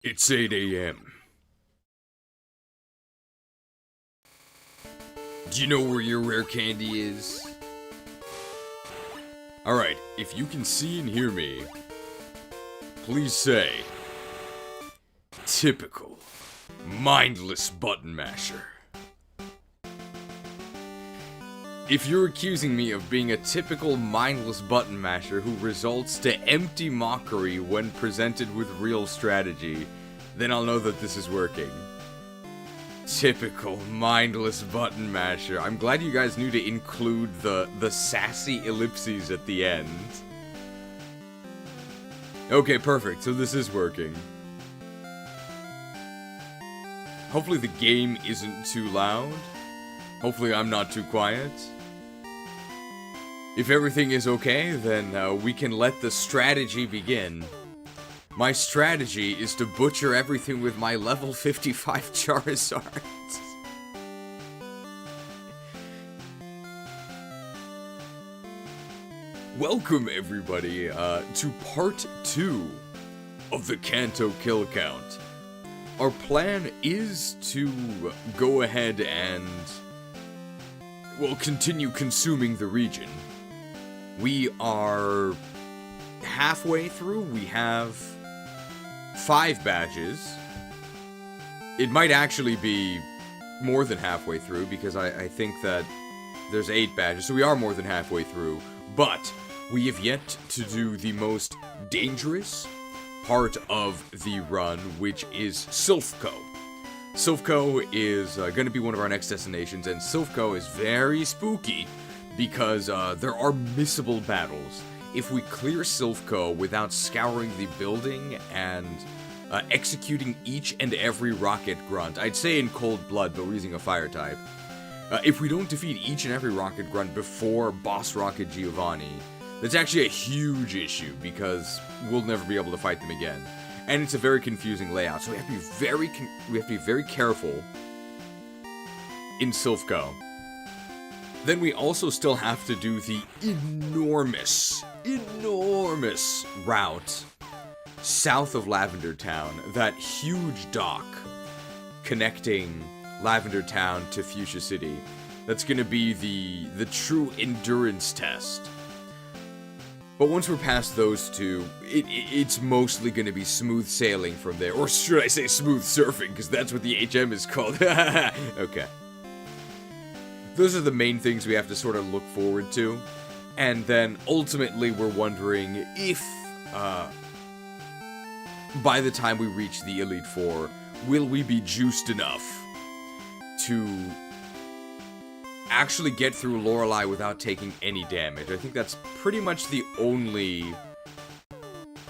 It's 8 a.m. Do you know where your rare candy is? Alright, if you can see and hear me, please say, typical, mindless button masher. If you're accusing me of being a typical mindless button masher who results to empty mockery when presented with real strategy, then I'll know that this is working. Typical mindless button masher. I'm glad you guys knew to include the sassy ellipses at the end. Okay, perfect. So this is working. Hopefully the game isn't too loud. Hopefully I'm not too quiet. If everything is okay, then we can let the strategy begin. My strategy is to butcher everything with my level 55 Charizard. Welcome, everybody, to part 2 of the Kanto Kill Count. Our plan is to go ahead and, well, continue consuming the region. We are halfway through. We have 5 badges. It might actually be more than halfway through, because I think that there's 8 badges, so we are more than halfway through. But we have yet to do the most dangerous part of the run, which is Silphco. Silphco is going to be one of our next destinations, and Silphco is very spooky because there are missable battles. If we clear Silphco without scouring the building and executing each and every rocket grunt, I'd say in cold blood, but we're using a fire type. If we don't defeat each and every rocket grunt before boss rocket Giovanni, that's actually a huge issue because we'll never be able to fight them again. And it's a very confusing layout, so we have to be very careful in Silphco. Then we also still have to do the enormous route south of Lavender Town, that huge dock connecting Lavender Town to Fuchsia City. That's gonna be the true endurance test. But once we're past those two, it's mostly gonna be smooth sailing from there. Or should I say smooth surfing, because that's what the HM is called. Okay. Those are the main things we have to sort of look forward to. And then, ultimately, we're wondering if, by the time we reach the Elite Four, will we be juiced enough to actually get through Lorelei without taking any damage? I think that's pretty much the only...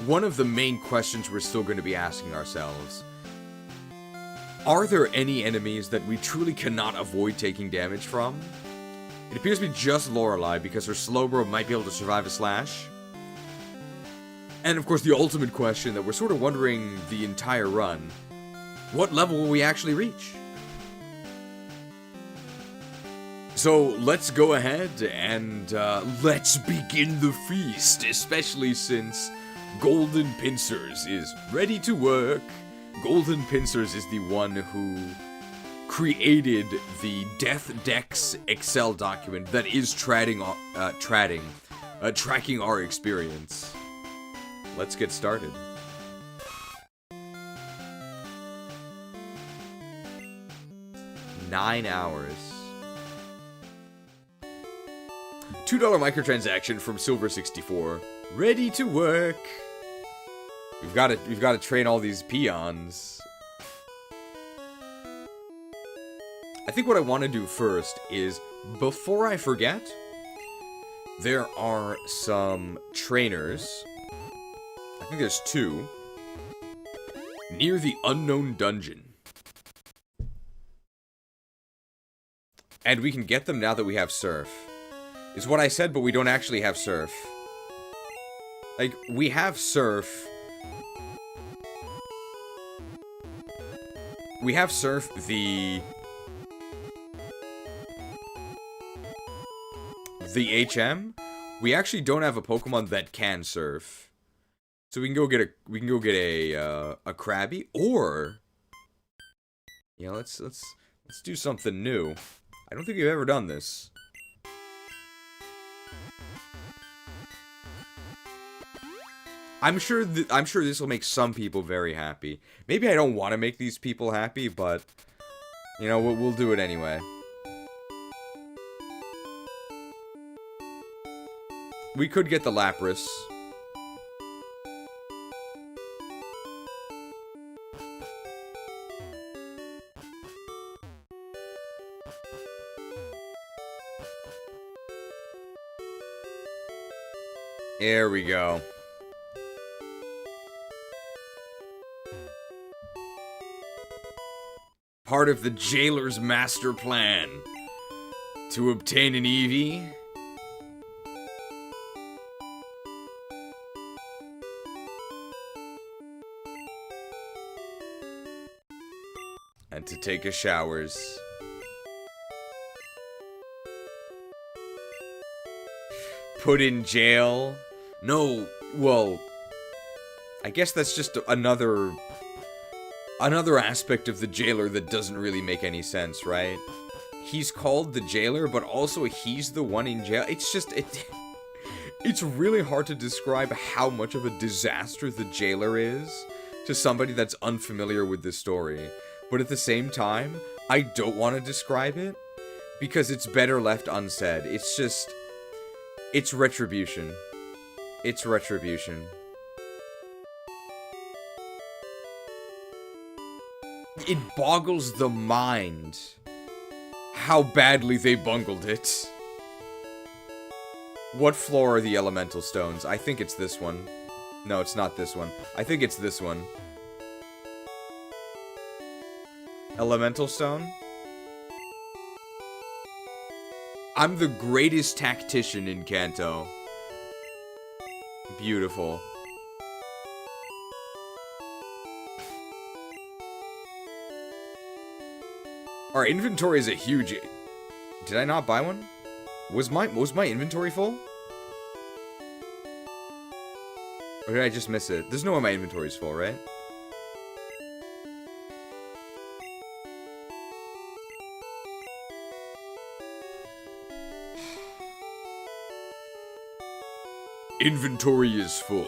one of the main questions we're still going to be asking ourselves. Are there any enemies that we truly cannot avoid taking damage from? It appears to be just Lorelei, because her Slowbro might be able to survive a slash. And of course the ultimate question that we're sort of wondering the entire run, what level will we actually reach? So let's go ahead and let's begin the feast, especially since Golden Pincers is ready to work. Golden Pincers is the one who created the Death Dex Excel document that is tracking our experience. Let's get started. $9 hours. $2 microtransaction from Silver64. Ready to work. We've got to train all these peons. I think what I want to do first is, before I forget, there are some trainers. I think there's 2 near the unknown dungeon. And we can get them now that we have Surf. Is what I said, but we don't actually have Surf. Like, we have Surf. We have Surf, the HM. We actually don't have a Pokemon that can Surf. So we can go get a Krabby, or let's do something new. I don't think we've ever done this. I'm sure this will make some people very happy. Maybe I don't want to make these people happy, but we'll do it anyway. We could get the Lapras. There we go. Part of the jailer's master plan to obtain an Eevee. And to take a showers. Put in jail. No, well, I guess that's just another aspect of the jailer that doesn't really make any sense, right? He's called the jailer, but also he's the one in jail. It's just, it's really hard to describe how much of a disaster the jailer is to somebody that's unfamiliar with this story. But at the same time, I don't want to describe it because it's better left unsaid. It's just, it's retribution. It's retribution. It boggles the mind how badly they bungled it. What floor are the elemental stones? I think it's this one. No, it's not this one. I think it's this one. Elemental stone? I'm the greatest tactician in Kanto. Beautiful. Our inventory is a huge... Did I not buy one? Was my inventory full? Or did I just miss it? There's no way my inventory is full, right? Inventory is full.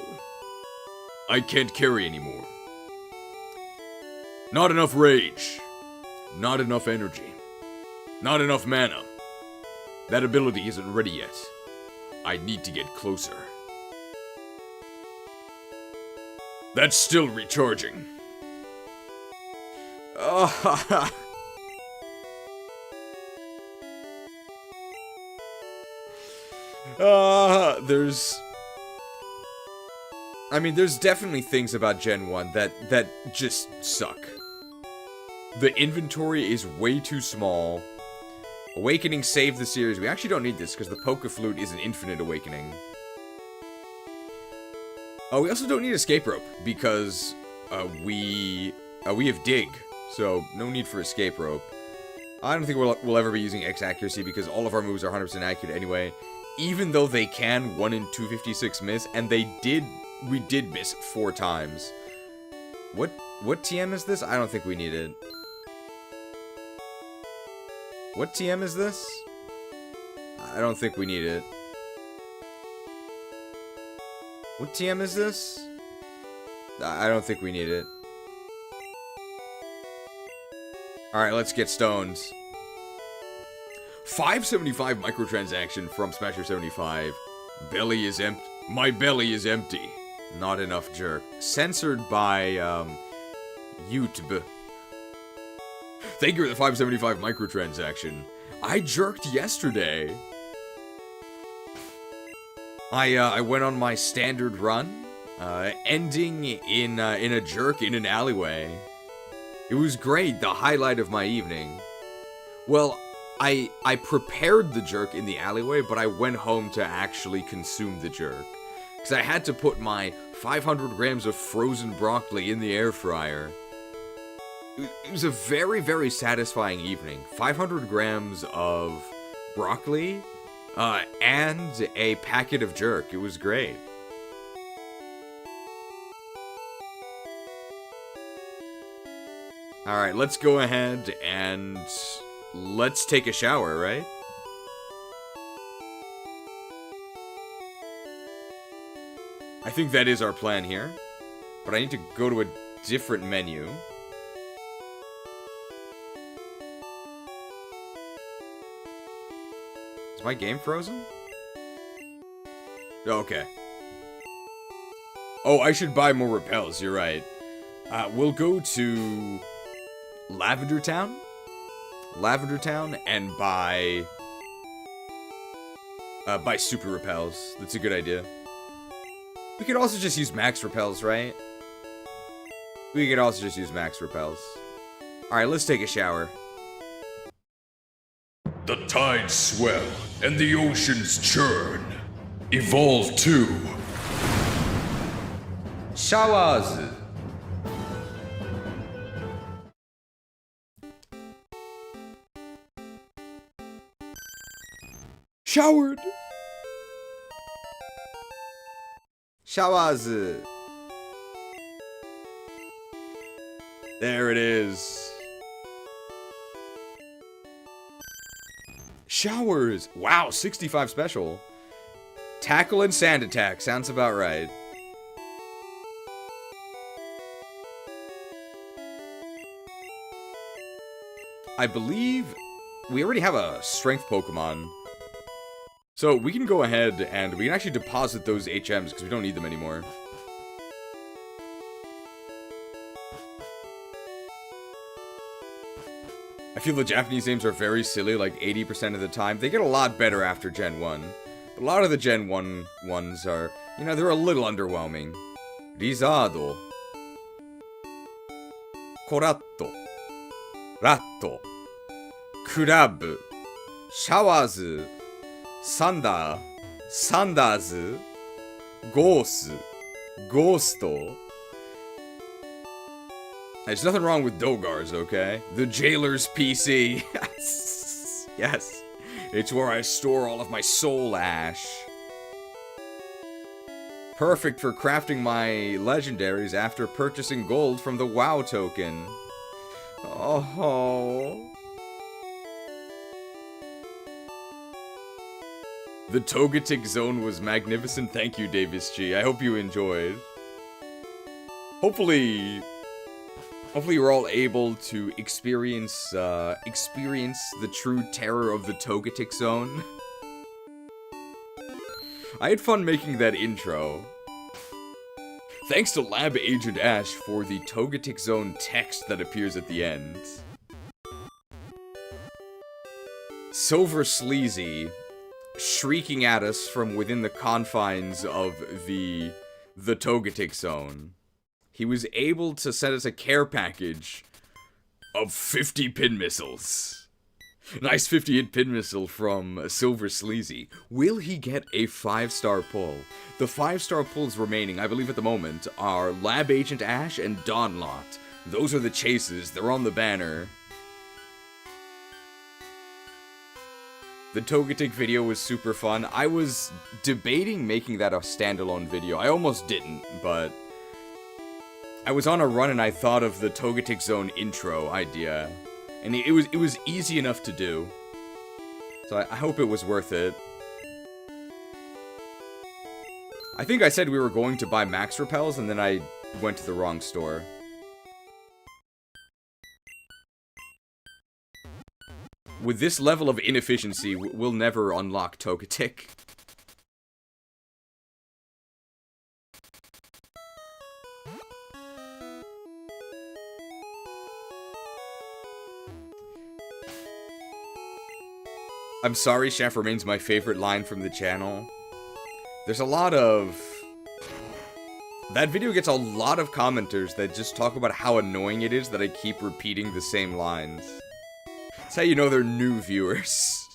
I can't carry anymore. Not enough rage. Not enough energy. Not enough mana. That ability isn't ready yet. I need to get closer. That's still recharging. There's definitely things about Gen 1 that just suck. The inventory is way too small. Awakening saved the series. We actually don't need this because the Poke Flute is an infinite awakening. We also don't need Escape Rope because we have Dig, so no need for Escape Rope. I don't think we'll ever be using X Accuracy because all of our moves are 100% accurate anyway. Even though they can 1 in 256 miss, and we did miss 4 times. What TM is this? I don't think we need it. What TM is this? I don't think we need it. What TM is this? I don't think we need it. Alright, let's get stoned. 575 microtransaction from Smasher 75. Belly is empty. My belly is empty. Not enough jerk. Censored by, YouTube. Thank you for the 575 microtransaction. I jerked yesterday. I went on my standard run, ending in a jerk in an alleyway. It was great, the highlight of my evening. Well, I prepared the jerk in the alleyway, but I went home to actually consume the jerk. Because I had to put my 500 grams of frozen broccoli in the air fryer. It was a very, very satisfying evening. 500 grams of broccoli, and a packet of jerk. It was great. Alright, let's go ahead and let's take a shower, right? I think that is our plan here. But I need to go to a different menu. Is my game frozen? Okay. Oh, I should buy more repels, you're right. We'll go to Lavender Town? Lavender Town and buy super repels. That's a good idea. We could also just use max repels, right? We could also just use max repels. Alright, let's take a shower. The tides swell and the oceans churn. Evolve to Showers. Showered. Showers. There it is. Showers. Wow, 65 special. Tackle and sand attack. Sounds about right. I believe we already have a strength Pokemon. So we can go ahead and we can actually deposit those HMs because we don't need them anymore. I feel the Japanese names are very silly, like 80% of the time. They get a lot better after Gen 1. But a lot of the Gen 1 ones are, you know, they're a little underwhelming. Rizado. Coratto. Ratto. Crab. Showers. Sanda. Sanders. Ghost. Ghosto. There's nothing wrong with Dogars, okay? The Jailer's PC. Yes. Yes. It's where I store all of my soul ash. Perfect for crafting my legendaries after purchasing gold from the WoW token. Oh. The Togetic zone was magnificent. Thank you, Davis G. I hope you enjoyed. Hopefully we're all able to experience the true terror of the Togetic zone. I had fun making that intro. Thanks to Lab Agent Ash for the Togetic zone text that appears at the end. Silver Sleazy shrieking at us from within the confines of the Togetic zone. He was able to send us a care package of 50 pin missiles. Nice 50-hit pin missile from Silver Sleazy. Will he get a 5-star pull? The 5-star pulls remaining, I believe at the moment, are Lab Agent Ash and Dawnlot. Those are the chases. They're on the banner. The Togetic video was super fun. I was debating making that a standalone video. I almost didn't, but I was on a run and I thought of the Togetic Zone intro idea. And it was easy enough to do. So I hope it was worth it. I think I said we were going to buy max repels and then I went to the wrong store. With this level of inefficiency, we'll never unlock Togetic. I'm sorry, Chef remains my favorite line from the channel. There's a lot of... That video gets a lot of commenters that just talk about how annoying it is that I keep repeating the same lines. That's how you know they're new viewers.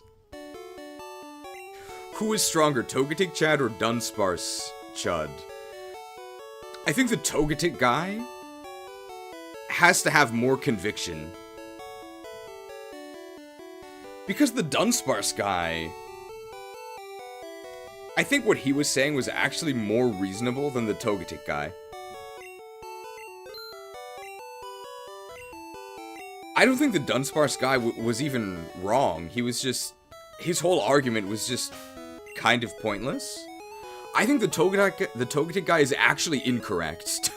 Who is stronger, Togetic Chad or Dunsparce Chud? I think the Togetic guy has to have more conviction. Because the Dunsparce guy, I think what he was saying was actually more reasonable than the Togetic guy. I don't think the Dunsparce guy was even wrong. He was just... His whole argument was just kind of pointless. I think the Togetic guy is actually incorrect.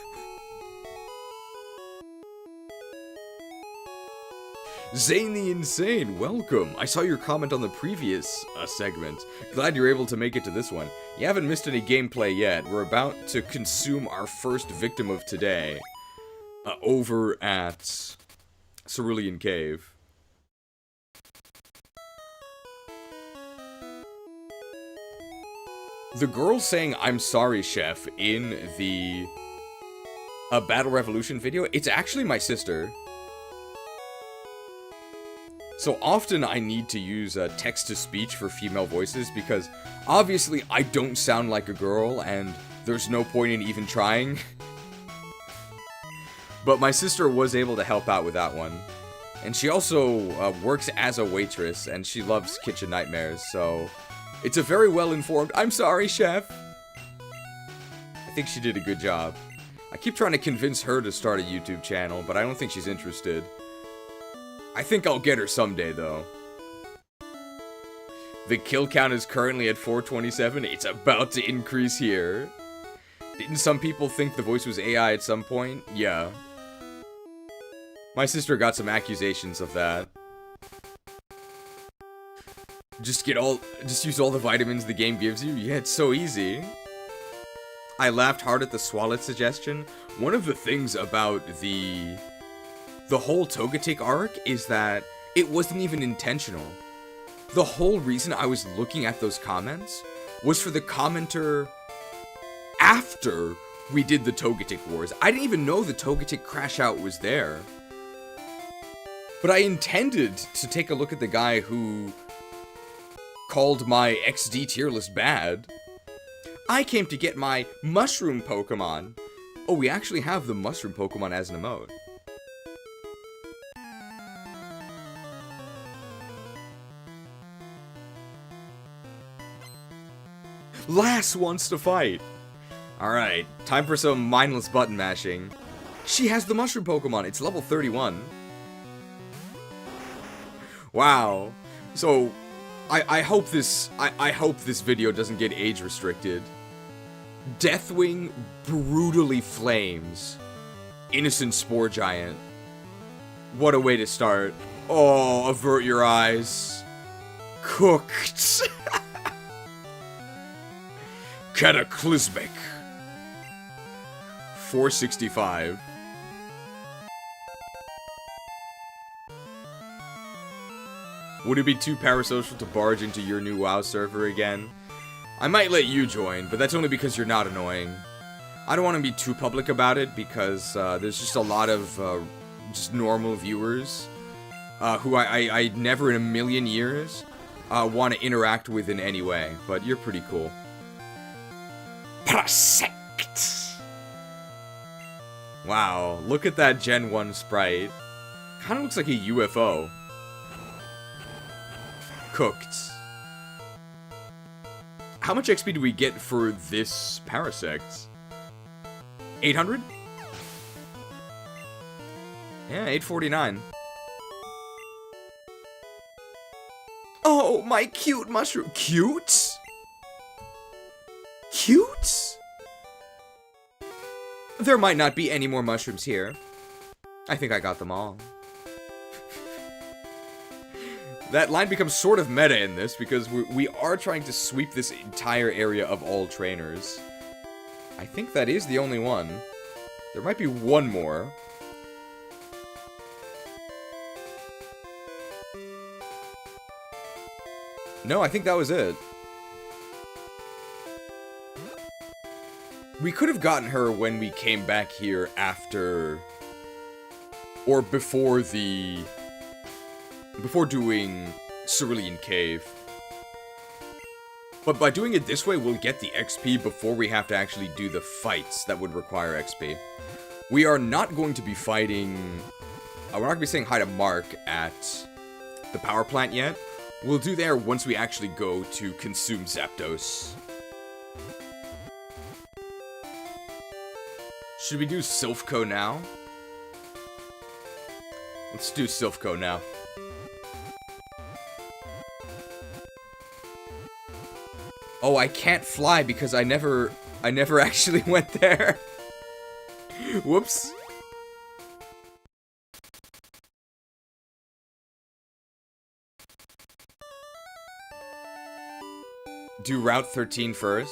Zane the Insane, welcome. I saw your comment on the previous segment. Glad you're able to make it to this one. You haven't missed any gameplay yet. We're about to consume our first victim of today. Over at Cerulean Cave. The girl saying "I'm sorry, chef" in the Battle Revolution video, it's actually my sister. So often I need to use text-to-speech for female voices because obviously I don't sound like a girl and there's no point in even trying. But my sister was able to help out with that one. And she also works as a waitress and she loves Kitchen Nightmares, so it's a very well-informed "I'm sorry, chef." I think she did a good job. I keep trying to convince her to start a YouTube channel, but I don't think she's interested. I think I'll get her someday, though. The kill count is currently at 427. It's about to increase here. Didn't some people think the voice was AI at some point? Yeah. My sister got some accusations of that. Just use all the vitamins the game gives you? Yeah, it's so easy. I laughed hard at the Swallet suggestion. One of the things about the whole Togetic arc is that it wasn't even intentional. The whole reason I was looking at those comments was for the commenter after we did the Togetic Wars. I didn't even know the Togetic Crash Out was there. But I intended to take a look at the guy who called my XD tier list bad. I came to get my Mushroom Pokemon. Oh, we actually have the Mushroom Pokemon as an emote. Lass wants to fight. Alright, time for some mindless button mashing. She has the Mushroom Pokemon. It's level 31. Wow. So, I hope this video doesn't get age restricted. Deathwing brutally flames Innocent Spore Giant. What a way to start. Oh, avert your eyes. Cooked. Cataclysmic. 465. Would it be too parasocial to barge into your new WoW server again? I might let you join, but that's only because you're not annoying. I don't want to be too public about it because there's just a lot of just normal viewers who I never in a million years want to interact with in any way, but you're pretty cool. Prosect! Wow, look at that Gen 1 sprite. Kinda looks like a UFO. Cooked. How much XP do we get for this Parasect? 800? Yeah, 849. Oh, my cute mushroom. Cute? Cute? There might not be any more mushrooms here. I think I got them all. That line becomes sort of meta in this because we are trying to sweep this entire area of all trainers. I think that is the only one. There might be one more. No, I think that was it. We could have gotten her when we came back here after... or before the... before doing Cerulean Cave. But by doing it this way, we'll get the XP before we have to actually do the fights that would require XP. We are not going to be fighting... we're not going to be saying hi to Mark at the power plant yet. We'll do there once we actually go to consume Zapdos. Should we do Silphco now? Let's do Silphco now. Oh, I can't fly because I never actually went there. Whoops. Do Route 13 first.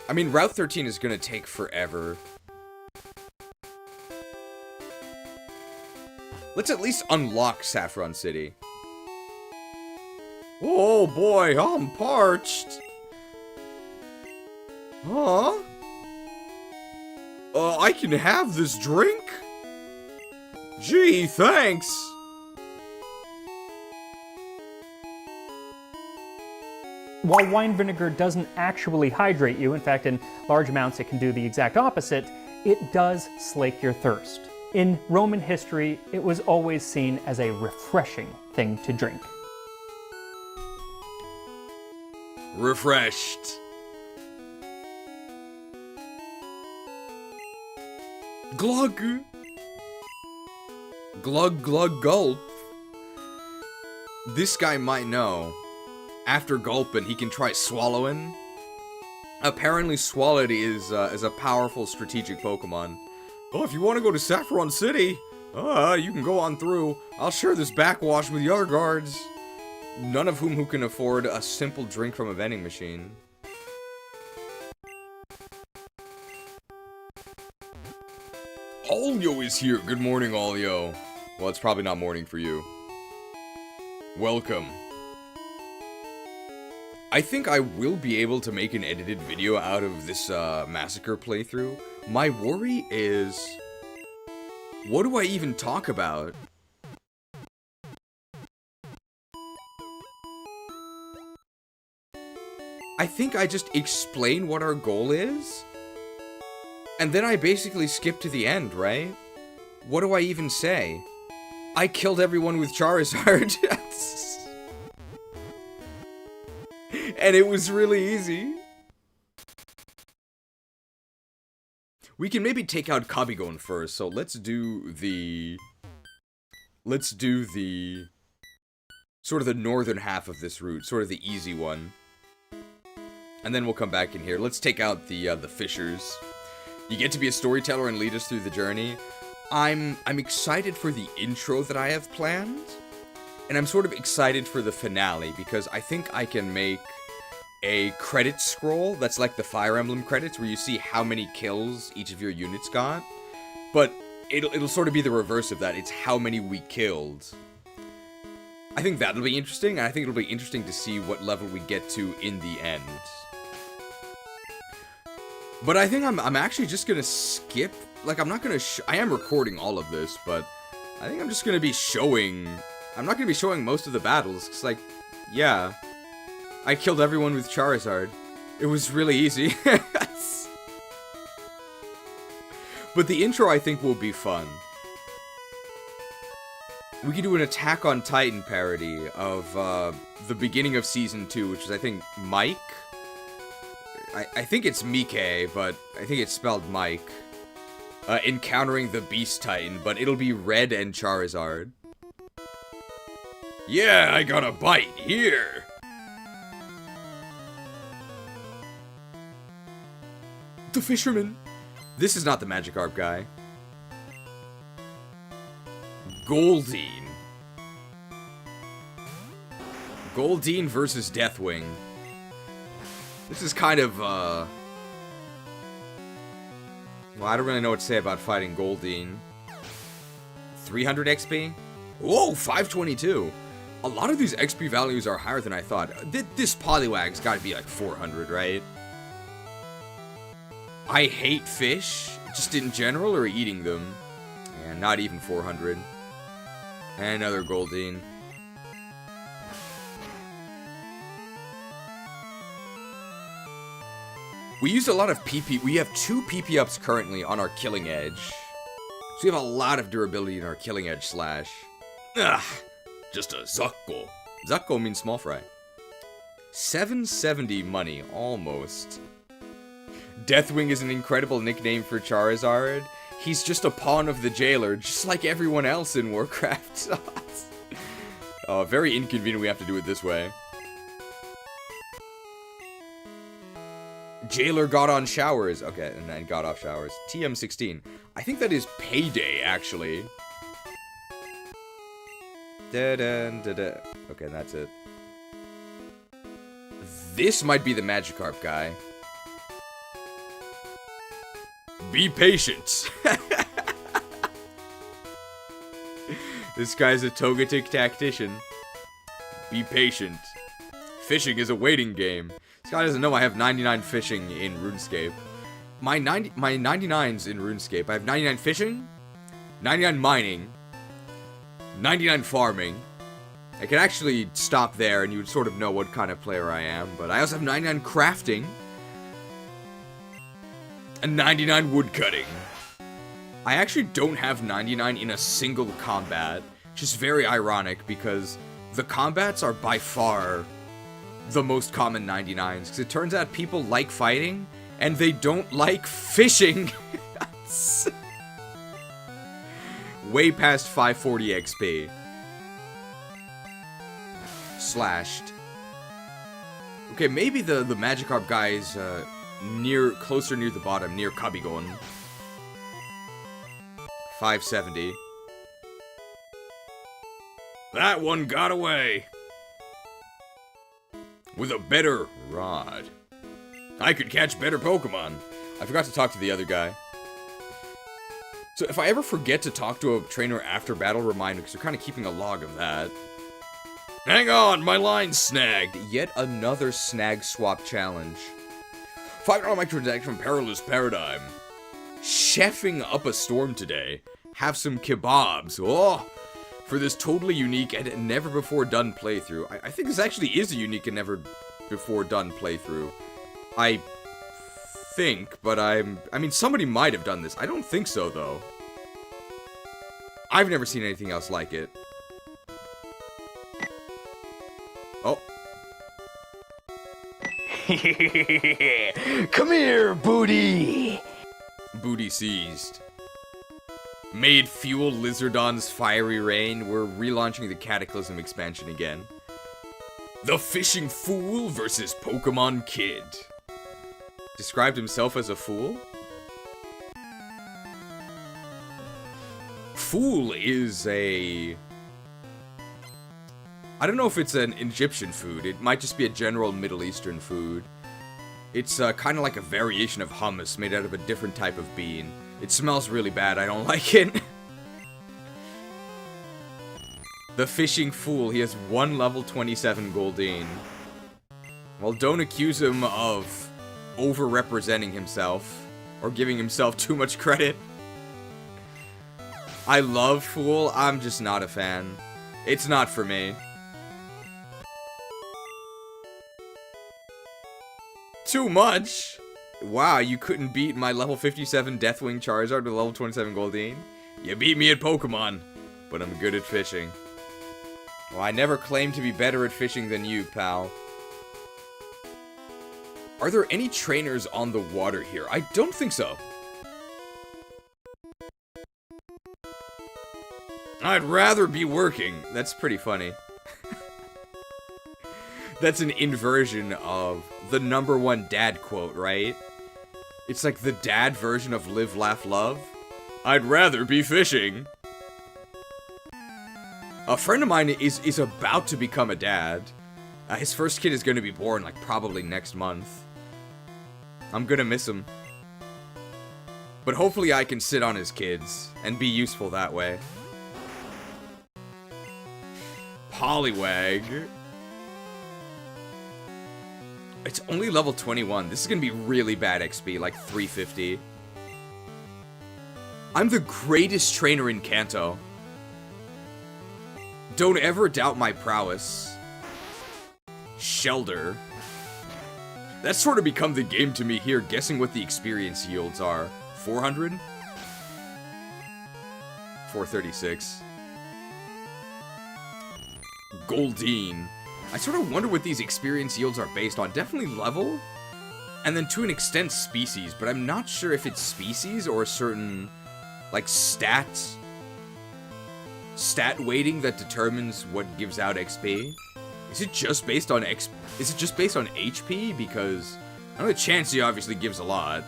I mean, Route 13 is gonna take forever. Let's at least unlock Saffron City. Oh boy, I'm parched. Huh? I can have this drink? Gee, thanks. While wine vinegar doesn't actually hydrate you, in fact, in large amounts it can do the exact opposite, it does slake your thirst. In Roman history, it was always seen as a refreshing thing to drink. Refreshed. Glug. Glug, glug, gulp. This guy might know. After gulping, he can try swallowing. Apparently, Swallow is a powerful strategic Pokemon. Oh, if you want to go to Saffron City, you can go on through. I'll share this backwash with your guards. None of whom can afford a simple drink from a vending machine. Olio is here. Good morning, Olio. Well, it's probably not morning for you. Welcome. I think I will be able to make an edited video out of this massacre playthrough. My worry is, what do I even talk about? I think I just explain what our goal is, and then I basically skip to the end, right? What do I even say? I killed everyone with Charizard. And it was really easy. We can maybe take out Kabigon first, so let's do the sort of the northern half of this route, sort of the easy one. And then we'll come back in here. Let's take out the fishers. You get to be a storyteller and lead us through the journey. I'm excited for the intro that I have planned, and I'm sort of excited for the finale because I think I can make a credit scroll that's like the Fire Emblem credits where you see how many kills each of your units got, but it'll sort of be the reverse of that. It's how many we killed. I think that'll be interesting, and I think it'll be interesting to see what level we get to in the end. But I think I'm actually just gonna skip. Like, I'm not gonna I am recording all of this, but I think I'm just gonna be showing. I'm not gonna be showing most of the battles, cause like, yeah, I killed everyone with Charizard. It was really easy. But the intro I think will be fun. We could do an Attack on Titan parody of the beginning of Season 2, which is, I think, Mike? I think it's Mike, but I think it's spelled Mike. Encountering the Beast Titan, but it'll be Red and Charizard. Yeah, I got a bite here! The fisherman! This is not the Magikarp guy. Goldeen. Goldeen versus Deathwing. This is kind of, well, I don't really know what to say about fighting Goldeen. 300 XP? Whoa, 522! A lot of these XP values are higher than I thought. This Poliwag's gotta be like 400, right? I hate fish, just in general, or eating them. And not even 400. And another Goldeen. We used a lot of PP. We have 2 PP ups currently on our Killing Edge. So we have a lot of durability in our Killing Edge slash. Ugh, just a Zucko. Zucko means small fry. 770 money, almost. Deathwing is an incredible nickname for Charizard. He's just a pawn of the jailer, just like everyone else in Warcraft. Very inconvenient we have to do it this way. Jailer got on showers. Okay, and then got off showers. TM16. I think that is payday, actually. Da-da-da-da. Okay, that's it. This might be the Magikarp guy. Be patient. This guy's a Togetic tactician. Be patient. Fishing is a waiting game. This guy doesn't know I have 99 fishing in RuneScape. My 99's in RuneScape. I have 99 fishing, 99 mining, 99 farming. I can actually stop there and you would sort of know what kind of player I am. But I also have 99 crafting. And 99 woodcutting. I actually don't have 99 in a single combat. Which is very ironic because the combats are by far the most common 99s. Because it turns out people like fighting and they don't like fishing. Way past 540 XP. Slashed. Okay, maybe the Magikarp guy is closer near the bottom, near Kabigon. 570. That one got away. With a better rod. I could catch better Pokemon. I forgot to talk to the other guy. So if I ever forget to talk to a trainer after battle, remind me, because they're kind of keeping a log of that. Hang on, my line's snagged. Yet another snag swap challenge. $5 microtransaction from Perilous Paradigm. Chefing up a storm today. Have some kebabs. Oh, for this totally unique and never before done playthrough. I think this actually is a unique and never before done playthrough. I think, but I mean, somebody might have done this. I don't think so, though. I've never seen anything else like it. Oh. Come here, booty! Booty seized. Made fuel Lizardon's fiery rain. We're relaunching the Cataclysm expansion again. The Fishing Fool versus Pokemon Kid. Described himself as a fool? Fool is a... I don't know if it's an Egyptian food. It might just be a general Middle Eastern food. It's kind of like a variation of hummus made out of a different type of bean. It smells really bad. I don't like it. The Fishing Fool. He has one level 27 Goldeen. Well, don't accuse him of over-representing himself or giving himself too much credit. I love Fool. I'm just not a fan. It's not for me. Too much? Wow, you couldn't beat my level 57 Deathwing Charizard with level 27 Goldeen? You beat me at Pokemon, but I'm good at fishing. Well, I never claimed to be better at fishing than you, pal. Are there any trainers on the water here? I don't think so. I'd rather be working. That's pretty funny. That's an inversion of the #1 dad quote, right? It's like the dad version of Live, Laugh, Love. I'd rather be fishing. A friend of mine is about to become a dad. His first kid is going to be born, like, probably next month. I'm gonna miss him. But hopefully I can sit on his kids and be useful that way. Poliwag. It's only level 21. This is gonna be really bad XP, like 350. I'm the greatest trainer in Kanto. Don't ever doubt my prowess. Shelter. That's sort of become the game to me here, guessing what the experience yields are. 400? 436. Goldeen. I sort of wonder what these experience yields are based on. Definitely level, and then to an extent species, but I'm not sure if it's species or a certain like, stat weighting that determines what gives out XP? Is it just based on Is it just based on HP? Because I know the Chansey obviously gives a lot.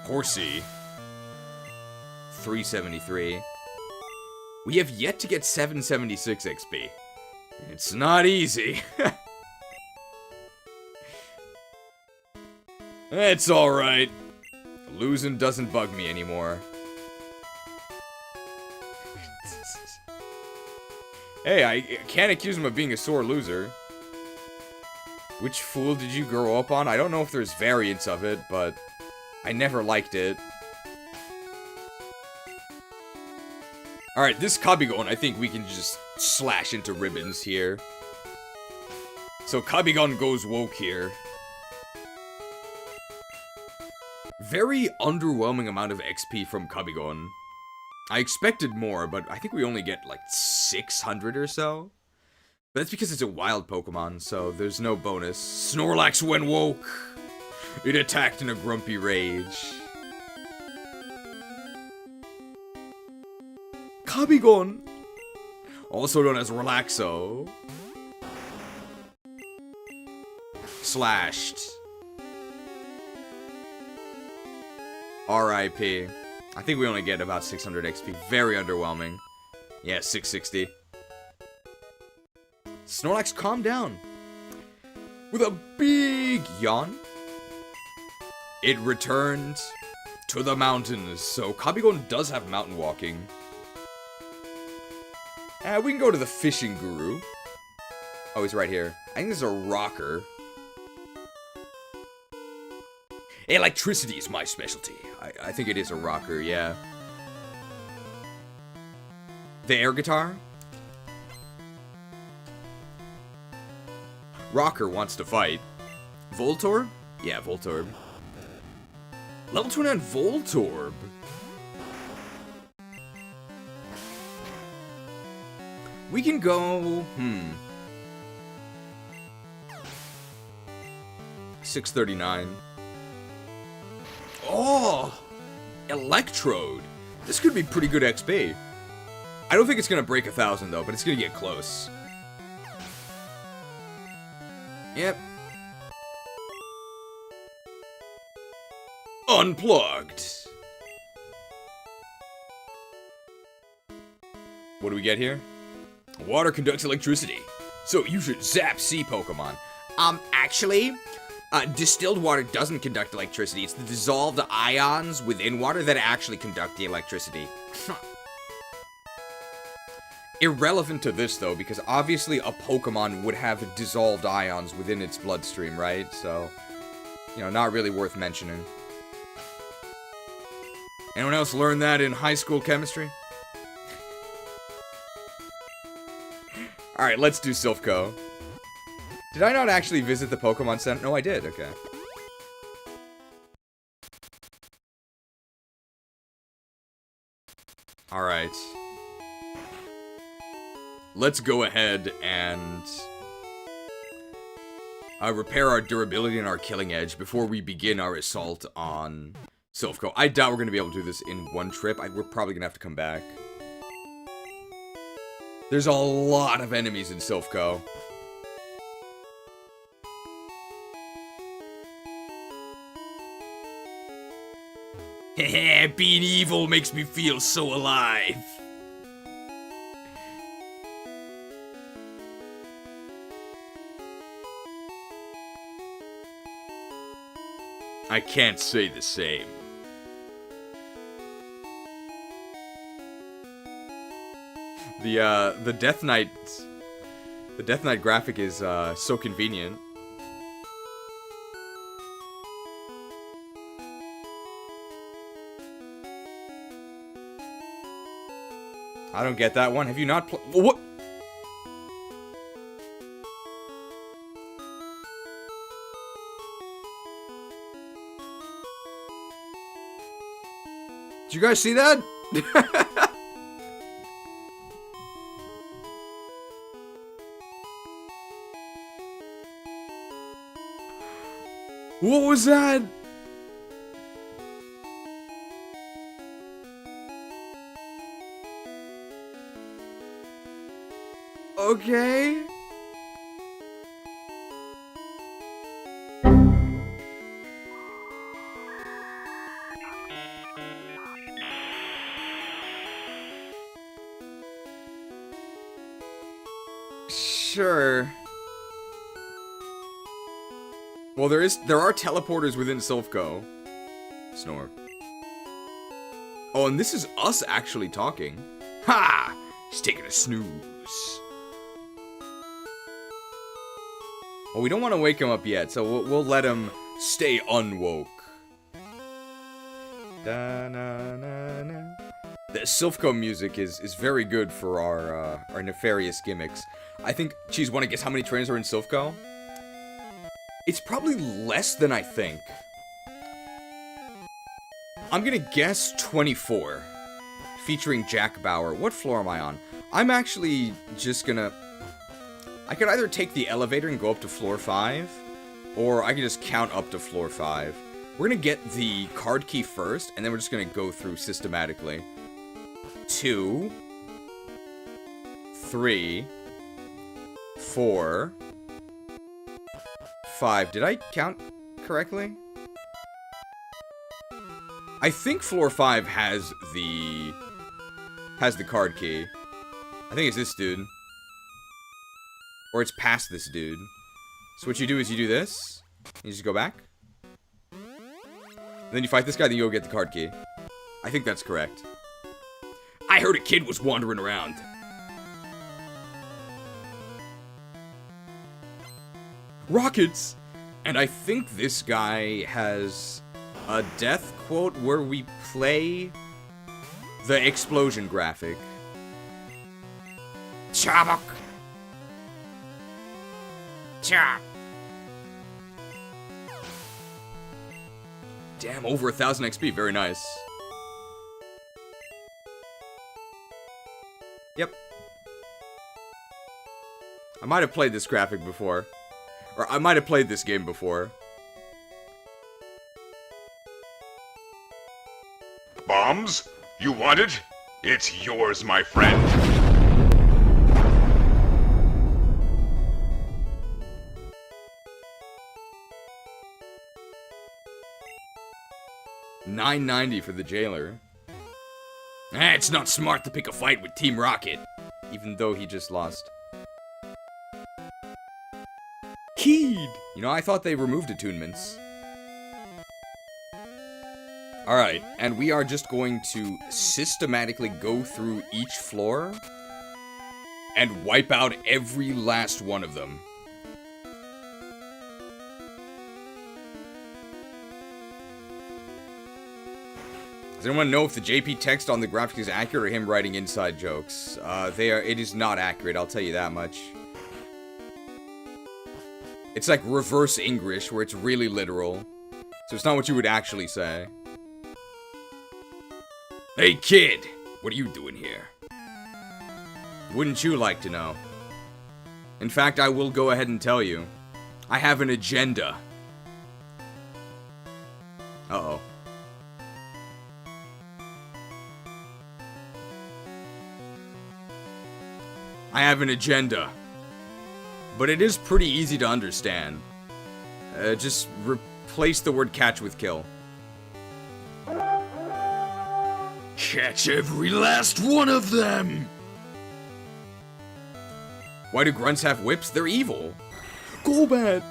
Horsey, 373. We have yet to get 776 XP. It's not easy. It's alright. Losing doesn't bug me anymore. Hey, I can't accuse him of being a sore loser. Which fool did you grow up on? I don't know if there's variants of it, but I never liked it. Alright, this Kabigon, I think we can just slash into ribbons here. So Kabigon goes woke here. Very underwhelming amount of XP from Kabigon. I expected more, but I think we only get like 600 or so. But that's because it's a wild Pokemon, so there's no bonus. Snorlax went woke. It attacked in a grumpy rage. Kabigon, also known as Relaxo, slashed. R.I.P. I think we only get about 600 XP. Very underwhelming. Yeah, 660. Snorlax, calm down. With a big yawn, it returned to the mountains. So Kabigon does have mountain walking. We can go to the fishing guru. Oh, he's right here. I think this is a rocker. Electricity is my specialty. I think it is a rocker, yeah. The air guitar? Rocker wants to fight. Voltorb? Yeah, Voltorb. Level 29 Voltorb. We can go... 639. Oh! Electrode. This could be pretty good XP. I don't think it's gonna break 1,000 though, but it's gonna get close. Yep. Unplugged. What do we get here? Water conducts electricity, so you should zap sea Pokemon. Actually, distilled water doesn't conduct electricity. It's the dissolved ions within water that actually conduct the electricity. Irrelevant to this, though, because obviously a Pokemon would have dissolved ions within its bloodstream, right? So, you know, not really worth mentioning. Anyone else learn that in high school chemistry? Alright, let's do Silphco. Did I not actually visit the Pokemon Center? No, I did. Okay. Alright. Let's go ahead and repair our durability and our killing edge before we begin our assault on Silphco. I doubt we're going to be able to do this in one trip. We're probably going to have to come back. There's a lot of enemies in Silphco. Hehe, being evil makes me feel so alive. I can't say the same. The Death Knight graphic is so convenient. I don't get that one. Have you not what? Did you guys see that? What was that? Okay. Sure. Well, there are teleporters within Silphco. Snore. Oh, and this is us actually talking. Ha! He's taking a snooze. Well, we don't want to wake him up yet, so we'll let him stay unwoke. Da-na-na-na. The Silphco music is very good for our nefarious gimmicks. I think, geez, want to guess how many trainers are in Silphco? It's probably less than I think. I'm gonna guess 24. Featuring Jack Bauer. What floor am I on? I'm actually just gonna... I could either take the elevator and go up to floor 5, or I could just count up to floor 5. We're gonna get the card key first, and then we're just gonna go through systematically. 2, 3, 4, 5. Did I count correctly? I think floor 5 has the card key. I think it's this dude. Or it's past this dude. So what you do is you do this. You just go back. And then you fight this guy, then you go get the card key. I think that's correct. I heard a kid was wandering around. Rockets! And I think this guy has a death quote where we play the explosion graphic. Chabok! Chop! Damn, over 1,000 XP, very nice. Yep. I might have played this graphic before. Or I might have played this game before. Bombs? You want it? It's yours, my friend. $9.90 for the jailer. It's not smart to pick a fight with Team Rocket, even though he just lost. Keyed! You know, I thought they removed attunements. Alright, and we are just going to systematically go through each floor and wipe out every last one of them. Does anyone know if the JP text on the graphic is accurate or him writing inside jokes? It is not accurate, I'll tell you that much. It's like reverse English, where it's really literal. So it's not what you would actually say. Hey kid, what are you doing here? Wouldn't you like to know? In fact, I will go ahead and tell you. I have an agenda. Uh-oh. I have an agenda. But it is pretty easy to understand. Just replace the word catch with kill. Catch every last one of them! Why do grunts have whips? They're evil. Golbat!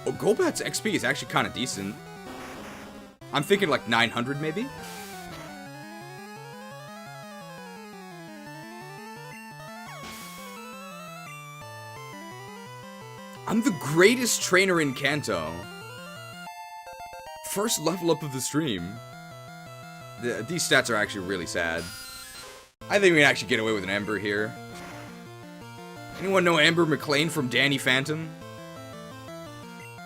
Oh, Golbat's XP is actually kind of decent. I'm thinking like 900 maybe? I'm the greatest trainer in Kanto. First level up of the stream. These stats are actually really sad. I think we can actually get away with an Ember here. Anyone know Amber McLean from Danny Phantom?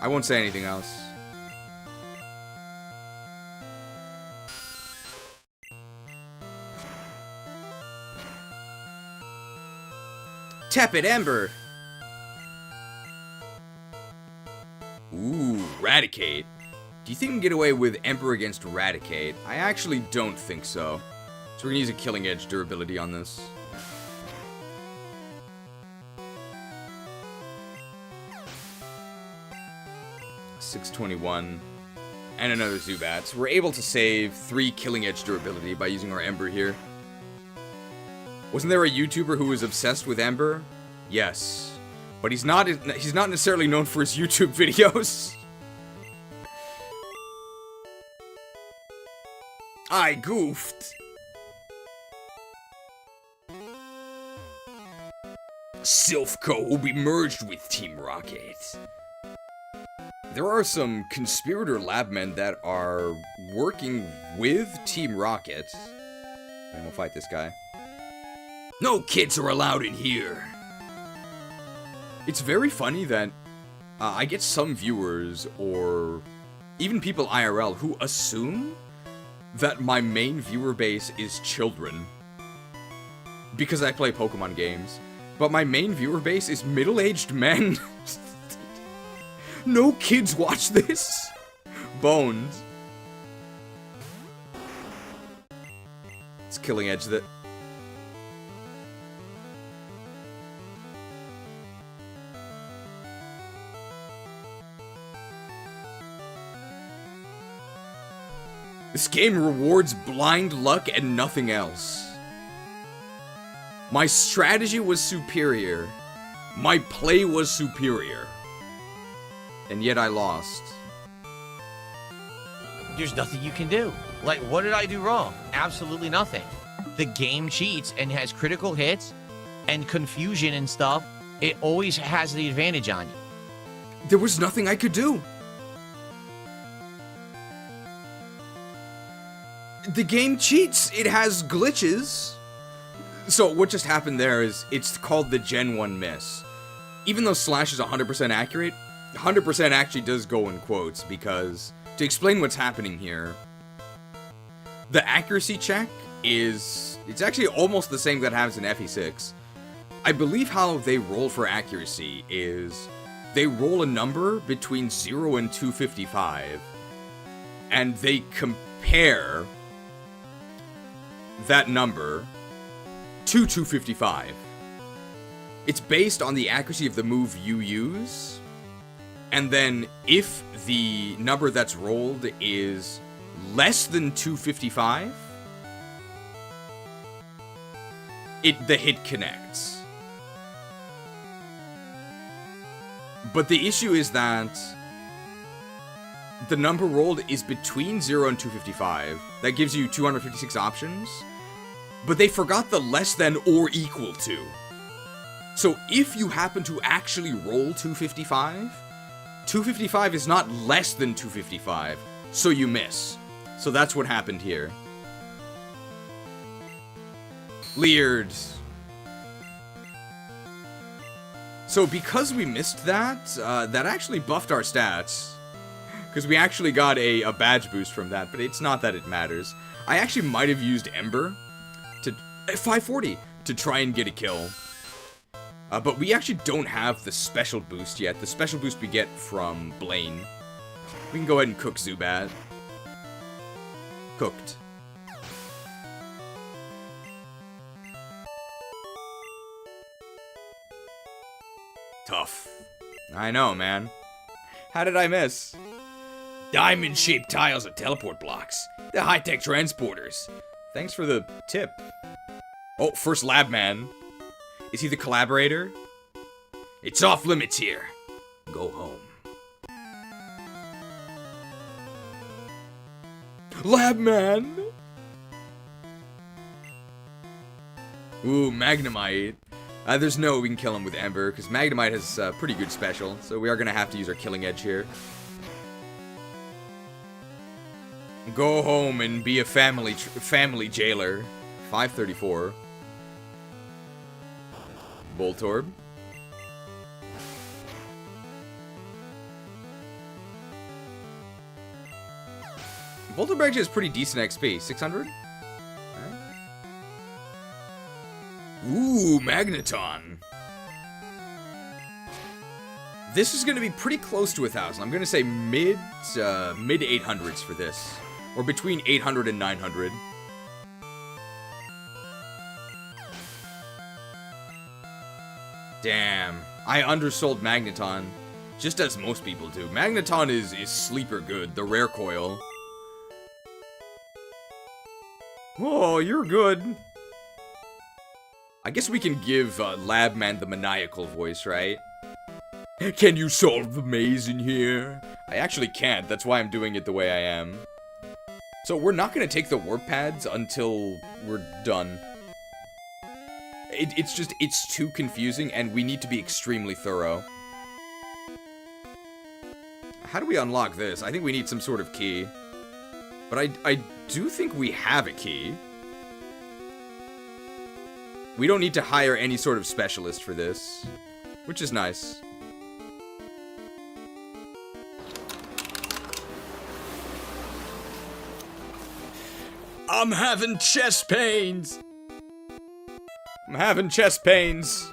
I won't say anything else. Tepid Ember! Ooh, Raticate. Do you think we can get away with Emperor against Raticate? I actually don't think so. So we're gonna use a Killing Edge durability on this. 621, and another Zubat. So we're able to save 3 Killing Edge durability by using our Ember here. Wasn't there a YouTuber who was obsessed with Ember? Yes. But he's not necessarily known for his YouTube videos. I goofed. Silphco will be merged with Team Rocket. There are some conspirator labmen that are working with Team Rocket. And we'll fight this guy. No kids are allowed in here. It's very funny that I get some viewers, or even people IRL, who assume that my main viewer base is children. Because I play Pokemon games. But my main viewer base is middle-aged men. No kids watch this. Bones. It's Killing Edge that... This game rewards blind luck and nothing else. My strategy was superior. My play was superior. And yet I lost. There's nothing you can do. Like, what did I do wrong? Absolutely nothing. The game cheats and has critical hits and confusion and stuff. It always has the advantage on you. There was nothing I could do. The game cheats. It has glitches. So what just happened there is it's called the Gen 1 miss. Even though Slash is 100% accurate, 100% actually does go in quotes, because to explain what's happening here, the accuracy check it's actually almost the same that happens in FE6. I believe how they roll for accuracy is they roll a number between 0 and 255, and they compare that number to 255. It's based on the accuracy of the move you use, and then if the number that's rolled is less than 255, the hit connects. But the issue is that the number rolled is between 0 and 255. That gives you 256 options. But they forgot the less than or equal to. So if you happen to actually roll 255, 255 is not less than 255, so you miss. So that's what happened here. Leered. So because we missed that, that actually buffed our stats. Because we actually got a badge boost from that, but it's not that it matters. I actually might have used Ember to 540 to try and get a kill. But we actually don't have the special boost yet. The special boost we get from Blaine. We can go ahead and cook Zubat. Cooked. Tough. I know, man. How did I miss? Diamond-shaped tiles are teleport blocks. They're high-tech transporters. Thanks for the tip. Oh, first lab man. Is he the collaborator? It's off limits here. Go home. Lab man. Ooh, Magnemite. There's no way we can kill him with Ember, because Magnemite has pretty good special, so we are going to have to use our Killing Edge here. Go home and be a family jailer. 534. Voltorb. Voltorb actually has pretty decent XP. 600? Ooh, Magneton. This is going to be pretty close to 1,000. I'm going to say mid 800s for this. Or between 800 and 900. Damn. I undersold Magneton. Just as most people do. Magneton is sleeper good, the rare coil. Oh, you're good. I guess we can give Labman the maniacal voice, right? Can you solve the maze in here? I actually can't, that's why I'm doing it the way I am. So we're not gonna take the warp pads until we're done. It's too confusing, and we need to be extremely thorough. How do we unlock this? I think we need some sort of key. But I do think we have a key. We don't need to hire any sort of specialist for this, which is nice. I'm having chest pains. I'm having chest pains.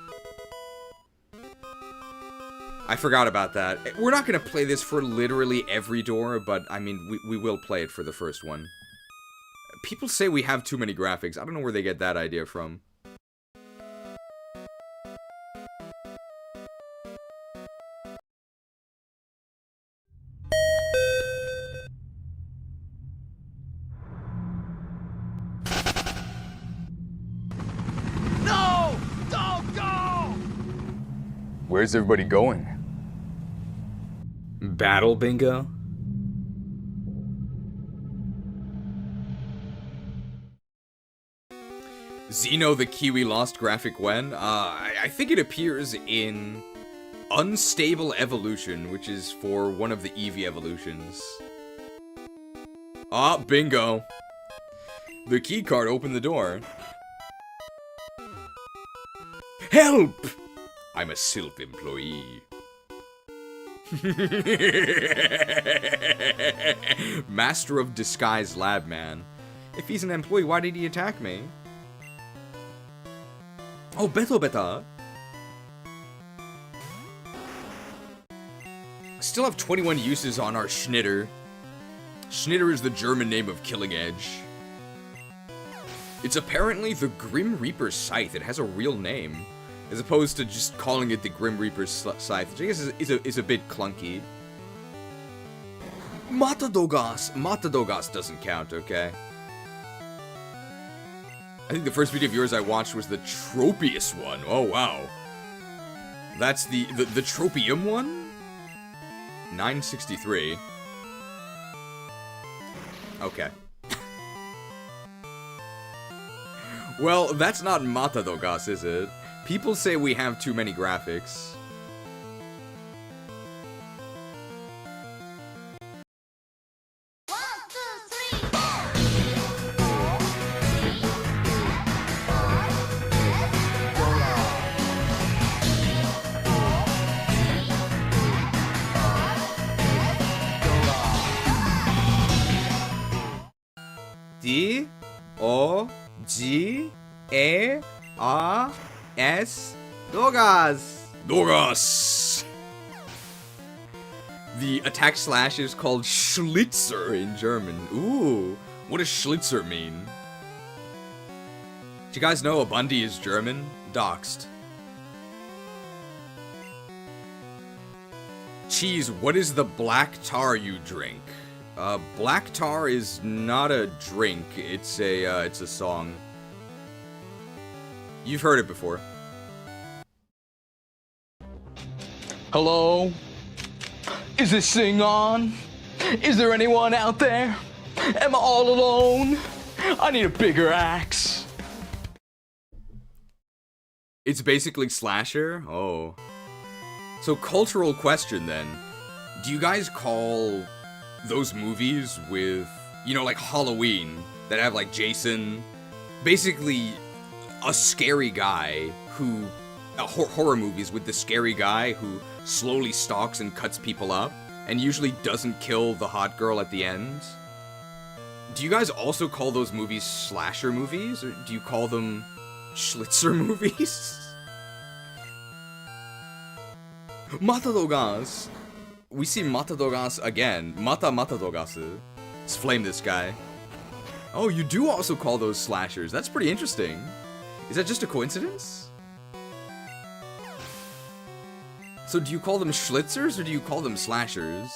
I forgot about that. We're not going to play this for literally every door, but, I mean, we will play it for the first one. People say we have too many graphics. I don't know where they get that idea from. No! Don't go! Where's everybody going? Battle bingo? Xeno the Kiwi lost graphic when? I think it appears in Unstable Evolution, which is for one of the Eevee evolutions. Ah, bingo. The key card opened the door. Help! I'm a Silp employee. Master of Disguise Lab Man. If he's an employee, why did he attack me? Oh, Beto Beta. Still have 21 uses on our Schnitter. Schnitter is the German name of Killing Edge. It's apparently the Grim Reaper's Scythe. It has a real name. As opposed to just calling it the Grim Reaper's Scythe, which I guess is a bit clunky. Matadogas. Matadogas doesn't count, okay? I think the first video of yours I watched was the Tropius one. Oh, wow. That's the Tropium one? 963. Okay. Well, that's not Matadogas, is it? People say we have too many graphics. D-O-G-A-R-S Dogas. Dogas. The attack slash is called Schlitzer in German. Ooh, what does Schlitzer mean? Do you guys know Abundi is German? Doxed. Cheese, what is the black tar you drink? Black tar is not a drink, it's a song. You've heard it before. Hello? Is this thing on? Is there anyone out there? Am I all alone? I need a bigger axe. It's basically slasher? Oh. So cultural question then. Do you guys call those movies with, you know, like Halloween, that have like Jason, basically a scary guy who, horror movies with the scary guy who slowly stalks and cuts people up, and usually doesn't kill the hot girl at the end? Do you guys also call those movies slasher movies, or do you call them Schlitzer movies? Matadogas. We see Matadogas again. Matadogas. Let's flame this guy. Oh, you do also call those slashers. That's pretty interesting. Is that just a coincidence? So do you call them schlitzers or do you call them slashers?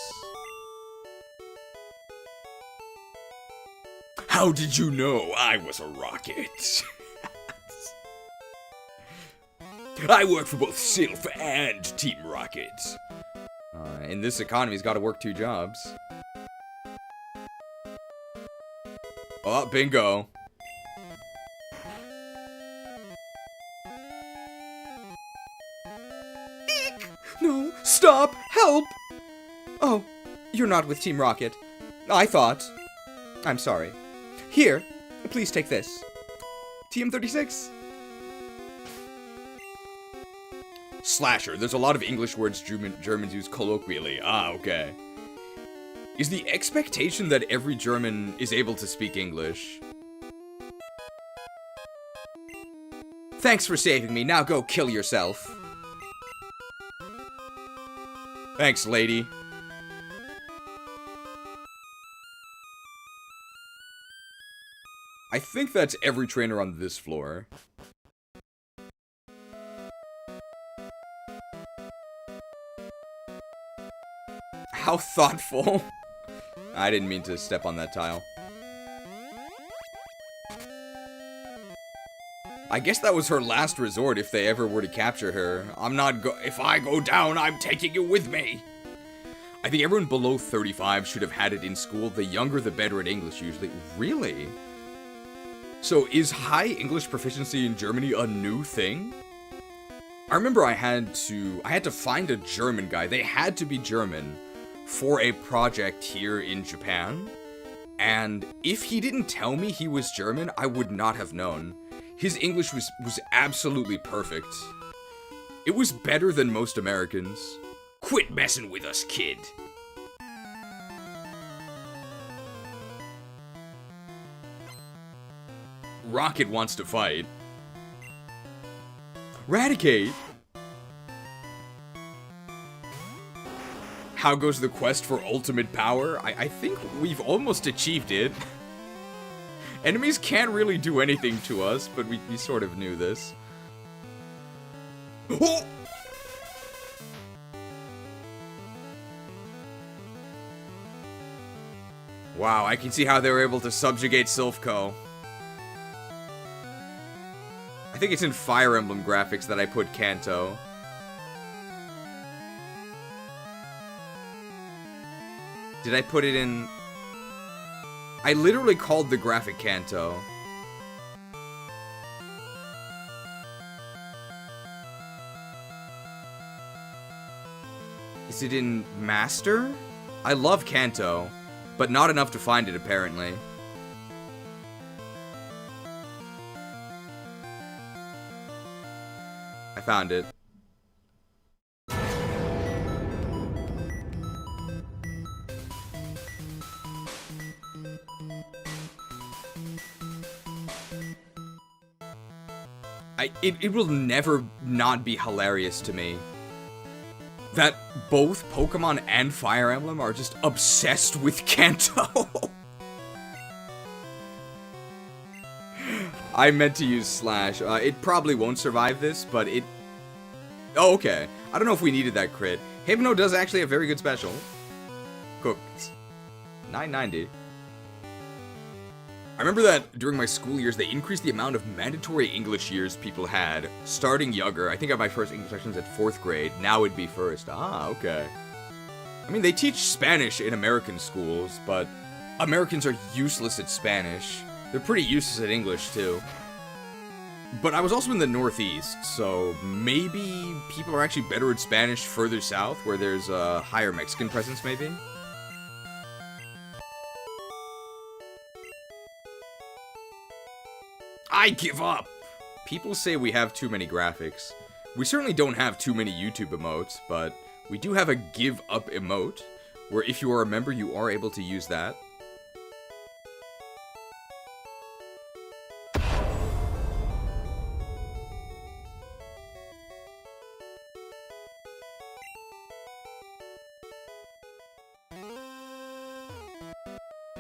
How did you know I was a rocket? I work for both Sylph and Team Rocket. In this economy, he's got to work 2 jobs. Oh, bingo. Eek! No, stop! Help! Oh, you're not with Team Rocket. I thought. I'm sorry. Here, please take this. TM36. Slasher. There's a lot of English words Germans use colloquially. Ah, okay. Is the expectation that every German is able to speak English? Thanks for saving me. Now go kill yourself. Thanks, lady. I think that's every trainer on this floor. How thoughtful. I didn't mean to step on that tile. I guess that was her last resort if they ever were to capture her. If I go down, I'm taking you with me. I think everyone below 35 should have had it in school. The younger, the better at English, usually. Really? So is high English proficiency in Germany a new thing? I remember I had to find a German guy. They had to be German for a project here in Japan, and if he didn't tell me he was German, I would not have known. His English was absolutely perfect. It was better than most Americans. Quit messing with us, kid. Rocket wants to fight. Raticate? How goes the quest for ultimate power? I think we've almost achieved it. Enemies can't really do anything to us, but we sort of knew this. Oh! Wow, I can see how they were able to subjugate Silphco. I think it's in Fire Emblem graphics that I put Kanto. Did I put it in? I literally called the graphic Kanto. Is it in Master? I love Kanto, but not enough to find it apparently. I found it. It will never not be hilarious to me that both Pokemon and Fire Emblem are just obsessed with Kanto. I meant to use Slash. It probably won't survive this, but it... Oh, okay. I don't know if we needed that crit. Hypno does actually have very good special. Cooked. 990. I remember that during my school years, they increased the amount of mandatory English years people had, starting younger. I think I had my first English lessons at 4th grade. Now it'd be first. Ah, okay. I mean, they teach Spanish in American schools, but Americans are useless at Spanish. They're pretty useless at English, too. But I was also in the Northeast, so maybe people are actually better at Spanish further south, where there's a higher Mexican presence, maybe? I give up! People say we have too many graphics. We certainly don't have too many YouTube emotes, but we do have a give up emote, where if you are a member, you are able to use that.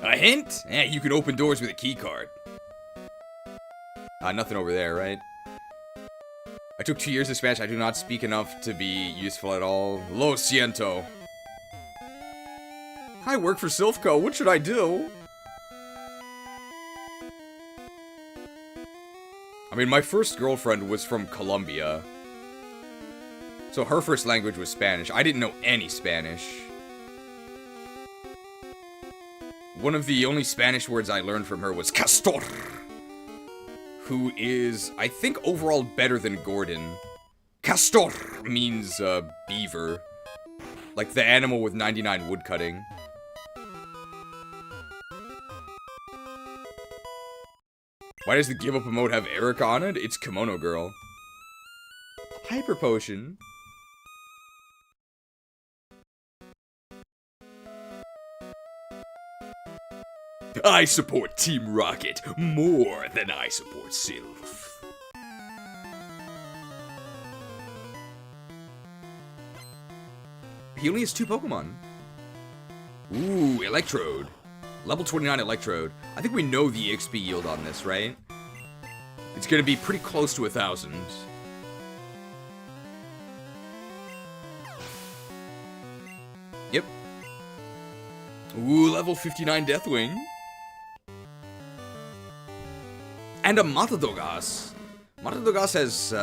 A hint? Eh, you can open doors with a keycard. Nothing over there, right? I took 2 years of Spanish. I do not speak enough to be useful at all. Lo siento. I work for Silphco. What should I do? I mean, my first girlfriend was from Colombia. So her first language was Spanish. I didn't know any Spanish. One of the only Spanish words I learned from her was castor. Who is, I think, overall better than Gordon. Castor means, beaver. Like the animal with 99 woodcutting. Why does the give up emote have Erica on it? It's Kimono Girl. Hyper Potion. I support Team Rocket more than I support Sylph. He only has 2 Pokemon. Ooh, Electrode. Level 29 Electrode. I think we know the EXP yield on this, right? It's gonna be pretty close to 1,000. Yep. Ooh, level 59 Deathwing. And a Matadogas. Matadogas has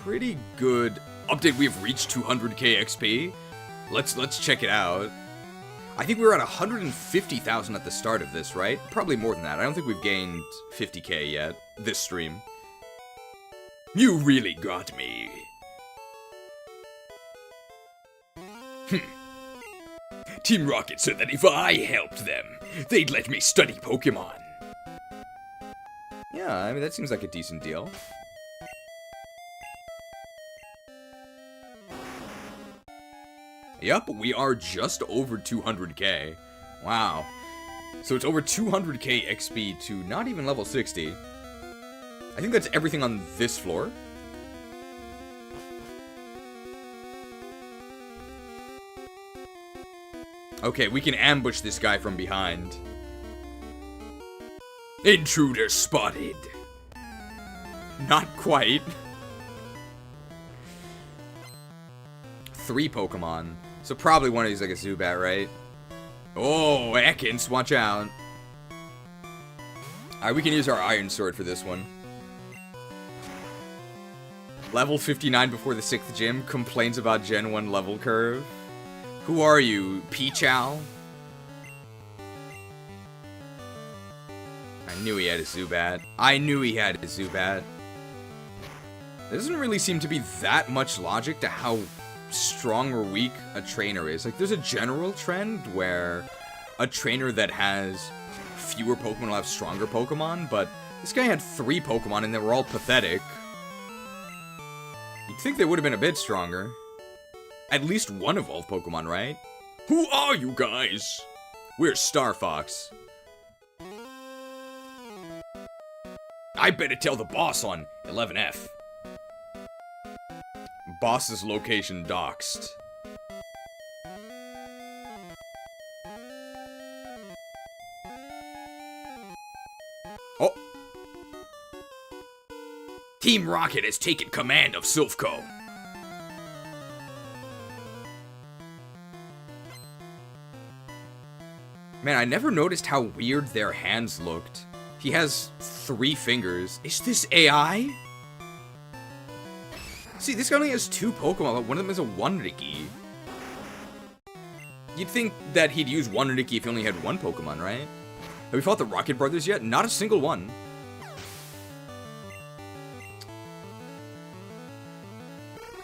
pretty good update. We have reached 200k XP. Let's check it out. I think we were at 150,000 at the start of this, right? Probably more than that. I don't think we've gained 50k yet this stream. You really got me. Team Rocket said that if I helped them, they'd let me study Pokemon. Yeah, I mean, that seems like a decent deal. Yep, we are just over 200k. Wow. So it's over 200k XP to not even level 60. I think that's everything on this floor. Okay, we can ambush this guy from behind. Intruder spotted. Not quite. 3 Pokemon. So probably one of these like a Zubat, right? Oh, Ekans, watch out. Alright, we can use our Iron Sword for this one. Level 59 before the 6th gym. Complains about Gen 1 level curve. Who are you, Peachow? I knew he had a Zubat. I knew he had a Zubat. There doesn't really seem to be that much logic to how strong or weak a trainer is. Like, there's a general trend where a trainer that has fewer Pokemon will have stronger Pokemon, but this guy had 3 Pokemon and they were all pathetic. You'd think they would have been a bit stronger. At least one evolved Pokemon, right? Who are you guys? We're Star Fox. I better tell the boss on 11F. Boss's location doxed. Oh. Team Rocket has taken command of Silphco. Man, I never noticed how weird their hands looked. He has 3 fingers. Is this AI? See, this guy only has 2 Pokemon, but one of them is a Wanriki. You'd think that he'd use Wanriki if he only had 1 Pokemon, right? Have we fought the Rocket Brothers yet? Not a single one.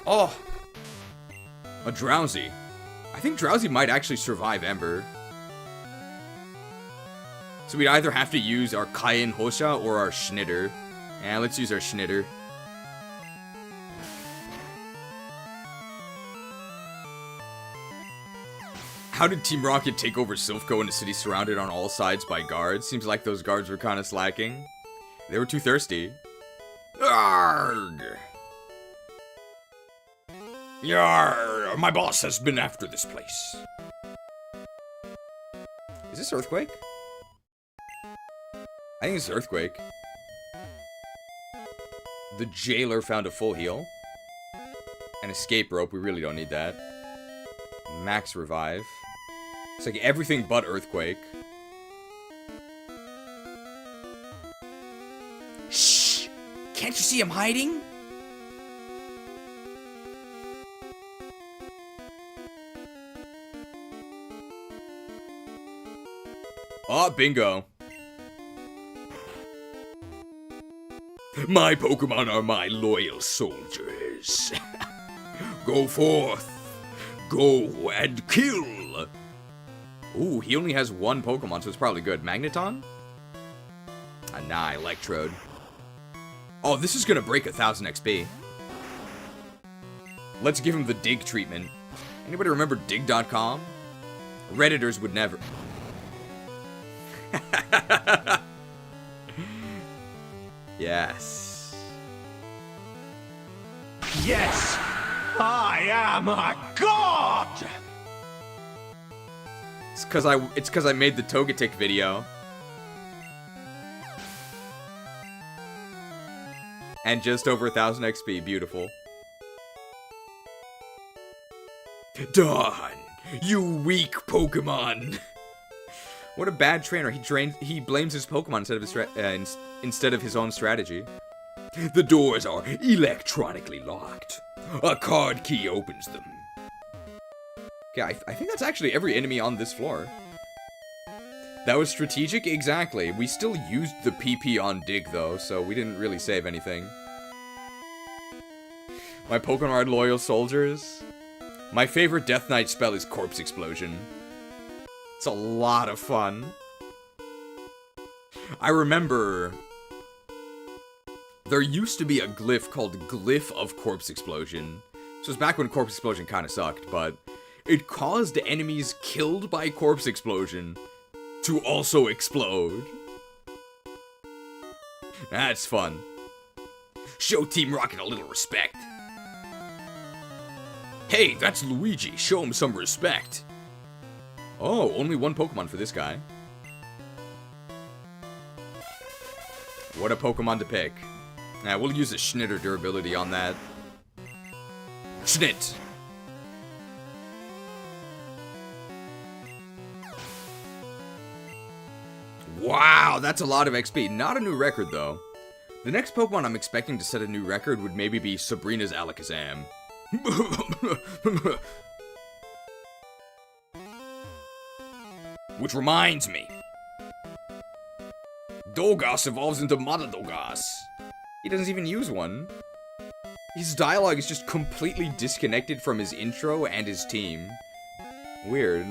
Oh! A Drowsy. I think Drowsy might actually survive Ember. So we'd either have to use our Kaien Hosha or our Schnitter. Yeah, let's use our Schnitter. How did Team Rocket take over Silphco in a city surrounded on all sides by guards? Seems like those guards were kind of slacking. They were too thirsty. Arrgh! Yarr! My boss has been after this place. Is this Earthquake? I think it's Earthquake. The jailer found a full heal. An escape rope, we really don't need that. Max revive. It's like everything but earthquake. Shh! Can't you see I'm hiding? Oh, bingo. My Pokemon are my loyal soldiers. Go forth. Go and kill. Ooh, he only has one Pokemon, so it's probably good. Magneton? Nah, Electrode. Oh, this is gonna break 1000 XP. Let's give him the dig treatment. Anybody remember dig.com? Redditors would never. Yes. Yes, I am a god! It's cause I made the Togetic video. And just over 1000 XP, beautiful. Done, you weak Pokemon. What a bad trainer. He blames his Pokemon instead of his own strategy. The doors are electronically locked. A card key opens them. Yeah, I think that's actually every enemy on this floor. That was strategic? Exactly. We still used the PP on Dig, though, so we didn't really save anything. My Pokemon are loyal soldiers. My favorite Death Knight spell is Corpse Explosion. It's a lot of fun. I remember there used to be a glyph called Glyph of Corpse Explosion. This was back when Corpse Explosion kind of sucked, but it caused enemies killed by Corpse Explosion to also explode. That's fun. Show Team Rocket a little respect. Hey, that's Luigi. Show him some respect. Oh, only one Pokemon for this guy. What a Pokemon to pick. Nah, we'll use a Schnitter durability on that. Schnit! Wow, that's a lot of XP. Not a new record, though. The next Pokemon I'm expecting to set a new record would maybe be Sabrina's Alakazam. Which reminds me. Dolgas evolves into Matadogas. He doesn't even use one. His dialogue is just completely disconnected from his intro and his team. Weird.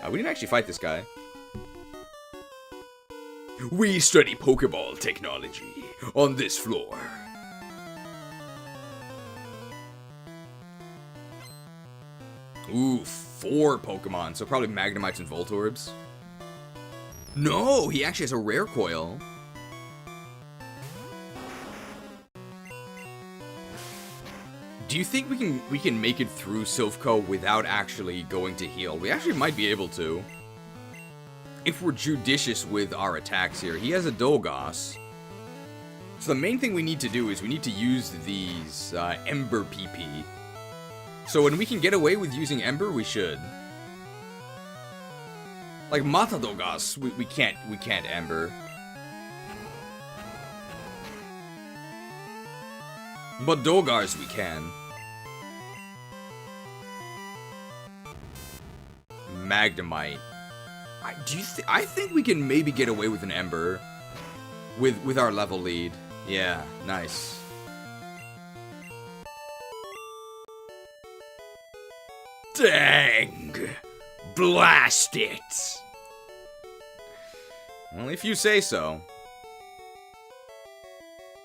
We didn't actually fight this guy. We study Pokeball technology on this floor. Ooh, 4 Pokemon, so probably Magnemites and Voltorbs. No, he actually has a rare coil. Do you think we can make it through Silphco without actually going to heal? We actually might be able to. If we're judicious with our attacks here. He has a Dolgas. So the main thing we need to do is we need to use these Ember PP. So when we can get away with using Ember, we should. Like Matadogas, we can't Ember. But Dolgars we can. Magnemite. I think we can maybe get away with an Ember with our level lead. Yeah, nice. Dang! Blast it! Well, if you say so.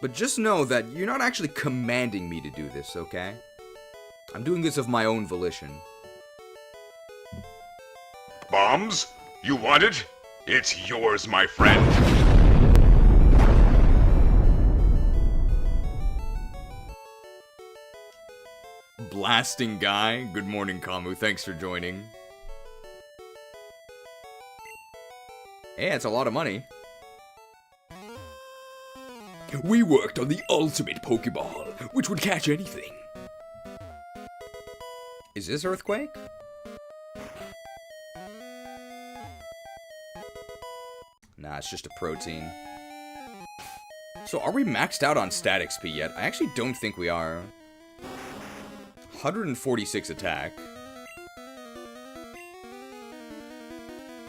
But just know that you're not actually commanding me to do this, okay? I'm doing this of my own volition. Bombs? You want it? It's yours, my friend. Blasting guy. Good morning, Kamu. Thanks for joining. Yeah, it's a lot of money. We worked on the ultimate Pokeball, which would catch anything. Is this Earthquake? Nah, it's just a protein. So are we maxed out on stat XP yet? I actually don't think we are. 146 attack.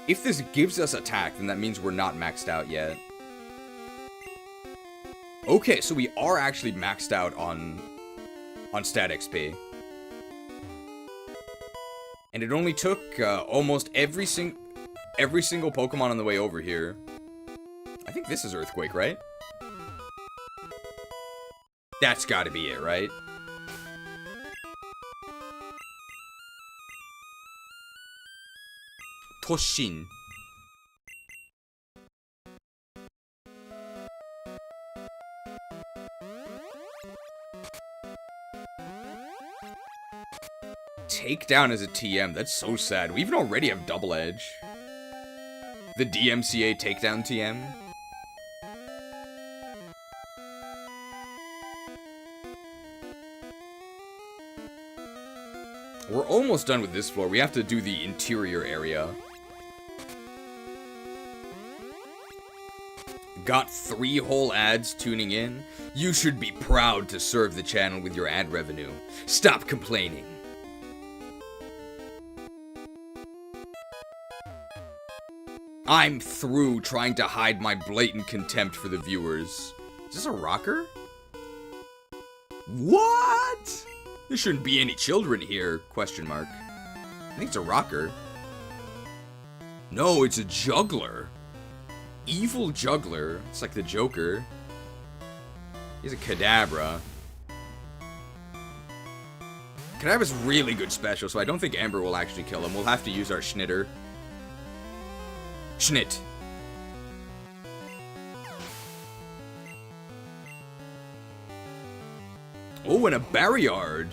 If this gives us attack, then that means we're not maxed out yet. Okay, so we are actually maxed out on stat XP. And it only took almost every single Pokemon on the way over here. I think this is Earthquake, right? That's gotta be it, right? Toshin. Takedown as a TM, that's so sad. We even already have Double Edge. The DMCA Takedown TM. We're almost done with this floor. We have to do the interior area. Got 3 whole ads tuning in? You should be proud to serve the channel with your ad revenue. Stop complaining. I'm through trying to hide my blatant contempt for the viewers. Is this a rocker? What? There shouldn't be any children here, question mark. I think it's a rocker. No, it's a juggler. Evil juggler. It's like the Joker. He's a Kadabra. Kadabra's really good special, so I don't think Amber will actually kill him. We'll have to use our Schnitter. Schnit. Oh, and a Barriard.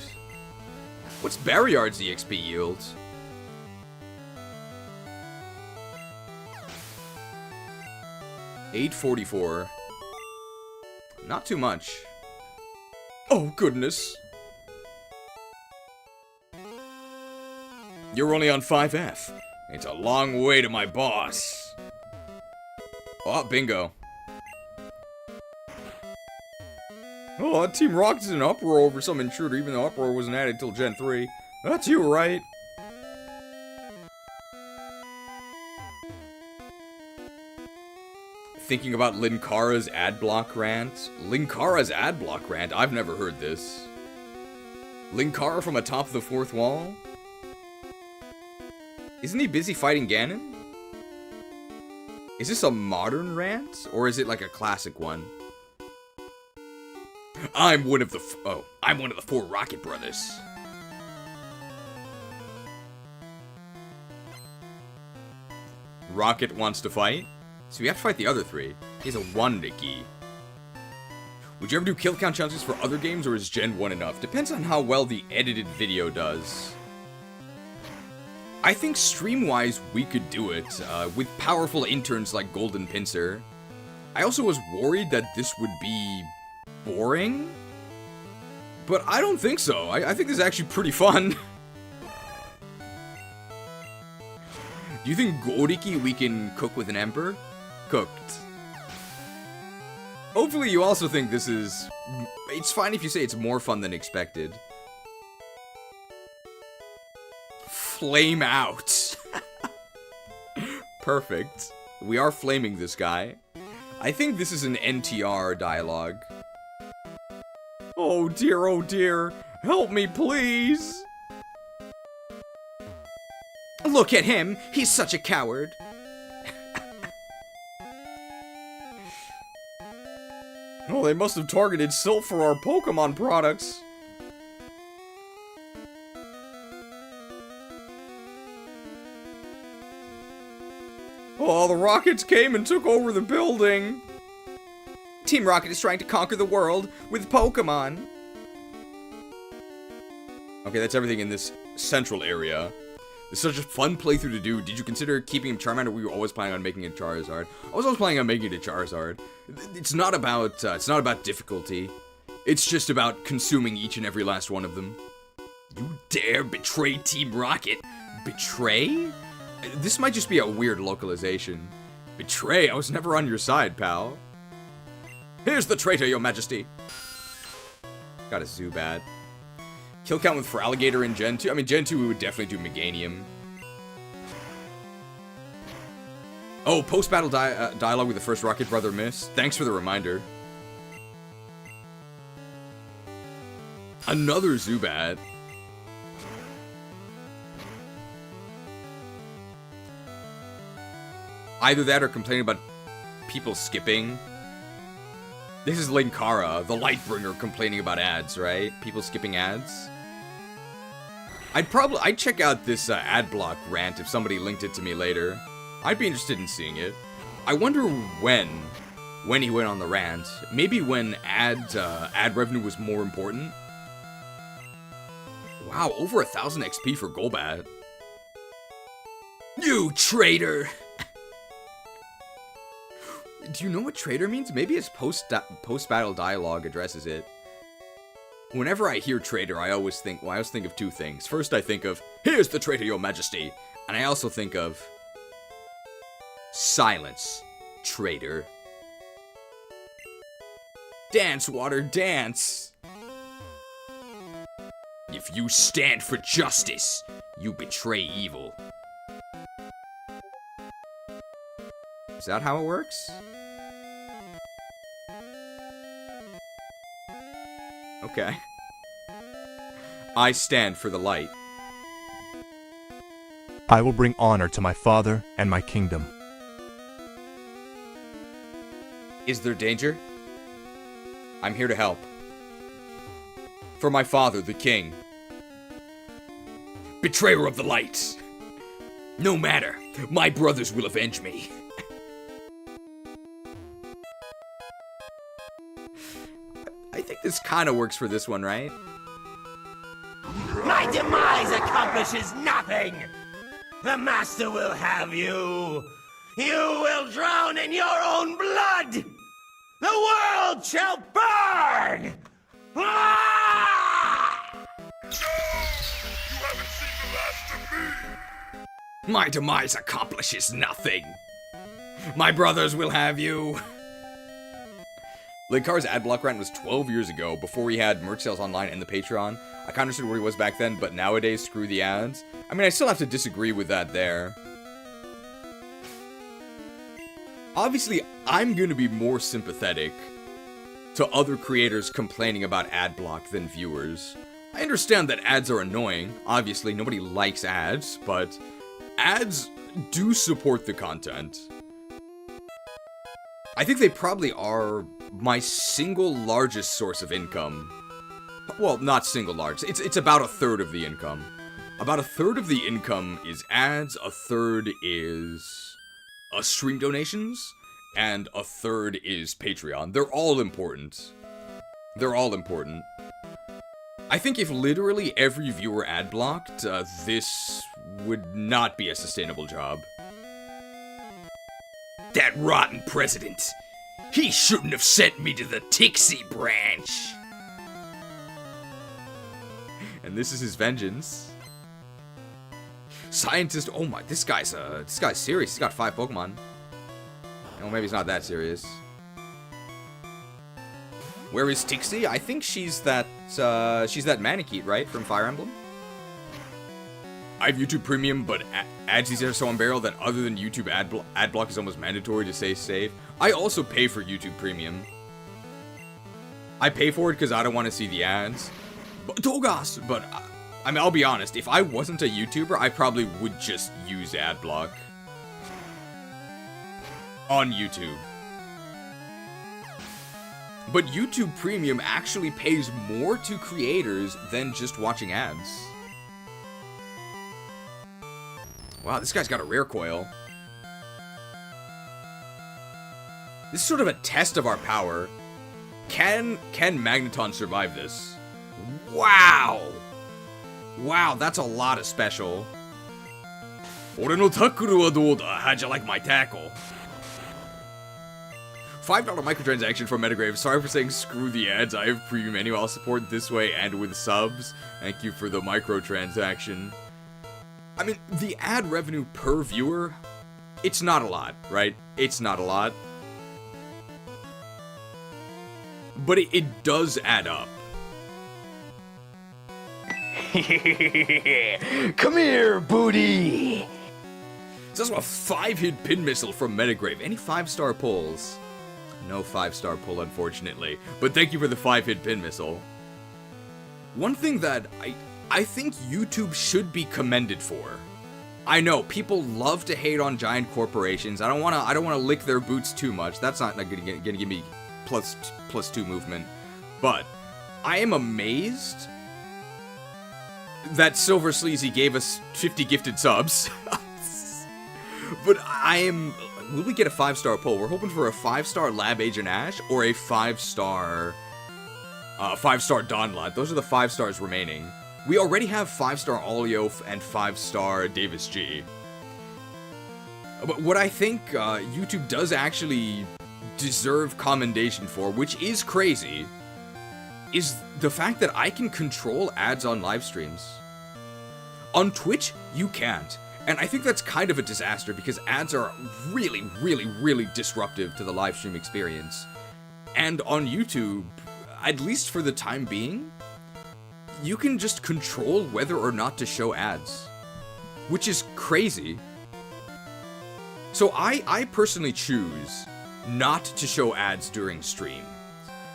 What's Barriard's EXP yield? $844. Not too much. Oh, goodness. You're only on 5F. It's a long way to my boss. Oh, bingo. Oh, Team Rocket's in an uproar over some intruder, even though uproar wasn't added till Gen 3. That's you, right? Thinking about Linkara's ad block rant? Linkara's ad block rant? I've never heard this. Linkara from atop the 4th wall? Isn't he busy fighting Ganon? Is this a modern rant? Or is it like a classic one? I'm one of the 4 Rocket Brothers. Rocket wants to fight? So we have to fight the other 3. He's a Wandiki. Would you ever do kill count challenges for other games, or is Gen 1 enough? Depends on how well the edited video does. I think stream-wise, we could do it, with powerful interns like Golden Pincer. I also was worried that this would be boring, but I don't think so. I think this is actually pretty fun. Do you think Goriki we can cook with an Emperor? Cooked. Hopefully you also think this is... It's fine if you say it's more fun than expected. Flame out. Perfect. We are flaming this guy. I think this is an NTR dialogue. Oh dear, help me please. Look at him, he's such a coward. Oh, they must have targeted Silph for our Pokemon products. Oh, the Rockets came and took over the building. Team Rocket is trying to conquer the world with Pokemon. Okay, that's everything in this central area. It's such a fun playthrough to do. Did you consider keeping him Charmander? We were always planning on making it Charizard. I was always planning on making it a Charizard. It's not about difficulty. It's just about consuming each and every last one of them. You dare betray Team Rocket? Betray? This might just be a weird localization. Betray? I was never on your side, pal. Here's the traitor, your majesty. Got a Zubat. Kill count with Feraligatr in Gen 2. I mean, Gen 2 we would definitely do Meganium. Oh, post-battle dialogue with the first Rocket Brother miss. Thanks for the reminder. Another Zubat. Either that or complaining about people skipping. This is Linkara, the Lightbringer, complaining about ads, right? People skipping ads. I'd check out this ad block rant if somebody linked it to me later. I'd be interested in seeing it. I wonder when he went on the rant. Maybe when ad revenue was more important. Wow, over 1,000 XP for Golbat. You traitor! Do you know what traitor means? Maybe his post-battle dialogue addresses it. Whenever I hear traitor, I always think of two things. First, I think of, here's the traitor, your majesty. And I also think of, silence, traitor. Dance, water, dance. If you stand for justice, you betray evil. Is that how it works? Okay. I stand for the light. I will bring honor to my father and my kingdom. Is there danger? I'm here to help. For my father, the king. Betrayer of the light. No matter, my brothers will avenge me. I think this kind of works for this one, right? My demise accomplishes nothing! The Master will have you! You will drown in your own blood! The world shall burn! Ah! No! You haven't seen the last of me! My demise accomplishes nothing. My brothers will have you. Linkara's ad block rant was 12 years ago, before he had merch sales online and the Patreon. I kind of understood where he was back then, but nowadays, screw the ads. I mean, I still have to disagree with that there. Obviously, I'm going to be more sympathetic to other creators complaining about ad block than viewers. I understand that ads are annoying. Obviously, nobody likes ads, but ads do support the content. I think they probably are my single largest source of income. Well, not single large. It's about a third of the income. About a third of the income is ads, a third is stream donations, and a third is Patreon. They're all important. They're all important. I think if literally every viewer ad blocked, this would not be a sustainable job. That rotten president. He shouldn't have sent me to the Tixie branch. And this is his vengeance. Scientist, oh my, this guy's serious. He's got 5 Pokemon. Oh, maybe he's not that serious. Where is Tixie? I think she's that Manakite, right? From Fire Emblem? I have YouTube Premium, but ads these days are so unbearable that other than YouTube ad block is almost mandatory to stay safe. I also pay for YouTube Premium. I pay for it because I don't want to see the ads. But Togas! But, I mean, I'll be honest, if I wasn't a YouTuber, I probably would just use ad block. On YouTube. But YouTube Premium actually pays more to creators than just watching ads. Wow, this guy's got a rare coil. This is sort of a test of our power. Can Magneton survive this? Wow! Wow, that's a lot of special. Ore no tackle wa dou da? How'd you like my tackle? $5 microtransaction from Metagrave. Sorry for saying screw the ads. I have premium anyway. I'll support this way and with subs. Thank you for the microtransaction. I mean, the ad revenue per viewer, it's not a lot, right? It's not a lot. But it does add up. Come here, booty! It's also a 5-hit pin missile from Metagrave. Any 5-star pulls? No 5-star pull, unfortunately. But thank you for the 5-hit pin missile. One thing that I think YouTube should be commended for. I know people love to hate on giant corporations. I don't wanna lick their boots too much. That's not gonna give me plus 2 movement. But I am amazed that Silver Sleazy gave us 50 gifted subs. But will we get a 5-star poll? We're hoping for a 5-star Lab Agent Ash or a 5-star 5-star Donlot. Those are the 5 stars remaining. We already have 5-star Olio and 5-star Davis G. But what I think YouTube does actually deserve commendation for, which is crazy, is the fact that I can control ads on live streams. On Twitch, you can't. And I think that's kind of a disaster because ads are really, really, really disruptive to the live stream experience. And on YouTube, at least for the time being, you can just control whether or not to show ads, which is crazy. So I personally choose not to show ads during stream.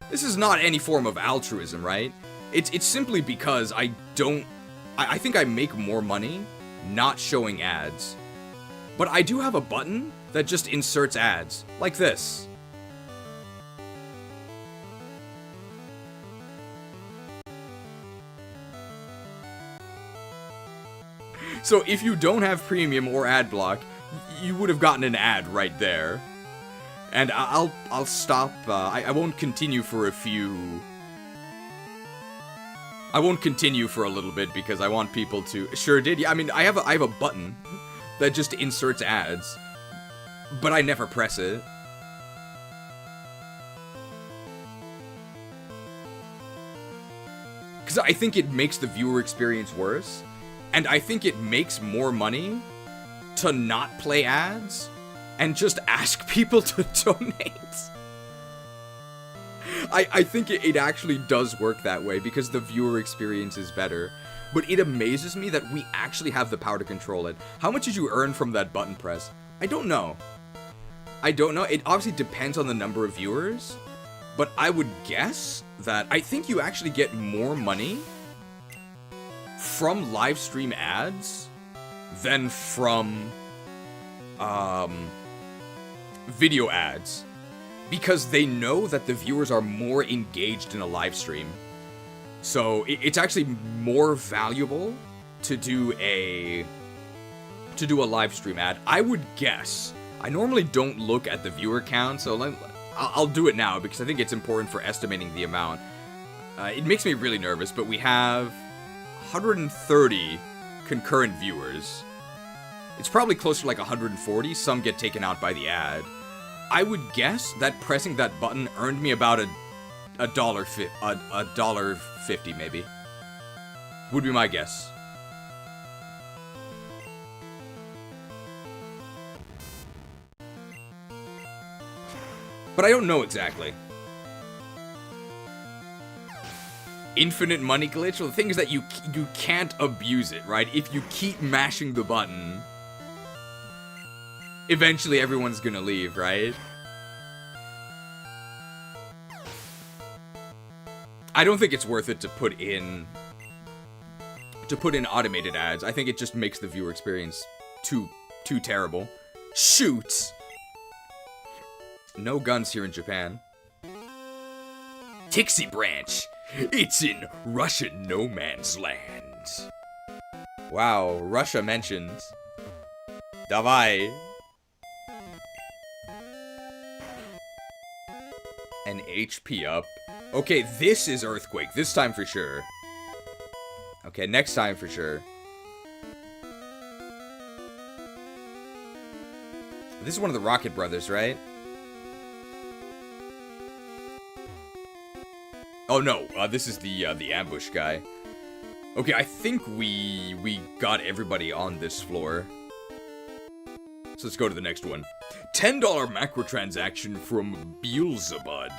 This is not any form of altruism, right? It's simply because I think I make more money not showing ads. But I do have a button that just inserts ads, like this. So if you don't have premium or ad block, you would have gotten an ad right there. And I'll stop, I won't continue for a few... I won't continue for a little bit because I want people to... Sure did, yeah, I mean, I have a button that just inserts ads, but I never press it. Because I think it makes the viewer experience worse, and I think it makes more money to not play ads and just ask people to donate. I think it actually does work that way because the viewer experience is better. But it amazes me that we actually have the power to control it. How much did you earn from that button press? I don't know. I don't know. It obviously depends on the number of viewers. But I would guess that I think you actually get more money from live stream ads than from video ads. Because they know that the viewers are more engaged in a live stream. So it's actually more valuable to do a live stream ad. I would guess. I normally don't look at the viewer count, so I'll do it now because I think it's important for estimating the amount. It makes me really nervous, but we have 130 concurrent viewers. It's probably closer to like 140. Some get taken out by the ad. I would guess that pressing that button earned me about $1.50 maybe. Would be my guess. But I don't know exactly. Infinite money glitch? Well, the thing is that you can't abuse it, right? If you keep mashing the button, eventually everyone's gonna leave, right? I don't think it's worth it to put in automated ads. I think it just makes the viewer experience too terrible. Shoot! No guns here in Japan. Tixie Branch. It's in Russian no man's land. Wow, Russia mentioned. Davai. An HP up. Okay, this is Earthquake. This time for sure. Okay, next time for sure. This is one of the Rocket Brothers, right? Oh no, this is the ambush guy. Okay, I think we got everybody on this floor. So let's go to the next one. $10 macrotransaction from Beelzebub.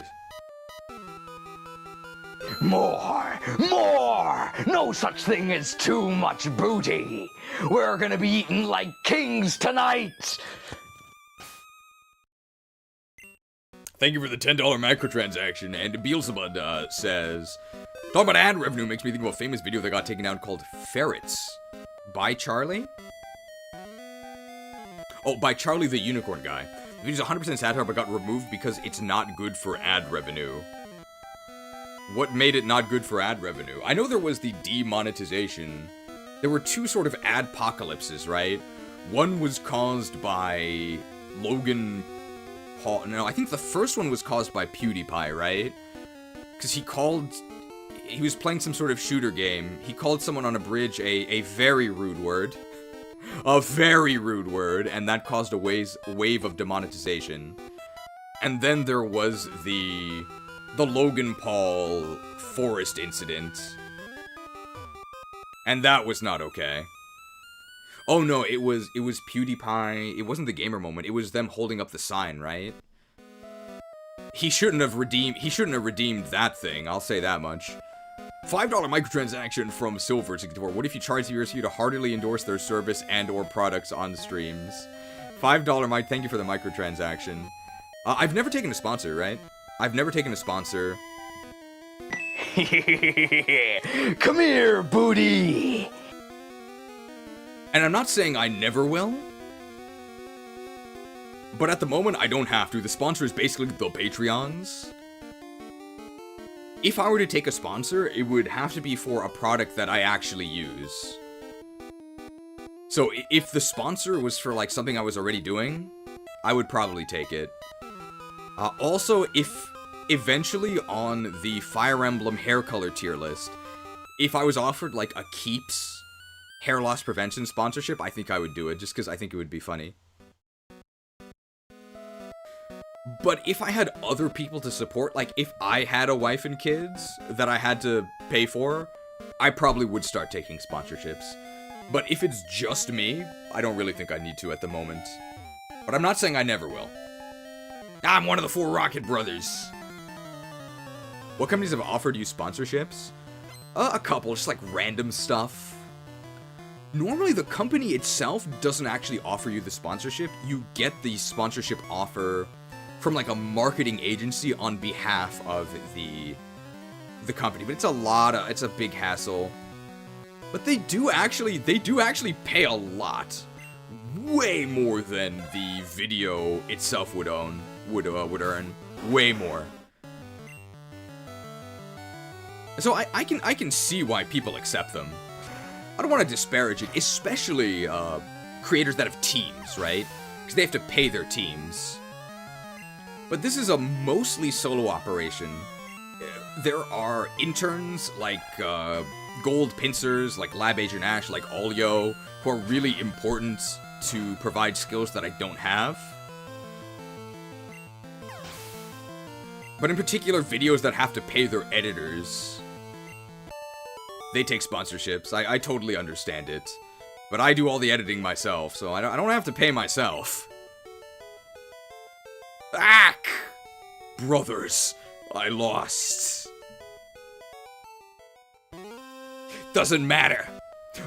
More! More! No such thing as too much booty! We're gonna be eating like kings tonight! Thank you for the $10 macrotransaction. And Beelzebub says, talking about ad revenue makes me think of a famous video that got taken down called Ferrets. By Charlie? Oh, by Charlie the Unicorn Guy. The video's 100% satire but got removed because it's not good for ad revenue. What made it not good for ad revenue? I know there was the demonetization. There were two sort of adpocalypses, right? One was caused by Logan Paul. No, I think the first one was caused by PewDiePie, right? Because he was playing some sort of shooter game. He called someone on a bridge a very rude word. A very rude word, and that caused a wave of demonetization. And then there was the Logan Paul forest incident. And that was not okay. Oh no, it was PewDiePie. It wasn't the gamer moment. It was them holding up the sign, right? He shouldn't have redeemed that thing. I'll say that much. $5 microtransaction from Silver64. What if you charge viewers for you to heartily endorse their service and or products on streams? $5 mic. Thank you for the microtransaction. I've never taken a sponsor, right? I've never taken a sponsor. Come here, booty! And I'm not saying I never will. But at the moment, I don't have to. The sponsor is basically the Patreons. If I were to take a sponsor, it would have to be for a product that I actually use. So if the sponsor was for like something I was already doing, I would probably take it. Also, if eventually on the Fire Emblem hair color tier list, if I was offered like a Keeps hair loss prevention sponsorship, I think I would do it just because I think it would be funny. But if I had other people to support, like if I had a wife and kids that I had to pay for, I probably would start taking sponsorships. But if it's just me, I don't really think I need to at the moment. But I'm not saying I never will. I'm one of the 4 Rocket Brothers. What companies have offered you sponsorships? A couple, just like random stuff. Normally the company itself doesn't actually offer you the sponsorship. You get the sponsorship offer from like a marketing agency on behalf of the company, but it's a big hassle. But they do actually pay a lot, way more than the video itself would earn, way more. So I can see why people accept them. I don't want to disparage it, especially creators that have teams, right? Because they have to pay their teams. But this is a mostly solo operation. There are interns like Gold Pincers, like Lab Agent Ash, like Olio, who are really important to provide skills that I don't have. But in particular, videos that have to pay their editors, they take sponsorships. I totally understand it. But I do all the editing myself, so I don't have to pay myself. Back! Brothers, I lost. Doesn't matter.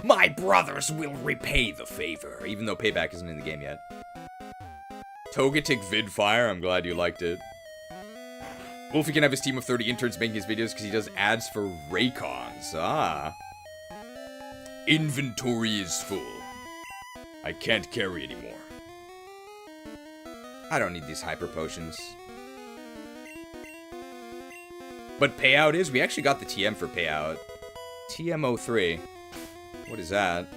My brothers will repay the favor, even though payback isn't in the game yet. Togetic Vidfire, I'm glad you liked it. Wolfie can have his team of 30 interns making his videos because he does ads for Raycons. Ah. Inventory is full. I can't carry anymore. I don't need these hyper potions. But payout is, we actually got the TM for payout. TM03. What is that?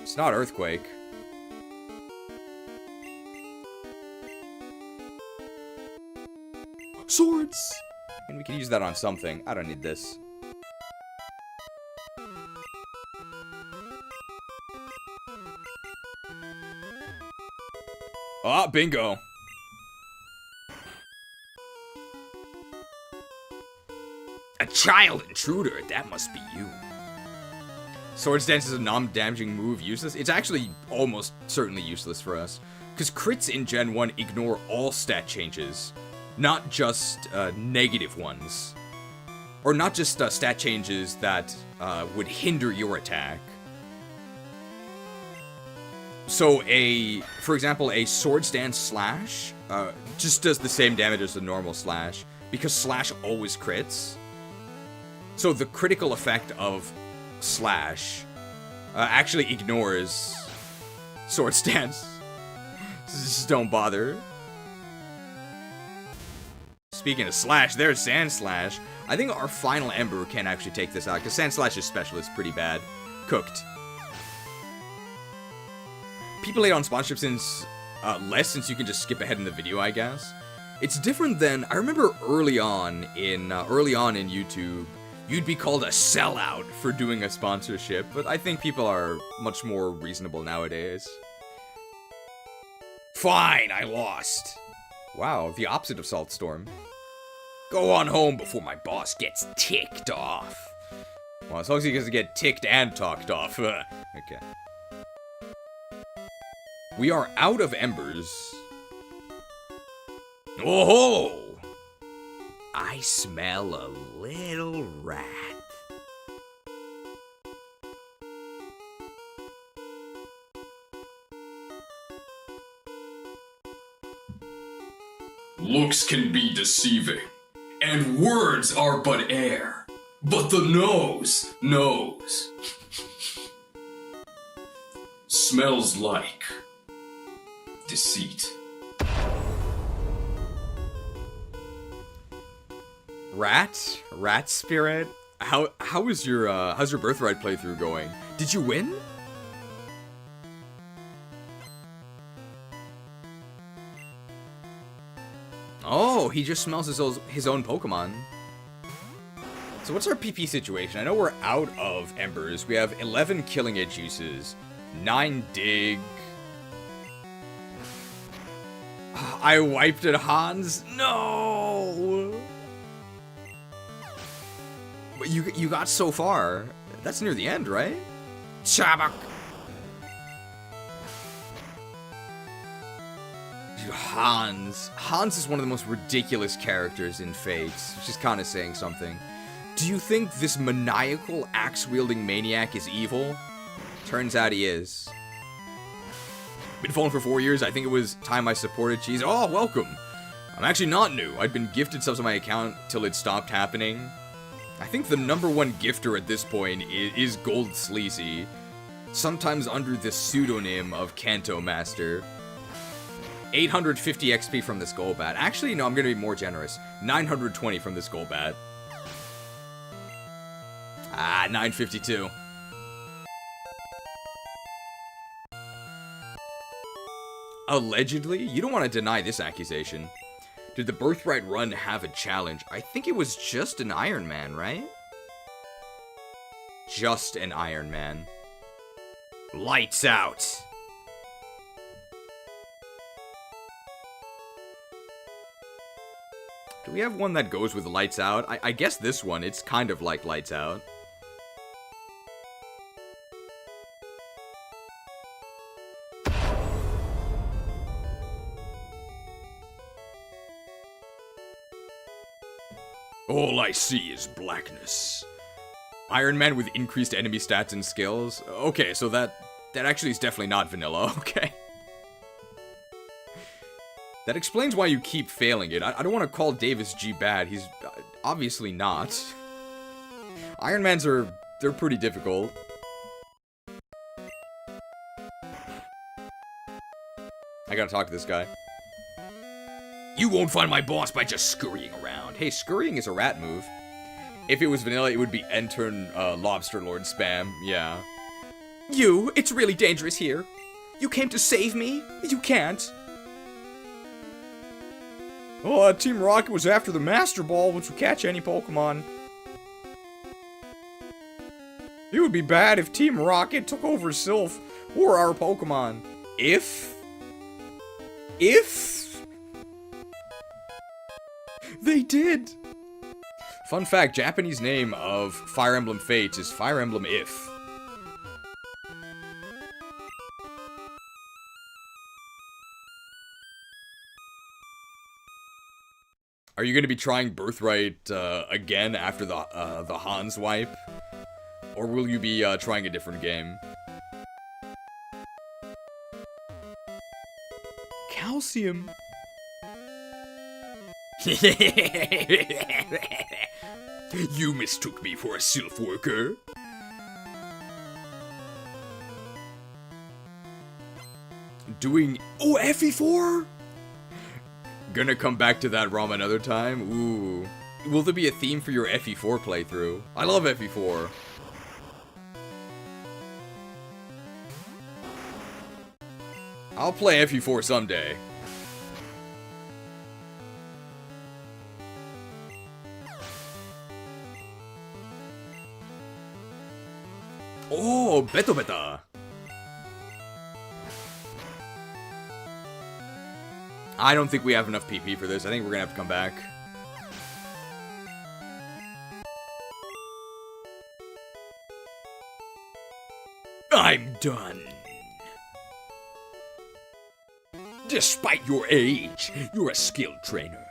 It's not Earthquake. Swords! And we can use that on something. I don't need this. Ah, bingo. A child intruder, that must be you. Swords Dance is a non-damaging move, useless. It's actually almost certainly useless for us, because crits in Gen 1 ignore all stat changes, not just negative ones. Or not just stat changes that would hinder your attack. So for example, a Swords Dance slash just does the same damage as the normal slash, because slash always crits. So the critical effect of slash actually ignores Swords Dance. Just don't bother. Speaking of slash, there's Sand Slash. I think our final Ember can actually take this out, because Sand Slash's special is pretty bad. Cooked. People hate on sponsorship since less, since you can just skip ahead in the video, I guess. It's different than, I remember early on in YouTube, you'd be called a sellout for doing a sponsorship, but I think people are much more reasonable nowadays. Fine, I lost. Wow, the opposite of Salt Storm. Go on home before my boss gets ticked off. Well, as long as he doesn't get ticked and talked off. Okay. We are out of embers. Oh! I smell a little rat. Looks can be deceiving, and words are but air, but the nose knows. Smells like deceit. Rat spirit. How's your birthright playthrough going? Did you win? Oh, he just smells his own Pokemon. So what's our PP situation? I know we're out of embers. We have 11 Killing Edge uses, 9 dig. I wiped at Hans. No. But you got so far. That's near the end, right? Chabak. Dude, Hans. Hans is one of the most ridiculous characters in Fates, which is kind of saying something. Do you think this maniacal axe-wielding maniac is evil? Turns out he is. Been following for 4 years. I think it was time I supported Cheese. Oh, welcome. I'm actually not new. I'd been gifted subs on my account till it stopped happening. I think the #1 gifter at this point is Gold Sleazy, sometimes under the pseudonym of Kanto Master. 850 XP from this Golbat. Actually, no, I'm gonna be more generous. 920 from this Golbat. 952. Allegedly? You don't want to deny this accusation. Did the Birthright run have a challenge? I think it was just an Iron Man, right? Just an Iron Man. Lights out. Do we have one that goes with lights out? I guess this one, it's kind of like lights out. All I see is blackness. Iron Man with increased enemy stats and skills? Okay, so that actually is definitely not vanilla, okay. That explains why you keep failing it. I don't want to call Davis G bad, he's obviously not. Iron Mans they're pretty difficult. I gotta talk to this guy. You won't find my boss by just scurrying around. Hey, scurrying is a rat move. If it was vanilla, it would be intern Lobster Lord spam, yeah. You, it's really dangerous here. You came to save me? You can't. Oh, Team Rocket was after the Master Ball, which would catch any Pokemon. It would be bad if Team Rocket took over Sylph or our Pokemon. If they did. Fun fact, Japanese name of Fire Emblem Fates is Fire Emblem If. Are you going to be trying Birthright again after the Hans wipe? Or will you be trying a different game? Calcium. You mistook me for a sylph worker. Doing... Oh, FE4? Gonna come back to that ROM another time? Ooh. Will there be a theme for your FE4 playthrough? I love FE4. I'll play FE4 someday. Oh, Beto Beta. I don't think we have enough PP for this. I think we're gonna have to come back. I'm done. Despite your age, you're a skilled trainer.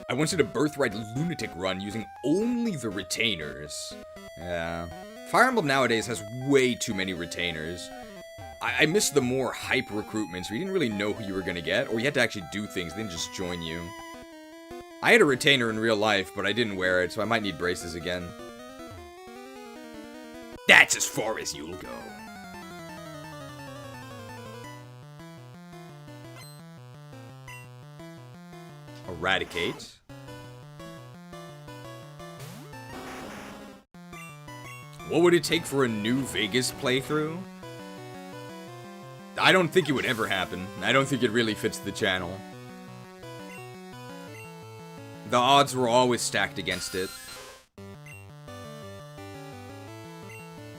I once did a Birthright Lunatic run using only the retainers. Yeah. Fire Emblem nowadays has way too many retainers. I miss the more hype recruitments where you didn't really know who you were gonna get, or you had to actually do things, they didn't just join you. I had a retainer in real life, but I didn't wear it, so I might need braces again. That's as far as you'll go. Eradicate. What would it take for a new Vegas playthrough? I don't think it would ever happen. I don't think it really fits the channel. The odds were always stacked against it.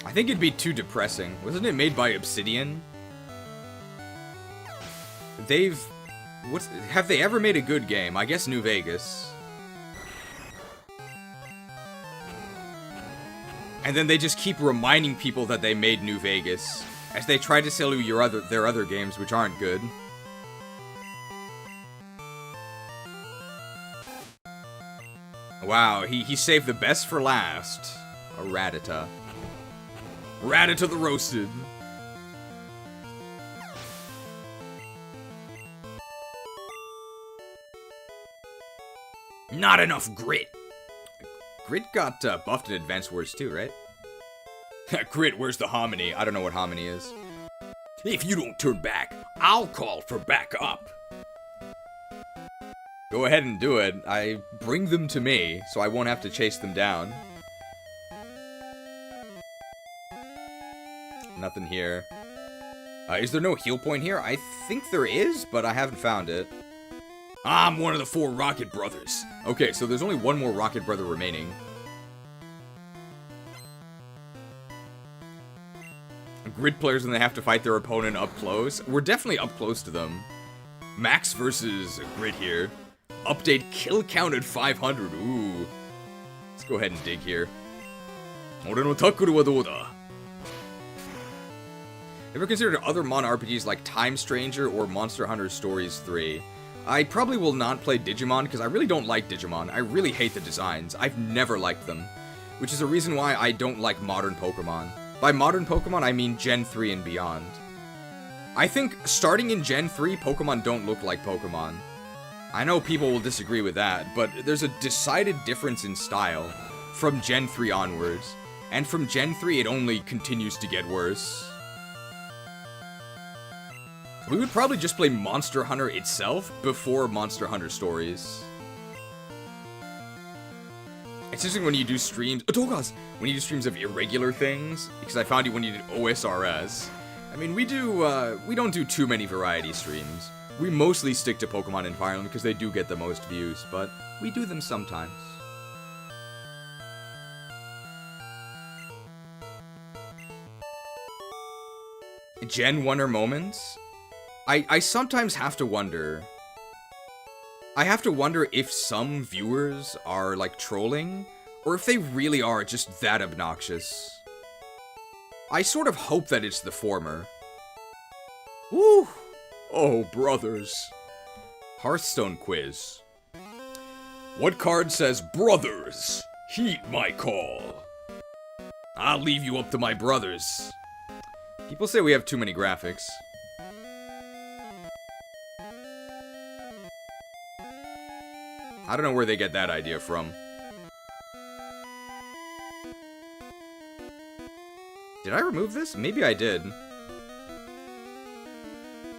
I think it'd be too depressing. Wasn't it made by Obsidian? Have they ever made a good game? I guess New Vegas. And then they just keep reminding people that they made New Vegas, as they try to sell you their other games, which aren't good. Wow, he saved the best for last. A Rattata. Rattata the Roasted. Not enough grit. Grit got buffed in Advanced Wars too, right? Grit, where's the hominy? I don't know what hominy is. If you don't turn back, I'll call for backup. Go ahead and do it. I bring them to me, so I won't have to chase them down. Nothing here. Is there no heal point here? I think there is, but I haven't found it. I'm one of the 4 Rocket Brothers. Okay, so there's only one more Rocket Brother remaining. Grid players, when they have to fight their opponent up close. We're definitely up close to them. Max versus Grid here. Update kill count at 500. Ooh. Let's go ahead and dig here. Ore no takuru wa dou da? Ever considered other Mon RPGs like Time Stranger or Monster Hunter Stories 3? I probably will not play Digimon because I really don't like Digimon. I really hate the designs. I've never liked them. Which is a reason why I don't like modern Pokemon. By modern Pokemon, I mean Gen 3 and beyond. I think starting in Gen 3, Pokemon don't look like Pokemon. I know people will disagree with that, but there's a decided difference in style from Gen 3 onwards. And from Gen 3, it only continues to get worse. We would probably just play Monster Hunter itself before Monster Hunter Stories. It's interesting when you do streams... Otogas! When you do streams of irregular things, because I found you when you did OSRS. I mean, we don't do too many variety streams. We mostly stick to Pokemon and Fire Emblem because they do get the most views, but we do them sometimes. Gen 1er moments? I sometimes have to wonder... I have to wonder if some viewers are, like, trolling, or if they really are just that obnoxious. I sort of hope that it's the former. Woo! Oh, brothers. Hearthstone quiz. What card says, brothers, heed my call? I'll leave you up to my brothers. People say we have too many graphics. I don't know where they get that idea from. Did I remove this? Maybe I did.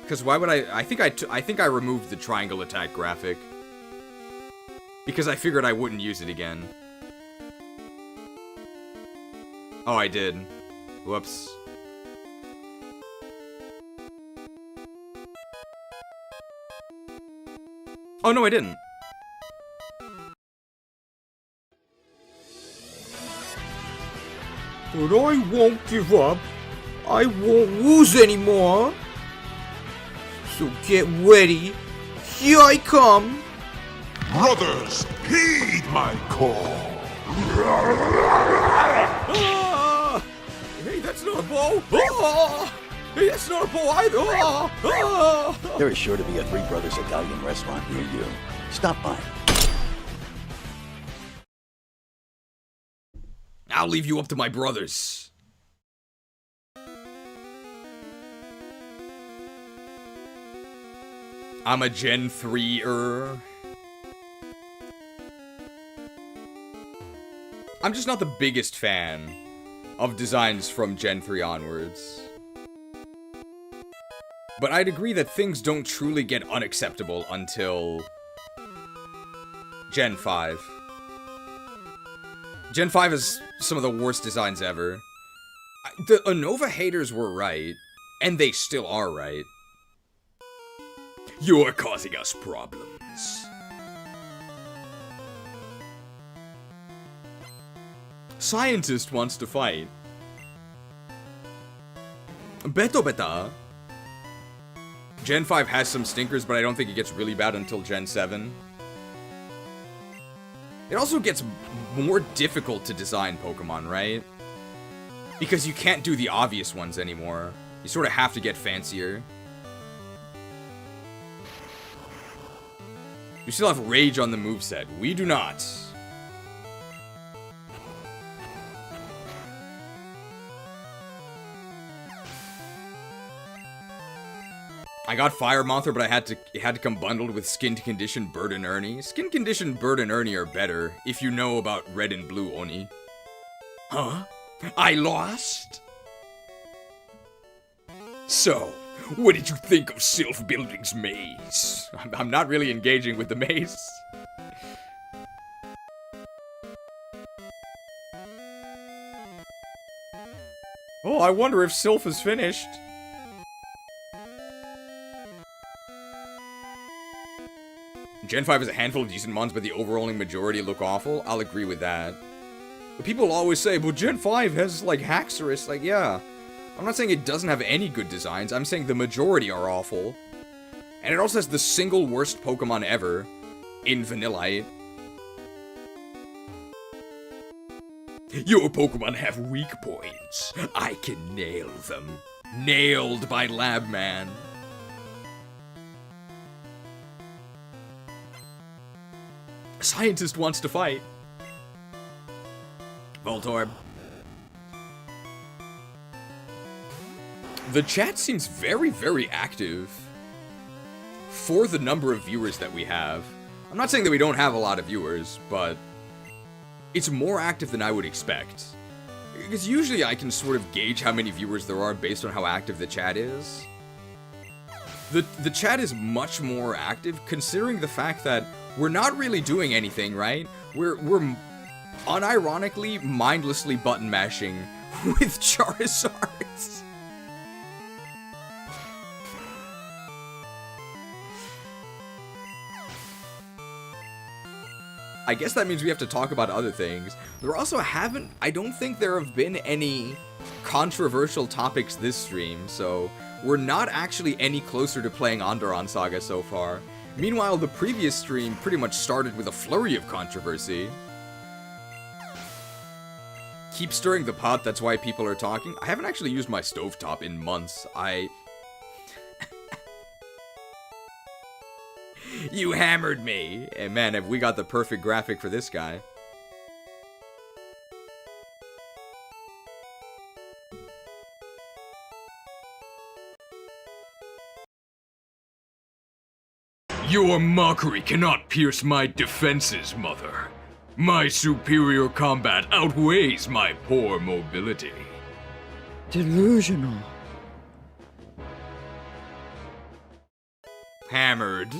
Because why would I think I removed the triangle attack graphic. Because I figured I wouldn't use it again. Oh, I did. Whoops. Oh, no, I didn't. But I won't give up. I won't lose anymore. So get ready. Here I come. Brothers, heed my call. Ah! Hey, that's not a bow. Ah! Hey, that's not a bow either. Ah! Ah! There is sure to be a Three Brothers Italian restaurant near you. Stop by. I'll leave you up to my brothers. I'm a Gen 3-er. I'm just not the biggest fan of designs from Gen 3 onwards. But I'd agree that things don't truly get unacceptable until Gen 5. Gen 5 is some of the worst designs ever. The Unova haters were right, and they still are right. You're causing us problems. Scientist wants to fight. Beto beta. Gen 5 has some stinkers, but I don't think it gets really bad until Gen 7. It also gets more difficult to design Pokemon, right? Because you can't do the obvious ones anymore. You sort of have to get fancier. You still have Rage on the moveset. We do not. I got Fire Monther, but it had to come bundled with Skin Condition Bird and Ernie. Skin Condition Bird and Ernie are better if you know about Red and Blue Oni. Huh? I lost? So, what did you think of Sylph Building's maze? I'm not really engaging with the maze. Oh, I wonder if Sylph is finished. Gen 5 has a handful of decent mons, but the overwhelming majority look awful. I'll agree with that. But people always say, well, Gen 5 has, like, Haxorus. Like, yeah. I'm not saying it doesn't have any good designs. I'm saying the majority are awful. And it also has the single worst Pokemon ever in Vanillite. Your Pokemon have weak points. I can nail them. Nailed by Labman. Scientist wants to fight. Voltorb. The chat seems very, very active for the number of viewers that we have. I'm not saying that we don't have a lot of viewers, but it's more active than I would expect. Because usually I can sort of gauge how many viewers there are based on how active the chat is. The chat is much more active considering the fact that we're not really doing anything, right? We're unironically, mindlessly button mashing with Charizards. I guess that means we have to talk about other things. There also I don't think there have been any controversial topics this stream, so we're not actually any closer to playing Onderon Saga so far. Meanwhile, the previous stream pretty much started with a flurry of controversy. Keep stirring the pot, that's why people are talking. I haven't actually used my stovetop in months. You hammered me! And man, have we got the perfect graphic for this guy. Your mockery cannot pierce my defenses, Mother. My superior combat outweighs my poor mobility. Delusional. Hammered.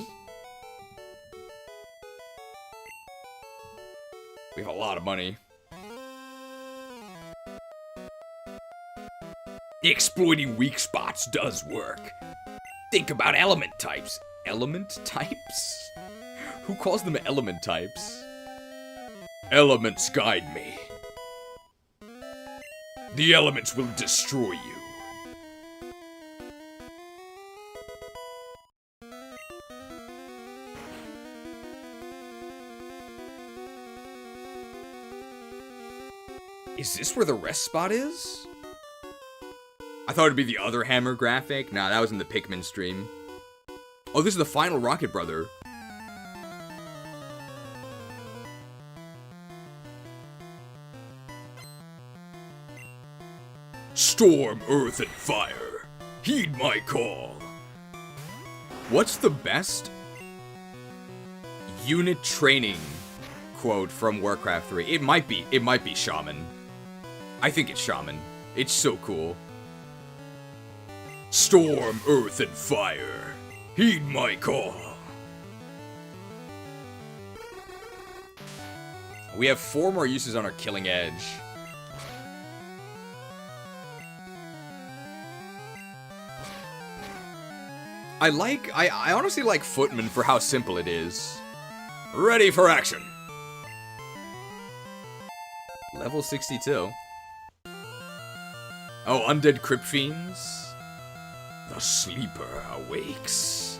We have a lot of money. Exploiting weak spots does work. Think about element types. Element types? Who calls them element types? Elements guide me. The elements will destroy you. Is this where the rest spot is? I thought it'd be the other hammer graphic. Nah, that was in the Pikmin stream. Oh, this is the final Rocket Brother. Storm, earth, and fire. Heed my call. What's the best unit training quote from Warcraft 3? It might be Shaman. I think it's Shaman. It's so cool. Storm, earth, and fire. Heed my call. We have 4 more uses on our Killing Edge. I honestly like Footman for how simple it is. Ready for action. Level 62. Oh, Undead Crypt Fiends. The sleeper awakes.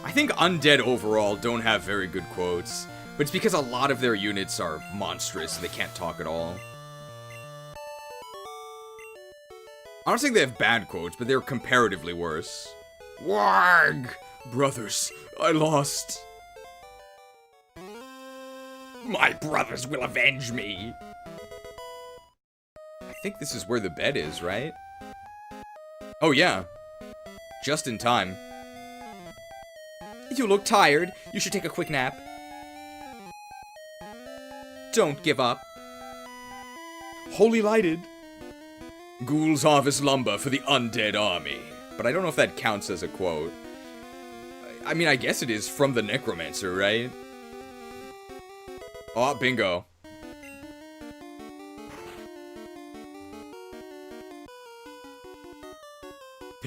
I think Undead overall don't have very good quotes, but it's because a lot of their units are monstrous and they can't talk at all. I don't think they have bad quotes, but they're comparatively worse. Warg! Brothers, I lost. My brothers will avenge me. I think this is where the bed is, right? Oh yeah. Just in time. You look tired. You should take a quick nap. Don't give up. Holy lighted. Ghouls harvest lumber for the undead army. But I don't know if that counts as a quote. I mean, I guess it is from the Necromancer, right? Oh, bingo.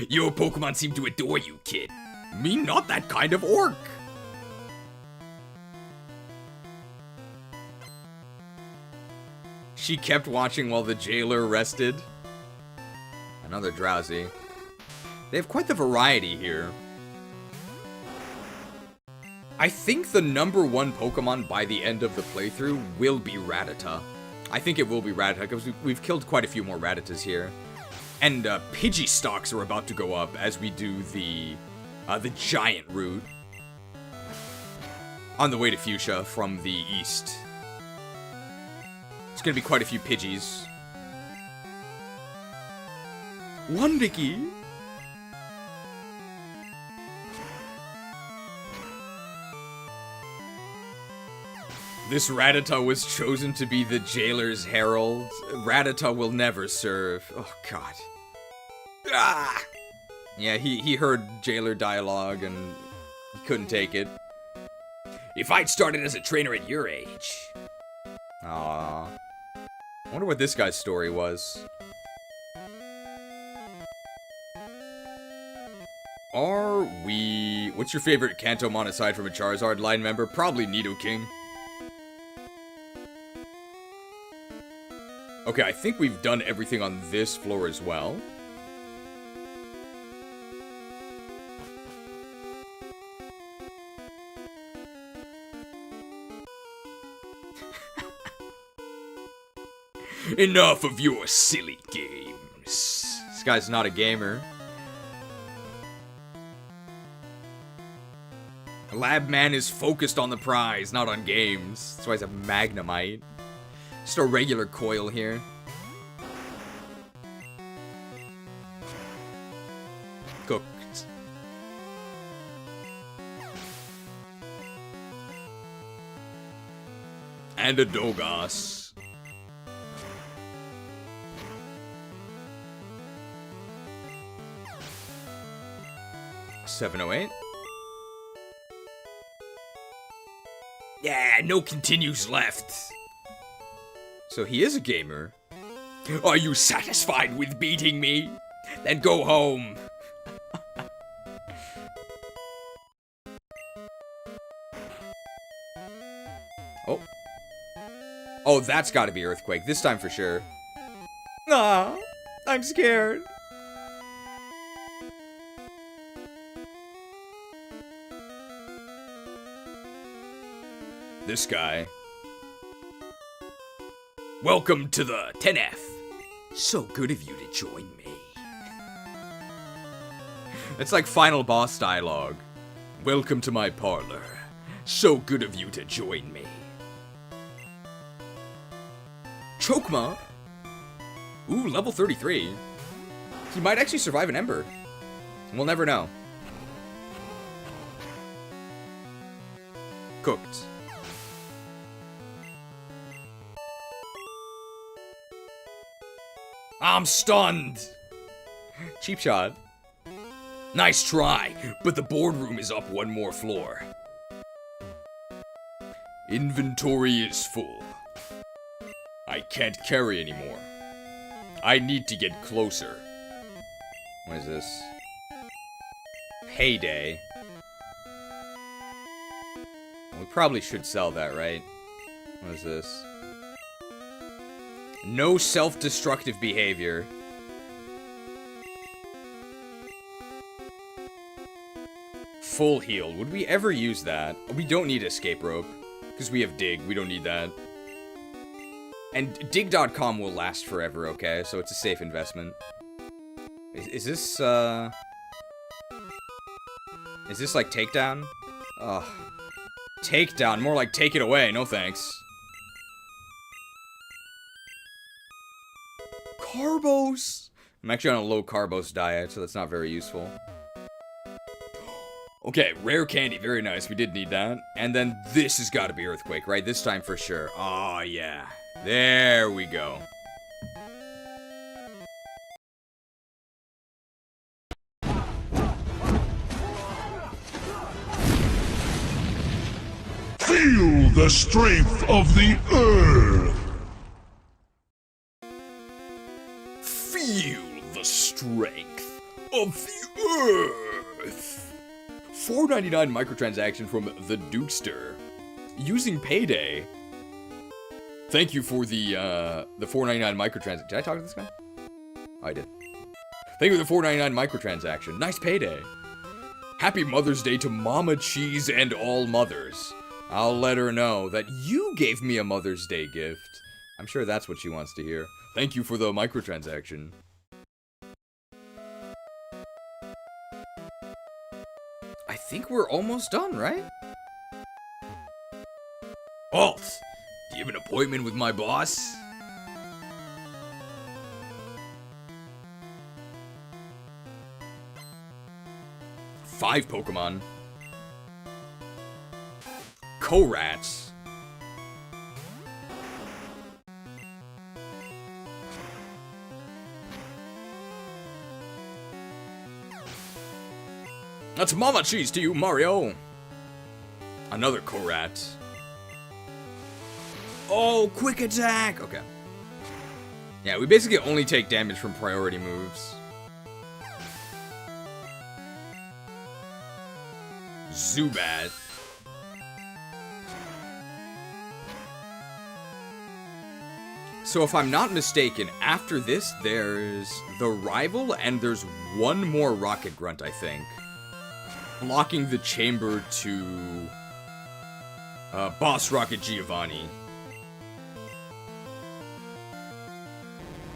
Your Pokemon seem to adore you, kid. Me not that kind of orc. She kept watching while the jailer rested. Another drowsy. They have quite the variety here. I think the #1 Pokemon by the end of the playthrough will be Rattata. I think it will be Rattata because we've killed quite a few more Rattatas here. And Pidgeystalks are about to go up as we do the giant route. On the way to Fuchsia from the east. It's gonna be quite a few Pidgeys. Wondiki! This Rattata was chosen to be the jailer's herald. Rattata will never serve. Oh, God. Ah! Yeah, he heard jailer dialogue and he couldn't take it. If I'd started as a trainer at your age. Aww. I wonder what this guy's story was. Are we... What's your favorite Kantomon aside from a Charizard line member? Probably Nidoking. Okay, I think we've done everything on this floor as well. Enough of your silly games. This guy's not a gamer. Lab man is focused on the prize, not on games. That's why he's a Magnemite. Just a regular coil here. Cooked. And a Dogas. 708. Yeah, no continues left. So he is a gamer. Are you satisfied with beating me? Then go home. Oh. Oh, that's gotta be Earthquake. This time for sure. Ah, I'm scared. This guy. Welcome to the 10F. So good of you to join me. It's like final boss dialogue. Welcome to my parlor. So good of you to join me. Chokma? Ooh, level 33. He might actually survive an Ember. We'll never know. Cooked. I'm stunned. Cheap shot. Nice try, but the boardroom is up one more floor. Inventory is full. I can't carry anymore. I need to get closer. What is this? Payday. We probably should sell that, right? What is this? No self-destructive behavior. Full heal. Would we ever use that? We don't need escape rope. Because we have dig. We don't need that. And dig.com will last forever, okay? So it's a safe investment. Is this, Is this like takedown? Ugh. Takedown. More like take it away. No thanks. Carbos! I'm actually on a low carbos diet, so that's not very useful. Okay, rare candy, very nice, we did need that. And then this has got to be Earthquake, right? This time for sure. Oh, yeah. There we go. Feel the strength of the earth! Feel the strength of the earth. $4.99 microtransaction from the Dukester. Using Payday. Thank you for the $4.99 microtransaction. Did I talk to this guy? Oh, I did. Thank you for the $4.99 microtransaction. Nice Payday. Happy Mother's Day to Mama Cheese and all mothers. I'll let her know that you gave me a Mother's Day gift. I'm sure that's what she wants to hear. Thank you for the microtransaction. I think we're almost done, right? Halt! Do you have an appointment with my boss? Five Pokemon. Korats. That's Mama Cheese to you, Mario. Another Korat. Oh, quick attack! Okay. Yeah, we basically only take damage from priority moves. Zubat. So if I'm not mistaken, after this, there's the rival, and there's one more rocket grunt, I think. Blocking the chamber to boss rocket Giovanni.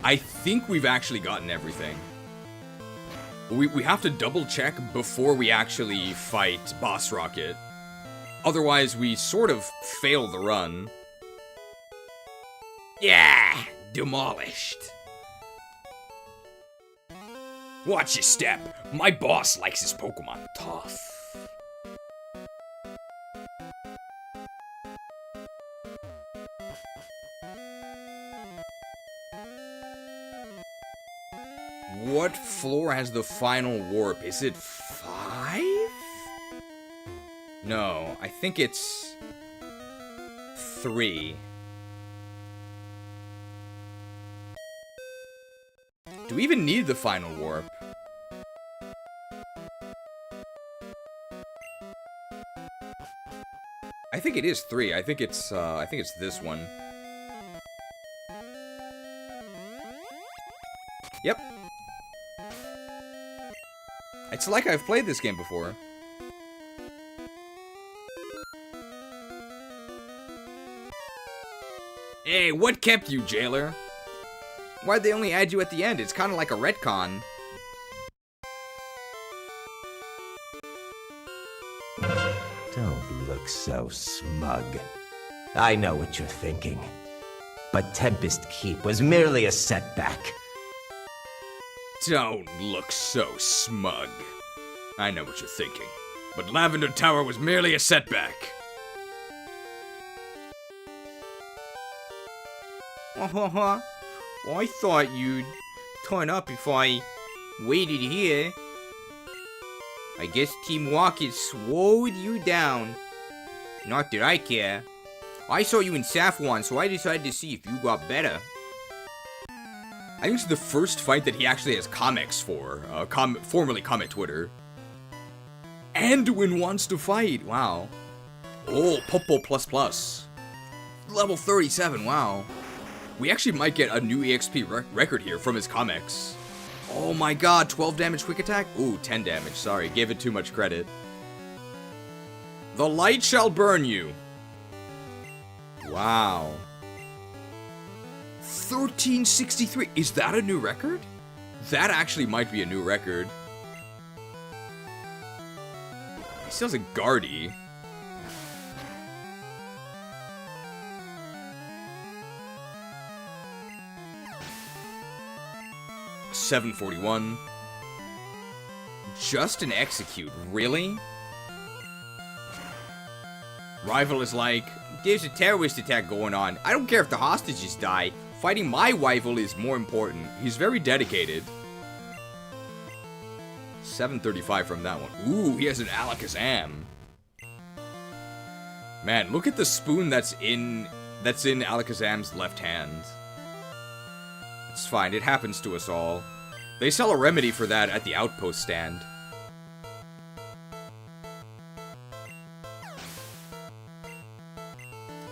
I think we've actually gotten everything. We have to double check before we actually fight boss rocket. Otherwise, we sort of fail the run. Yeah, demolished. Watch your step. My boss likes his Pokemon tough. What floor has the final warp? Is it 5? No, I think it's 3. Do we even need the final warp? I think it is 3. I think it's this one. Yep. It's like I've played this game before. Hey, what kept you, jailer? Why'd they only add you at the end? It's kind of like a retcon. Don't look so smug. I know what you're thinking. But Tempest Keep was merely a setback. Don't look so smug. I know what you're thinking. But Lavender Tower was merely a setback. I thought you'd turn up if I waited here. I guess Team Rocket slowed you down. Not that I care. I saw you in Saffron, so I decided to see if you got better. I think it's the first fight that he actually has comics for. Formerly Comet Twitter. Anduin wants to fight. Wow. Oh, Popo++. Level 37, wow. We actually might get a new EXP record here from his comics. Oh my god, 12 damage quick attack? Ooh, 10 damage, sorry, gave it too much credit. The light shall burn you. Wow. 1363, is that a new record? That actually might be a new record. He still has a Guardy. $741. Just an execute, really? Rival is like, there's a terrorist attack going on. I don't care if the hostages die. Fighting my rival is more important. He's very dedicated. 735 from that one. Ooh, he has an Alakazam. Man, look at the spoon that's in Alakazam's left hand. It's fine, it happens to us all. They sell a remedy for that at the outpost stand.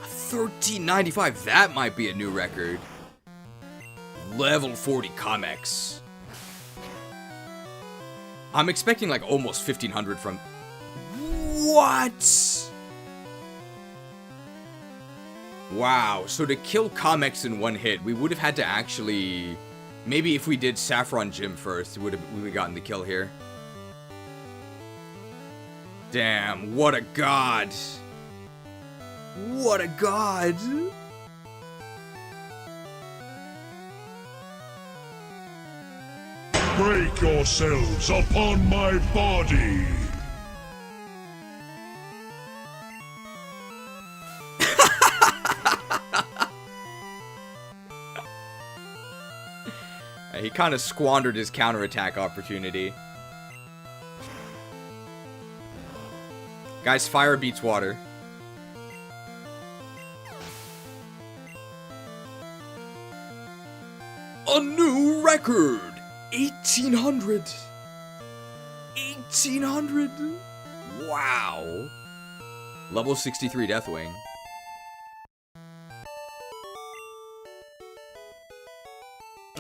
$13.95, that might be a new record. Level 40 comics. I'm expecting like almost 1500 from... What? Wow, so to kill comics in one hit, we would have had to actually... Maybe if we did Saffron Gym first, we would have gotten the kill here. Damn, what a god. What a god. Break yourselves upon my body. He kind of squandered his counterattack opportunity. Guys, fire beats water. A new record! 1800! 1800! Wow! Level 63 Deathwing.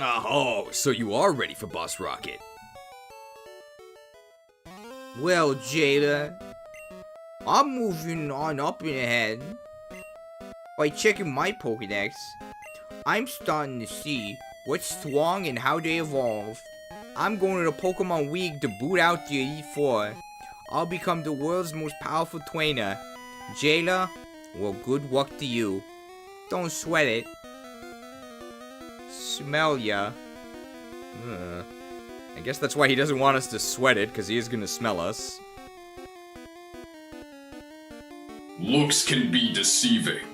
Oh, so you are ready for Boss Rocket. Well, Jada, I'm moving on up ahead. By checking my Pokedex, I'm starting to see what's strong and how they evolve. I'm going to the Pokemon League to boot out the Elite Four. I'll become the world's most powerful trainer. Jayla, well, good luck to you. Don't sweat it. Smell ya. I guess that's why he doesn't want us to sweat it, because he is going to smell us. Looks can be deceiving,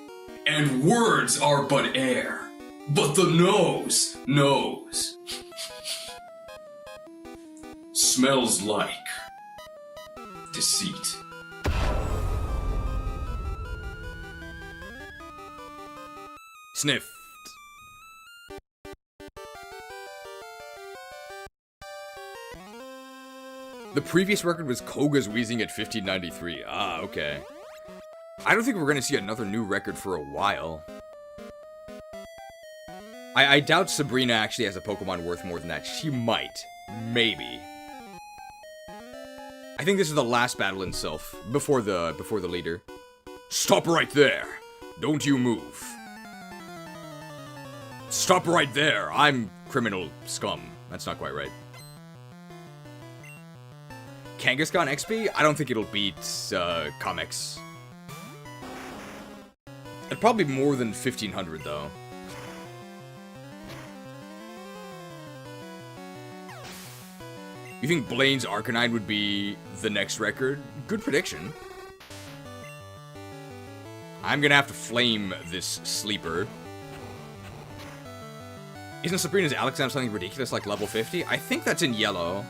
and words are but air, but the nose knows. Smells like deceit. Sniffed. The previous record was Koga's wheezing at 1593. Ah, okay. I don't think we're gonna see another new record for a while. I doubt Sabrina actually has a Pokemon worth more than that. She might. Maybe. I think this is the last battle in Sylph, before the leader. Stop right there! Don't you move. Stop right there! I'm criminal scum. That's not quite right. Kangaskhan XP? I don't think it'll beat, Comics. It'd probably be more than 1500, though. You think Blaine's Arcanine would be the next record? Good prediction. I'm gonna have to flame this sleeper. Isn't Sabrina's Alexam something ridiculous like level 50? I think that's in yellow.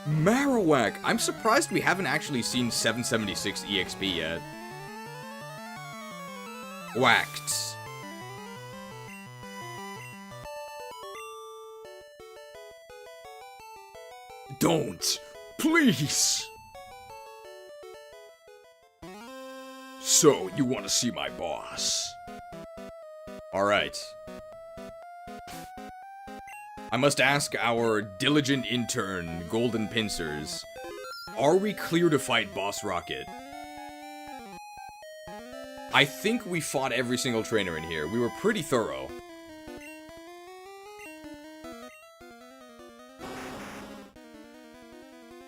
Marowak! I'm surprised we haven't actually seen 776 EXP yet. Whacked. Don't! Please! So, you want to see my boss? Alright. I must ask our diligent intern, Golden Pincers, are we clear to fight Boss Rocket? I think we fought every single trainer in here. We were pretty thorough.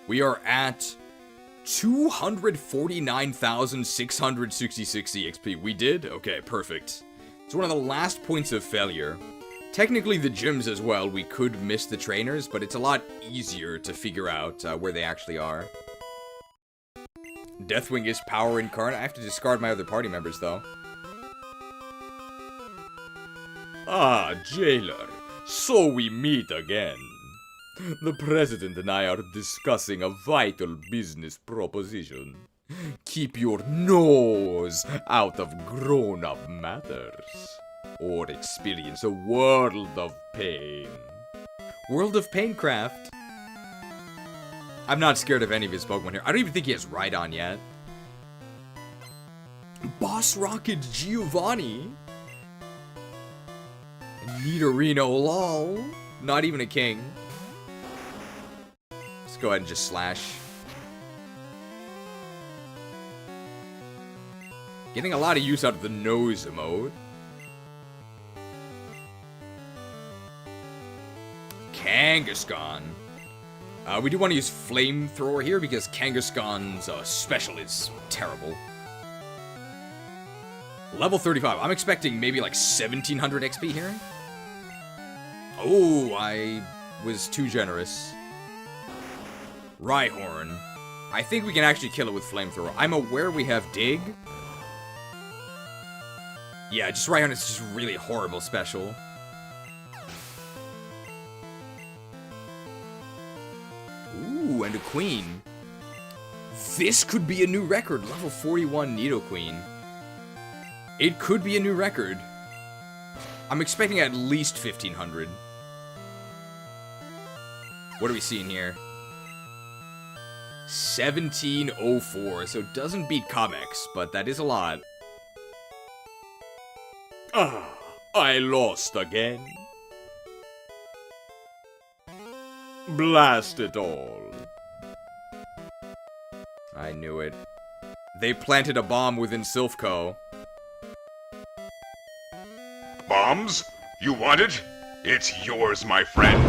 We are at 249,666 EXP. We did? Okay, perfect. It's one of the last points of failure. Technically, the gyms as well, we could miss the trainers, but it's a lot easier to figure out where they actually are. Deathwing is power incarnate. I have to discard my other party members, though. Ah, jailer. So we meet again. The president and I are discussing a vital business proposition. Keep your nose out of grown-up matters, or experience a world of pain. World of Paincraft? I'm not scared of any of his Pokemon here. I don't even think he has Rhydon yet. Boss Rocket Giovanni? Nidorino lol. Not even a king. Let's go ahead and just slash. Getting a lot of use out of the nose emote. Kangaskhan. We do want to use Flamethrower here because Kangaskhan's special is terrible. Level 35. I'm expecting maybe like 1700 XP here. Oh, I was too generous. Rhyhorn. I think we can actually kill it with Flamethrower. I'm aware we have Dig. Yeah, just Rhyhorn is just really horrible special. Ooh, and a Queen. This could be a new record. Level 41 Nidoqueen. It could be a new record. I'm expecting at least 1500. What are we seeing here? 1704, so it doesn't beat Comics, but that is a lot. Ah. I lost again. Blast it all. I knew it. They planted a bomb within Silphco. Bombs? You want it? It's yours, my friend.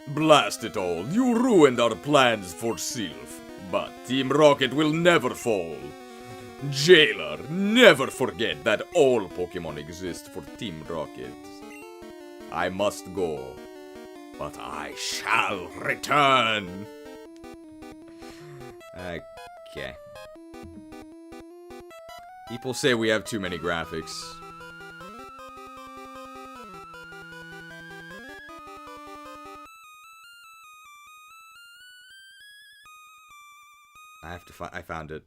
Blast it all. You ruined our plans for Sylph. But Team Rocket will never fall. Jailer, never forget that all Pokemon exist for Team Rocket. I must go, but I shall return. Okay. People say we have too many graphics. I have to find. I found it.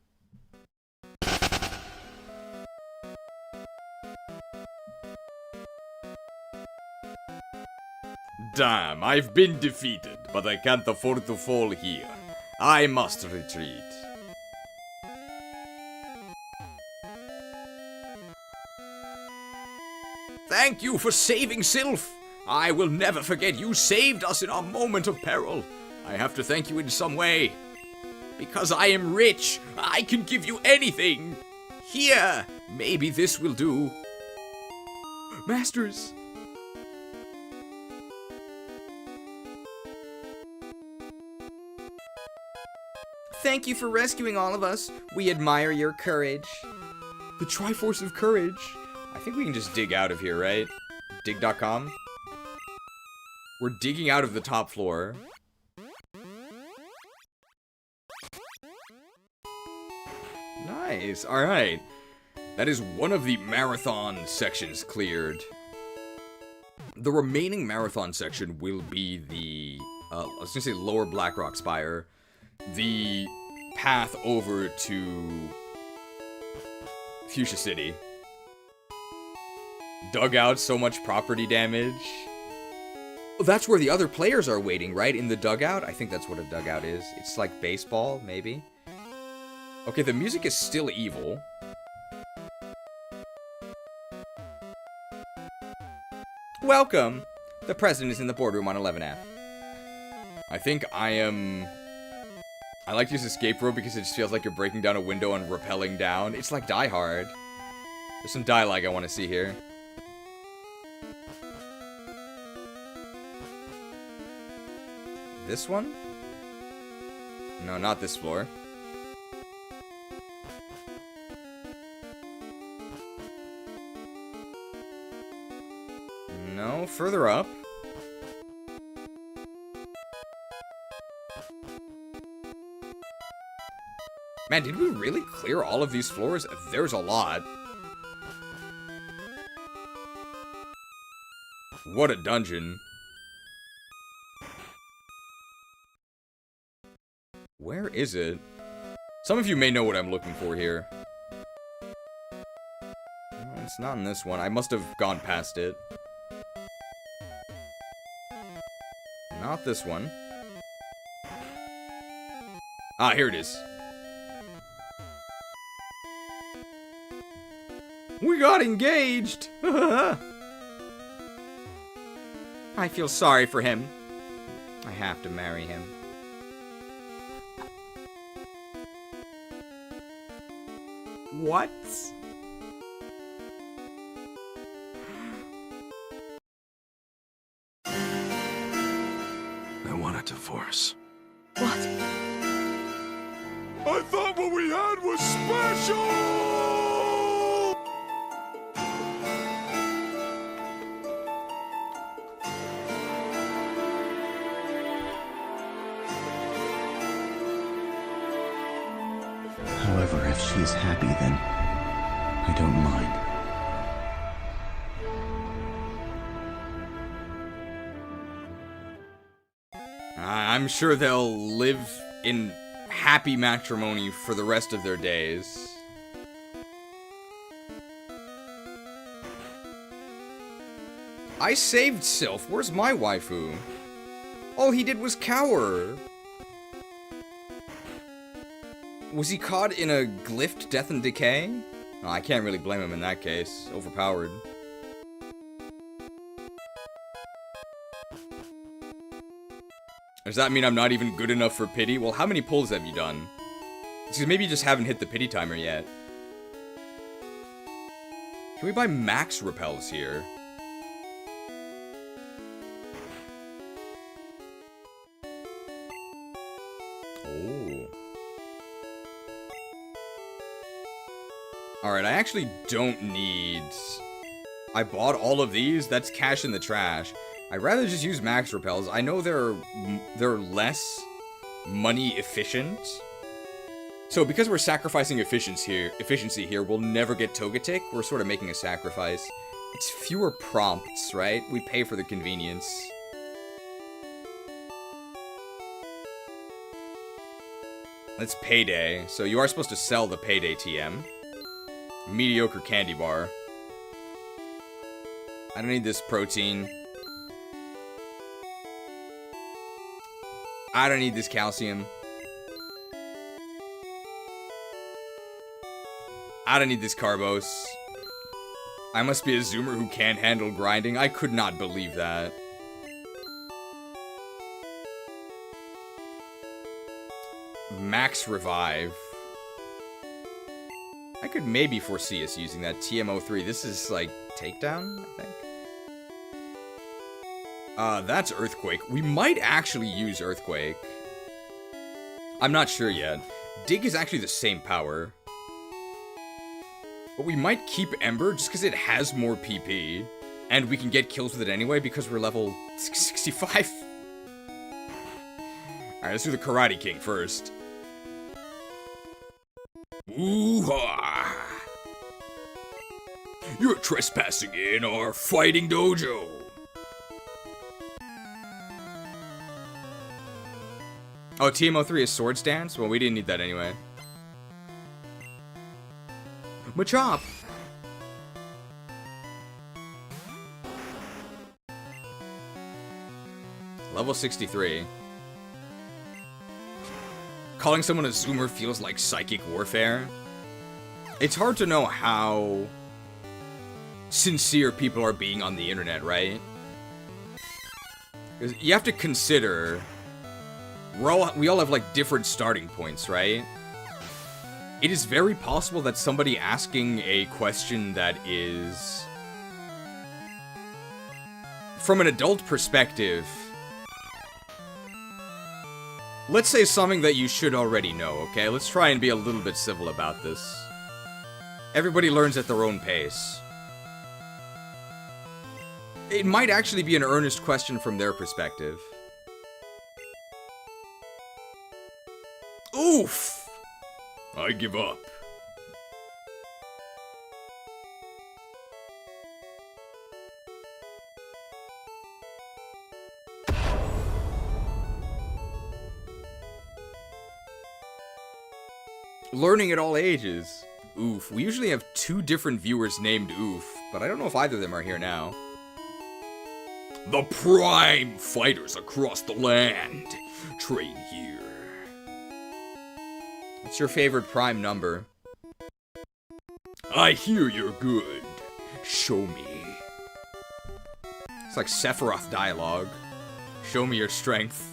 Damn, I've been defeated, but I can't afford to fall here. I must retreat. Thank you for saving Sylph. I will never forget you saved us in our moment of peril. I have to thank you in some way. Because I am rich, I can give you anything. Here, maybe this will do. Masters. Thank you for rescuing all of us. We admire your courage. The Triforce of Courage. I think we can just dig out of here, right? Dig.com. We're digging out of the top floor. Nice. Alright. That is one of the marathon sections cleared. The remaining marathon section will be the, I was gonna say Lower Blackrock Spire. The path over to Fuchsia City. Dug out so much property damage. Oh, that's where the other players are waiting, right? In the dugout? I think that's what a dugout is. It's like baseball, maybe? Okay, the music is still evil. Welcome! The president is in the boardroom on 11F. I think I am... I like to use escape rope because it just feels like you're breaking down a window and rappelling down. It's like Die Hard. There's some dialogue I want to see here. This one? No, not this floor. No, further up. Man, did we really clear all of these floors? There's a lot. What a dungeon. Where is it? Some of you may know what I'm looking for here. It's not in this one. I must have gone past it. Not this one. Ah, here it is. We got engaged! I feel sorry for him. I have to marry him. What? I want a divorce. I thought what we had was special! However, if she is happy, then I don't mind. I'm sure they'll live in happy matrimony for the rest of their days. I saved Sylph. Where's my waifu? All he did was cower. Was he caught in a glyphed death and decay? Oh, I can't really blame him in that case. Overpowered. Does that mean I'm not even good enough for pity? Well, how many pulls have you done? Because maybe you just haven't hit the pity timer yet. Can we buy max repels here? Oh. Alright, I actually don't need... I bought all of these? That's cash in the trash. I'd rather just use max repels. I know they're less money efficient. So because we're sacrificing efficiency here, we'll never get Togetic. We're sort of making a sacrifice. It's fewer prompts, right? We pay for the convenience. That's payday. So you are supposed to sell the payday TM. Mediocre candy bar. I don't need this protein. I don't need this calcium. I don't need this carbos. I must be a zoomer who can't handle grinding. I could not believe that. Max revive. I could maybe foresee us using that TM03. This is like takedown, I think. That's Earthquake. We might actually use Earthquake. I'm not sure yet. Dig is actually the same power. But we might keep Ember just because it has more PP. And we can get kills with it anyway because we're level 65. Alright, let's do the Karate King first. Ooh-ha! You're trespassing in our fighting dojo. Oh, TM03 is Swords Dance? Well, we didn't need that anyway. Machop! Level 63. Calling someone a zoomer feels like psychic warfare. It's hard to know how sincere people are being on the internet, right? Because you have to consider... We all have, like, different starting points, right? It is very possible that somebody asking a question that is... from an adult perspective... Let's say something that you should already know, okay? Let's try and be a little bit civil about this. Everybody learns at their own pace. It might actually be an earnest question from their perspective. Oof! I give up. Learning at all ages. Oof. We usually have 2 different viewers named Oof, but I don't know if either of them are here now. The prime fighters across the land train here. What's your favorite prime number? I hear you're good. Show me. It's like Sephiroth dialogue. Show me your strength.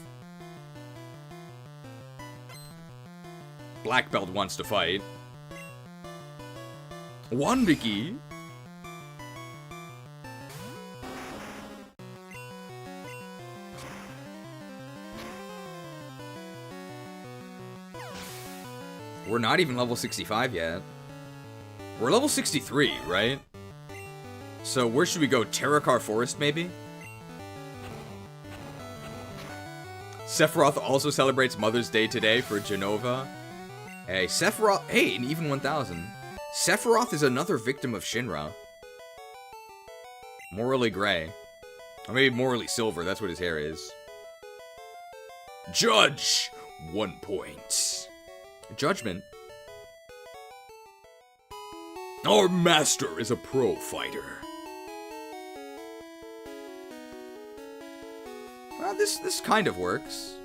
Black Belt wants to fight. Wandiki. We're not even level 65 yet. We're level 63, right? So where should we go? Terracar Forest, maybe? Sephiroth also celebrates Mother's Day today for Genova. Hey, Sephiroth... Hey, an even 1000. Sephiroth is another victim of Shinra. Morally gray. Or maybe morally silver, that's what his hair is. Judge! 1 point. Judgment. Our master is a pro fighter. Well, this kind of works.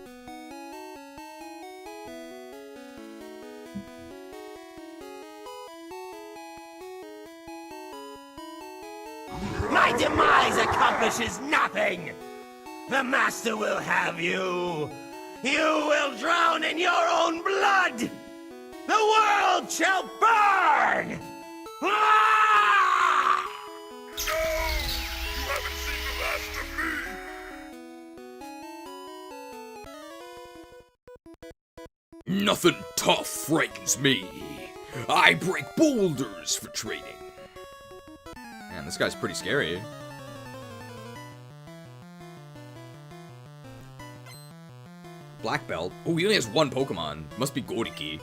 My demise accomplishes nothing! The Master will have you! You will drown in your own blood! The world shall burn! Ah! No! You haven't seen the last of me! Nothing tough frightens me. I break boulders for training. Man, this guy's pretty scary. Black belt. Oh, he only has one Pokemon. Must be Goriki.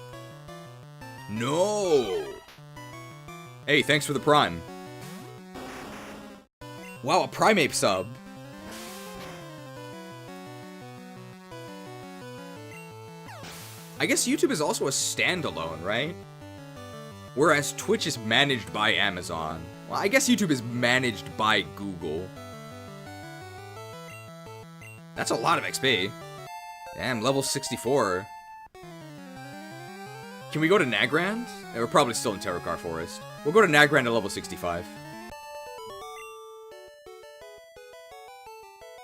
No. Hey, thanks for the Prime. Wow, a Primeape sub. I guess YouTube is also a standalone, right? Whereas Twitch is managed by Amazon. Well, I guess YouTube is managed by Google. That's a lot of XP. Damn, level 64. Can we go to Nagrand? Yeah, we're probably still in Terracar Forest. We'll go to Nagrand at level 65.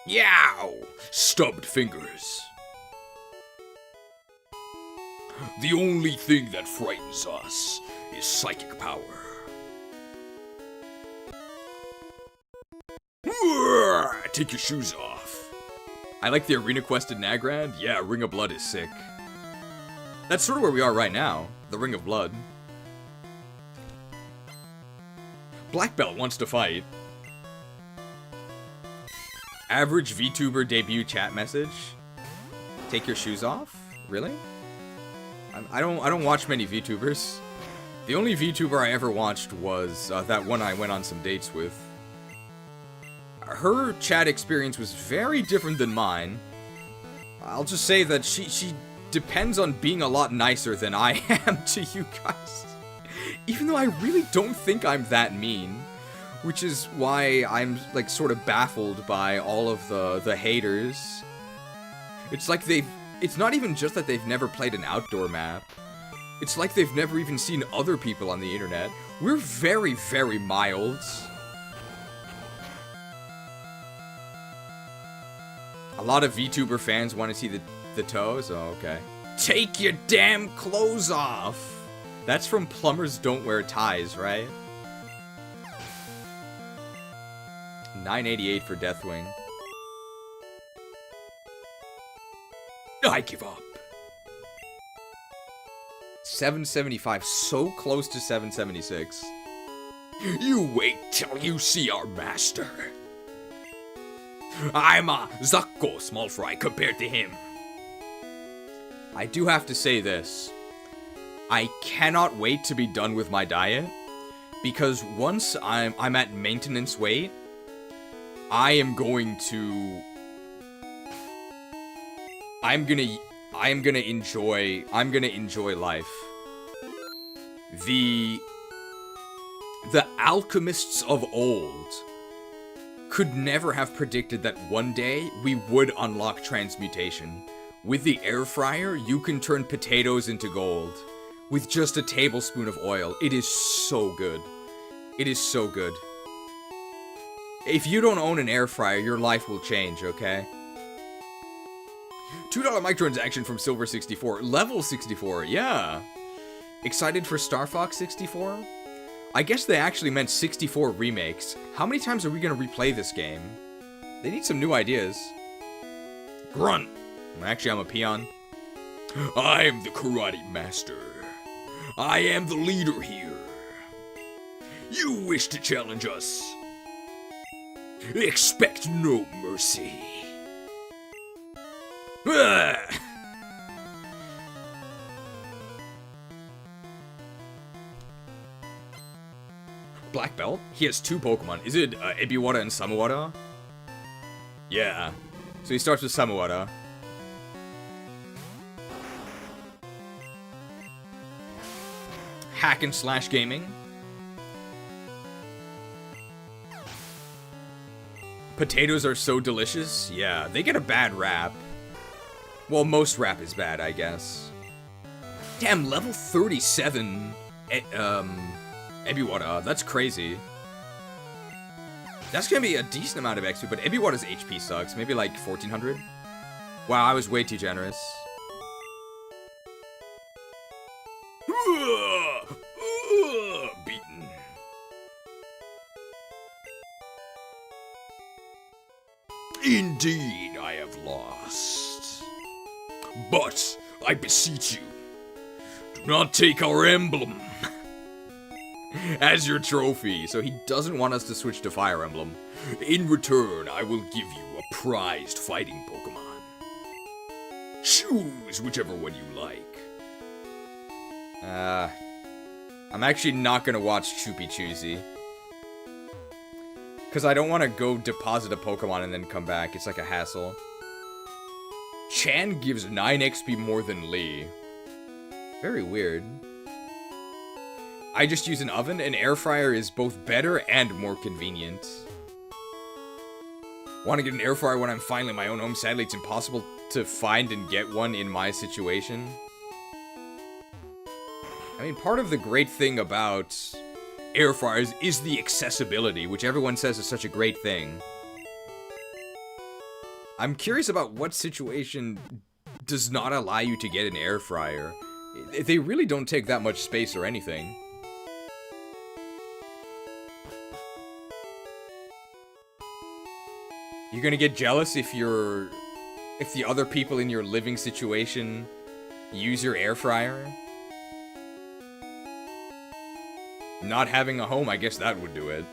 Yow! Stubbed fingers. The only thing that frightens us is psychic power. Take your shoes off. I like the arena quest in Nagrand. Yeah, Ring of Blood is sick. That's sort of where we are right now. The Ring of Blood. Black Belt wants to fight. Average VTuber debut chat message. Take your shoes off? Really? I don't watch many VTubers. The only VTuber I ever watched was that one I went on some dates with. Her chat experience was very different than mine. I'll just say that she depends on being a lot nicer than I am to you guys. Even though I really don't think I'm that mean. Which is why I'm, like, sort of baffled by all of the haters. It's like it's not even just that they've never played an outdoor map. It's like they've never even seen other people on the internet. We're very, very mild. A lot of VTuber fans want to see the toes? Oh, okay. Take your damn clothes off! That's from Plumbers Don't Wear Ties, right? 988 for Deathwing. I give up. 775, so close to 776. You wait till you see our master. I'm a Zucko small fry compared to him. I do have to say this. I cannot wait to be done with my diet, because once I'm at maintenance weight, I'm gonna enjoy life. The alchemists of old could never have predicted that one day we would unlock transmutation. With the air fryer, you can turn potatoes into gold with just a tablespoon of oil. It is so good. It is so good. If you don't own an air fryer, your life will change, okay? $2 microtransaction from Silver64. Level 64, yeah. Excited for Star Fox 64? I guess they actually meant 64 remakes. How many times are we gonna replay this game? They need some new ideas. Grunt! Actually, I'm a peon. I am the karate master. I am the leader here. You wish to challenge us? Expect no mercy. Black Belt? He has two Pokemon. Is it Ebiwara and Samawara? Yeah. So he starts with Samawara. Hack and slash gaming. Potatoes are so delicious. Yeah, they get a bad rap. Well, most rap is bad, I guess. Damn, level 37 Ebiwara. That's crazy. That's gonna be a decent amount of XP, but Ibiwata's HP sucks. Maybe like 1400? Wow, I was way too generous. Beaten. Indeed, I have lost. But, I beseech you, do not take our emblem as your trophy. So he doesn't want us to switch to Fire Emblem. In return, I will give you a prized fighting Pokemon. Choose whichever one you like. I'm actually not gonna watch Choopy Choosy. Because I don't want to go deposit a Pokemon and then come back. It's like a hassle. Chan gives 9 XP more than Lee. Very weird. I just use an oven. An air fryer is both better and more convenient. Want to get an air fryer when I'm finally in my own home? Sadly, it's impossible to find and get one in my situation. I mean, part of the great thing about air fryers is the accessibility, which everyone says is such a great thing. I'm curious about what situation does not allow you to get an air fryer. They really don't take that much space or anything. You're gonna get jealous if the other people in your living situation use your air fryer? Not having a home, I guess that would do it.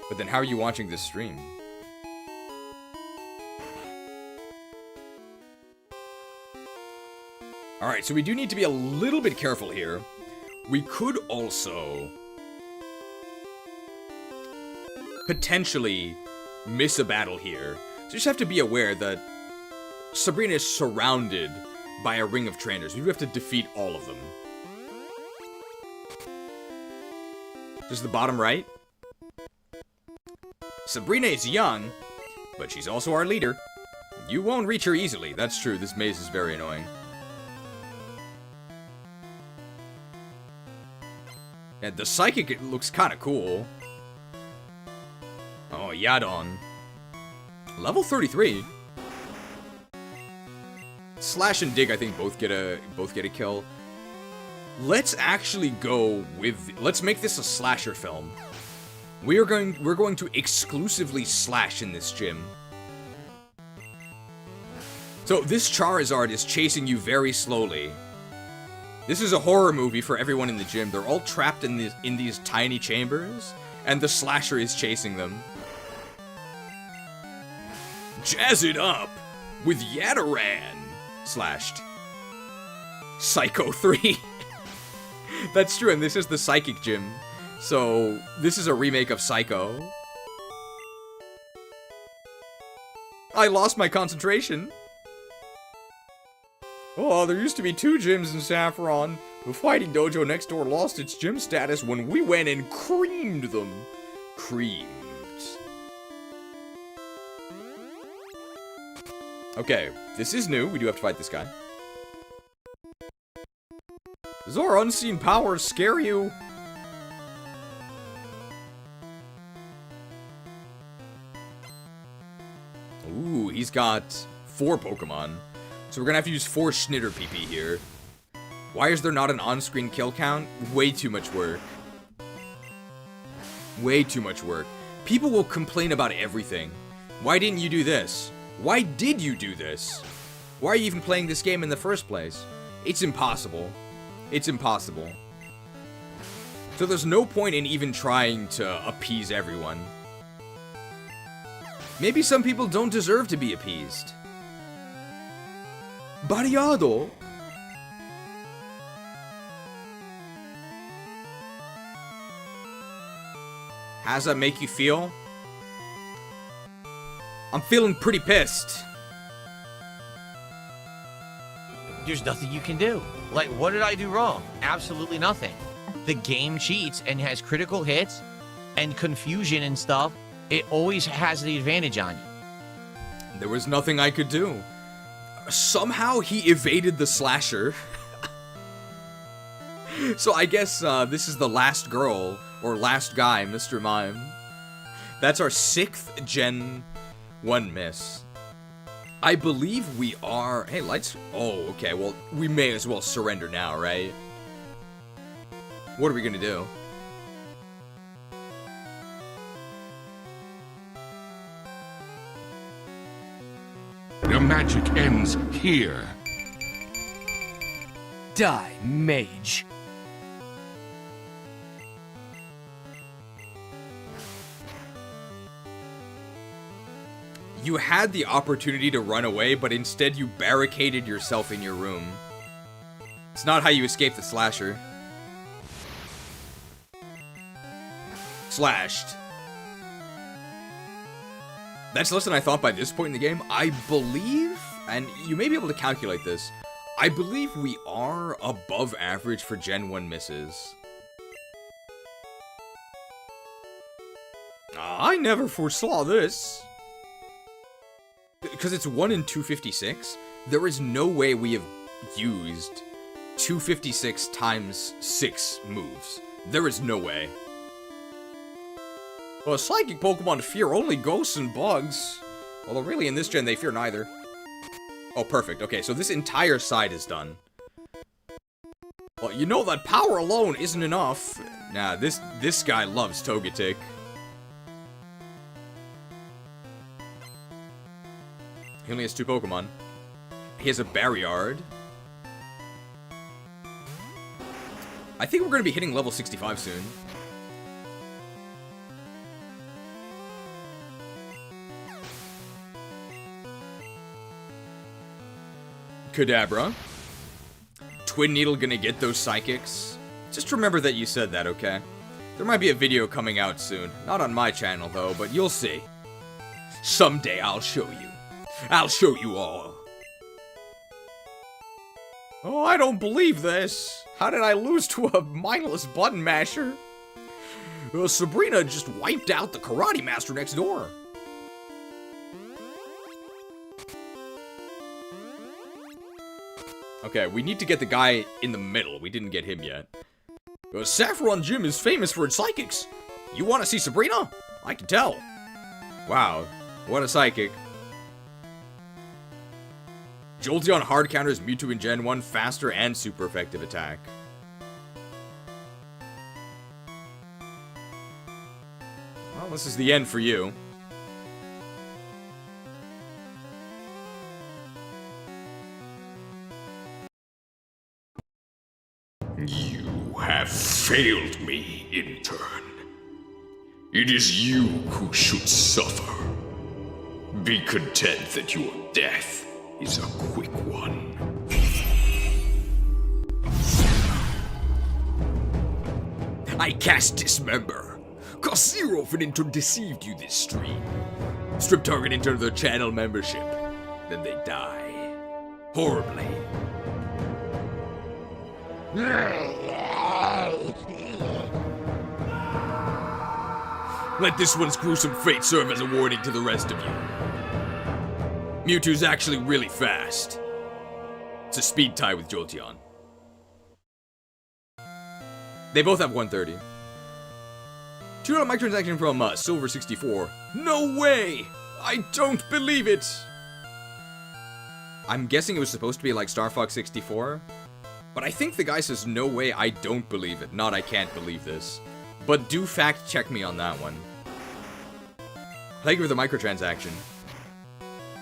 But then how are you watching this stream? Alright, so we do need to be a little bit careful here. We could also potentially miss a battle here. So you just have to be aware that Sabrina is surrounded by a ring of trainers. You have to defeat all of them. Just the bottom right. Sabrina is young, but she's also our leader. You won't reach her easily. That's true. This maze is very annoying. And the psychic looks kind of cool. Oh, Yadon. Level 33. Slash and Dig, I think, both get a kill. Let's actually go with... Let's make this a slasher film. We're going to exclusively slash in this gym. So this Charizard is chasing you very slowly. This is a horror movie for everyone in the gym. They're all trapped in these tiny chambers, and the slasher is chasing them. Jazz it up with Yataran slashed. Psycho 3. That's true, and this is the Psychic Gym. So, this is a remake of Psycho. I lost my concentration. Oh, there used to be 2 gyms in Saffron. The fighting dojo next door lost its gym status when we went and creamed them. Creamed. Okay, this is new. We do have to fight this guy. Does our unseen powers scare you? Ooh, he's got 4 Pokemon. So we're gonna have to use 4 Schnitter PP here. Why is there not an on-screen kill count? Way too much work. Way too much work. People will complain about everything. Why didn't you do this? Why did you do this? Why are you even playing this game in the first place? It's impossible. It's impossible. So there's no point in even trying to appease everyone. Maybe some people don't deserve to be appeased. Variado. How's that make you feel? I'm feeling pretty pissed. There's nothing you can do. Like, what did I do wrong? Absolutely nothing. The game cheats and has critical hits and confusion and stuff. It always has the advantage on you. There was nothing I could do. Somehow he evaded the slasher. So I guess this is the last girl, or last guy, Mr. Mime. That's our 6th Gen 1 miss. I believe we are... Hey, lights... Oh, okay, well, we may as well surrender now, right? What are we gonna do? The magic ends here. Die, mage. You had the opportunity to run away, but instead you barricaded yourself in your room. It's not how you escape the slasher. Slashed. That's less than I thought by this point in the game. I believe, and you may be able to calculate this, I believe we are above average for Gen 1 misses. I never foresaw this. Because it's 1 in 256, there is no way we have used 256 times 6 moves. There is no way. Well, psychic Pokemon fear only ghosts and bugs. Although really in this gen they fear neither. Oh, perfect. Okay, so this entire side is done. Well, you know that power alone isn't enough. Nah, this guy loves Togetic. He only has 2 Pokemon. He has a Barriard. I think we're going to be hitting level 65 soon. Kadabra. Twin Needle gonna get those psychics. Just remember that you said that, okay? There might be a video coming out soon. Not on my channel, though, but you'll see. Someday I'll show you. I'll show you all. Oh, I don't believe this. How did I lose to a mindless button masher? Sabrina just wiped out the karate master next door. Okay, we need to get the guy in the middle. We didn't get him yet. Saffron Gym is famous for its psychics. You want to see Sabrina? I can tell. Wow, what a psychic. Jolteon hard counters Mewtwo in Gen 1 faster and super effective attack. Well, this is the end for you. You have failed me, intern. It is you who should suffer. Be content that your death is a quick one. I cast Dismember. Cause 0 of an intern deceived you this stream. Strip target intern of their channel membership. Then they die. Horribly. Let this one's gruesome fate serve as a warning to the rest of you. Mewtwo's actually really fast. It's a speed tie with Jolteon. They both have 130. $2 microtransaction from Silver 64. No way! I don't believe it! I'm guessing it was supposed to be like Star Fox 64. But I think the guy says, no way, I don't believe it. Not I can't believe this. But do fact check me on that one. Thank you for the microtransaction.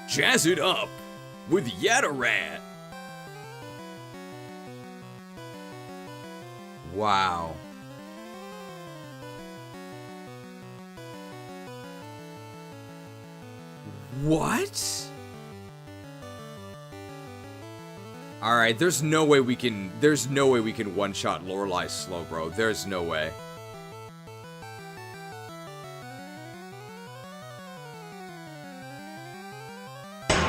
Jazz it up with Yataran. Wow. What? Alright, there's no way we can one-shot Lorelei slow, bro. There's no way.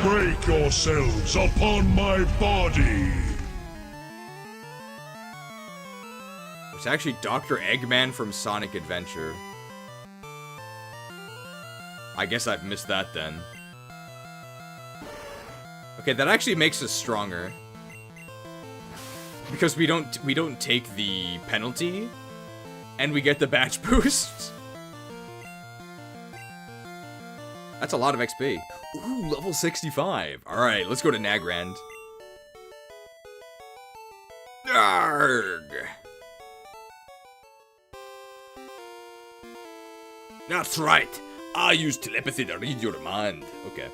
Break yourselves upon my body! It's actually Dr. Eggman from Sonic Adventure. I guess I've missed that then. Okay, that actually makes us stronger. Because we don't take the penalty, and we get the batch boost. That's a lot of XP. Ooh, level 65. Alright, let's go to Nagrand. Arrgh. That's right. I use telepathy to read your mind. Okay.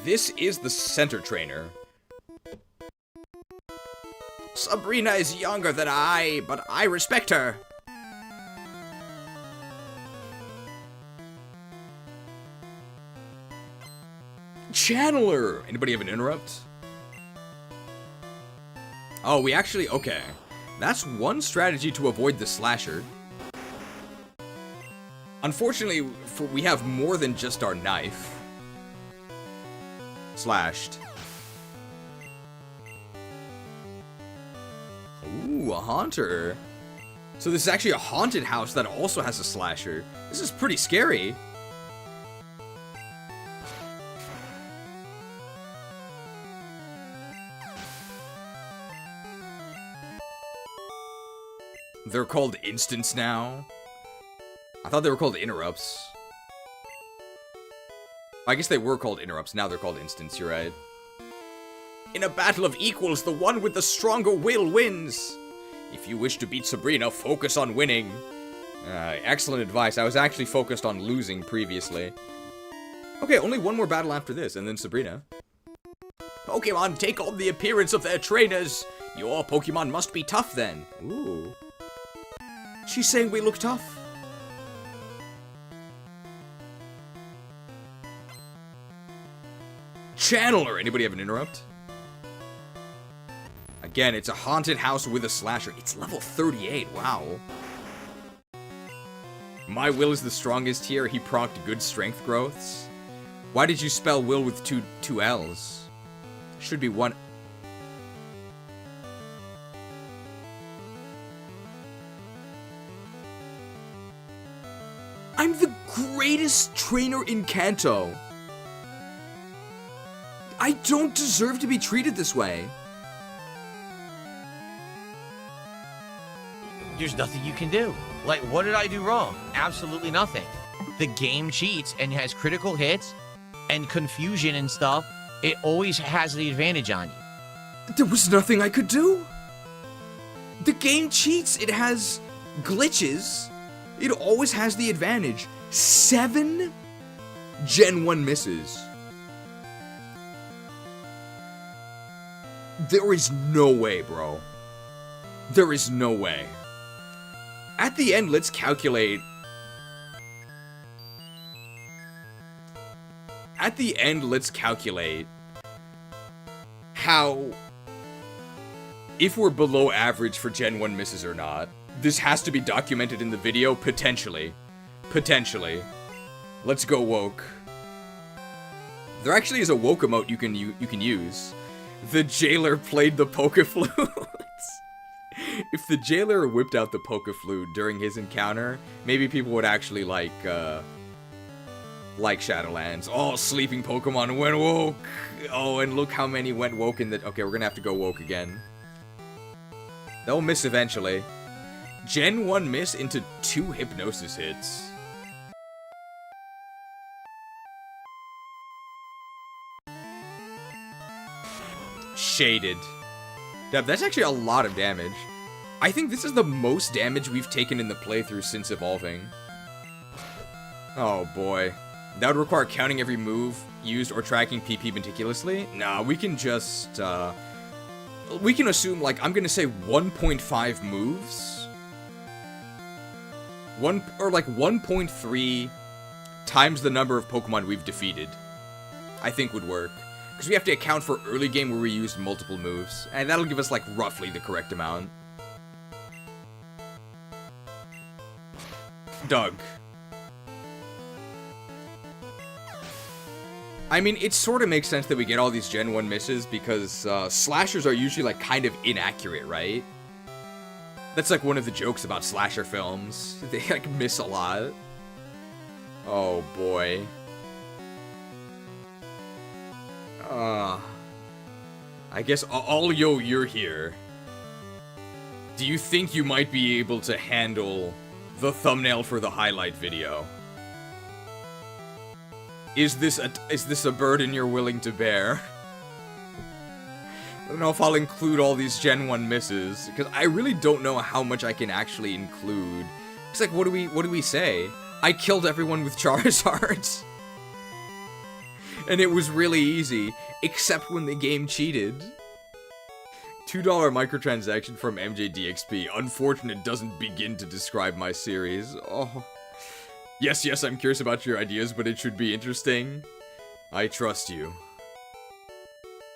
This is the center trainer. Sabrina is younger than I, but I respect her. Channeler! Anybody have an interrupt? Oh, we actually... Okay. That's one strategy to avoid the slasher. Unfortunately, we have more than just our knife. Slashed. Ooh, a haunter. So this is actually a haunted house that also has a slasher. This is pretty scary. They're called instants now. I thought they were called interrupts. I guess they were called interrupts. Now they're called instants, you're right. In a battle of equals, the one with the stronger will wins. If you wish to beat Sabrina, focus on winning. Excellent advice. I was actually focused on losing previously. Okay, only one more battle after this, and then Sabrina. Pokemon take on the appearance of their trainers. Your Pokemon must be tough then. Ooh. She's saying we look tough. Channeler! Anybody have an interrupt? Again, it's a haunted house with a slasher. It's level 38, wow. My will is the strongest here. He procced good strength growths. Why did you spell will with two L's? Should be one... I'm the greatest trainer in Kanto. I don't deserve to be treated this way. There's nothing you can do. Like, what did I do wrong? Absolutely nothing. The game cheats and has critical hits and confusion and stuff. It always has the advantage on you. There was nothing I could do. The game cheats. It has glitches. It always has the advantage. 7 Gen 1 misses. There is no way, bro. There is no way. At the end, let's calculate. At the end, let's calculate how, if we're below average for Gen 1 misses or not. This has to be documented in the video, potentially. Potentially. Let's go woke. There actually is a woke emote you can use. The jailer played the poke flute. If the jailer whipped out the poke flute during his encounter, maybe people would actually like Shadowlands. Oh, sleeping Pokemon went woke. Oh, and look how many went woke in the... Okay, we're gonna have to go woke again. They'll miss eventually. Gen 1 miss into 2 hypnosis hits. Shaded. Damn, that's actually a lot of damage. I think this is the most damage we've taken in the playthrough since evolving. Oh boy. That would require counting every move used or tracking PP meticulously? Nah, we can just, we can assume, like, I'm gonna say 1.5 moves. 1.3 times the number of Pokemon we've defeated, I think would work. Because we have to account for early game where we used multiple moves, and that'll give us, like, roughly the correct amount. Doug. I mean, it sort of makes sense that we get all these Gen 1 misses, because slashers are usually, like, kind of inaccurate, right? That's, like, one of the jokes about slasher films. They, like, miss a lot. Oh, boy. I guess, Alyo, you're here. Do you think you might be able to handle the thumbnail for the highlight video. Is this a burden you're willing to bear? I don't know if I'll include all these Gen 1 misses, because I really don't know how much I can actually include. It's like, what do we say? I killed everyone with Charizards. And it was really easy, except when the game cheated. $2 microtransaction from MJDXP. Unfortunate doesn't begin to describe my series. Oh. Yes, I'm curious about your ideas, but it should be interesting. I trust you.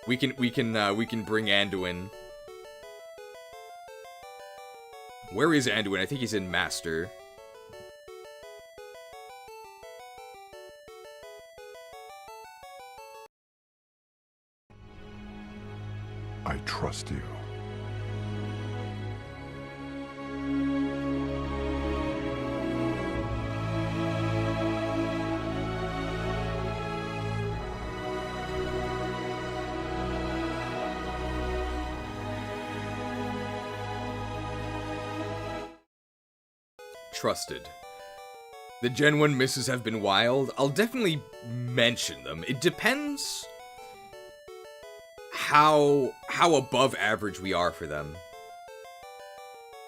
We can bring Anduin. Where is Anduin? I think he's in Master. I trust you. Trusted. The Gen 1 misses have been wild. I'll definitely mention them. It depends how above average we are for them.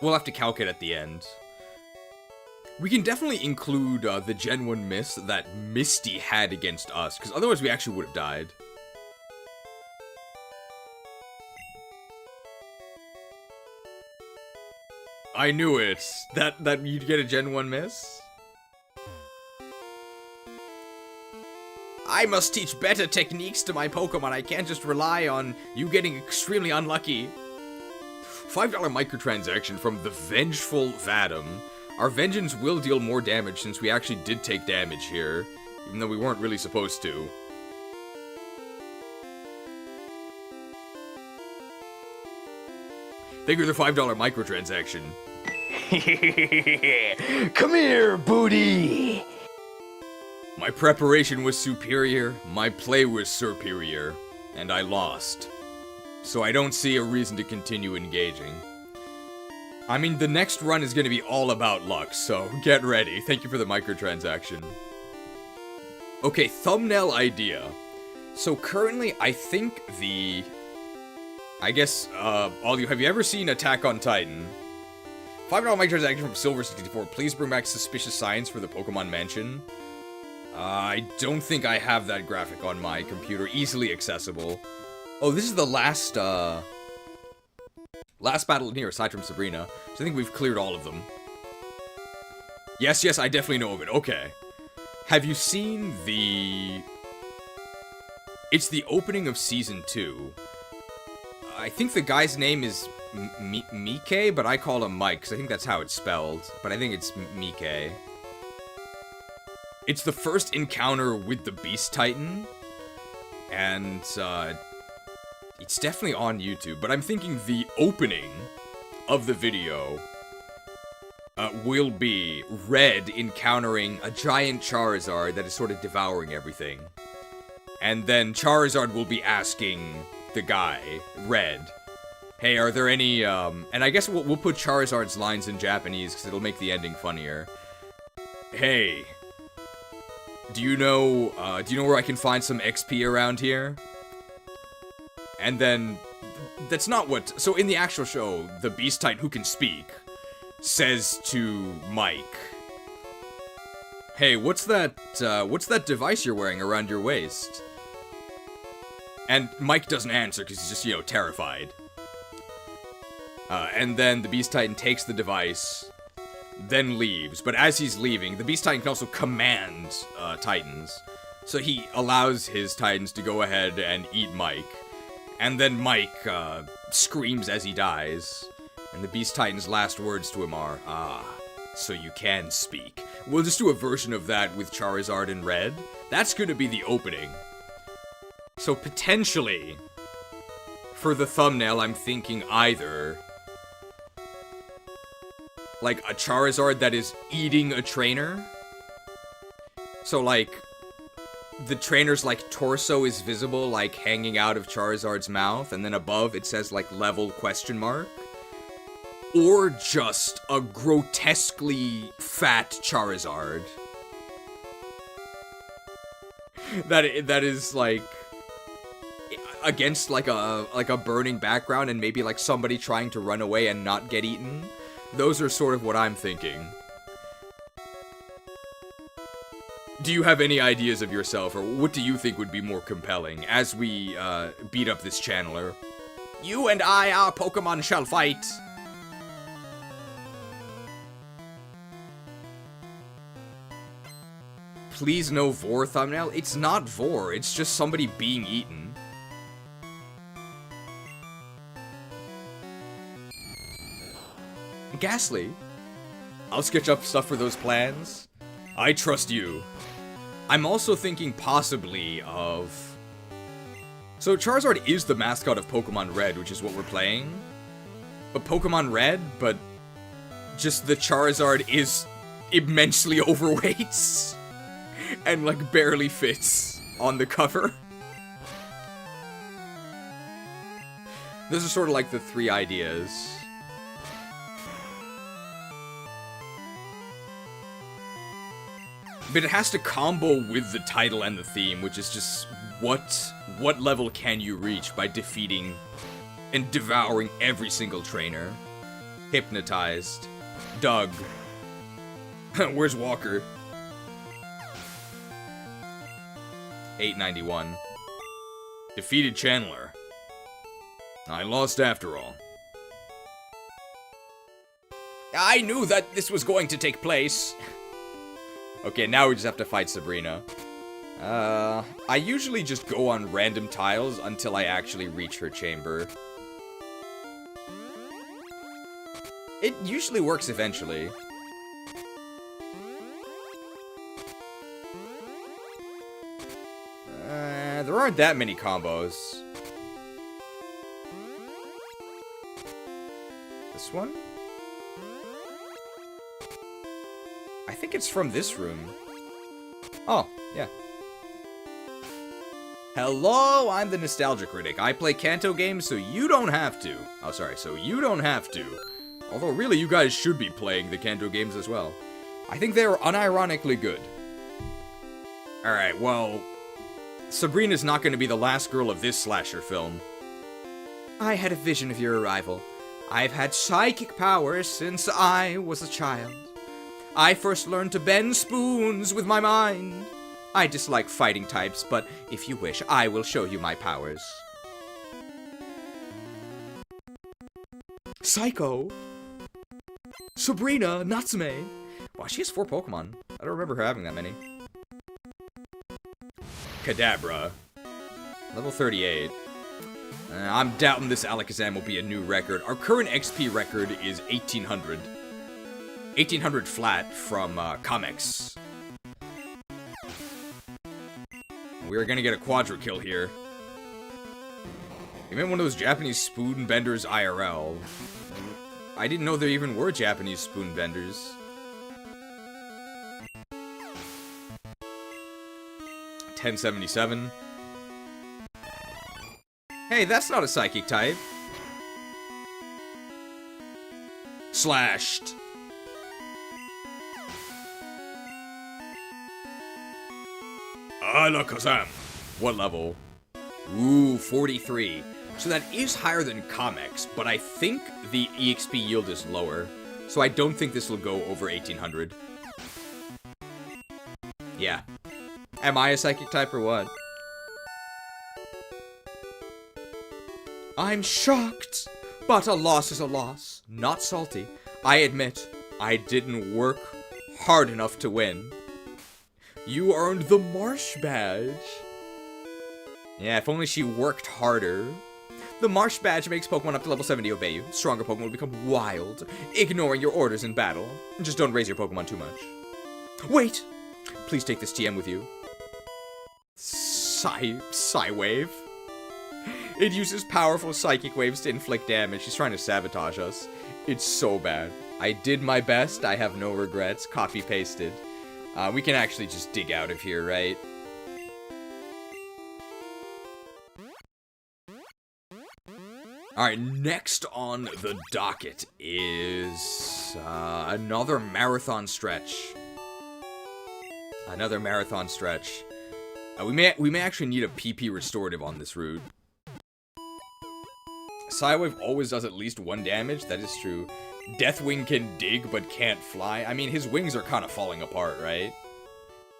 We'll have to calculate at the end. We can definitely include the Gen 1 miss that Misty had against us, because otherwise we actually would have died. I knew it. That you'd get a Gen 1 miss? I must teach better techniques to my Pokemon. I can't just rely on you getting extremely unlucky. $5 microtransaction from the Vengeful Vadum. Our vengeance will deal more damage since we actually did take damage here, even though we weren't really supposed to. Thank you for the $5 microtransaction. Come here, booty! My preparation was superior, my play was superior, and I lost. So I don't see a reason to continue engaging. I mean, the next run is going to be all about luck, so get ready. Thank you for the microtransaction. Okay, thumbnail idea. So currently, I think the... I guess, all you... Have you ever seen Attack on Titan? $5 microtransaction from Silver64. Please bring back Suspicious Science for the Pokemon Mansion. I don't think I have that graphic on my computer. Easily accessible. Oh, this is the last battle in here, aside from Sabrina. So I think we've cleared all of them. Yes, I definitely know of it. Okay. Have you seen the... It's the opening of Season 2. I think the guy's name is Mike, but I call him Mike, because I think that's how it's spelled. But I think it's Mike. It's the first encounter with the Beast Titan, and it's definitely on YouTube, but I'm thinking the opening of the video will be Red encountering a giant Charizard that is sort of devouring everything. And then Charizard will be asking the guy, Red, hey, are there any, and I guess we'll put Charizard's lines in Japanese, because it'll make the ending funnier. Hey, do you know where I can find some XP around here? And then, that's not what, so in the actual show, the Beast Titan who can speak says to Mike, hey, what's that device you're wearing around your waist? And Mike doesn't answer because he's just, terrified. And then the Beast Titan takes the device, then leaves. But as he's leaving, the Beast Titan can also command Titans. So he allows his Titans to go ahead and eat Mike. And then Mike screams as he dies. And the Beast Titan's last words to him are, ah, so you can speak. We'll just do a version of that with Charizard and Red. That's gonna be the opening. So potentially, for the thumbnail, I'm thinking either like a Charizard that is eating a trainer. So like, the trainer's like torso is visible, like hanging out of Charizard's mouth, and then above it says like level question mark. or just a grotesquely fat Charizard. That is like against like a burning background and maybe like somebody trying to run away and not get eaten. Those are sort of what I'm thinking. Do you have any ideas of yourself, or what do you think would be more compelling as we beat up this channeler? You and I, our Pokemon shall fight. Please no Vor thumbnail. It's not Vor, it's just somebody being eaten. Ghastly. I'll sketch up stuff for those plans. I trust you. I'm also thinking possibly of... So Charizard is the mascot of Pokemon Red, which is what we're playing. But Pokemon Red, but just the Charizard is immensely overweight. And like barely fits on the cover. Those are sort of like the three ideas. But it has to combo with the title and the theme, which is just what level can you reach by defeating and devouring every single trainer? Hypnotized. Doug. Where's Walker? 891. Defeated Chandler. I lost after all. I knew that this was going to take place. Okay, now we just have to fight Sabrina. I usually just go on random tiles until I actually reach her chamber. It usually works eventually. There aren't that many combos. This one? I think it's from this room. Oh, yeah. Hello, I'm the Nostalgia Critic. I play Kanto games so you don't have to. Oh, sorry, so you don't have to. Although, really, you guys should be playing the Kanto games as well. I think they're unironically good. Alright, well... Sabrina's not going to be the last girl of this slasher film. I had a vision of your arrival. I've had psychic powers since I was a child. I first learned to bend spoons with my mind. I dislike fighting types, but if you wish, I will show you my powers. Psycho. Sabrina, Natsume. Wow, she has 4 Pokemon. I don't remember her having that many. Kadabra. Level 38. I'm doubting this Alakazam will be a new record. Our current XP record is 1800. 1800 flat from Comics. We're gonna get a Quadra kill here. You meant one of those Japanese spoon benders IRL. I didn't know there even were Japanese spoon benders. 1077. Hey, that's not a psychic type. Slashed. Alakazam. What level? Ooh, 43. So that is higher than Comics, but I think the EXP yield is lower. So I don't think this will go over 1800. Yeah. Am I a psychic type or what? I'm shocked, but a loss is a loss. Not salty. I admit, I didn't work hard enough to win. You earned the Marsh Badge. Yeah, if only she worked harder. The Marsh Badge makes Pokemon up to level 70 obey you. Stronger Pokemon will become wild, ignoring your orders in battle. Just don't raise your Pokemon too much. Wait! Please take this TM with you. Psy-wave. It uses powerful psychic waves to inflict damage. She's trying to sabotage us. It's so bad. I did my best. I have no regrets. Copy-pasted. We can actually just dig out of here, right? Alright, next on the docket is another marathon stretch. Another marathon stretch. We may actually need a PP restorative on this route. Psywave always does at least 1 damage, that is true. Deathwing can dig but can't fly. I mean, his wings are kind of falling apart, right?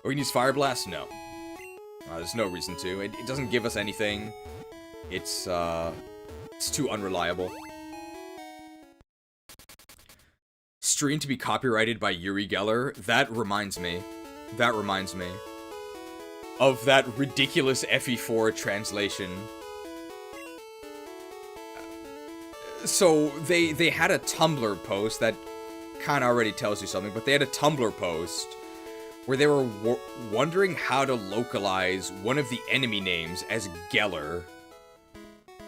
Or he needs Fire Blast? No. There's no reason to. It doesn't give us anything. It's too unreliable. Stream to be copyrighted by Uri Geller. That reminds me of that ridiculous FE4 translation. So they had a Tumblr post that kind of already tells you something, but they had a Tumblr post where they were wondering how to localize one of the enemy names as Geller.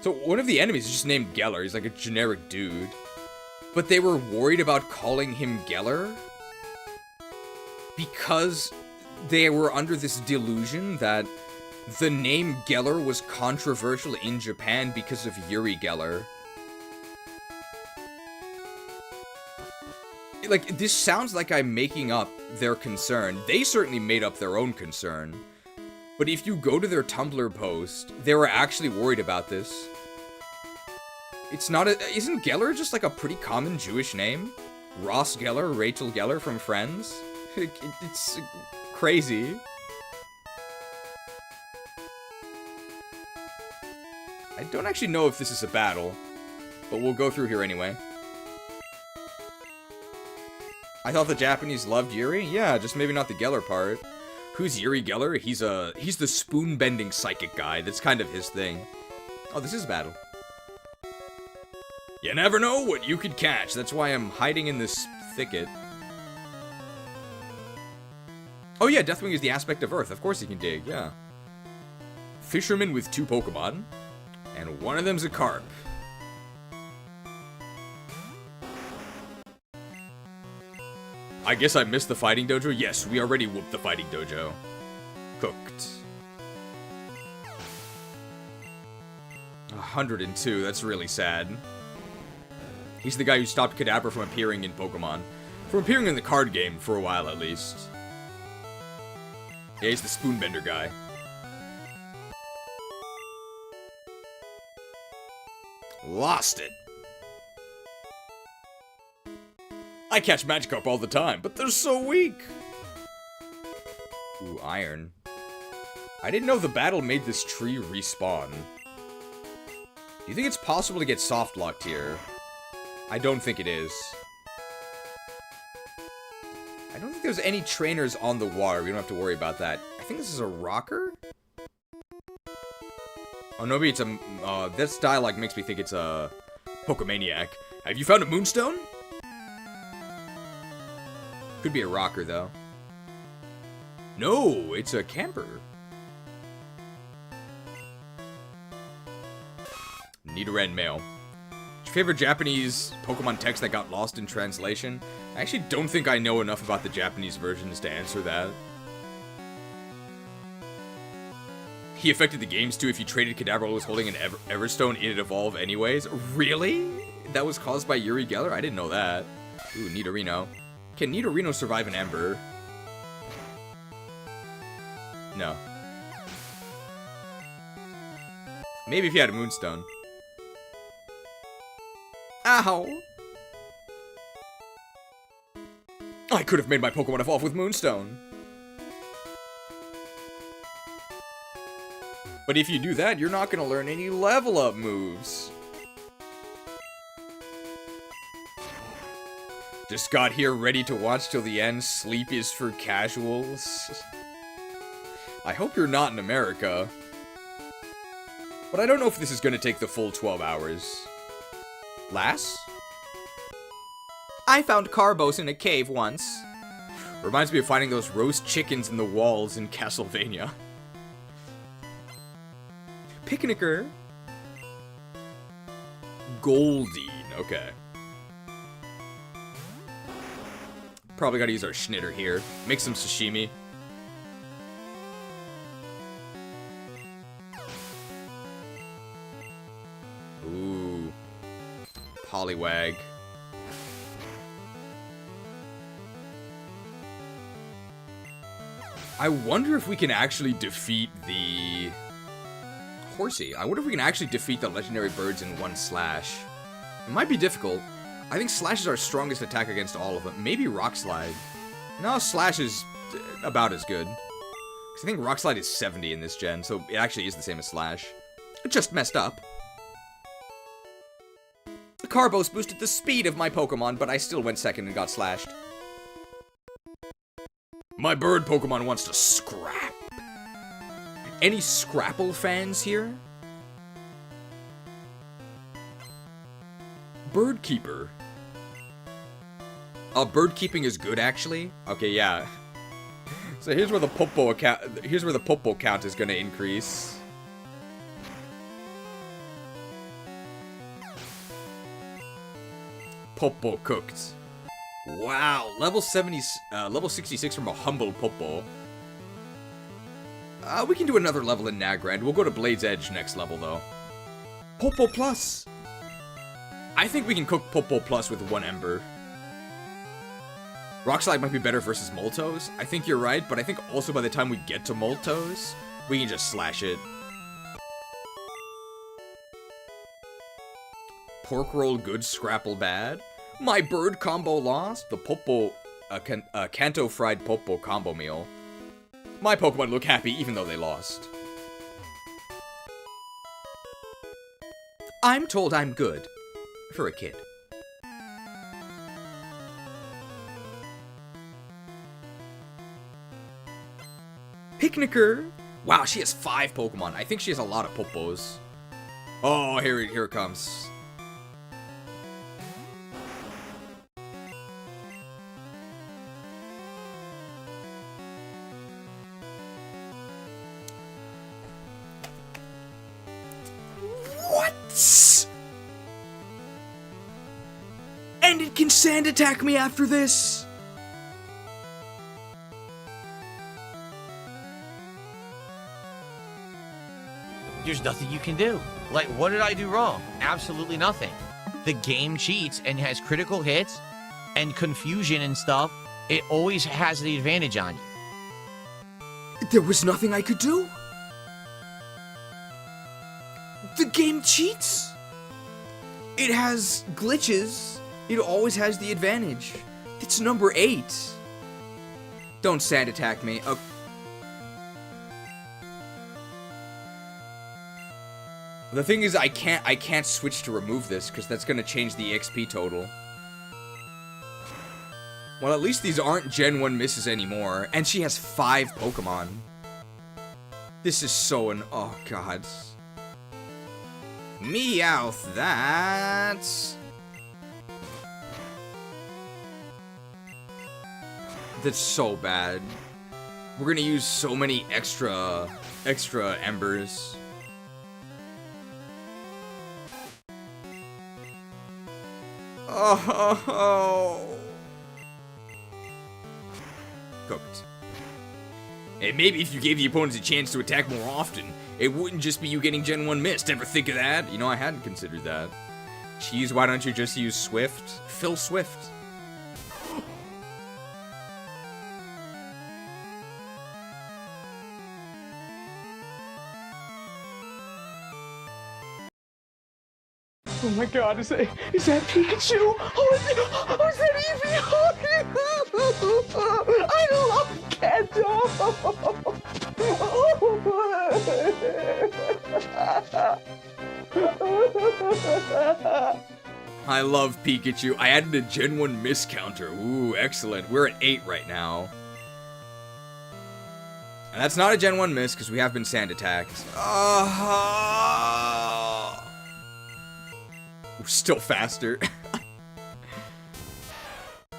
So one of the enemies is just named Geller. He's like a generic dude. But they were worried about calling him Geller because they were under this delusion that the name Geller was controversial in Japan because of Uri Geller. Like, this sounds like I'm making up their concern. They certainly made up their own concern. But if you go to their Tumblr post, they were actually worried about this. It's not isn't Geller just like a pretty common Jewish name? Ross Geller, Rachel Geller from Friends? It's crazy. I don't actually know if this is a battle, but we'll go through here anyway. I thought the Japanese loved Yuri? Yeah, just maybe not the Geller part. Who's Uri Geller? He's the spoon-bending psychic guy. That's kind of his thing. Oh, this is a battle. You never know what you could catch. That's why I'm hiding in this thicket. Oh yeah, Deathwing is the aspect of Earth. Of course he can dig, yeah. Fisherman with 2 Pokemon. And one of them's a carp. I guess I missed the fighting dojo? Yes, we already whooped the fighting dojo. Cooked. 102, that's really sad. He's the guy who stopped Kadabra from appearing in Pokemon. From appearing in the card game, for a while at least. Yeah, he's the spoonbender guy. Lost it. I catch Magikarp all the time, but they're so weak. Ooh, iron. I didn't know the battle made this tree respawn. Do you think it's possible to get soft-locked here? I don't think it is. I don't think there's any trainers on the water. We don't have to worry about that. I think this is a rocker? Oh, no, maybe it's a... this dialogue makes me think it's a Pokemaniac. Have you found a Moonstone? Could be a rocker, though. No, it's a camper. Nidoran male. What's your favorite Japanese Pokemon text that got lost in translation? I actually don't think I know enough about the Japanese versions to answer that. He affected the games too. If you traded Kadabra while was holding an Everstone, it'd evolve anyways. Really? That was caused by Uri Geller? I didn't know that. Ooh, Nidorino. Can Nidorino survive an Ember? No. Maybe if you had a Moonstone. Ow! I could have made my Pokemon evolve with Moonstone. But if you do that, you're not going to learn any level up moves. Just got here ready to watch till the end. Sleep is for casuals. I hope you're not in America. But I don't know if this is going to take the full 12 hours. Lass? I found Carbos in a cave once. Reminds me of finding those roast chickens in the walls in Castlevania. Picnicker. Goldine, okay. Probably gotta use our Schnitter here. Make some sashimi. Ooh. Poliwag. I wonder if we can actually defeat the... Horsey. I wonder if we can actually defeat the legendary birds in one slash. It might be difficult. I think Slash is our strongest attack against all of them. Maybe Rock Slide. No, Slash is about as good. Because I think Rock Slide is 70 in this gen, so it actually is the same as Slash. It just messed up. The Carbos boosted the speed of my Pokemon, but I still went second and got slashed. My bird Pokemon wants to scrap. Any Scrapple fans here? Bird Keeper. Bird keeping is good, actually. Okay, yeah. So here's where the Popo account. Here's where the Popo count is going to increase. Popo cooked. Wow, level 66 from a humble Popo. We can do another level in Nagrand. We'll go to Blade's Edge next level, though. Popo Plus. I think we can cook Popo Plus with 1 Ember. Rock Slide might be better versus Moltos. I think you're right, but I think also by the time we get to Moltos, we can just slash it. Pork Roll good, Scrapple bad. My bird combo lost. The Popo, Kanto fried Popo combo meal. My Pokemon look happy even though they lost. I'm told I'm good. For a kid. Picnicker. Wow, she has 5 Pokemon. I think she has a lot of Popos. Oh, here it comes. What? And it can sand attack me after this? There's nothing you can do. Like, what did I do wrong? Absolutely nothing. The game cheats and has critical hits and confusion and stuff. It always has the advantage on you. There was nothing I could do? The game cheats? It has glitches. It always has the advantage. It's number 8. Don't sand attack me. Okay. The thing is, I can't switch to remove this, because that's going to change the XP total. Well, at least these aren't Gen 1 misses anymore, and she has 5 Pokemon. This is so oh god. Meowth, that's so bad. We're gonna use so many extra embers. Oh. Cooked. And maybe if you gave the opponents a chance to attack more often, it wouldn't just be you getting Gen 1 missed. Ever think of that? You know, I hadn't considered that. Jeez, why don't you just use Swift? Phil Swift. Oh my god, is that Pikachu? Oh, is that Eevee? I love Kanto! I love Pikachu. I added a Gen 1 miss counter. Ooh, excellent. We're at 8 right now. And that's not a Gen 1 miss, because we have been sand attacked. We're still faster.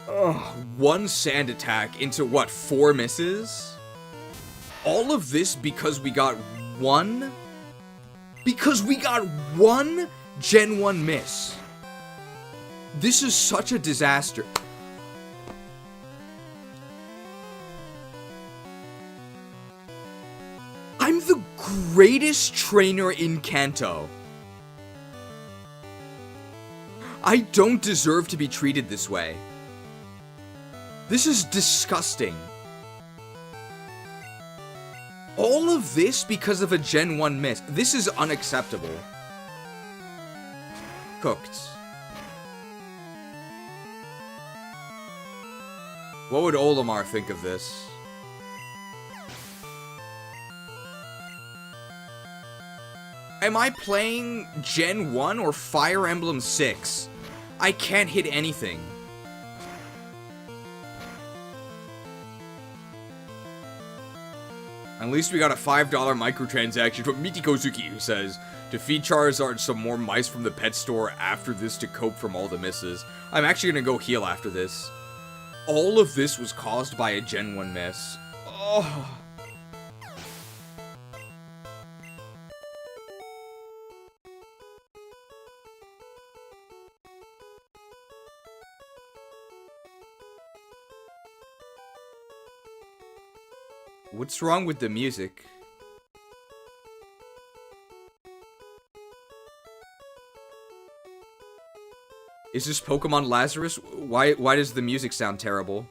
Oh, 1 sand attack into what, 4 misses? All of this because we got 1? Because we got 1 Gen 1 miss. This is such a disaster. I'm the greatest trainer in Kanto. I don't deserve to be treated this way. This is disgusting. All of this because of a Gen 1 miss. This is unacceptable. Cooked. What would Olimar think of this? Am I playing Gen 1 or Fire Emblem 6? I can't hit anything. At least we got a $5 microtransaction from Michikozuki, who says, to feed Charizard some more mice from the pet store after this to cope from all the misses. I'm actually gonna go heal after this. All of this was caused by a Gen 1 miss. Oh. What's wrong with the music? Is this Pokemon Lazarus? Why does the music sound terrible?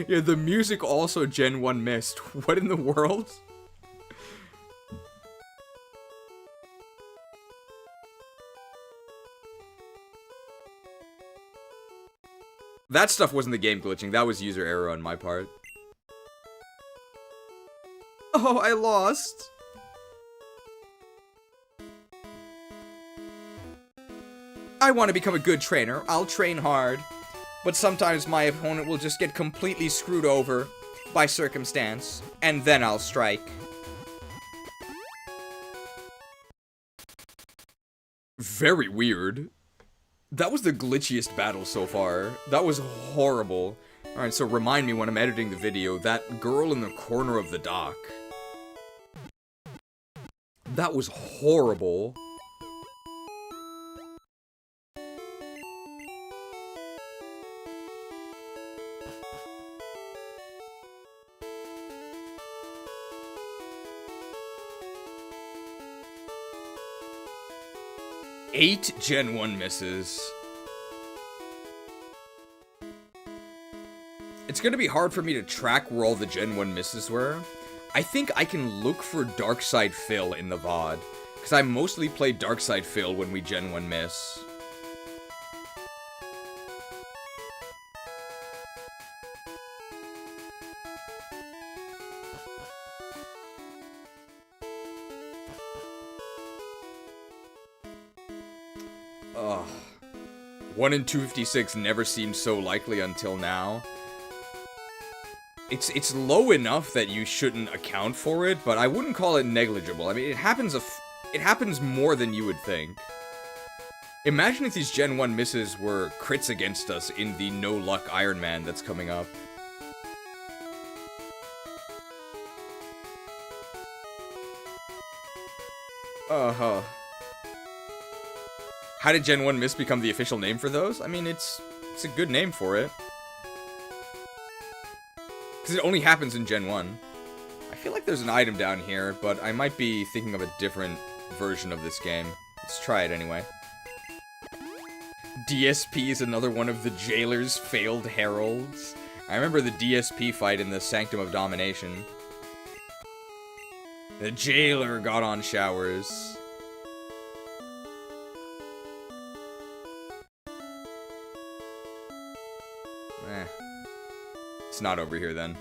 Yeah, the music also Gen 1 missed. What in the world? That stuff wasn't the game glitching, that was user error on my part. Oh, I lost! I want to become a good trainer, I'll train hard. But sometimes my opponent will just get completely screwed over by circumstance, and then I'll strike. Very weird. That was the glitchiest battle so far. That was horrible. Alright, so remind me when I'm editing the video, that girl in the corner of the dock. That was horrible. Eight Gen 1 misses. It's gonna be hard for me to track where all the Gen 1 misses were. I think I can look for Darkside Phil in the VOD, because I mostly play Darkside Phil when we Gen 1 miss. Ugh. 1 in 256 never seemed so likely until now. It's low enough that you shouldn't account for it, but I wouldn't call it negligible. I mean, it happens more than you would think. Imagine if these Gen 1 misses were crits against us in the No Luck Iron Man that's coming up. Uh-huh. How did Gen 1 miss become the official name for those? I mean, it's a good name for it. Because it only happens in Gen 1. I feel like there's an item down here, but I might be thinking of a different version of this game. Let's try it anyway. DSP is another one of the Jailer's failed heralds. I remember the DSP fight in the Sanctum of Domination. The Jailer got on showers. It's not over here then.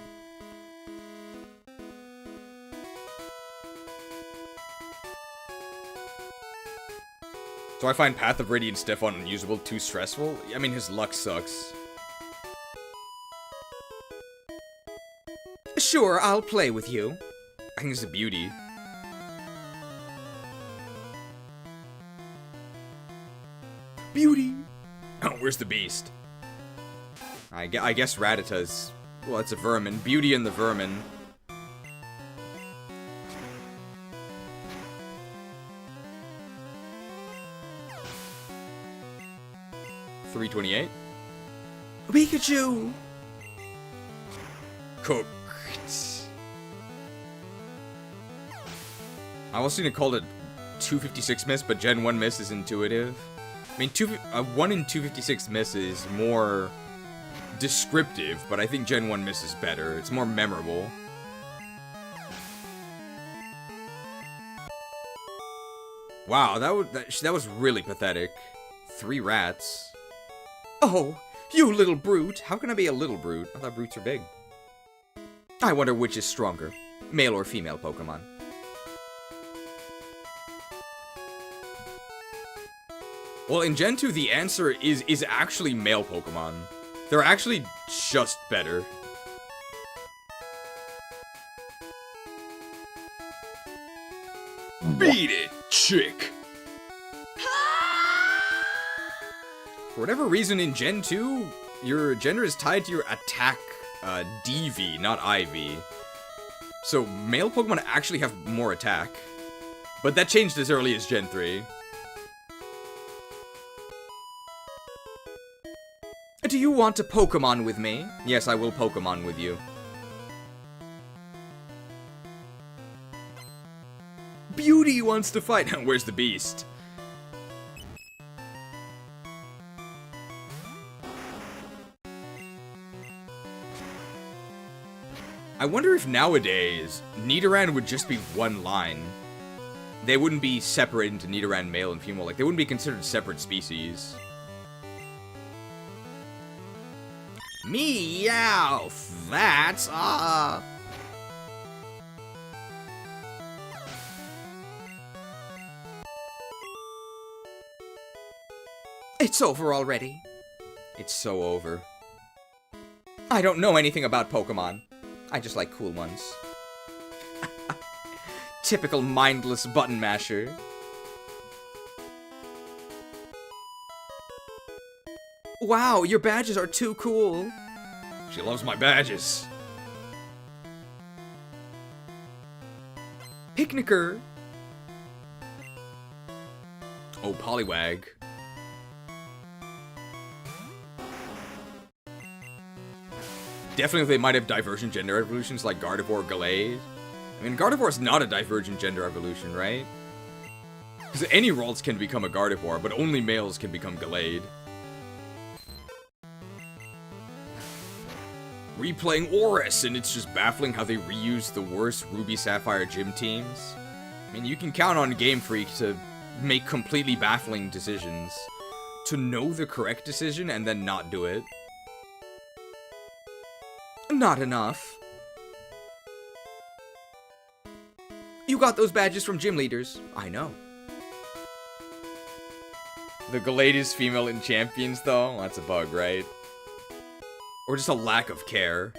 So I find Path of Radiant Stefan unusable, too stressful? I mean, his luck sucks. Sure, I'll play with you. I think it's a beauty. Beauty! Oh, where's the beast? I guess Rattata's... Well, it's a vermin. Beauty and the vermin. 328. Pikachu! Cooked. I was gonna call it 256 miss, but Gen 1 miss is intuitive. I mean, 1 in 256 miss is more descriptive, but I think Gen 1 miss is better. It's more memorable. Wow, that was really pathetic. 3 rats. Oh, you little brute! How can I be a little brute? I thought brutes are big. I wonder which is stronger, male or female Pokemon. Well, in Gen 2, the answer is actually male Pokemon. They're actually just better. Beat it, chick! For whatever reason, in Gen 2, your gender is tied to your attack DV, not IV. So, male Pokemon actually have more attack. But that changed as early as Gen 3. Do you want to Pokemon with me? Yes, I will Pokemon with you. Beauty wants to fight. Where's the beast? I wonder if nowadays, Nidoran would just be one line. They wouldn't be separated into Nidoran male and female. Like, they wouldn't be considered separate species. Meow! That's It's over already. It's so over. I don't know anything about Pokemon. I just like cool ones. Typical mindless button masher. Wow, your badges are too cool. She loves my badges. Picnicker. Oh, Poliwag. Definitely they might have divergent gender evolutions like Gardevoir, Gallade. I mean, Gardevoir's not a divergent gender evolution, right? Because any Ralts can become a Gardevoir, but only males can become Gallade. Replaying Oris, and it's just baffling how they reuse the worst Ruby Sapphire gym teams. I mean, you can count on Game Freak to make completely baffling decisions. To know the correct decision and then not do it. Not enough. You got those badges from gym leaders. I know. The Gallade is female in Champions, though? That's a bug, right? Or just a lack of care.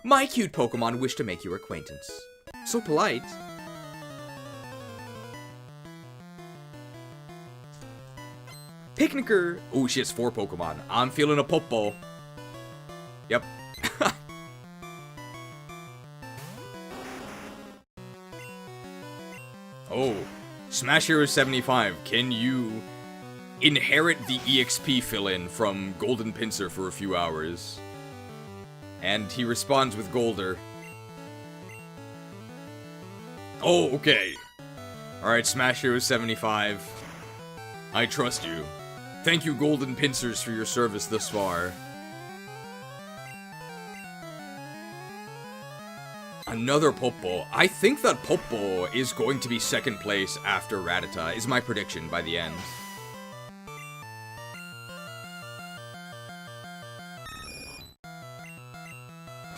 My cute Pokemon wish to make your acquaintance. So polite. Picnicker. Oh, she has 4 Pokemon. I'm feeling a Popo. Yep. Oh, Smash Hero 75. Can you inherit the EXP fill-in from Golden Pinsir for a few hours? And he responds with Golder. Oh, okay. Alright, Smash Hero 75. I trust you. Thank you, Golden Pinsers, for your service thus far. Another Popo. I think that Popo is going to be second place after Rattata, is my prediction by the end.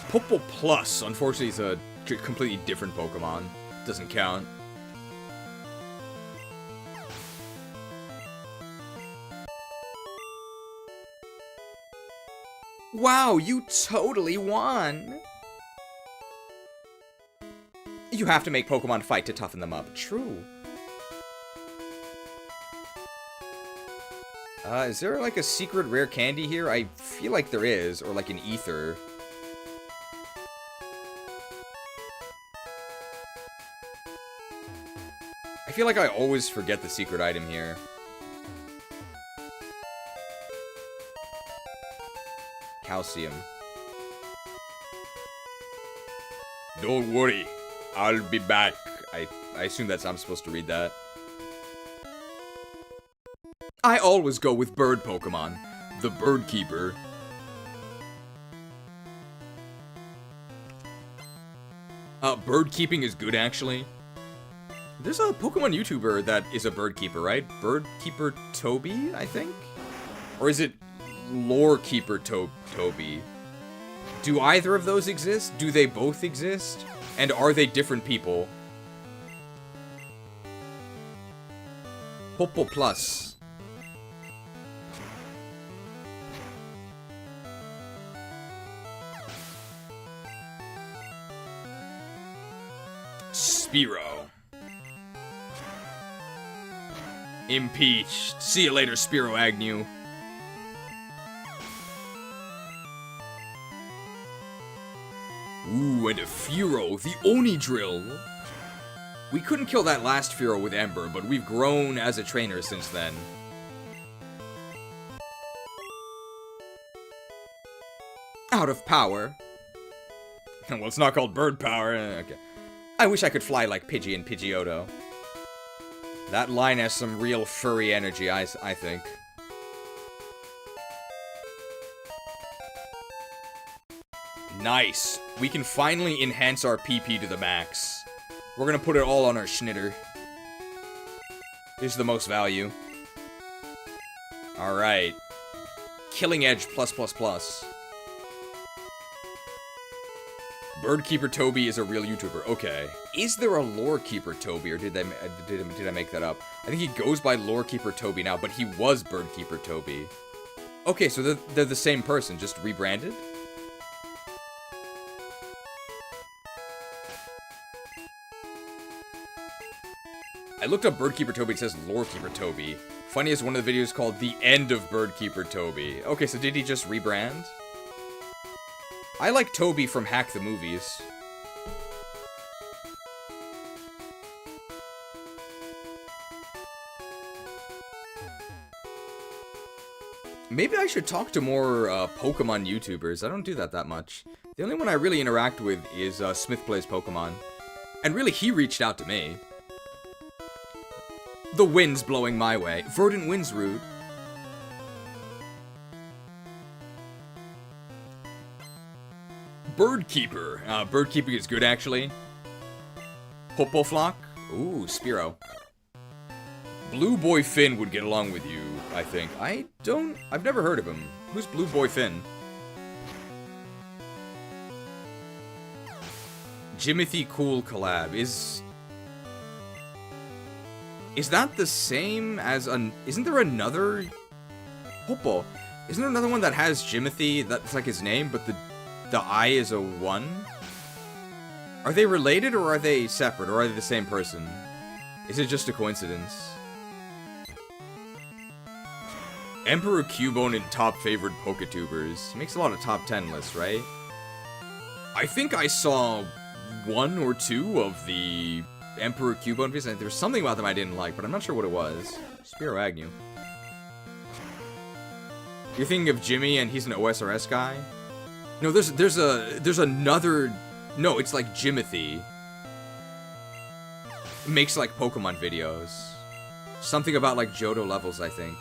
Popo Plus, unfortunately, is a completely different Pokemon. Doesn't count. Wow, you totally won! You have to make Pokemon fight to toughen them up. True. Is there like a secret rare candy here? I feel like there is, or like an ether. I feel like I always forget the secret item here. calcium. Don't worry, I'll be back. I assume that's I'm supposed to read that. I always go with bird Pokemon. The Bird Keeper. Bird keeping is good, actually. There's a Pokemon YouTuber that is a bird keeper, right? Bird Keeper Toby, I think? Or is it Lore Keeper Toby? Do either of those exist? Do they both exist? And are they different people? Popo Plus. Spearow. Impeached. See you later, Spearow Agnew. Ooh, and a Fearow, the Oni Drill. We couldn't kill that last Fearow with Ember, but we've grown as a trainer since then. Out of power. Well, it's not called bird power. Okay. I wish I could fly like Pidgey and Pidgeotto. That line has some real furry energy, I think. Nice. We can finally enhance our PP to the max. We're gonna put it all on our Schnitter. Here's the most value. Alright. Killing Edge +++. Bird Keeper Toby is a real YouTuber. Okay. Is there a Lore Keeper Toby, or did I make that up? I think he goes by Lore Keeper Toby now, but he was Bird Keeper Toby. Okay, so they're the same person, just rebranded? I looked up Bird Keeper Toby, it says Lore Keeper Toby. Funny is one of the videos called The End of Bird Keeper Toby. Okay, so did he just rebrand? I like Toby from Hack the Movies. Maybe I should talk to more Pokemon YouTubers. I don't do that much. The only one I really interact with is Smith Plays Pokemon. And really, he reached out to me. The wind's blowing my way. Verdant Wind's rude. Bird Keeper. Bird Keeping is good, actually. Popoflock. Ooh, Spearow. Blue Boy Finn would get along with you, I think. I've never heard of him. Who's Blue Boy Finn? Jimothy Cool collab. Is that the same as isn't there another Popo? Isn't there another one that has Jimothy that's like his name, but the I is a 1? Are they related, or are they separate, or are they the same person? Is it just a coincidence? Emperor Cubone in top favorite Poketubers. He makes a lot of top 10 lists, right? I think I saw 1 or 2 of the Emperor Cubone videos, and there was something about them I didn't like, but I'm not sure what it was. Spearow Agnew. You're thinking of Jimmy, and he's an OSRS guy? No, there's another. No, it's like Jimothy. Makes like Pokemon videos. Something about like Johto levels, I think.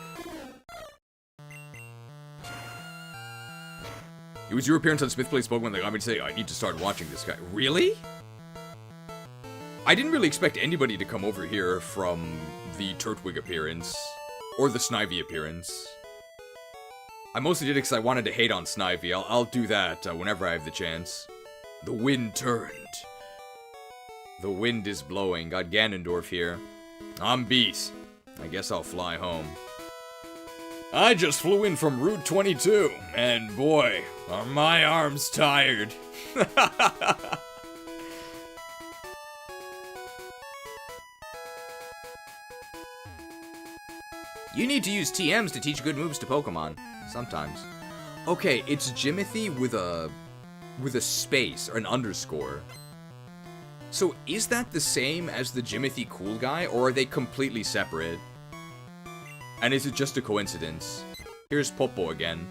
It was your appearance on Smith Plays Pokemon that got me to say, I need to start watching this guy. Really? I didn't really expect anybody to come over here from the Turtwig appearance. Or the Snivy appearance. I mostly did it because I wanted to hate on Snivy. I'll do that whenever I have the chance. The wind turned. The wind is blowing. Got Ganondorf here. I'm beat. I guess I'll fly home. I just flew in from Route 22, and boy, are my arms tired. You need to use TMs to teach good moves to Pokemon. Sometimes. Okay, it's Jimothy with a space, or an underscore. So is that the same as the Jimothy Cool guy, or are they completely separate? And is it just a coincidence? Here's Popo again.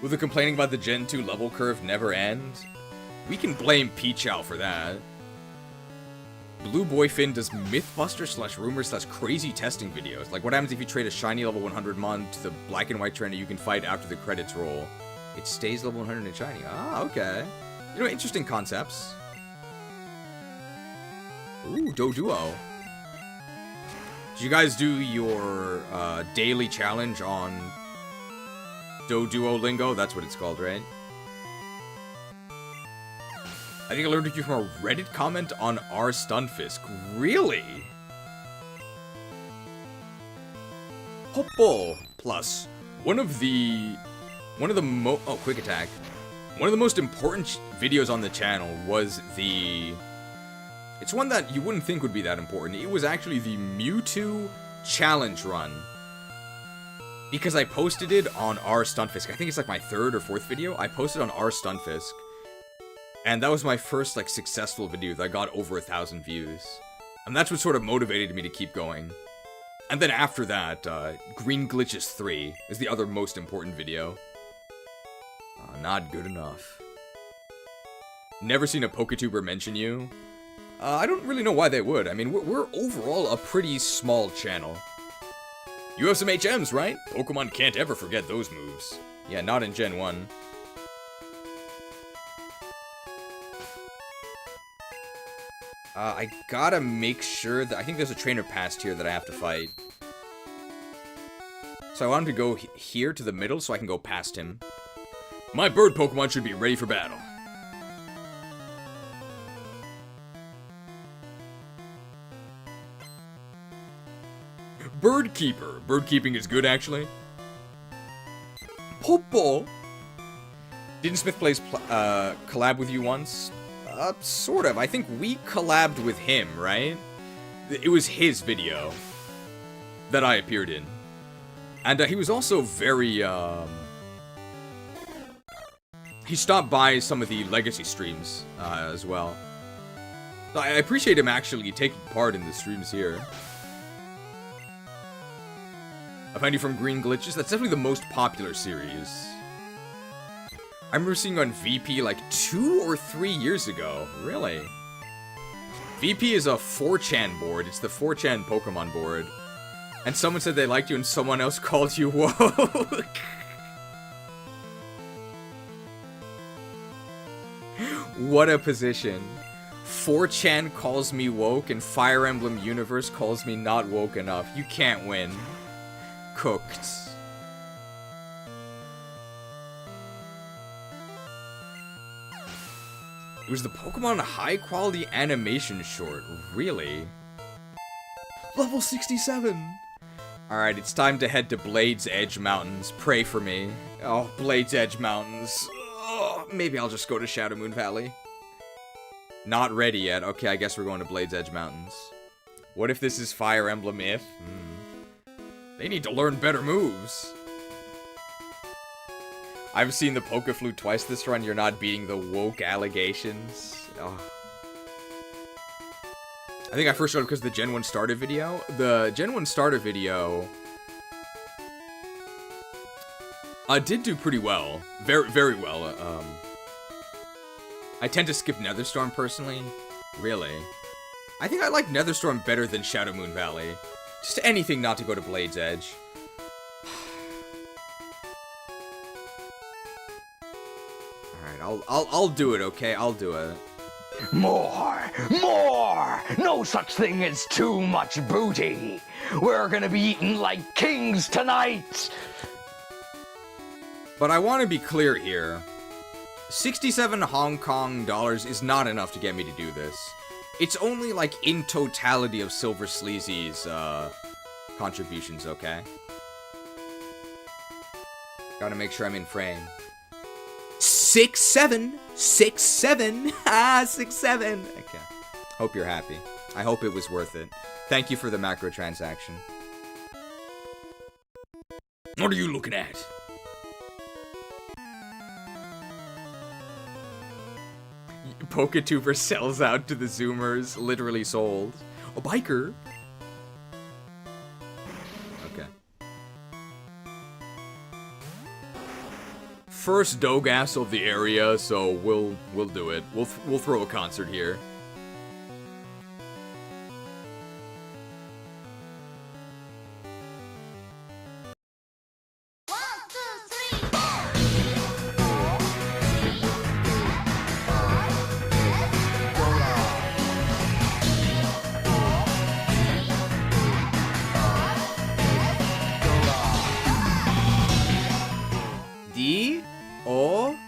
Will the complaining about the Gen 2 level curve never end? We can blame Pichao for that. Blue Boyfin does Mythbuster/rumor/crazy testing videos. Like, what happens if you trade a shiny level 100 mon to the black and white trainer you can fight after the credits roll? It stays level 100 in shiny. Ah, okay. You know, interesting concepts. Ooh, Doduo. Did you guys do your daily challenge on Doduolingo? That's what it's called, right? I think I learned it from a Reddit comment on R Stunfisk. Really? Hoppo plus one of the quick attack. One of the most important videos on the channel was it's one that you wouldn't think would be that important. It was actually the Mewtwo challenge run. Because I posted it on R Stunfisk. I think it's like my 3rd or 4th video. I posted on R Stunfisk. And that was my first, like, successful video that got over 1,000 views. And that's what sort of motivated me to keep going. And then after that, Green Glitches 3 is the other most important video. Not good enough. Never seen a Poketuber mention you. I don't really know why they would. I mean, we're overall a pretty small channel. You have some HMs, right? Pokemon can't ever forget those moves. Yeah, not in Gen 1. I gotta make sure that... I think there's a trainer past here that I have to fight. So I want him to go here to the middle so I can go past him. My bird Pokemon should be ready for battle. Bird Keeper. Bird keeping is good, actually. Popo. Didn't Smith Plays collab with you once? Sort of. I think we collabed with him, right? It was his video that I appeared in. And he was also very, he stopped by some of the Legacy streams, as well. So I appreciate him actually taking part in the streams here. I find you from Green Glitches. That's definitely the most popular series. I remember seeing on VP like 2 or 3 years ago. Really? VP is a 4chan board. It's the 4chan Pokemon board. And someone said they liked you and someone else called you woke. What a position. 4chan calls me woke and Fire Emblem Universe calls me not woke enough. You can't win. Cooked. It was the Pokemon high quality animation short. Really? Level 67! Alright, it's time to head to Blade's Edge Mountains. Pray for me. Oh, Blade's Edge Mountains. Oh, maybe I'll just go to Shadow Moon Valley. Not ready yet. Okay, I guess we're going to Blade's Edge Mountains. What if this is Fire Emblem if? They need to learn better moves. I've seen the Pokeflute twice this run. You're not beating the woke allegations. Oh. I think I first showed it because of the Gen 1 starter video. The Gen 1 starter video did do pretty well. Very, very well. I tend to skip Netherstorm personally. Really. I think I like Netherstorm better than Shadow Moon Valley. Just anything not to go to Blade's Edge. Alright, I'll do it, okay? I'll do it. More! More! No such thing as too much booty! We're gonna be eating like kings tonight! But I want to be clear here. 67 Hong Kong dollars is not enough to get me to do this. It's only, like, in totality of Silver Sleazy's, contributions, okay? Gotta make sure I'm in frame. 6-7! 6-7! Ah, 6-7! Okay. Hope you're happy. I hope it was worth it. Thank you for the macro transaction. What are you looking at? Poketuber sells out to the Zoomers. Literally sold. A biker. Okay. first Dogas of the area, so we'll do it. We'll throw a concert here. D-O-G-A-R-S.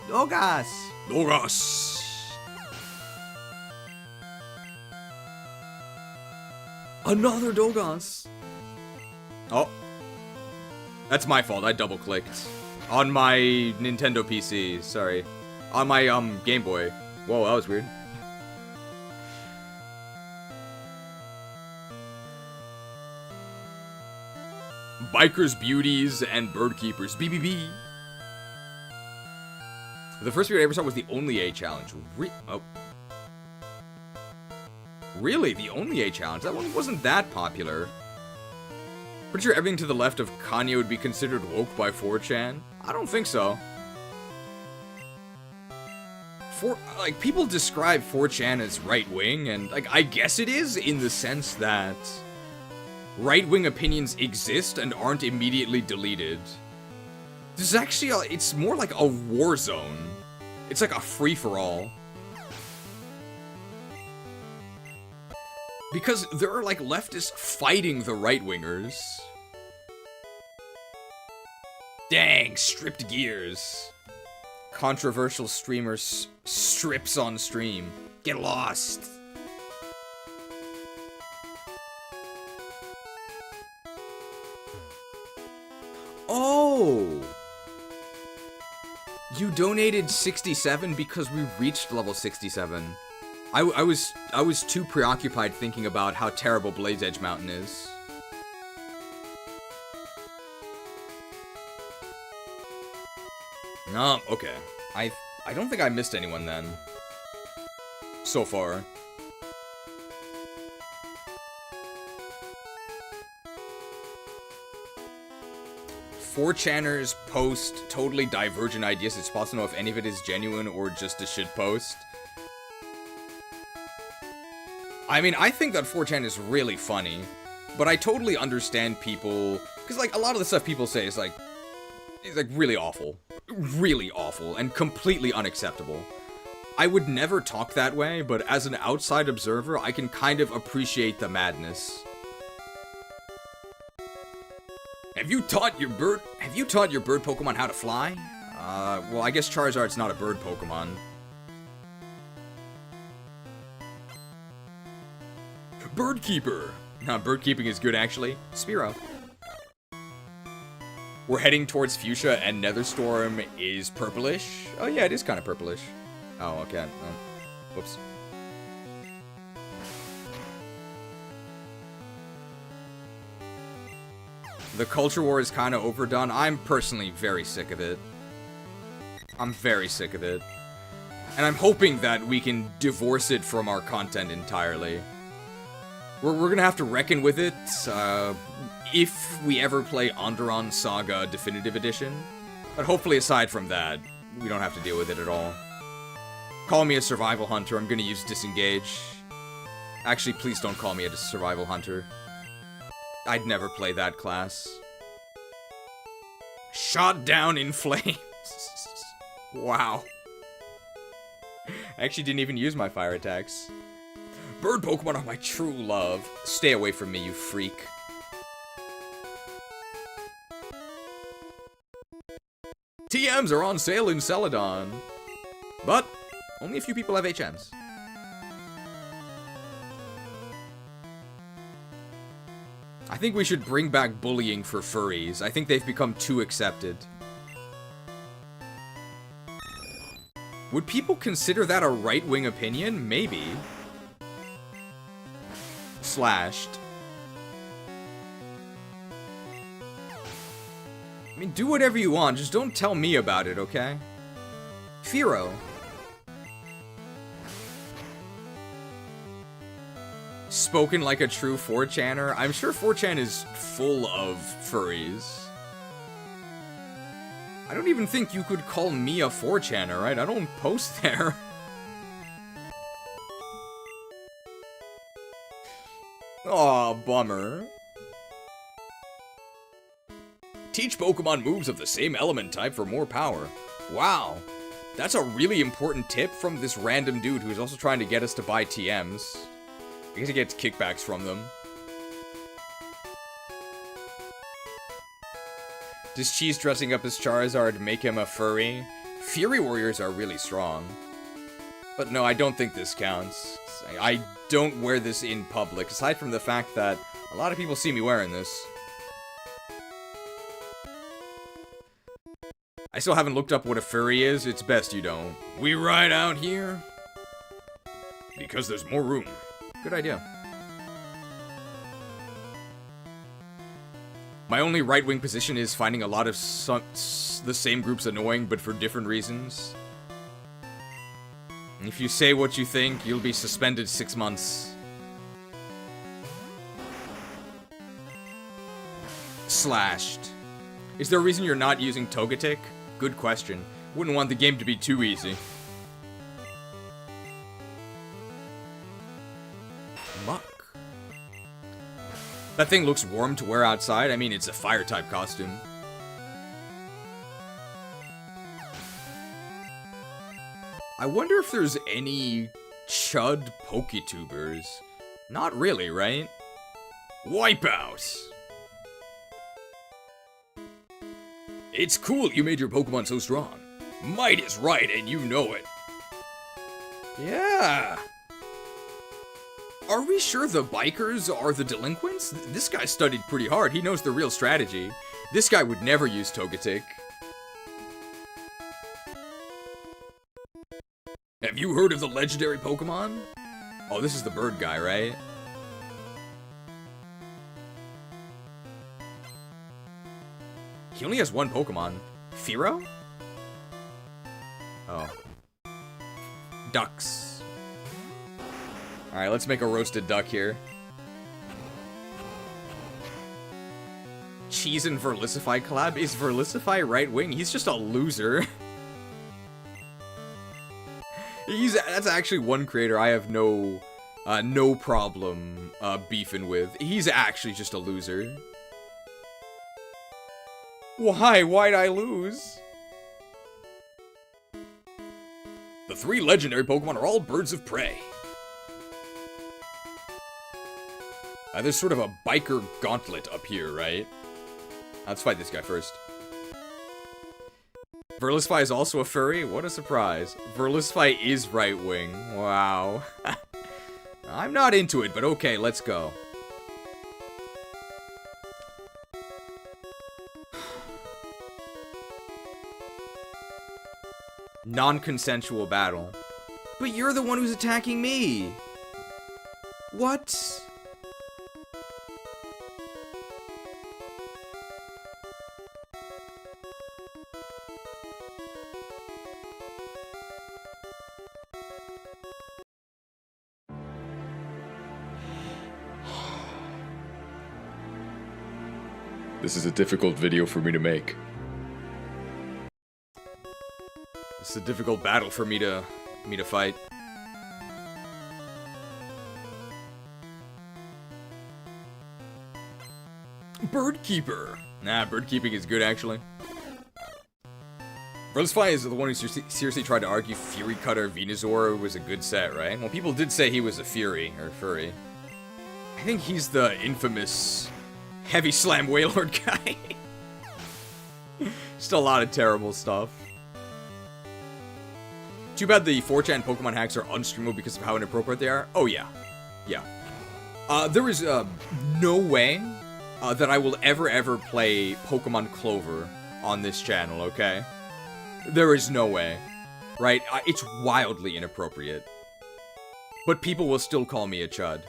Dogas. Dogas. Another Dogas. Oh. That's my fault. I double-clicked. On my Nintendo PC. Sorry. On my, Game Boy. Whoa, that was weird. Bikers, Beauties, and Bird Keepers. BBB. The first video I ever saw was the Only A Challenge. Really? The Only A Challenge? That one wasn't that popular. Pretty sure everything to the left of Kanye would be considered woke by 4chan? I don't think so. People describe 4chan as right-wing, and, I guess it is, in the sense that right-wing opinions exist and aren't immediately deleted. This is actually, it's more like a war zone. It's like a free-for-all. Because there are, leftists fighting the right-wingers. Dang, stripped gears. Controversial streamers strips on stream. Get lost. Oh! You donated 67 because we reached level 67. I was too preoccupied thinking about how terrible Blaze Edge Mountain is. No, okay. I don't think I missed anyone then. So far. "4chaners post totally divergent ideas. It's possible to know if any of it is genuine or just a shit post." I mean, I think that 4chan is really funny, but I totally understand people, because, a lot of the stuff people say is, really awful. Really awful, and completely unacceptable. I would never talk that way, but as an outside observer, I can kind of appreciate the madness. Have you taught your bird Pokemon how to fly? Well, I guess Charizard's not a bird Pokemon. Bird Keeper. Bird keeping is good, actually. Spearow. We're heading towards Fuchsia, and Netherstorm is purplish. Oh, yeah, it is kind of purplish. Oh, okay. Whoops. The culture war is kind of overdone. I'm personally very sick of it. I'm very sick of it. And I'm hoping that we can divorce it from our content entirely. We're gonna have to reckon with it, if we ever play Onderon Saga Definitive Edition. But hopefully, aside from that, we don't have to deal with it at all. Call me a survival hunter. I'm gonna use disengage. Actually, please don't call me a survival hunter. I'd never play that class. Shot down in flames. Wow. I actually didn't even use my fire attacks. Bird Pokemon are my true love. Stay away from me, you freak. TMs are on sale in Celadon. But only a few people have HMs. I think we should bring back bullying for furries. I think they've become too accepted. Would people consider that a right-wing opinion? Maybe. Slashed. I mean, do whatever you want, just don't tell me about it, okay? Firo. Spoken like a true 4chaner. I'm sure 4chan is full of furries. I don't even think you could call me a 4chaner, right? I don't post there. Aw, bummer. Teach Pokemon moves of the same element type for more power. Wow. That's a really important tip from this random dude who's also trying to get us to buy TMs. I guess he gets kickbacks from them. Does Cheese dressing up as Charizard make him a furry? Fury Warriors are really strong. But no, I don't think this counts. I don't wear this in public, aside from the fact that a lot of people see me wearing this. I still haven't looked up what a furry is. It's best you don't. We ride out here because there's more room. Good idea. My only right-wing position is finding a lot of the same groups annoying, but for different reasons. And if you say what you think, you'll be suspended 6 months. Slashed. Is there a reason you're not using Togetic? Good question. Wouldn't want the game to be too easy. Muck. That thing looks warm to wear outside. I mean, it's a fire-type costume. I wonder if there's any Chud Poketubers. Not really, right? Wipeout! It's cool you made your Pokemon so strong. Might is right, and you know it. Yeah. Are we sure the bikers are the delinquents? This guy studied pretty hard. He knows the real strategy. This guy would never use Togetic. Have you heard of the legendary Pokemon? Oh, this is the bird guy, right? He only has one Pokemon. Firo? Oh. Ducks. Alright, let's make a roasted duck here. Cheese and Verlisify collab? Is Verlisify right wing? He's just a loser. That's actually one creator I have no problem beefing with. He's actually just a loser. Why? Why'd I lose? The 3 legendary Pokemon are all birds of prey. There's sort of a biker gauntlet up here, right? Let's fight this guy first. Verlisify is also a furry? What a surprise. Verlisify is right-wing. Wow. I'm not into it, but okay, let's go. Non-consensual battle. But you're the one who's attacking me! What? This is a difficult video for me to make. It's a difficult battle for me to fight. Birdkeeper. Nah, birdkeeping is good actually. Verlisify is the one who seriously tried to argue Fury Cutter Venusaur was a good set, right? Well, people did say he was a Fury, or furry. I think he's the infamous Heavy Slam Wailord guy. Just a lot of terrible stuff. Too bad the 4chan Pokemon hacks are unstreamable because of how inappropriate they are. Oh yeah. Yeah. There is no way that I will ever play Pokemon Clover on this channel, okay? There is no way. Right? It's wildly inappropriate. But people will still call me a chud.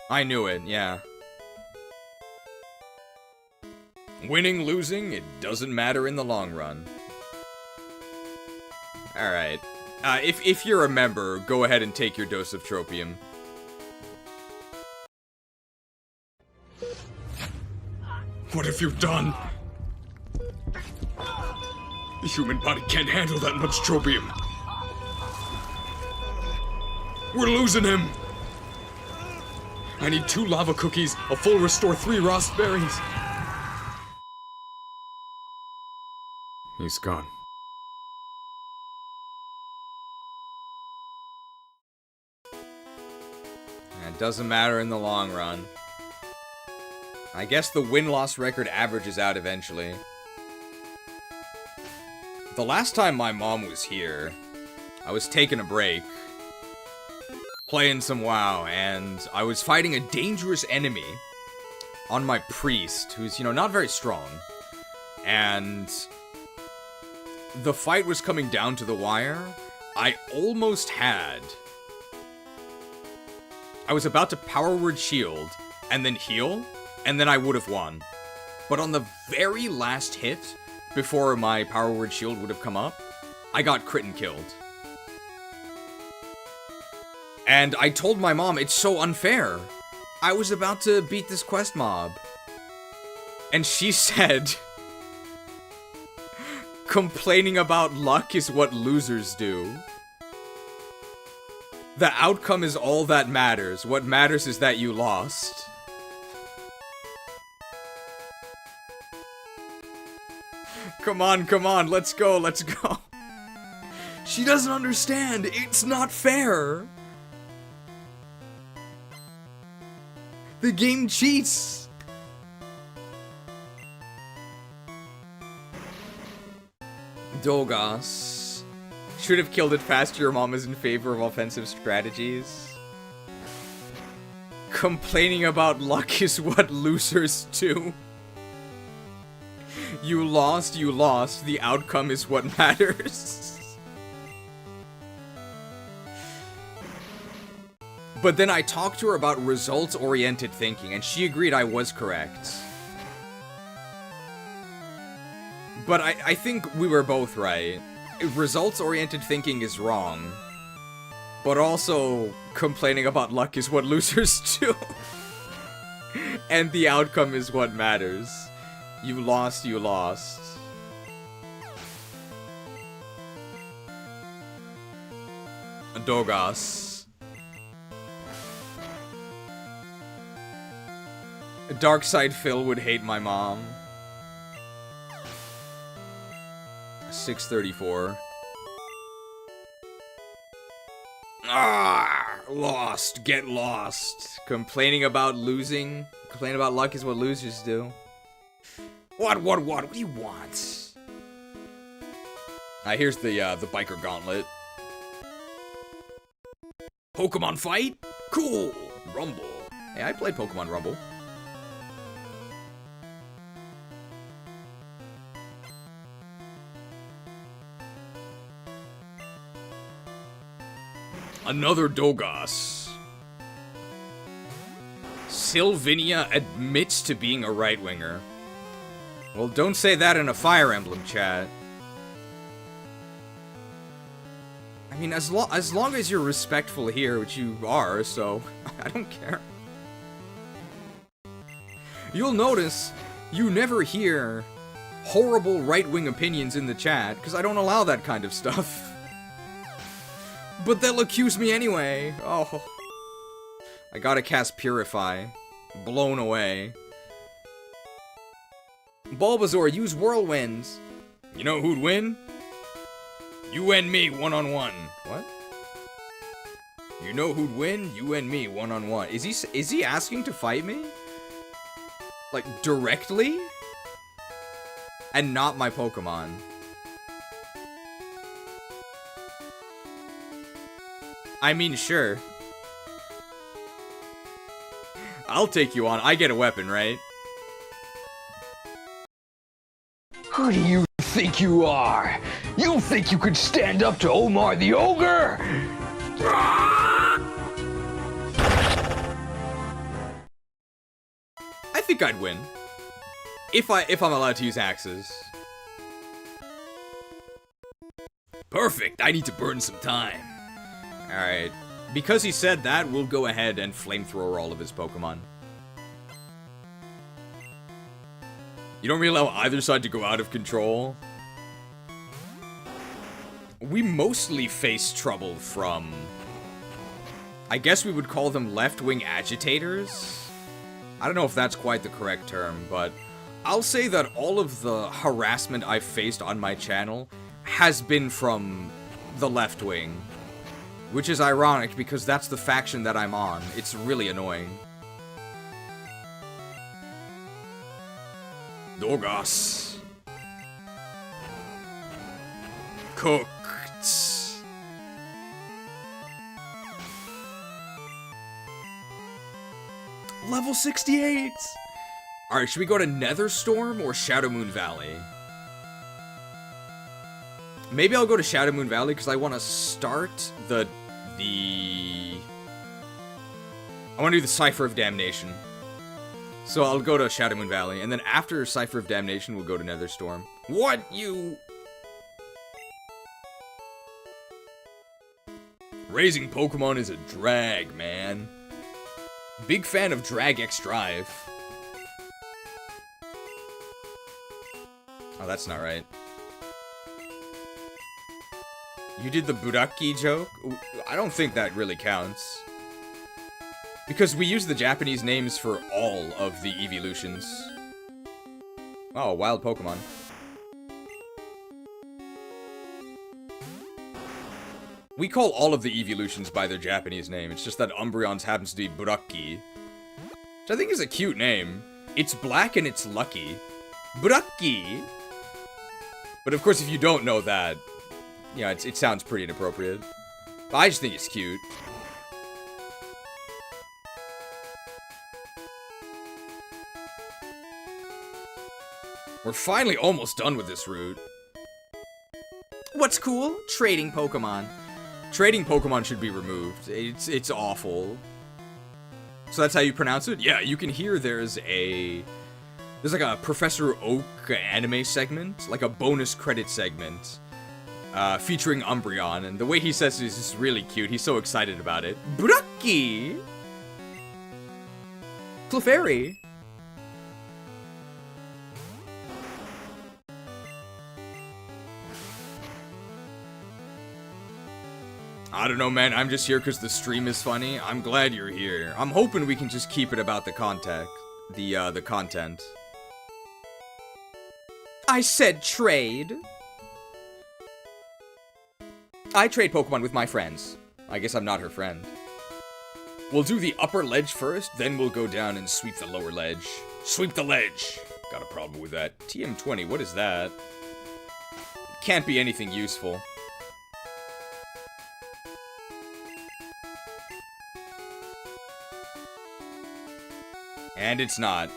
I knew it, yeah. Winning, losing, it doesn't matter in the long run. Alright. If you're a member, go ahead and take your dose of tropium. What have you done? The human body can't handle that much tropium. We're losing him. I need 2 lava cookies, a full restore, 3 raspberries. He's gone. It doesn't matter in the long run. I guess the win-loss record averages out eventually. The last time my mom was here, I was taking a break, playing some WoW, and I was fighting a dangerous enemy on my priest, who's, you know, not very strong. And the fight was coming down to the wire. I was about to power word shield, and then heal, and then I would have won. But on the very last hit, before my power word shield would have come up, I got crit and killed. And I told my mom, it's so unfair. I was about to beat this quest mob. And she said, complaining about luck is what losers do. The outcome is all that matters. What matters is that you lost. Come on, let's go. She doesn't understand. It's not fair. The game cheats. Dolgas. Should have killed it faster. Your mom is in favor of offensive strategies. Complaining about luck is what losers do. You lost. The outcome is what matters. But then I talked to her about results-oriented thinking, and she agreed I was correct. But I think we were both right. Results-oriented thinking is wrong. But also, complaining about luck is what losers do. And the outcome is what matters. You lost. Dogas. Darkside Phil would hate my mom. 634. Lost. Get lost. Complaining about losing. Complaining about luck is what losers do. What do you want? Here's the biker gauntlet. Pokemon fight? Cool. Rumble. Hey, I played Pokemon Rumble. Another Dogas. Sylvinia admits to being a right-winger. Well, don't say that in a Fire Emblem chat. I mean, as long as you're respectful here, which you are, so I don't care. You'll notice you never hear horrible right-wing opinions in the chat, because I don't allow that kind of stuff. But they'll accuse me anyway. Oh. I gotta cast Purify. Blown away. Bulbasaur, use Whirlwinds. You know who'd win? You and me, one-on-one. What? You know who'd win? You and me, one-on-one. Is he asking to fight me? Like, directly? And not my Pokemon. I mean, sure. I'll take you on. I get a weapon, right? Who do you think you are? You think you could stand up to Omar the Ogre? I think I'd win. If I'm allowed to use axes. Perfect. I need to burn some time. Alright. Because he said that, we'll go ahead and flamethrower all of his Pokemon. You don't really allow either side to go out of control. we mostly face trouble from, I guess we would call them left-wing agitators? I don't know if that's quite the correct term, but I'll say that all of the harassment I've faced on my channel has been from the left wing. Which is ironic, because that's the faction that I'm on. It's really annoying. Dorgas. Cooked. Level 68! Alright, should we go to Netherstorm or Shadow Moon Valley? Maybe I'll go to Shadow Moon Valley because I want to start I want to do the Cipher of Damnation. So I'll go to Shadow Moon Valley, and then after Cipher of Damnation, we'll go to Netherstorm. What, you... Raising Pokemon is a drag, man. Big fan of Drag X Drive. Oh, that's not right. You did the Buraki joke? I don't think that really counts. Because we use the Japanese names for all of the evolutions. Oh, wild Pokemon. We call all of the evolutions by their Japanese name. It's just that Umbreon's happens to be Buraki. Which I think is a cute name. It's black and it's lucky. Buraki! But of course, if you don't know that, yeah, it sounds pretty inappropriate. But I just think it's cute. We're finally almost done with this route. What's cool? Trading Pokemon. Trading Pokemon should be removed. It's awful. So that's how you pronounce it? Yeah, you can hear there's like a Professor Oak anime segment, like a bonus credit segment, featuring Umbreon, and the way he says it is just really cute. He's so excited about it. Brookie! Clefairy! I don't know, man. I'm just here because the stream is funny. I'm glad you're here. I'm hoping we can just keep it about the content. The content. I said trade. I trade Pokemon with my friends. I guess I'm not her friend. We'll do the upper ledge first, then we'll go down and sweep the lower ledge. Sweep the ledge! Got a problem with that. TM20, what is that? Can't be anything useful. And it's not.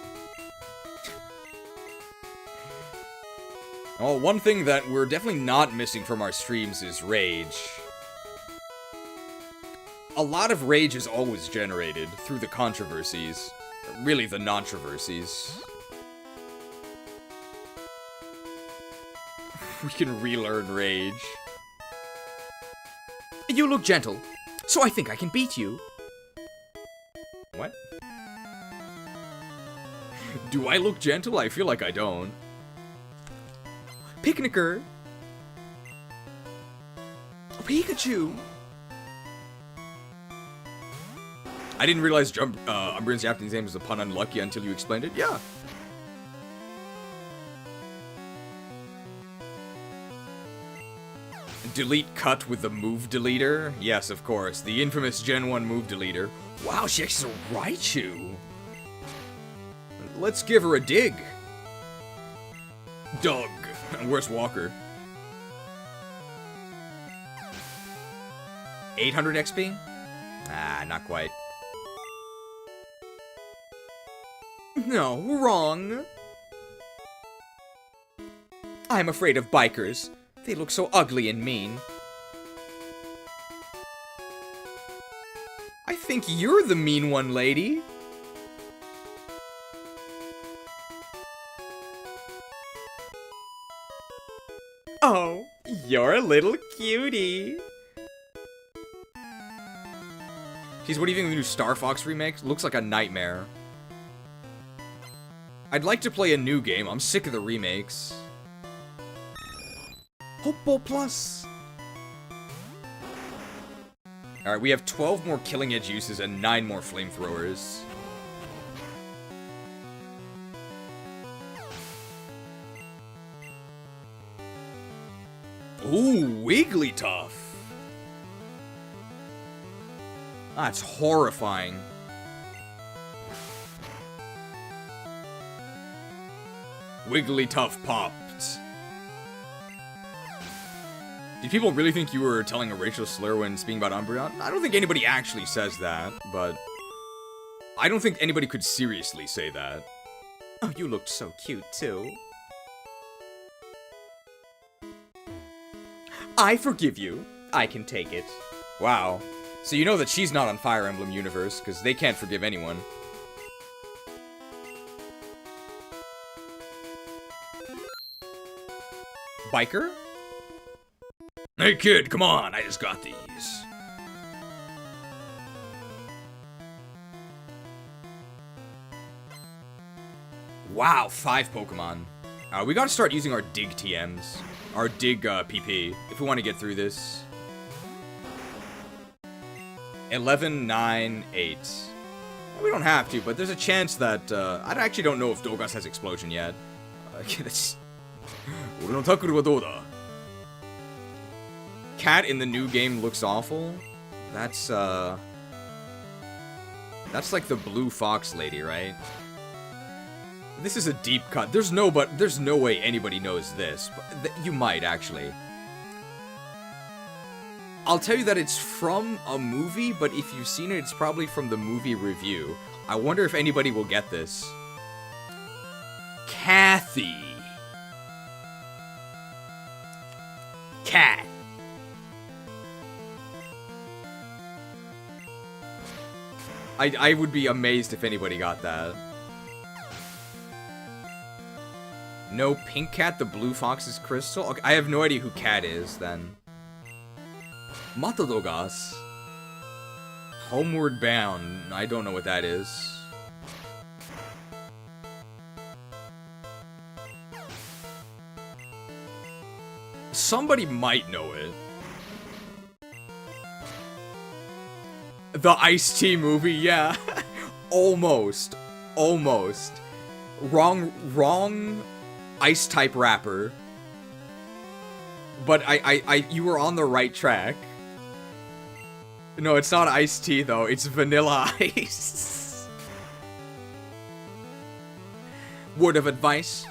Oh, one thing that we're definitely not missing from our streams is rage. A lot of rage is always generated through the controversies. Really, the non-traversies. We can relearn rage. You look gentle, so I think I can beat you. What? Do I look gentle? I feel like I don't. Picnicker! Pikachu! I didn't realize Umbreon's Japanese name was a pun on lucky until you explained it. Yeah. Delete cut with the move deleter? Yes, of course. The infamous Gen 1 move deleter. Wow, she actually a Raichu. Let's give her a dig. Doug. Where's Walker? 800 XP? Ah, not quite. No, wrong. I'm afraid of bikers. They look so ugly and mean. I think you're the mean one, lady. Oh, you're a little cutie. Jeez, what do you think of the new Star Fox remake? Looks like a nightmare. I'd like to play a new game. I'm sick of the remakes. Hope Ball Plus. Alright, we have 12 more Killing Edge uses and 9 more flamethrowers. Ooh, Wigglytuff! That's horrifying. Wigglytuff popped. Did people really think you were telling a racial slur when speaking about Umbreon? I don't think anybody actually says that, but I don't think anybody could seriously say that. Oh, you looked so cute, too. I forgive you. I can take it. Wow. So you know that she's not on Fire Emblem Universe, because they can't forgive anyone. Biker? Hey kid, come on, I just got these. Wow, 5 Pokemon. We gotta start using our Dig TMs. Our Dig PP, if we want to get through this. 11, 9, 8. We don't have to, but there's a chance that, I actually don't know if Dolgas has Explosion yet. Cat in the new game looks awful. That's like the blue fox lady, right? This is a deep cut. There's no way anybody knows this, but you might actually. I'll tell you that it's from a movie, but if you've seen it, it's probably from the movie review. I wonder if anybody will get this. Kathy. Cat. I would be amazed if anybody got that. No, Pink Cat, the Blue Fox's crystal? Okay, I have no idea who Cat is, then. Matadogas. Homeward Bound. I don't know what that is. Somebody might know it. The Ice-T movie, yeah. Almost. Almost. Wrong Ice-type rapper. But you were on the right track. No, it's not Ice-T, though. It's Vanilla Ice. Word of advice?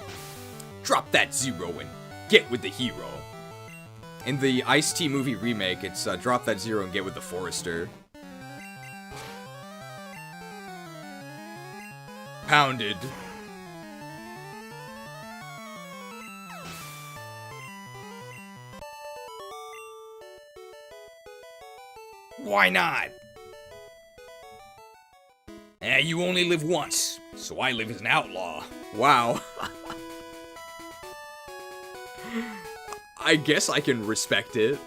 Drop that zero and get with the hero. In the Ice-T movie remake, it's drop that zero and get with the Forester. Pounded. Why not? You only live once, so I live as an outlaw. Wow. I guess I can respect it.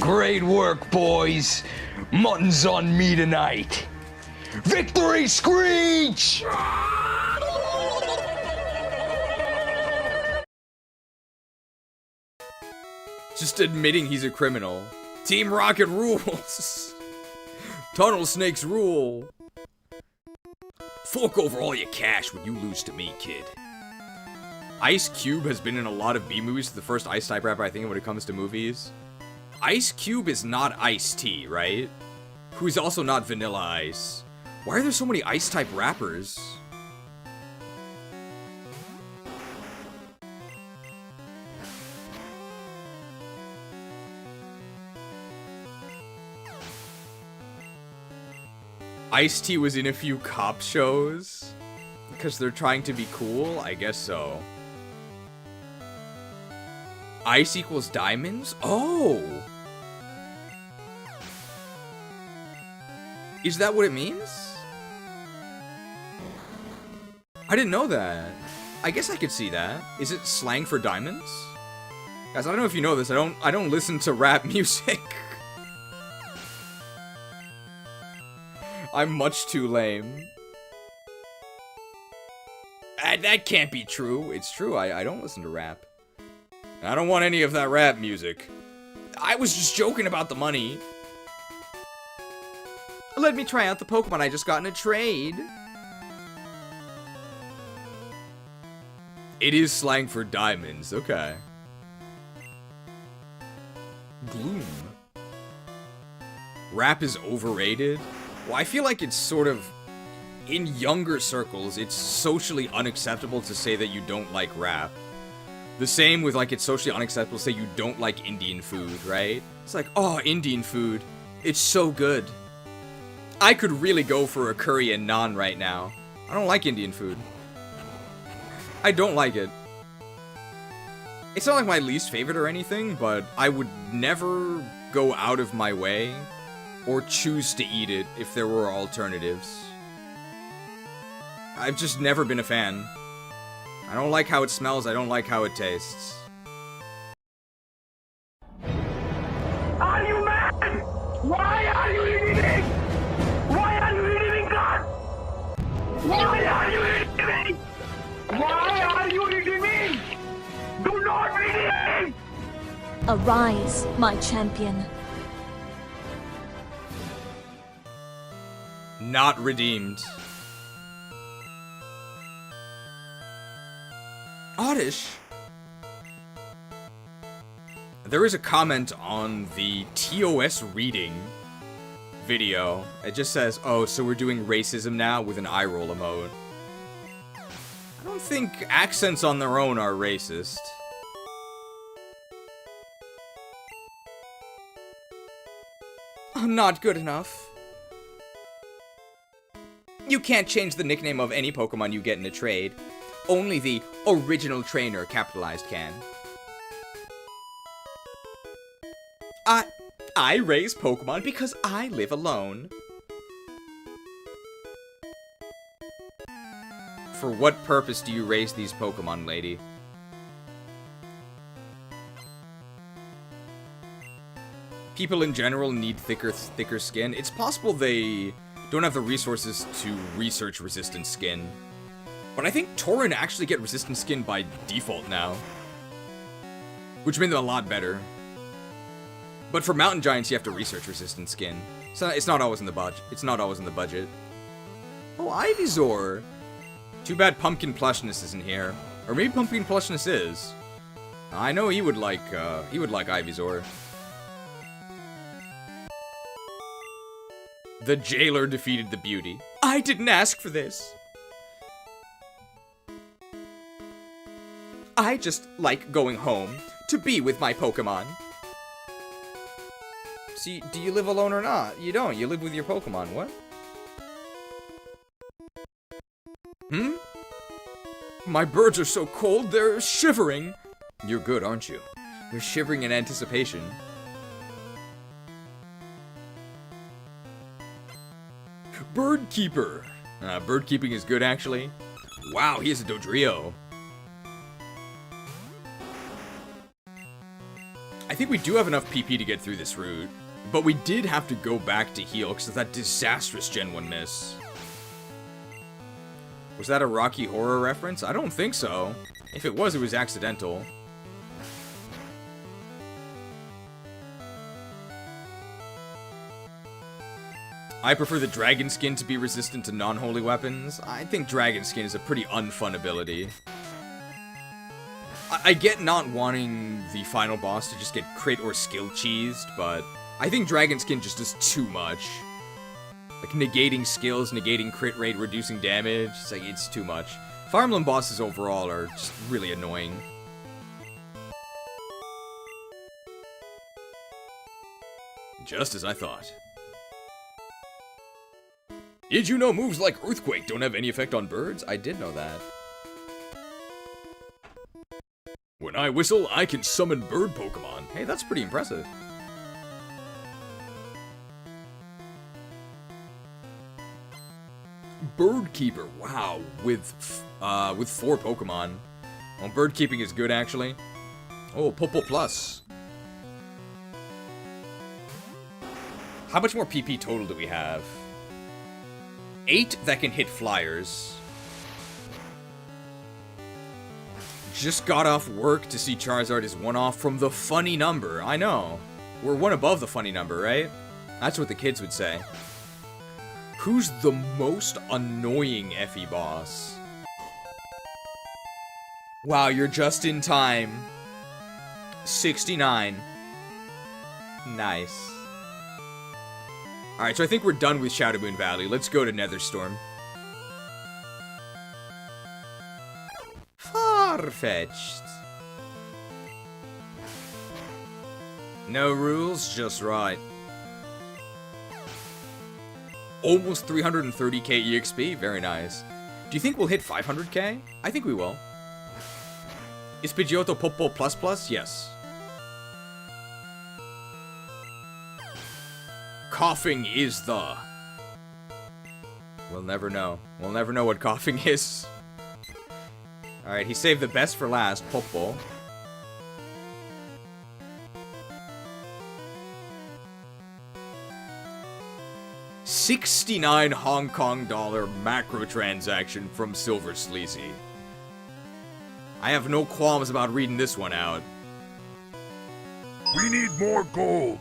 Great work, boys. Mutton's on me tonight. Victory screech! Just admitting he's a criminal. Team Rocket rules. Tunnel Snakes rule. Fork over all your cash when you lose to me, kid. Ice Cube has been in a lot of B-movies, the first Ice-type rapper I think when it comes to movies. Ice Cube is not Ice-T, right? Who's also not Vanilla Ice. Why are there so many Ice-type rappers? Ice-T was in a few cop shows? Because they're trying to be cool? I guess so. Ice equals diamonds? Oh! Is that what it means? I didn't know that. I guess I could see that. Is it slang for diamonds? Guys, I don't know if you know this, I don't listen to rap music. I'm much too lame. That can't be true. It's true, I don't listen to rap. I don't want any of that rap music. I was just joking about the money. Let me try out the Pokemon I just got in a trade. It is slang for diamonds, okay. Gloom. Rap is overrated? Well, I feel like it's sort of... In younger circles, it's socially unacceptable to say that you don't like rap. The same with, like, it's socially unacceptable to say you don't like Indian food, right? It's like, oh, Indian food. It's so good. I could really go for a curry and naan right now. I don't like Indian food. I don't like it. It's not like my least favorite or anything, but I would never go out of my way or choose to eat it if there were alternatives. I've just never been a fan. I don't like how it smells, I don't like how it tastes. Are you mad? Why are you eating? Why are you eating God? Why are you eating me? Why are you eating me? Do not eat me! Arise, my champion. Not redeemed. Oddish. There is a comment on the TOS reading video. It just says, oh, so we're doing racism now with an eye roll emote. I don't think accents on their own are racist. Not good enough. You can't change the nickname of any Pokemon you get in a trade. Only the original trainer, capitalized, can. I raise Pokemon because I live alone. For what purpose do you raise these Pokemon, lady? People in general need thicker skin. It's possible they don't have the resources to research resistant skin. But I think Tauren actually get resistant skin by default now. Which made them a lot better. But for mountain giants, you have to research resistant skin. So it's not always in the budget. It's not always in the budget. Oh, Ivysaur. Too bad Pumpkin Plushness isn't here. Or maybe Pumpkin Plushness is. I know he would like Ivysaur. The jailer defeated the beauty. I didn't ask for this. I just like going home to be with my Pokemon. See, do you live alone or not? You don't. You live with your Pokemon. What? Hmm? My birds are so cold, they're shivering. You're good, aren't you? You're shivering in anticipation. Bird Keeper. Bird keeping is good, actually. Wow, he has a Dodrio. I think we do have enough PP to get through this route, but we did have to go back to heal because of that disastrous Gen 1 miss. Was that a Rocky Horror reference? I don't think so. If it was accidental. I prefer the Dragon Skin to be resistant to non-holy weapons. I think Dragon Skin is a pretty unfun ability. I get not wanting the final boss to just get crit or skill cheesed, but I think Dragon Skin just does too much. Like, negating skills, negating crit rate, reducing damage, it's too much. Fire Emblem bosses overall are just really annoying. Just as I thought. Did you know moves like Earthquake don't have any effect on birds? I did know that. When I whistle, I can summon bird Pokemon. Hey, that's pretty impressive. Bird Keeper, wow, with 4 Pokemon. Well, bird keeping is good, actually. Oh, Popo Plus. How much more PP total do we have? 8 that can hit flyers. Just got off work to see Charizard is one off from the funny number. I know. We're one above the funny number, right? That's what the kids would say. Who's the most annoying FE boss? Wow, you're just in time. 69. Nice. Alright, so I think we're done with Shadow Moon Valley. Let's go to Netherstorm. Far-fetched. No rules, just right. Almost 330k EXP, very nice. Do you think we'll hit 500k? I think we will. Is Pidgeotto Popo ++? Yes. Coughing is the... We'll never know. We'll never know what coughing is. Alright, he saved the best for last, Popo. $69 Hong Kong dollar macro transaction from Silver Sleazy. I have no qualms about reading this one out. We need more gold.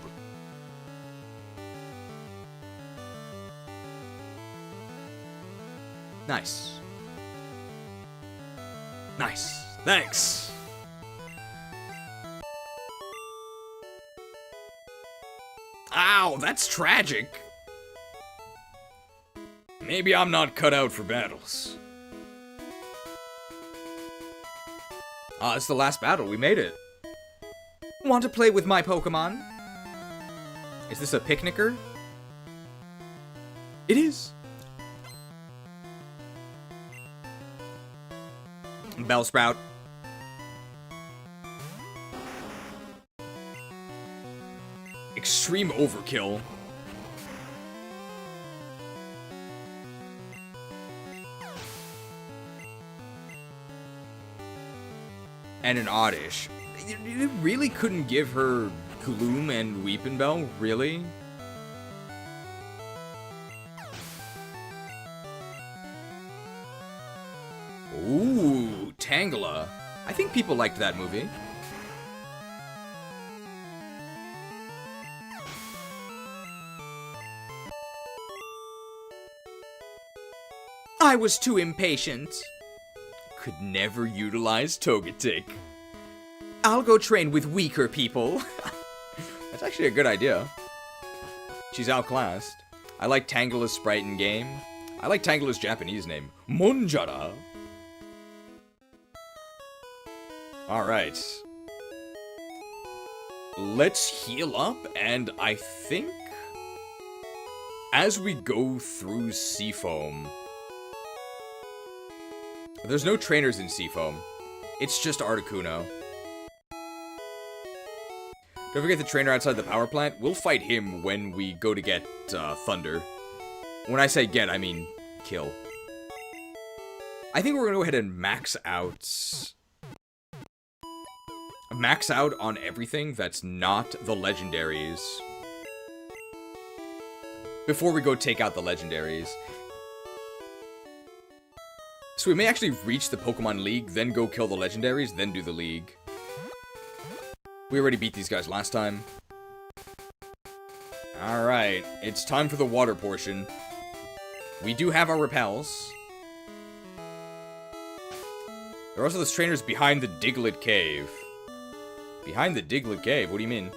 Nice. Nice. Thanks. Ow, that's tragic. Maybe I'm not cut out for battles. It's the last battle. We made it. Want to play with my Pokemon? Is this a picnicker? It is. Bellsprout. Extreme overkill. And an Oddish. You really couldn't give her Gloom and Weepinbell? Really? Ooh, Tangela. I think people liked that movie. I was too impatient. Could never utilize Togetic. I'll go train with weaker people. That's actually a good idea. She's outclassed. I like Tangela's sprite in game. I like Tangela's Japanese name. Monjara. Alright. Let's heal up, and I think as we go through Seafoam... There's no trainers in Seafoam. It's just Articuno. Don't forget the trainer outside the power plant. We'll fight him when we go to get Thunder. When I say get, I mean kill. I think we're going to go ahead and max out... Max out on everything that's not the legendaries. Before we go take out the legendaries. So we may actually reach the Pokemon League, then go kill the legendaries, then do the League. We already beat these guys last time. Alright, it's time for the water portion. We do have our repels. There are also those trainers behind the Diglett Cave. Behind the Diglett Cave? What do you mean?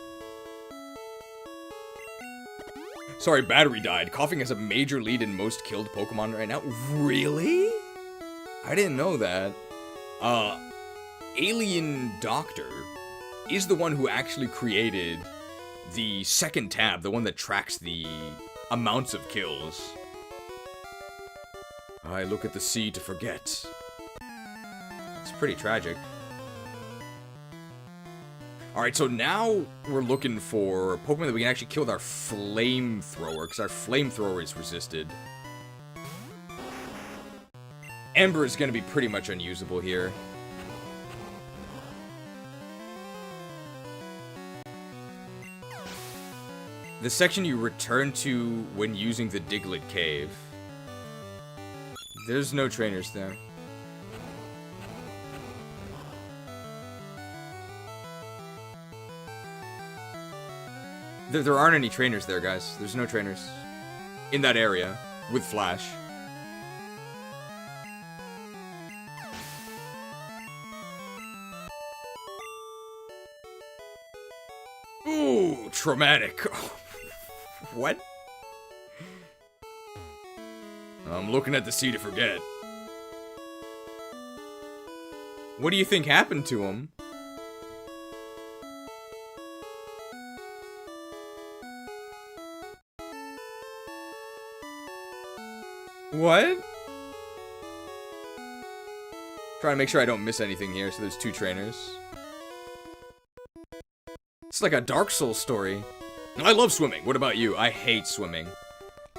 Sorry, battery died. Coughing has a major lead in most killed Pokemon right now. Really? I didn't know that. Alien Doctor is the one who actually created the second tab, the one that tracks the amounts of kills. I look at the sea to forget. It's pretty tragic. Alright, so now we're looking for Pokemon that we can actually kill with our Flamethrower, because our Flamethrower is resisted. Ember is going to be pretty much unusable here. The section you return to when using the Diglett Cave. There's no trainers there. There aren't any trainers there, guys. There's no trainers in that area with Flash. Ooh, traumatic. What? I'm looking at the sea to forget. What do you think happened to him? What? Trying to make sure I don't miss anything here, so there's 2 trainers. It's like a Dark Souls story. I love swimming. What about you? I hate swimming.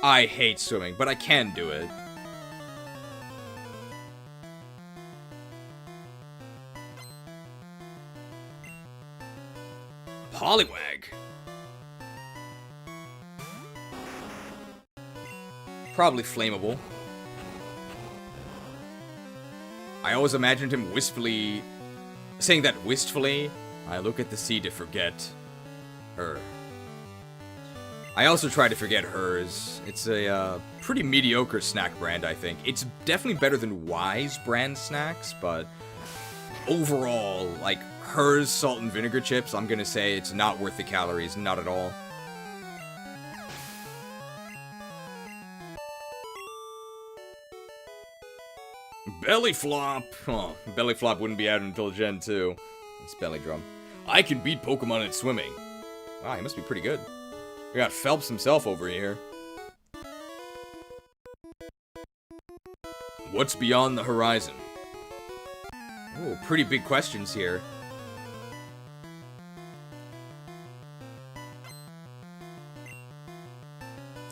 I hate swimming, but I can do it. Poliwag. Probably flammable. I always imagined him wistfully saying that wistfully. I look at the sea to forget her. I also try to forget hers. It's a pretty mediocre snack brand, I think. It's definitely better than Wise brand snacks, but overall, like, hers salt and vinegar chips, I'm gonna say it's not worth the calories, not at all. Belly Flop! Oh, Belly Flop wouldn't be out until Gen 2. It's Belly Drum. I can beat Pokemon at swimming. Wow, he must be pretty good. We got Phelps himself over here. What's beyond the horizon? Oh, pretty big questions here.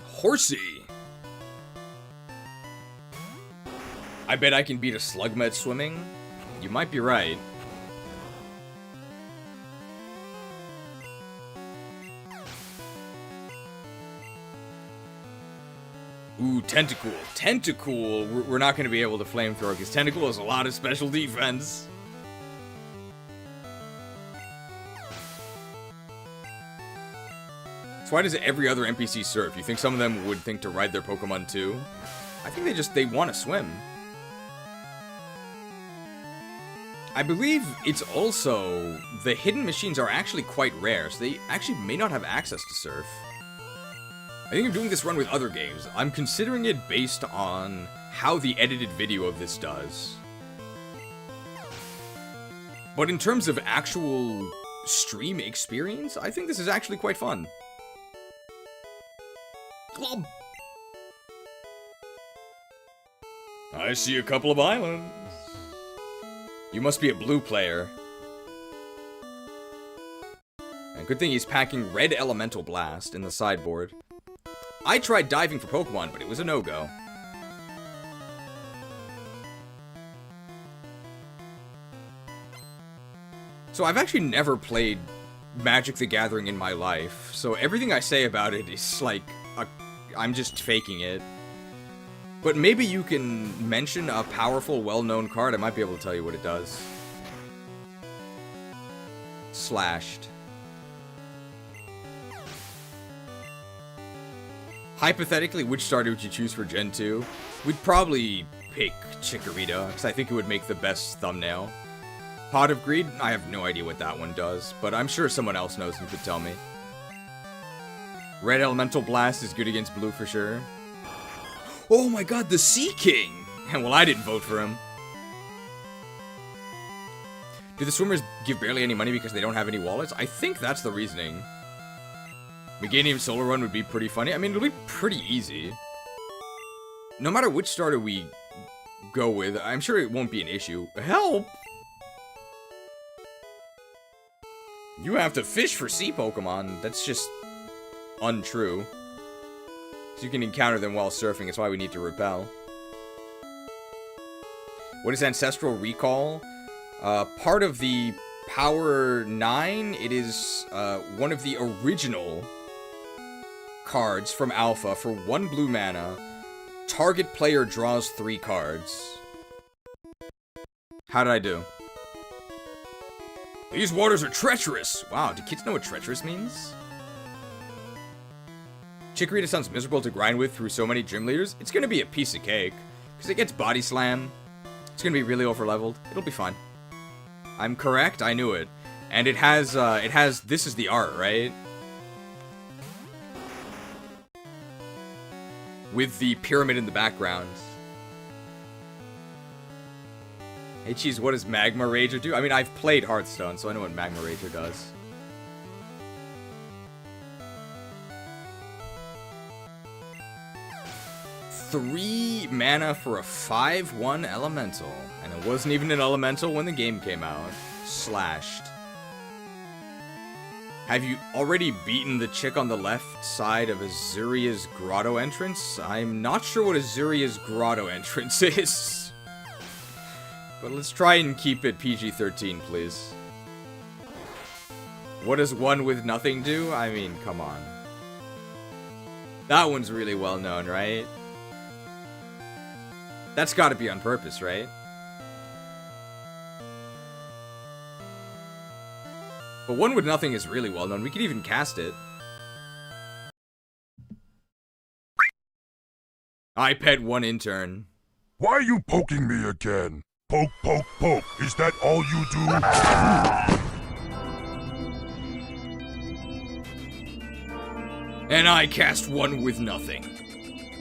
Horsey! I bet I can beat a Slugma at swimming? You might be right. Ooh, Tentacool. Tentacool, we're not going to be able to flamethrower because Tentacool has a lot of special defense. So why does every other NPC surf? You think some of them would think to ride their Pokemon too? I think they want to swim. I believe it's also, the hidden machines are actually quite rare, so they actually may not have access to surf. I think I'm doing this run with other games. I'm considering it based on how the edited video of this does. But in terms of actual stream experience, I think this is actually quite fun. Glub! I see a couple of islands. You must be a blue player. And good thing he's packing Red Elemental Blast in the sideboard. I tried diving for Pokemon, but it was a no-go. So I've actually never played Magic the Gathering in my life, so everything I say about it is like, I'm just faking it. But maybe you can mention a powerful, well-known card, I might be able to tell you what it does. Slashed. Hypothetically, which starter would you choose for Gen 2? We'd probably pick Chikorita, because I think it would make the best thumbnail. Pot of Greed? I have no idea what that one does, but I'm sure someone else knows and could tell me. Red Elemental Blast is good against blue for sure. Oh my god, the Sea King! Well, I didn't vote for him. Do the swimmers give barely any money because they don't have any wallets? I think that's the reasoning. Meganium Solar Run would be pretty funny. I mean, it'll be pretty easy. No matter which starter we go with, I'm sure it won't be an issue. Help! You have to fish for sea Pokemon. That's just untrue. So you can encounter them while surfing. That's why we need to repel. What is Ancestral Recall? Part of the Power 9. It is one of the original cards from Alpha for 1 blue mana. Target player draws 3 cards. How did I do? These waters are treacherous! Wow, do kids know what treacherous means? Chikorita sounds miserable to grind with through so many gym leaders. It's gonna be a piece of cake. Because it gets body slam. It's gonna be really over-leveled. It'll be fine. I'm correct? I knew it. And it has, this is the art, right? With the pyramid in the background. Hey, geez, what does Magma Rager do? I mean, I've played Hearthstone, so I know what Magma Rager does. Three mana for a 5/1 elemental. And it wasn't even an elemental when the game came out. Slashed. Have you already beaten the chick on the left side of Azuria's grotto entrance? I'm not sure what Azuria's grotto entrance is. But let's try and keep it PG-13, please. What does one with nothing do? I mean, come on. That one's really well known, right? That's gotta be on purpose, right? But one with nothing is really well known. We could even cast it. I pet one intern. Why are you poking me again? Poke, poke, poke. Is that all you do? And I cast one with nothing,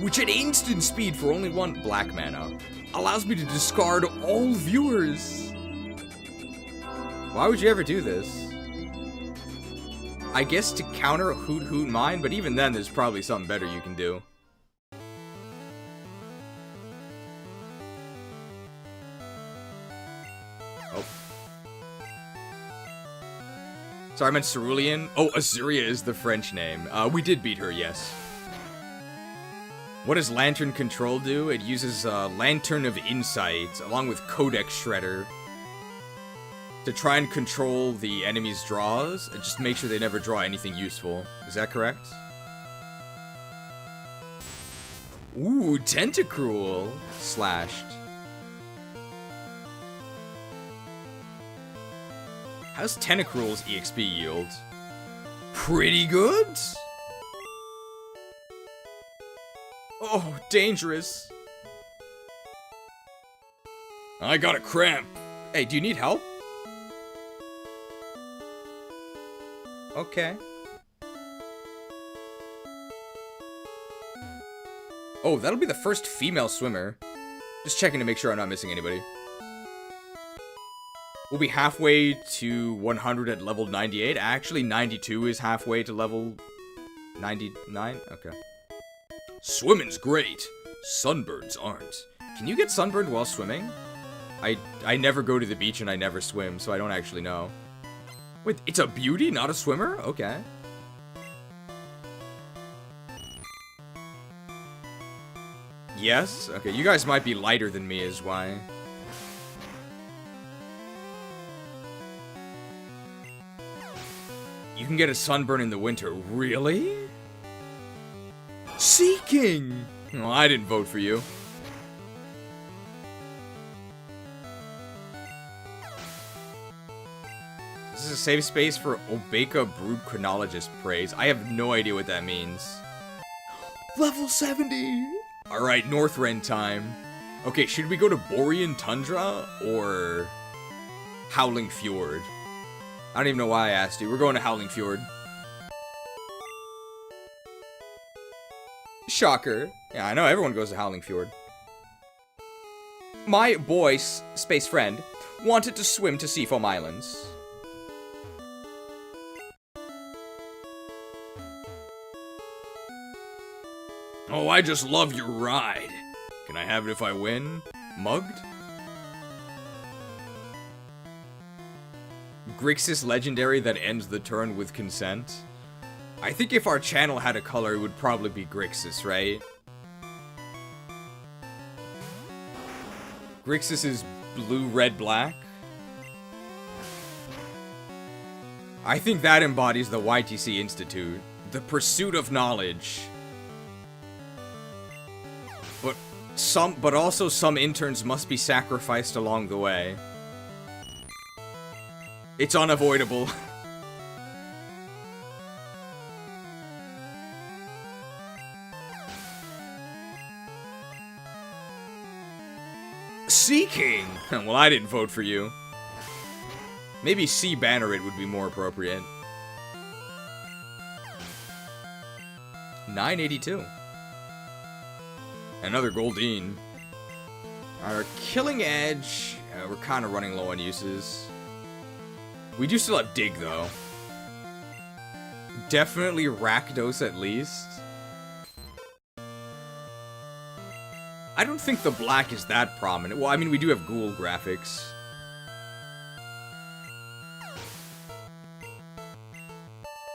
which at instant speed for only one black mana allows me to discard all viewers. Why would you ever do this? I guess to counter a Hoot Hoot Mine, but even then there's probably something better you can do. Oh. Sorry, I meant Cerulean. Oh, Azuria is the French name. We did beat her, yes. What does Lantern Control do? It uses Lantern of Insight, along with Codex Shredder, to try and control the enemy's draws, and just make sure they never draw anything useful. Is that correct? Ooh, Tentacruel! Slashed. How's Tentacruel's EXP yield? Pretty good? Oh, dangerous. I got a cramp. Hey, do you need help? Okay. Oh, that'll be the first female swimmer. Just checking to make sure I'm not missing anybody. We'll be halfway to 100 at level 98. Actually, 92 is halfway to level 99. Okay. Swimming's great. Sunburns aren't. Can you get sunburned while swimming? I never go to the beach and I never swim, so I don't actually know. Wait, it's a beauty, not a swimmer? Okay. Yes? Okay, you guys might be lighter than me is why. You can get a sunburn in the winter. Really? Seeking! Well, I didn't vote for you. This is a safe space for Obeka Brood Chronologist praise. I have no idea what that means. Level 70! Alright, Northrend time. Okay, should we go to Borean Tundra or Howling Fjord? I don't even know why I asked you. We're going to Howling Fjord. Shocker. Yeah, I know everyone goes to Howling Fjord. My boy, space friend, wanted to swim to Seafoam Islands. Oh, I just love your ride. Can I have it if I win? Mugged? Grixis legendary that ends the turn with consent. I think if our channel had a color, it would probably be Grixis, right? Grixis is blue, red, black. I think that embodies the YTC Institute. The pursuit of knowledge. But also some interns must be sacrificed along the way. It's unavoidable. Sea King! Well, I didn't vote for you. Maybe Sea Banneret would be more appropriate. 982. Another Goldeen. Our Killing Edge, we're kind of running low on uses. We do still have Dig, though. Definitely Rakdos at least. I don't think the black is that prominent. Well, I mean, we do have Ghoul graphics.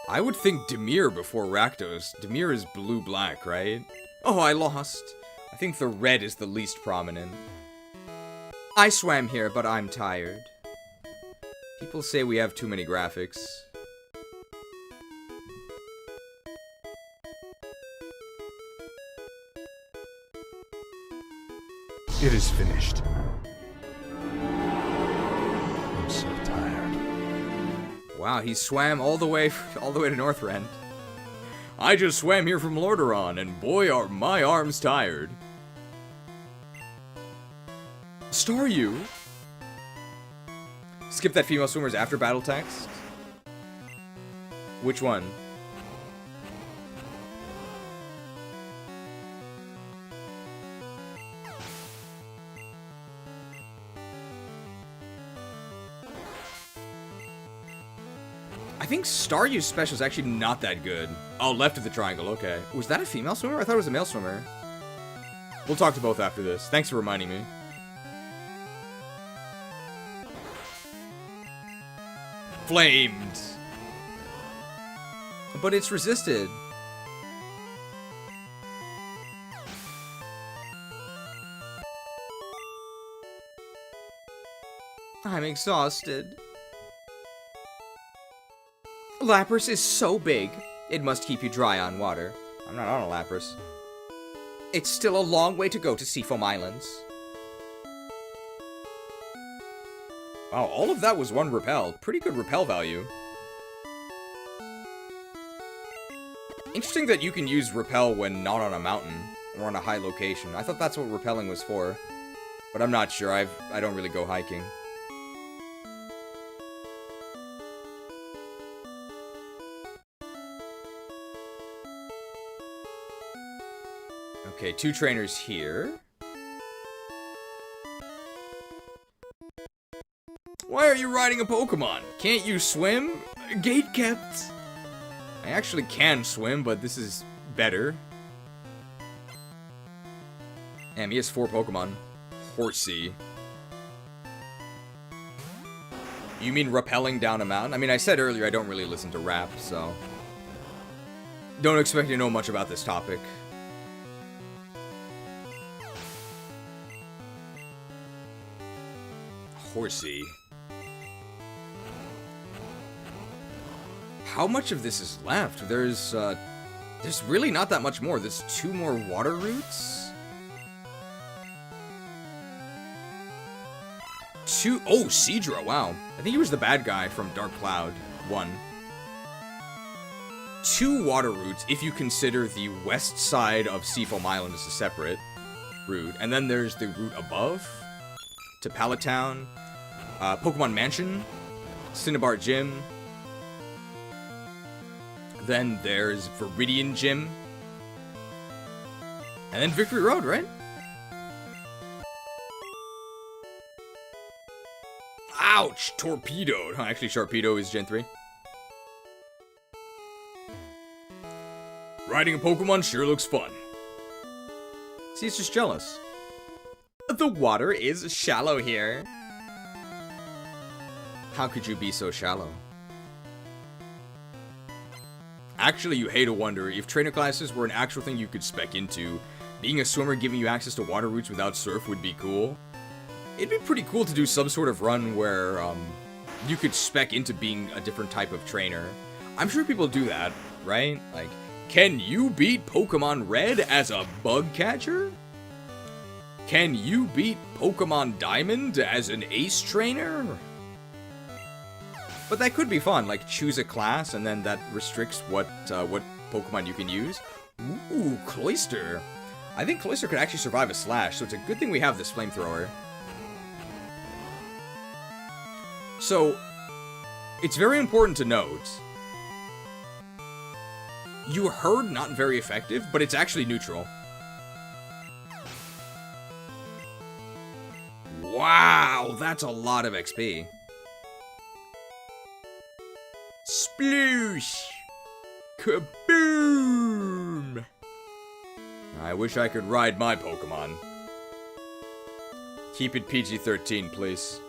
I would think Dimir before Rakdos. Dimir is blue-black, right? Oh, I lost. I think the red is the least prominent. I swam here, but I'm tired. People say we have too many graphics. It is finished. I'm so tired. Wow, he swam all the way to Northrend. I just swam here from Lordaeron, and boy are my arms tired. Staryu? Skip that female swimmer's after battle text? Which one? I think Staryu's special is actually not that good. Oh, left of the triangle, okay. Was that a female swimmer? I thought it was a male swimmer. We'll talk to both after this. Thanks for reminding me. Flamed. But it's resisted. I'm exhausted. Lapras is so big, it must keep you dry on water. I'm not on a Lapras. It's still a long way to go to Seafoam Islands. Wow, all of that was one repel. Pretty good repel value. Interesting that you can use repel when not on a mountain or on a high location. I thought that's what repelling was for, but I'm not sure. I don't really go hiking. Okay, 2 trainers here. Why are you riding a Pokemon? Can't you swim? Gate kept. I actually can swim, but this is better. Damn, he has 4 Pokemon. Horsey. You mean rappelling down a mountain? I mean, I said earlier I don't really listen to rap, so... don't expect to know much about this topic. Horsey. How much of this is left? There's really not that much more. There's 2 more water routes. Oh, Seadra, wow. I think he was the bad guy from Dark Cloud 1. 2 water routes if you consider the west side of Seafoam Island as a separate route. And then there's the route above to Pallet Town, Pokemon Mansion, Cinnabar Gym. Then there's Viridian Gym. And then Victory Road, right? Ouch! Torpedoed. Huh, actually, Sharpedo is Gen 3. Riding a Pokemon sure looks fun. See, it's just jealous. The water is shallow here. How could you be so shallow? Actually, you hate to wonder, if trainer classes were an actual thing you could spec into, being a swimmer giving you access to water routes without surf would be cool. It'd be pretty cool to do some sort of run where, you could spec into being a different type of trainer. I'm sure people do that, right? Like, can you beat Pokemon Red as a bug catcher? Can you beat Pokemon Diamond as an ace trainer? But that could be fun, like choose a class and then that restricts what Pokemon you can use. Ooh, Cloyster. I think Cloyster could actually survive a slash, so it's a good thing we have this flamethrower. So, it's very important to note, you heard not very effective, but it's actually neutral. Wow, that's a lot of XP. Sploosh! Kaboom! I wish I could ride my Pokemon. Keep it PG-13, please.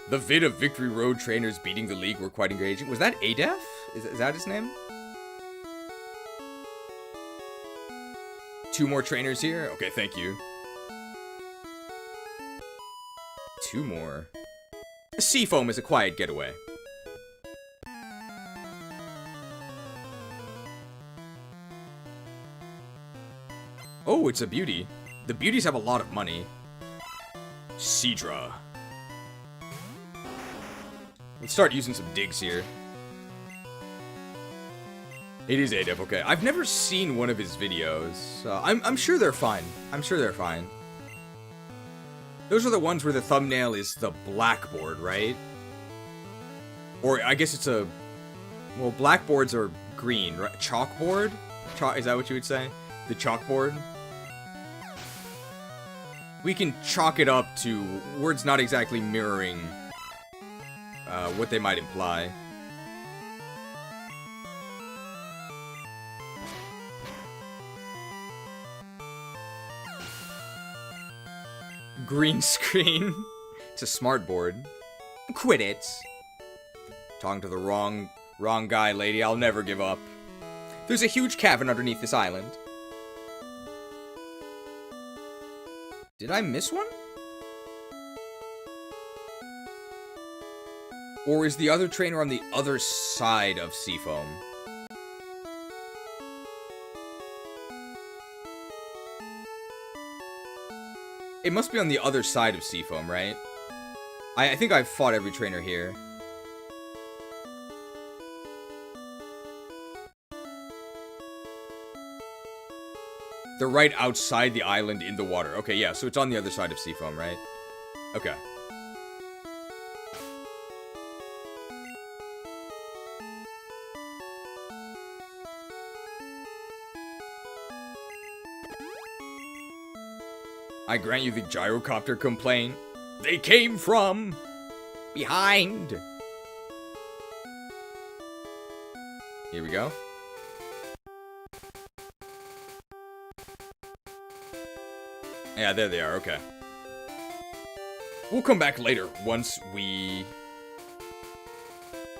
The vid of Victory Road trainers beating the league were quite engaging. Was that Adef? Is that his name? 2 more trainers here? Okay, thank you. 2 more. Seafoam is a quiet getaway. Oh, it's a beauty. The beauties have a lot of money. Seadra. Let's start using some digs here. It is Adef, okay. I've never seen one of his videos. I'm sure they're fine. I'm sure they're fine. Those are the ones where the thumbnail is the blackboard, right? Or I guess it's a... Well, blackboards are green, right? Chalkboard? Is that what you would say? The chalkboard? We can chalk it up to words not exactly mirroring what they might imply. Green screen. It's a smart board. Quit it. Talking to the wrong guy, lady. I'll never give up. There's a huge cavern underneath this island. Did I miss one? Or is the other trainer on the other side of Seafoam? It must be on the other side of Seafoam, right? I think I've fought every trainer here. They're right outside the island in the water. Okay, yeah, so it's on the other side of Seafoam, right? Okay. I grant you the gyrocopter complaint. They came from behind. Here we go. Yeah, there they are, okay. We'll come back later once we...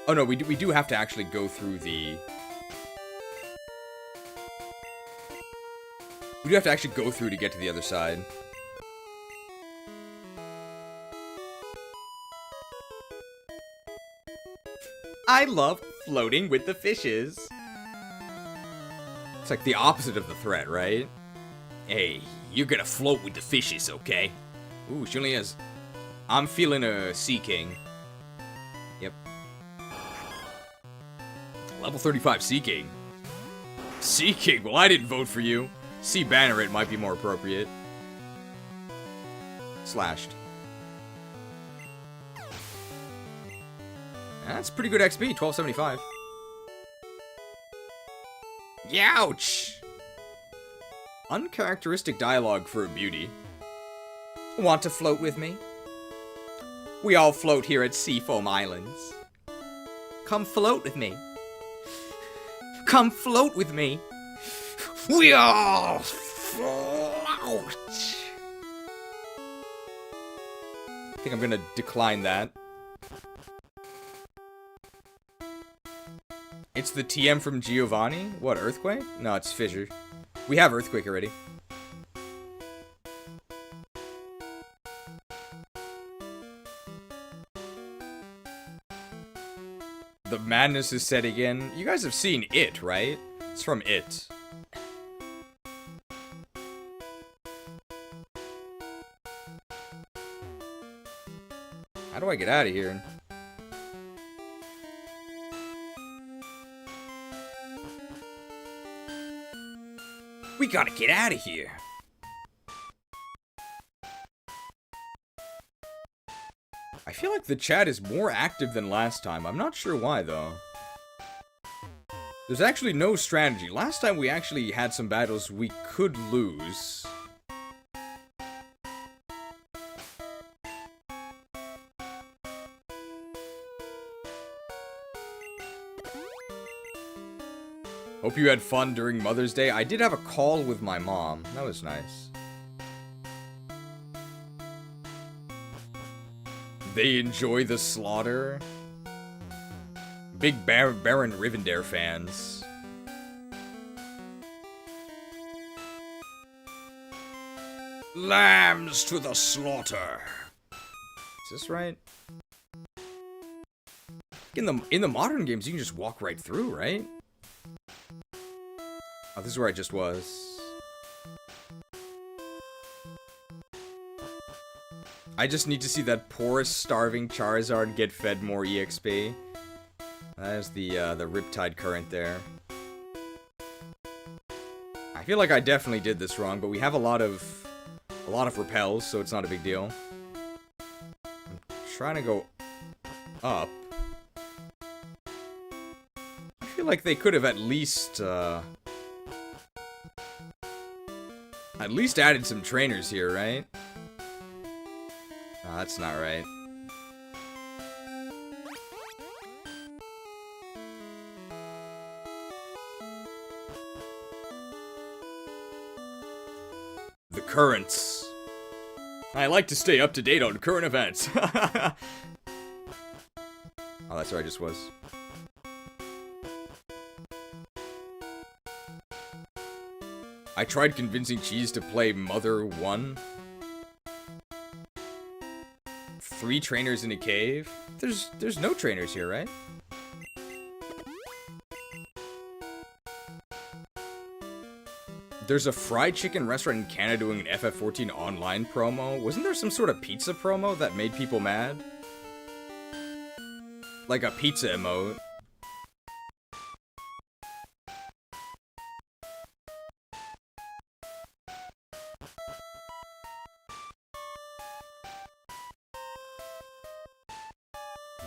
Oh no, we do have to actually go through the... We do have to actually go through to get to the other side. I love floating with the fishes. It's like the opposite of the threat, right? Hey, you're gonna float with the fishes, okay? Ooh, she only has... I'm feeling a Sea King. Yep. Level 35 Sea King. Sea King? Well, I didn't vote for you. Sea Banneret might be more appropriate. Slashed. That's pretty good XP, 1275. Youch! Uncharacteristic dialogue for a beauty. Want to float with me? We all float here at Seafoam Islands. Come float with me. Come float with me. We all float. I think I'm gonna decline that. It's the TM from Giovanni? What, Earthquake? No, it's Fissure. We have Earthquake already. The madness is setting in. You guys have seen It, right? It's from It. How do I get out of here? We gotta get out of here. I feel like the chat is more active than last time. I'm not sure why, though. There's actually no strategy. Last time we actually had some battles we could lose. Hope you had fun during Mother's Day. I did have a call with my mom. That was nice. They enjoy the slaughter. Big Baron Rivendare fans. Lambs to the slaughter. Is this right? In the modern games, you can just walk right through, right? Oh, this is where I just was. I just need to see that poor, starving Charizard get fed more EXP. That is the Riptide current there. I feel like I definitely did this wrong, but we have a lot of repels, so it's not a big deal. I'm trying to go up. I feel like they could have at least added some trainers here, right? No, that's not right. The currents. I like to stay up to date on current events. Oh, that's where I just was. I tried convincing Cheese to play Mother 1. 3 trainers in a cave? There's no trainers here, right? There's a fried chicken restaurant in Canada doing an FF14 online promo. Wasn't there some sort of pizza promo that made people mad? Like a pizza emote.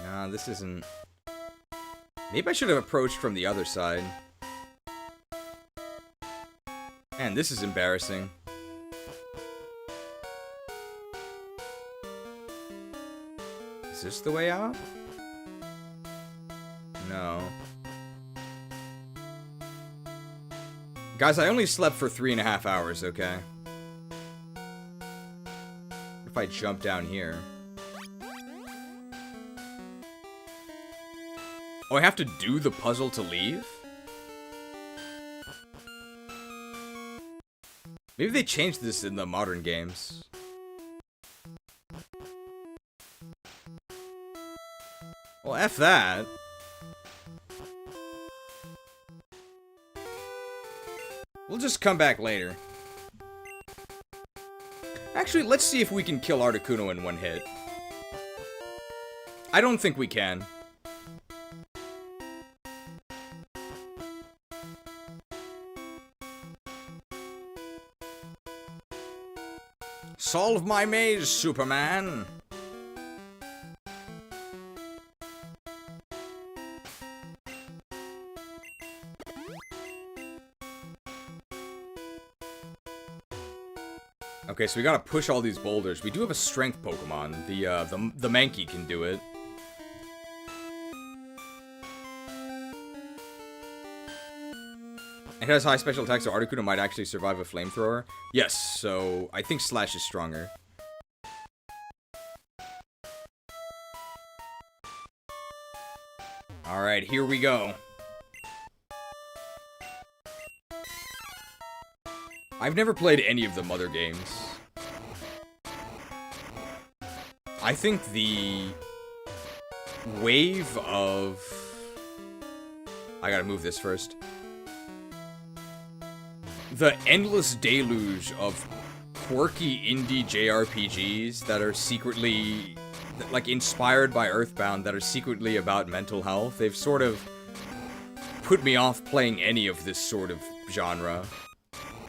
Nah, this isn't... Maybe I should have approached from the other side. Man, this is embarrassing. Is this the way out? No. Guys, I only slept for 3.5 hours, okay? What if I jump down here? Oh, I have to do the puzzle to leave? Maybe they changed this in the modern games. Well, F that. We'll just come back later. Actually, let's see if we can kill Articuno in one hit. I don't think we can. Solve my maze, Superman! Okay, so we gotta push all these boulders. We do have a strength Pokemon. The Mankey can do it. It has high special attacks, so Articuno might actually survive a flamethrower. Yes, so I think Slash is stronger. Alright, here we go. I've never played any of the Mother games. I think the wave of... I gotta move this first. The endless deluge of quirky indie JRPGs that are secretly, like, inspired by Earthbound, that are secretly about mental health, they've sort of put me off playing any of this sort of genre.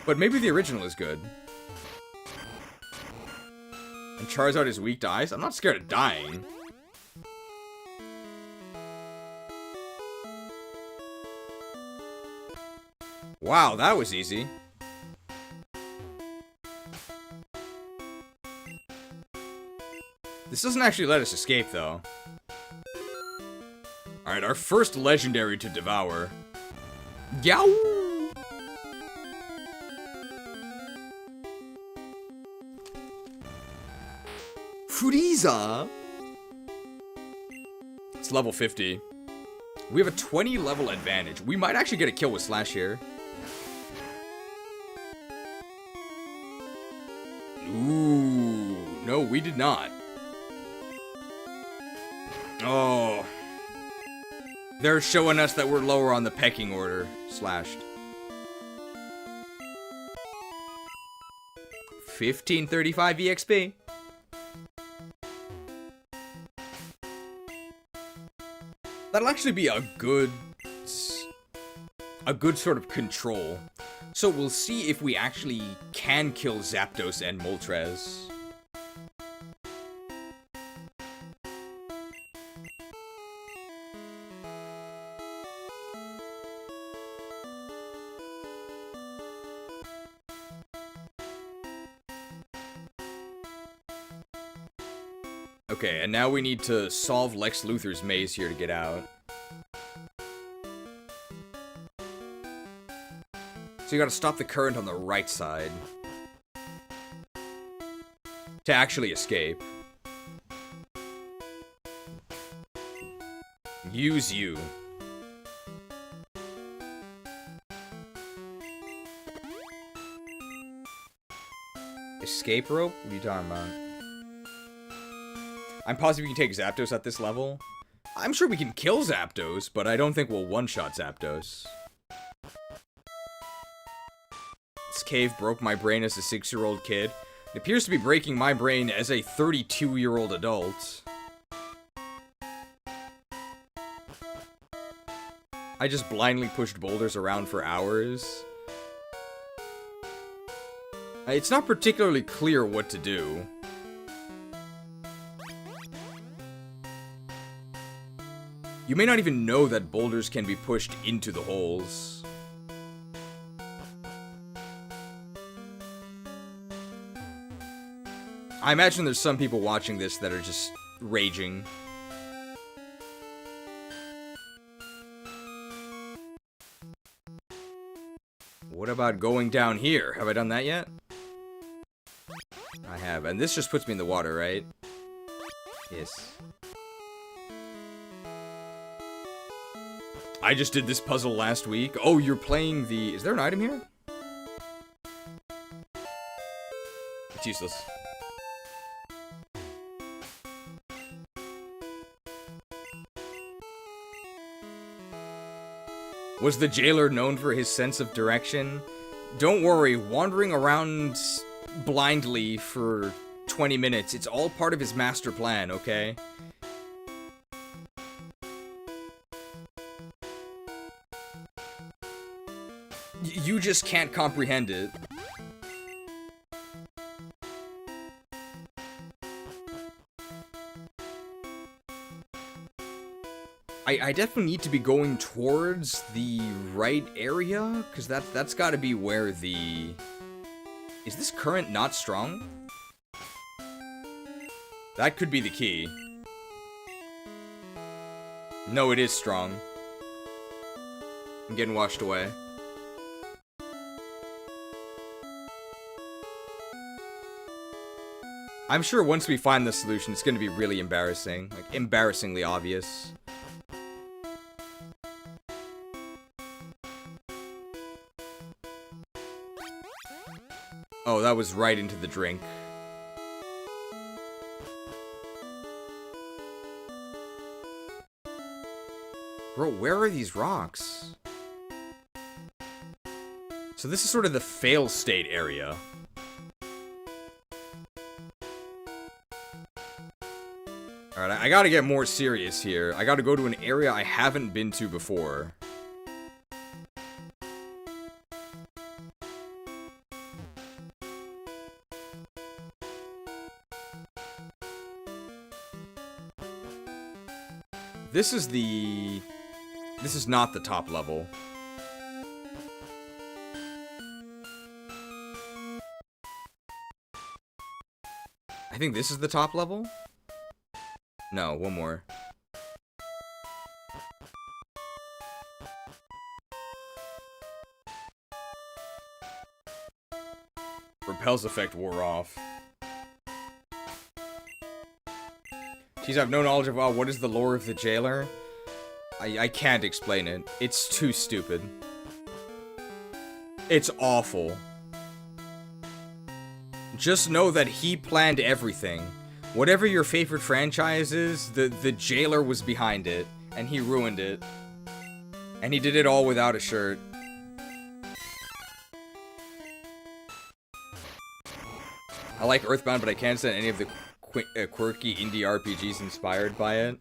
But maybe the original is good. And Charizard is weak to ice? I'm not scared of dying. Wow, that was easy. This doesn't actually let us escape, though. Alright, our first legendary to devour. Yow! Frieza! It's level 50. We have a 20 level advantage. We might actually get a kill with Slash here. Ooh, no, we did not. Oh. They're showing us that we're lower on the pecking order. Slashed. 1535 EXP. That'll actually be a good sort of control. So we'll see if we actually can kill Zapdos and Moltres. Okay, and now we need to solve Lex Luthor's maze here to get out. So you gotta stop the current on the right side to actually escape. Use you. Escape rope? What are you talking about? I'm positive we can take Zapdos at this level. I'm sure we can kill Zapdos, but I don't think we'll one-shot Zapdos. This cave broke my brain as a 6-year-old kid. It appears to be breaking my brain as a 32-year-old adult. I just blindly pushed boulders around for hours. It's not particularly clear what to do. You may not even know that boulders can be pushed into the holes. I imagine there's some people watching this that are just raging. What about going down here? Have I done that yet? I have, and this just puts me in the water, right? Yes. I just did this puzzle last week. Oh, you're playing the... Is there an item here? It's useless. Was the jailer known for his sense of direction? Don't worry, wandering around blindly for 20 minutes, it's all part of his master plan, okay? You just can't comprehend it. I definitely need to be going towards the right area, because that's gotta be where the... Is this current not strong? That could be the key. No, it is strong. I'm getting washed away. I'm sure once we find the solution, it's gonna be really embarrassing. Like, embarrassingly obvious. Oh, that was right into the drink. Bro, where are these rocks? So this is sort of the fail state area. Alright, I gotta get more serious here. I gotta go to an area I haven't been to before. This is not the top level. I think this is the top level? No, one more. Repel's effect wore off. Jeez, I have no knowledge of, what is the lore of the jailer? I can't explain it. It's too stupid. It's awful. Just know that he planned everything. Whatever your favorite franchise is, the jailer was behind it, and he ruined it. And he did it all without a shirt. I like Earthbound, but I can't stand any of the quirky indie RPGs inspired by it.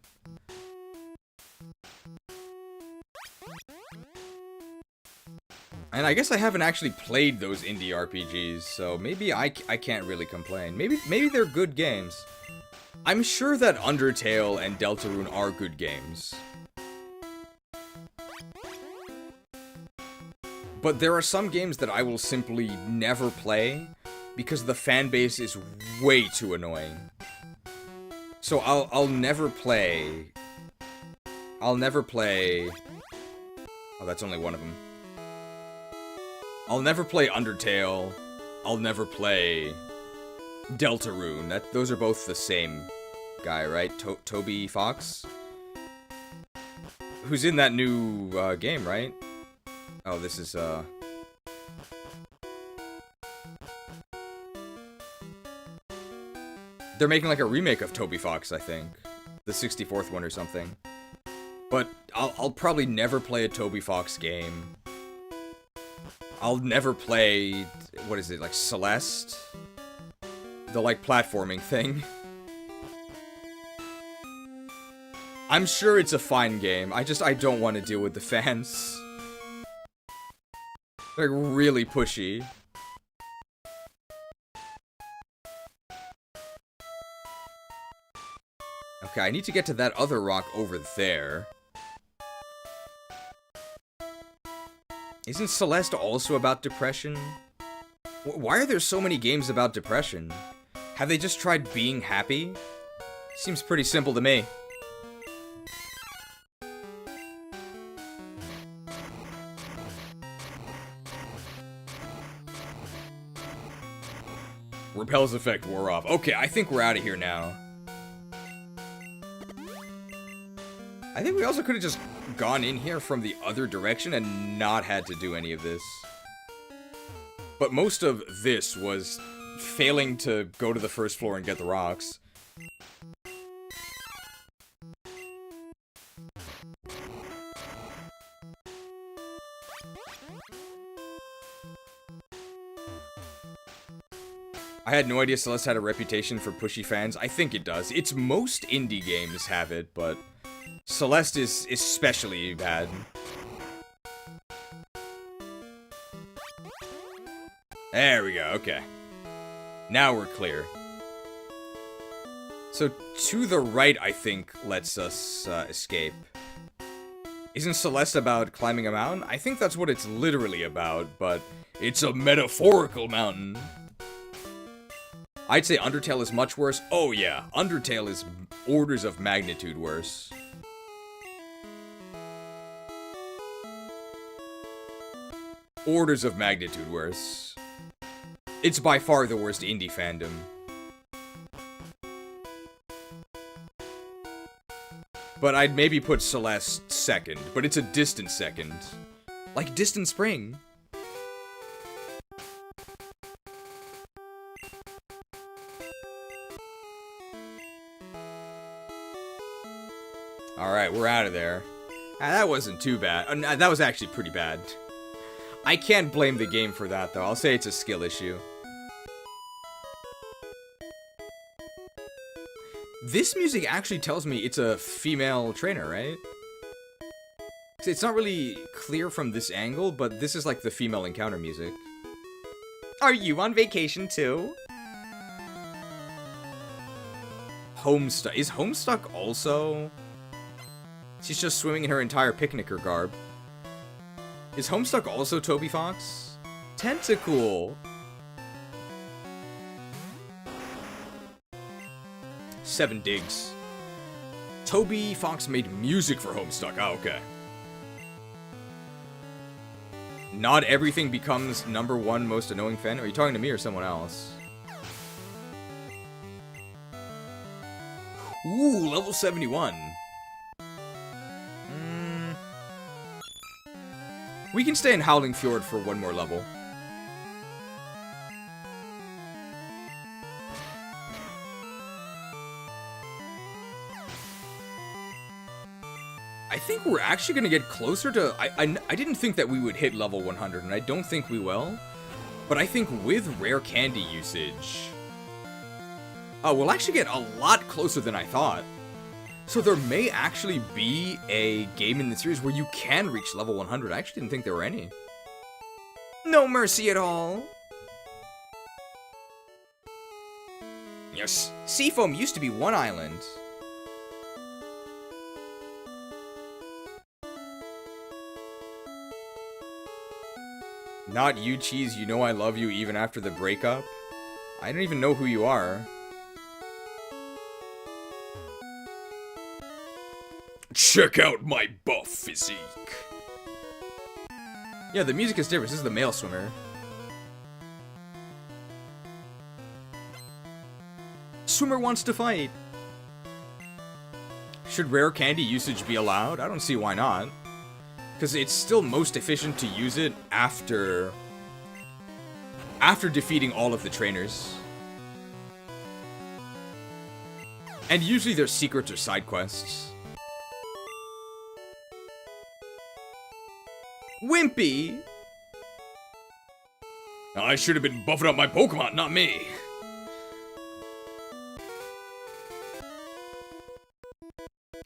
And I guess I haven't actually played those indie RPGs, so maybe I can't really complain. Maybe they're good games. I'm sure that Undertale and Deltarune are good games. But there are some games that I will simply never play because the fan base is way too annoying. So I'll never play. Oh, that's only one of them. I'll never play Undertale. I'll never play Deltarune. Those are both the same guy, right? Toby Fox? Who's in that new game, right? Oh, this is they're making like a remake of Toby Fox, I think. The 64th one or something. But I'll probably never play a Toby Fox game. I'll never play, what is it, like Celeste? The, like, platforming thing. I'm sure it's a fine game. I don't want to deal with the fans. They're really pushy. Okay, I need to get to that other rock over there. Isn't Celeste also about depression? Why are there so many games about depression? Have they just tried being happy? Seems pretty simple to me. Repel's effect wore off. Okay, I think we're out of here now. I think we also could have just gone in here from the other direction and not had to do any of this. But most of this was failing to go to the first floor and get the rocks. I had no idea Celeste had a reputation for pushy fans. I think it does. It's most indie games have it, but Celeste is especially bad. There we go, okay. Now we're clear. So, to the right, I think, lets us escape. Isn't Celeste about climbing a mountain? I think that's what it's literally about, but it's a metaphorical mountain. I'd say Undertale is much worse. Oh yeah, Undertale is orders of magnitude worse. Orders of magnitude worse. It's by far the worst indie fandom. But I'd maybe put Celeste second, but it's a distant second. Like Distant Spring. Alright, we're out of there. That wasn't too bad. That was actually pretty bad. I can't blame the game for that, though. I'll say it's a skill issue. This music actually tells me it's a female trainer, right? It's not really clear from this angle, but this is like the female encounter music. Are you on vacation too? Homestuck. Is Homestuck also? She's just swimming in her entire picnicker garb. Is Homestuck also Toby Fox? Tentacool. 7 digs. Toby Fox made music for Homestuck. Oh, okay. Not everything becomes #1 most annoying fan. Are you talking to me or someone else? Ooh, level 71. We can stay in Howling Fjord for 1 more level. I think we're actually going to get closer to... I didn't think that we would hit level 100, and I don't think we will. But I think with rare candy usage... we'll actually get a lot closer than I thought. So there may actually be a game in the series where you can reach level 100. I actually didn't think there were any. No mercy at all. Yes, Seafoam used to be one island. Not you, Cheese. You know I love you even after the breakup. I don't even know who you are. Check out my buff physique. Yeah, the music is different. This is the male swimmer. Swimmer wants to fight. Should rare candy usage be allowed? I don't see why not. Because it's still most efficient to use it after defeating all of the trainers. And usually there's secrets or side quests. Wimpy! I should have been buffing up my Pokemon, not me.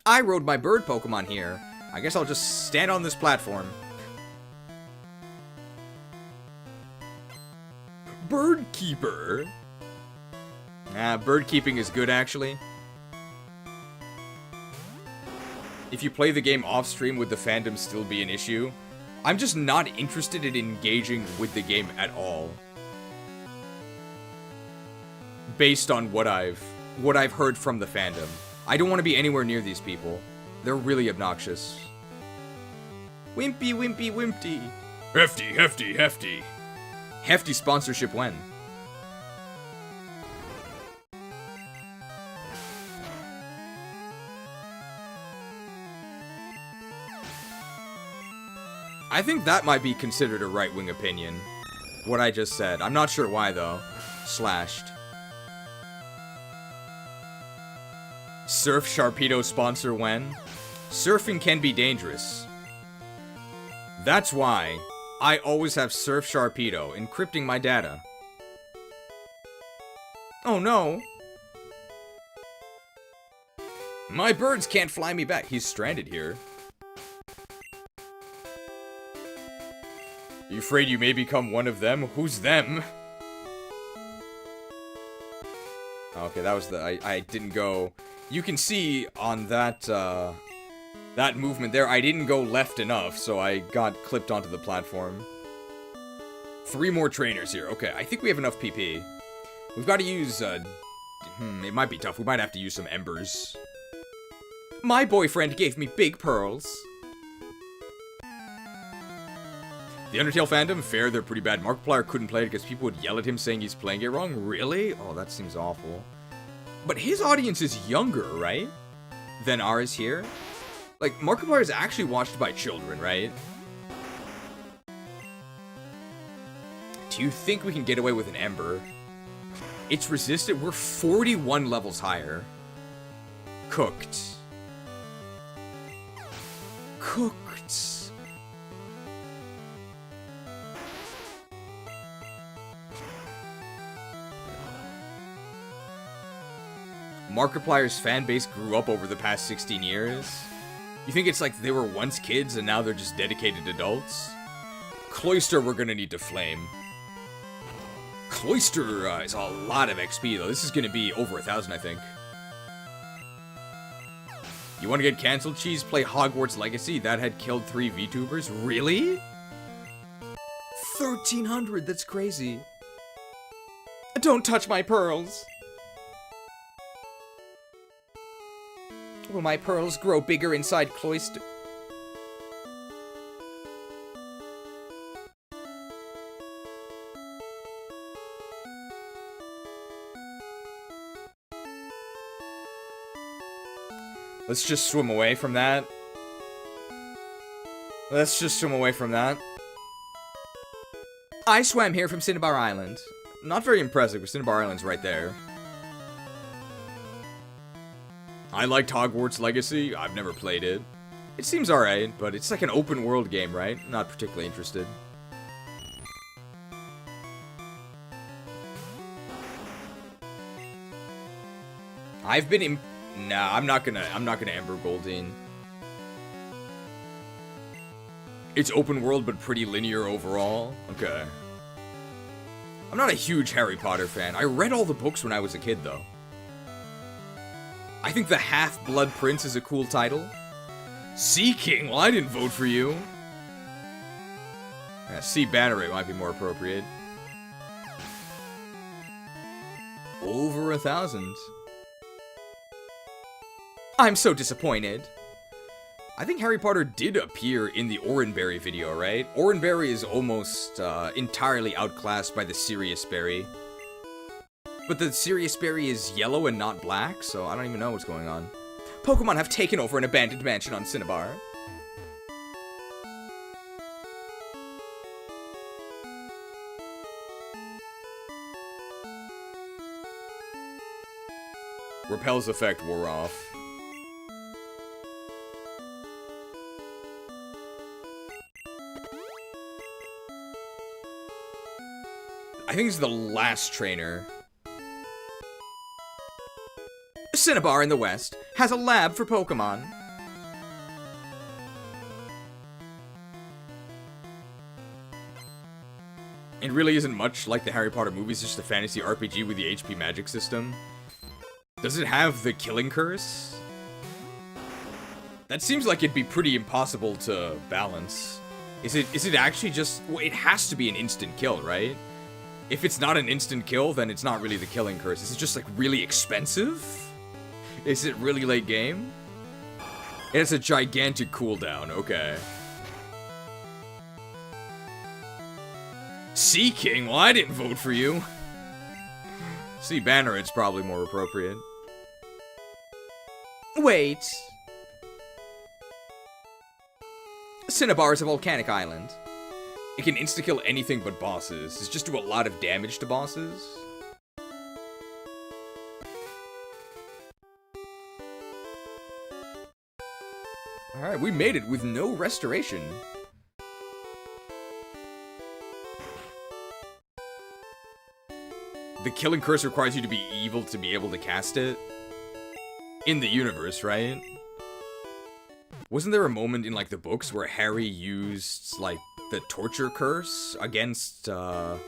I rode my bird Pokemon here. I guess I'll just stand on this platform. Bird Keeper. Bird keeping is good, actually. If you play the game off-stream, would the fandom still be an issue? I'm just not interested in engaging with the game at all. Based on what I've heard from the fandom. I don't want to be anywhere near these people. They're really obnoxious. Wimpy, wimpy, wimpy. Hefty, hefty, hefty. Hefty sponsorship when? I think that might be considered a right-wing opinion. What I just said. I'm not sure why, though. Slashed. Surf Sharpedo sponsor when? Surfing can be dangerous. That's why I always have Surf Sharpedo encrypting my data. Oh no. My birds can't fly me back. He's stranded here. You afraid you may become one of them? Who's them? Okay, that was the... I didn't go... You can see on that, that movement there, I didn't go left enough, so I got clipped onto the platform. 3 more trainers here. Okay, I think we have enough PP. We've got to use, it might be tough. We might have to use some embers. My boyfriend gave me big pearls. The Undertale fandom, fair, they're pretty bad. Markiplier couldn't play it because people would yell at him saying he's playing it wrong. Really? Oh, that seems awful. But his audience is younger, right? Than ours here. Like, Markiplier is actually watched by children, right? Do you think we can get away with an Ember? It's resistant. We're 41 levels higher. Cooked. Cooked. Markiplier's fan base grew up over the past 16 years. You think it's like they were once kids and now they're just dedicated adults? Cloyster we're gonna need to flame. Cloyster is a lot of XP though. This is gonna be over 1,000, I think. You wanna get cancelled, Cheese? Play Hogwarts Legacy? That had killed 3 VTubers? Really? 1,300, that's crazy. Don't touch my pearls. Will my pearls grow bigger inside cloister? Let's just swim away from that. Let's just swim away from that. I swam here from Cinnabar Island. Not very impressive, but Cinnabar Island's right there. I liked Hogwarts Legacy. I've never played it. It seems alright, but it's like an open world game, right? Not particularly interested. I've been in... Nah, I'm not gonna Ember Goldeen. It's open world, but pretty linear overall. Okay. I'm not a huge Harry Potter fan. I read all the books when I was a kid, though. I think the Half-Blood Prince is a cool title. Sea King? Well, I didn't vote for you. Sea Banneret might be more appropriate. Over 1,000. I'm so disappointed. I think Harry Potter did appear in the Oranberry video, right? Oranberry is almost entirely outclassed by the Sirius Berry. But the Sirius Berry is yellow and not black, so I don't even know what's going on. Pokemon have taken over an abandoned mansion on Cinnabar. Repel's effect wore off. I think he's the last trainer. Cinnabar in the West has a lab for Pokemon. It really isn't much like the Harry Potter movies, just a fantasy RPG with the HP magic system. Does it have the killing curse? That seems like it'd be pretty impossible to balance. Is it actually just... Well, it has to be an instant kill, right? If it's not an instant kill, then it's not really the killing curse. Is it just, like, really expensive? Is it really late game? It has a gigantic cooldown, okay. Sea King? Well, I didn't vote for you. Sea Banneret's probably more appropriate. Wait. Cinnabar is a volcanic island. It can insta-kill anything but bosses. It's just do a lot of damage to bosses. Alright, we made it with no restoration. The killing curse requires you to be evil to be able to cast it. In the universe, right? Wasn't there a moment in, like, the books where Harry used, like, the torture curse against the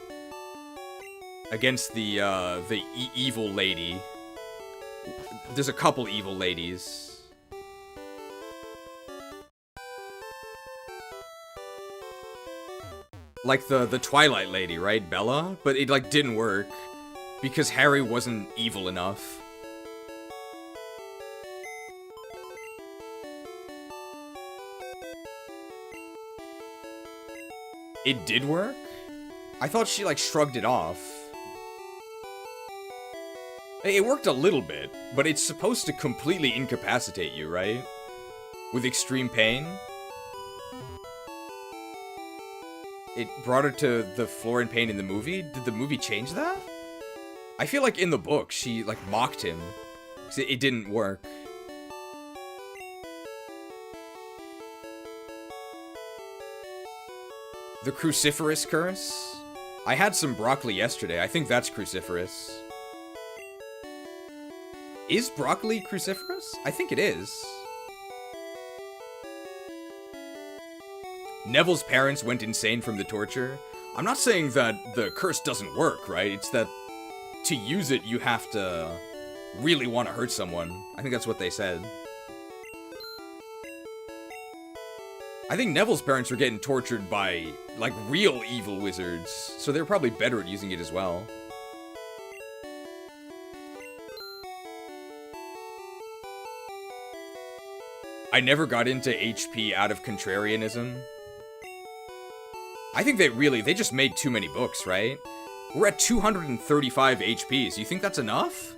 evil lady? There's a couple evil ladies. Like the Twilight lady, right? Bella? But it, like, didn't work because Harry wasn't evil enough. It did work? I thought she, like, shrugged it off. It worked a little bit, but it's supposed to completely incapacitate you, right? With extreme pain. It brought her to the floor in pain in the movie? Did the movie change that? I feel like in the book, she, like, mocked him. 'Cause it didn't work. The Cruciferous Curse? I had some broccoli yesterday. I think that's cruciferous. Is broccoli cruciferous? I think it is. Neville's parents went insane from the torture. I'm not saying that the curse doesn't work, right? It's that to use it, you have to really want to hurt someone. I think that's what they said. I think Neville's parents were getting tortured by, like, real evil wizards, so they're probably better at using it as well. I never got into HP out of contrarianism. I think they just made too many books, right? We're at 235 HPs. You think that's enough?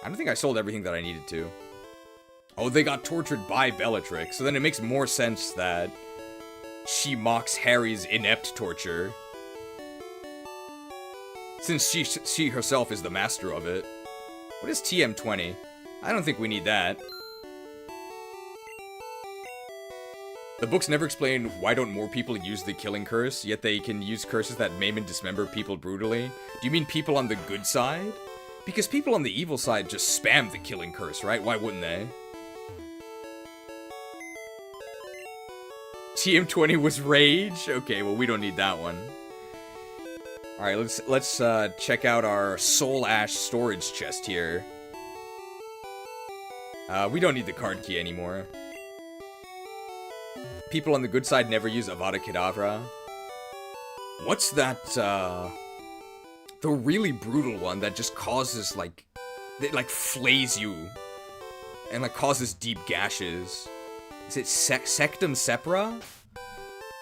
I don't think I sold everything that I needed to. Oh, they got tortured by Bellatrix, so then it makes more sense that she mocks Harry's inept torture. Since she herself is the master of it. What is TM20? I don't think we need that. The books never explain why don't more people use the killing curse, yet they can use curses that maim and dismember people brutally. Do you mean people on the good side? Because people on the evil side just spam the killing curse, right? Why wouldn't they? TM20 was rage? Okay, well we don't need that one. Alright, let's check out our Soul Ash storage chest here. We don't need the card key anymore. People on the good side never use Avada Kedavra. What's that, the really brutal one that just causes, like, it, like, flays you. And, like, causes deep gashes. Is it Sectum Sepra?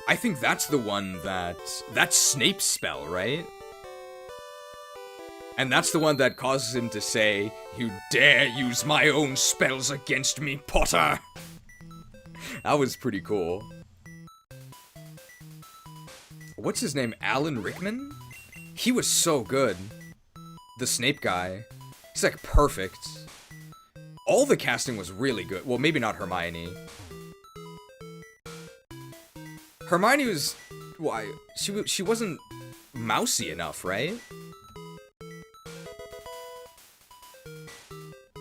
I think that's the one that's Snape's spell, right? And that's the one that causes him to say, "You dare use my own spells against me, Potter!" That was pretty cool. What's his name? Alan Rickman? He was so good. The Snape guy. He's like perfect. All the casting was really good. Well, maybe not Hermione. Hermione was... Why? She wasn't mousy enough, right?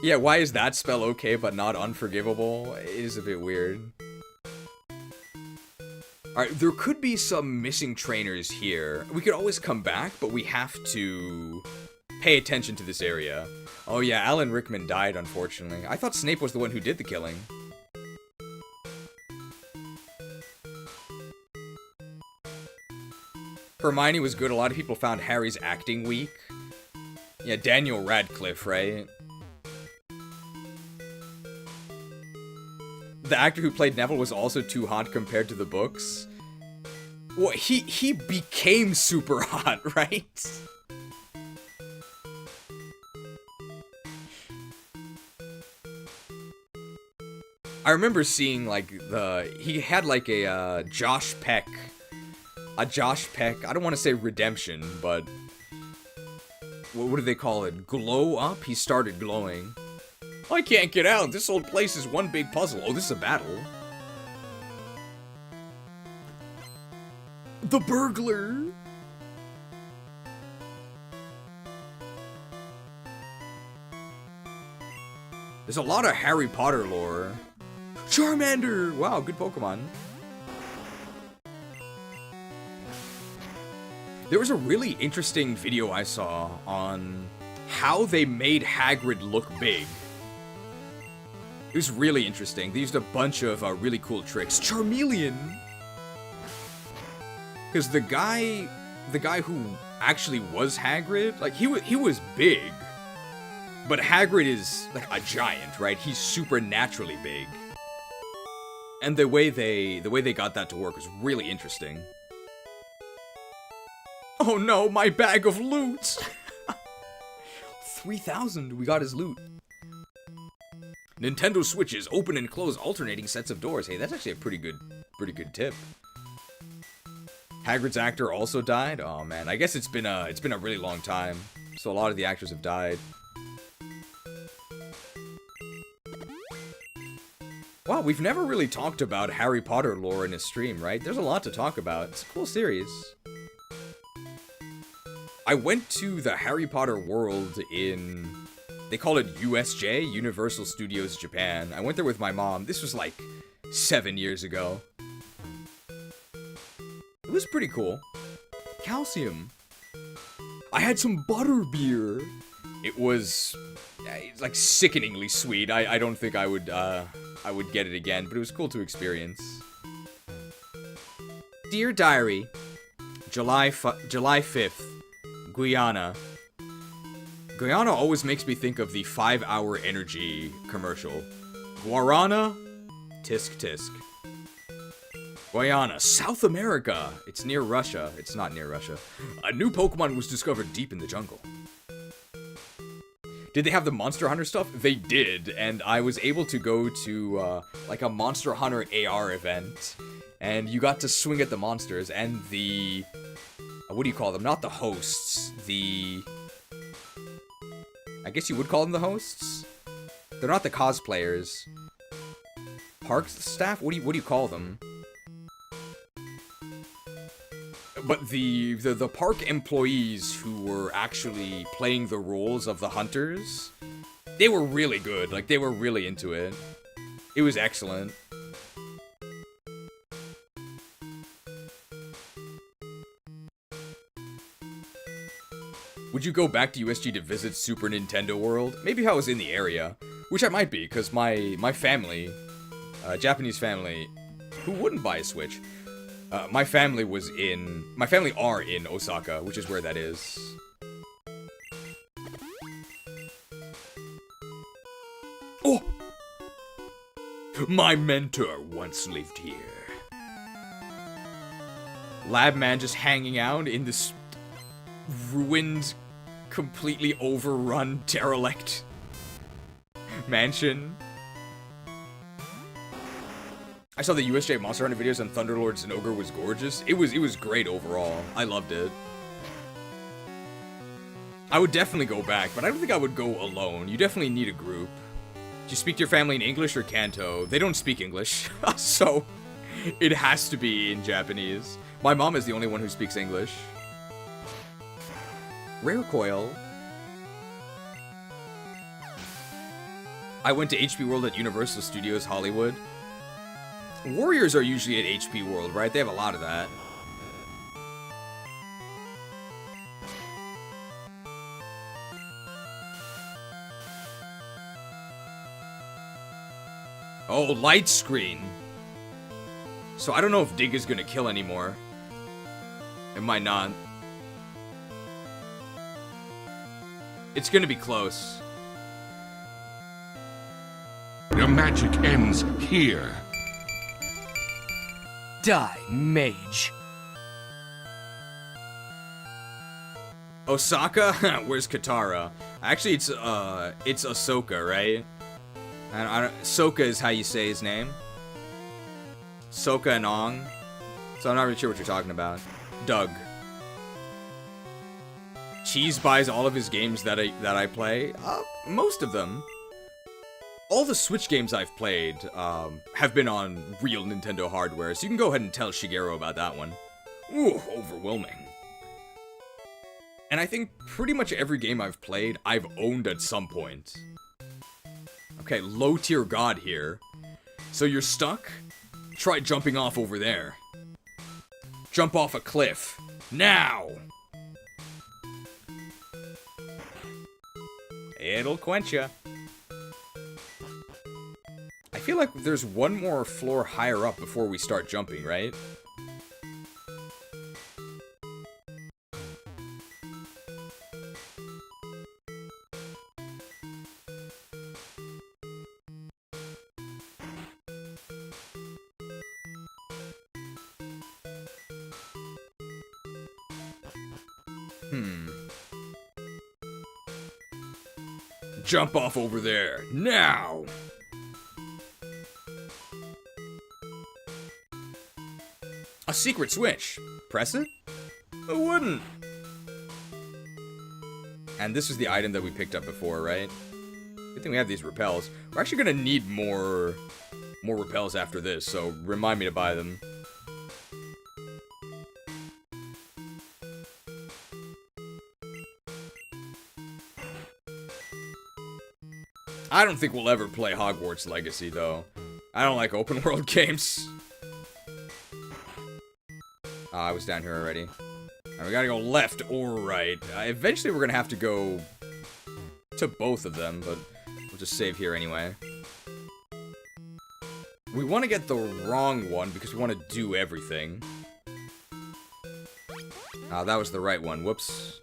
Yeah, why is that spell okay but not unforgivable? It is a bit weird. Alright, there could be some missing trainers here. We could always come back, but we have to pay attention to this area. Oh yeah, Alan Rickman died, unfortunately. I thought Snape was the one who did the killing. Hermione was good. A lot of people found Harry's acting weak. Yeah, Daniel Radcliffe, right? The actor who played Neville was also too hot compared to the books. Well, he became super hot, right? I remember seeing, like, he had, like, a Josh Peck, I don't want to say redemption, but what do they call it? Glow up? He started glowing. I can't get out. This old place is one big puzzle. Oh, this is a battle. The burglar. There's a lot of Harry Potter lore. Charmander! Wow, good Pokemon. There was a really interesting video I saw on how they made Hagrid look big. It was really interesting. They used a bunch of really cool tricks. Charmeleon! Because the guy who actually was Hagrid, like, he was big. But Hagrid is, like, a giant, right? He's supernaturally big. And the way they got that to work was really interesting. Oh no, my bag of loot! 3,000, we got his loot. Nintendo Switches open and close alternating sets of doors. Hey, that's actually a pretty good tip. Hagrid's actor also died? Oh man, I guess it's been a really long time. So a lot of the actors have died. Wow, we've never really talked about Harry Potter lore in a stream, right? There's a lot to talk about. It's a cool series. I went to the Harry Potter world in... They call it USJ, Universal Studios Japan. I went there with my mom. This was like 7 years ago. It was pretty cool. Calcium. I had some butterbeer. It was like sickeningly sweet. I don't think I would get it again, but it was cool to experience. Dear Diary, July 5th, Guyana. Guyana always makes me think of the 5-hour energy commercial. Guarana, tisk tisk. Guyana, South America. It's near Russia. It's not near Russia. A new Pokemon was discovered deep in the jungle. Did they have the Monster Hunter stuff? They did, and I was able to go to, like, a Monster Hunter AR event, and you got to swing at the monsters, and the... what do you call them? Not the hosts. The... I guess you would call them the hosts? They're not the cosplayers. Park staff? What do you call them? But the park employees who were actually playing the roles of the hunters, they were really good. Like, they were really into it. It was excellent. Would you go back to USG to visit Super Nintendo World? Maybe if I was in the area. Which I might be, because my family, Japanese family, who wouldn't buy a Switch? My family are in Osaka, which is where that is. Oh! My mentor once lived here. Lab man just hanging out in this ruined, completely overrun, derelict mansion. I saw the USJ Monster Hunter videos on Thunderlords and Ogre was gorgeous. It was great overall. I loved it. I would definitely go back, but I don't think I would go alone. You definitely need a group. Do you speak to your family in English or Kanto? They don't speak English, so it has to be in Japanese. My mom is the only one who speaks English. Rare Coil. I went to HP World at Universal Studios Hollywood. Warriors are usually at HP World, right? They have a lot of that. Oh, light screen. So I don't know if Dig is gonna kill anymore. It might not. It's gonna be close. Your magic ends here. Die, mage. Osaka? Where's Katara? Actually, it's Ahsoka, right? Soka is how you say his name. Soka and Ong. So I'm not really sure what you're talking about. Doug. Cheese buys all of his games that I play. Most of them. All the Switch games I've played have been on real Nintendo hardware, so you can go ahead and tell Shigeru about that one. Ooh, overwhelming. And I think pretty much every game I've played, I've owned at some point. Okay, low tier god here. So you're stuck? Try jumping off over there. Jump off a cliff. Now! It'll quench ya. I feel like there's one more floor higher up before we start jumping, right? Jump off over there, now! A secret switch. Press it? Who wouldn't? And this is the item that we picked up before, right? Good thing we have these repels. We're actually gonna need more repels after this, so remind me to buy them. I don't think we'll ever play Hogwarts Legacy, though. I don't like open world games. I was down here already. Alright, we gotta go left or right. Eventually we're gonna have to go to both of them, but we'll just save here anyway. We want to get the wrong one because we want to do everything. That was the right one. Whoops.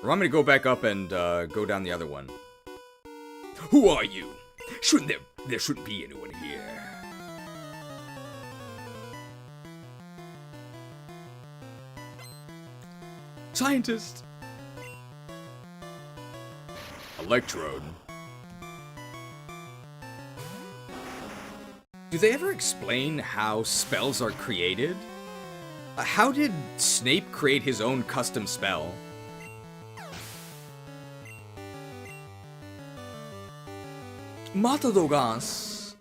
Remind me to go back up and go down the other one. Who are you? There shouldn't be anyone here. Scientist. Electrode. Do they ever explain how spells are created? How did Snape create his own custom spell? Matadogans.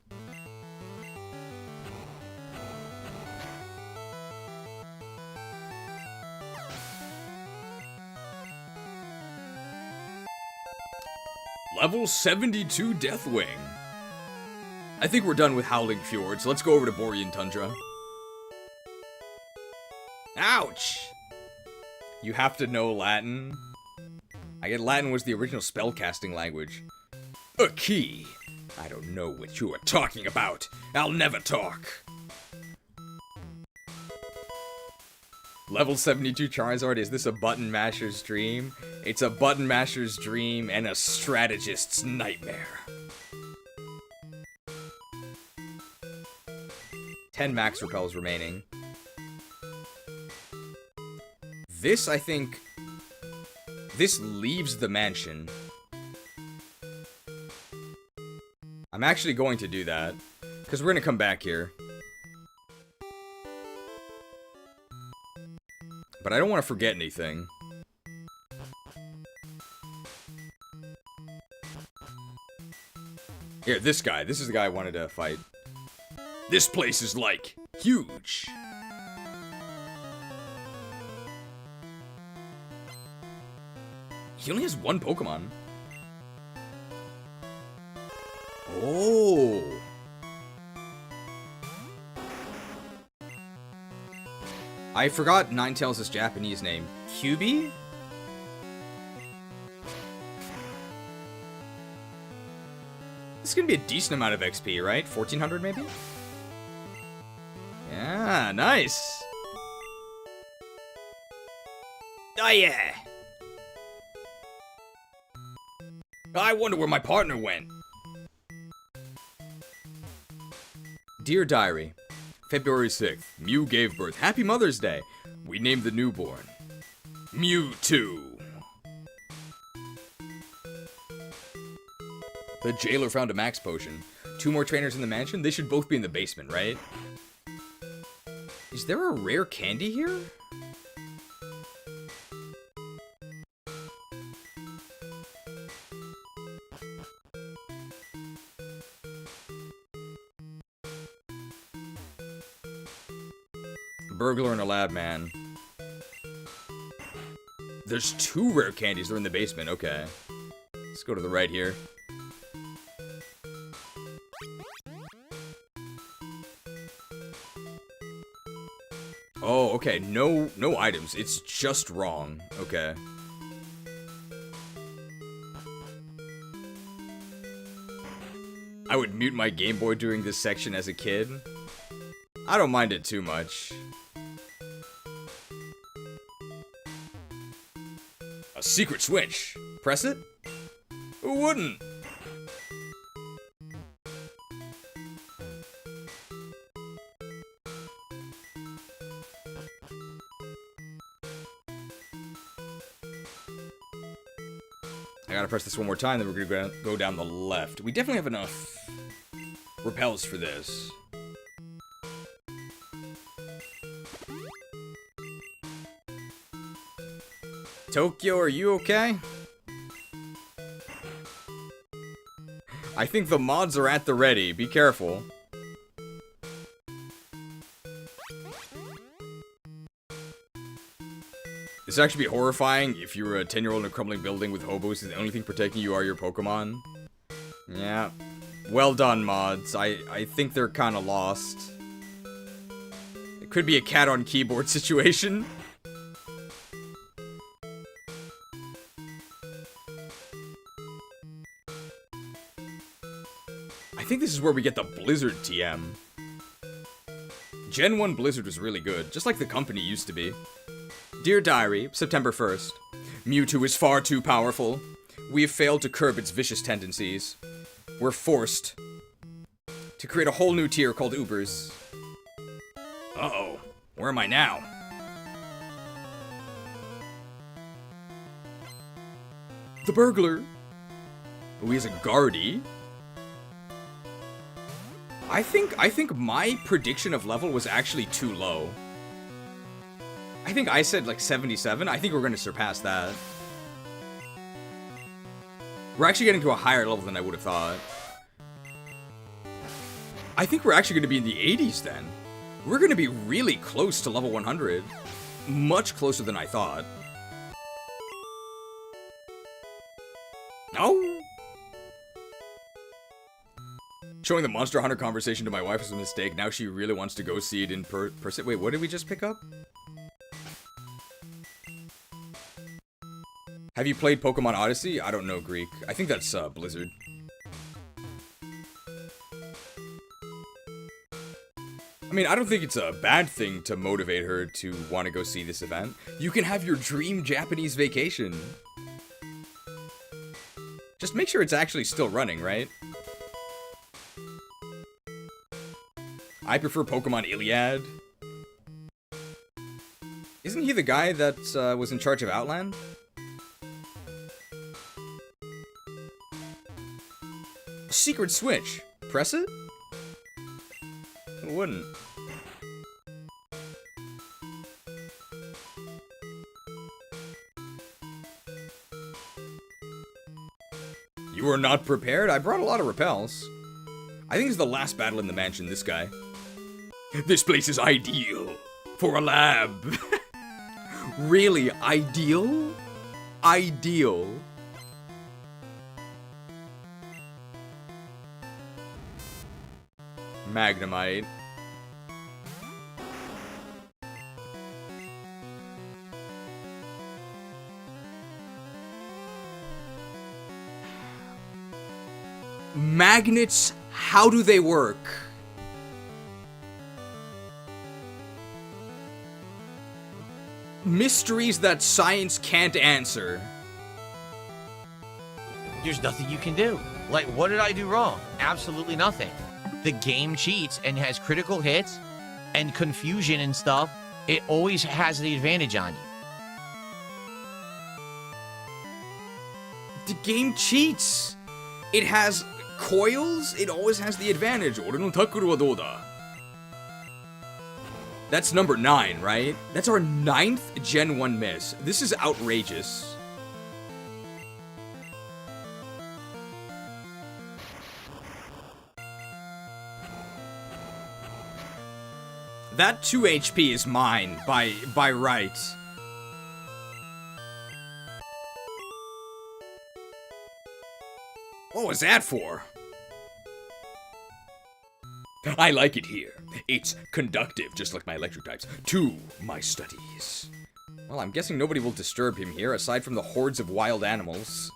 Level 72 Deathwing. I think we're done with Howling Fjords. Let's go over to Borean Tundra. Ouch! You have to know Latin. I get Latin was the original spellcasting language. A key. I don't know what you are talking about. I'll never talk. Level 72 Charizard, is this a button masher's dream? It's a button masher's dream and a strategist's nightmare. 10 max repels remaining. This, I think... This leaves the mansion. I'm actually going to do that, because we're going to come back here. But I don't want to forget anything. Here, this guy. This is the guy I wanted to fight. This place is like huge. He only has one Pokemon. Oh. I forgot Ninetales' Japanese name. Kyubi? This is gonna be a decent amount of XP, right? 1400 maybe? Yeah, nice. Oh yeah. I wonder where my partner went. Dear Diary, February 6th, Mew gave birth. Happy Mother's Day. We named the newborn Mewtwo. The jailer found a max potion. 2 more trainers in the mansion? They should both be in the basement, right? Is there a rare candy here? Burglar in a lab, man. There's 2 rare candies. They're in the basement. Okay. Let's go to the right here. Oh, okay. No items. It's just wrong. Okay. I would mute my Game Boy during this section as a kid. I don't mind it too much. A secret switch. Press it? Who wouldn't? I gotta press this one more time, then we're gonna go down the left. We definitely have enough repels for this. Tokyo, are you okay? I think the mods are at the ready. Be careful. This would actually be horrifying if you were a 10-year-old in a crumbling building with hobos and the only thing protecting you are your Pokemon. Yeah. Well done, mods. I think they're kind of lost. It could be a cat on keyboard situation. I think this is where we get the Blizzard TM. Gen 1 Blizzard was really good, just like the company used to be. Dear Diary, September 1st. Mewtwo is far too powerful. We have failed to curb its vicious tendencies. We're forced to create a whole new tier called Ubers. Uh-oh. Where am I now? The burglar. Oh, he's a guardie. I think my prediction of level was actually too low. I think I said like 77. I think we're going to surpass that. We're actually getting to a higher level than I would have thought. I think we're actually going to be in the 80s then. We're going to be really close to level 100. Much closer than I thought. Oh! Showing the Monster Hunter conversation to my wife was a mistake. Now she really wants to go see it in person. Wait, what did we just pick up? Have you played Pokemon Odyssey? I don't know Greek. I think that's Blizzard. I mean, I don't think it's a bad thing to motivate her to want to go see this event. You can have your dream Japanese vacation. Just make sure it's actually still running, right? I prefer Pokemon Iliad. Isn't he the guy that was in charge of Outland? Secret switch. Press it? It wouldn't. You are not prepared? I brought a lot of repels. I think it's the last battle in the mansion, this guy. This place is ideal for a lab. Really? Ideal? Ideal? Magnemite. Magnets, how do they work? Mysteries that science can't answer. There's nothing you can do. Like, what did I do wrong? Absolutely nothing. The game cheats and has critical hits and confusion and stuff. It always has the advantage on you. The game cheats. It has coils. It always has the advantage. Ore no takuru wa dou da? That's number 9, right? That's our 9th Gen 1 miss. This is outrageous. That 2 HP is mine by right. What was that for? I like it here. It's conductive, just like my electric types, to my studies. Well, I'm guessing nobody will disturb him here, aside from the hordes of wild animals.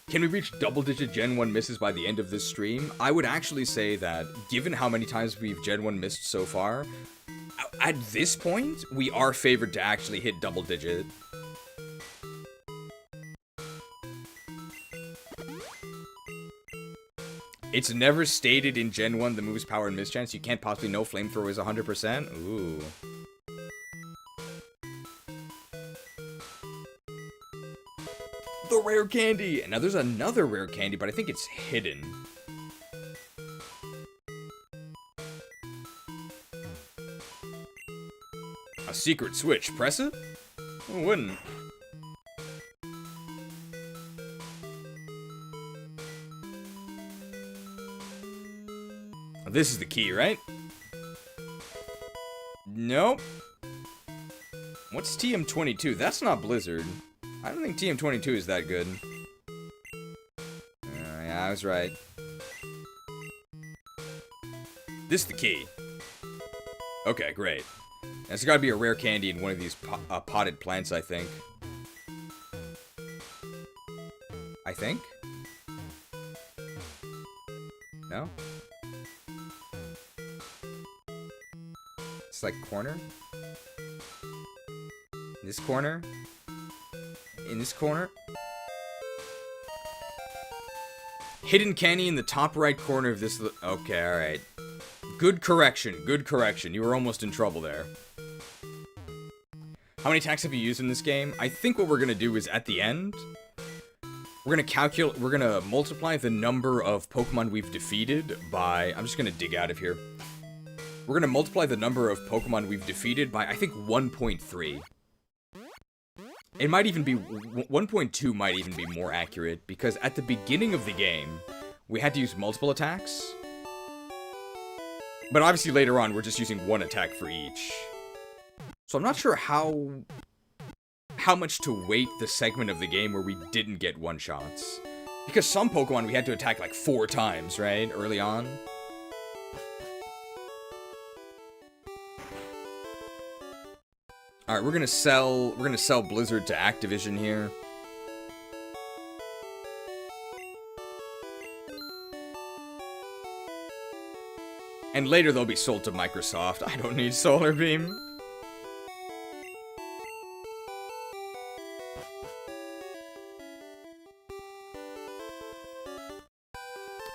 Can we reach double-digit Gen 1 misses by the end of this stream? I would actually say that, given how many times we've Gen 1 missed so far, at this point, we are favored to actually hit double-digit. It's never stated in Gen 1 the move's power and mischance. You can't possibly know Flamethrower is 100%. Ooh. The rare candy! Now there's another rare candy, but I think it's hidden. A secret switch. Press it? Who wouldn't? This is the key, right? Nope. What's TM22? That's not Blizzard. I don't think TM22 is that good. Yeah, I was right. This is the key. Okay, great. There's gotta be a rare candy in one of these potted plants, I think. I think? No? It's like corner. This corner. In this corner. Hidden candy in the top right corner of this. Okay, alright. Good correction. Good correction. You were almost in trouble there. How many attacks have you used in this game? I think what we're gonna do is at the end, we're gonna multiply the number of Pokemon we've defeated by, I'm just gonna dig out of here. We're gonna multiply the number of Pokemon we've defeated by, I think, 1.3. It might even be, 1.2 might even be more accurate, because at the beginning of the game, we had to use multiple attacks. But obviously later on, we're just using one attack for each. So I'm not sure how much to weight the segment of the game where we didn't get one-shots. Because some Pokemon we had to attack like 4 times, right? Early on. Alright, we're gonna sell Blizzard to Activision here. And later they'll be sold to Microsoft. I don't need Solar Beam.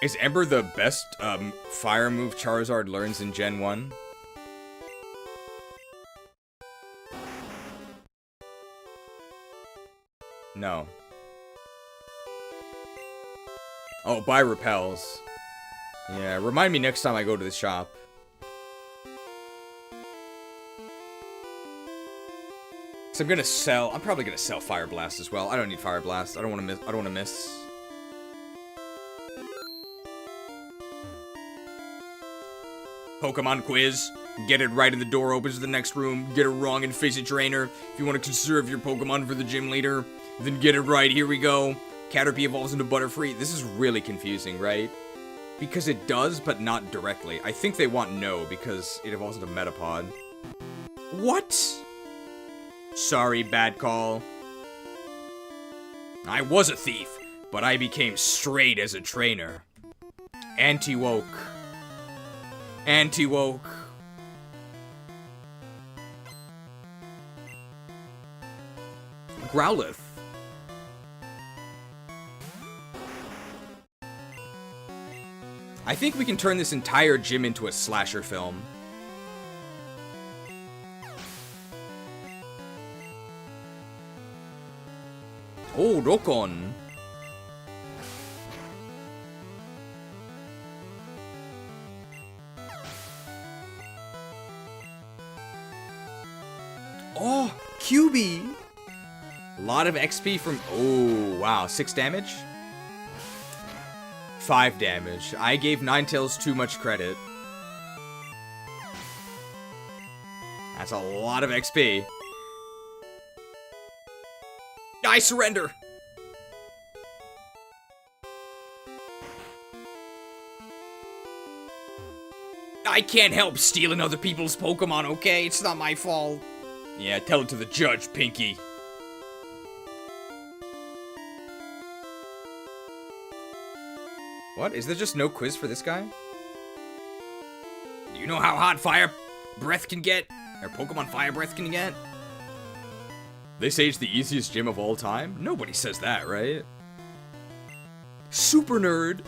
Is Ember the best fire move Charizard learns in Gen 1? No. Oh, buy repels. Yeah, remind me next time I go to the shop. So I'm probably gonna sell Fire Blast as well. I don't need Fire Blast. I don't wanna miss. Pokemon quiz. Get it right and the door opens to the next room. Get it wrong and face a trainer. If you want to conserve your Pokemon for the gym leader, then get it right. Here we go. Caterpie evolves into Butterfree. This is really confusing, right? Because it does, but not directly. I think they want no, because it evolves into Metapod. What? Sorry, bad call. I was a thief, but I became straight as a trainer. Anti-woke. Anti-woke. Growlithe. I think we can turn this entire gym into a slasher film. Oh, Rokon. Oh, QB. A lot of XP from... Oh, wow. 6 damage? 5 damage. I gave Ninetales too much credit. That's a lot of XP. I surrender! I can't help stealing other people's Pokemon, okay? It's not my fault. Yeah, tell it to the judge, Pinky. What? Is there just no quiz for this guy? Do you know how hot fire breath can get? Or Pokemon fire breath can get? They say it's the easiest gym of all time? Nobody says that, right? Super nerd!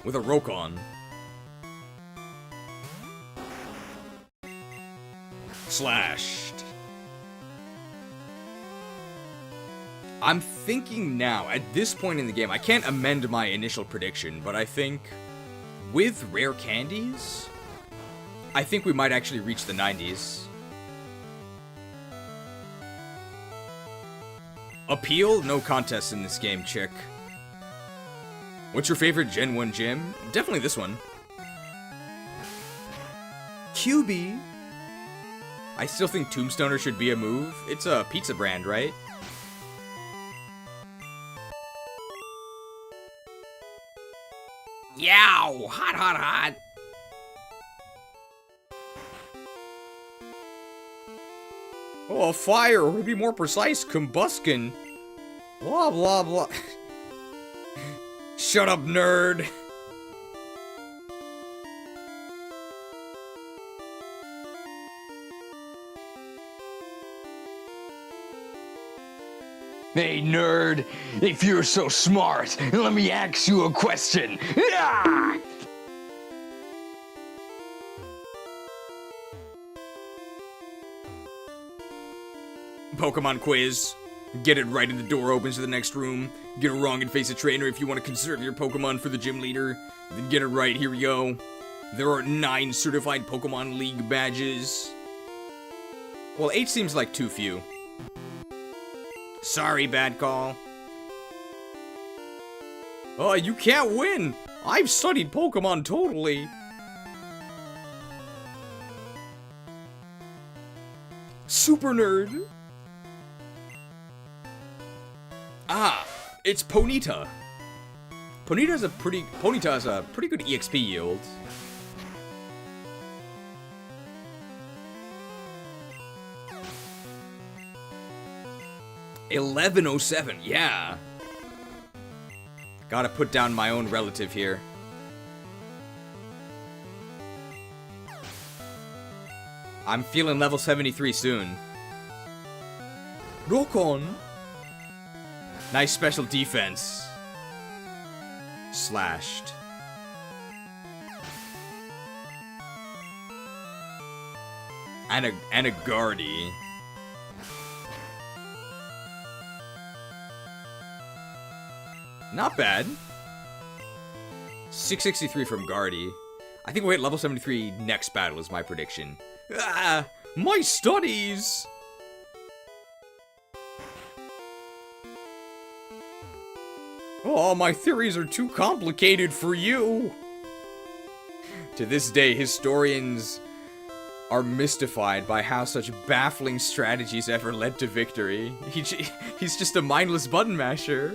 With a Rokon. Slashed. I'm thinking now, at this point in the game, I can't amend my initial prediction, but I think with rare candies, I think we might actually reach the 90s. Appeal? No contest in this game, chick. What's your favorite Gen 1 gym? Definitely this one. QB? I still think Tombstoner should be a move. It's a pizza brand, right? Yow! Hot, hot, hot! Oh, fire! Or to be more precise, combustion. Blah, blah, blah. Shut up, nerd! Hey, nerd, if you're so smart, let me ask you a question. Ah! Pokemon quiz. Get it right and the door opens to the next room. Get it wrong and face a trainer. If you want to conserve your Pokemon for the gym leader, then get it right. Here we go. There are 9 certified Pokemon League badges. Well, 8 seems like too few. Sorry, bad call. Oh, you can't win! I've studied Pokemon totally. Super nerd. Ah, it's Ponyta. Ponyta has a pretty good EXP yield. $11.07, yeah. Gotta put down my own relative here. I'm feeling level 73 soon. Rock on. Nice special defense. Slashed. And a Guardy. Not bad. 663 from Guardy. I think we'll hit level 73 next battle is my prediction. Ah, my studies! Oh, my theories are too complicated for you! To this day, historians are mystified by how such baffling strategies ever led to victory. He's just a mindless button masher.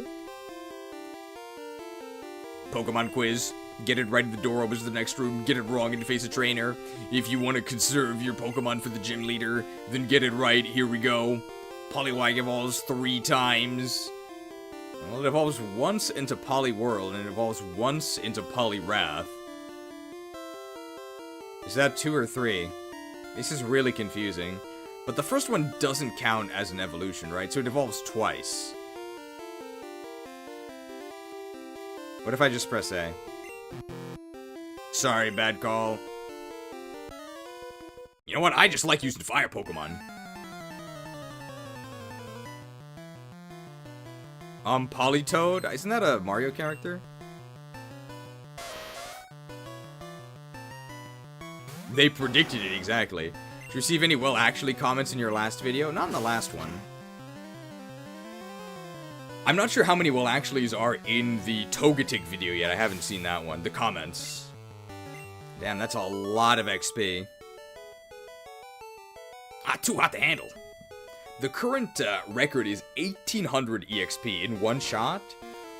Pokemon quiz. Get it right and the door opens to the next room. Get it wrong and face a trainer. If you want to conserve your Pokemon for the gym leader, then get it right. Here we go. Poliwag evolves 3 times. Well, it evolves once into Poliwhirl, and it evolves once into Poliwrath. Is that 2 or 3? This is really confusing. But the first one doesn't count as an evolution, right? So it evolves twice. What if I just press A? Sorry, bad call. You know what? I just like using fire Pokemon. Politoed? Isn't that a Mario character? They predicted it exactly. Did you receive any well actually comments in your last video? Not in the last one. I'm not sure how many well actuallys are in the Togetic video yet. I haven't seen that one. The comments. Damn, that's a lot of XP. Too hot to handle. The current record is 1800 EXP in one shot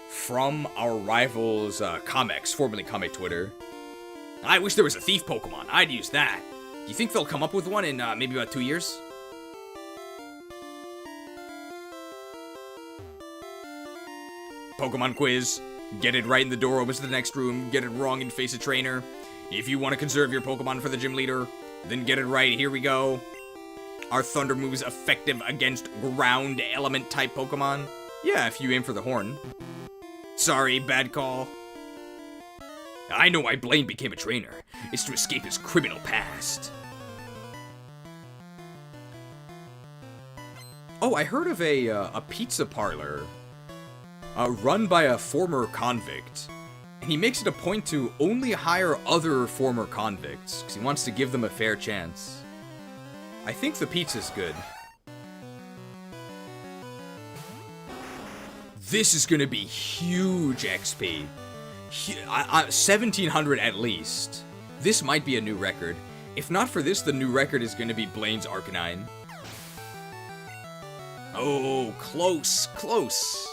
from our rivals Comex, formerly Comic Twitter. I wish there was a thief Pokemon. I'd use that. Do you think they'll come up with one in maybe about 2 years? Pokemon quiz. Get it right and the door opens to the next room. Get it wrong and face a trainer. If you want to conserve your Pokemon for the gym leader, then get it right. Here we go. Are Thunder moves effective against ground element type Pokemon? Yeah, if you aim for the horn. Sorry, bad call. I know why Blaine became a trainer. It's to escape his criminal past. Oh, I heard of a pizza parlor run by a former convict. And he makes it a point to only hire other former convicts, because he wants to give them a fair chance. I think the pizza's good. This is gonna be huge XP. 1700 at least. This might be a new record. If not for this, the new record is gonna be Blaine's Arcanine. Oh, close, close.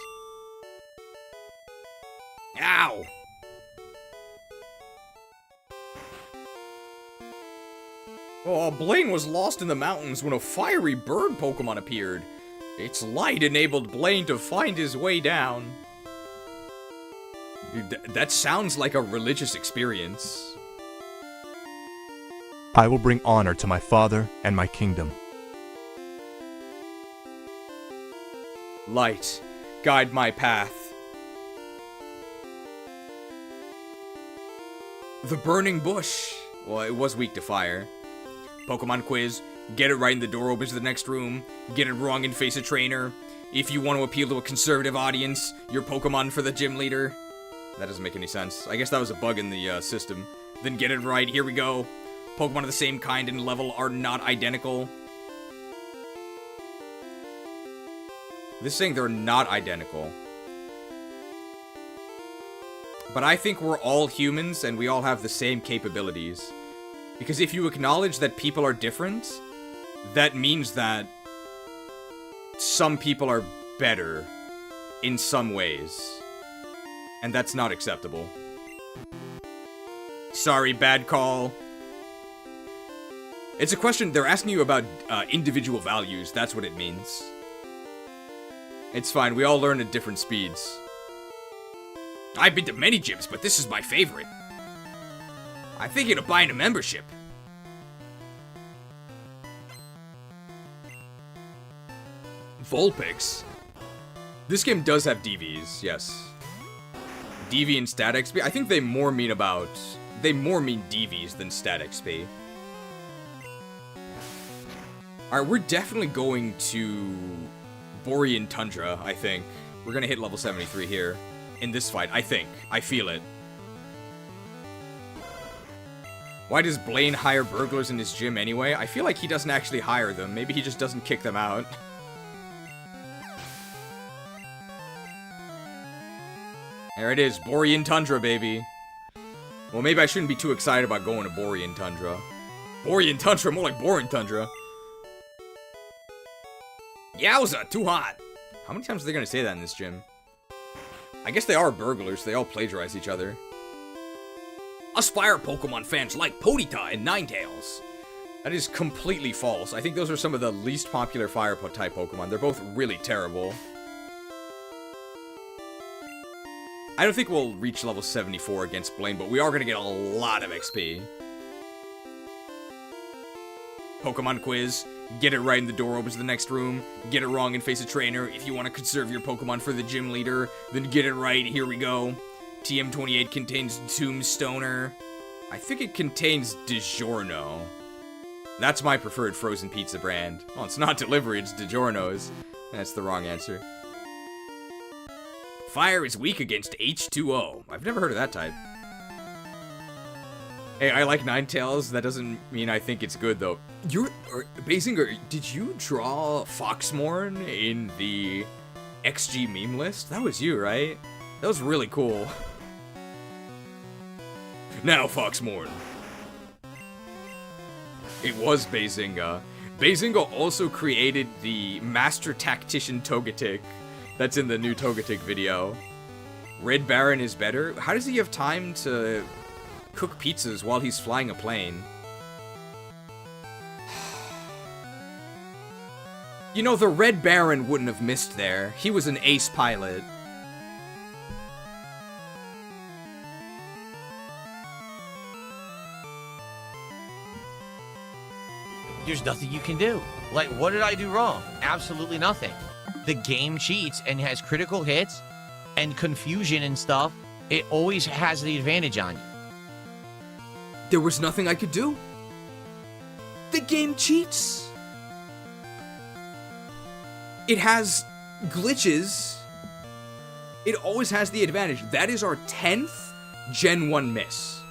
Ow! Oh, Blaine was lost in the mountains when a fiery bird Pokemon appeared. Its light enabled Blaine to find his way down. That sounds like a religious experience. I will bring honor to my father and my kingdom. Light, guide my path. The burning bush. Well, it was weak to fire. Pokemon quiz. Get it right and the door opens to the next room. Get it wrong and face a trainer. If you want to appeal to a conservative audience, your Pokemon for the gym leader. That doesn't make any sense. I guess that was a bug in the system. Then get it right. Here we go. Pokemon of the same kind and level are not identical. This is saying they're not identical. But I think we're all humans and we all have the same capabilities. Because if you acknowledge that people are different, that means that some people are better in some ways. And that's not acceptable. Sorry, bad call. It's a question, they're asking you about individual values, that's what it means. It's fine, we all learn at different speeds. I've been to many gyms, but this is my favorite. I'm thinking of buying a membership. Vulpix. This game does have DVs, yes. DV and stat XP. I think they more mean DVs than stat XP. Alright, we're definitely going to Borean Tundra, I think. We're gonna hit level 73 here. In this fight, I think. I feel it. Why does Blaine hire burglars in his gym anyway? I feel like he doesn't actually hire them. Maybe he just doesn't kick them out. There it is, Borean Tundra, baby. Well, maybe I shouldn't be too excited about going to Borean Tundra. Borean Tundra, more like Boring Tundra. Yowza, too hot. How many times are they gonna say that in this gym? I guess they are burglars, they all plagiarize each other. Us fire Pokemon fans like Ponyta and Ninetales. That is completely false. I think those are some of the least popular fire type Pokemon. They're both really terrible. I don't think we'll reach level 74 against Blaine, but we are going to get a lot of XP. Pokemon quiz. Get it right and the door opens to the next room. Get it wrong and face a trainer. If you want to conserve your Pokemon for the gym leader, then get it right. Here we go. TM28 contains Tombstoner. I think it contains DiGiorno. That's my preferred frozen pizza brand. Well, it's not delivery, it's DiGiorno's. That's the wrong answer. Fire is weak against H2O. I've never heard of that type. Hey, I like Ninetales. That doesn't mean I think it's good, though. Basinger, did you draw Foxmorn in the XG meme list? That was you, right? That was really cool. Now, Foxmorn. It was Bazinga. Bazinga also created the Master Tactician Togetic. That's in the new Togetic video. Red Baron is better? How does he have time to cook pizzas while he's flying a plane? You know, the Red Baron wouldn't have missed there. He was an ace pilot. There's nothing you can do. Like, what did I do wrong? Absolutely nothing. The game cheats and has critical hits and confusion and stuff. It always has the advantage on you. There was nothing I could do. The game cheats. It has glitches. It always has the advantage. That is our 10th Gen 1 miss.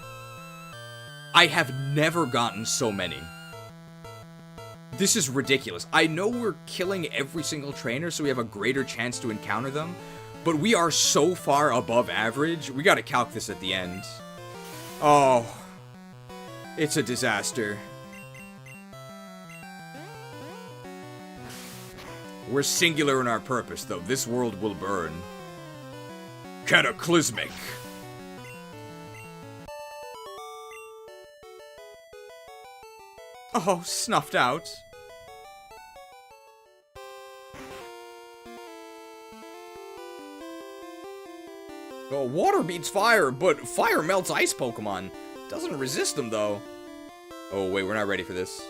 I have never gotten so many. This is ridiculous. I know we're killing every single trainer, so we have a greater chance to encounter them, but we are so far above average, we gotta calc this at the end. Oh, it's a disaster. We're singular in our purpose, though. This world will burn. Cataclysmic. Oh, snuffed out. Oh, water beats fire, but fire melts ice Pokemon. Doesn't resist them, though. Oh, wait, we're not ready for this.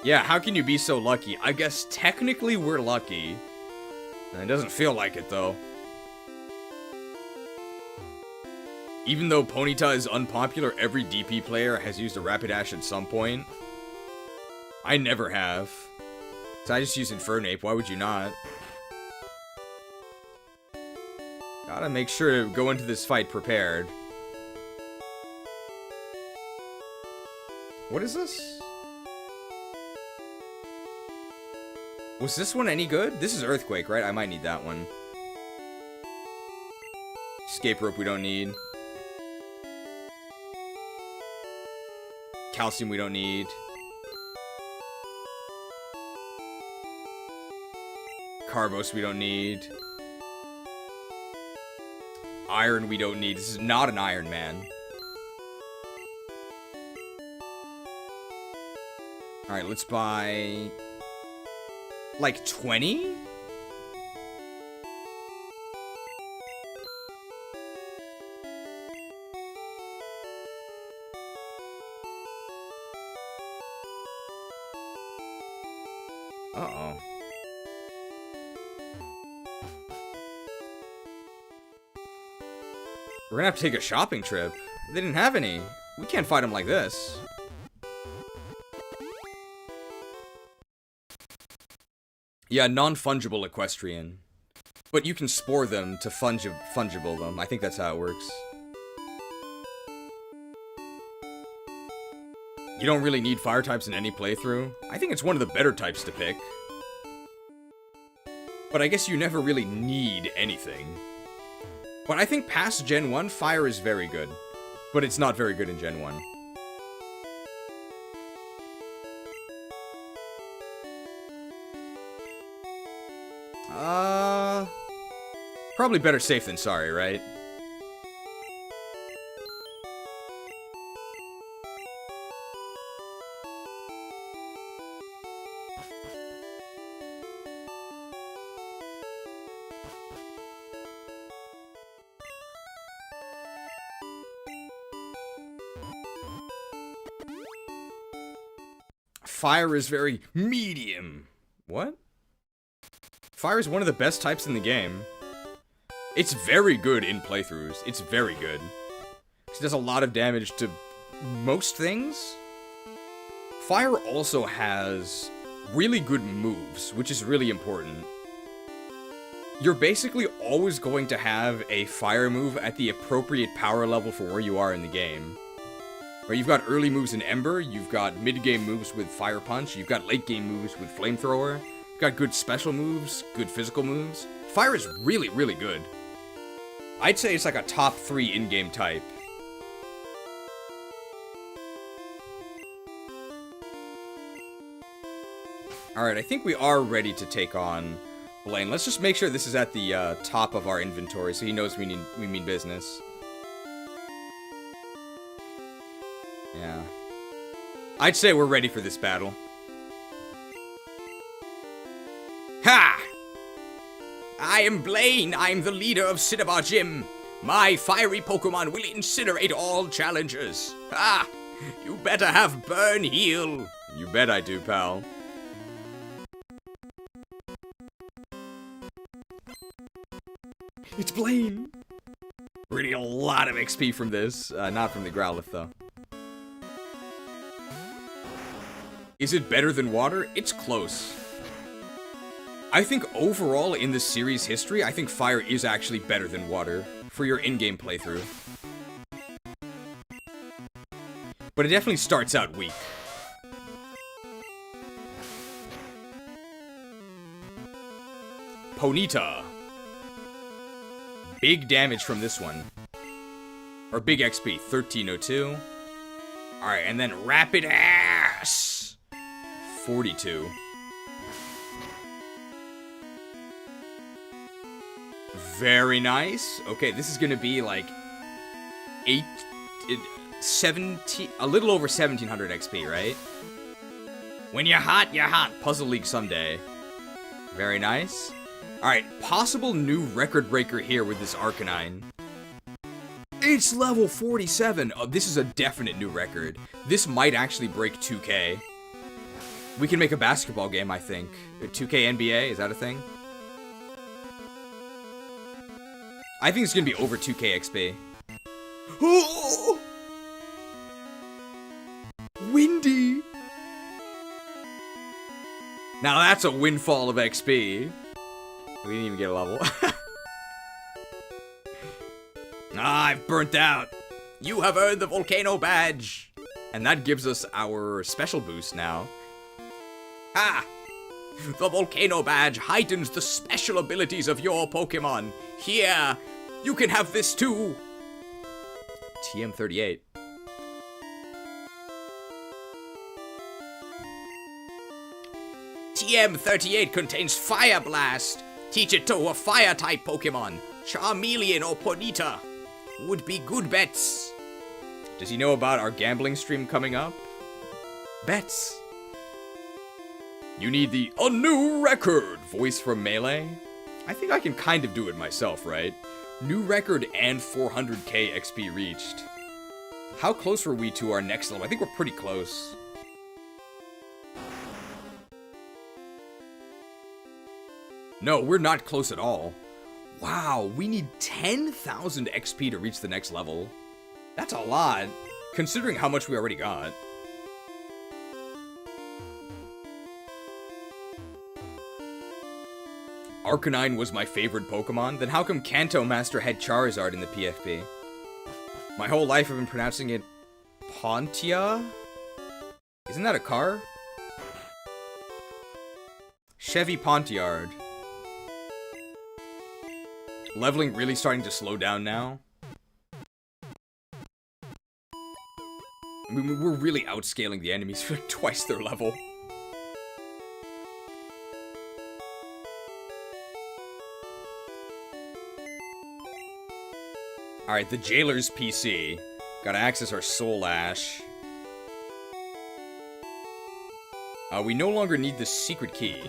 Yeah, how can you be so lucky? I guess technically we're lucky. It doesn't feel like it, though. Even though Ponyta is unpopular, every DP player has used a Rapidash at some point. I never have. So I just use Infernape, why would you not? Gotta make sure to go into this fight prepared. What is this? Was this one any good? This is Earthquake, right? I might need that one. Escape Rope we don't need. Calcium we don't need. Carbos we don't need. Iron we don't need. This is not an Iron Man. Alright, let's buy... like 20? Uh-oh. We're gonna have to take a shopping trip. They didn't have any. We can't fight them like this. Yeah, non-fungible equestrian. But you can spore them to fungible them. I think that's how it works. You don't really need fire types in any playthrough. I think it's one of the better types to pick. But I guess you never really need anything. But I think past Gen 1, fire is very good. But it's not very good in Gen 1. Probably better safe than sorry, right? Fire is very medium. What? Fire is one of the best types in the game. It's very good in playthroughs. It's very good. It does a lot of damage to most things. Fire also has really good moves, which is really important. You're basically always going to have a fire move at the appropriate power level for where you are in the game. Right, you've got early moves in Ember, you've got mid-game moves with Fire Punch, you've got late-game moves with Flamethrower, you've got good special moves, good physical moves. Fire is really, really good. I'd say it's like a top 3 in-game type. Alright, I think we are ready to take on Blaine. Let's just make sure this is at the top of our inventory so he knows we mean business. Yeah. I'd say we're ready for this battle. Ha! I am Blaine. I'm the leader of Cinnabar Gym. My fiery Pokemon will incinerate all challengers. Ha! You better have Burn Heal. You bet I do, pal. It's Blaine. We're getting a lot of XP from this. Not from the Growlithe, though. Is it better than water? It's close. I think overall in the series history, I think fire is actually better than water for your in-game playthrough. But it definitely starts out weak. Ponyta. Big damage from this one. Or big XP, 1302. Alright, and then Rapid Ass. 42. Very nice. Okay, this is gonna be like 17, a little over 1700 XP, right? When you're hot, you're hot. Puzzle League someday. Very nice. Alright, possible new record breaker here with this Arcanine. It's level 47. Oh, this is a definite new record. This might actually break 2K. We can make a basketball game, I think. 2K NBA, is that a thing? I think it's gonna be over 2K XP. Windy! Now that's a windfall of XP. We didn't even get a level. I've burnt out. You have earned the volcano badge. And that gives us our special boost now. Ah! The volcano badge heightens the special abilities of your Pokemon. Here, you can have this too. TM38. TM38 contains Fire Blast. Teach it to a Fire-type Pokemon. Charmeleon or Ponyta would be good bets. Does he know about our gambling stream coming up? Bets. You need the A New Record voice from Melee. I think I can kind of do it myself, right? New record and 400k XP reached. How close were we to our next level? I think we're pretty close. No, we're not close at all. Wow, we need 10,000 XP to reach the next level. That's a lot, considering how much we already got. Arcanine was my favorite Pokemon, then how come Kanto Master had Charizard in the PFP? My whole life I've been pronouncing it Pontia? Isn't that a car? Chevy Pontiard. Leveling really starting to slow down now. I mean, we're really outscaling the enemies for like twice their level. Alright, the Jailer's PC. Gotta access our Soul Ash. We no longer need the secret key.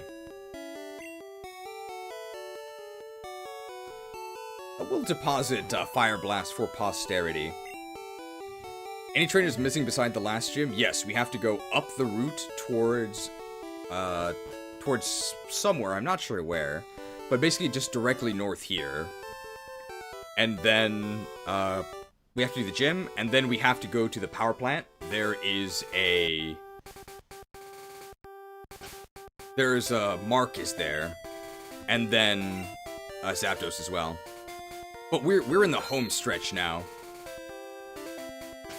We'll deposit Fire Blast for posterity. Any trainers missing beside the last gym? Yes, we have to go up the route towards somewhere. I'm not sure where. But basically just directly north here. And then, we have to do the gym, and then we have to go to the power plant. There's a Mark is there. And then, Zapdos as well. But we're in the home stretch now.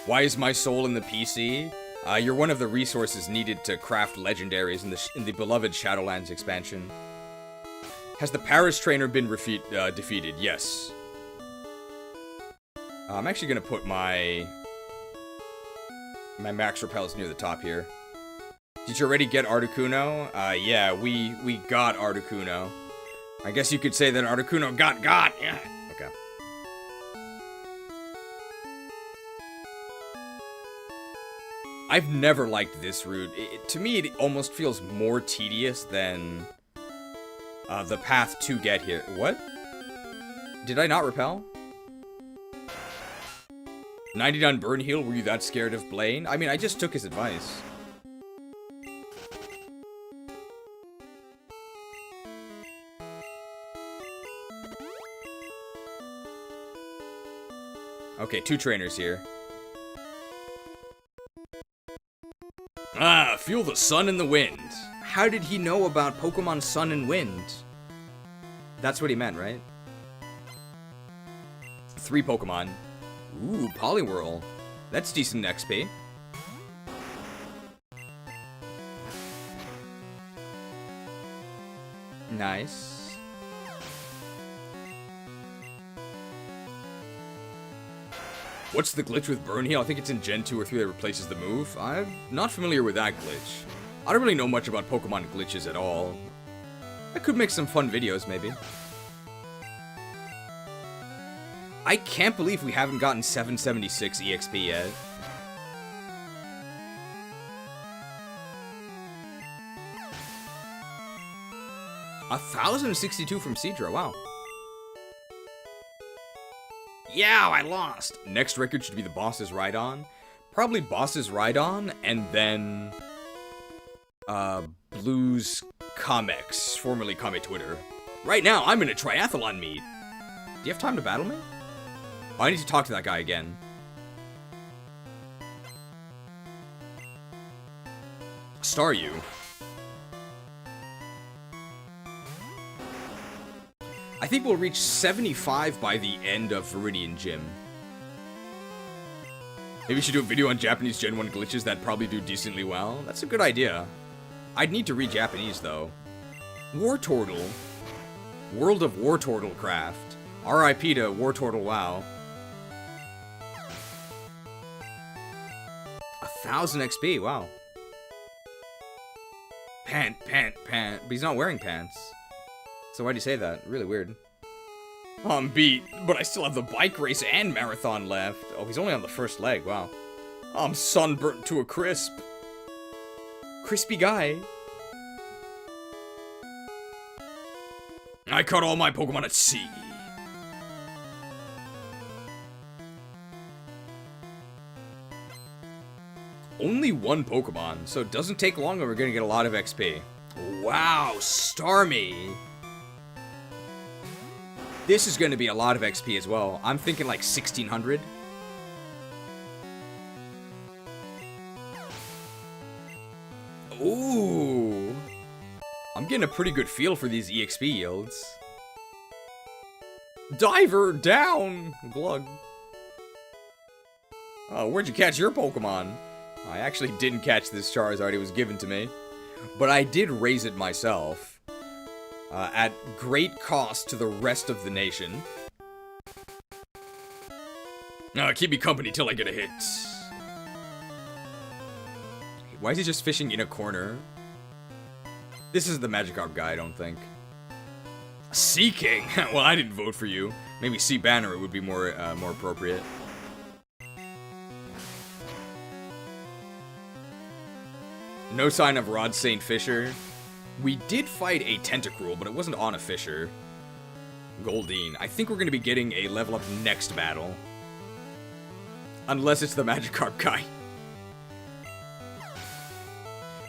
Why is my soul in the PC? You're one of the resources needed to craft legendaries in the beloved Shadowlands expansion. Has the Paris trainer been defeated? Yes. I'm actually gonna put my max repels near the top here. Did you already get Articuno? Yeah, we got Articuno. I guess you could say that Articuno got. Yeah. Okay. I've never liked this route. To me, it almost feels more tedious than the path to get here. What? Did I not repel? 99 burn heal, were you that scared of Blaine? I mean, I just took his advice. Okay, 2 trainers here. Ah, feel the sun and the wind. How did he know about Pokemon Sun and Wind? That's what he meant, right? 3 Pokemon. Ooh, Poliwhirl. That's decent XP. Nice. What's the glitch with Burn Heal? I think it's in Gen 2 or 3 that replaces the move. I'm not familiar with that glitch. I don't really know much about Pokemon glitches at all. I could make some fun videos, maybe. I can't believe we haven't gotten 776 EXP yet. A 1,062 from Seadra, wow. Yeah, I lost. Next record should be the Boss's Ride-On. Probably Boss's Ride-On, and then Blues Comex, formerly Kame Twitter. Right now, I'm in a triathlon meet. Do you have time to battle me? Oh, I need to talk to that guy again. Staryu. I think we'll reach 75 by the end of Viridian Gym. Maybe we should do a video on Japanese Gen 1 glitches that probably do decently well. That's a good idea. I'd need to read Japanese, though. Wartortle. World of Wartortle Craft. RIP to Wartortle WoW. 1000 XP, wow. Pant. But he's not wearing pants. So why'd you say that? Really weird. I'm beat, but I still have the bike race and marathon left. Oh, he's only on the first leg, wow. I'm sunburnt to a crisp. Crispy guy. I caught all my Pokemon at sea. Only one Pokemon, so it doesn't take long and we're gonna get a lot of XP. Wow, Starmie. This is gonna be a lot of XP as well. I'm thinking like 1600. Ooh. I'm getting a pretty good feel for these EXP yields. Diver down! Glug. Oh, where'd you catch your Pokemon? I actually didn't catch this Charizard, it was given to me. But I did raise it myself. At great cost to the rest of the nation. Keep me company till I get a hit. Why is he just fishing in a corner? This is the Magikarp guy, I don't think. Sea King? Well, I didn't vote for you. Maybe Sea Banner would be more appropriate. No sign of Rod St. Fisher. We did fight a Tentacruel, but it wasn't on a Fisher. Goldeen. I think we're going to be getting a level up next battle. Unless it's the Magikarp guy.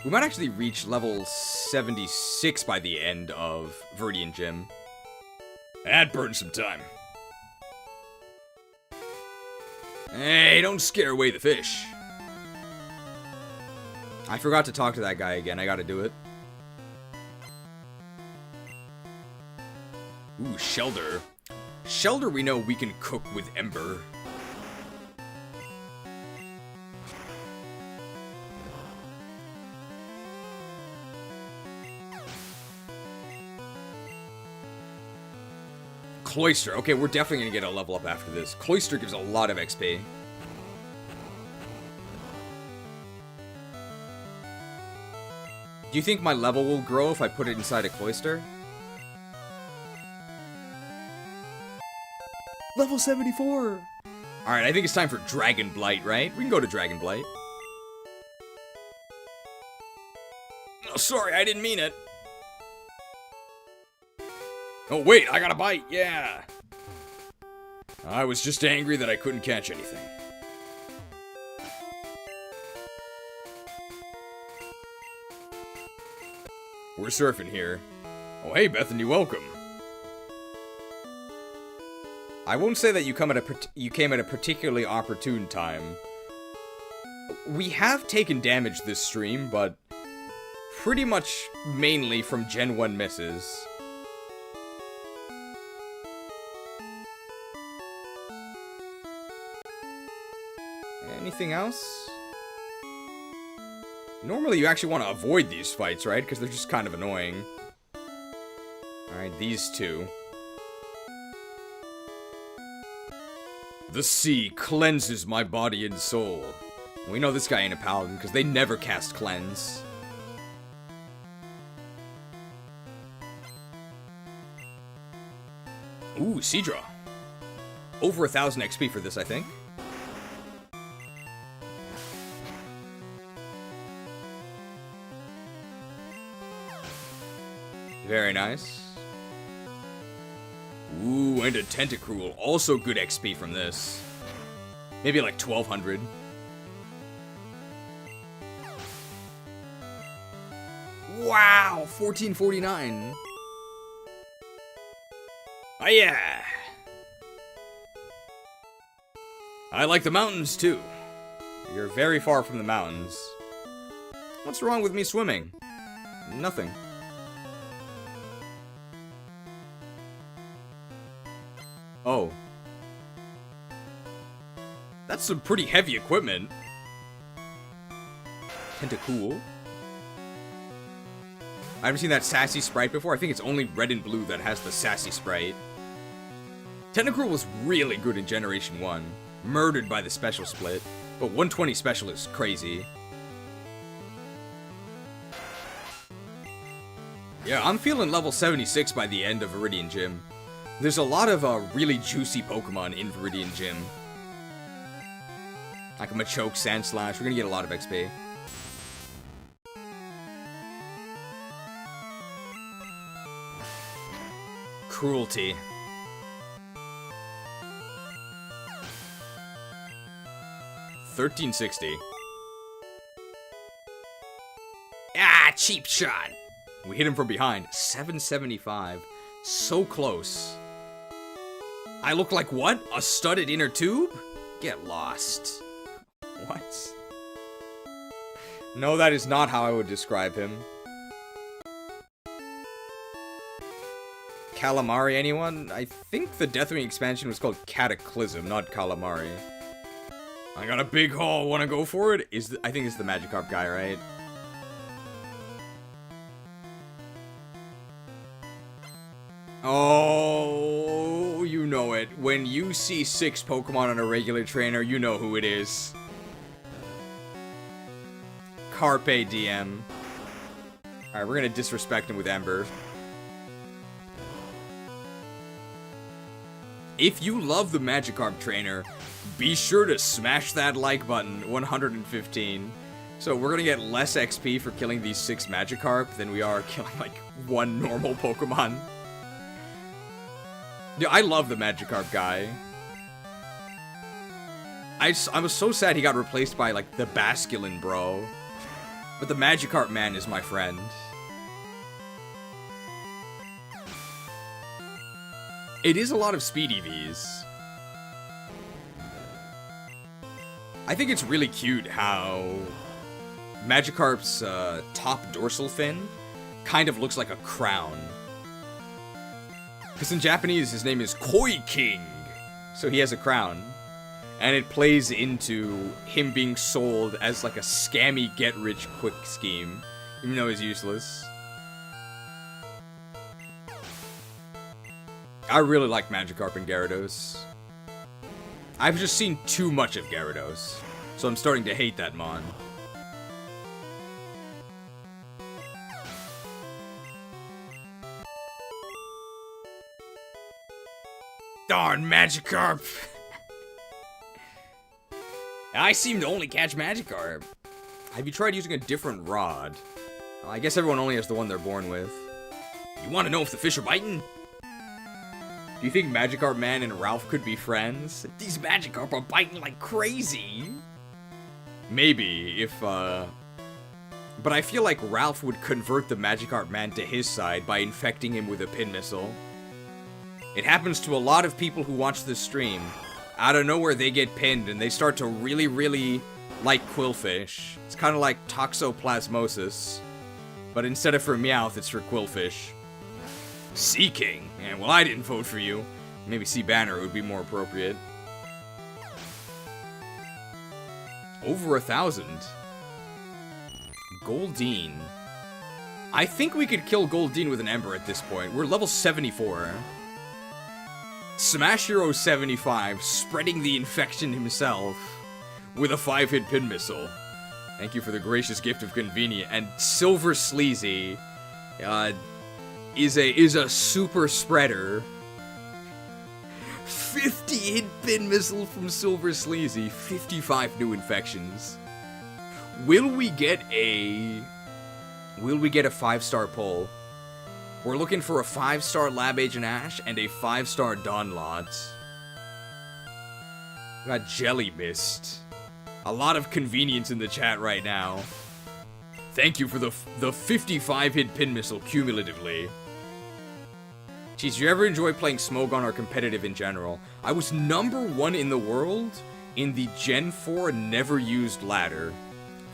We might actually reach level 76 by the end of Viridian Gym. That burned some time. Hey, don't scare away the fish. I forgot to talk to that guy again. I gotta do it. Ooh, Shelder. Shelder we know we can cook with Ember. Cloyster. Okay, we're definitely gonna get a level up after this. Cloyster gives a lot of XP. Do you think my level will grow if I put it inside a Cloyster? Level 74! Alright, I think it's time for Dragon Blight, right? We can go to Dragon Blight. Oh, sorry, I didn't mean it. Oh, wait, I got a bite, yeah! I was just angry that I couldn't catch anything. We're surfing here. Oh, hey, Bethany, welcome. I won't say that you came at a particularly opportune time. We have taken damage this stream, but pretty much mainly from Gen 1 misses. Anything else? Normally you actually want to avoid these fights, right? Because they're just kind of annoying. Alright, these two. The sea cleanses my body and soul. We know this guy ain't a paladin, because they never cast cleanse. Ooh, Seadra. Over 1000 XP for this, I think. Very nice. Ooh, and a Tentacruel. Also good XP from this. Maybe like 1200. Wow, 1449. Oh yeah. I like the mountains too. You're very far from the mountains. What's wrong with me swimming? Nothing. Oh. That's some pretty heavy equipment. Tentacool. I haven't seen that sassy sprite before. I think it's only red and blue that has the sassy sprite. Tentacool was really good in Generation 1. Murdered by the special split. But 120 special is crazy. Yeah, I'm feeling level 76 by the end of Viridian Gym. There's a lot of really juicy Pokemon in Viridian Gym. Like a Machoke, Sandslash. We're gonna get a lot of XP. Cruelty. $13.60. Ah, cheap shot. We hit him from behind. $7.75. So close. I look like what? A studded inner tube? Get lost. What? No, that is not how I would describe him. Calamari, anyone? I think the Deathwing expansion was called Cataclysm, not Calamari. I got a big haul, wanna go for it? I think it's the Magikarp guy, right? Oh, you know it. When you see 6 Pokemon on a regular trainer, you know who it is. Carpe Diem. Alright, we're gonna disrespect him with Ember. If you love the Magikarp trainer, be sure to smash that like button, 115. So we're gonna get less XP for killing these 6 Magikarp than we are killing, like, 1 normal Pokemon. Dude, I love the Magikarp guy. I was so sad he got replaced by, like, the Basculin bro. But the Magikarp man is my friend. It is a lot of speed EVs. I think it's really cute how Magikarp's top dorsal fin kind of looks like a crown. Because in Japanese, his name is Koi King, so he has a crown. And it plays into him being sold as like a scammy get-rich-quick scheme, even though he's useless. I really like Magikarp and Gyarados. I've just seen too much of Gyarados, so I'm starting to hate that mon. Darn Magikarp! I seem to only catch Magikarp. Have you tried using a different rod? I guess everyone only has the one they're born with. You want to know if the fish are biting? Do you think Magikarp Man and Ralph could be friends? These Magikarp are biting like crazy. Maybe, if, But I feel like Ralph would convert the Magikarp Man to his side by infecting him with a pin missile. It happens to a lot of people who watch this stream. Out of nowhere, they get pinned, and they start to really, really like Quillfish. It's kind of like toxoplasmosis. But instead of for Meowth, it's for Quillfish. Sea King. Yeah, well, I didn't vote for you. Maybe Sea Banner would be more appropriate. Over 1,000. Goldeen. I think we could kill Goldeen with an Ember at this point. We're level 74. Smash Hero 75, spreading the infection himself with a 5-hit pin missile. Thank you for the gracious gift of convenient. And Silver Sleazy is a super spreader. 50-hit pin missile from Silver Sleazy, 55 new infections. Will we get a 5-star pull? We're looking for a 5-star Lab Agent Ash and a 5-star Dawnlot. We got Jelly Mist. A lot of convenience in the chat right now. Thank you for the 55-hit pin missile cumulatively. Jeez, you ever enjoy playing Smogon or competitive in general? I was #1 in the world in the Gen 4 never used ladder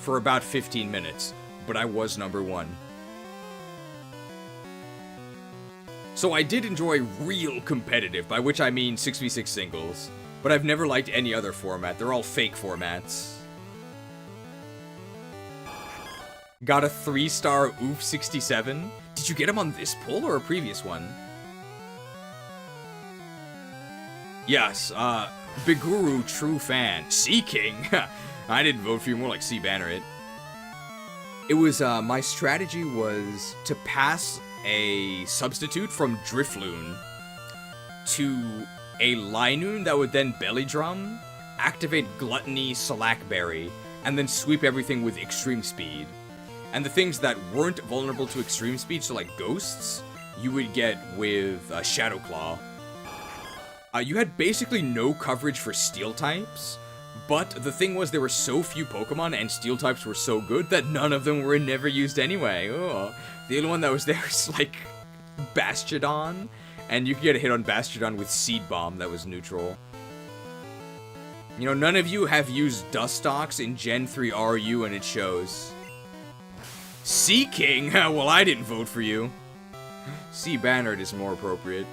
for about 15 minutes, but I was #1. So I did enjoy real competitive, by which I mean 6v6 singles, but I've never liked any other format. They're all fake formats. Got a 3-star Oof 67. Did you get him on this pull or a previous one? Yes, Big Guru, true fan. Sea King? I didn't vote for you, more like Sea Banner it. It was, my strategy was to pass a substitute from Drifloon to a Linoon that would then Belly Drum, activate Gluttony, Slackberry, and then sweep everything with Extreme Speed. And the things that weren't vulnerable to Extreme Speed, so like Ghosts, you would get with Shadow Claw. You had basically no coverage for Steel types, but the thing was there were so few Pokemon and Steel types were so good that none of them were never used anyway. Oh. The only one that was there was like Bastiodon, and you could get a hit on Bastiodon with Seed Bomb that was neutral. You know, none of you have used Dustox in Gen 3 RU and it shows. Sea King? Well, I didn't vote for you. Sea Bannerd is more appropriate.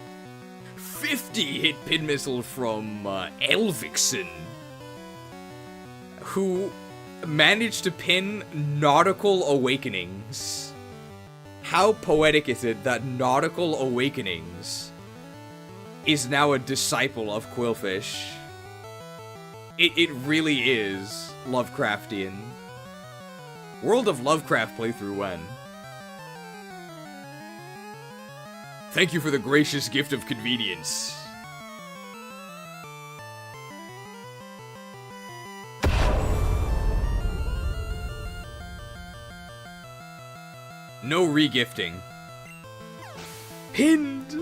50-hit pin missile from Elvixen, who managed to pin Nautical Awakenings. How poetic is it that Nautical Awakenings is now a disciple of Quillfish? It really is Lovecraftian. World of Lovecraft playthrough when? Thank you for the gracious gift of convenience. No regifting. Pinned!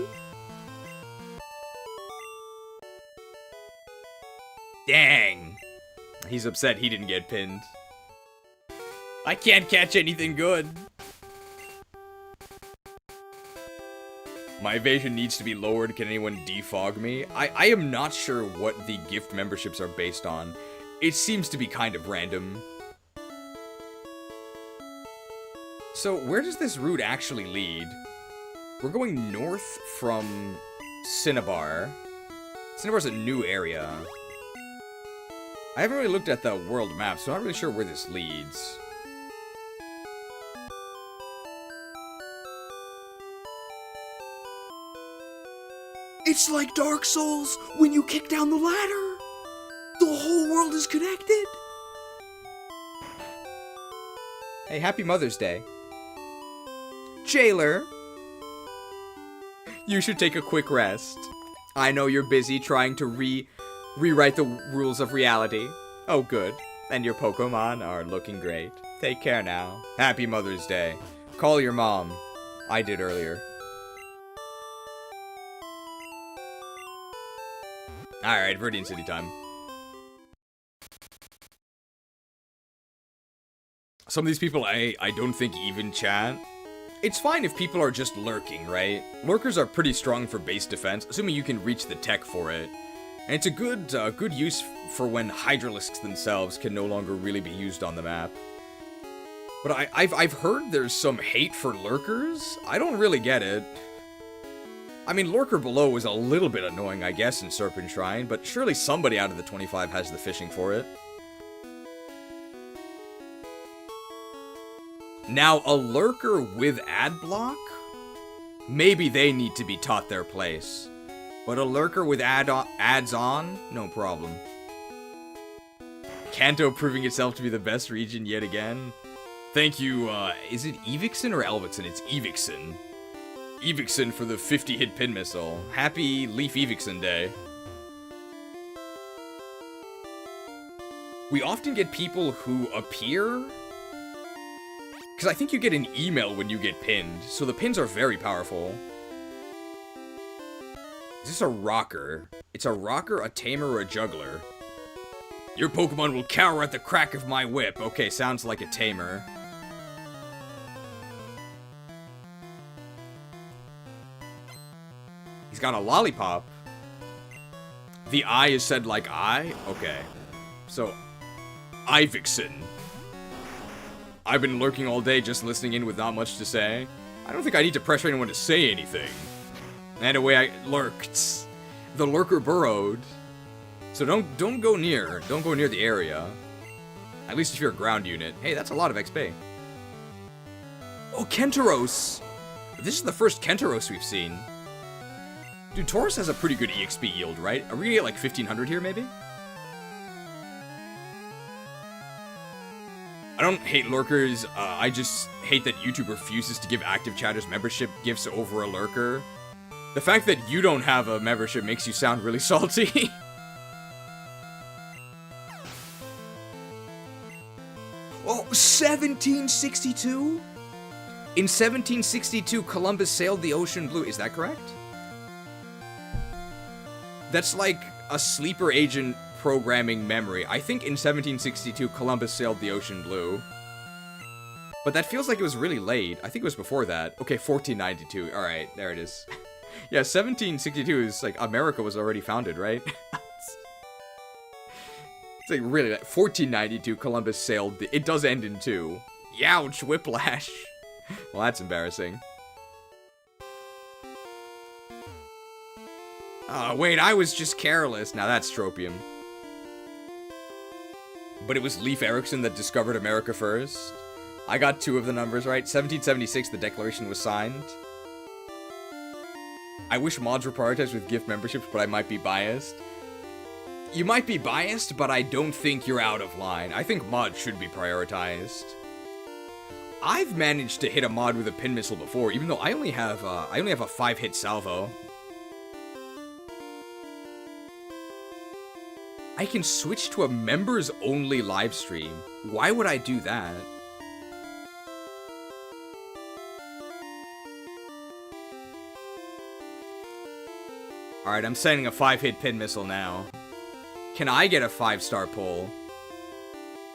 Dang. He's upset he didn't get pinned. I can't catch anything good. My evasion needs to be lowered. Can anyone defog me? I am not sure what the gift memberships are based on. It seems to be kind of random. So, where does this route actually lead? We're going north from Cinnabar. Cinnabar's a new area. I haven't really looked at the world map, so I'm not really sure where this leads. It's like Dark Souls when you kick down the ladder. The whole world is connected. Hey, happy Mother's Day. Jailer, you should take a quick rest. I know you're busy trying to rewrite the rules of reality. Oh, good. And your Pokemon are looking great. Take care now. Happy Mother's Day. Call your mom. I did earlier. Alright, Viridian City time. Some of these people I don't think even chat. It's fine if people are just lurking, right? Lurkers are pretty strong for base defense, assuming you can reach the tech for it. And it's a good use for when Hydralisks themselves can no longer really be used on the map. But I've heard there's some hate for lurkers. I don't really get it. I mean, Lurker Below was a little bit annoying, I guess, in Serpent Shrine, but surely somebody out of the 25 has the fishing for it. Now, a lurker with ad block? Maybe they need to be taught their place. But a lurker with ads on? No problem. Kanto proving itself to be the best region yet again. Thank you, is it Evixen or Elvixen? It's Evixen. Evixen for the 50-hit pin missile. Happy Leaf Evixen Day. We often get people who appear, because I think you get an email when you get pinned, so the pins are very powerful. Is this a rocker? It's a rocker, a tamer, or a juggler. Your Pokemon will cower at the crack of my whip. Okay, sounds like a tamer. He's got a lollipop. The I is said like I? Okay. So, Ivickson. I've been lurking all day just listening in with not much to say. I don't think I need to pressure anyone to say anything. And away I lurked. The lurker burrowed. So don't go near. Don't go near the area. At least if you're a ground unit. Hey, that's a lot of XP. Oh, Kentaros! This is the first Kentaros we've seen. Dude, Taurus has a pretty good EXP yield, right? Are we gonna get like 1500 here, maybe? I don't hate lurkers, I just hate that YouTube refuses to give active chatters membership gifts over a lurker. The fact that you don't have a membership makes you sound really salty. Oh, 1762? In 1762, Columbus sailed the ocean blue. Is that correct? That's like a sleeper agent programming memory. I think in 1762, Columbus sailed the ocean blue. But that feels like it was really late. I think it was before that. Okay, 1492. Alright, there it is. Yeah, 1762 is like America was already founded, right? It's like really, like 1492, Columbus sailed. It does end in 2. Youch, whiplash. Well, that's embarrassing. Wait, I was just careless. Now that's tropium. But it was Leif Erikson that discovered America first. I got 2 of the numbers right. 1776, the Declaration was signed. I wish mods were prioritized with gift memberships, but I might be biased. You might be biased, but I don't think you're out of line. I think mods should be prioritized. I've managed to hit a mod with a pin missile before, even though I only have a 5-hit salvo. I can switch to a members-only livestream. Why would I do that? Alright, I'm sending a 5-hit pin missile now. Can I get a 5-star pull?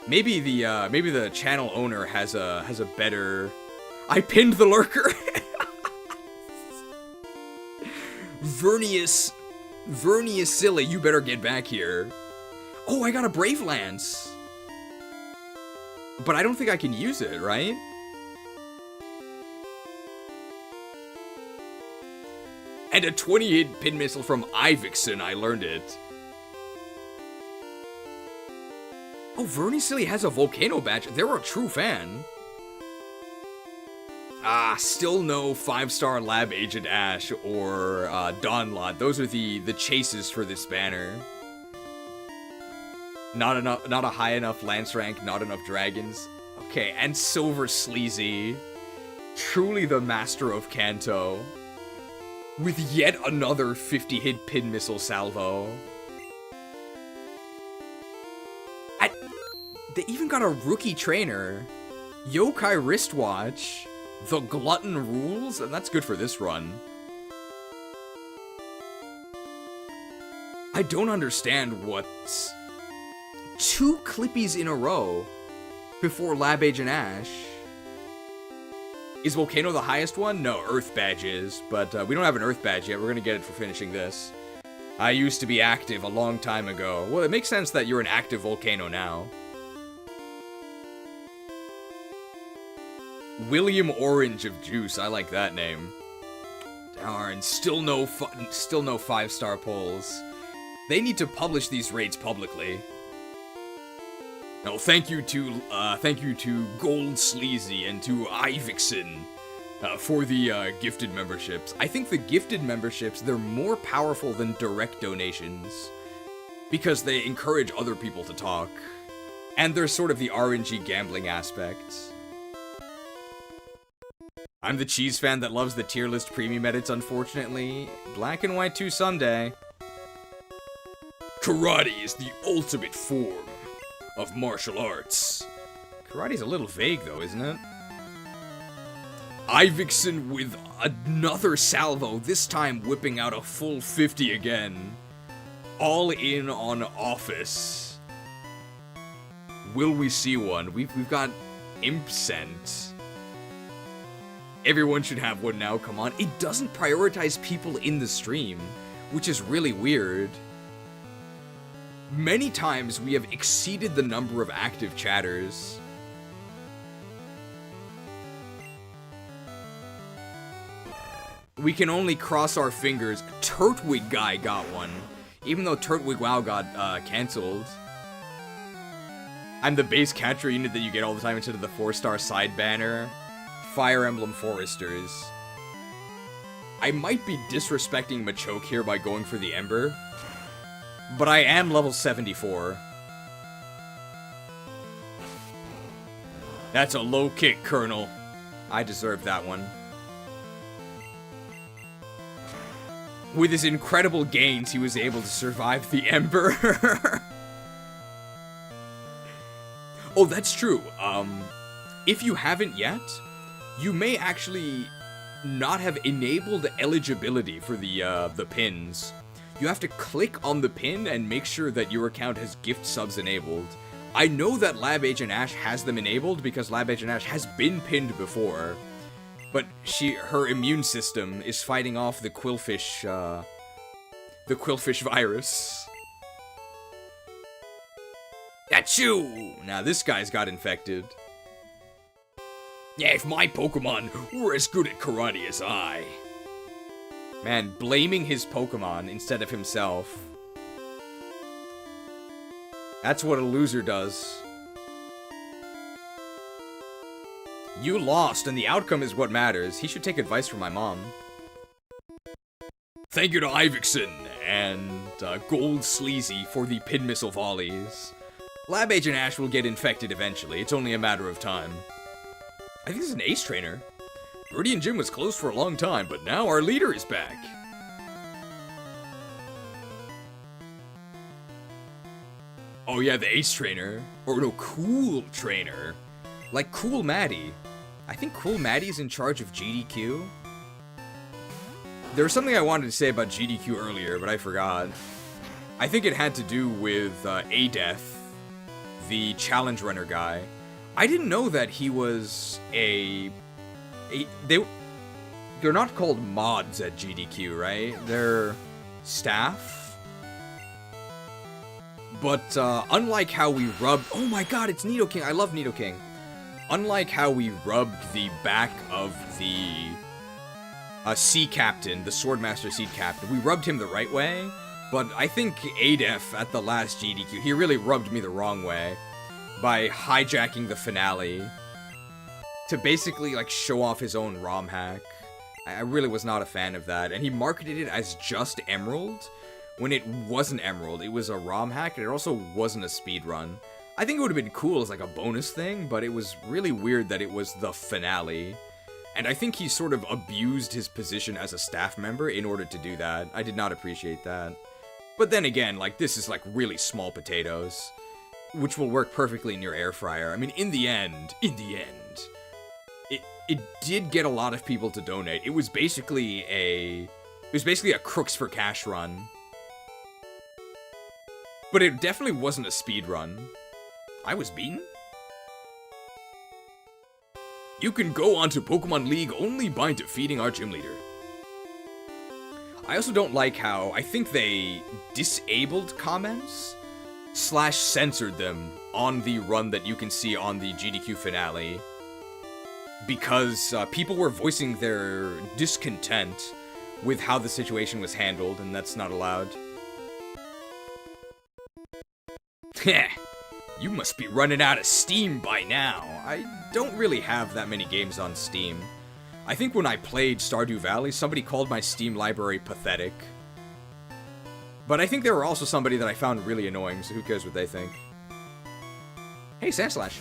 Maybe the channel owner has a better... I pinned the lurker! Vernius Silly, you better get back here. Oh, I got a Brave Lance! But I don't think I can use it, right? And a 20-hit pin missile from Ivickson, I learned it. Oh, Vernisilly has a Volcano badge. They're a true fan. Ah, still no 5-star Lab Agent Ash or Dawnlot. Those are the chases for this banner. Not a high enough Lance rank, not enough dragons. Okay, and Silver Sleazy. Truly the master of Kanto. With yet another 50-hit pin missile salvo. They even got a rookie trainer. Yokai Wristwatch. The Glutton Rules, and that's good for this run. I don't understand what's... 2 Clippies in a row before Lab Agent Ash. Is Volcano the highest one? No, Earth Badge is, but we don't have an Earth Badge yet. We're gonna get it for finishing this. I used to be active a long time ago. Well, it makes sense that you're an active Volcano now. William Orange of Juice, I like that name. Darn, still no 5-star polls. They need to publish these rates publicly. No, thank you to Gold Sleazy and to Ivickson for the gifted memberships. I think the gifted memberships, they're more powerful than direct donations because they encourage other people to talk. And there's sort of the RNG gambling aspect. I'm the cheese fan that loves the tier list premium edits, unfortunately. Black and White 2 someday. Karate is the ultimate form of martial arts. Karate's a little vague though, isn't it? Ivickson with another salvo, this time whipping out a full 50 again. All in on Office. Will we see one? We've got Imp Scent. Everyone should have one now, come on. It doesn't prioritize people in the stream, which is really weird. Many times we have exceeded the number of active chatters. We can only cross our fingers. Turtwig guy got one, even though Turtwig WoW got cancelled. I'm the base catcher unit that you get all the time instead of the 4-star side banner. Fire Emblem Foresters. I might be disrespecting Machoke here by going for the Ember, but I am level 74. That's a low kick, Colonel. I deserve that one. With his incredible gains, he was able to survive the Ember. Oh, that's true. If you haven't yet, you may actually not have enabled eligibility for the pins. You have to click on the pin and make sure that your account has gift subs enabled. I know that Lab Agent Ash has them enabled because Lab Agent Ash has been pinned before, but her immune system is fighting off the Quillfish virus. Achoo! Now this guy's got infected. Yeah, if my Pokemon were as good at karate as I. Man, blaming his Pokemon instead of himself. That's what a loser does. You lost, and the outcome is what matters. He should take advice from my mom. Thank you to Iverson and Gold Sleazy for the pin missile volleys. Lab Agent Ash will get infected eventually. It's only a matter of time. I think this is an ace trainer. Viridian Gym was closed for a long time, but now our leader is back. Oh yeah, the ace trainer. Or no, cool trainer. Like Cool Maddie. I think Cool Maddie's in charge of GDQ. There was something I wanted to say about GDQ earlier, but I forgot. I think it had to do with Adeth, the challenge runner guy. I didn't know that he was they're not called mods at GDQ, right? They're staff. But unlike how we rubbed... Oh my god, it's Nidoking. I love Nidoking. Unlike how we rubbed the back of the Sea Captain, the Swordmaster Sea Captain, we rubbed him the right way. But I think Adef at the last GDQ, he really rubbed me the wrong way by hijacking the finale to basically like show off his own ROM hack. I really was not a fan of that, and he marketed it as just Emerald when it wasn't Emerald. It was a ROM hack, and it also wasn't a speed run. I think it would have been cool as like a bonus thing, but it was really weird that it was the finale. And I think he sort of abused his position as a staff member in order to do that. I did not appreciate that. But then again, like, this is like really small potatoes, which will work perfectly in your air fryer. I mean, in the end, it did get a lot of people to donate. It was basically a Crooks for Cash run. But it definitely wasn't a speed run. I was beaten? You can go onto Pokemon League only by defeating our gym leader. I also don't like how I think they disabled comments / censored them on the run that you can see on the GDQ finale because people were voicing their discontent with how the situation was handled, and that's not allowed. Heh, you must be running out of Steam by now. I don't really have that many games on Steam. I think when I played Stardew Valley, somebody called my Steam library pathetic. But I think there were also somebody that I found really annoying, so who cares what they think. Hey, Sandslash.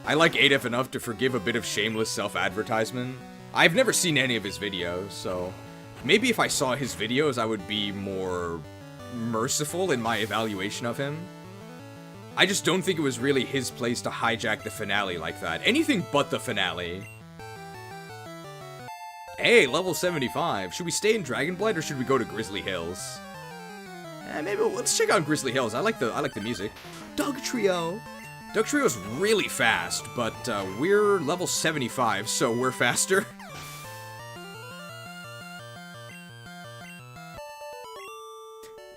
I like Adef enough to forgive a bit of shameless self-advertisement. I've never seen any of his videos, so maybe if I saw his videos, I would be more merciful in my evaluation of him. I just don't think it was really his place to hijack the finale like that. Anything but the finale. Hey, level 75. Should we stay in Dragonblight or should we go to Grizzly Hills? Maybe let's check out Grizzly Hills. I like the music. Dog Trio. Dugtrio's really fast, but we're level 75, so we're faster.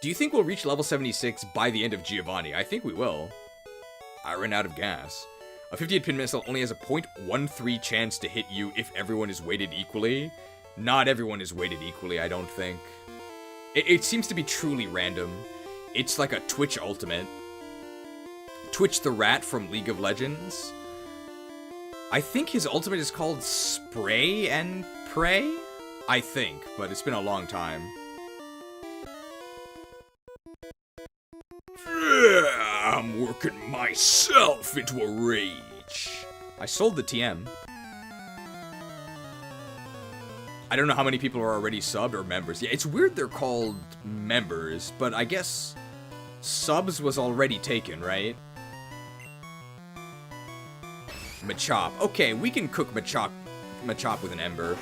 Do you think we'll reach level 76 by the end of Giovanni? I think we will. I ran out of gas. A 58 pin missile only has a 0.13 chance to hit you if everyone is weighted equally. Not everyone is weighted equally, I don't think. It seems to be truly random. It's like a Twitch ultimate. Twitch the Rat from League of Legends. I think his ultimate is called Spray and Pray? I think, but it's been a long time. I'm working myself into a rage. I sold the TM. I don't know how many people are already subbed or members. Yeah, it's weird they're called members, but I guess subs was already taken, right? Machop. Okay, we can cook Machop with an ember.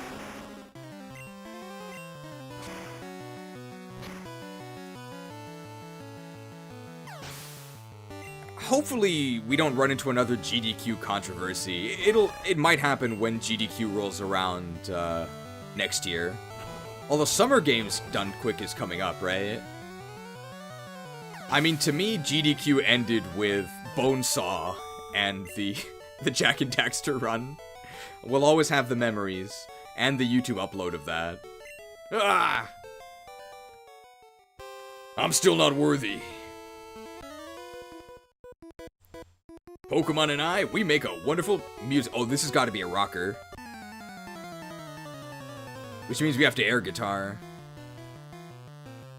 Hopefully, we don't run into another GDQ controversy. It might happen when GDQ rolls around next year. Although Summer Games Done Quick is coming up, right? I mean, to me, GDQ ended with Bonesaw and the Jak and Daxter run. We'll always have the memories and the YouTube upload of that. Ah! I'm still not worthy. Pokemon and I, we make a wonderful music. Oh, this has got to be a rocker. Which means we have to air guitar.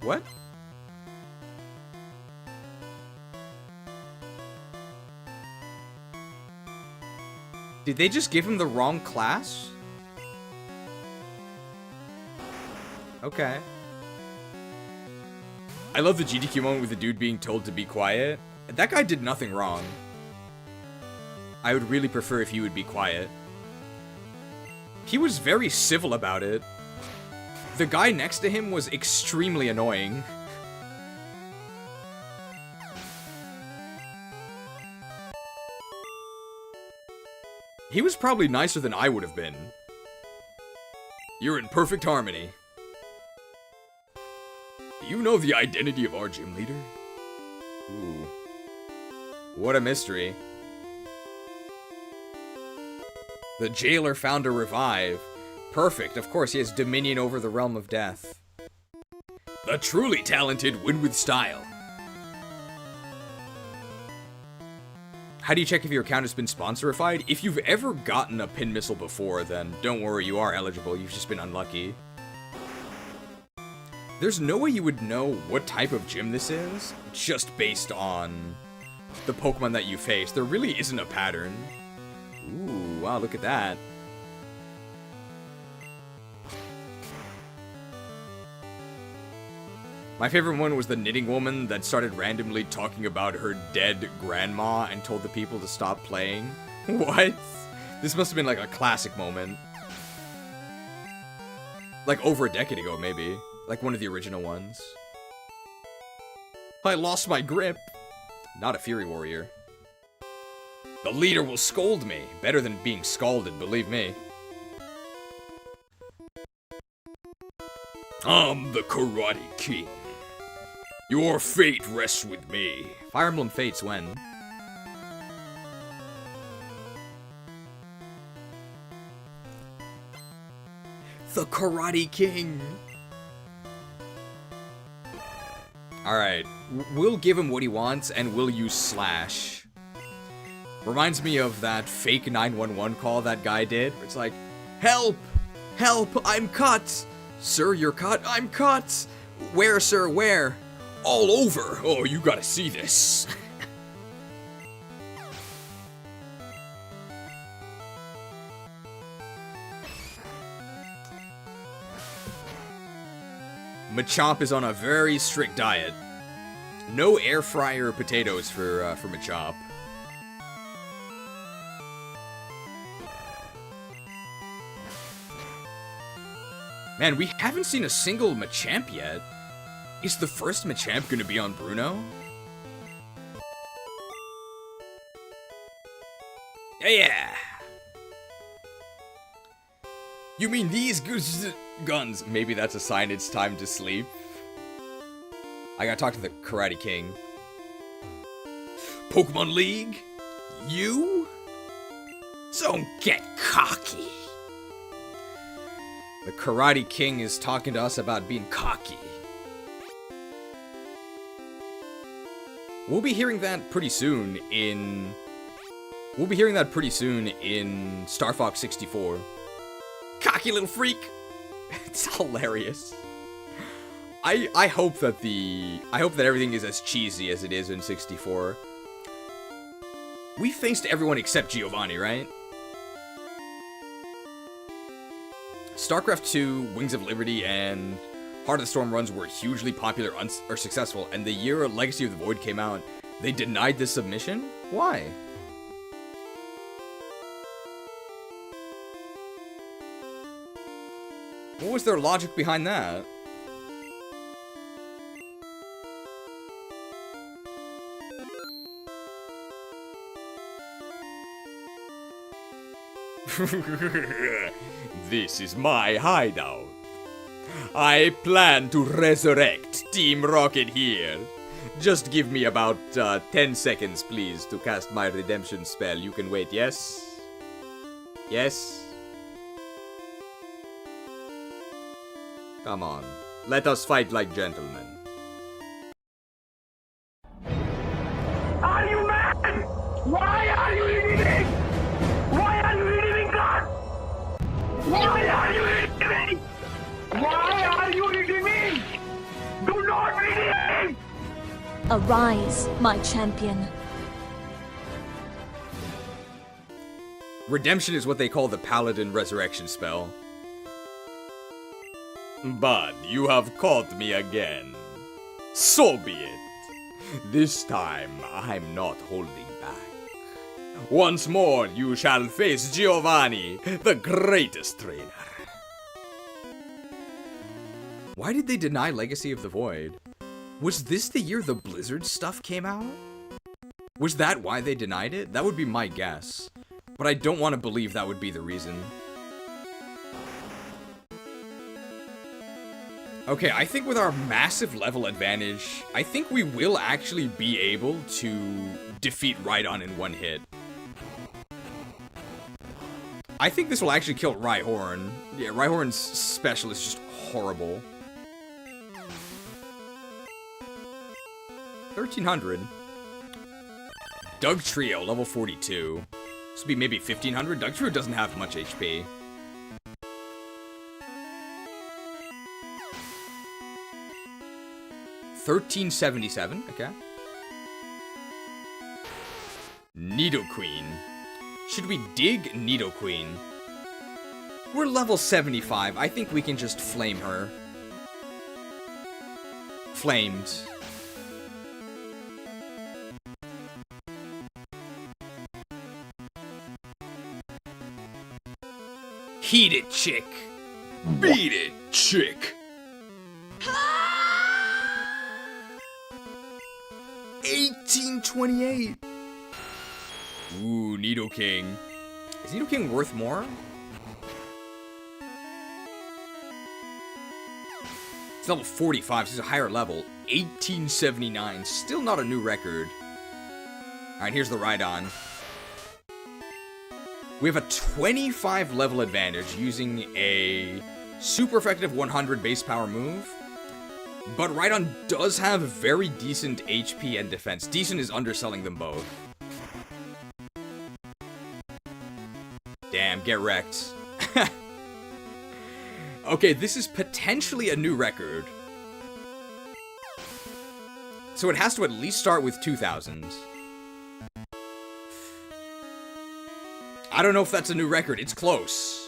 What? Did they just give him the wrong class? Okay. I love the GDQ moment with the dude being told to be quiet. That guy did nothing wrong. I would really prefer if he would be quiet. He was very civil about it. The guy next to him was extremely annoying. He was probably nicer than I would have been. You're in perfect harmony. Do you know the identity of our gym leader? Ooh. What a mystery. The jailer found a revive. Perfect. Of course, he has dominion over the realm of death. The truly talented win with style. How do you check if your account has been sponsorified? If you've ever gotten a pin missile before, then don't worry, you are eligible. You've just been unlucky. There's no way you would know what type of gym this is, just based on the Pokemon that you face. There really isn't a pattern. Ooh, wow, look at that. My favorite one was the knitting woman that started randomly talking about her dead grandma and told the people to stop playing. What? This must have been like a classic moment. Like over a decade ago, maybe. Like one of the original ones. I lost my grip. Not a Fury Warrior. The leader will scold me. Better than being scalded, believe me. I'm the Karate King. Your fate rests with me. Fire Emblem Fates when? The Karate King. Alright, we'll give him what he wants and we'll use Slash. Reminds me of that fake 911 call that guy did. It's like, help! Help! I'm cut! Sir, you're cut? I'm cut! Where, sir? Where? All over! Oh, you gotta see this. Machop is on a very strict diet. No air fryer potatoes for Machop. Man, we haven't seen a single Machamp yet. Is the first Machamp gonna be on Bruno? Yeah. You mean these guns? Maybe that's a sign it's time to sleep. I gotta talk to the Karate King. Pokemon League? You? Don't get cocky. The Karate King is talking to us about being cocky. We'll be hearing that pretty soon in... Star Fox 64. Cocky little freak! It's hilarious. I hope that everything is as cheesy as it is in 64. We faced everyone except Giovanni, right? StarCraft 2, Wings of Liberty, and Heart of the Storm runs were hugely popular or successful, and the year Legacy of the Void came out, they denied this submission? Why? What was their logic behind that? This is my hideout. I plan to resurrect Team Rocket here. Just give me about 10 seconds, please, to cast my redemption spell. You can wait, yes? Yes? Come on. Let us fight like gentlemen. Are you mad? Why are you leaving? Why are you leaving, God? Why are you leaving? Why are you leaving? Do not leave! Arise, my champion. Redemption is what they call the Paladin Resurrection spell. But you have caught me again. So be it. This time, I'm not holding back. Once more, you shall face Giovanni, the greatest trainer. Why did they deny Legacy of the Void? Was this the year the Blizzard stuff came out? Was that why they denied it? That would be my guess. But I don't want to believe that would be the reason. Okay, I think with our massive level advantage, I think we will actually be able to defeat Rhydon in one hit. I think this will actually kill Rhyhorn. Yeah, Rhyhorn's special is just horrible. 1300. Dugtrio, level 42. This would be maybe 1500. Dugtrio doesn't have much HP. $1377, okay. Nidoqueen. Should we dig Nidoqueen? We're level 75. I think we can just flame her. Flamed. Heat it, chick. Beat it, chick. 1828. Ooh, Nidoking. Is Nidoking worth more? It's level 45, so it's a higher level. 1879. Still not a new record. Alright, here's the Rhydon. We have a 25 level advantage using a super effective 100 base power move. But Rhydon does have very decent HP and defense. Decent is underselling them both. Damn, get wrecked. Okay, this is potentially a new record. So it has to at least start with 2000. I don't know if that's a new record. It's close.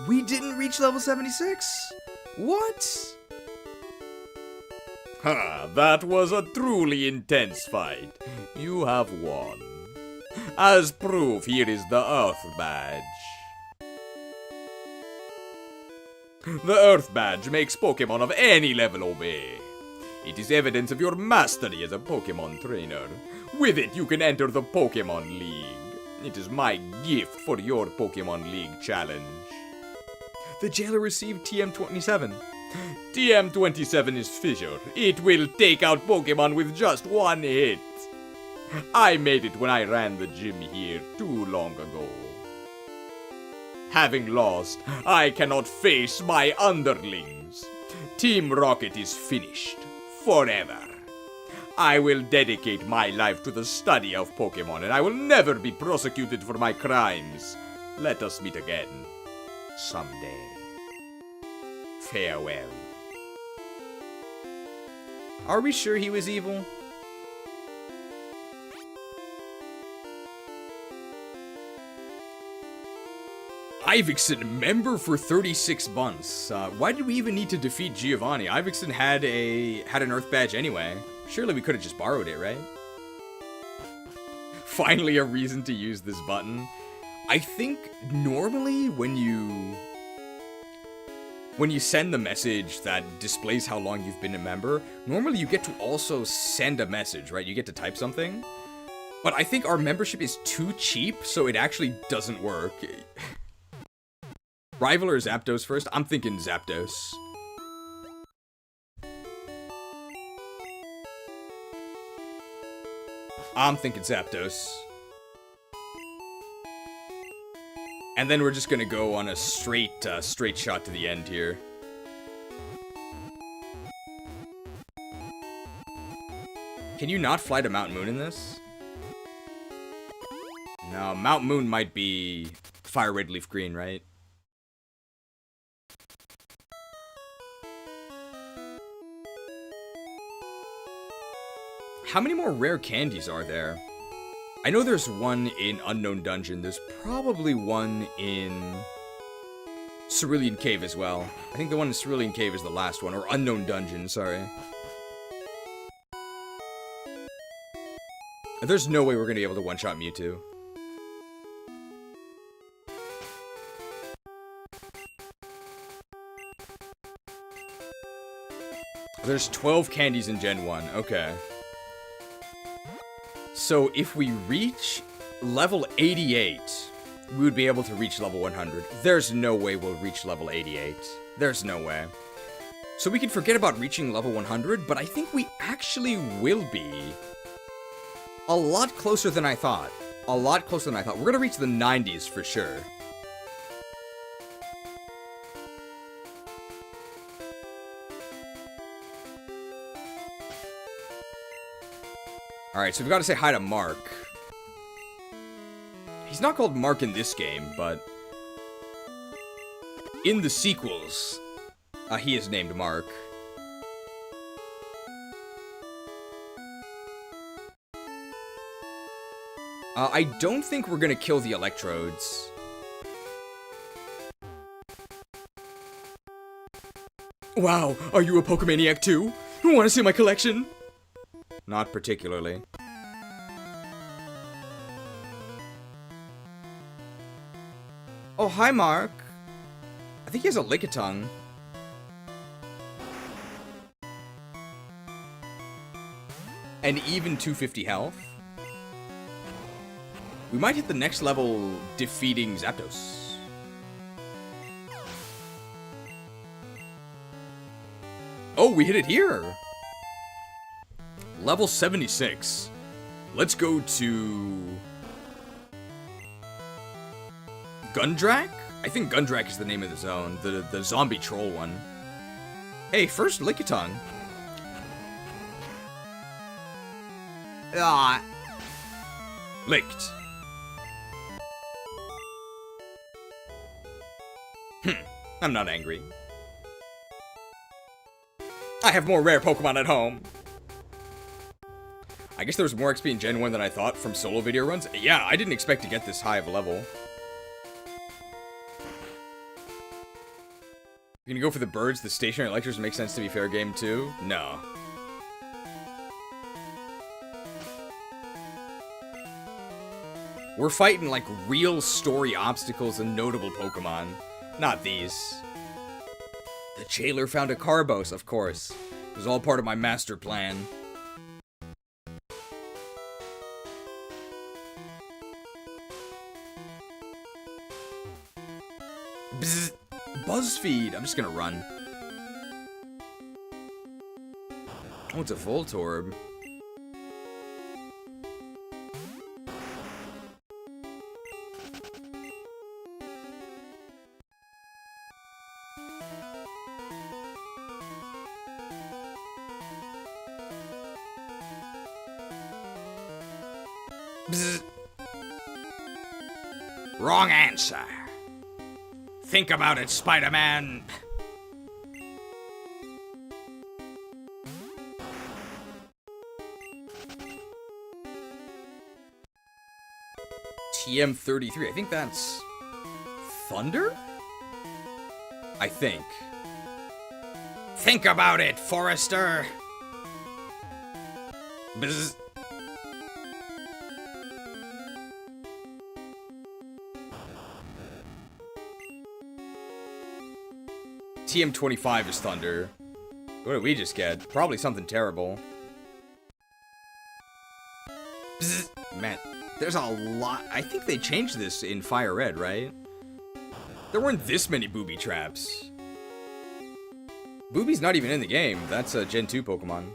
We didn't reach level 76? What? Ha, that was a truly intense fight. You have won. As proof, here is the Earth Badge. The Earth Badge makes Pokemon of any level obey. It is evidence of your mastery as a Pokemon trainer. With it, you can enter the Pokemon League. It is my gift for your Pokemon League challenge. The jailer received TM27. TM27 is Fissure. It will take out Pokemon with just one hit. I made it when I ran the gym here too long ago. Having lost, I cannot face my underlings. Team Rocket is finished. Forever. I will dedicate my life to the study of Pokemon, and I will never be prosecuted for my crimes. Let us meet again. Someday. Farewell. Are we sure he was evil? Iverson, member for 36 months. Why did we even need to defeat Giovanni? Iverson had an Earth badge anyway. Surely we could have just borrowed it, right? Finally a reason to use this button. I think normally when you send the message that displays how long you've been a member, normally you get to also send a message, right? You get to type something. But I think our membership is too cheap, so it actually doesn't work. Rival or Zapdos first? I'm thinking Zapdos. I'm thinking Zapdos. And then we're just gonna go on a straight shot to the end here. Can you not fly to Mount Moon in this? No, Mount Moon might be Fire Red Leaf Green, right? How many more rare candies are there? I know there's one in Unknown Dungeon. There's probably one in Cerulean Cave as well. I think the one in Cerulean Cave is the last one, or Unknown Dungeon, sorry. There's no way we're gonna be able to one-shot Mewtwo. There's 12 candies in Gen 1, okay. So if we reach level 88, we would be able to reach level 100. There's no way we'll reach level 88. There's no way. So we can forget about reaching level 100, but I think we actually will be a lot closer than I thought. A lot closer than I thought. We're gonna reach the 90s for sure. Alright, so we've got to say hi to Mark. He's not called Mark in this game, but in the sequels, he is named Mark. I don't think we're gonna kill the electrodes. Wow, are you a Pokemaniac too? You wanna see my collection? Not particularly. Oh, hi, Mark. I think he has a Lickitung. And even 250 health. We might hit the next level defeating Zapdos. Oh, we hit it here! Level 76. Let's go to Gundrak? I think Gundrak is the name of the zone. The zombie troll one. Hey, first Lickitung. Ah. Licked. I'm not angry. I have more rare Pokemon at home. I guess there was more XP in Gen 1 than I thought from solo video runs. Yeah, I didn't expect to get this high of a level. You're gonna go for the birds? The stationary lectures make sense to be fair game too? No. We're fighting like real story obstacles and notable Pokemon. Not these. The jailer found a Carbos, of course. It was all part of my master plan. Bzz. BuzzFeed. I'm just gonna run. Oh, it's a Voltorb. Bzz. Wrong answer. Think about it, Spider-Man. TM33. I think that's Thunder? I think. Think about it, Forrester. Bzz. TM25 is Thunder. What did we just get? Probably something terrible. Bzz. Man, there's a lot. I think they changed this in Fire Red, right? There weren't this many booby traps. Booby's not even in the game. That's a Gen 2 Pokemon.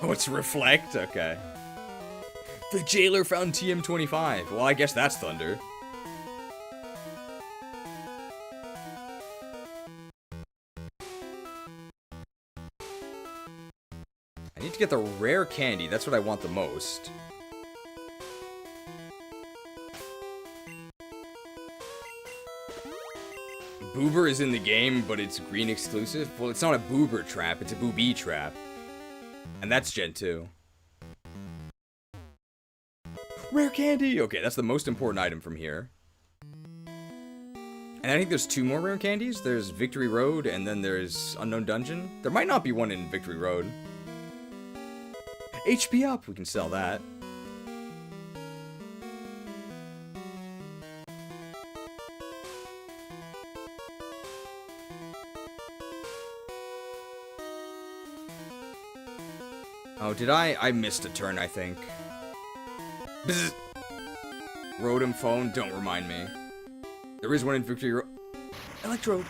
Oh, it's Reflect? Okay. The jailer found TM25. Well, I guess that's Thunder. I need to get the rare candy. That's what I want the most. Boober is in the game, but it's green exclusive? Well, it's not a Boober trap. It's a Booby trap. And that's Gen 2. Rare candy! Okay, that's the most important item from here. And I think there's 2 more rare candies. There's Victory Road, and then there's Unknown Dungeon. There might not be one in Victory Road. HP up! We can sell that. Oh, did I missed a turn, I think. Bzz. Rotom phone, don't remind me. There is one in Victory Road. Electrode.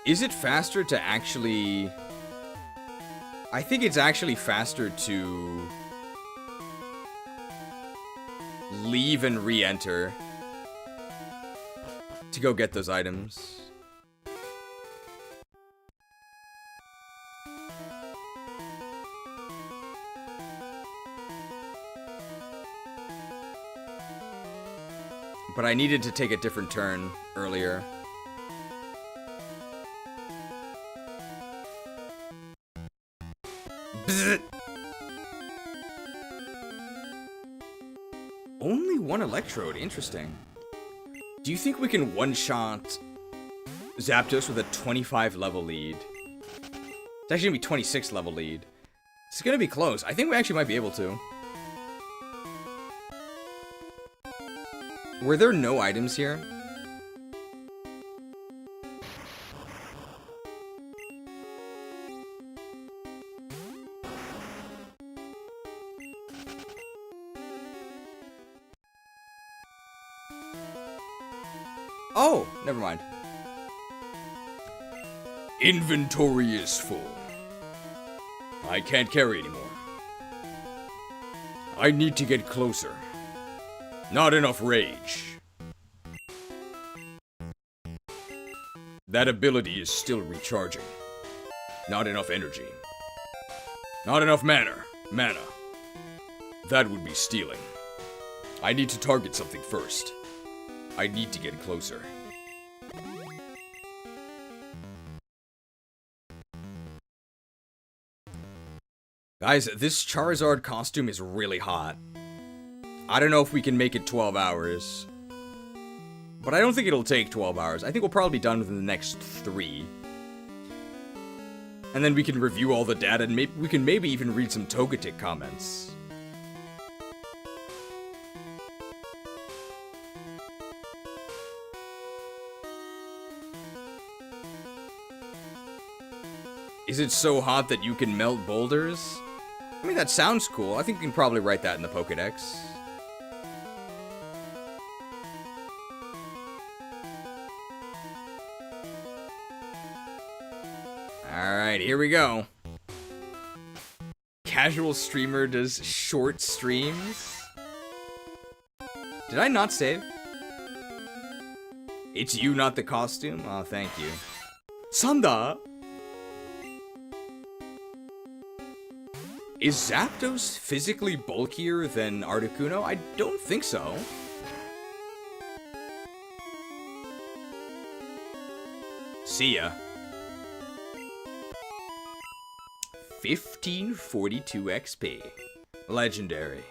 Is it faster to actually... I think it's actually faster to... leave and re-enter to go get those items. But I needed to take a different turn earlier. Bzz. Only one Electrode, interesting. Do you think we can one-shot Zapdos with a 25 level lead? It's actually gonna be 26 level lead. It's gonna be close. I think we actually might be able to. Were there no items here? Oh, never mind. Inventory is full. I can't carry anymore. I need to get closer. Not enough rage. That ability is still recharging. Not enough energy. Not enough mana. That would be stealing. I need to target something first. I need to get closer. Guys, this Charizard costume is really hot. I don't know if we can make it 12 hours. But I don't think it'll take 12 hours. I think we'll probably be done within the next 3. And then we can review all the data, and we can maybe even read some Togetic comments. Is it so hot that you can melt boulders? I mean, that sounds cool. I think we can probably write that in the Pokédex. Alright, here we go. Casual streamer does short streams. Did I not save? It's you, not the costume? Oh, thank you. Sanda! Is Zapdos physically bulkier than Articuno? I don't think so. See ya. 1542 XP. Legendary.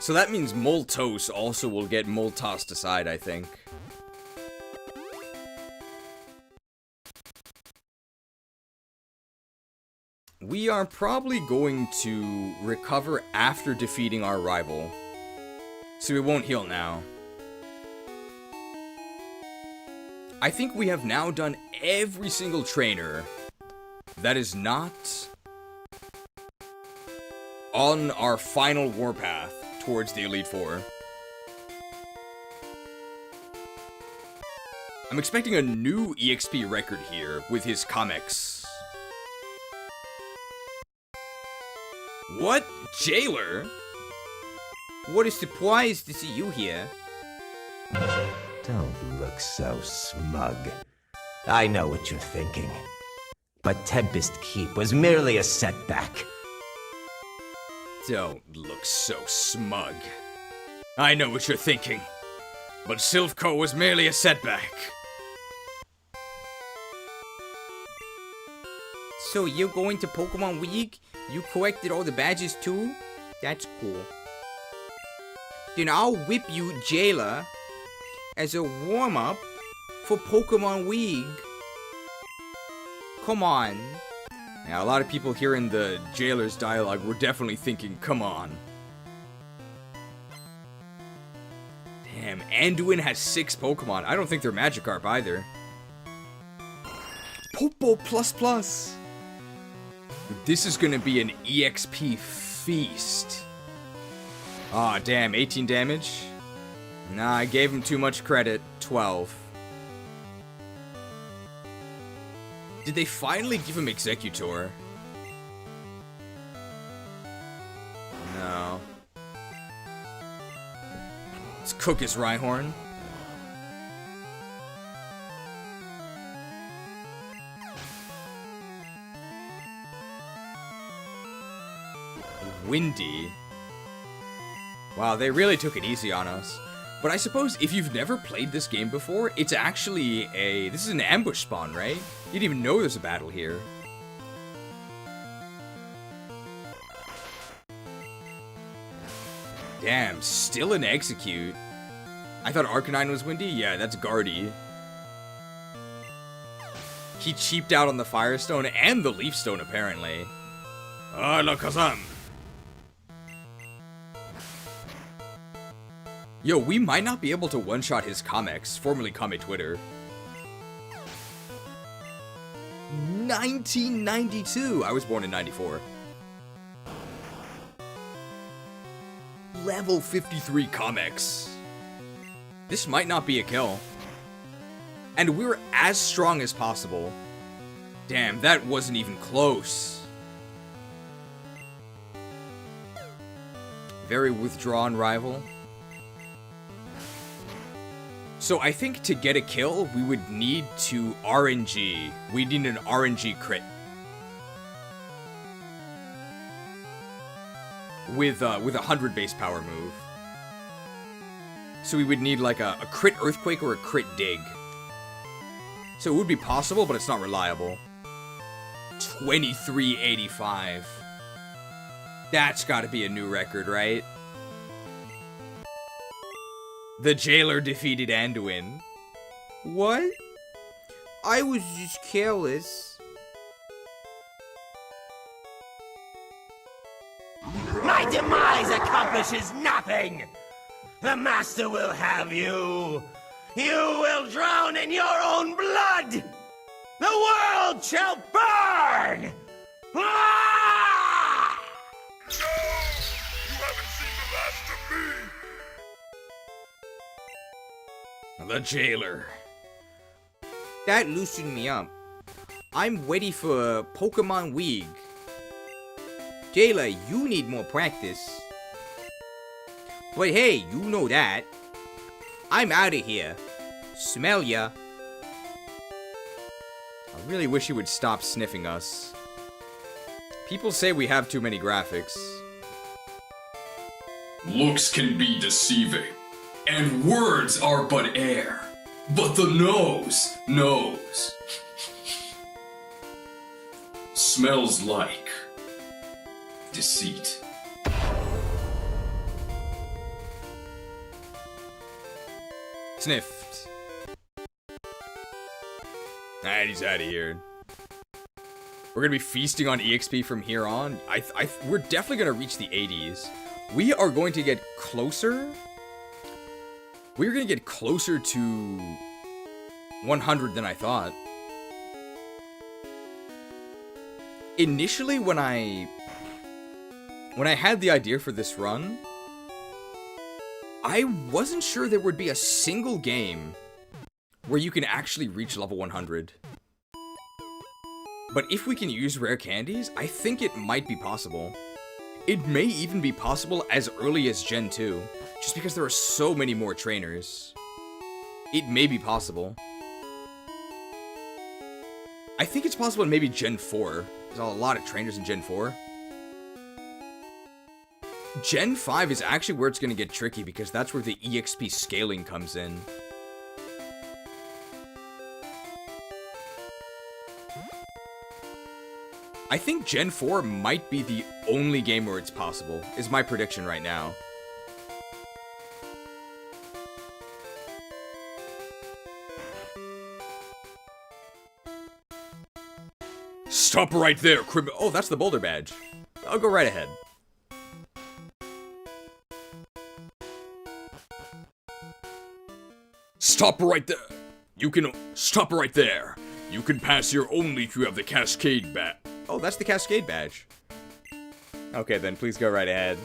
So that means Moltos also will get Moltos aside, I think. We are probably going to recover after defeating our rival. So we won't heal now. I think we have now done every single trainer that is not on our final warpath towards the Elite Four. I'm expecting a new EXP record here with his comics. What? Jailer? What a surprise to see you here. Don't look so smug. I know what you're thinking. But Tempest Keep was merely a setback. Don't look so smug. I know what you're thinking. But Silphco was merely a setback. So you're going to Pokemon Week? You collected all the badges too? That's cool. Then I'll whip you Jailer as a warm-up for Pokemon Week. Come on. Yeah, a lot of people hearing the Jailer's dialogue were definitely thinking, come on. Damn, Anduin has 6 Pokemon. I don't think they're Magikarp either. Popo plus plus. This is gonna be an EXP feast. Aw, damn, 18 damage? Nah, I gave him too much credit. 12. Did they finally give him Executor? No. Let's cook his Rhyhorn. Windy. Wow, they really took it easy on us. But I suppose if you've never played this game before, it's actually this is an ambush spawn, right? You didn't even know there's a battle here. Damn, still an Execute. I thought Arcanine was Windy? Yeah, that's Guardy. He cheaped out on the Firestone and the Leaf Stone, apparently. Alakazam! Yo, we might not be able to one-shot his comics, formerly Kame Twitter. 1992! I was born in 94. Level 53 comics. This might not be a kill. And we're as strong as possible. Damn, that wasn't even close. Very withdrawn rival. So I think to get a kill, we would need to RNG. We need an RNG crit. With a 100 base power move. So we would need like a crit Earthquake or a crit Dig. So it would be possible, but it's not reliable. 2385. That's gotta be a new record, right? The Jailer defeated Anduin. What? I was just careless. My demise accomplishes nothing! The Master will have you! You will drown in your own blood! The world shall burn! Ah! No! You haven't seen the last of me! The jailer. That loosened me up. I'm ready for Pokemon League. Jailer, you need more practice. But hey, you know that. I'm out of here. Smell ya. I really wish he would stop sniffing us. People say we have too many graphics. Looks can be deceiving, and words are but air. But the nose knows. Smells like deceit. Sniffed. And he's out of here. We're gonna be feasting on EXP from here on. We're definitely gonna reach the 80s. We are going to get closer. We're gonna get closer to 100 than I thought. Initially, when I had the idea for this run, I wasn't sure there would be a single game where you can actually reach level 100. But if we can use rare candies, I think it might be possible. It may even be possible as early as Gen 2, just because there are so many more trainers. It may be possible. I think it's possible in maybe Gen 4. There's a lot of trainers in Gen 4. Gen 5 is actually where it's going to get tricky, because that's where the EXP scaling comes in. I think Gen 4 might be the only game where it's possible, is my prediction right now. Stop right there, Oh, that's the boulder badge. I'll go right ahead. Stop right there. You can stop right there. You can pass here only if you have the Cascade badge. Oh, that's the Cascade badge. Okay, then please go right ahead.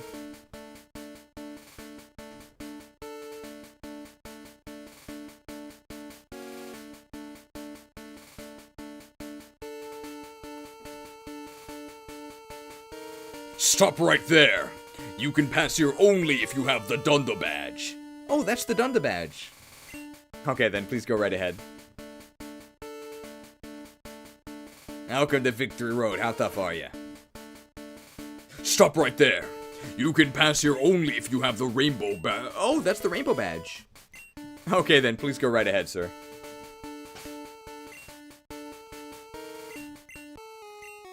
Stop right there. You can pass here only if you have the Dunda badge. Oh, that's the Dunda badge. Okay, then please go right ahead. Welcome to Victory Road. How tough are you? Stop right there. You can pass here only if you have the rainbow badge. Oh, that's the rainbow badge. Okay, then please go right ahead, sir.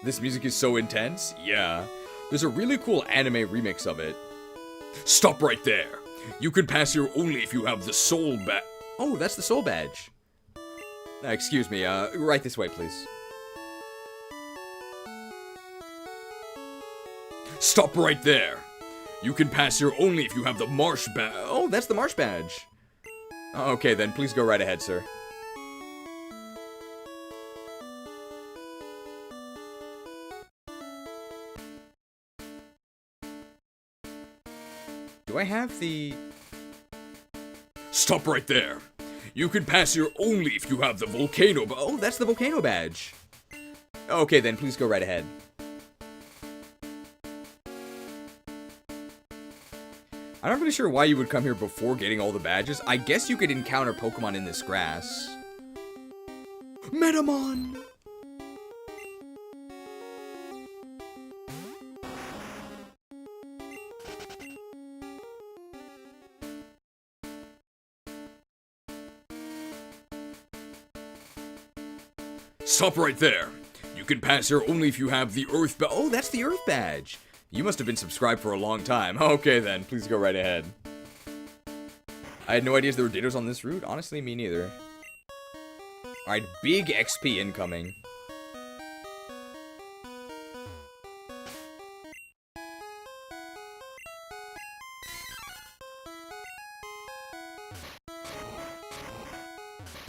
This music is so intense. Yeah. There's a really cool anime remix of it. Stop right there. You can pass here only if you have the soul badge. Oh, that's the soul badge. Excuse me, right this way, please. Stop right there. You can pass here only if you have the marsh badge. Oh, that's the marsh badge. Okay, then please go right ahead, sir. Do I have the... Stop right there. You can pass here only if you have the volcano. Oh, that's the volcano badge. Okay, then please go right ahead. I'm not really sure why you would come here before getting all the badges. I guess you could encounter Pokemon in this grass. Metamon! Stop right there. You can pass here only if you have the Earth badge. Oh, that's the Earth badge. You must have been subscribed for a long time. Okay then, please go right ahead. I had no idea there were Dittos on this route. Honestly, me neither. Alright, big XP incoming.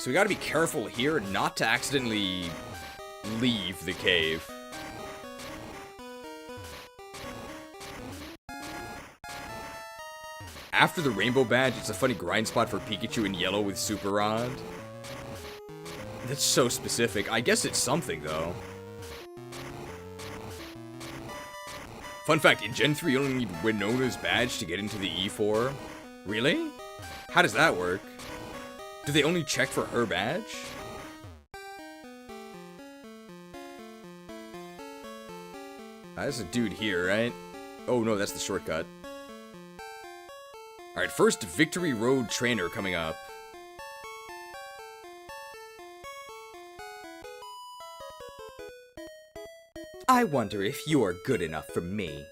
So we gotta be careful here not to accidentally leave the cave. After the rainbow badge, it's a funny grind spot for Pikachu in yellow with Super Rod. That's so specific. I guess it's something, though. Fun fact, in Gen 3, you only need Winona's badge to get into the E4. Really? How does that work? Do they only check for her badge? There's a dude here, right? Oh no, that's the shortcut. Alright, first Victory Road Trainer coming up. I wonder if you're good enough for me.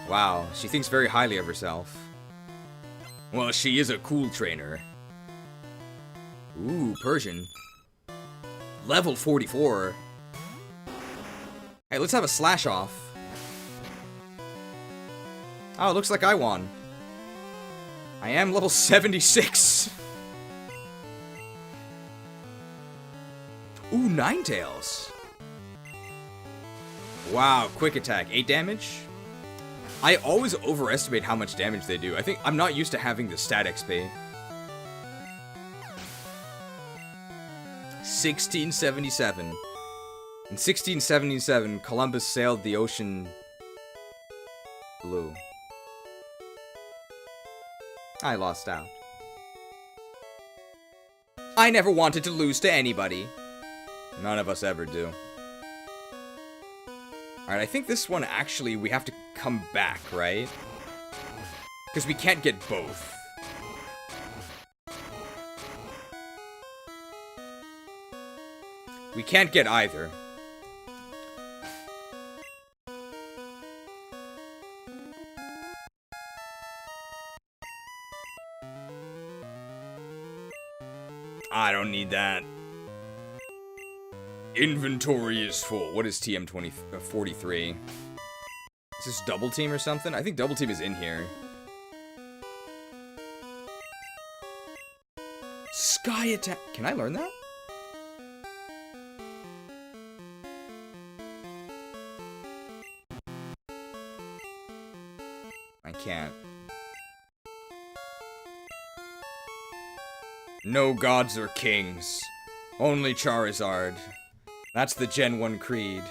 Wow, she thinks very highly of herself. Well, she is a cool trainer. Ooh, Persian. Level 44. Hey, let's have a slash off. Oh, it looks like I won. I am level 76. Ooh, Ninetales. Wow, quick attack. 8 damage? I always overestimate how much damage they do. I think I'm not used to having the stat XP. 1677. In 1677, Columbus sailed the ocean blue. I lost out. I never wanted to lose to anybody. None of us ever do. Alright, I think this one actually we have to come back, right? Because we can't get both. We can't get either. I don't need that. Inventory is full. What is TM 43? Is this double team or something? I think double team is in here. Sky attack. Can I learn that? I can't. No gods or kings. Only Charizard. That's the Gen 1 creed.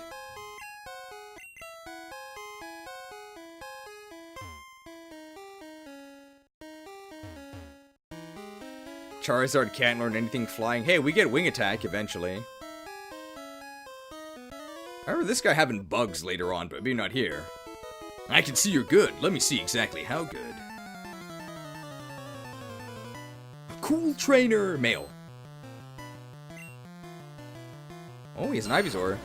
Charizard can't learn anything flying. Hey, we get wing attack eventually. I remember this guy having bugs later on, but maybe not here. I can see you're good. Let me see exactly how good. Cool trainer. Male. Oh, he has an Ivysaur.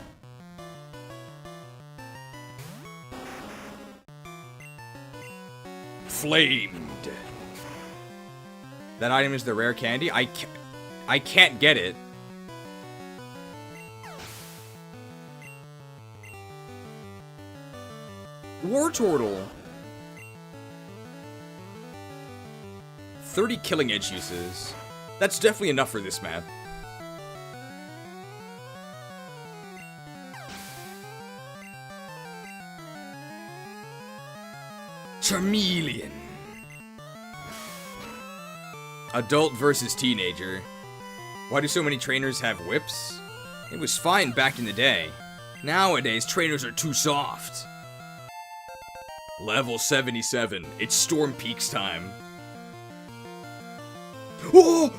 Flamed. That item is the rare candy? I can't get it. Wartortle. 30 killing edge uses. That's definitely enough for this map. Charmeleon. Adult versus teenager. Why do so many trainers have whips? It was fine back in the day. Nowadays, trainers are too soft. Level 77. It's Storm Peaks time. Oh!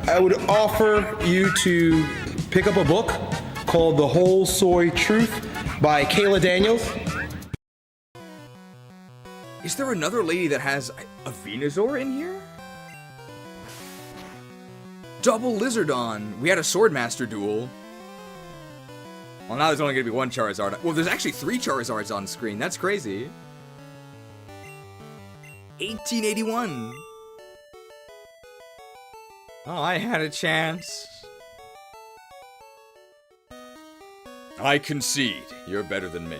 I would offer you to pick up a book called The Whole Soy Truth by Kayla Daniels. Is there another lady that has a Venusaur in here? Double Lizardon. We had a Swordmaster duel. Well, now there's only going to be one Charizard. Well, there's actually 3 Charizards on screen. That's crazy. 1881. Oh, I had a chance. I concede, you're better than me.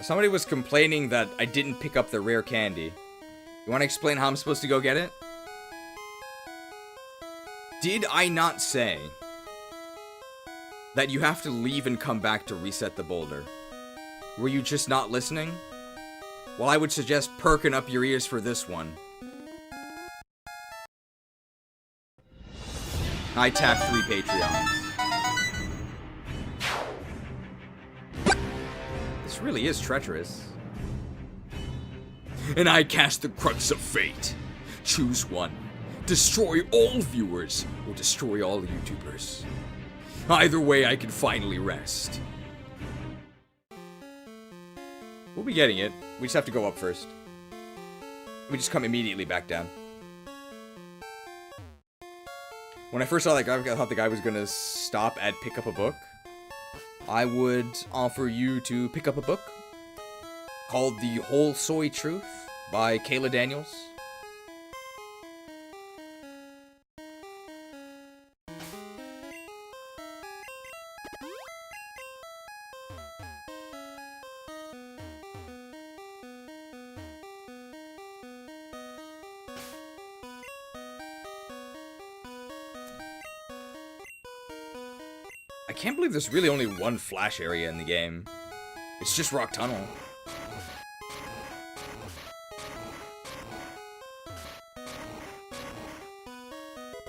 Somebody was complaining that I didn't pick up the rare candy. You want to explain how I'm supposed to go get it? Did I not say that you have to leave and come back to reset the boulder? Were you just not listening? Well, I would suggest perking up your ears for this one. I tapped 3 Patreons. This really is treacherous. And I cast the crux of fate. Choose one. Destroy all viewers, or destroy all YouTubers. Either way, I can finally rest. We'll be getting it. We just have to go up first. We just come immediately back down. When I first saw that guy, I thought the guy was gonna stop at pick up a book. I would offer you to pick up a book called The Whole Soy Truth by Kayla Daniels. I can't believe there's really only one flash area in the game. It's just Rock Tunnel.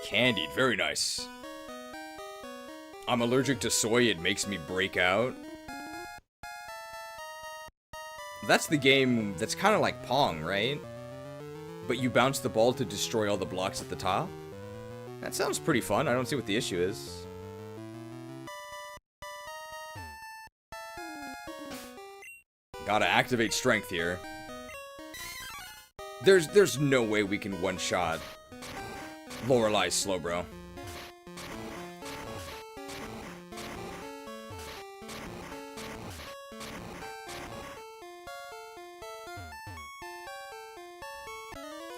Candied, very nice. I'm allergic to soy, it makes me break out. That's the game that's kind of like Pong, right? But you bounce the ball to destroy all the blocks at the top? That sounds pretty fun, I don't see what the issue is. Gotta activate strength here. There's no way we can one-shot Lorelei Slowbro.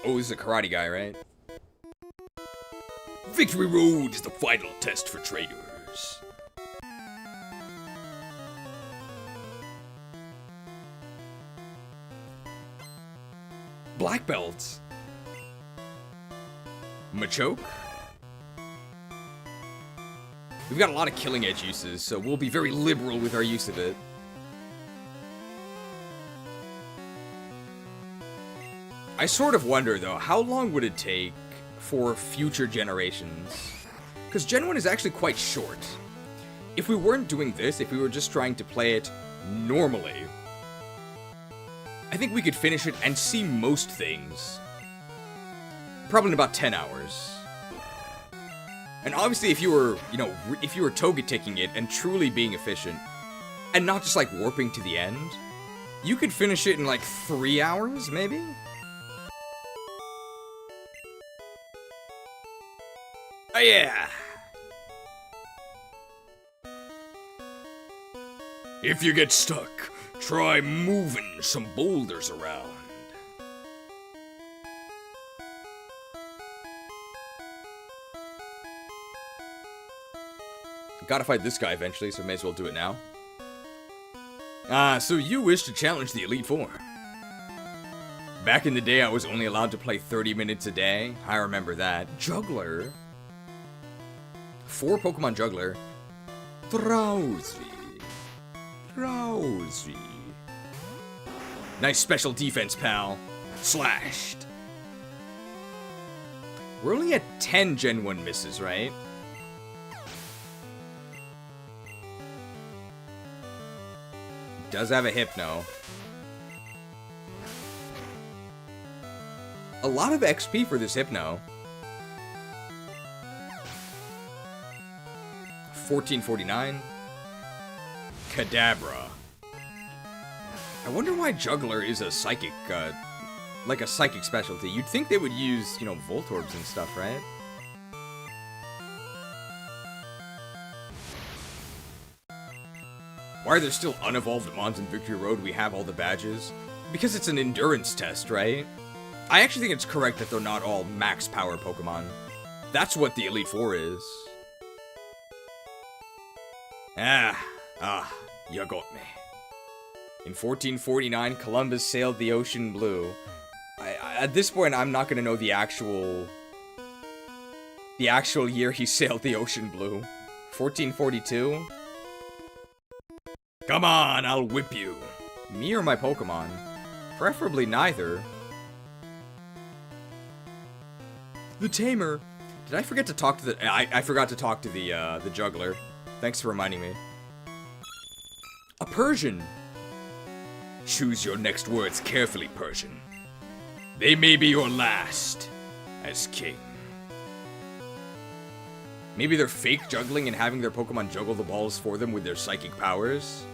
Oh, this is a karate guy, right? Victory Road is the final test for traitors. Black belts. Machoke. We've got a lot of killing edge uses, so we'll be very liberal with our use of it. I sort of wonder, though, how long would it take for future generations? Because Gen 1 is actually quite short. If we weren't doing this, if we were just trying to play it normally, I think we could finish it and see most things probably in about 10 hours. And obviously if you were, if you were togeticking it and truly being efficient, and not just like warping to the end, you could finish it in like 3 hours, maybe? Oh yeah! If you get stuck, try moving some boulders around. Gotta fight this guy eventually, so may as well do it now. So you wish to challenge the Elite Four. Back in the day, I was only allowed to play 30 minutes a day. I remember that. Juggler. 4 Pokemon Juggler. Drowsy. Drowsy. Nice special defense, pal. Slashed. We're only at 10 Gen 1 misses, right? Does have a Hypno. A lot of XP for this Hypno. 1449. Kadabra. I wonder why Juggler is a psychic, like a psychic specialty. You'd think they would use, Voltorbs and stuff, right? Why are there still unevolved Mons in Victory Road? We have all the badges. because it's an endurance test, right? I actually think it's correct that they're not all max power Pokemon. That's what the Elite Four is. You got me. In 1449, Columbus sailed the ocean blue. At this point, I'm not gonna know the actual year he sailed the ocean blue. 1442? Come on, I'll whip you. Me or my Pokemon? Preferably neither. The Tamer. Did I forget to talk to the... I forgot to talk to the juggler. Thanks for reminding me. A Persian. Choose your next words carefully, Persian. They may be your last as king. Maybe they're fake juggling and having their Pokemon juggle the balls for them with their psychic powers.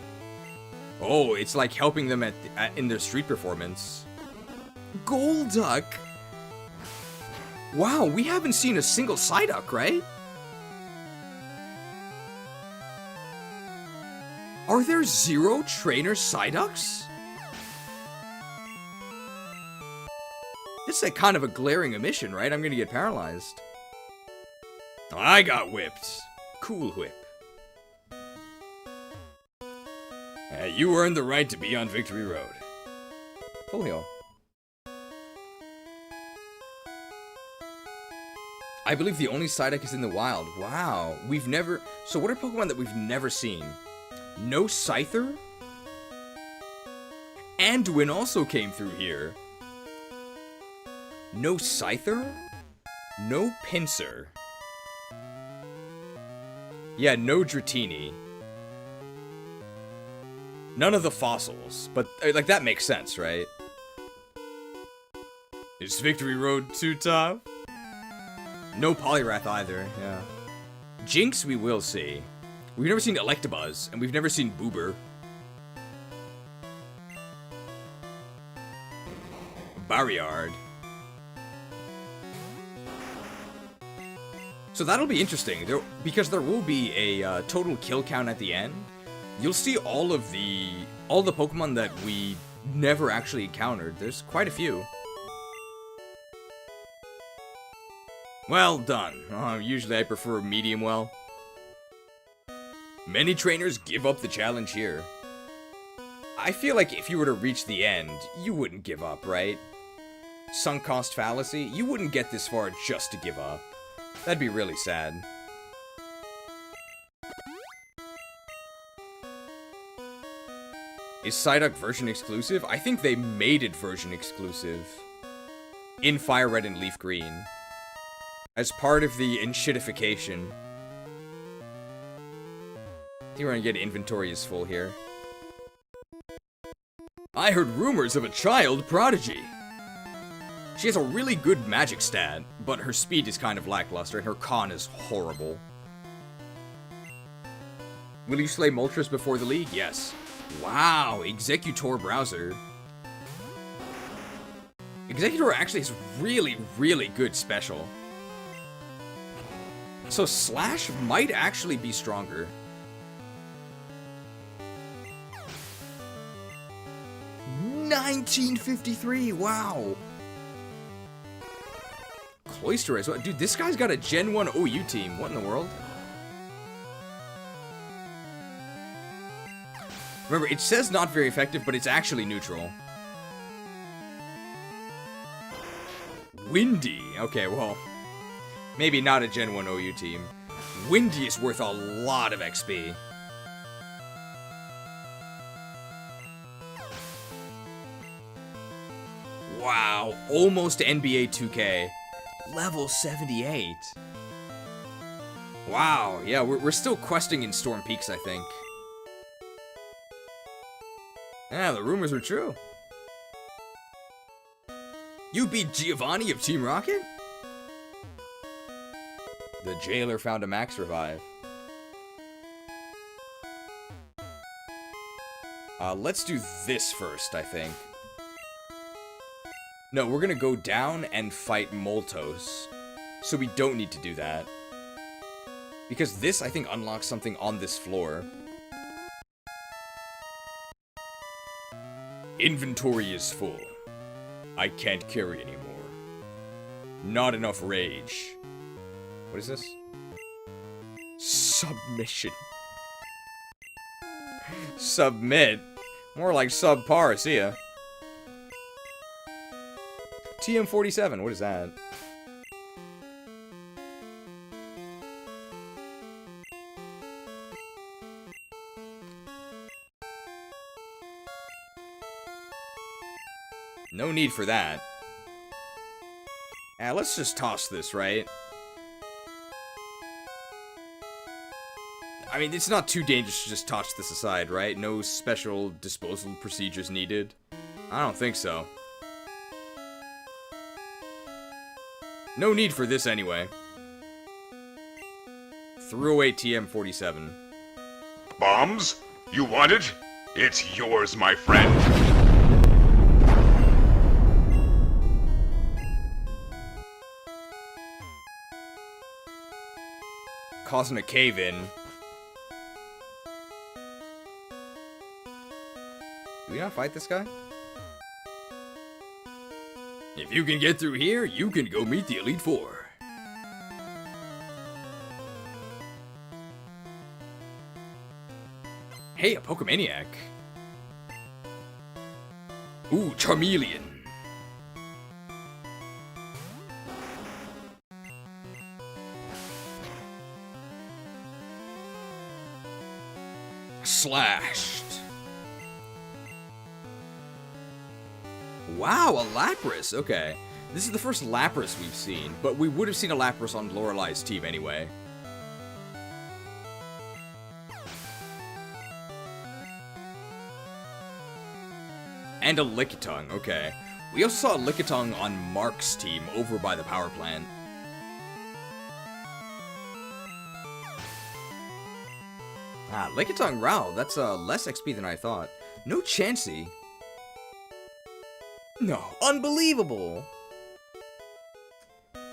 Oh, it's like helping them in their street performance. Golduck. Wow, we haven't seen a single Psyduck, right? Are there 0 trainer Psyducks? This is like kind of a glaring omission, right? I'm gonna get paralyzed. I got whipped. Cool whip. You earned the right to be on Victory Road. Full heal. I believe the only Psyduck is in the wild. Wow. We've never... So what are Pokemon that we've never seen? No Scyther? Anduin also came through here. No Scyther? No Pinsir. Yeah, no Dratini. None of the fossils. But, like, that makes sense, right? Is Victory Road too tough? No Poliwrath either, yeah. Jinx we will see. We've never seen Electabuzz, and we've never seen Boober. Barriard. So that'll be interesting, because there will be a total kill count at the end. You'll see all the Pokemon that we never actually encountered. There's quite a few. Well done. Usually I prefer medium well. Many trainers give up the challenge here. I feel like if you were to reach the end, you wouldn't give up, right? Sunk cost fallacy, you wouldn't get this far just to give up. That'd be really sad. Is Psyduck version exclusive? I think they made it version exclusive. In Fire Red and Leaf Green. As part of the enshittification. I think we're gonna get inventory is full here. I heard rumors of a child prodigy. She has a really good magic stat, but her speed is kind of lackluster, and her con is horrible. Will you slay Moltres before the league? Yes. Wow, Executor Browser. Executor actually is really, really good special. So Slash might actually be stronger. $19.53, wow. Cloyster, dude, this guy's got a Gen 1 OU team. What in the world? Remember, it says not very effective, but it's actually neutral. Windy. Okay, well, maybe not a Gen 1 OU team. Windy is worth a lot of XP. Wow, almost NBA 2K. Level 78. Wow, yeah, we're still questing in Storm Peaks, I think. Yeah, the rumors were true. You beat Giovanni of Team Rocket? The jailer found a max revive. Let's do this first, I think. No, we're gonna go down and fight Moltos. So we don't need to do that. Because this, I think, unlocks something on this floor. Inventory is full. I can't carry anymore. Not enough rage. What is this? Submission. Submit? More like subpar, see ya. TM47, what is that? No need for that. Let's just toss this, right? I mean, it's not too dangerous to just toss this aside, right? No special disposal procedures needed. I don't think so. No need for this anyway. Threw away TM47. Bombs? You want it? It's yours, my friend. Causing a cave-in. Do we not fight this guy? If you can get through here, you can go meet the Elite Four. Hey, a Pokemaniac. Ooh, Charmeleon. Slashed. Wow, a Lapras. Okay. This is the first Lapras we've seen, but we would have seen a Lapras on Lorelei's team anyway. And a Lickitung, okay. We also saw a Lickitung on Mark's team over by the power plant. Ah, Lickitung, wow, that's less XP than I thought. No Chansey. No, unbelievable!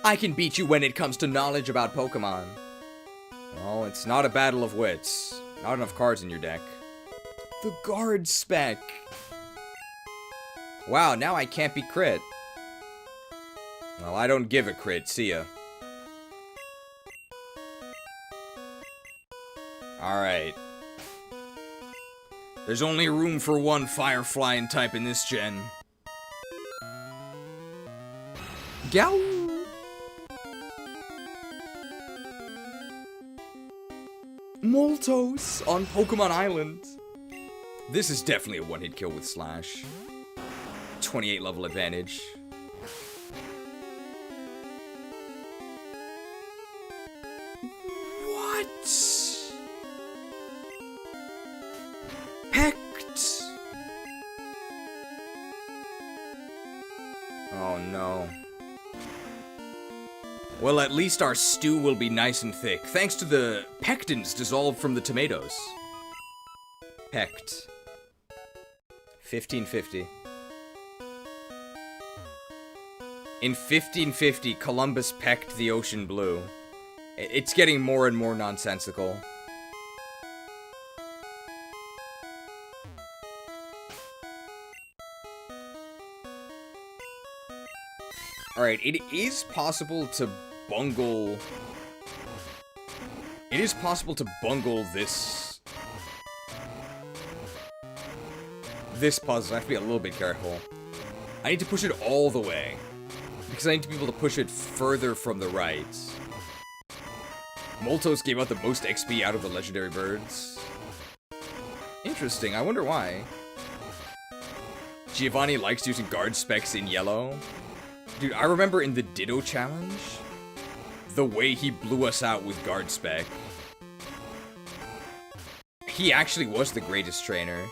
I can beat you when it comes to knowledge about Pokemon. Well, it's not a battle of wits. Not enough cards in your deck. The guard spec. Wow, now I can't be crit. Well, I don't give a crit, see ya. Alright. There's only room for one fire flying type in this gen. Gow! Moltos on Pokemon Island. This is definitely a one-hit kill with Slash. 28 level advantage. What? Pecked. Oh no. Well, at least our stew will be nice and thick, thanks to the pectins dissolved from the tomatoes. Pecked. 1550. In 1550, Columbus pecked the ocean blue. It's getting more and more nonsensical. Alright, it is possible to bungle... It is possible to bungle this... This puzzle. I have to be a little bit careful. I need to push it all the way. Because I need to be able to push it further from the right. Moltos gave out the most XP out of the legendary birds. Interesting, I wonder why. Giovanni likes using guard specs in yellow. Dude, I remember in the Ditto challenge, the way he blew us out with guard spec. He actually was the greatest trainer.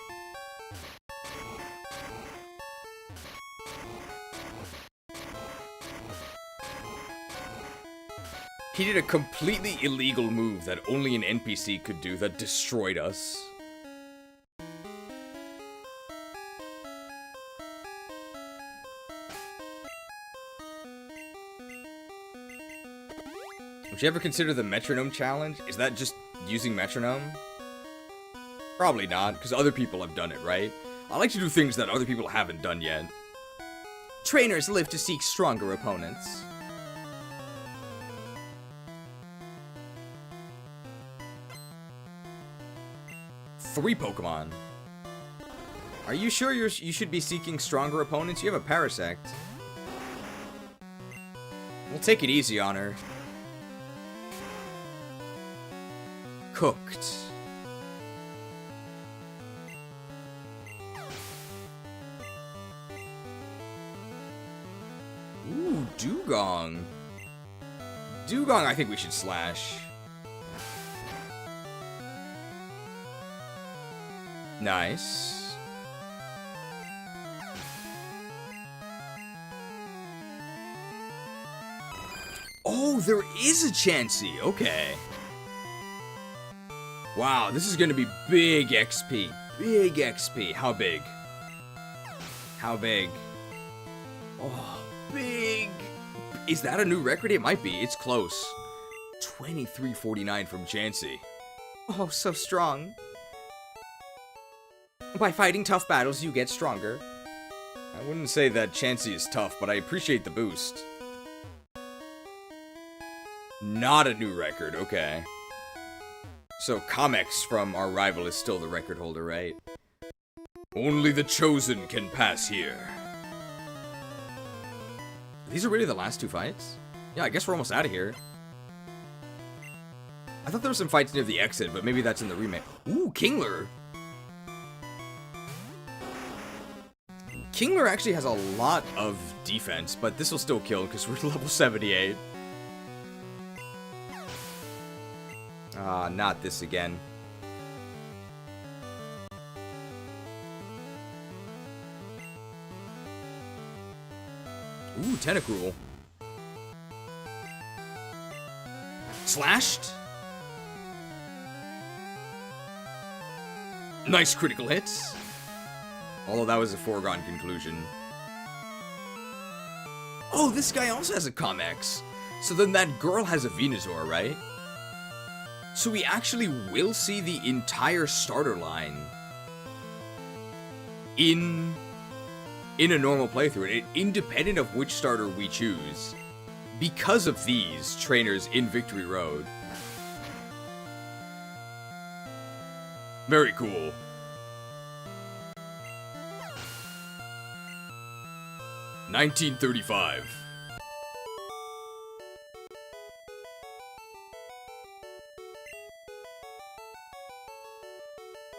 He did a completely illegal move that only an NPC could do that destroyed us. Would you ever consider the metronome challenge? Is that just using metronome? Probably not, because other people have done it, right? I like to do things that other people haven't done yet. Trainers live to seek stronger opponents. Three Pokemon. Are you sure you should be seeking stronger opponents? You have a Parasect. We'll take it easy on her. Cooked. Ooh, Dugong. Dugong, I think we should slash. Nice. Oh, there is a Chansey. Okay. Wow, this is gonna be big XP. Big XP. How big? How big? Oh, big. Is that a new record? It might be. It's close. 2349 from Chansey. Oh, so strong. By fighting tough battles, you get stronger. I wouldn't say that Chansey is tough, but I appreciate the boost. Not a new record, okay. So Comex from our rival is still the record holder, right? Only the chosen can pass here. These are really the last two fights? Yeah, I guess we're almost out of here. I thought there were some fights near the exit, but maybe that's in the remake. Ooh, Kingler! Kingler actually has a lot of defense, but this will still kill because we're level 78. Ah, not this again. Ooh, Tentacruel. Slashed. Nice critical hits. Although that was a foregone conclusion. Oh, this guy also has a Comex. So then that girl has a Venusaur, right? So we actually will see the entire starter line in a normal playthrough, independent of which starter we choose, because of these trainers in Victory Road. Very cool. $19.35.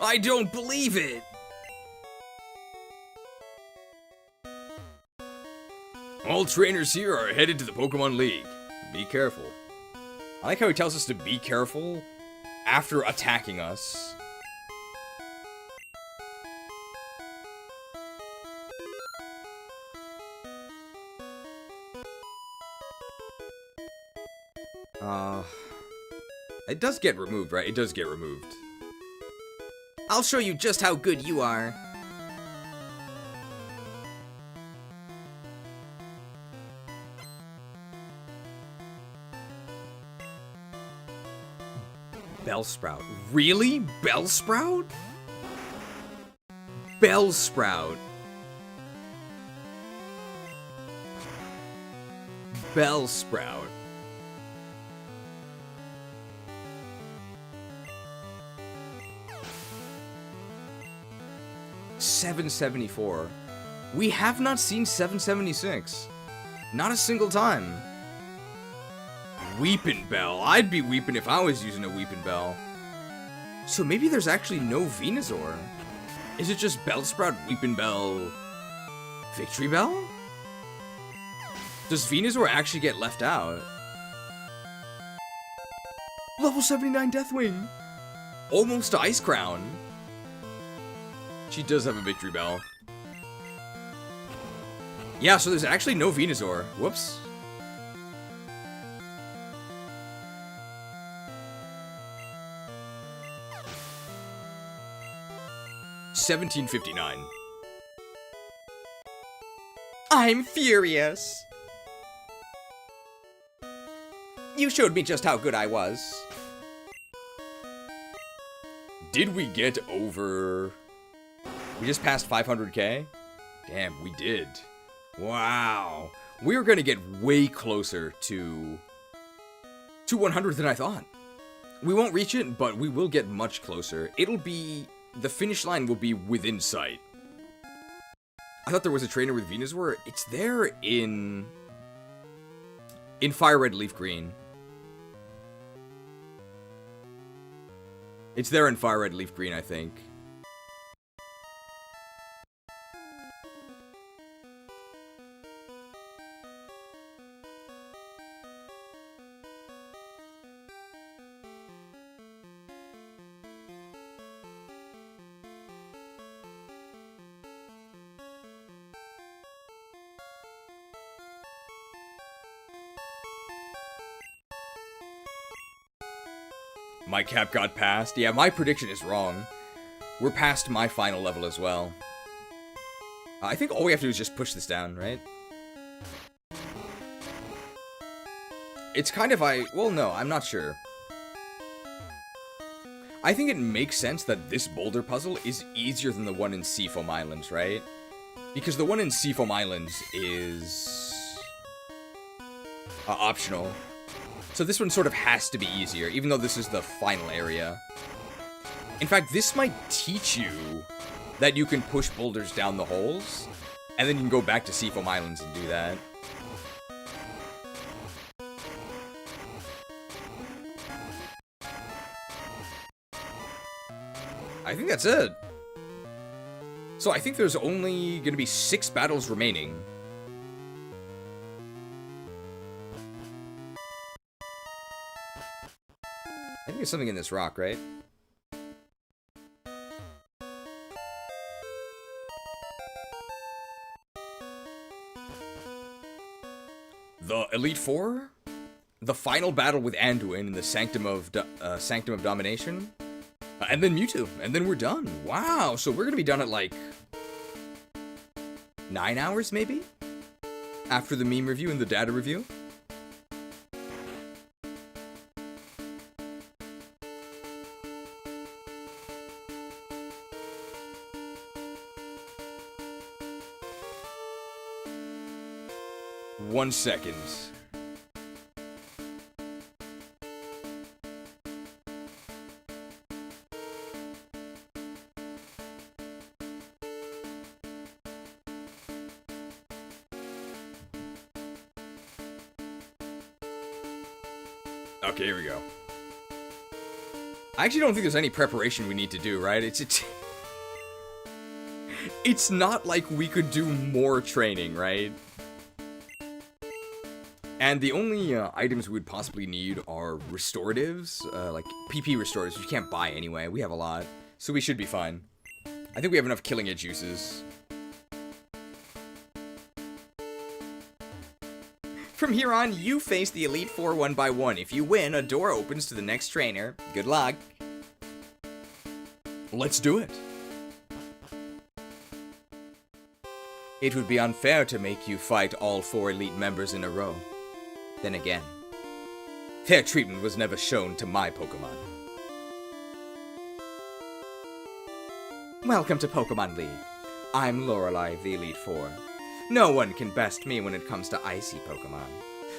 I don't believe it! All trainers here are headed to the Pokemon League. Be careful. I like how he tells us to be careful after attacking us. It does get removed, right? It does get removed. I'll show you just how good you are. Bellsprout. Really? Bellsprout? Bellsprout. Bellsprout. $774. We have not seen 776. Not a single time. Weepin' Bell. I'd be weeping if I was using a Weepin' Bell. So maybe there's actually no Venusaur. Is it just Bellsprout, Weepin' Bell, Victory Bell? Does Venusaur actually get left out? Level 79 Deathwing. Almost Ice Crown. She does have a Victory Bell. Yeah, so there's actually no Venusaur. Whoops. $17.59. I'm furious. You showed me just how good I was. Did we get over We just passed 500k? Damn, we did. Wow. We're gonna get way closer to 100 than I thought. We won't reach it, but we will get much closer. It'll be... The finish line will be within sight. I thought there was a trainer with Venusaur. It's there in Fire Red Leaf Green. It's there in Fire Red Leaf Green, I think. My cap got passed. Yeah, my prediction is wrong. We're past my final level as well. I think all we have to do is just push this down, right? It's kind of well, no, I'm not sure. I think it makes sense that this boulder puzzle is easier than the one in Seafoam Islands, right? Because the one in Seafoam Islands is... optional. So this one sort of has to be easier, even though this is the final area. In fact, this might teach you that you can push boulders down the holes, and then you can go back to Seafoam Islands and do that. I think that's it. So I think there's only going to be 6 battles remaining. I think there's something in this rock, right? The Elite Four? The final battle with Anduin in the Sanctum of Domination? And then Mewtwo. And then we're done. Wow, so we're gonna be done at like... 9 hours, maybe? After the meme review and the data review? One second. Okay, here we go. I actually don't think there's any preparation we need to do, right? It's not like we could do more training, right? And the only items we would possibly need are restoratives, like PP restoratives, which you can't buy anyway. We have a lot, so we should be fine. I think we have enough Killing It juices. From here on, you face the Elite Four 1 by 1. If you win, a door opens to the next trainer. Good luck. Let's do it. It would be unfair to make you fight all 4 Elite members in a row. Then again, fair treatment was never shown to my Pokemon. Welcome to Pokemon League. I'm Lorelei of the Elite Four. No one can best me when it comes to icy Pokemon.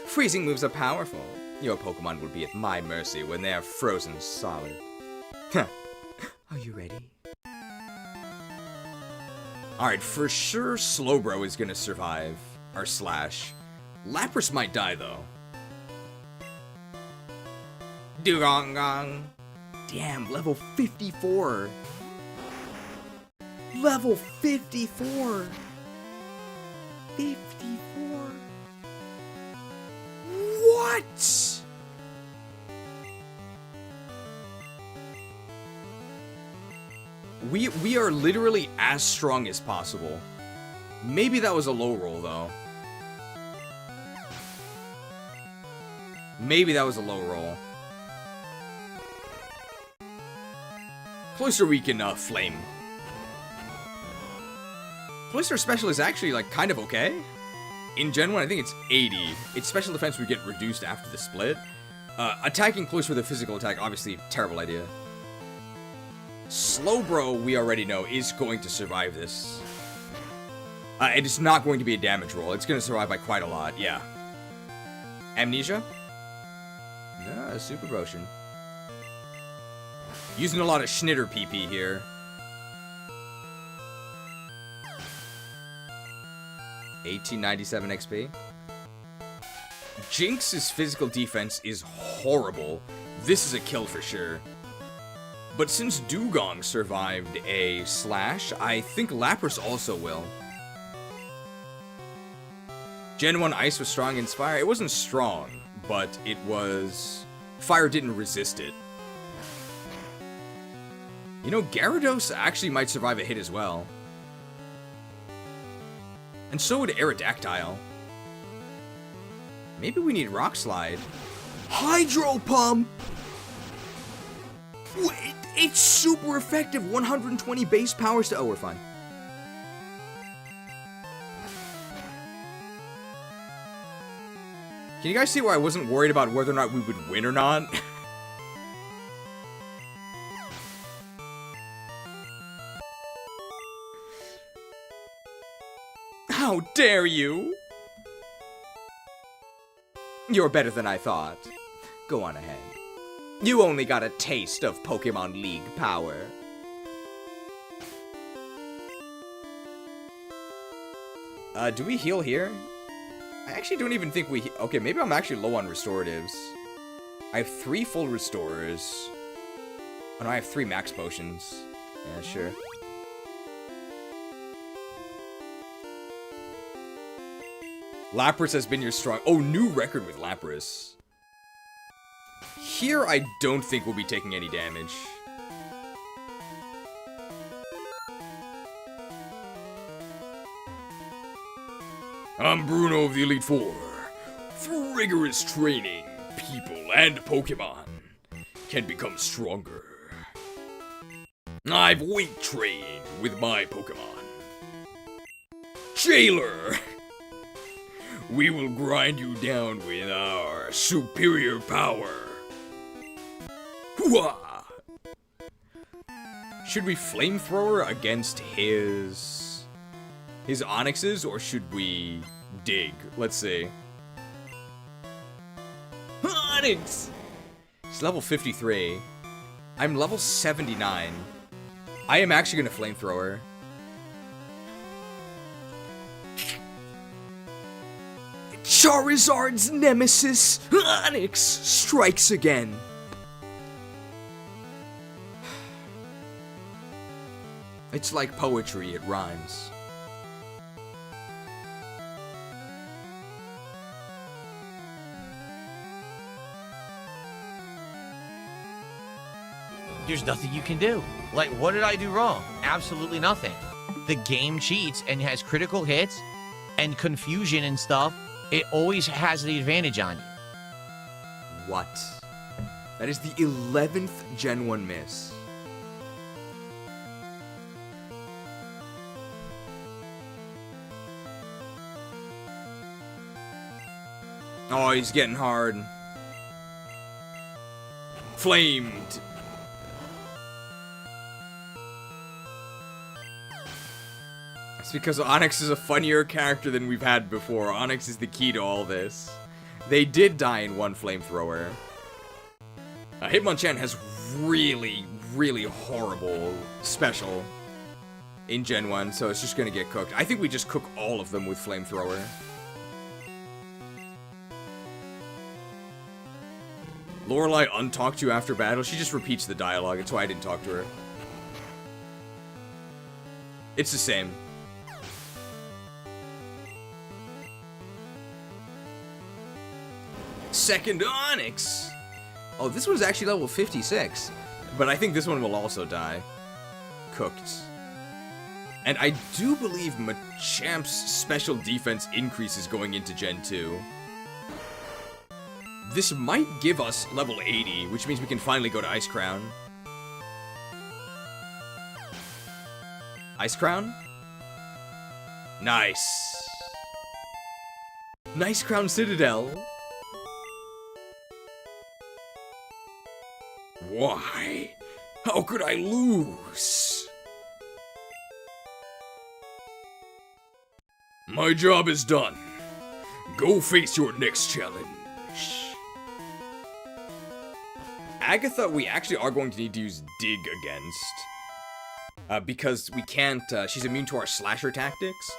Freezing moves are powerful. Your Pokemon will be at my mercy when they are frozen solid. Are you ready? Alright, for sure Slowbro is gonna survive. Or Slash. Lapras might die, though. Dugong. Damn, level 54. Level 54. 54. What? We are literally as strong as possible. Maybe that was a low roll, though. Maybe that was a low roll. Cloister we can flame. Cloister special is actually like kind of okay. In Gen 1 I think it's 80. Its special defense would get reduced after the split. Attacking Cloister with a physical attack, obviously terrible idea. Slowbro, we already know, is going to survive this. It is not going to be a damage roll. It's going to survive by quite a lot, yeah. Amnesia? No, super potion. Using a lot of schnitter PP here. $1897 XP. Jinx's physical defense is horrible. This is a kill for sure. But since Dugong survived a slash, I think Lapras also will. Gen 1 Ice was strong against Fire. It wasn't strong, but it was... Fire didn't resist it. You know, Gyarados actually might survive a hit as well. And so would Aerodactyl. Maybe we need Rock Slide. Hydro Pump! It's super effective. 120 base powers to... Oh, we're fine. Can you guys see why I wasn't worried about whether or not we would win or not? How dare you? You're better than I thought. Go on ahead. You only got a taste of Pokemon League power. Do we heal here? I actually don't even think we... Okay, maybe I'm actually low on restoratives. I have 3 full restores. Oh no, I have 3 max potions. Yeah, sure. Lapras has been your strong... Oh, new record with Lapras. Here, I don't think we'll be taking any damage. I'm Bruno of the Elite Four. Through rigorous training, people and Pokemon can become stronger. I've weight trained with my Pokemon. Jailer! We will grind you down with our superior power. Hooah! Should we flamethrower against his Onyxes, or should we dig? Let's see. Onyx! He's level 53. I'm level 79. I am actually gonna flamethrower. Charizard's nemesis, Onyx, strikes again. It's like poetry, it rhymes. There's nothing you can do. Like, what did I do wrong? Absolutely nothing. The game cheats and has critical hits and confusion and stuff. It always has the advantage on you. What? That is the 11th Gen 1 miss. Oh, he's getting hard. Flamed. It's because Onyx is a funnier character than we've had before. Onyx is the key to all this. They did die in one flamethrower. Hitmonchan has really, really horrible special in Gen 1, so it's just gonna get cooked. I think we just cook all of them with flamethrower. Lorelei untalked you after battle. She just repeats the dialogue. That's why I didn't talk to her. It's the same. Second Onyx! Oh, this one's actually level 56. But I think this one will also die. Cooked. And I do believe Machamp's special defense increases going into Gen 2. This might give us level 80, which means we can finally go to Ice Crown. Ice Crown? Nice. Nice Crown Citadel. Why How could I lose? My job is done. Go face your next challenge. Agatha, we actually are going to need to use Dig against. Because we can't, she's immune to our slasher tactics.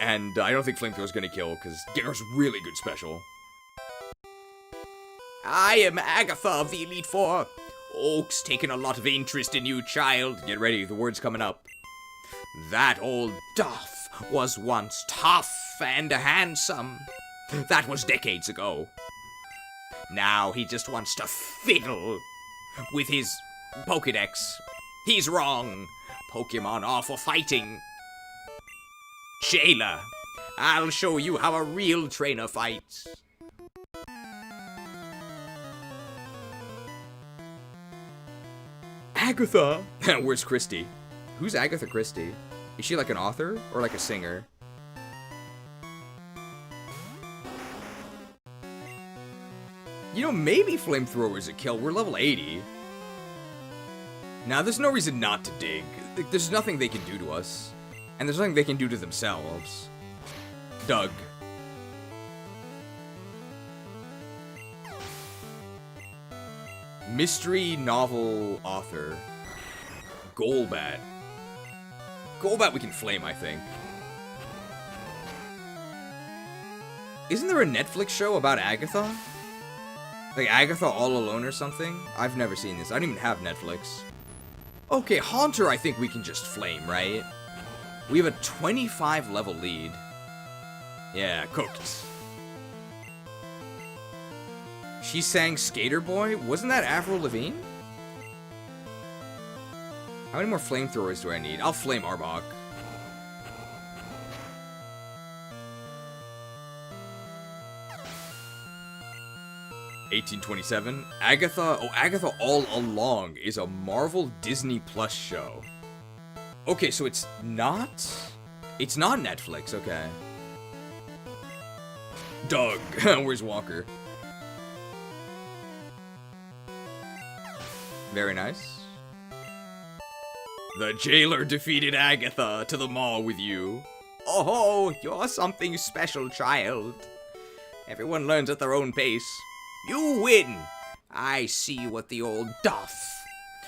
And I don't think Flamethrower's gonna kill, because Garrett's really good special. I am Agatha of the Elite Four. Oak's taken a lot of interest in you, child. Get ready, the word's coming up. That old Duff was once tough and handsome. That was decades ago. Now he just wants to fiddle with his Pokedex. He's wrong. Pokemon are for fighting. Jailer, I'll show you how a real trainer fights. Agatha! Where's Christy? Who's Agatha Christie? Is she like an author or like a singer? You know, maybe Flamethrower's a kill. We're level 80. Now, there's no reason not to dig. There's nothing they can do to us. And there's nothing they can do to themselves. Doug. Mystery novel author. Golbat. Golbat we can flame, I think. Isn't there a Netflix show about Agatha? Like Agatha All Alone or something? I've never seen this. I don't even have Netflix. Okay, Haunter I think we can just flame, right? We have a 25 level lead. Yeah, cooked. She sang Skater Boy? Wasn't that Avril Lavigne? How many more flamethrowers do I need? I'll flame Arbok. $18.27. Agatha. Oh, Agatha All Along is a Marvel Disney Plus show. Okay, so it's not Netflix, okay. Doug. Where's Walker? Very nice. The jailer defeated Agatha to the mall with you. Oh, you're something special, child. Everyone learns at their own pace. You win. I see what the old Duff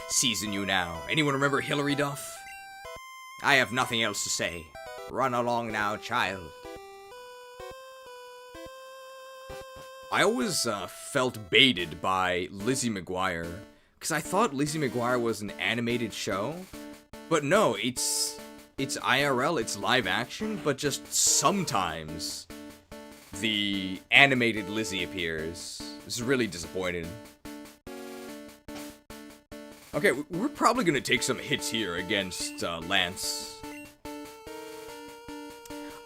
sees in you now. Anyone remember Hillary Duff? I have nothing else to say. Run along now, child. I always felt baited by Lizzie McGuire, because I thought Lizzie McGuire was an animated show, but no, it's IRL, it's live action, but just sometimes the animated Lizzie appears. This is really disappointing. Okay, we're probably gonna take some hits here against Lance.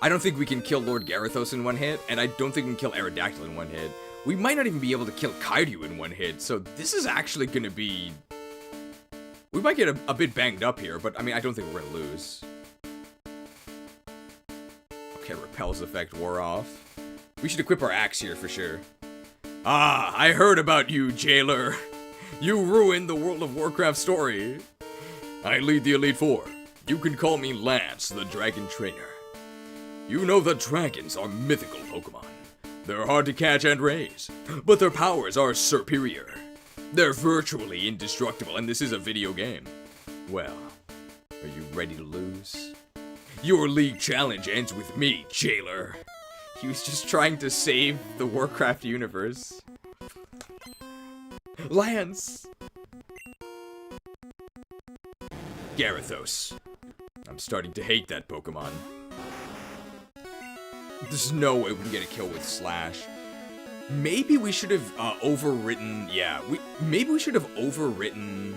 I don't think we can kill Lord Gyarados in one hit, and I don't think we can kill Aerodactyl in one hit. We might not even be able to kill Kairyu in one hit, so this is actually gonna be... We might get a bit banged up here, but I mean, I don't think we're gonna lose. Okay, Repel's effect wore off. We should equip our axe here for sure. Ah, I heard about you, jailer. You ruined the World of Warcraft story. I lead the Elite Four. You can call me Lance, the Dragon Trainer. You know that dragons are mythical Pokemon. They're hard to catch and raise, but their powers are superior. They're virtually indestructible, and this is a video game. Well, are you ready to lose? Your league challenge ends with me, jailer. He was just trying to save the Warcraft universe. Lance! Gyarados. I'm starting to hate that Pokemon. There's no way we can get a kill with Slash. Maybe we should have overwritten... Yeah, maybe we should have overwritten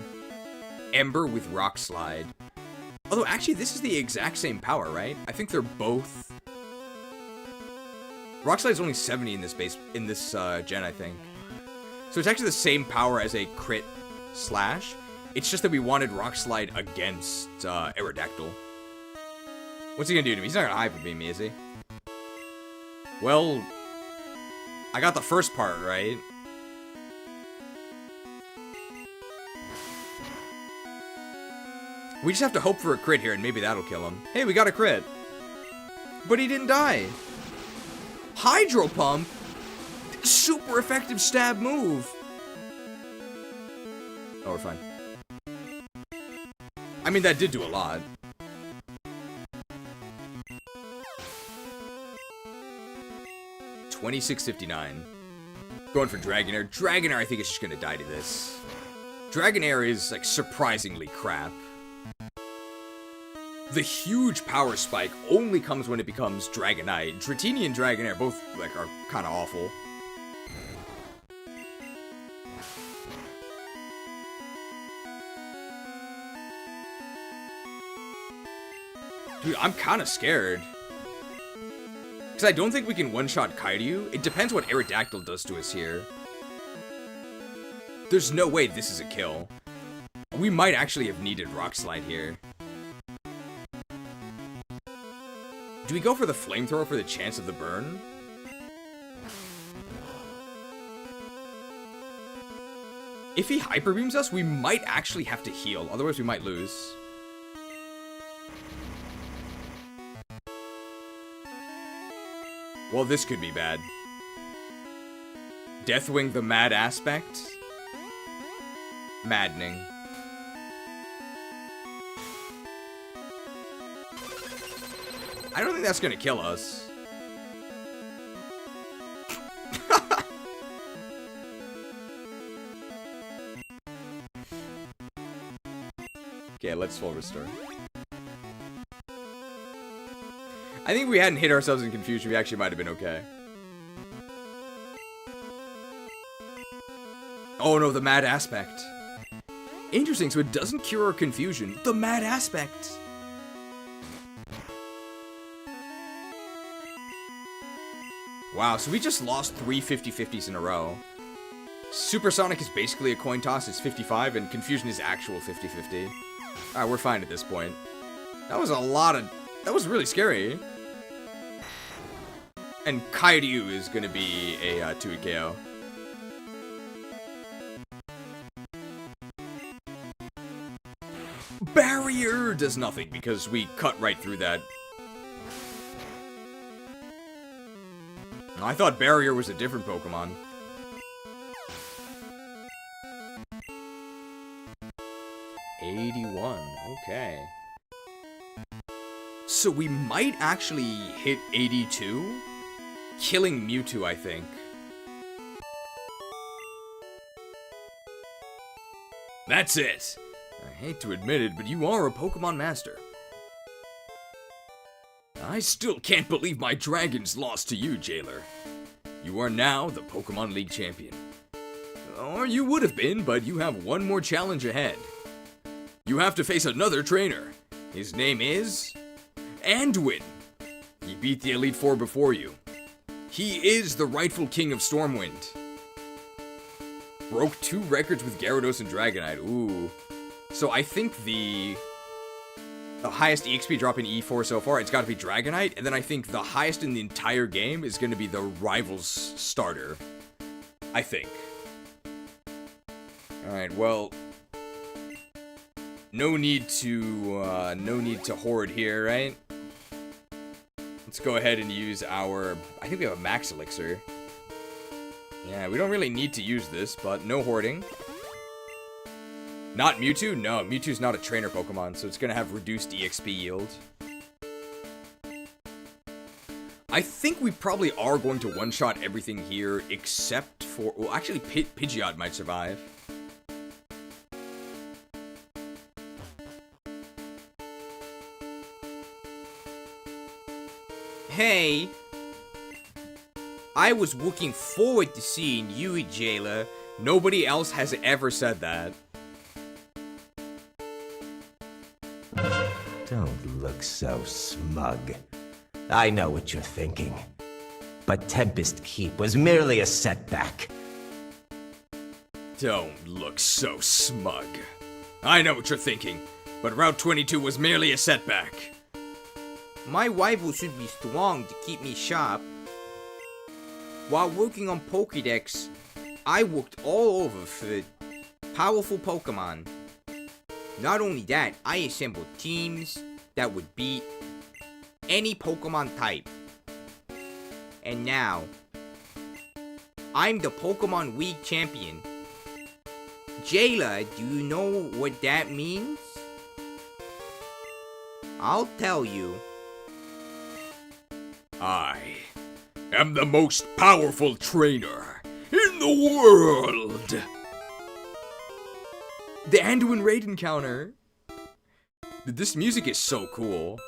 Ember with Rock Slide. Although, actually, this is the exact same power, right? I think they're both... Rock Slide is only 70 in this gen, I think. So it's actually the same power as a crit Slash. It's just that we wanted Rock Slide against Aerodactyl. What's he gonna do to me? He's not gonna Hyper Beam me, is he? Well, I got the first part right. We just have to hope for a crit here, and maybe that'll kill him. Hey, we got a crit. But he didn't die. Hydro Pump? Super effective stab move. Oh, we're fine. I mean, that did do a lot. $26.59. Going for Dragonair. Dragonair, I think, is just gonna die to this. Dragonair is, like, surprisingly crap. The huge power spike only comes when it becomes Dragonite. Dratini and Dragonair both, like, are kind of awful. Dude, I'm kind of scared. Because I don't think we can one-shot Kairyu. It depends what Aerodactyl does to us here. There's no way this is a kill. We might actually have needed Rock Slide here. Do we go for the Flamethrower for the chance of the burn? If he Hyper Beams us, we might actually have to heal. Otherwise, we might lose. Well, this could be bad. Deathwing the Mad Aspect? Maddening. I don't think that's gonna kill us. Okay, let's full restore. I think if we hadn't hit ourselves in confusion, we actually might have been okay. Oh no, the Mad Aspect. Interesting, so it doesn't cure our confusion. The Mad Aspect. Wow, so we just lost 3 50-50s in a row. Supersonic is basically a coin toss, it's 55, and Confusion is actual 50-50. Alright, we're fine at this point. That was a lot of... That was really scary. And Kairyu is gonna be a 2 KO. Barrier does nothing because we cut right through that. I thought Barrier was a different Pokemon. $81, okay. So we might actually hit 82? Killing Mewtwo, I think. That's it! I hate to admit it, but you are a Pokemon Master. I still can't believe my dragons lost to you, Jailer. You are now the Pokemon League champion. Or you would have been, but you have one more challenge ahead. You have to face another trainer. His name is... Anduin. He beat the Elite Four before you. He is the rightful king of Stormwind. Broke 2 records with Gyarados and Dragonite. Ooh. So I think the highest EXP drop in E4 so far, it's got to be Dragonite, and then I think the highest in the entire game is going to be the Rivals starter. I think. Alright, well... No need to hoard here, right? Let's go ahead and use our... I think we have a Max Elixir. Yeah, we don't really need to use this, but no hoarding. Not Mewtwo? No, Mewtwo's not a trainer Pokemon, so it's gonna have reduced EXP yield. I think we probably are going to one-shot everything here, except for... Well, actually, Pidgeot might survive. Hey! I was looking forward to seeing you, Jailer. Nobody else has ever said that. Don't look so smug. I know what you're thinking. But Tempest Keep was merely a setback. Don't look so smug. I know what you're thinking, but Route 22 was merely a setback. My rival should be strong to keep me sharp. While working on Pokédex, I worked all over for powerful Pokemon. Not only that, I assembled teams that would beat any Pokemon type. And now, I'm the Pokemon League champion. Jayla, do you know what that means? I'll tell you. I am the most powerful trainer in the world. The Anduin raid encounter. This music is so cool.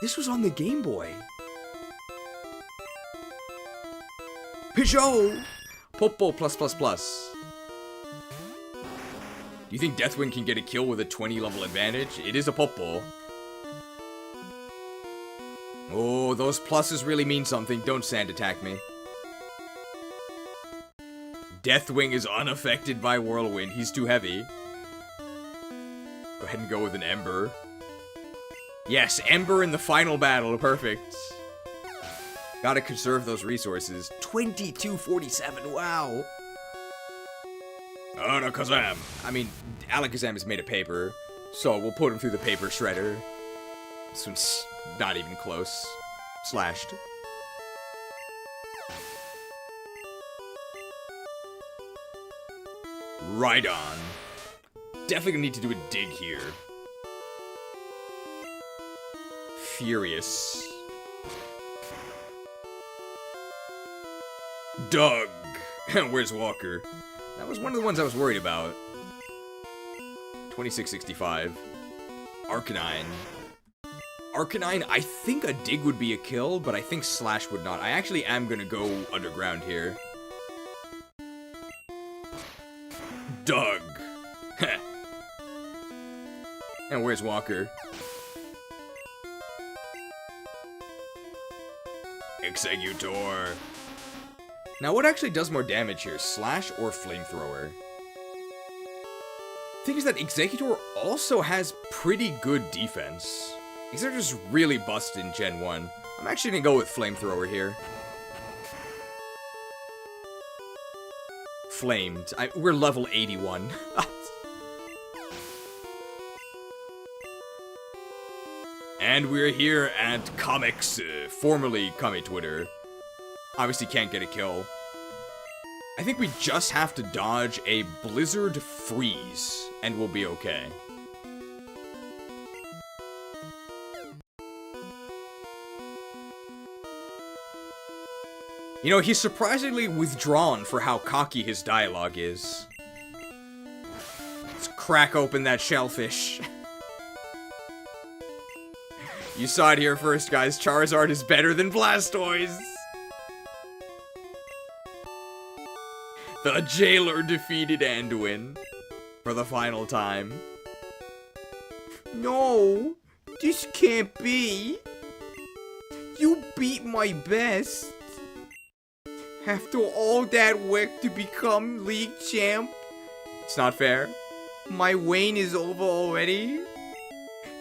This was on the Game Boy. Peugeot! Popo plus plus plus. Do you think Deathwing can get a kill with a 20 level advantage? It is a Popo. Oh, those pluses really mean something. Don't sand attack me. Deathwing is unaffected by Whirlwind. He's too heavy. Go ahead and go with an Ember. Yes, Ember in the final battle. Perfect. Gotta conserve those resources. 2247. Wow. Alakazam. I mean, Alakazam is made of paper, so we'll put him through the paper shredder. This one's not even close. Slashed. Right on. Definitely gonna need to do a dig here. Furious. Doug. Where's Walker? That was one of the ones I was worried about. 2665. Arcanine. Arcanine, I think a dig would be a kill, but I think Slash would not. I actually am gonna go underground here. Doug. And where's Walker? Executor. Now, what actually does more damage here? Slash or Flamethrower? Thing is that Executor also has pretty good defense. Executor's really busted in Gen 1. I'm actually gonna go with Flamethrower here. Flamed. We're level 81. And we're here at Comics, formerly Kame Twitter. Obviously can't get a kill. I think we just have to dodge a Blizzard Freeze, and we'll be okay. You know, he's surprisingly withdrawn for how cocky his dialogue is. Let's crack open that shellfish. You saw it here first, guys. Charizard is better than Blastoise. The jailer defeated Anduin for the final time. No, this can't be. You beat my best. After all that work to become League Champ? It's not fair. My reign is over already?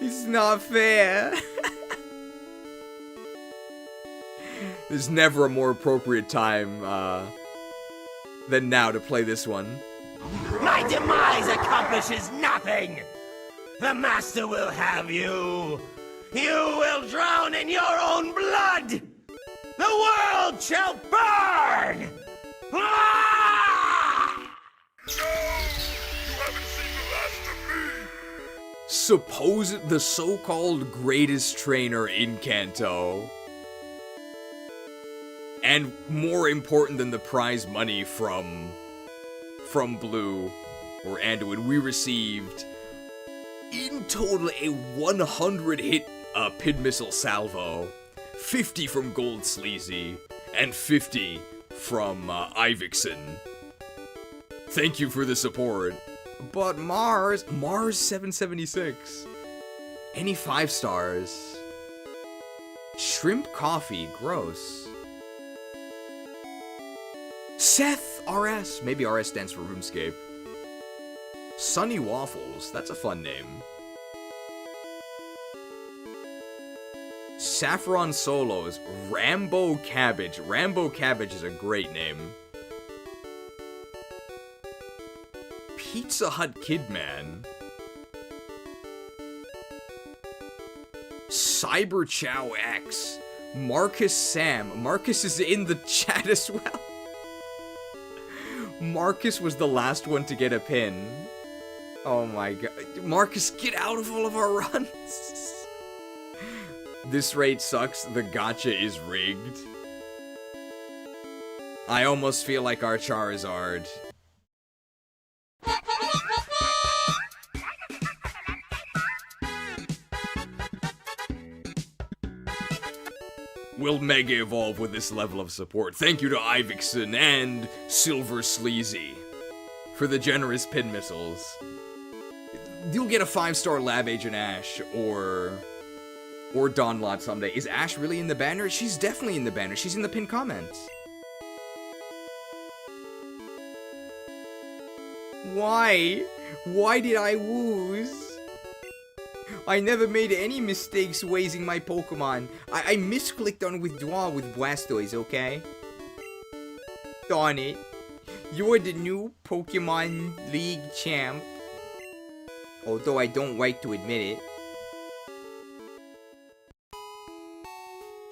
It's not fair. There's never a more appropriate time than now to play this one. My demise accomplishes nothing! The Master will have you! You will drown in your own blood! The world shall burn! Ah! Suppose the so-called greatest trainer in Kanto. And more important than the prize money from Blue or Anduin, we received in total a 100 hit Pid Missile Salvo, 50 from Gold Sleazy, and 50 from Ivickson. Thank you for the support. But Mars 776. Any 5 stars? Shrimp coffee, gross. Seth RS. Maybe RS stands for RuneScape. Sunny Waffles. That's a fun name. Saffron Solos. Rambo Cabbage. Rambo Cabbage is a great name. Pizza Hut Kidman. Cyberchow X, Marcus Sam. Marcus is in the chat as well. Marcus was the last one to get a pin. Oh my god. Marcus, get out of all of our runs. This raid sucks. The gacha is rigged. I almost feel like our Charizard. Will Mega Evolve with this level of support. Thank you to Ivixen and Silver Sleazy for the generous pin missiles. You'll get a 5-star Lab Agent Ash or Donlot someday. Is Ash really in the banner? She's definitely in the banner. She's in the pinned comments. Why? Why did I lose? I never made any mistakes raising my Pokemon. I misclicked on withdraw with Blastoise, okay? Darn it. You're the new Pokemon League champ. Although I don't like to admit it.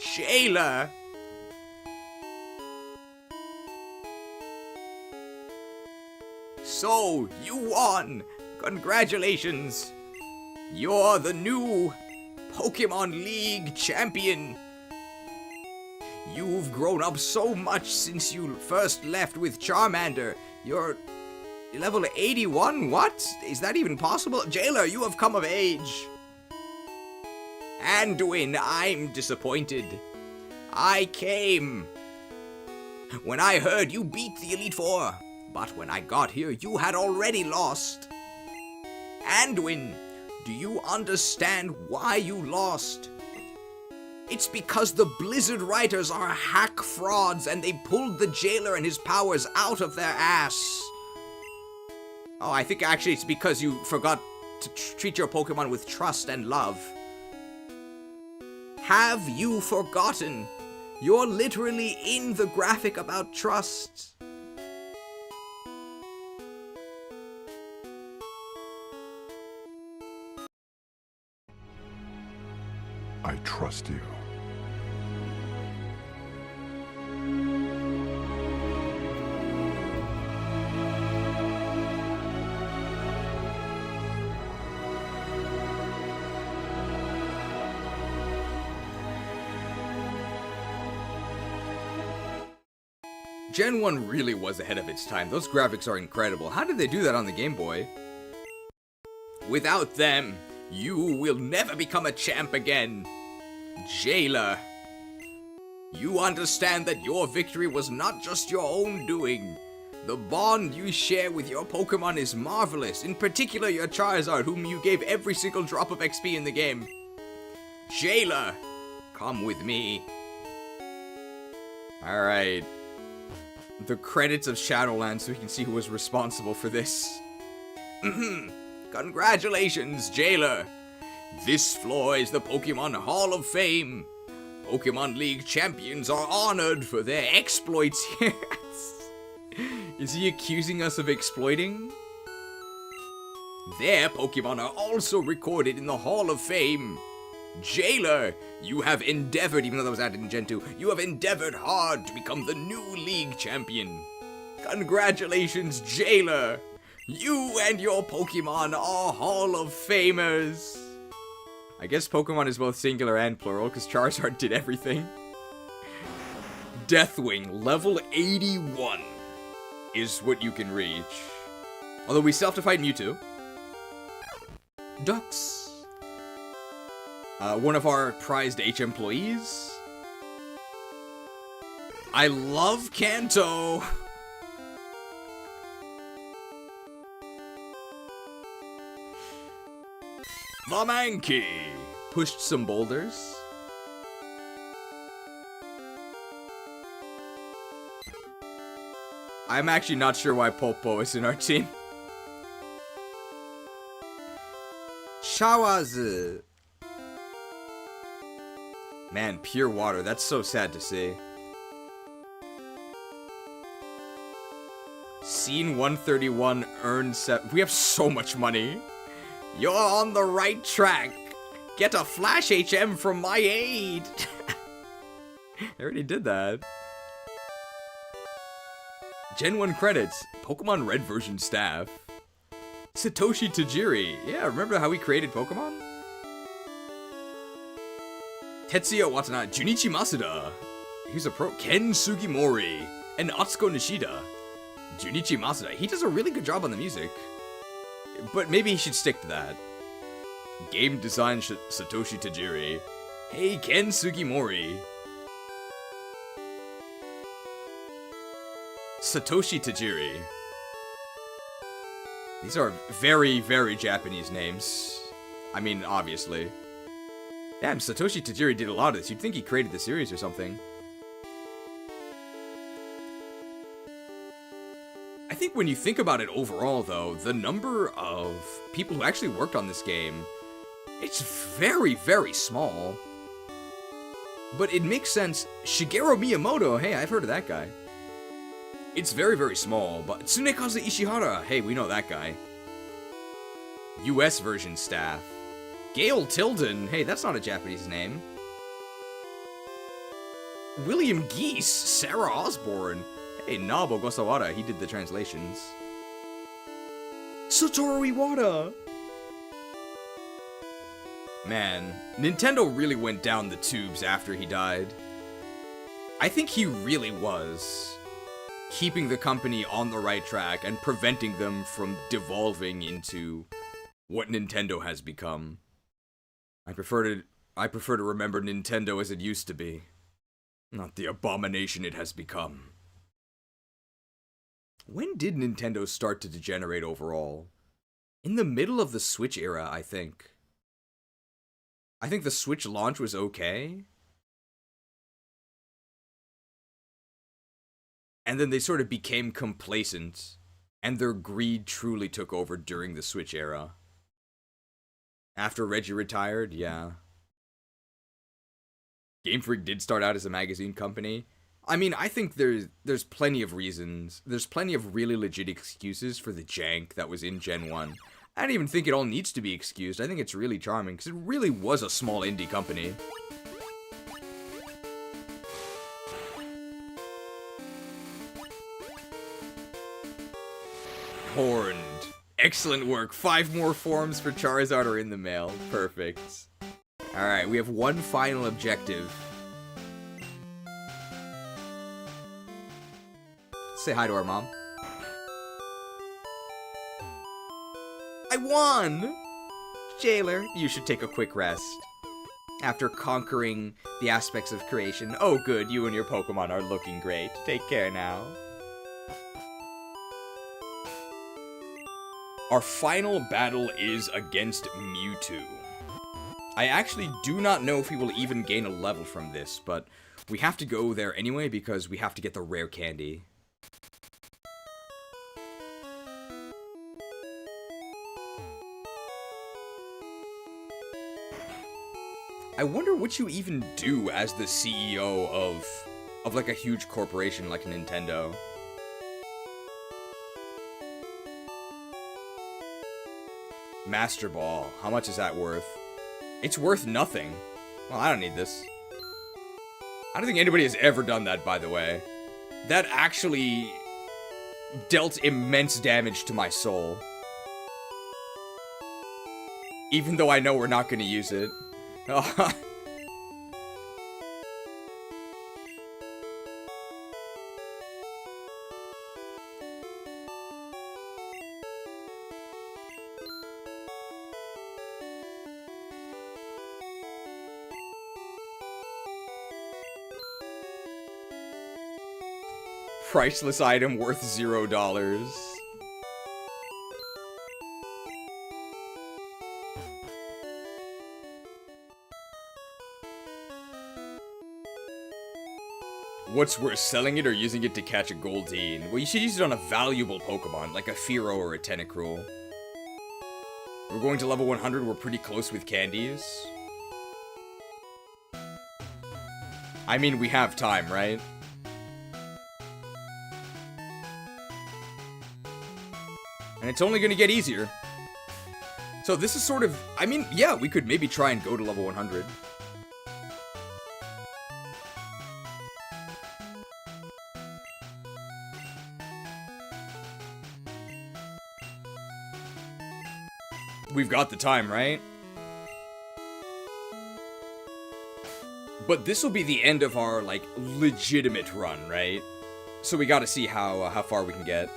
Shayla! So, you won! Congratulations! You're the new Pokemon League champion! You've grown up so much since you first left with Charmander. You're level 81? What? Is that even possible? Jailer, you have come of age! Anduin, I'm disappointed. I came when I heard you beat the Elite Four, but when I got here, you had already lost. Anduin, do you understand why you lost? It's because the Blizzard writers are hack frauds and they pulled the Jailer and his powers out of their ass. Oh, I think actually it's because you forgot to treat your Pokemon with trust and love. Have you forgotten? You're literally in the graphic about trust. I trust you. Gen 1 really was ahead of its time. Those graphics are incredible. How did they do that on the Game Boy? Without them, you will never become a champ again. Jailer, you understand that your victory was not just your own doing. The bond you share with your Pokemon is marvelous, in particular your Charizard, whom you gave every single drop of XP in the game. Jailer, come with me. Alright. The credits of Shadowlands so we can see who was responsible for this. Congratulations, Jailer. This floor is the Pokemon Hall of Fame. Pokemon League champions are honored for their exploits here. Is he accusing us of exploiting? Their Pokemon are also recorded in the Hall of Fame. Jailer, you have endeavored, even though that was added in Gen 2, you have endeavored hard to become the new League champion. Congratulations, Jailer. You and your Pokemon are Hall of Famers. I guess Pokemon is both singular and plural, because Charizard did everything. Deathwing, level 81, is what you can reach. Although we still have to fight Mewtwo. Ducks. One of our prized H employees. I love Kanto. The Mankey pushed some boulders. I'm actually not sure why Popo is in our team. Shawazu. Man, pure water. That's so sad to see. Scene 131 earned 7. We have so much money. You're on the right track. Get a Flash HM from my aid! I already did that. Gen 1 credits. Pokemon Red version staff. Satoshi Tajiri. Yeah, remember how we created Pokemon? Tetsuya Watanabe. Junichi Masuda. He's a pro. Ken Sugimori. And Atsuko Nishida. Junichi Masuda. He does a really good job on the music. But maybe he should stick to that. Game design Satoshi Tajiri. Hey, Ken Sugimori. Satoshi Tajiri. These are very, very Japanese names. I mean, obviously. Damn, Satoshi Tajiri did a lot of this. You'd think he created the series or something. I think when you think about it overall, though, the number of people who actually worked on this game, it's very, very small. But it makes sense. Shigeru Miyamoto, hey, I've heard of that guy. It's very, very small, but Tsunekazu Ishihara, hey, we know that guy. US version staff. Gail Tilden, hey, that's not a Japanese name. William Geese, Sarah Osborne. Hey, Nabo Gosawara, he did the translations. Satoru Iwata! Man, Nintendo really went down the tubes after he died. I think he really was keeping the company on the right track and preventing them from devolving into what Nintendo has become. I prefer to remember Nintendo as it used to be, not the abomination it has become. When did Nintendo start to degenerate overall? In the middle of the Switch era, I think. I think the Switch launch was okay. And then they sort of became complacent, and their greed truly took over during the Switch era. After Reggie retired, yeah. Game Freak did start out as a magazine company. I mean, I think there's plenty of reasons. There's plenty of really legit excuses for the jank that was in Gen 1. I don't even think it all needs to be excused. I think it's really charming, because it really was a small indie company. Horned. Excellent work. 5 more forms for Charizard are in the mail. Perfect. Alright, we have one final objective. Say hi to our mom. I won! Jailer, you should take a quick rest. After conquering the aspects of creation. Oh good, you and your Pokemon are looking great. Take care now. Our final battle is against Mewtwo. I actually do not know if we will even gain a level from this, but we have to go there anyway because we have to get the rare candy. I wonder what you even do as the CEO of like a huge corporation like Nintendo. Master Ball. How much is that worth? It's worth nothing. Well, I don't need this. I don't think anybody has ever done that, by the way. That actually dealt immense damage to my soul. Even though I know we're not going to use it. Priceless item worth $0. What's worse, selling it or using it to catch a Goldeen? Well, you should use it on a valuable Pokemon, like a Fearow or a Tentacruel. We're going to level 100, we're pretty close with candies. I mean, we have time, right? And it's only gonna get easier. So this is sort of, I mean, yeah, we could maybe try and go to level 100. We've got the time, right? But this will be the end of our, like, legitimate run, right? So we gotta see how far we can get.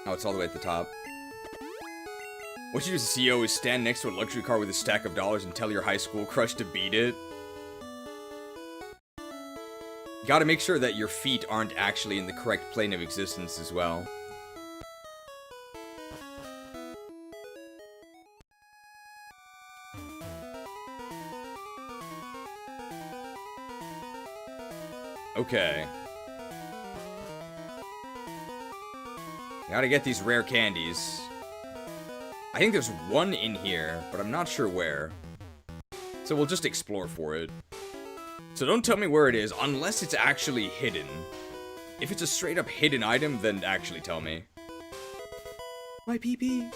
Oh, it's all the way at the top. What you do as a CEO is stand next to a luxury car with a stack of dollars and tell your high school crush to beat it. Gotta make sure that your feet aren't actually in the correct plane of existence as well. Okay. Gotta get these rare candies. I think there's one in here, but I'm not sure where. So we'll just explore for it. So don't tell me where it is, unless it's actually hidden. If it's a straight up hidden item, then actually tell me. My PP.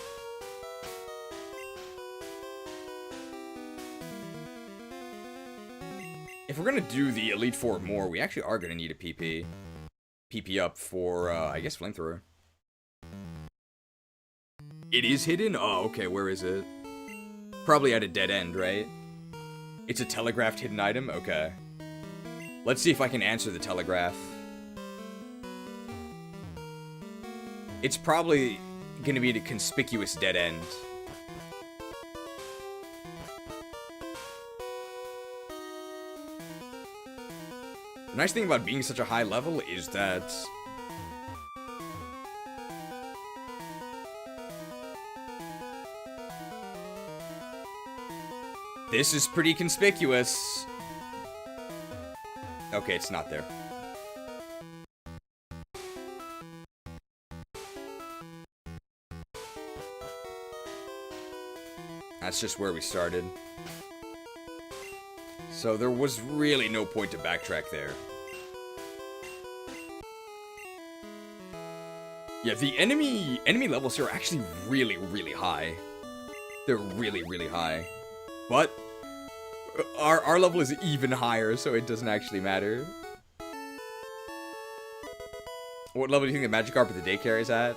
If we're gonna do the Elite Four more, we actually are gonna need a PP. PP up for, I guess, Flamethrower. It is hidden? Oh, okay, where is it? Probably at a dead end, right? It's a telegraphed hidden item? Okay. Let's see if I can answer the telegraph. It's probably gonna be at a conspicuous dead end. The nice thing about being such a high level is that this is pretty conspicuous. Okay, it's not there. That's just where we started. So there was really no point to backtrack there. Yeah, the enemy levels here are actually really, really high. They're really, really high. But our level is even higher, so it doesn't actually matter. What level do you think the Magikarp at the daycare is at?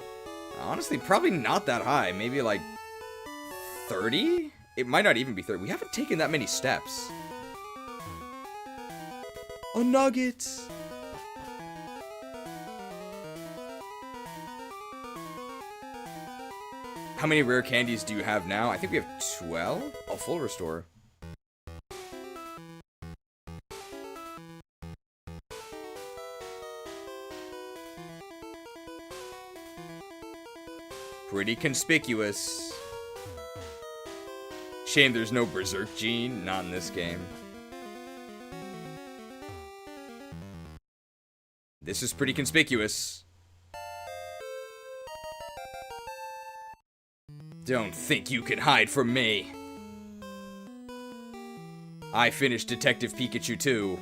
Honestly, probably not that high. Maybe like 30? It might not even be 30. We haven't taken that many steps. A nugget! How many rare candies do you have now? I think we have 12? Oh, full restore. Pretty conspicuous. Shame there's no Berserk gene. Not in this game. This is pretty conspicuous. Don't think you can hide from me. I finished Detective Pikachu too.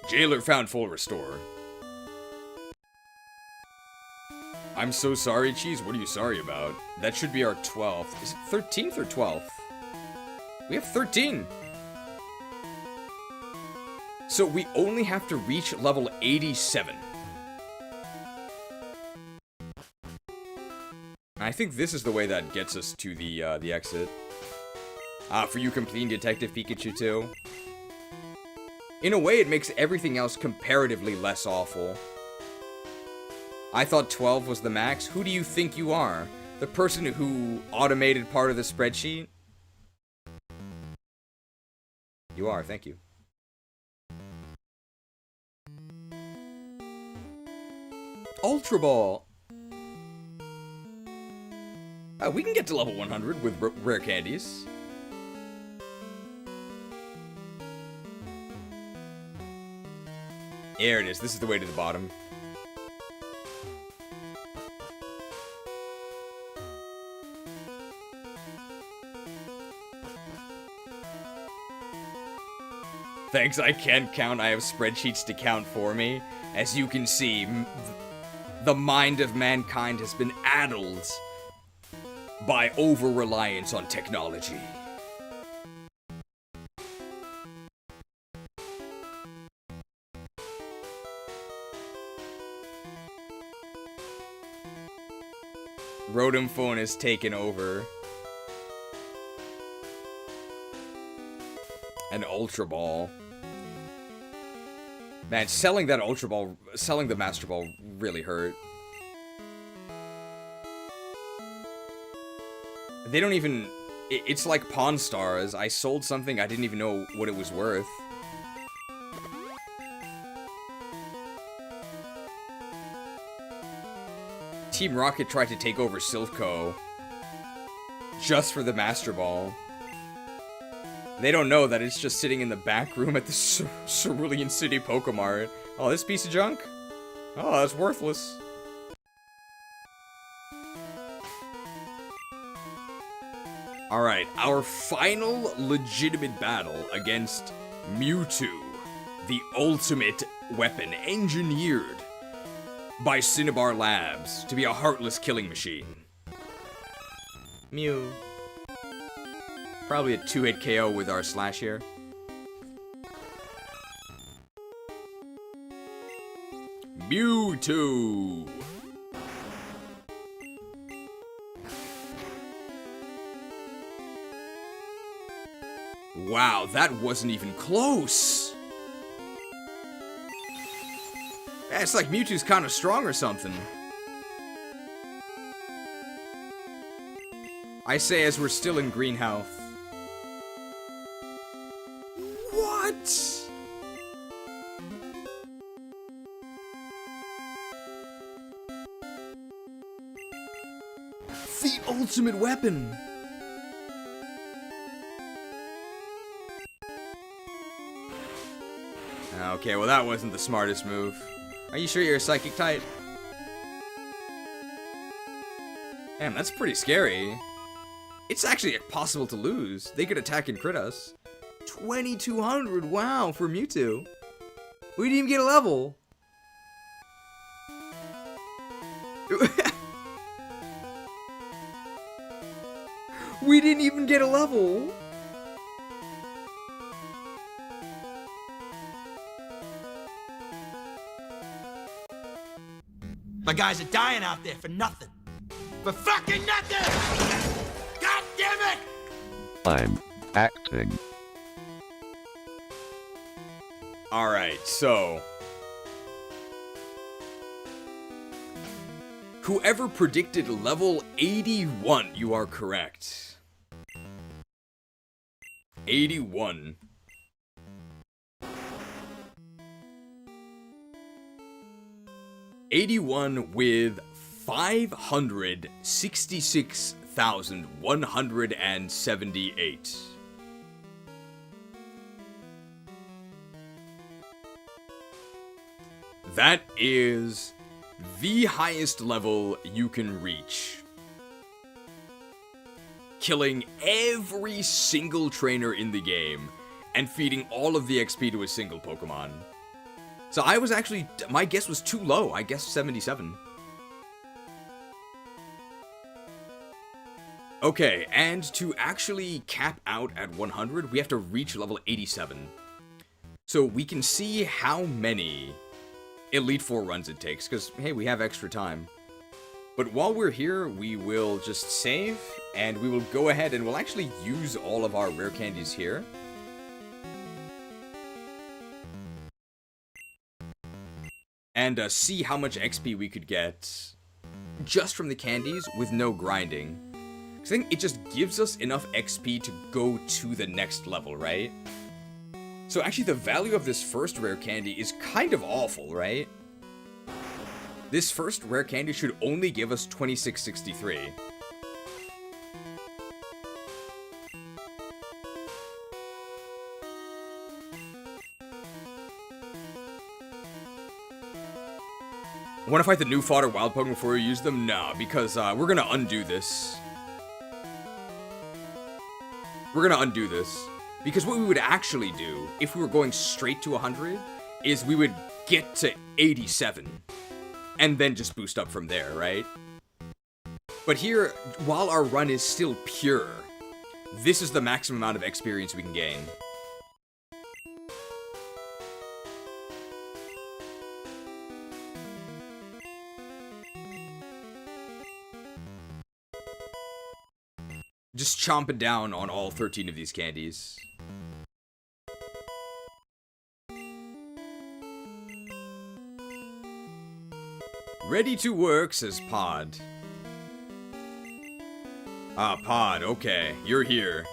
Jailer found full restore. I'm so sorry, Cheese. What are you sorry about? That should be our 12th. Is it 13th or 12th? We have 13. So we only have to reach level 87. I think this is the way that gets us to the exit. For you completing Detective Pikachu 2. In a way, it makes everything else comparatively less awful. I thought 12 was the max. Who do you think you are? The person who automated part of the spreadsheet? You are, thank you. Ultra Ball! We can get to level 100 with rare candies. There it is. This is the way to the bottom. Thanks, I can't count. I have spreadsheets to count for me. As you can see, the mind of mankind has been addled by over-reliance on technology. Rotom phone has taken over. An Ultra Ball. Man, selling that Ultra Ball, selling the Master Ball really hurt. They don't even... It's like Pawn Stars. I sold something, I didn't even know what it was worth. Team Rocket tried to take over Silph just for the Master Ball. They don't know that it's just sitting in the back room at the Cerulean City Pokemart. Oh, this piece of junk? Oh, that's worthless. Alright, our final legitimate battle against Mewtwo, the ultimate weapon engineered by Cinnabar Labs to be a heartless killing machine. Mew. Probably a 2-hit KO with our slash here. Mewtwo! Wow, that wasn't even close! Yeah, it's like Mewtwo's kind of strong or something. I say as we're still in green health. What? The ultimate weapon. Okay, well that wasn't the smartest move. Are you sure you're a psychic type? Damn, that's pretty scary. It's actually possible to lose. They could attack and crit us. 2200, wow, for Mewtwo. We didn't even get a level. We didn't even get a level. My guys are dying out there for nothing. For fucking nothing! God damn it! I'm acting. Alright, so... whoever predicted level 81, you are correct. 81. '81 with 566,178. That is the highest level you can reach. Killing every single trainer in the game and feeding all of the XP to a single Pokemon. So I was actually, my guess was too low. I guessed 77. Okay, and to actually cap out at 100, we have to reach level 87. So we can see how many Elite Four runs it takes, because, hey, we have extra time. But while we're here, we will just save, and we will go ahead and we'll actually use all of our rare candies here. And see how much XP we could get just from the candies with no grinding. I think it just gives us enough XP to go to the next level, right? So actually the value of this first rare candy is kind of awful, right? This first rare candy should only give us 2663. Want to fight the new fodder wild Pokemon before you use them? Nah, because we're gonna undo this. We're gonna undo this. Because what we would actually do, if we were going straight to 100, is we would get to 87. And then just boost up from there, right? But here, while our run is still pure, this is the maximum amount of experience we can gain. Just chomping down on all 13 of these candies. Ready to work, says Pod. Ah, Pod, okay, you're here.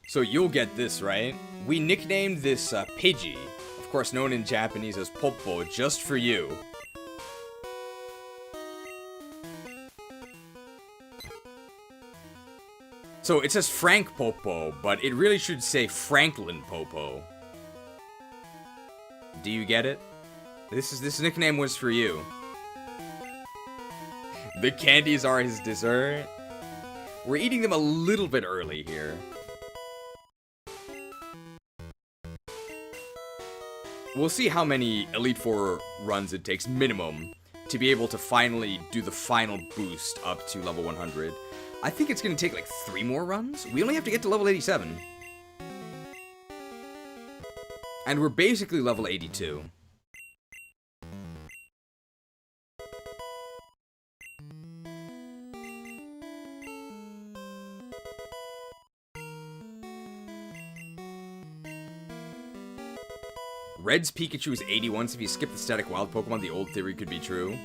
So you'll get this, right? We nicknamed this Pidgey, of course known in Japanese as Poppo, just for you. So it says Frank Popo, but it really should say Franklin Popo. Do you get it? This nickname was for you. The candies are his dessert. We're eating them a little bit early here. We'll see how many Elite Four runs it takes minimum to be able to finally do the final boost up to level 100. I think it's going to take like 3 more runs. We only have to get to level 87. And we're basically level 82. Red's Pikachu is 81, so if you skip the static wild Pokemon, the old theory could be true.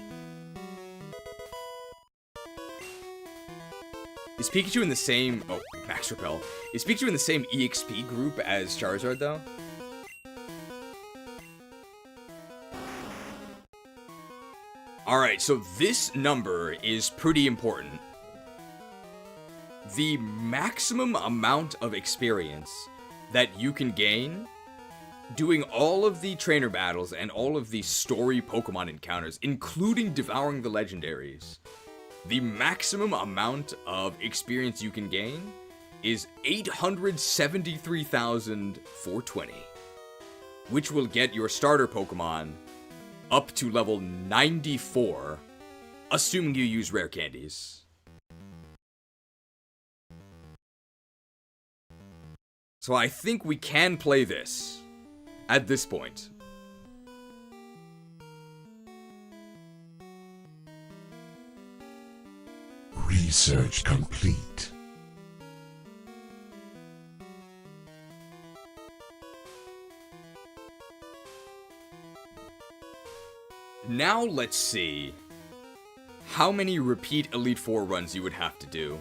Is Pikachu in the same... Oh, Max Repel. Is Pikachu in the same EXP group as Charizard, though? Alright, so this number is pretty important. The maximum amount of experience that you can gain doing all of the trainer battles and all of the story Pokemon encounters, including devouring the legendaries, the maximum amount of experience you can gain is 873,420, which will get your starter Pokemon up to level 94, assuming you use rare candies. So I think we can play this at this point. Research complete. Now let's see how many repeat Elite Four runs you would have to do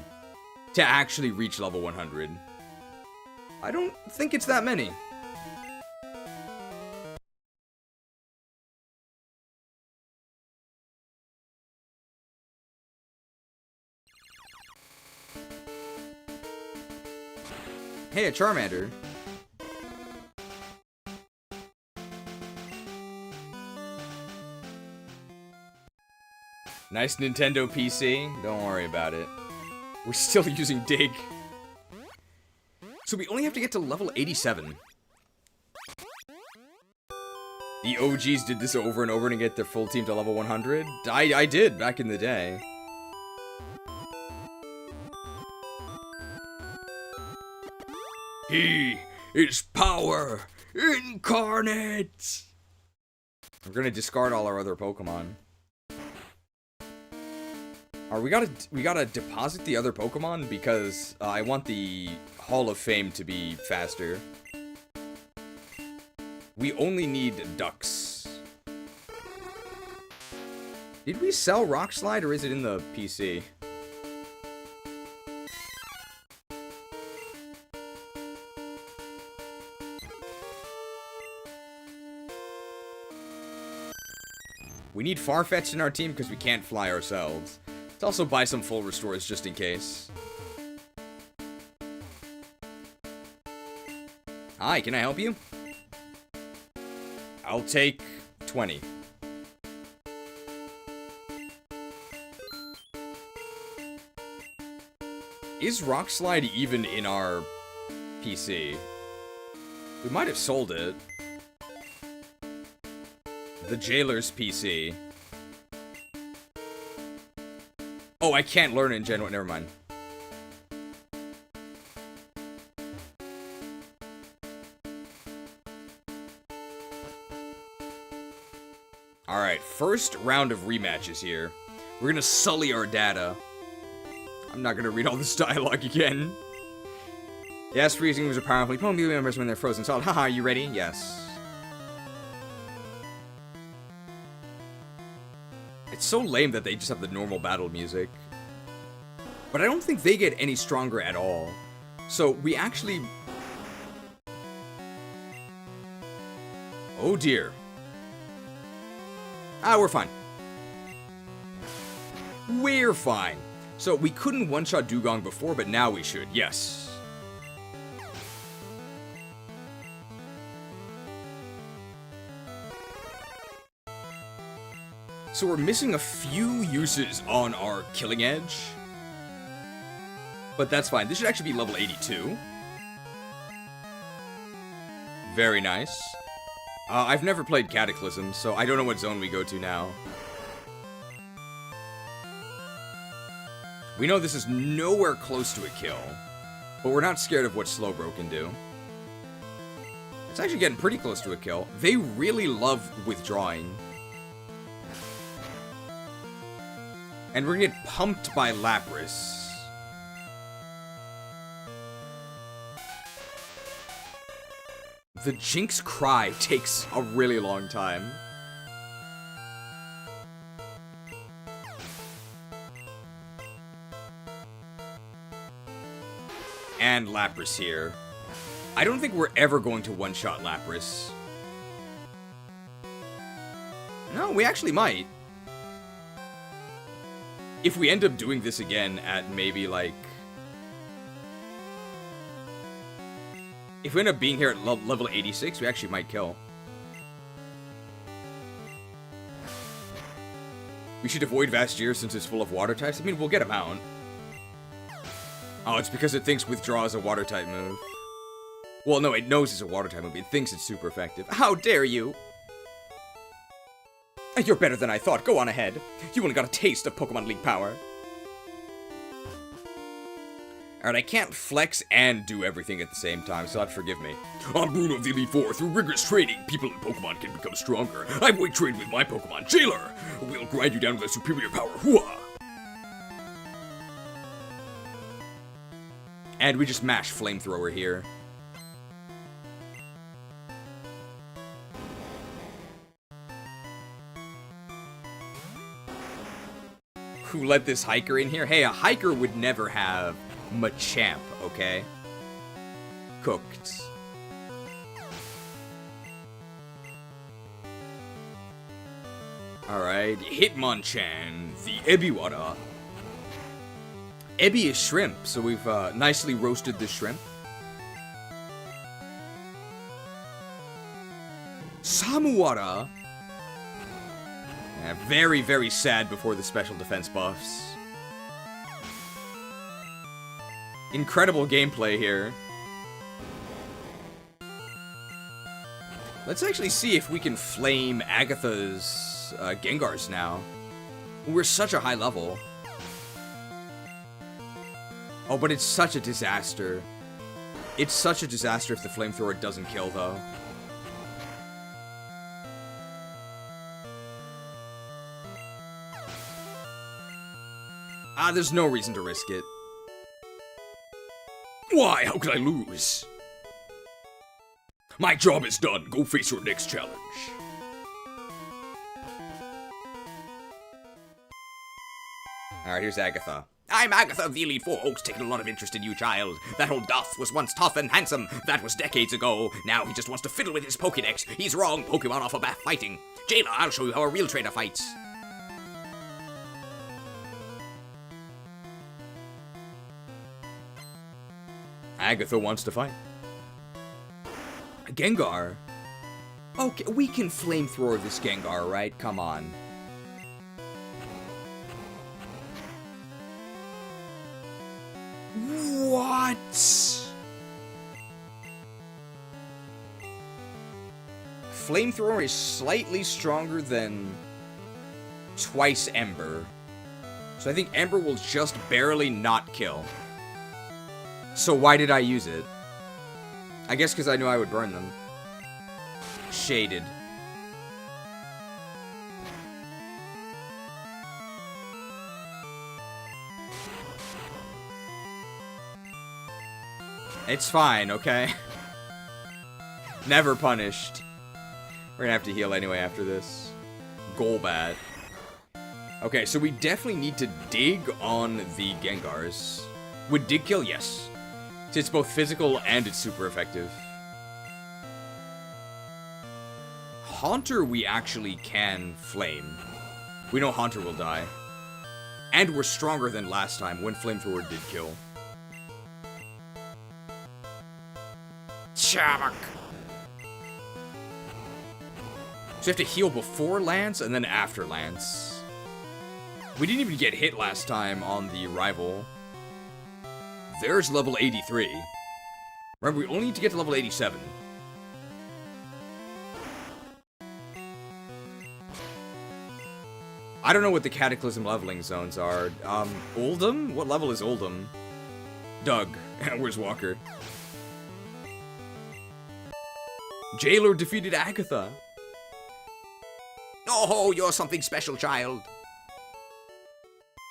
to actually reach level 100. I don't think it's that many. Hey, a Charmander. Nice Nintendo PC. Don't worry about it. We're still using Dig. So we only have to get to level 87. The OGs did this over and over to get their full team to level 100. I did back in the day. He is power incarnate. We're gonna discard all our other Pokemon. We gotta deposit the other Pokemon because I want the Hall of Fame to be faster. We only need ducks. Did we sell Rock Slide or is it in the PC? We need Farfetch'd in our team because we can't fly ourselves. Let's also buy some full restores just in case. Hi, can I help you? I'll take 20. is Rock Slide even in our PC? We might have sold it. The Jailer's PC. Oh, I can't learn it in Gen 1. Never mind. Alright, first round of rematches here. We're gonna sully our data. I'm not gonna read all this dialogue again. Yes, freezing moves are powerful. You probably members when they're frozen solid. Haha, you ready? Yes. It's so lame that they just have the normal battle music. But I don't think they get any stronger at all. So we actually... Oh dear. Ah, we're fine. We're fine. So we couldn't one-shot Dugong before, but now we should. Yes. So we're missing a few uses on our Killing Edge. But that's fine. This should actually be level 82. Very nice. I've never played Cataclysm, so I don't know what zone we go to now. We know this is nowhere close to a kill, but we're not scared of what Slowbro can do. It's actually getting pretty close to a kill. They really love withdrawing. And we're gonna get pumped by Lapras. The Jinx Cry takes a really long time. And Lapras here. I don't think we're ever going to one-shot Lapras. No, we actually might. If we end up doing this again at maybe, like... If we end up being here at level 86, we actually might kill. We should avoid Vastier since it's full of water types. I mean, we'll get him out. Oh, it's because it thinks Withdraw is a water type move. Well, no, it knows it's a water type move. It thinks it's super effective. How dare you! You're better than I thought. Go on ahead. You only got a taste of Pokemon League power. Alright, I can't flex and do everything at the same time, so forgive me. I'm Bruno of the Elite Four. Through rigorous training, people in Pokemon can become stronger. I've weight trained with my Pokemon, Jailer. We'll grind you down with a superior power. Hooah! And we just mash Flamethrower here. Who let this hiker in here? Hey, a hiker would never have Machamp, okay? Cooked. Alright, Hitmonchan, the Ebiwara. Ebi is shrimp, so we've nicely roasted the shrimp. Samuwara. Yeah, very, very sad before the special defense buffs. Incredible gameplay here. Let's actually see if we can flame Agatha's Gengars now. We're such a high level. Oh, but it's such a disaster. It's such a disaster if the Flamethrower doesn't kill, though. Ah, there's no reason to risk it. Why? How could I lose? My job is done. Go face your next challenge. Alright, here's Agatha. I'm Agatha of the Elite Four. Oak's taken a lot of interest in you, child. That old Duff was once tough and handsome. That was decades ago. Now he just wants to fiddle with his Pokédex. He's wrong. Pokemon off a bat fighting. Jailer, I'll show you how a real trainer fights. Agatha wants to fight. Gengar? Okay, we can Flamethrower this Gengar, right? Come on. What? Flamethrower is slightly stronger than twice Ember. So I think Ember will just barely not kill. So why did I use it? I guess because I knew I would burn them. Shaded. It's fine, okay? Never punished. We're gonna have to heal anyway after this. Golbat. Okay, so we definitely need to dig on the Gengars. Would dig kill? Yes. It's both physical and it's super effective. Haunter we actually can flame. We know Haunter will die. And we're stronger than last time when Flamethrower did kill. Shabak. So you have to heal before Lance and then after Lance. We didn't even get hit last time on the rival. There's level 83. Remember, we only need to get to level 87. I don't know what the Cataclysm leveling zones are. Oldham? What level is Oldham? Doug. Where's Walker? Jailer defeated Agatha. Oh, you're something special, child.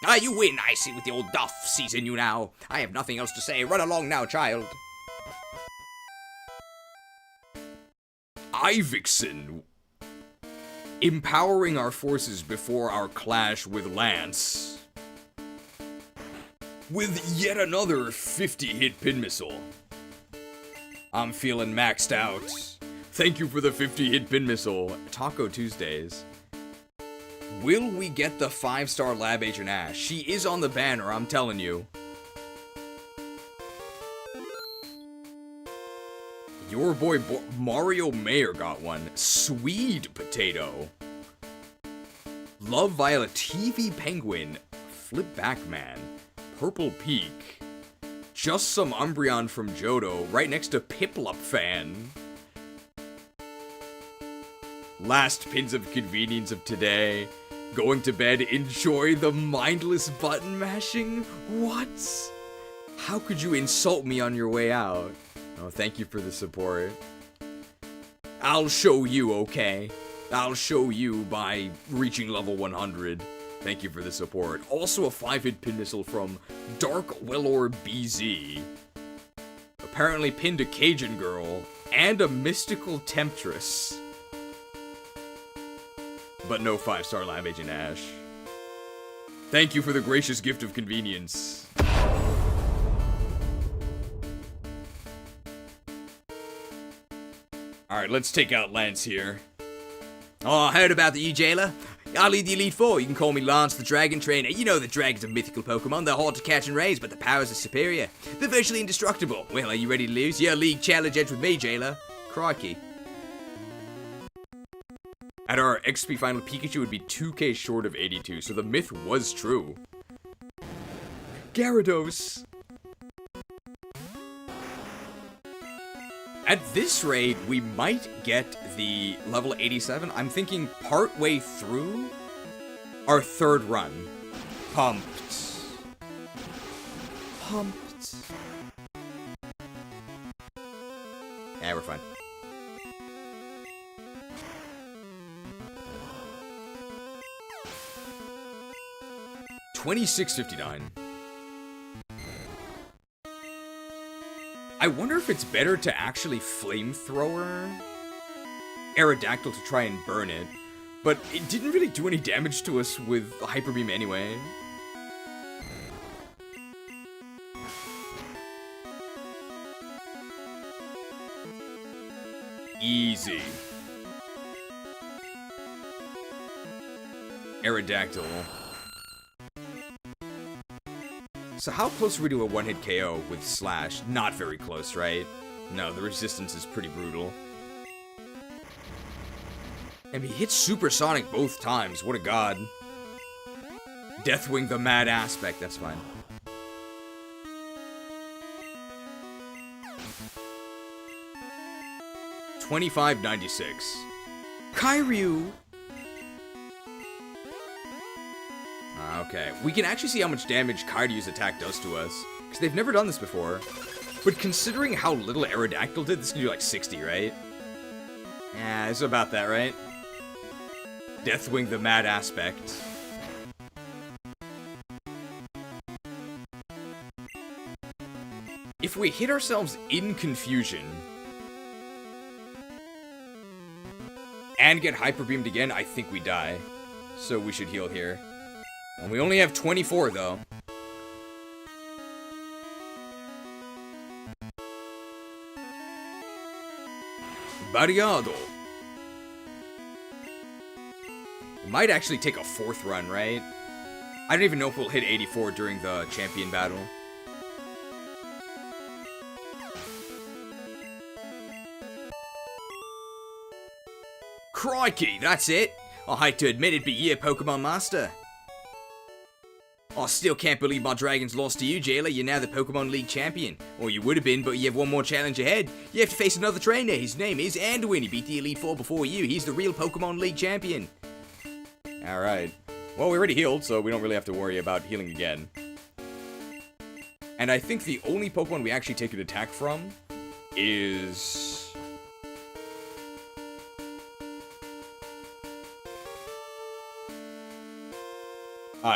Ah, you win. I see with the old Duff season you now. I have nothing else to say. Run along now, child. Iverson. Empowering our forces before our clash with Lance. With yet another 50-hit pin missile. I'm feeling maxed out. Thank you for the 50-hit pin missile. Taco Tuesdays. Will we get the 5-star Lab Agent Ash? She is on the banner, I'm telling you. Your boy Mario Mayer got one. Swede Potato. Love Violet TV Penguin. Flip Back Man. Purple Peak. Just some Umbreon from Johto, right next to Piplup Fan. Last pins of convenience of today. Going to bed, enjoy the mindless button mashing? What? How could you insult me on your way out? Oh, thank you for the support. I'll show you, okay? I'll show you by reaching level 100. Thank you for the support. Also a 5-hit pin missile from Dark Wellor BZ. Apparently pinned a Cajun girl and a mystical temptress. But no 5-star Lab Agent Ash. Thank you for the gracious gift of convenience. Alright, let's take out Lance here. Oh, I heard about the jailer. I lead the Elite Four. You can call me Lance the Dragon Trainer. You know the dragons are mythical Pokemon. They're hard to catch and raise, but the powers are superior. They're virtually indestructible. Well, are you ready to lose? Your league challenge edge with me, jailer. Crikey. At our XP final, Pikachu would be 2k short of 82, so the myth was true. Gyarados! At this rate, we might get the level 87. I'm thinking partway through our third run. Pumped. Pumped. Yeah, we're fine. $26.59. I wonder if it's better to actually flamethrower Aerodactyl to try and burn it, but it didn't really do any damage to us with Hyper Beam anyway. Easy. Aerodactyl. So how close are we to a one-hit KO with Slash? Not very close, right? No, the resistance is pretty brutal. And he hits Supersonic both times. What a god. Deathwing the Mad Aspect. That's fine. $25.96. Kairyu! Okay, we can actually see how much damage Kairyu's attack does to us, because they've never done this before. But considering how little Aerodactyl did, this can do like 60, right? Yeah, it's about that, right? Deathwing the Mad Aspect. If we hit ourselves in confusion and get hyper beamed again, I think we die. So we should heal here. And we only have 24 though. Variado. It might actually take a 4th run, right? I don't even know if we'll hit 84 during the champion battle. Crikey, that's it. I hate to admit it, but you're Pokemon Master. I still can't believe my Dragons lost to you, Jailer. You're now the Pokemon League champion. Or you would have been, but you have one more challenge ahead. You have to face another trainer. His name is Anduin. He beat the Elite Four before you. He's the real Pokemon League champion. Alright. Well, we already healed, so we don't really have to worry about healing again. And I think the only Pokemon we actually take an attack from is...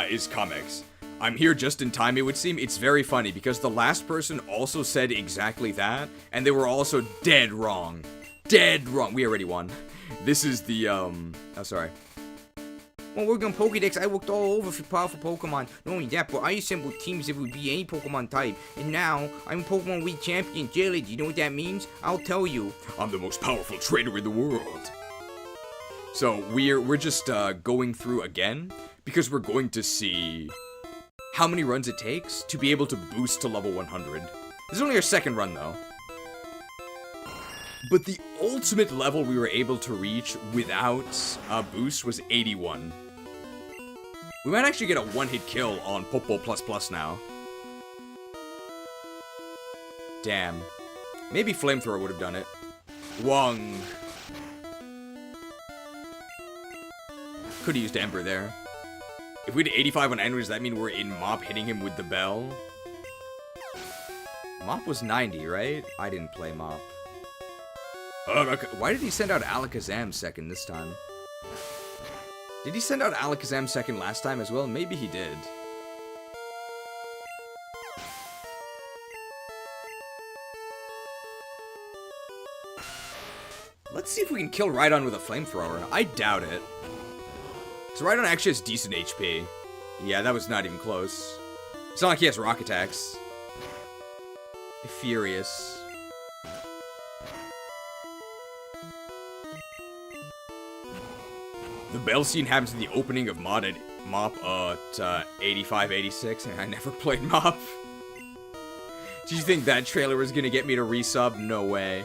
is Comics. I'm here just in time, it would seem. It's very funny, because the last person also said exactly that, and they were also dead wrong. Dead wrong. We already won. This is the, oh, sorry. When working on Pokédex, I worked all over for powerful Pokemon. Not only that, but I assembled teams that would be any Pokemon type. And now, I'm Pokemon League champion. Jailer, do you know what that means? I'll tell you. I'm the most powerful trainer in the world. So, we're just, going through again, because we're going to see how many runs it takes to be able to boost to level 100. This is only our 2nd run, though. But the ultimate level we were able to reach without a boost was 81. We might actually get a one-hit kill on Popo++ now. Damn. Maybe Flamethrower would have done it. Wong. Could have used Ember there. If we had 85 on Andrew, does that mean we're in Mop hitting him with the bell? Mop was 90, right? I didn't play Mop. Why did he send out Alakazam second this time? Did he send out Alakazam second last time as well? Maybe he did. Let's see if we can kill Rhydon with a Flamethrower. I doubt it. So Rhydon actually has decent HP. Yeah, that was not even close. It's not like he has rock attacks. Furious. The bell scene happens in the opening of Mop at 85, 86, and I never played Mop. Did you think that trailer was gonna get me to resub? No way.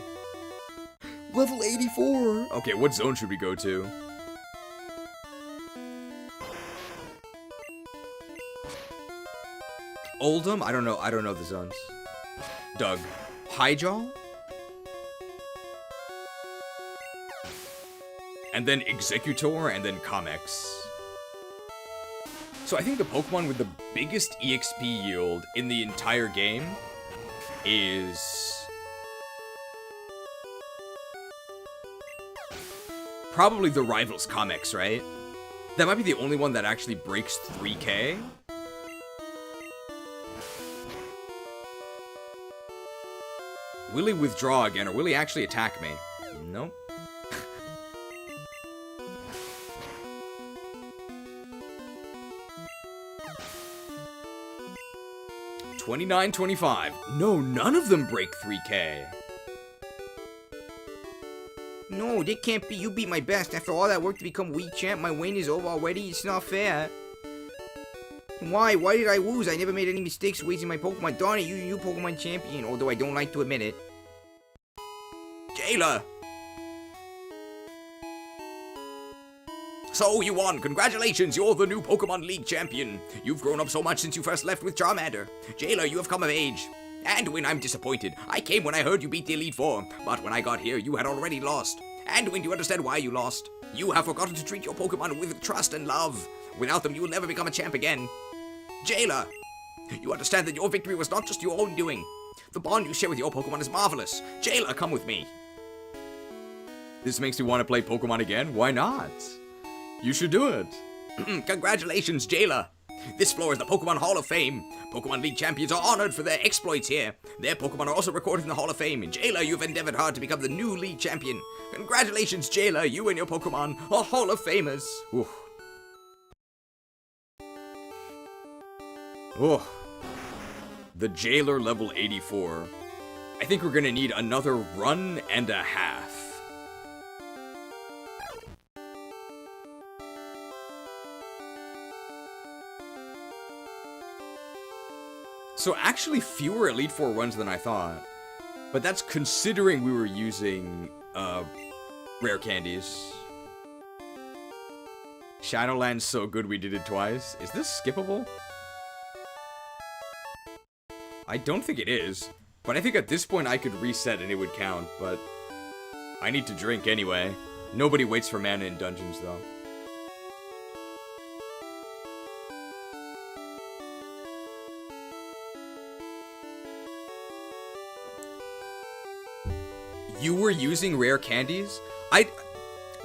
Level 84! Okay, what zone should we go to? Oldham? I don't know the zones. Doug. Highjaw? And then Executor, and then Comex. So I think the Pokemon with the biggest EXP yield in the entire game is... probably the Rivals Comex, right? That might be the only one that actually breaks 3K. Will he withdraw again, or will he actually attack me? Nope. 29-25. No, none of them break 3K. No, that can't be. You beat my best. After all that work to become weak champ, my win is over already. It's not fair. Why? Why did I lose? I never made any mistakes wasting my Pokemon. Darn it, you Pokemon champion. Although I don't like to admit it. Jailer! So you won. Congratulations, you're the new Pokemon League champion. You've grown up so much since you first left with Charmander. Jailer, you have come of age. Anduin, I'm disappointed. I came when I heard you beat the Elite Four, but when I got here, you had already lost. Anduin, do you understand why you lost? You have forgotten to treat your Pokemon with trust and love. Without them, you will never become a champ again. Jailer, you understand that your victory was not just your own doing. The bond you share with your Pokemon is marvelous. Jailer, come with me. This makes me want to play Pokemon again? Why not? You should do it. Congratulations, Jailer. This floor is the Pokemon Hall of Fame. Pokemon League champions are honored for their exploits here. Their Pokemon are also recorded in the Hall of Fame. And Jailer, you've endeavored hard to become the new League champion. Congratulations, Jailer. You and your Pokemon are Hall of Famers. Ooh. Oh. The Jailer level 84. I think we're gonna need another run and a half. So actually fewer Elite Four runs than I thought. But that's considering we were using, rare candies. Shadowland's so good we did it twice. Is this skippable? I don't think it is. But I think at this point I could reset and it would count, but I need to drink anyway. Nobody waits for mana in dungeons, though. You were using rare candies? I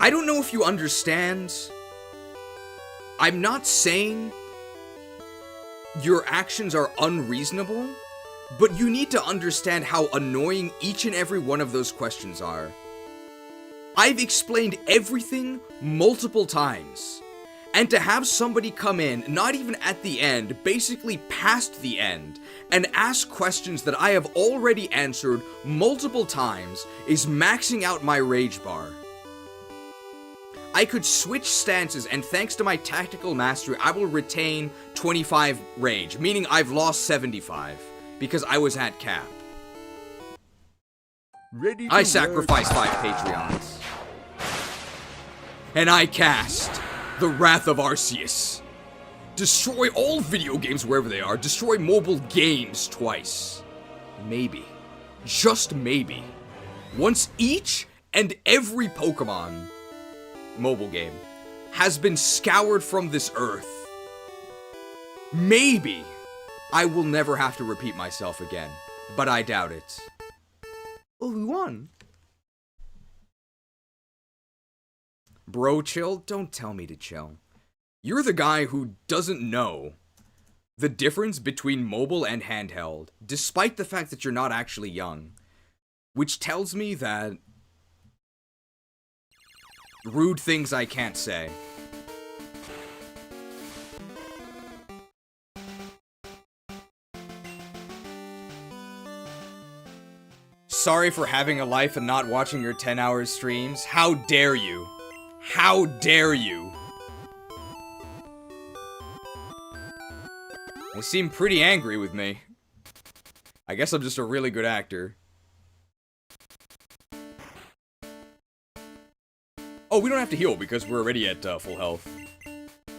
don't know if you understand. I'm not saying your actions are unreasonable, but you need to understand how annoying each and every one of those questions are. I've explained everything multiple times. And to have somebody come in, not even at the end, basically past the end, and ask questions that I have already answered multiple times is maxing out my rage bar. I could switch stances, and thanks to my tactical mastery, I will retain 25 rage, meaning I've lost 75, because I was at cap. I sacrificed 5 Patreons. And I cast the Wrath of Arceus. Destroy all video games wherever they are. Destroy mobile games twice. Maybe. Just maybe. Once each and every Pokemon mobile game has been scoured from this earth, maybe I will never have to repeat myself again. But I doubt it. Oh, we won. Bro, chill? Don't tell me to chill. You're the guy who doesn't know the difference between mobile and handheld, despite the fact that you're not actually young. Which tells me that rude things I can't say. Sorry for having a life and not watching your 10-hour streams. How dare you? How dare you? They seem pretty angry with me. I guess I'm just a really good actor. Oh, we don't have to heal because we're already at full health.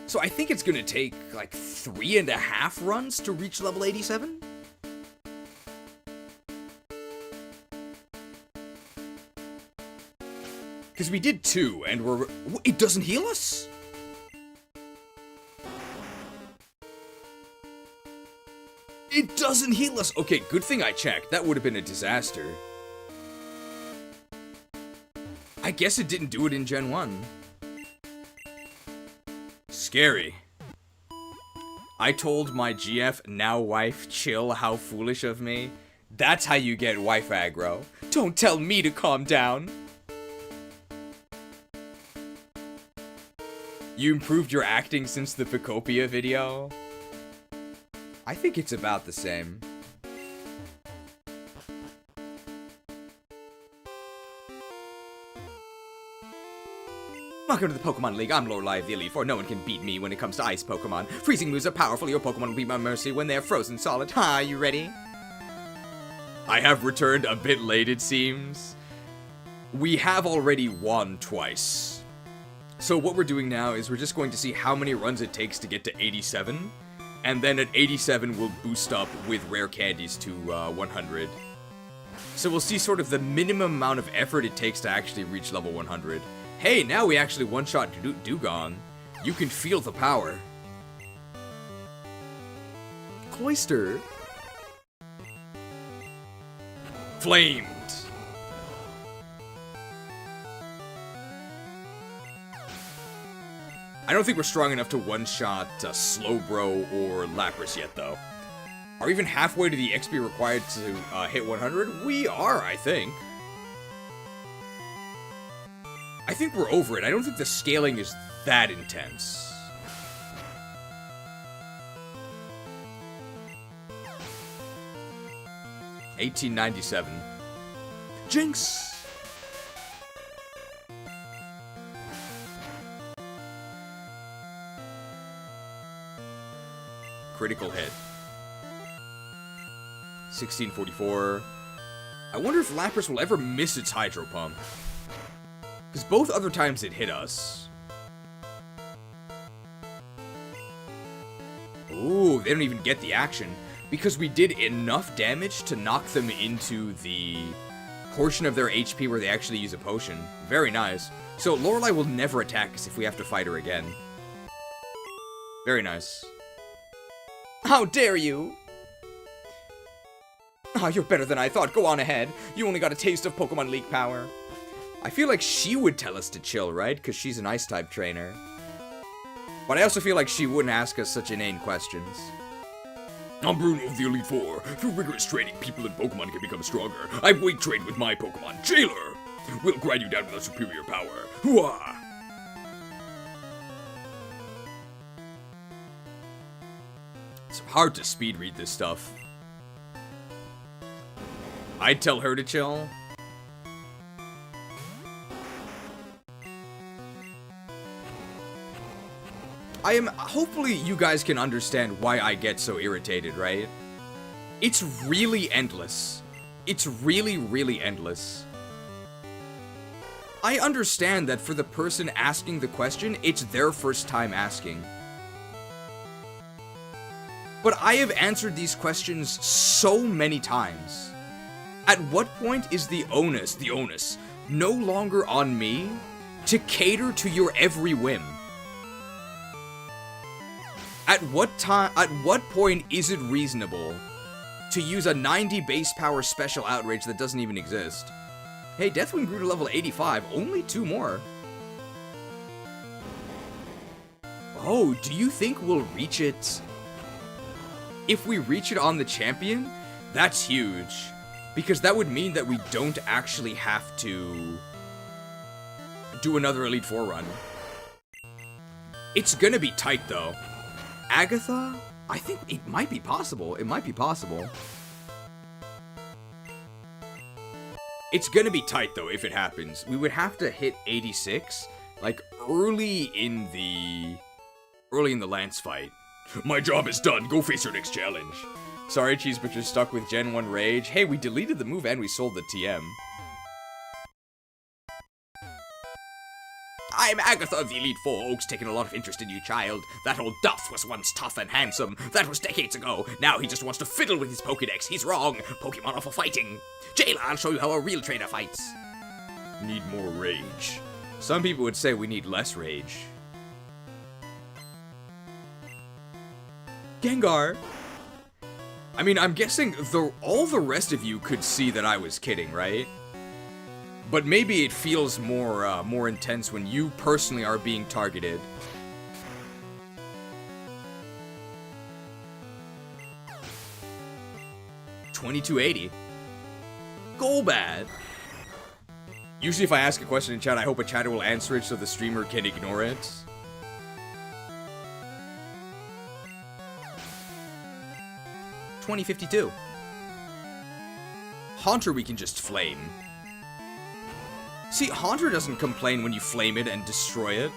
So I think it's gonna take like 3.5 runs to reach level 87? Because we did 2, and we're... It doesn't heal us? It doesn't heal us! Okay, good thing I checked. That would have been a disaster. I guess it didn't do it in Gen 1. Scary. I told my GF, now wife, chill, how foolish of me. That's how you get wife aggro. Don't tell me to calm down. You improved your acting since the Picopia video? I think it's about the same. Welcome to the Pokemon League. I'm Lorelei of the Elite Four. No one can beat me when it comes to ice Pokemon. Freezing moves are powerful. Your Pokemon will be my mercy when they're frozen solid. Ha, you ready? I have returned a bit late, it seems. We have already won twice. So what we're doing now is we're just going to see how many runs it takes to get to 87. And then at 87, we'll boost up with rare candies to 100. So we'll see sort of the minimum amount of effort it takes to actually reach level 100. Hey, now we actually one-shot Dugong. You can feel the power. Cloister. Flamed. I don't think we're strong enough to one-shot Slowbro or Lapras yet, though. Are we even halfway to the XP required to hit 100? We are, I think. I think we're over it. I don't think the scaling is that intense. $18.97. Jinx! Critical hit. 1644. I wonder if Lapras will ever miss its Hydro Pump. Because both other times it hit us. Ooh, they don't even get the action. Because we did enough damage to knock them into the portion of their HP where they actually use a potion. Very nice. So Lorelei will never attack us if we have to fight her again. Very nice. How dare you! Ah, you're better than I thought. Go on ahead. You only got a taste of Pokemon League power. I feel like she would tell us to chill, right? Because she's an Ice-type trainer. But I also feel like she wouldn't ask us such inane questions. I'm Bruno of the Elite Four. Through rigorous training, people in Pokemon can become stronger. I've weight trained with my Pokemon, Jailer. We'll grind you down with our superior power. Hooah! It's hard to speed read this stuff. I'd tell her to chill. Hopefully you guys can understand why I get so irritated, right? It's really endless. It's really, really endless. I understand that for the person asking the question, it's their first time asking. But I have answered these questions so many times. At what point is the onus, no longer on me to cater to your every whim? At what point is it reasonable to use a 90 base power special outrage that doesn't even exist? Hey, Deathwing grew to level 85, only 2 more. Oh, do you think we'll reach it? If we reach it on the champion, that's huge. Because that would mean that we don't actually have to do another Elite Four run. It's gonna be tight, though. Agatha? I think it might be possible. It might be possible. It's gonna be tight, though, if it happens. We would have to hit 86, like, early in the Lance fight. My job is done. Go face your next challenge. Sorry, Cheese, but you're stuck with Gen 1 Rage. Hey, we deleted the move and we sold the TM. I'm Agatha of the Elite Four. Oak's taken a lot of interest in you, child. That old Duff was once tough and handsome. That was decades ago. Now he just wants to fiddle with his Pokédex. He's wrong. Pokemon are for fighting. Jailer, I'll show you how a real trainer fights. Need more rage. Some people would say we need less rage. Gengar. I mean, I'm guessing all the rest of you could see that I was kidding, right? But maybe it feels more intense when you personally are being targeted. $22.80. Golbat. Usually if I ask a question in chat, I hope a chatter will answer it so the streamer can ignore it. $20.52. Haunter we can just flame. See, Haunter doesn't complain when you flame it and destroy it.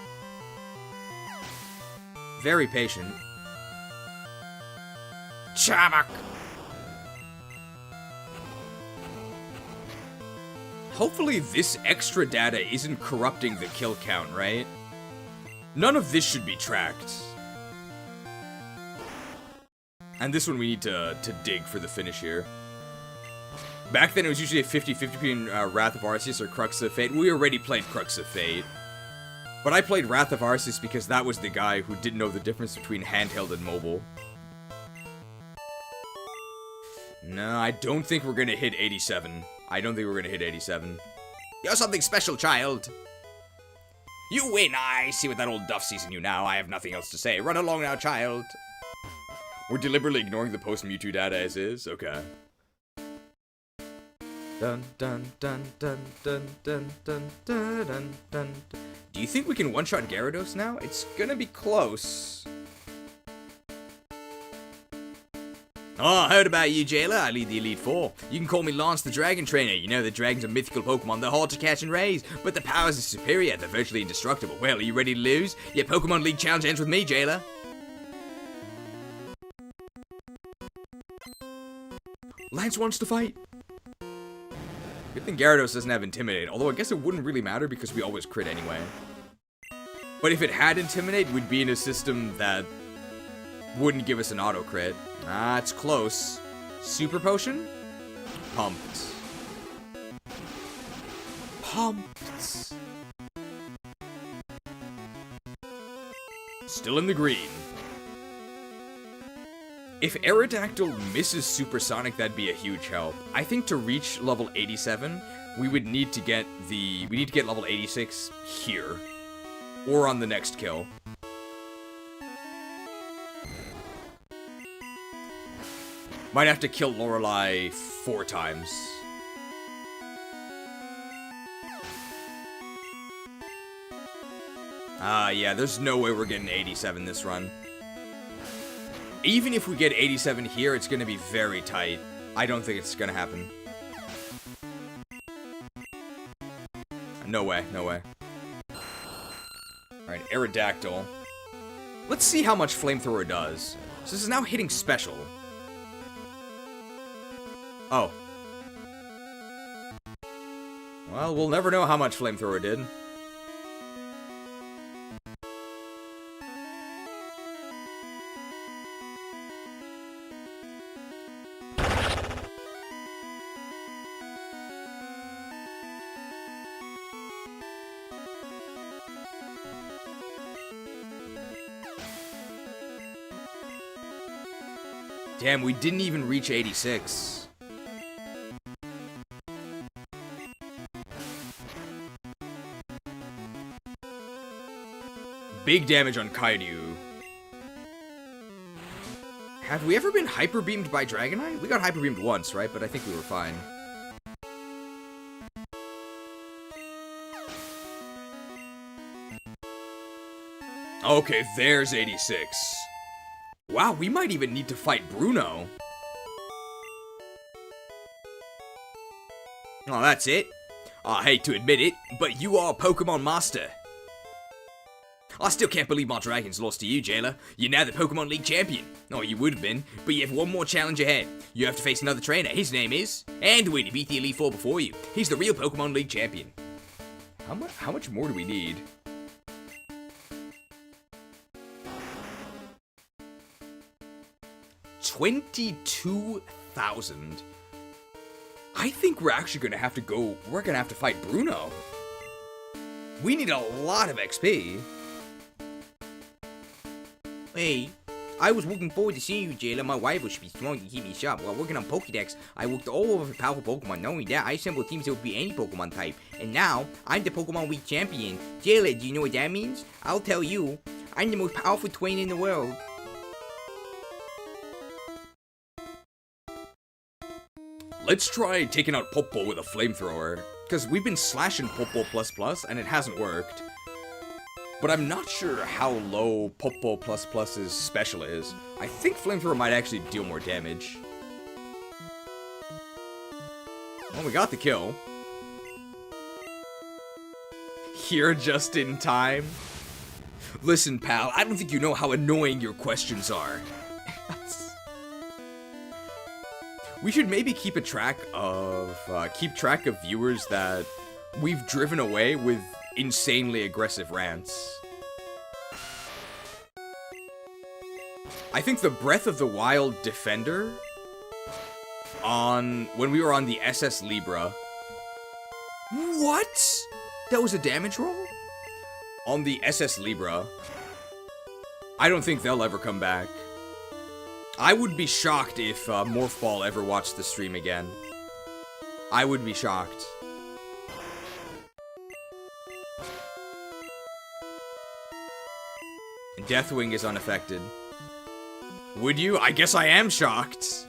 Very patient. Chabak. Hopefully this extra data isn't corrupting the kill count, right? None of this should be tracked. And this one we need to dig for the finish here. Back then it was usually a 50-50 between Wrath of Arceus or Crux of Fate. We already played Crux of Fate. But I played Wrath of Arceus because that was the guy who didn't know the difference between handheld and mobile. No, I don't think we're gonna hit 87. I don't think we're gonna hit 87. You're something special, child. You win. I see what that old duff sees in you now. I have nothing else to say. Run along now, child. We're deliberately ignoring the post-Mewtwo data as is? Okay. Dun dun dun dun dun dun dun dun dun dun. Do you think we can one-shot Gyarados now? It's gonna be close. Oh, I heard about you, Jailer. I lead the Elite Four. You can call me Lance the Dragon Trainer. You know that dragons are mythical Pokemon. They're hard to catch and raise, but the powers are superior. They're virtually indestructible. Well, are you ready to lose? Your Pokemon League challenge ends with me, Jailer. Lance wants to fight. Good thing Gyarados doesn't have Intimidate, although I guess it wouldn't really matter because we always crit anyway. But if it had Intimidate, we'd be in a system that wouldn't give us an auto crit. Ah, it's close. Super Potion? Pumped. Pumped. Still in the green. If Aerodactyl misses Supersonic, that'd be a huge help. I think to reach level 87, we would need to get level 86 here. Or on the next kill. Might have to kill Lorelei 4 times. Yeah, there's no way we're getting 87 this run. Even if we get 87 here, it's gonna be very tight. I don't think it's gonna happen. No way, no way. Alright, Aerodactyl. Let's see how much Flamethrower does. So this is now hitting special. Oh. Well, we'll never know how much Flamethrower did. Damn, we didn't even reach 86. Big damage on Kaiju. Have we ever been Hyper Beamed by Dragonite? We got Hyper Beamed once, right? But I think we were fine. Okay, there's 86. Wow, we might even need to fight Bruno. Oh, that's it? I hate to admit it, but you are a Pokemon Master. I still can't believe my dragons lost to you, Jailer. You're now the Pokemon League champion. Oh, you would have been, but you have one more challenge ahead. You have to face another trainer. His name is Anduin. He beat the Elite Four before you. He's the real Pokemon League champion. How much more do we need? $22,000. I think we're actually gonna have to go. We're gonna have to fight Bruno. We need a lot of XP. Hey, I was looking forward to seeing you, Jailer. My rival should be strong to keep me sharp. While working on Pokédex, I worked all over powerful Pokemon. Not only that, I assembled teams that would be any Pokemon type. And now, I'm the Pokemon Week champion. Jailer, do you know what that means? I'll tell you. I'm the most powerful trainer in the world. Let's try taking out Popple with a Flamethrower, because we've been slashing Popple ++ and it hasn't worked. But I'm not sure how low Popple ++'s special is. I think Flamethrower might actually deal more damage. Well, we got the kill. Here just in time. Listen, pal, I don't think you know how annoying your questions are. We should maybe keep track of viewers that we've driven away with insanely aggressive rants. I think the Breath of the Wild Defender when we were on the SS Libra. What? That was a damage roll? On the SS Libra. I don't think they'll ever come back. I would be shocked if Morph Ball ever watched the stream again. I would be shocked. Deathwing is unaffected. Would you? I guess I am shocked.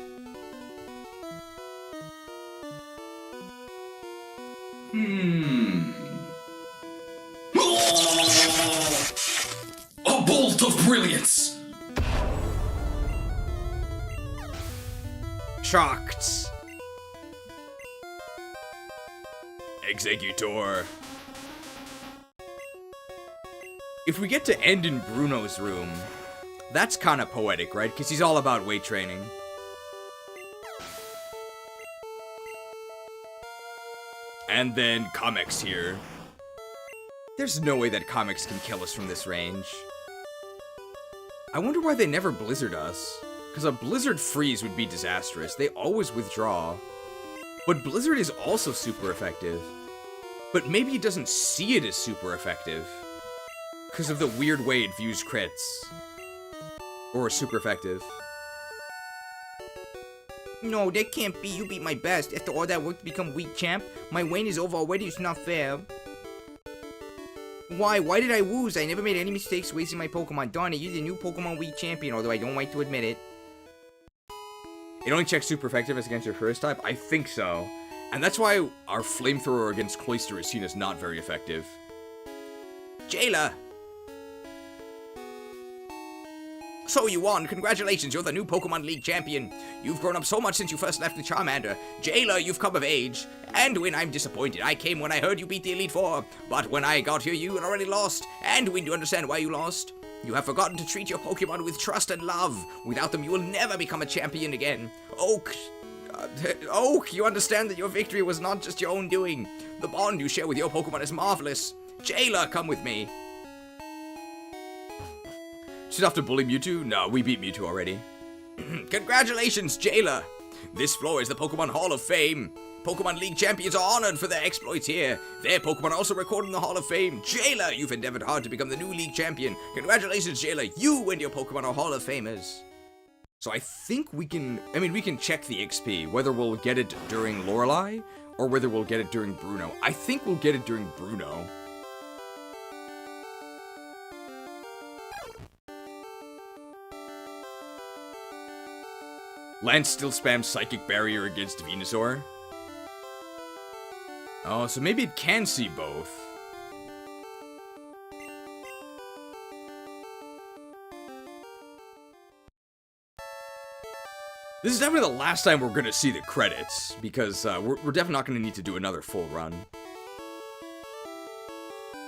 A bolt of brilliance! Shocked. Executor. If we get to end in Bruno's room, that's kind of poetic, right? Because he's all about weight training. And then Comics here. There's no way that Comics can kill us from this range. I wonder why they never blizzard us. Because a blizzard freeze would be disastrous. They always withdraw. But blizzard is also super effective. But maybe he doesn't see it as super effective. Because of the weird way it views crits. Or super effective. No, that can't be. You beat my best. After all that work to become weak champ, my reign is over already. It's not fair. Why? Why did I lose? I never made any mistakes wasting my Pokemon. Darn it, you're the new Pokemon Week champion, although I don't like to admit it. It only checks super effectiveness against your first type? I think so. And that's why our Flamethrower against Cloyster is seen as not very effective. Jayla! So you won. Congratulations, you're the new Pokemon League champion. You've grown up so much since you first left the Charmander. Jayla, you've come of age. Anduin, I'm disappointed. I came when I heard you beat the Elite Four. But when I got here, you had already lost. Anduin, do you understand why you lost? You have forgotten to treat your Pokemon with trust and love. Without them, you will never become a champion again. Oak, you understand that your victory was not just your own doing. The bond you share with your Pokemon is marvelous. Jayla, come with me. Should have to bully Mewtwo? No, we beat Mewtwo already. Congratulations, Jayla! This floor is the Pokemon Hall of Fame. Pokemon League champions are honored for their exploits here. Their Pokemon are also recorded in the Hall of Fame. Jayla, you've endeavored hard to become the new League champion. Congratulations, Jayla. You and your Pokemon are Hall of Famers. So I think we can check the XP, whether we'll get it during Lorelei, or whether we'll get it during Bruno. I think we'll get it during Bruno. Lance still spams Psychic Barrier against Venusaur. Oh, so maybe it can see both. This is definitely the last time we're gonna see the credits, because we're definitely not gonna need to do another full run.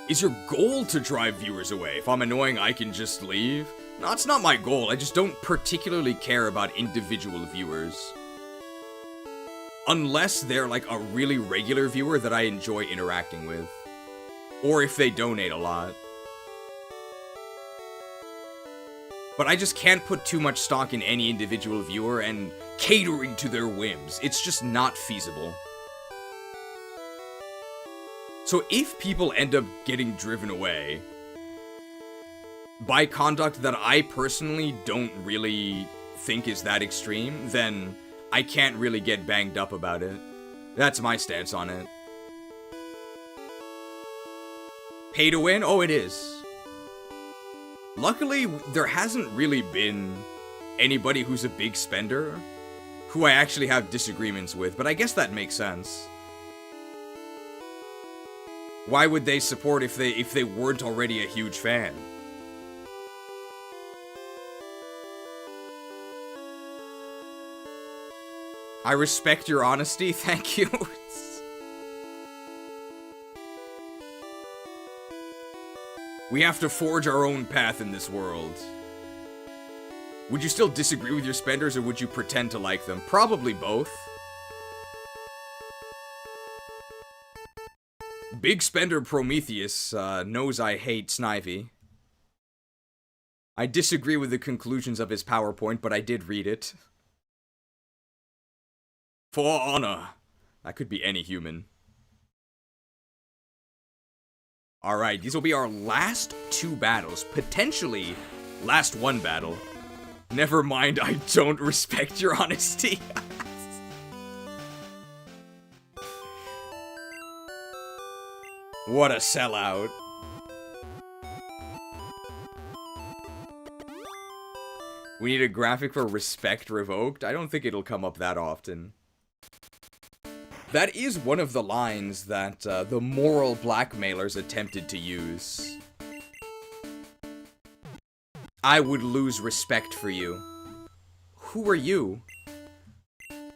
Is your goal to drive viewers away? If I'm annoying, I can just leave? No, it's not my goal. I just don't particularly care about individual viewers. Unless they're like a really regular viewer that I enjoy interacting with. Or if they donate a lot. But I just can't put too much stock in any individual viewer and catering to their whims. It's just not feasible. So if people end up getting driven away by conduct that I personally don't really think is that extreme, then I can't really get banged up about it. That's my stance on it. Pay to win? Oh, it is. Luckily, there hasn't really been anybody who's a big spender who I actually have disagreements with, but I guess that makes sense. Why would they support if they weren't already a huge fan? I respect your honesty, thank you. We have to forge our own path in this world. Would you still disagree with your spenders, or would you pretend to like them? Probably both. Big spender Prometheus knows I hate Snivy. I disagree with the conclusions of his PowerPoint, but I did read it. For honor. That could be any human. Alright, these will be our last 2 battles. Potentially, last 1 battle. Never mind, I don't respect your honesty. What a sellout. We need a graphic for respect revoked? I don't think it'll come up that often. That is one of the lines that the moral blackmailers attempted to use. I would lose respect for you. Who are you?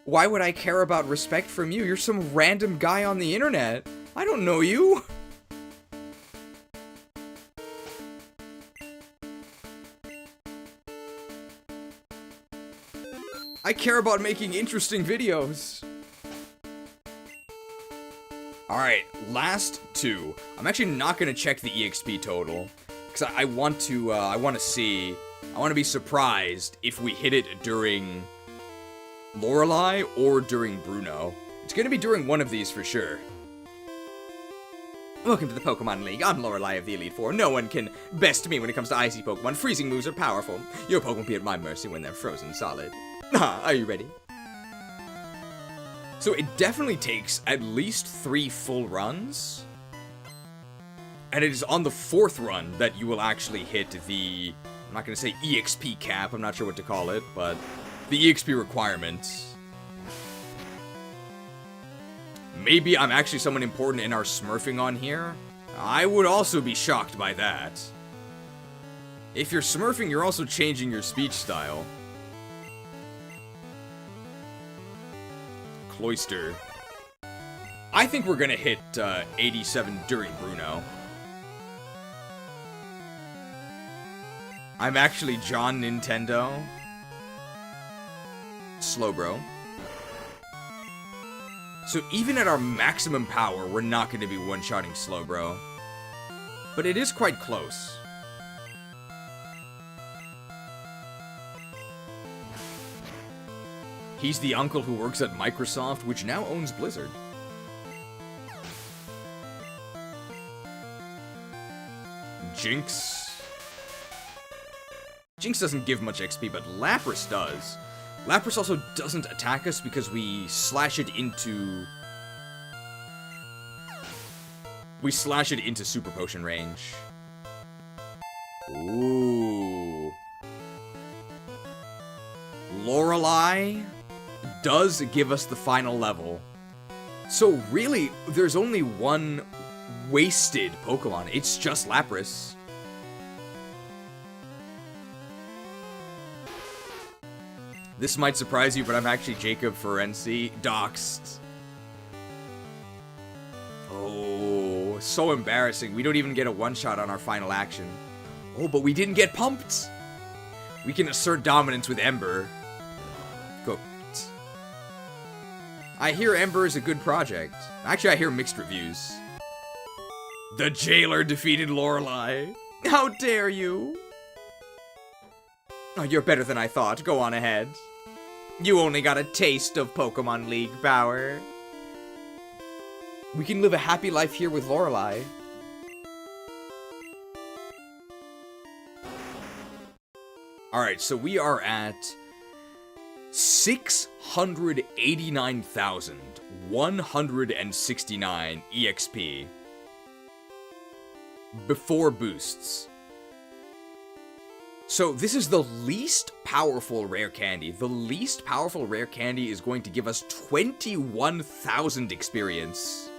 Why would I care about respect from you? You're some random guy on the internet. I don't know you. I care about making interesting videos. Alright, last 2. I'm actually not gonna check the EXP total. Because I want to be surprised if we hit it during Lorelei or during Bruno. It's gonna be during one of these for sure. Welcome to the Pokemon League. I'm Lorelei of the Elite Four. No one can best me when it comes to icy Pokemon. Freezing moves are powerful. Your Pokemon will be at my mercy when they're frozen solid. Are you ready? So it definitely takes at least 3 full runs. And it is on the 4th run that you will actually hit the, I'm not going to say EXP cap, I'm not sure what to call it, but the EXP requirement. Maybe I'm actually someone important in our smurfing on here. I would also be shocked by that. If you're smurfing, you're also changing your speech style. Cloister. I think we're gonna hit 87 during Bruno. I'm actually John Nintendo. Slowbro. So even at our maximum power, we're not going to be one-shotting Slowbro. But it is quite close. He's the uncle who works at Microsoft, which now owns Blizzard. Jinx. Jinx doesn't give much XP, but Lapras does. Lapras also doesn't attack us because we slash it into... Super Potion range. Ooh. Lorelei does give us the final level. So really, there's only one wasted Pokemon. It's just Lapras. This might surprise you, but I'm actually Jacob Ferenczi. Doxed. Oh, so embarrassing. We don't even get a one-shot on our final action. Oh, but we didn't get pumped. We can assert dominance with Ember. Cooked. I hear Ember is a good project. Actually, I hear mixed reviews. The jailer defeated Lorelei. How dare you? Oh, you're better than I thought. Go on ahead. You only got a taste of Pokemon League power. We can live a happy life here with Lorelei. Alright, so we are at 689,169 EXP. Before boosts. So this is the least powerful rare candy. The least powerful rare candy is going to give us 21,000 experience.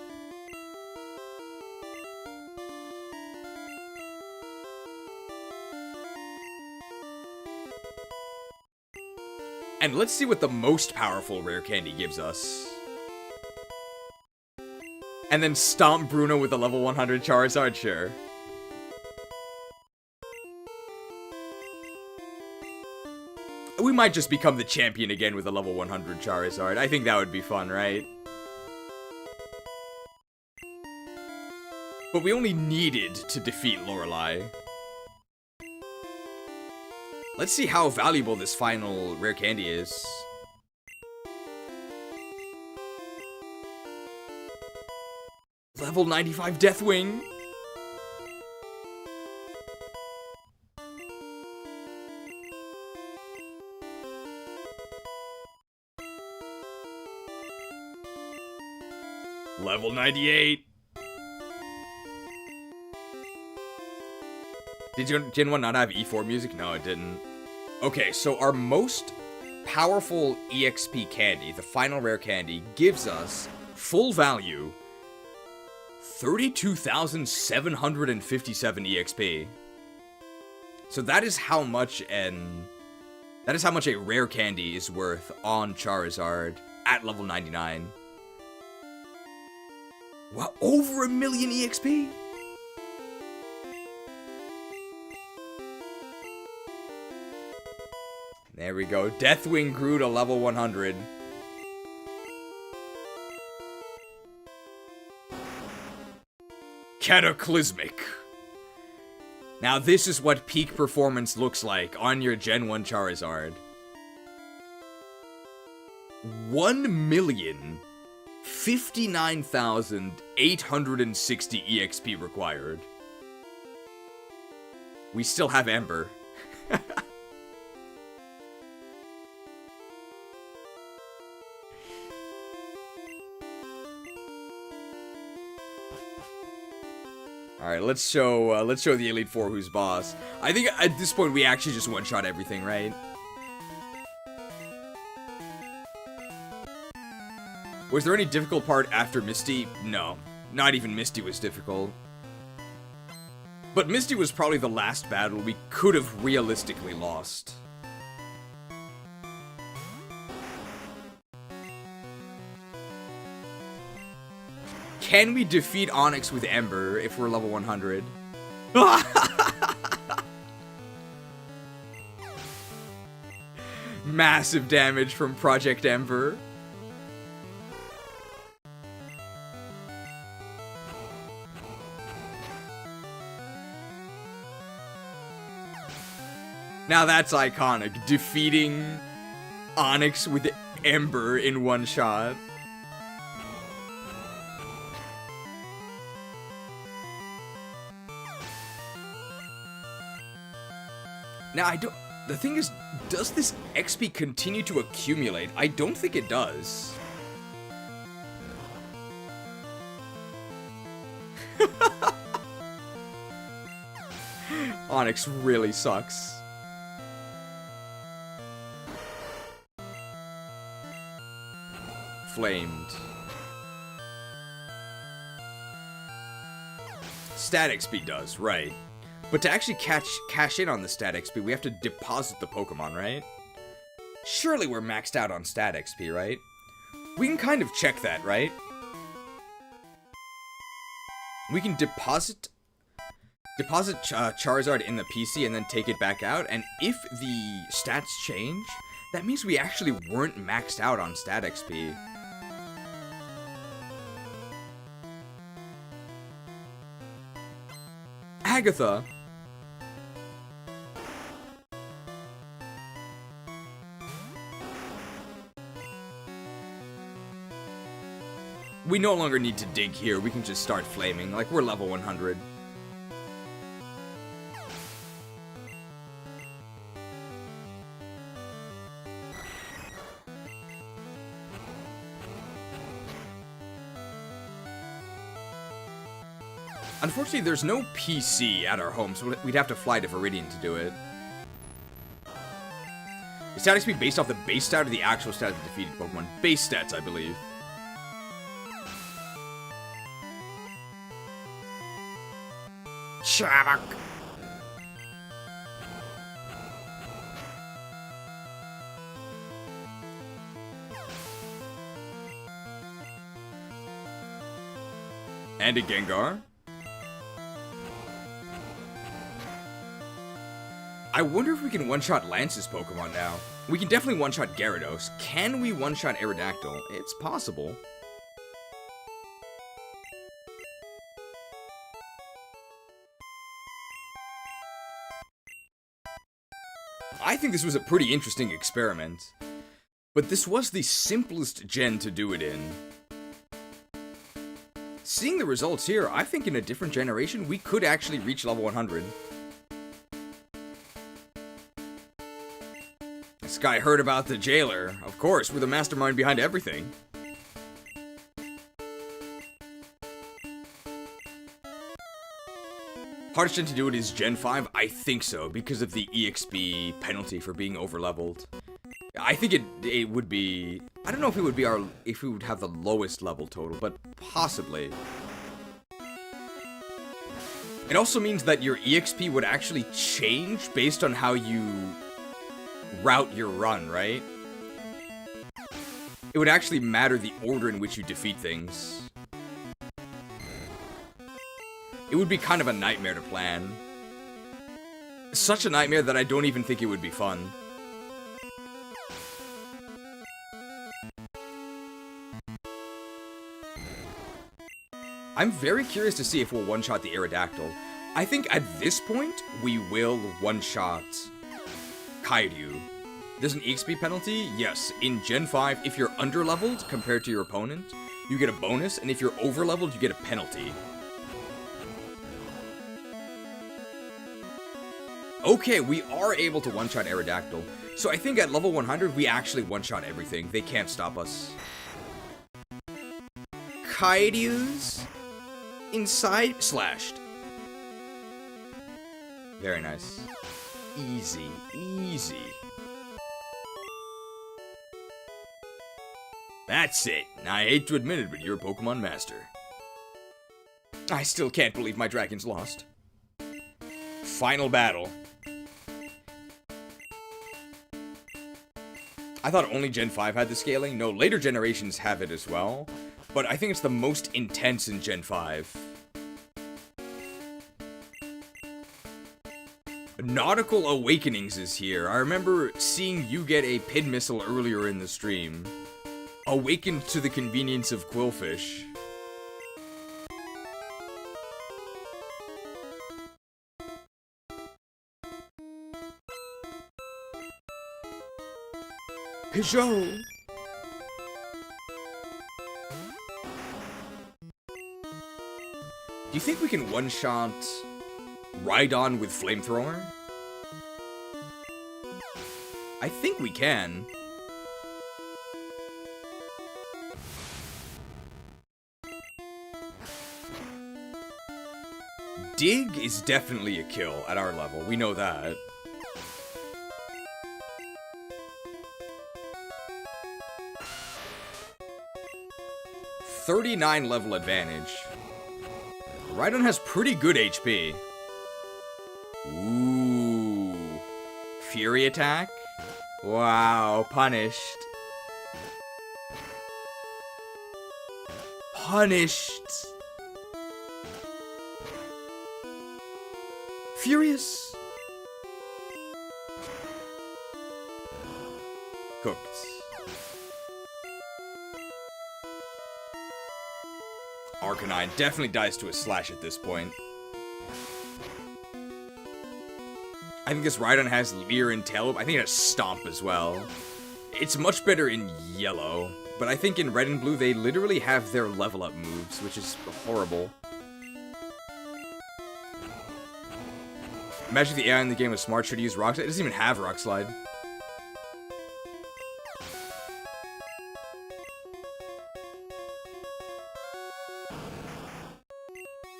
And let's see what the most powerful rare candy gives us. And then stomp Bruno with a level 100 Charizard, sure. We might just become the champion again with a level 100 Charizard. I think that would be fun, right? But we only needed to defeat Lorelei. Let's see how valuable this final rare candy is. Level 95 Deathwing. Level 98. Did Gen 1 not have E4 music? No, it didn't. Okay, so our most powerful EXP candy, the final rare candy, gives us full value 32,757 EXP. So that is how much a rare candy is worth on Charizard at level 99. Wow, over 1 million EXP? There we go. Deathwing grew to level 100. Cataclysmic. Now this is what peak performance looks like on your Gen 1 Charizard. 1,059,860 EXP required. We still have Ember. Alright, let's show the Elite Four who's boss. I think at this point we actually just one-shot everything, right? Was there any difficult part after Misty? No. Not even Misty was difficult. But Misty was probably the last battle we could have realistically lost. Can we defeat Onyx with Ember if we're level 100? Massive damage from Project Ember. Now that's iconic. Defeating Onyx with Ember in one shot. Now, the thing is, does this XP continue to accumulate? I don't think it does. Onyx really sucks. Flamed. Stat XP does, right. But to actually cash in on the stat XP, we have to deposit the Pokemon, right? Surely we're maxed out on stat XP, right? We can kind of check that, right? We can deposit Charizard in the PC and then take it back out, and if the stats change, that means we actually weren't maxed out on stat XP. Agatha. We no longer need to dig here, we can just start flaming, like we're level 100. Unfortunately, there's no PC at our home, so we'd have to fly to Viridian to do it. Is stat XP based off the base stat or the actual stat of the defeated Pokemon? Base stats, I believe. Shabak. And a Gengar. I wonder if we can one-shot Lance's Pokemon now. We can definitely one-shot Gyarados. Can we one-shot Aerodactyl? It's possible. I think this was a pretty interesting experiment. But this was the simplest gen to do it in. Seeing the results here, I think in a different generation, we could actually reach level 100. This guy heard about the jailer. Of course, we're the mastermind behind everything. Hardest gen to do it is Gen 5? I think so, because of the EXP penalty for being overleveled. I think it would be... I don't know if it would be if we would have the lowest level total, but possibly. It also means that your EXP would actually change based on how you route your run, right? It would actually matter the order in which you defeat things. It would be kind of a nightmare to plan. Such a nightmare that I don't even think it would be fun. I'm very curious to see if we'll one-shot the Aerodactyl. I think at this point, we will one-shot Kairyu. There's an EXP penalty? Yes. In Gen 5, if you're under-leveled compared to your opponent, you get a bonus, and if you're over-leveled, you get a penalty. Okay, we are able to one-shot Aerodactyl. So I think at level 100, we actually one-shot everything. They can't stop us. Kairyu's inside slashed. Very nice. Easy, easy. That's it. I hate to admit it, but you're a Pokemon master. I still can't believe my dragon's lost. Final battle. I thought only Gen 5 had the scaling. No, later generations have it as well. But I think it's the most intense in Gen 5. Nautical Awakenings is here. I remember seeing you get a pin missile earlier in the stream. Awakened to the convenience of Quillfish. Peugeot. Do you think we can one-shot Rhydon with Flamethrower? I think we can. Dig is definitely a kill at our level. We know that. $39 level advantage. Rhydon has pretty good HP. Ooh. Fury attack? Wow, punished. Punished. Furious. Cooked. Arcanine definitely dies to a slash at this point. I think this Rhydon has Leer and Tail. I think it has Stomp as well. It's much better in yellow, but I think in red and blue they literally have their level up moves, which is horrible. Imagine the AI in the game was smart, should use Rock Slide. It doesn't even have Rock Slide.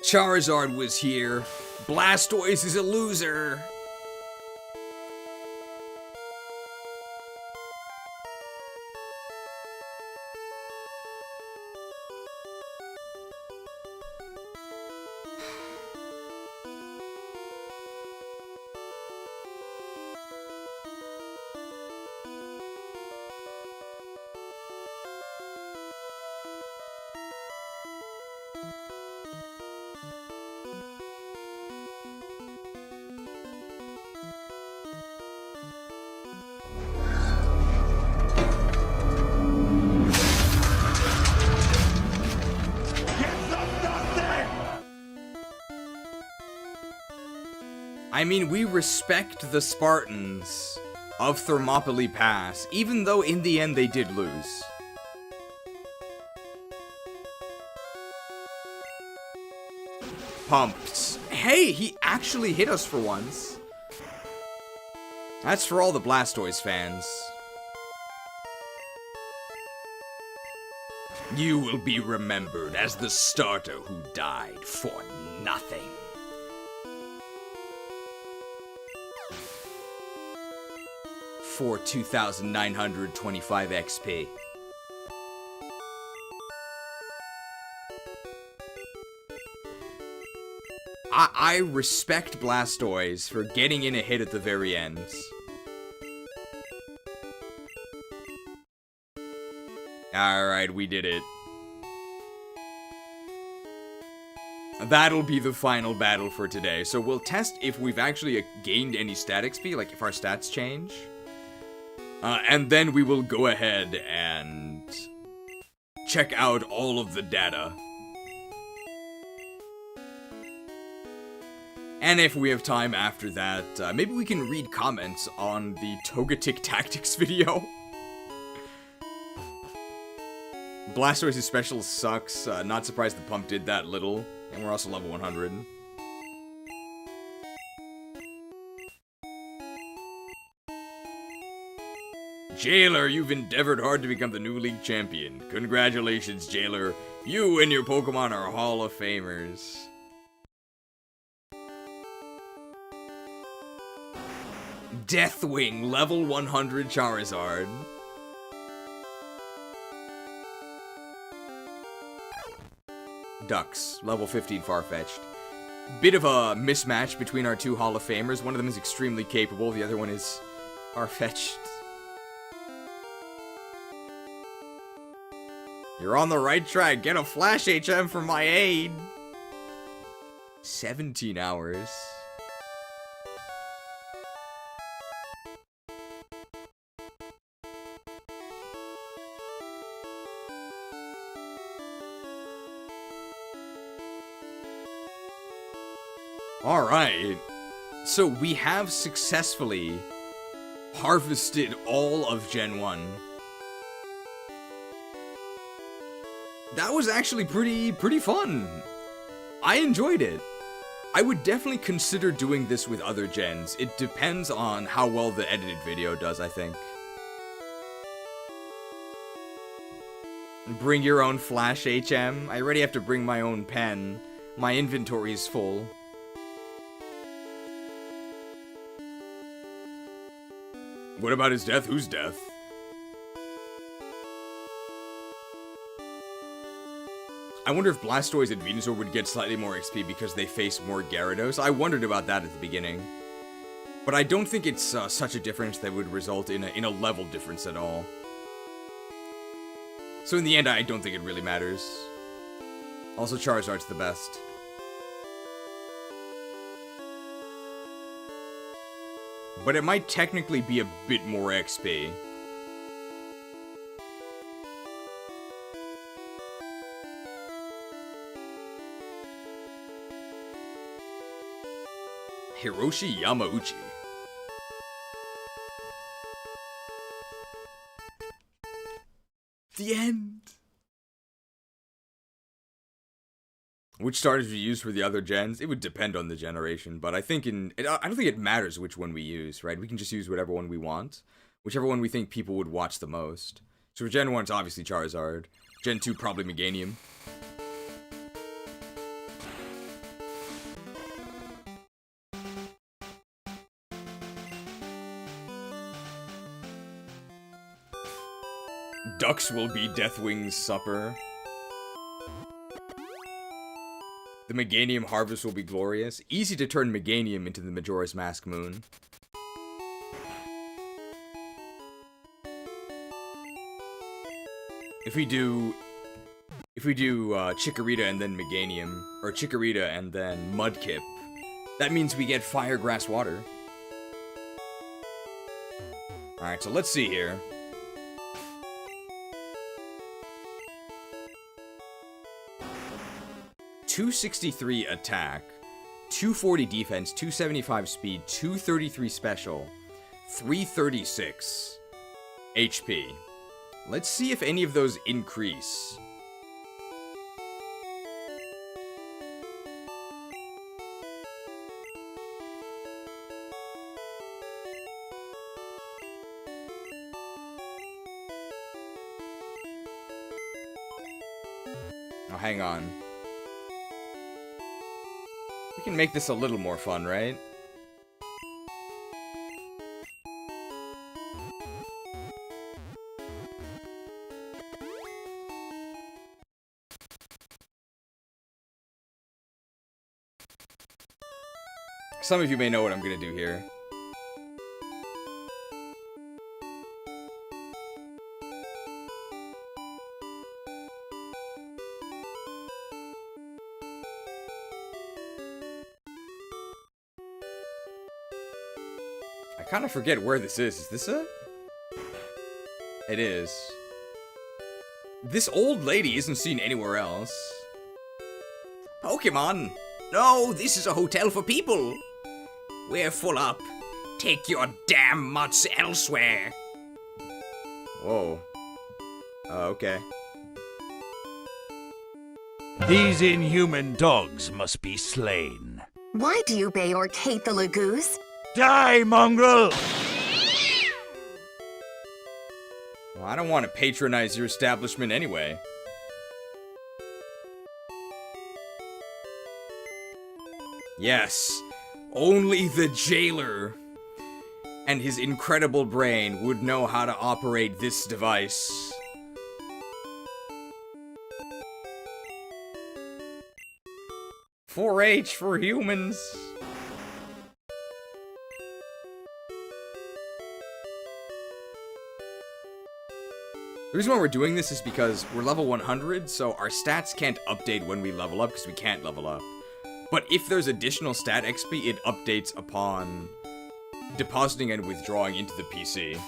Charizard was here. Blastoise is a loser. I mean, we respect the Spartans. of Thermopylae Pass, even though in the end they did lose. Pumped. Hey, he actually hit us for once. That's for all the Blastoise fans. You will be remembered as the starter who died for nothing. For 2,925 XP. I respect Blastoise for getting in a hit at the very end. Alright, we did it. That'll be the final battle for today. So we'll test if we've actually gained any stat XP, like if our stats change. And then we will go ahead and check out all of the data. And if we have time after that, maybe we can read comments on the Togetic Tactics video. Blastoise's special sucks. Not surprised the pump did that little. And we're also level 100. Jailer, you've endeavored hard to become the new league champion. Congratulations, Jailer. You and your Pokemon are Hall of Famers. Deathwing, level 100 Charizard. Ducks, level 15 Farfetch'd. Bit of a mismatch between our two Hall of Famers. One of them is extremely capable, the other one is Farfetch'd. You're on the right track. Get a Flash HM for my aid. 17 hours. Alright, so we have successfully harvested all of Gen 1. That was actually pretty fun. I enjoyed it. I would definitely consider doing this with other gens. It depends on how well the edited video does, I think. Bring your own Flash HM. I already have to bring my own pen. My inventory is full. What about his death? Whose death? I wonder if Blastoise and Venusaur would get slightly more XP because they face more Gyarados. I wondered about that at the beginning. But I don't think it's such a difference that would result in a level difference at all. So in the end, I don't think it really matters. Also, Charizard's the best. But it might technically be a bit more XP. Hiroshi Yamauchi. The end. Which starters we use for the other gens? It would depend on the generation, but I think I don't think it matters which one we use, right? We can just use whatever one we want. Whichever one we think people would watch the most. So for Gen 1, it's obviously Charizard. Gen 2, probably Meganium. Ducks will be Deathwing's supper. The Meganium harvest will be glorious. Easy to turn Meganium into the Majora's Mask Moon. If we do Chikorita and then Meganium, or Chikorita and then Mudkip, that means we get Fire, Grass, Water. Alright, so let's see here. 263 attack, 240 defense, 275 speed, 233 special, 336 HP. Let's see if any of those increase. Oh, hang on. We can make this a little more fun, right? Some of you may know what I'm gonna do here. I kind of forget where this is. Is this it? It is. This old lady isn't seen anywhere else. Pokemon! No, this is a hotel for people. We're full up. Take your damn mutts elsewhere. Whoa. Okay. These inhuman dogs must be slain. Why do you Bayort hate the Lagoos? Die, mongrel! Well, I don't want to patronize your establishment anyway. Yes, only the jailer and his incredible brain would know how to operate this device. "4-H for humans." The reason why we're doing this is because we're level 100, so our stats can't update when we level up because we can't level up. But if there's additional stat XP, it updates upon depositing and withdrawing into the PC.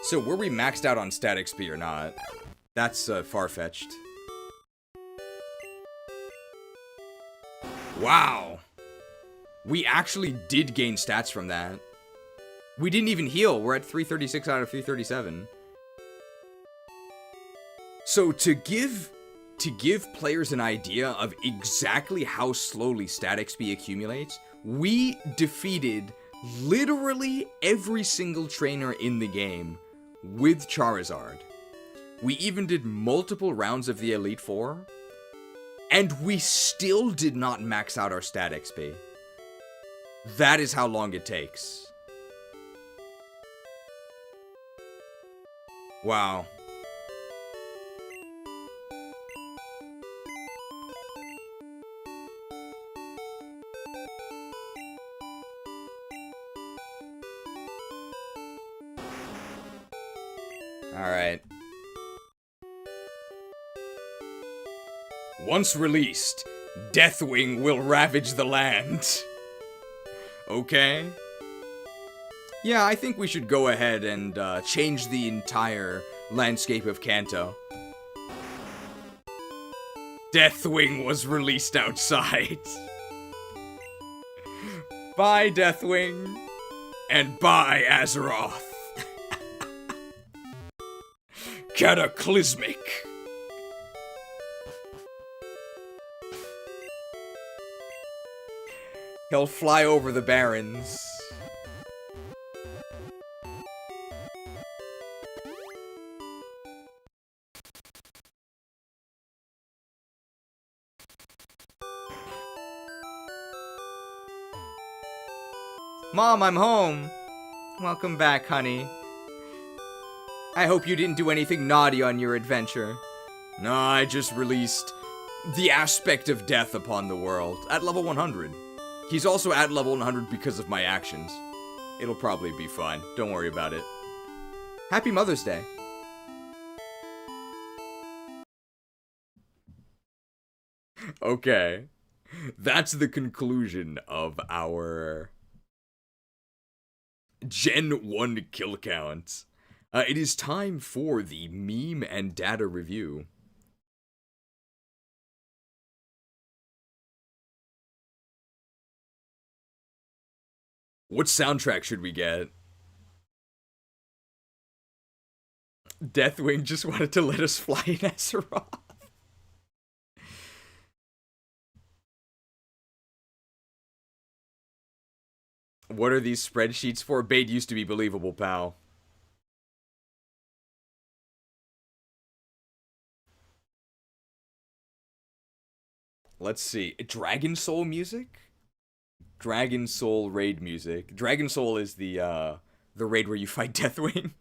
So were we maxed out on stat XP or not? That's far-fetched. Wow. We actually did gain stats from that. We didn't even heal. We're at 336 out of 337. So to give players an idea of exactly how slowly stat XP accumulates, we defeated literally every single trainer in the game with Charizard. We even did multiple rounds of the Elite Four, and we still did not max out our stat XP. That is how long it takes. Wow. Alright. Once released, Deathwing will ravage the land. Okay. Yeah, I think we should go ahead and change the entire landscape of Kanto. Deathwing was released outside. Bye, Deathwing. And bye, Azeroth. Cataclysmic. He'll fly over the barrens. Mom, I'm home. Welcome back, honey. I hope you didn't do anything naughty on your adventure. No, I just released the aspect of death upon the world at level 100. He's also at level 100 because of my actions. It'll probably be fine. Don't worry about it. Happy Mother's Day. Okay. That's the conclusion of our Gen 1 kill count. It is time for the meme and data review. What soundtrack should we get? Deathwing just wanted to let us fly in Azeroth. What are these spreadsheets for? Bait used to be believable, pal. Let's see. Dragon Soul music? Dragon Soul raid music. Dragon Soul is the raid where you fight Deathwing.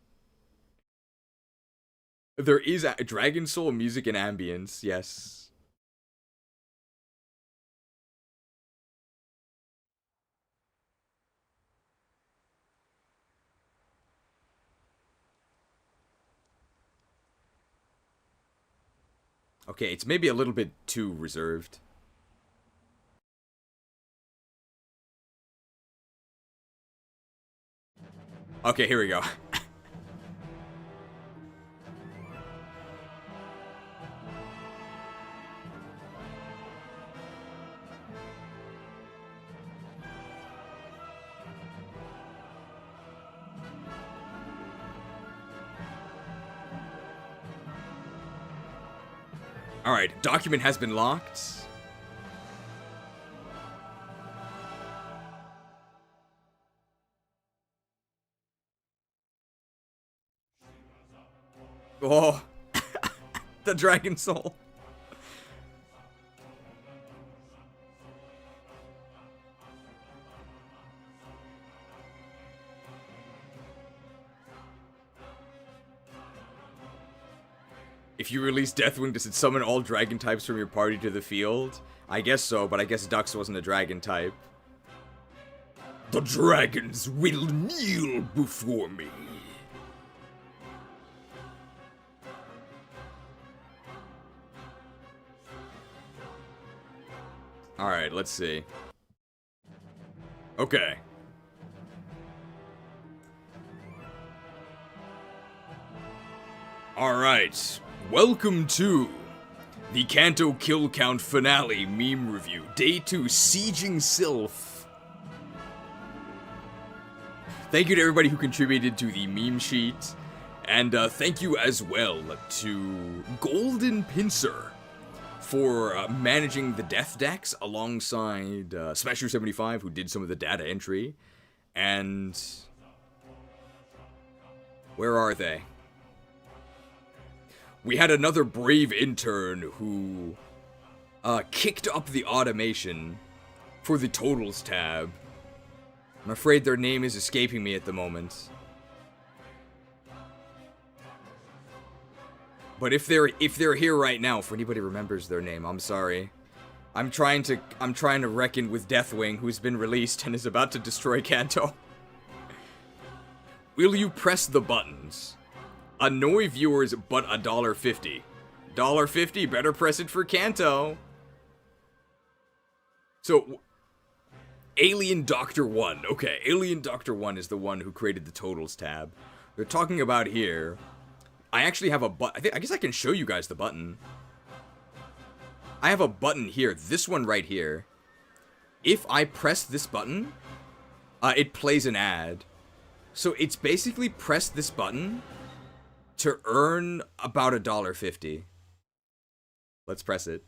There is a Dragon Soul music and ambience, yes. Okay, it's maybe a little bit too reserved. Okay, here we go. Alright, document has been locked. Oh, the Dragon Soul. If you release Deathwing, does it summon all dragon types from your party to the field? I guess so, but I guess Dux wasn't a dragon type. The dragons will kneel before me. Alright, let's see. Okay. Alright. Welcome to the Kanto Kill Count Finale Meme Review. Day 2, Sieging Sylph. Thank you to everybody who contributed to the meme sheet. And thank you as well to Golden Pincer for managing the death decks alongside Smasher75, who did some of the data entry. And where are they? We had another brave intern who kicked up the automation for the totals tab. I'm afraid their name is escaping me at the moment. But if they're here right now, if anybody remembers their name, I'm sorry. I'm trying to reckon with Deathwing, who's been released and is about to destroy Kanto. Will you press the buttons? Annoy viewers, but $1.50. $1.50, better press it for Kanto. So, Alien Doctor 1. Okay, Alien Doctor 1 is the one who created the totals tab. They're talking about here. I actually have a button. I guess I can show you guys the button. I have a button here. This one right here. If I press this button, it plays an ad. So it's basically press this button to earn about $1.50. Let's press it.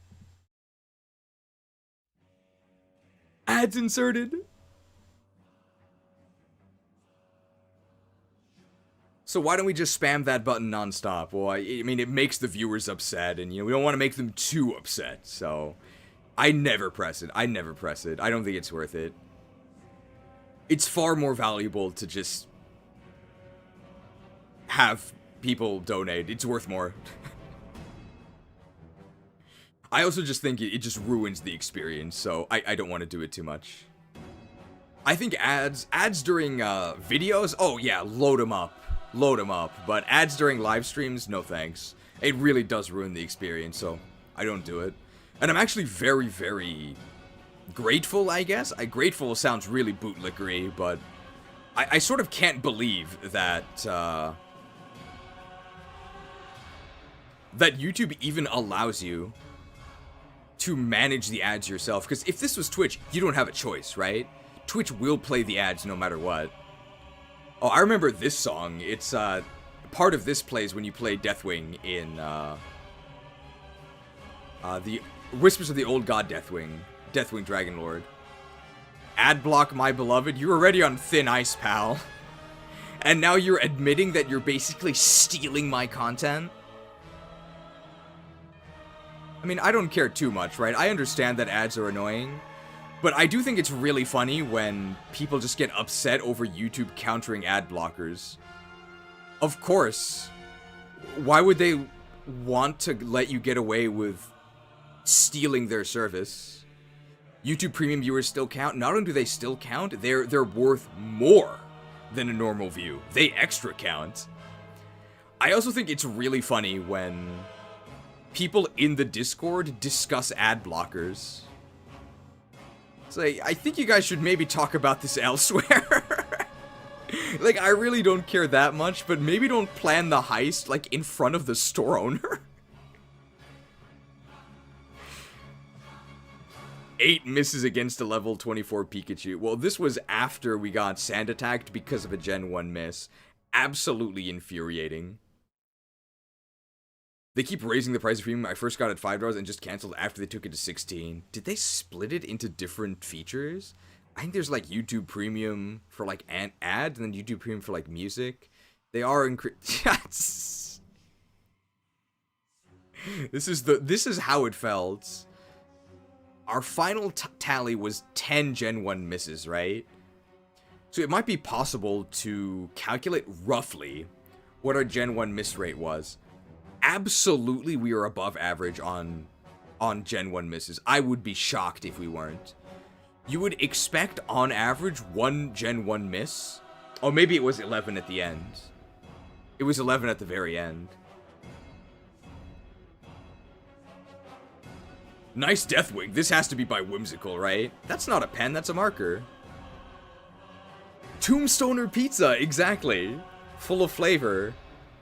Ads inserted. So why don't we just spam that button nonstop? Well, I mean, it makes the viewers upset, and, you know, we don't want to make them too upset, so I never press it. I never press it. I don't think it's worth it. It's far more valuable to just have people donate. It's worth more. I also just think it just ruins the experience, so I don't want to do it too much. I think ads during videos, oh yeah, load them up, but ads during live streams, no thanks. It really does ruin the experience, so I don't do it. And I'm actually very, very grateful, I guess. Grateful sounds really bootlickery, but I sort of can't believe that that YouTube even allows you to manage the ads yourself. Because if this was Twitch, you don't have a choice, right? Twitch will play the ads no matter what. Oh, I remember this song. It's, part of this plays when you play Deathwing in, the Whispers of the Old God Deathwing Dragon Lord. Adblock, my beloved, you're already on thin ice, pal. And now you're admitting that you're basically stealing my content? I mean, I don't care too much, right? I understand that ads are annoying, but I do think it's really funny when people just get upset over YouTube countering ad blockers. Of course. Why would they want to let you get away with stealing their service? YouTube Premium viewers still count. Not only do they still count, they're worth more than a normal view. They extra count. I also think it's really funny when people in the Discord discuss ad blockers. It's like, I think you guys should maybe talk about this elsewhere. Like, I really don't care that much, but maybe don't plan the heist, like, in front of the store owner. 8 misses against a level 24 Pikachu. Well, this was after we got sand attacked because of a Gen 1 miss. Absolutely infuriating. They keep raising the price of premium. I first got it $5 and just canceled after they took it to 16. Did they split it into different features? I think there's like YouTube Premium for like an ad, and then YouTube Premium for like music. They are This is how it felt. Our final tally was 10 Gen 1 misses, right? So it might be possible to calculate roughly what our Gen 1 miss rate was. Absolutely, we are above average on Gen 1 misses. I would be shocked if we weren't. You would expect, on average, 1 Gen 1 miss. Or maybe it was 11 at the end. It was 11 at the very end. Nice Deathwing. This has to be by Whimsical, right? That's not a pen, that's a marker. Tombstoner pizza, exactly. Full of flavor.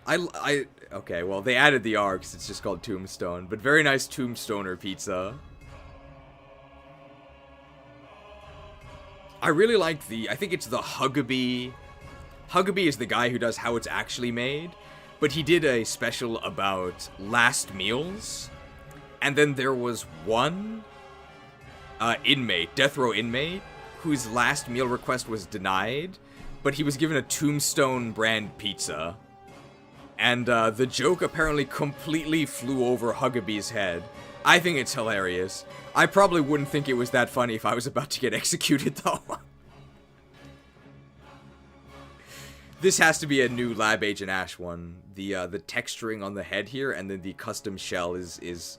Okay, well, they added the R because it's just called Tombstone. But very nice Tombstoner pizza. I really like I think it's the Huggabee. Huggabee is the guy who does How It's Actually Made. But he did a special about last meals. And then there was one inmate, death row inmate, whose last meal request was denied. But he was given a Tombstone brand pizza. And the joke apparently completely flew over Huggabee's head. I think it's hilarious. I probably wouldn't think it was that funny if I was about to get executed, though. This has to be a new Lab Agent Ash one. The texturing on the head here, and then the custom shell is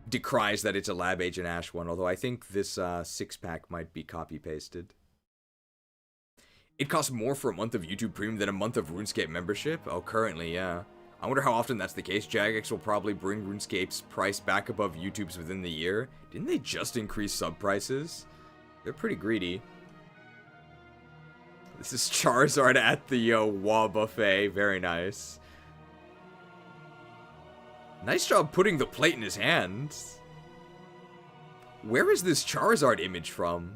decries that it's a Lab Agent Ash one. Although I think this 6-pack might be copy-pasted. It costs more for a month of YouTube Premium than a month of RuneScape membership? Oh, currently, yeah. I wonder how often that's the case. Jagex will probably bring RuneScape's price back above YouTube's within the year. Didn't they just increase sub prices? They're pretty greedy. This is Charizard at the Wa Buffet. Very nice. Nice job putting the plate in his hand. Where is this Charizard image from?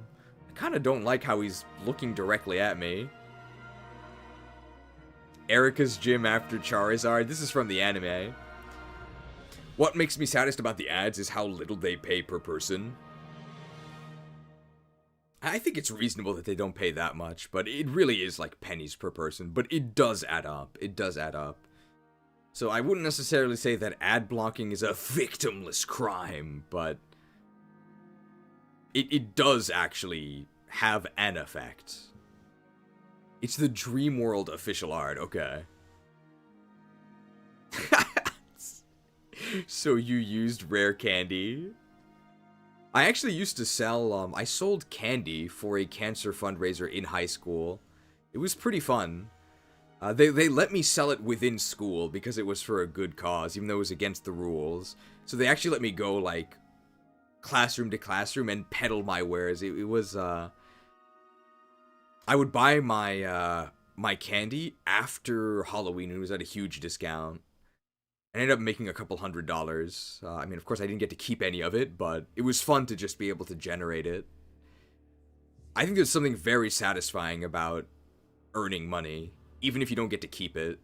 I kind of don't like how he's looking directly at me. Erica's gym after Charizard. This is from the anime. What makes me saddest about the ads is how little they pay per person. I think it's reasonable that they don't pay that much, but it really is like pennies per person. But it does add up. It does add up. So I wouldn't necessarily say that ad blocking is a victimless crime, but it does actually have an effect. It's the Dream World official art, okay. So you used rare candy? I actually used to sell, I sold candy for a cancer fundraiser in high school. It was pretty fun. They let me sell it within school because it was for a good cause, even though it was against the rules. So they actually let me go, like, classroom to classroom and peddle my wares. It was, I would buy my, my candy after Halloween, and it was at a huge discount. I ended up making a couple $100. I mean, of course, I didn't get to keep any of it, but it was fun to just be able to generate it. I think there's something very satisfying about earning money, even if you don't get to keep it.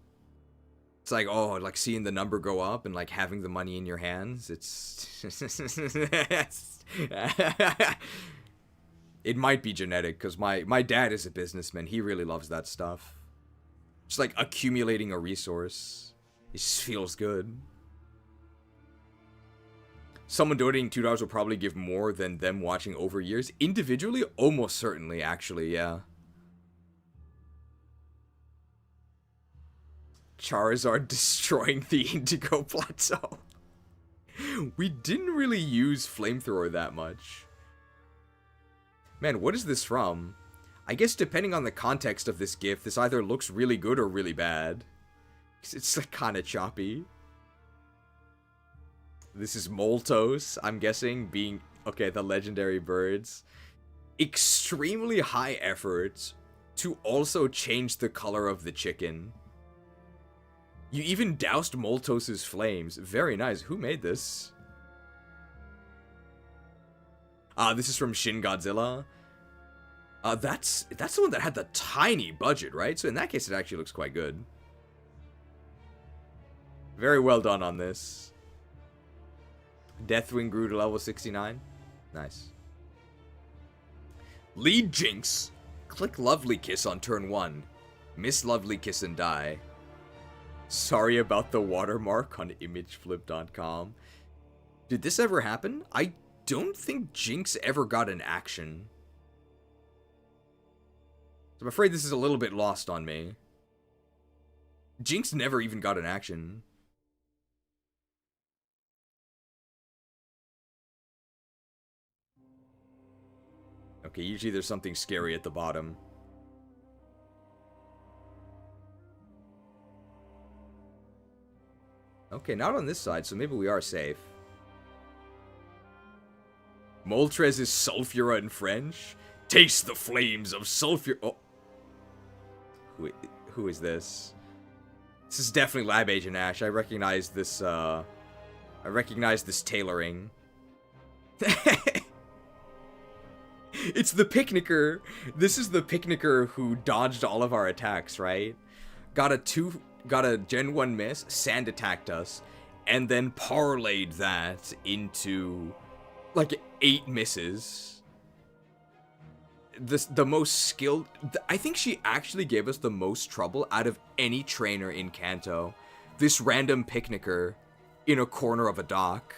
It's like, oh, like seeing the number go up and like having the money in your hands. It's it might be genetic, because my dad is a businessman. He really loves that stuff. Just like accumulating a resource. It just feels good. Someone donating $2 will probably give more than them watching over years. Individually, almost certainly, actually, yeah. Charizard destroying the Indigo Plateau. We didn't really use Flamethrower that much. Man, what is this from? I guess depending on the context of this GIF, this either looks really good or really bad. It's like kind of choppy. This is Moltos, I'm guessing, being... Okay, the legendary birds. Extremely high effort to also change the color of the chicken. You even doused Moltos' flames. Very nice. Who made this? This is from Shin Godzilla. That's the one that had the tiny budget, right? So in that case, it actually looks quite good. Very well done on this. Deathwing grew to level 69. Nice. Lead Jinx. Click Lovely Kiss on turn 1. Miss Lovely Kiss and die. Sorry about the watermark on imageflip.com. Did this ever happen? I don't think Jinx ever got an action. I'm afraid this is a little bit lost on me. Jinx never even got an action. Okay, usually there's something scary at the bottom. Okay, not on this side, so maybe we are safe. Moltres is Sulfura in French. Taste the flames of sulfur. Oh. Who is this? This is definitely Lab Agent Ash. I recognize this, tailoring. It's the picnicker. This is the picnicker who dodged all of our attacks, right? Got a Gen 1 miss, Sand attacked us, and then parlayed that into like 8 misses. The most skilled... I think she actually gave us the most trouble out of any trainer in Kanto. This random picnicker in a corner of a dock.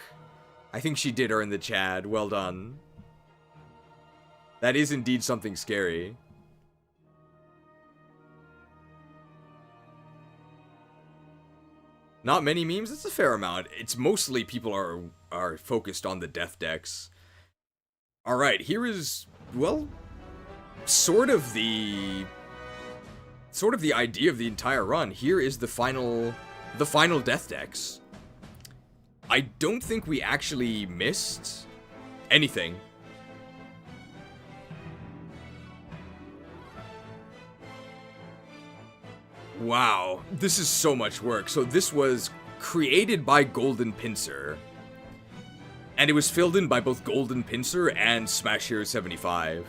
I think she did earn the Chad. Well done. That is indeed something scary. Not many memes? That's a fair amount. It's mostly people are focused on the death decks. Alright, here is, well, sort of the idea of the entire run. Here is the final death decks. I don't think we actually missed anything. Wow, this is so much work. So this was created by Golden Pincer, and it was filled in by both Golden Pincer and Smash Hero 75.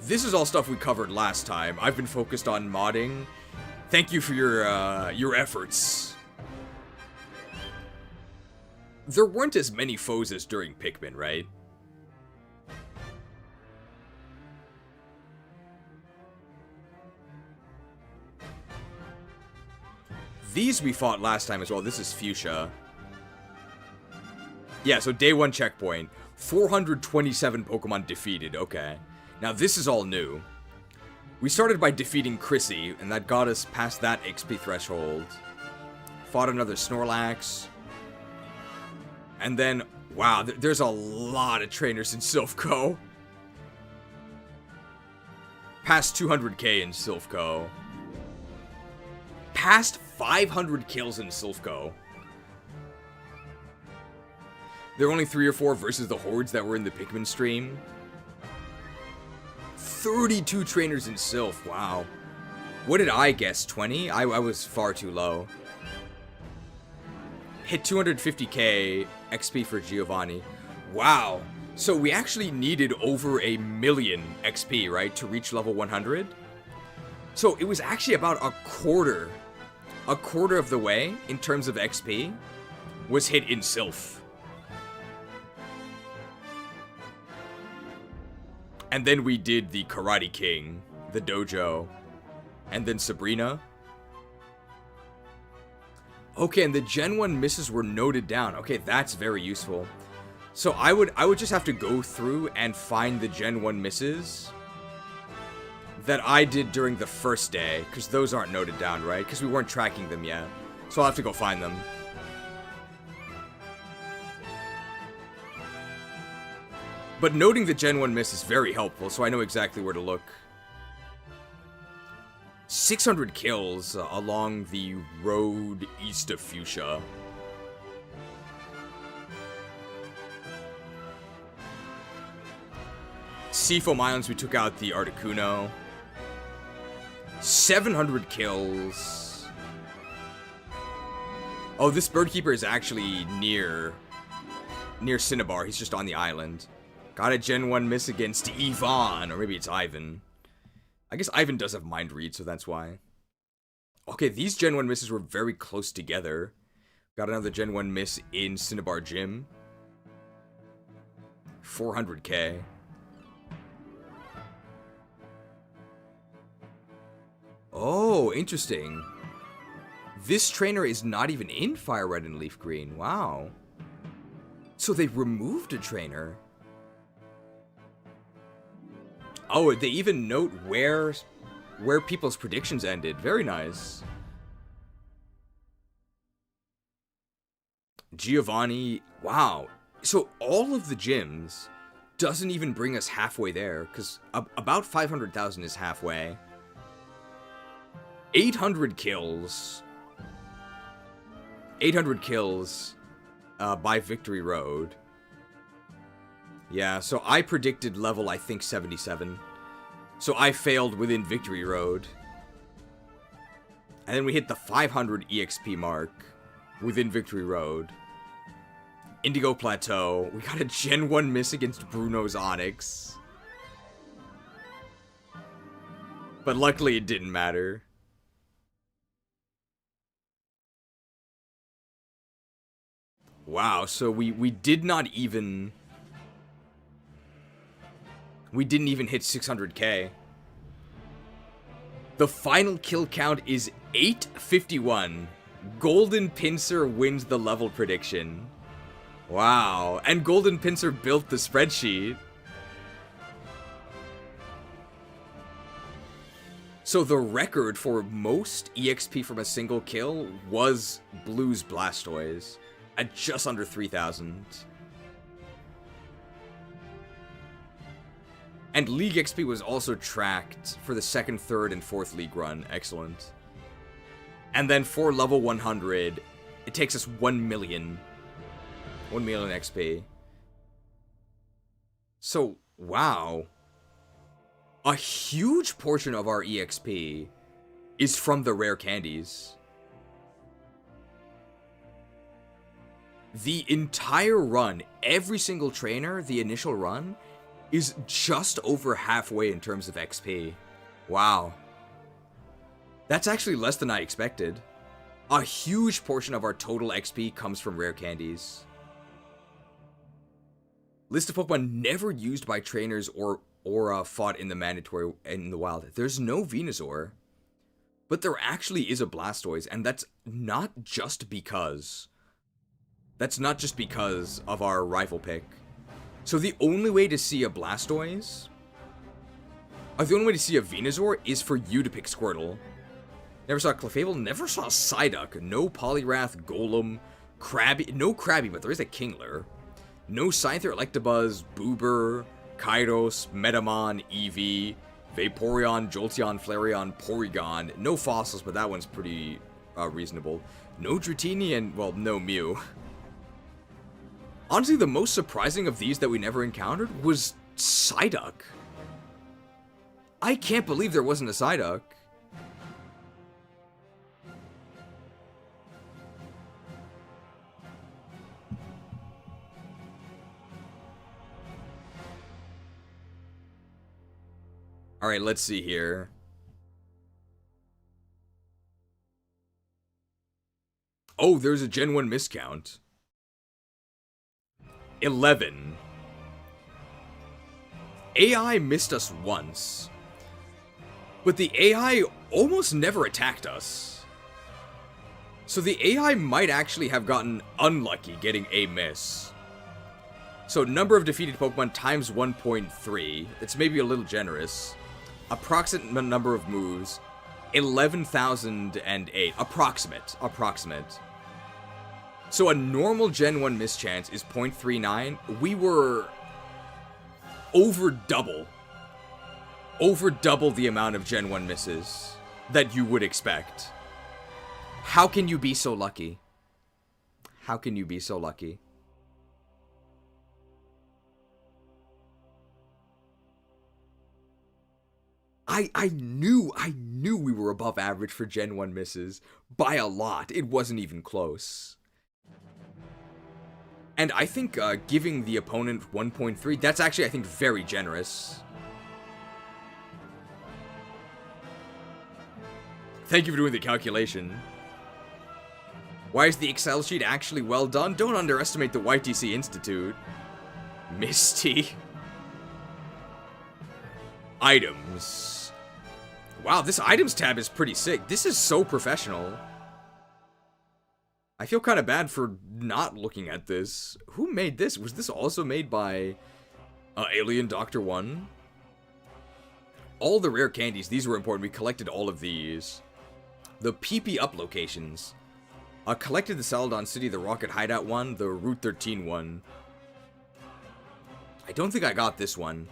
This is all stuff we covered last time. I've been focused on modding. Thank you for your efforts. There weren't as many foes as during Pikmin, right? These we fought last time as well. This is Fuchsia. Yeah, so day 1 checkpoint. 427 Pokemon defeated. Okay. Now this is all new. We started by defeating Chrissy, and that got us past that XP threshold. Fought another Snorlax. And then, wow, there's a lot of trainers in Silphco. Past 200k in Silphco. Past 500 kills in Silphco. There were only 3 or 4 versus the hordes that were in the Pikmin stream. 32 trainers in Silph, wow. What did I guess, 20? I was far too low. Hit 250k XP for Giovanni. Wow, So we actually needed over 1,000,000 XP, right, to reach level 100. So it was actually about a quarter of the way in terms of XP was hit in Sylph. And then we did the Karate King, the dojo, and then Sabrina. Okay, and the Gen 1 misses were noted down. Okay, that's very useful. So I would just have to go through and find the Gen 1 misses that I did during the first day, because those aren't noted down, right? Because we weren't tracking them yet. So I'll have to go find them. But noting the Gen 1 miss is very helpful, so I know exactly where to look. 600 kills along the road east of Fuchsia. Seafoam Islands, we took out the Articuno. 700 kills. Oh, this Birdkeeper is actually near Cinnabar. He's just on the island. Got a Gen 1 miss against Yvonne, or maybe it's Ivan. I guess Ivan does have mind read, so that's why. Okay, these Gen 1 misses were very close together. Got another Gen 1 miss in Cinnabar Gym. 400k. Oh, interesting. This trainer is not even in Fire Red and Leaf Green. Wow. So they removed a trainer. Oh, they even note where people's predictions ended. Very nice. Giovanni. Wow. So all of the gyms doesn't even bring us halfway there, because about 500,000 is halfway. 800 kills. 800 kills by Victory Road. Yeah, so I predicted level, I think, 77. So I failed within Victory Road. And then we hit the 500 EXP mark within Victory Road. Indigo Plateau. We got a Gen 1 miss against Bruno's Onyx. But luckily it didn't matter. Wow, so we did not even... We didn't even hit 600k. The final kill count is 851. Golden Pincer wins the level prediction. Wow, and Golden Pincer built the spreadsheet. So the record for most EXP from a single kill was Blue's Blastoise at just under 3,000. And League XP was also tracked for the second, third, and fourth League run. Excellent. And then for level 100, it takes us 1 million. 1 million XP. So, wow. A huge portion of our EXP is from the rare candies. The entire run, every single trainer, the initial run, is just over halfway in terms of XP. Wow. That's actually less than I expected. A huge portion of our total XP comes from rare candies. List of Pokemon never used by trainers or fought in the mandatory in the wild. There's no Venusaur. But there actually is a Blastoise, and that's not just because of our rival pick. So the only way to see a Blastoise, or the only way to see a Venusaur, is for you to pick Squirtle. Never saw Clefable, never saw Psyduck, no Poliwrath, Golem, Krabby, no Krabby, but there is a Kingler. No Scyther, Electabuzz, Boober, Kairos, Metamon, Eevee, Vaporeon, Jolteon, Flareon, Porygon. No fossils, but that one's pretty reasonable. No Dratini, and, well, no Mew. Honestly, the most surprising of these that we never encountered was Psyduck. I can't believe there wasn't a Psyduck. Alright, let's see here. Oh, there's a Gen 1 miscount. 11. AI missed us once. But the AI almost never attacked us. So the AI might actually have gotten unlucky getting a miss. So number of defeated Pokemon times 1.3. That's maybe a little generous. Approximate number of moves. 11,008. Approximate. So a normal Gen 1 mischance is 0.39. We were over double the amount of Gen 1 misses that you would expect. How can you be so lucky? How can you be so lucky? I knew we were above average for Gen 1 misses by a lot. It wasn't even close. And I think giving the opponent 1.3, that's actually, I think, very generous. Thank you for doing the calculation. Why is the Excel sheet actually well done? Don't underestimate the YTC Institute. Misty. Items. Wow, this items tab is pretty sick. This is so professional. I feel kind of bad for not looking at this. Who made this? Was this also made by Alien Doctor 1? All the rare candies, these were important. We collected all of these. The PP up locations. Collected the Celadon City, the Rocket Hideout one, the Route 13 one. I don't think I got this one.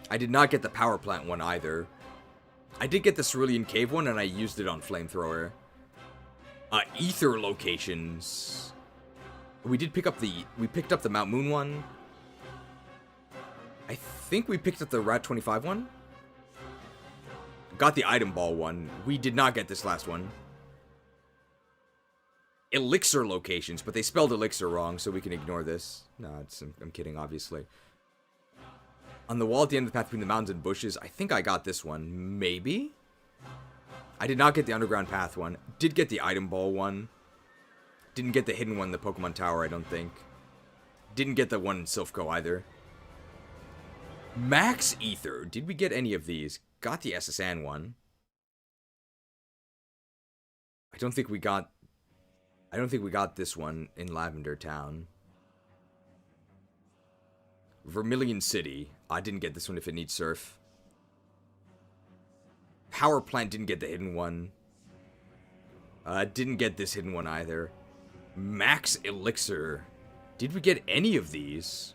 I did not get the Power Plant one either. I did get the Cerulean Cave one, and I used it on Flamethrower. Ether locations. We picked up the Mount Moon one. I think we picked up the Rat 25 one. Got the Item Ball one. We did not get this last one. Elixir locations, but they spelled elixir wrong, so we can ignore this. No, I'm kidding, obviously. On the wall at the end of the path between the mountains and bushes, I think I got this one. Maybe? I did not get the Underground Path one. Did get the Item Ball one. Didn't get the hidden one in the Pokemon Tower, I don't think. Didn't get the one in Silphco either. Max Ether. Did we get any of these? Got the SSN one. I don't think we got this one in Lavender Town. Vermilion City. I didn't get this one if it needs surf. Power Plant didn't get the hidden one. Didn't get this hidden one either. Max Elixir. Did we get any of these?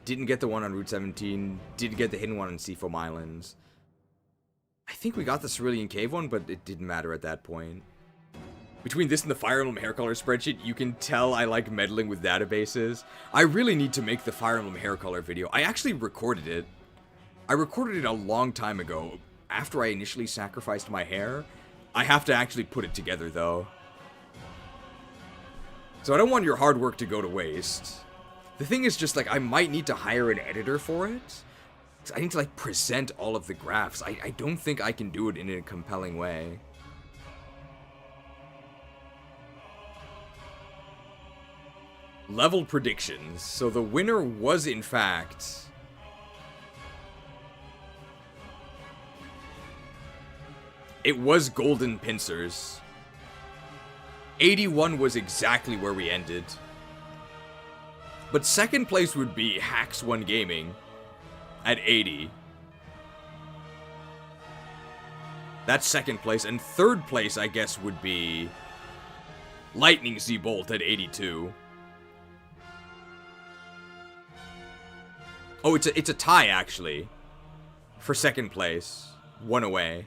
Didn't get the one on Route 17. Didn't get the hidden one on Seafoam Islands. I think we got the Cerulean Cave one, but it didn't matter at that point. Between this and the Fire Emblem hair color spreadsheet, you can tell I like meddling with databases. I really need to make the Fire Emblem hair color video. I actually recorded it. I recorded it a long time ago, after I initially sacrificed my hair. I have to actually put it together, though. So I don't want your hard work to go to waste. The thing is just, like, I might need to hire an editor for it. I need to, like, present all of the graphs. I don't think I can do it in a compelling way. Level predictions. So the winner was, in fact... It was Golden Pincers. 81 was exactly where we ended. But second place would be Hacks 1 Gaming at 80. That's second place. And third place, I guess, would be Lightning Z Bolt at 82. Oh, it's a tie, actually. For second place. One away.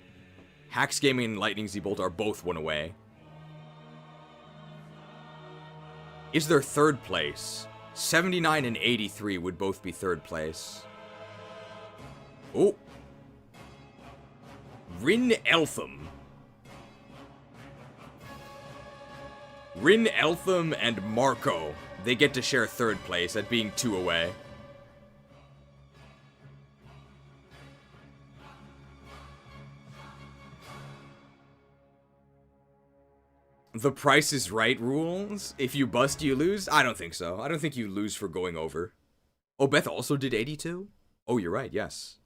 Hacks Gaming and Lightning Z Bolt are both one away. Is there third place? 79 and 83 would both be third place. Oh. Rin Eltham. Rin Eltham and Marco. They get to share third place at being 2 away. The Price is Right rules? If you bust, you lose? I don't think so. I don't think you lose for going over. Oh, Beth also did 82? Oh, you're right, yes.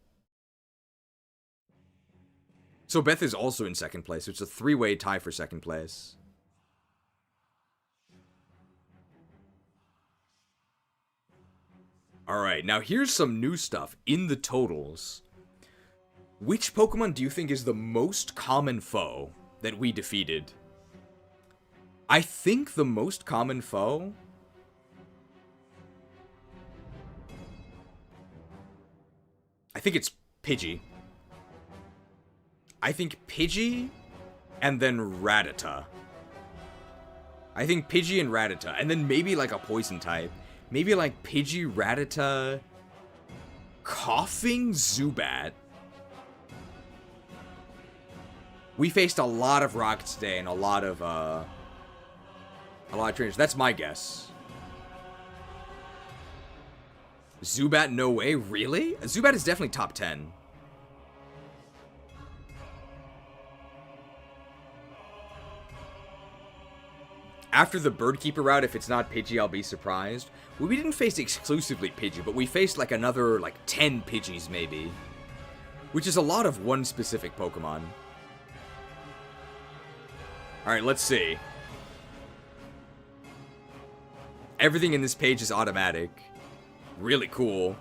So Beth is also in second place. It's a three-way tie for second place. Alright, now here's some new stuff in the totals. Which Pokemon do you think is the most common foe that we defeated? I think the most common foe... I think it's Pidgey. I think Pidgey and then Rattata. I think Pidgey and Rattata. And then maybe like a poison type. Maybe like Pidgey, Rattata, Coughing Zubat. We faced a lot of Rockets today and a lot of trainers. That's my guess. Zubat, no way. Really? Zubat is definitely top 10. After the Birdkeeper route, if it's not Pidgey, I'll be surprised. Well, we didn't face exclusively Pidgey, but we faced like another, like 10 Pidgeys maybe. Which is a lot of one specific Pokemon. Alright, let's see. Everything in this page is automatic. Really cool.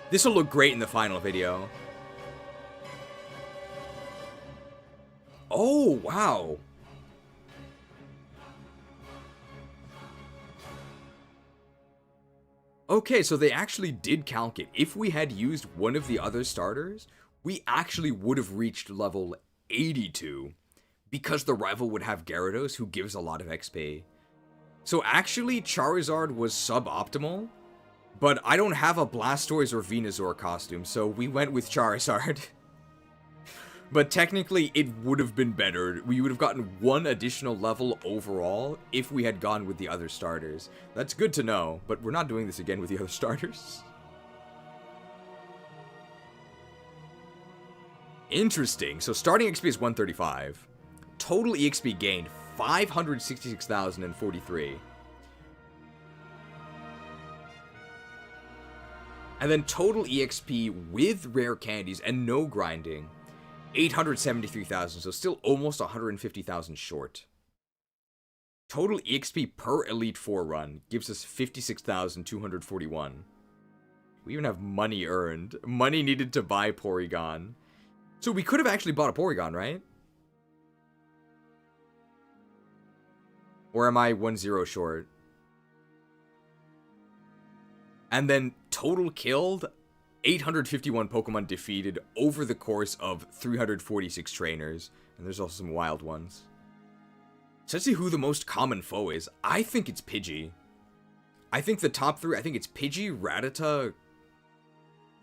This will look great in the final video. Oh, wow. Okay, so they actually did calc it. If we had used one of the other starters, we actually would have reached level 82. Because the rival would have Gyarados, who gives a lot of XP. So actually, Charizard was suboptimal. But I don't have a Blastoise or Venusaur costume, so we went with Charizard. But technically, it would have been better. We would have gotten one additional level overall if we had gone with the other starters. That's good to know, but we're not doing this again with the other starters. Interesting. So starting XP is 135. Total EXP gained 566,043. And then total EXP with rare candies and no grinding, 873,000, so still almost 150,000 short. Total EXP per Elite Four run gives us 56,241. We even have money earned. Money needed to buy Porygon. So we could have actually bought a Porygon, right? Or am I 1-0 short? And then total killed, 851 Pokemon defeated over the course of 346 trainers. And there's also some wild ones. So let's see who the most common foe is. I think it's Pidgey. I think the top three, I think it's Pidgey, Rattata,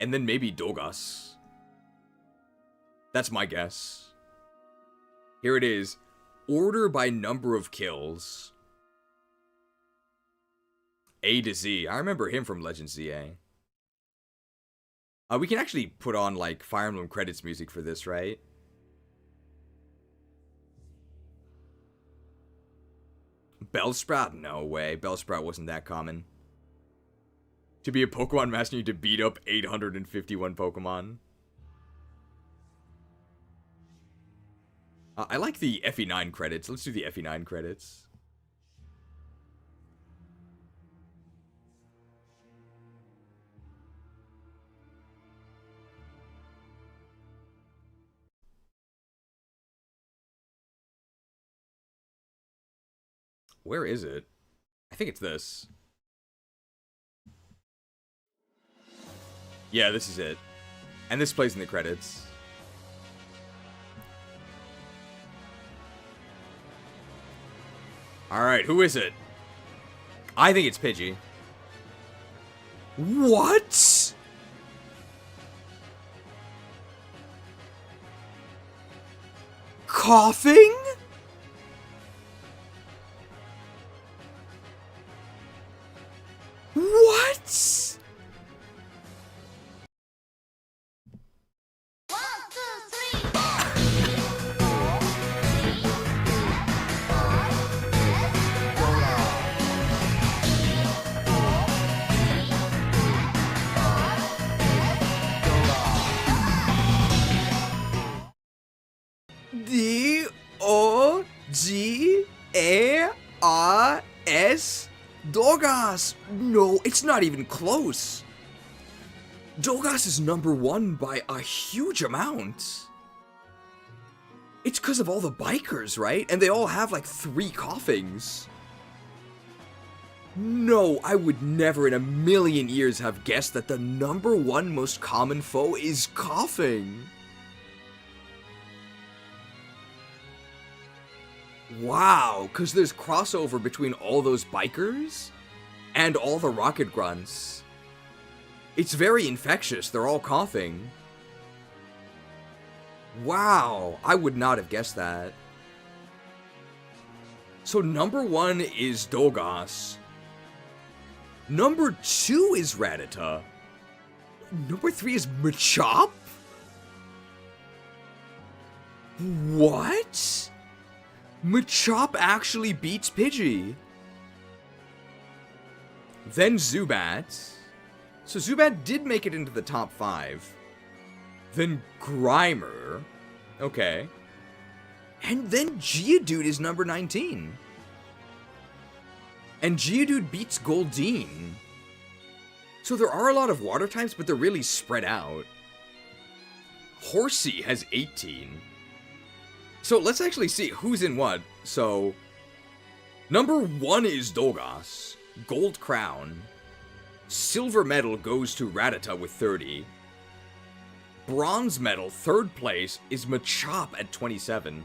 and then maybe Dogas. That's my guess. Here it is. Order by number of kills. A to Z. I remember him from Legend ZA. We can actually put on, like, Fire Emblem credits music for this, right? Bellsprout? No way. Bellsprout wasn't that common. To be a Pokemon Master, you need to beat up 851 Pokemon. I like the FE9 credits. Let's do the FE9 credits. Where is it? I think it's this. Yeah, this is it. And this plays in the credits. Alright, who is it? I think it's Pidgey. What? Coughing? What? D-A-S Dogas. No, it's not even close. Dogas is number 1 by a huge amount. It's because of all the bikers, right? And they all have like 3 coughings. No, I would never in a million years have guessed that the number 1 most common foe is coughing. Wow, because there's crossover between all those bikers and all the rocket grunts. It's very infectious, they're all coughing. Wow, I would not have guessed that. So number 1 is Dogas. Number 2 is Rattata. Number 3 is Machop? What? Machop actually beats Pidgey. Then Zubat. So Zubat did make it into the top 5. Then Grimer. Okay. And then Geodude is number 19. And Geodude beats Goldeen. So there are a lot of water types, but they're really spread out. Horsey has 18. So let's actually see who's in what. So, number 1 is Dogas. Gold Crown. Silver medal goes to Rattata with 30. Bronze medal, 3rd place, is Machop at 27.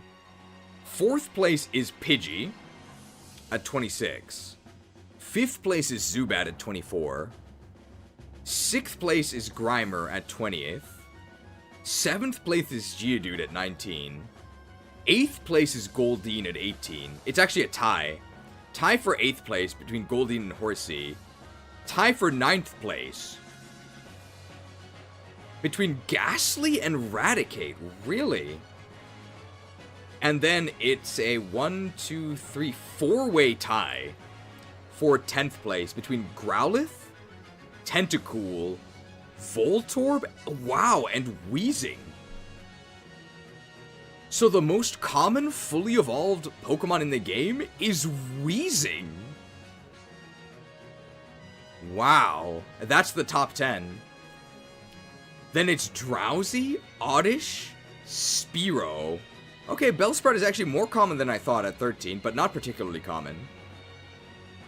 4th place is Pidgey at 26. 5th place is Zubat at 24. 6th place is Grimer at 20th. 7th place is Geodude at 19. 8th place is Goldeen at 18. It's actually a tie. Tie for 8th place between Goldeen and Horsey. Tie for 9th place between Ghastly and Raticate. Really? And then it's a 4-way tie for 10th place between Growlithe, Tentacool, Voltorb, wow, and Weezing. So the most common fully evolved Pokemon in the game is Weezing. Wow, that's the top 10. Then it's Drowsy, Oddish, Spearow. Okay, Bellsprout is actually more common than I thought at 13, but not particularly common.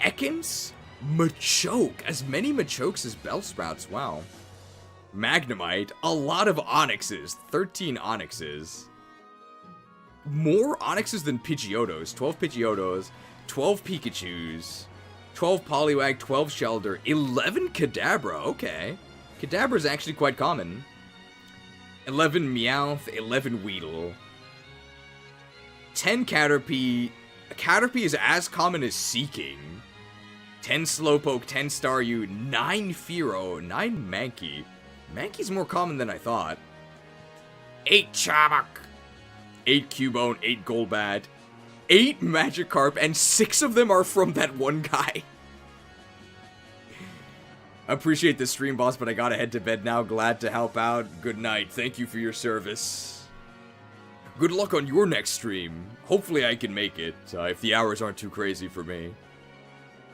Ekans, Machoke, as many Machokes as Bellsprouts, wow. Magnemite, a lot of Onyxes, 13 Onyxes. More Onyxes than Pidgeotos, 12 Pidgeotos, 12 Pikachus, 12 Poliwag, 12 Shelder, 11 Kadabra, okay. Kadabra is actually quite common. 11 Meowth, 11 Weedle. 10 Caterpie. Caterpie is as common as Seeking. 10 Slowpoke, 10 Staryu, 9 Fearow, 9 Mankey. Mankey's more common than I thought. 8 Chamok. 8 Cubone, 8 Golbat, 8 Magikarp, and 6 of them are from that one guy. I appreciate the stream, boss, but I gotta head to bed now. Glad to help out. Good night. Thank you for your service. Good luck on your next stream. Hopefully I can make it, if the hours aren't too crazy for me.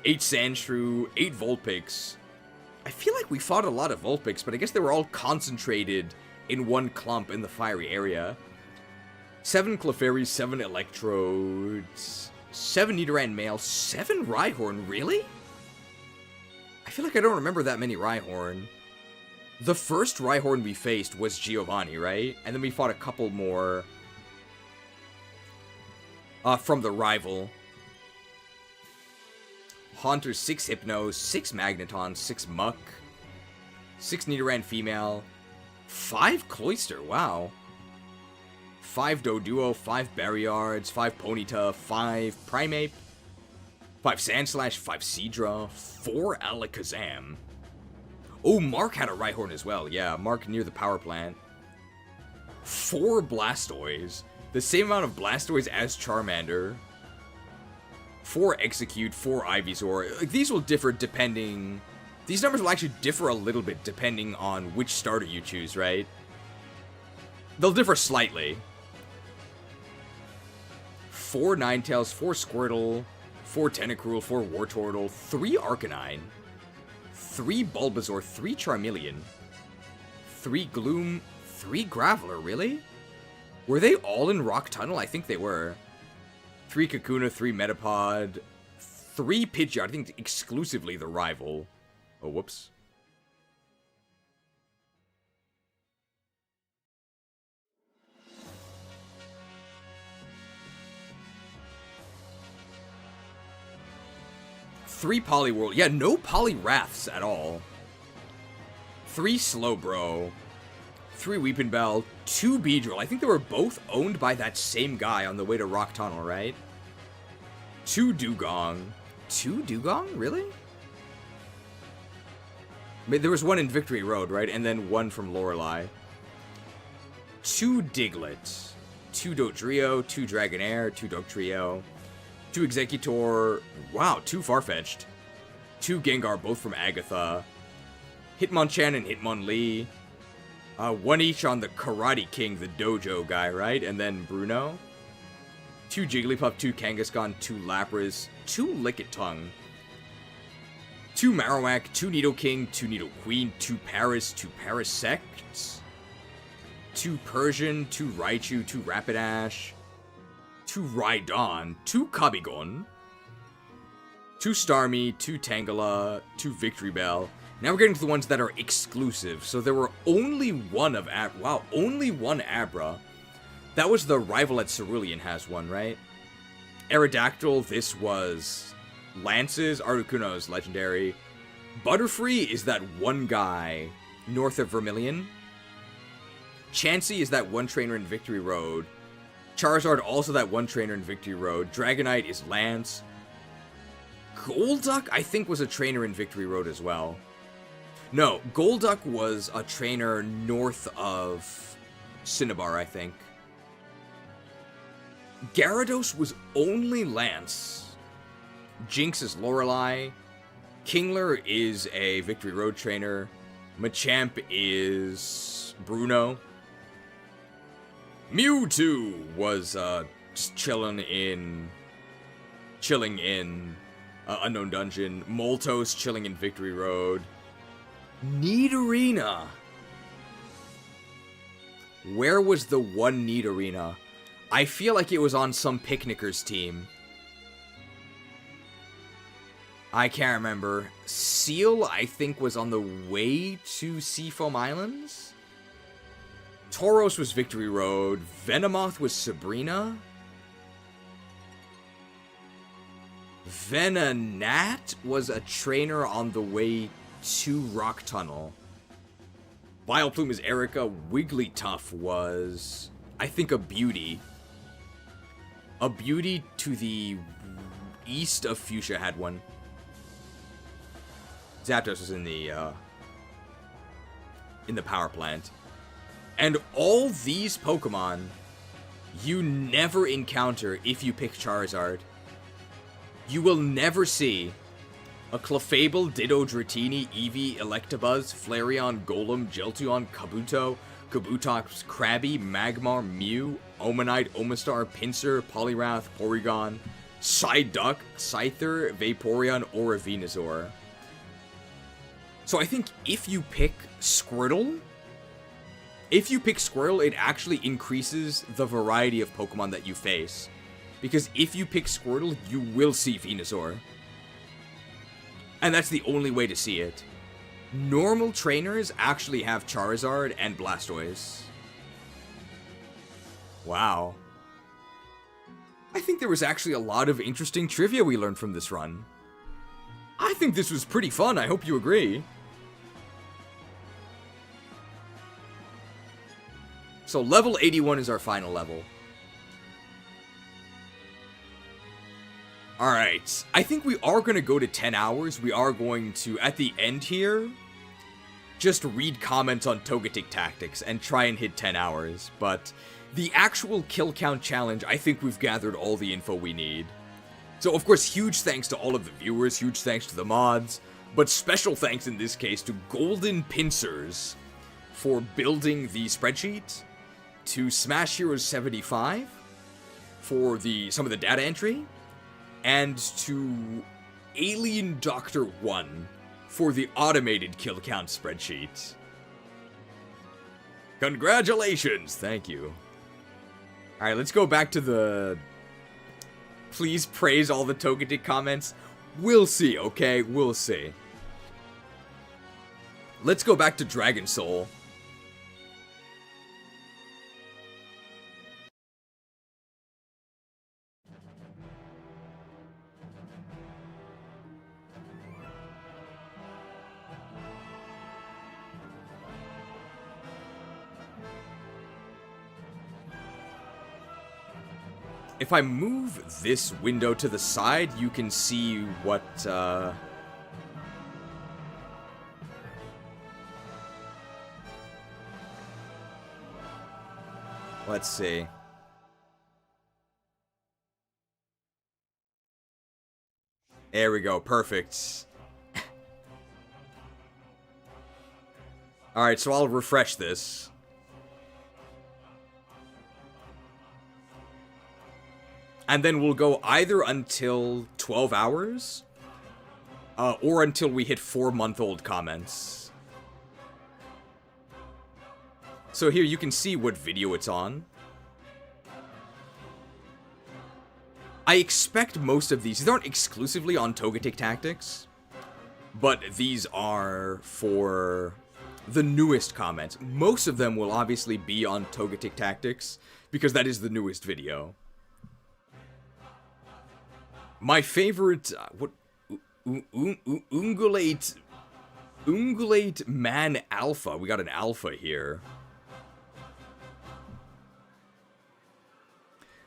8 Sandshrew, 8 Vulpix. I feel like we fought a lot of Vulpix, but I guess they were all concentrated in one clump in the fiery area. 7 Clefairy, 7 Electrodes, 7 Nidoran male, 7 Rhyhorn, really? I feel like I don't remember that many Rhyhorn. The first Rhyhorn we faced was Giovanni, right? And then we fought a couple more from the rival. Haunter, 6 Hypno, 6 Magneton, 6 Muck, 6 Nidoran female, 5 Cloyster, wow. 5 Doduo, 5 Barryards, 5 Ponyta, 5 Primeape, 5 Sandslash, 5 Seadra, 4 Alakazam. Oh, Mark had a Rhyhorn as well. Yeah, Mark near the power plant. 4 Blastoise. The same amount of Blastoise as Charmander. 4 Execute, 4 Ivysaur. Like, these will differ depending... These numbers will actually differ a little bit depending on which starter you choose, right? They'll differ slightly. 4 Ninetales, 4 Squirtle, 4 Tentacruel, 4 Wartortle, 3 Arcanine, 3 Bulbasaur, 3 Charmeleon, 3 Gloom, 3 Graveler, really? Were they all in Rock Tunnel? I think they were. 3 Kakuna, 3 Metapod, 3 Pidgeot, I think exclusively the rival. Oh, whoops. Three Poliwhirl. Yeah, no Poliwraths at all. 3 Slowbro. 3 Weepinbell. 2 Beedrill. I think they were both owned by that same guy on the way to Rock Tunnel, right? 2 Dugong. 2 Dugong? Really? I mean, there was one in Victory Road, right? And then one from Lorelei. 2 Diglett. 2 Dodrio. 2 Dragonair. 2 Dugtrio. 2 Executor, wow, 2 Farfetch'd, 2 Gengar, both from Agatha, Hitmonchan and Hitmonlee, 1 each on the Karate King, the dojo guy, right? And then Bruno, 2 Jigglypuff, 2 Kangaskhan, 2 Lapras, 2 Lickitung, 2 Marowak, 2 Nidoking, 2 Nidoqueen, 2 Paris, 2 Parasect, 2 Persian, 2 Raichu, 2 Rapidash, 2 Rhydon, 2 Kabigon, 2 Starmie, 2 Tangela, 2 Victory Bell. Now we're getting to the ones that are exclusive. So there were only one of only one Abra. That was the rival at Cerulean has one, right? Aerodactyl, this was Lance's, Articuno's legendary. Butterfree is that one guy north of Vermilion. Chansey is that one trainer in Victory Road. Charizard, also that one trainer in Victory Road. Dragonite is Lance. Golduck, I think, was a trainer in Victory Road as well. No, Golduck was a trainer north of Cinnabar, I think. Gyarados was only Lance. Jinx is Lorelei. Kingler is a Victory Road trainer. Machamp is Bruno. Mewtwo was just chilling in Unknown Dungeon. Moltos chilling in Victory Road. Nidorina. Where was the one Nidorina? I feel like it was on some picnickers team. I can't remember. Seal, I think, was on the way to Seafoam Islands. Tauros was Victory Road. Venomoth was Sabrina. Venonat was a trainer on the way to Rock Tunnel. Vileplume is Erica. Wigglytuff was, I think, a beauty. A beauty to the east of Fuchsia had one. Zapdos was in the power plant. And all these Pokemon you never encounter if you pick Charizard. You will never see a Clefable, Ditto, Dratini, Eevee, Electabuzz, Flareon, Golem, Jolteon, Kabuto, Kabutops, Krabby, Magmar, Mew, Omanite, Omastar, Pinsir, Poliwrath, Porygon, Psyduck, Scyther, Vaporeon, or a Venusaur. So I think if you pick Squirtle, it actually increases the variety of Pokemon that you face. Because if you pick Squirtle, you will see Venusaur. And that's the only way to see it. Normal trainers actually have Charizard and Blastoise. Wow. I think there was actually a lot of interesting trivia we learned from this run. I think this was pretty fun, I hope you agree. So level 81 is our final level. Alright, I think we are going to go to 10 hours. We are going to, at the end here, just read comments on Togetic Tactics and try and hit 10 hours. But the actual kill count challenge, I think we've gathered all the info we need. So of course, huge thanks to all of the viewers, huge thanks to the mods, but special thanks in this case to Golden Pincers for building the spreadsheet, to Smash Heroes 75, for some of the data entry, and to Alien Doctor 1 for the automated kill count spreadsheet. Congratulations! Thank you. Alright, let's go back to the... Please praise all the Togetic comments. We'll see, okay? We'll see. Let's go back to Dragon Soul. If I move this window to the side, you can see what, let's see. There we go, perfect. Alright, so I'll refresh this. And then we'll go either until 12 hours, or until we hit 4-month-old comments. So here you can see what video it's on. I expect most of these aren't exclusively on Togetic Tactics, but these are for the newest comments. Most of them will obviously be on Togetic Tactics, because that is the newest video. My favorite, Ungulate Man Alpha. We got an alpha here.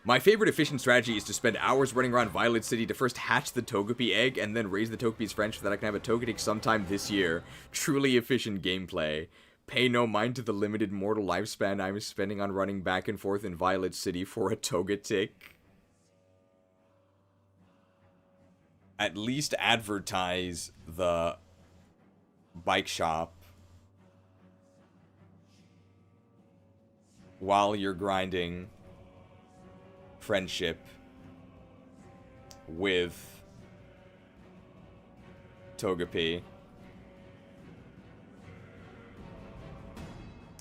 My favorite efficient strategy is to spend hours running around Violet City to first hatch the Togepi egg and then raise the Togepi's French so that I can have a Togetic sometime this year. Truly efficient gameplay. Pay no mind to the limited mortal lifespan I'm spending on running back and forth in Violet City for a Togetic. At least advertise the bike shop while you're grinding friendship with Togepi.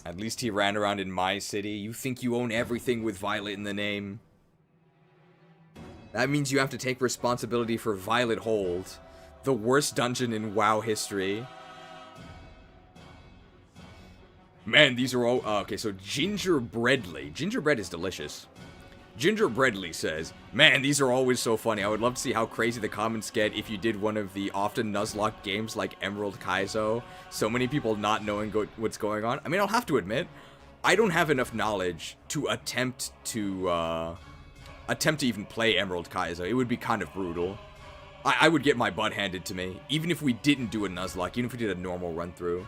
At least he ran around in my city. You think you own everything with Violet in the name? That means you have to take responsibility for Violet Hold, the worst dungeon in WoW history. Man, these are all... okay, so Gingerbreadly. Gingerbread is delicious. Gingerbreadly says, man, these are always so funny. I would love to see how crazy the comments get if you did one of the often Nuzlocke games like Emerald Kaizo. So many people not knowing what's going on. I mean, I'll have to admit, I don't have enough knowledge to attempt to even play Emerald Kaizo. It would be kind of brutal. I would get my butt handed to me, even if we didn't do a Nuzlocke, even if we did a normal run-through.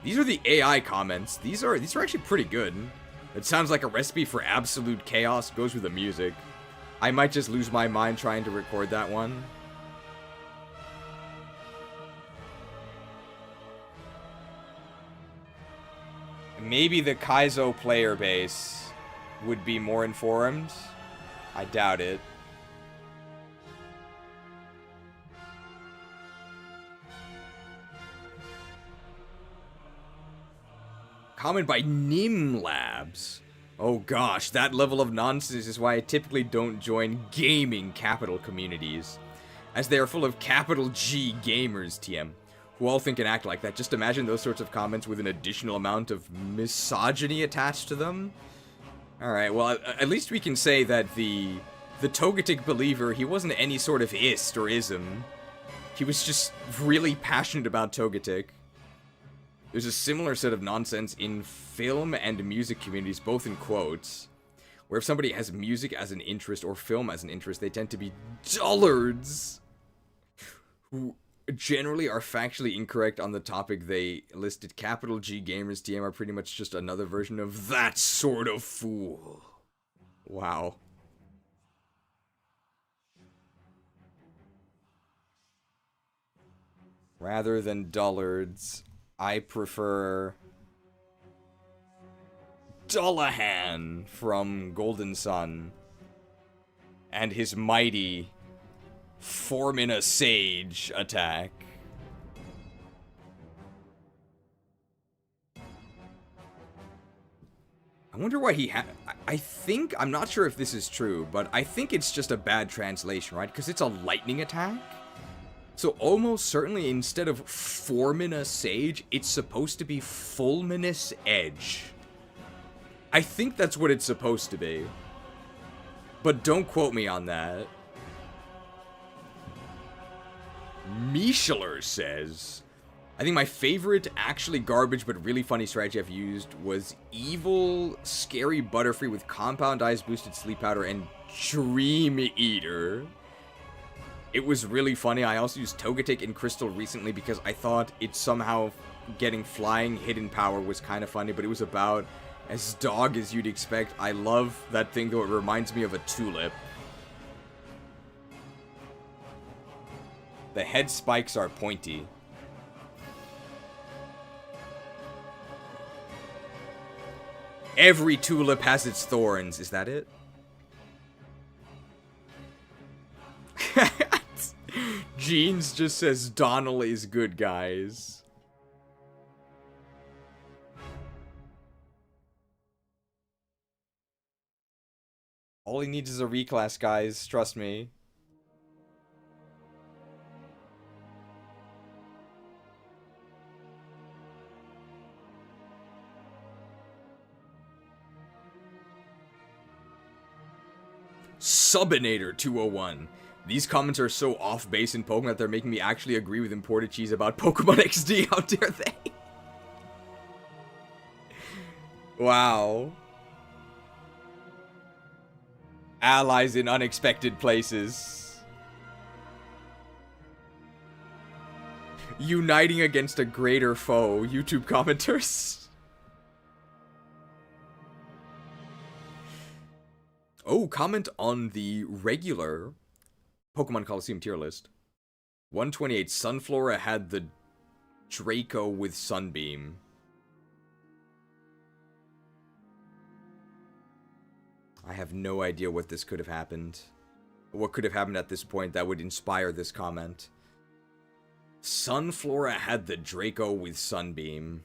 These are the AI comments. These are actually pretty good. It sounds like a recipe for absolute chaos. Goes with the music. I might just lose my mind trying to record that one. Maybe the Kaizo player base would be more informed. I doubt it. Comment by Nim Labs. Oh gosh, that level of nonsense is why I typically don't join gaming capital communities, as they are full of capital G gamers, TM, who all think and act like that. Just imagine those sorts of comments with an additional amount of misogyny attached to them. Alright, well, at least we can say that the Togetic believer, he wasn't any sort of ist or ism. He was just really passionate about Togetic. There's a similar set of nonsense in film and music communities, both in quotes, where if somebody has music as an interest or film as an interest, they tend to be dullards who generally are factually incorrect on the topic they listed. Capital G gamers, TM, are pretty much just another version of that sort of fool. Wow. Rather than dullards, I prefer Dullahan from Golden Sun and his mighty Formina Sage attack. I wonder why he had... I think... I'm not sure if this is true, but I think it's just a bad translation, right? Because it's a lightning attack. So almost certainly instead of Formina Sage, it's supposed to be Fulminous Edge. I think that's what it's supposed to be. But don't quote me on that. Micheler says, I think my favorite actually garbage but really funny strategy I've used was Evil Scary Butterfree with Compound Eyes, Boosted Sleep Powder, and Dream Eater. It was really funny. I also used Togetic and Crystal recently because I thought it somehow getting Flying Hidden Power was kind of funny, but it was about as dog as you'd expect. I love that thing though, it reminds me of a tulip. The head spikes are pointy. Every tulip has its thorns. Is that it? Jeans just says Donnelly's good, guys. All he needs is a reclass, guys. Trust me. Subinator 201. These comments are so off base in Pokemon that they're making me actually agree with Imported Cheese about Pokemon XD. How dare they? Wow. Allies in unexpected places. Uniting against a greater foe. YouTube commenters. Oh, comment on the regular Pokemon Coliseum tier list. 128, Sunflora had the Draco with Sunbeam. I have no idea what this could have happened. What could have happened at this point that would inspire this comment. Sunflora had the Draco with Sunbeam.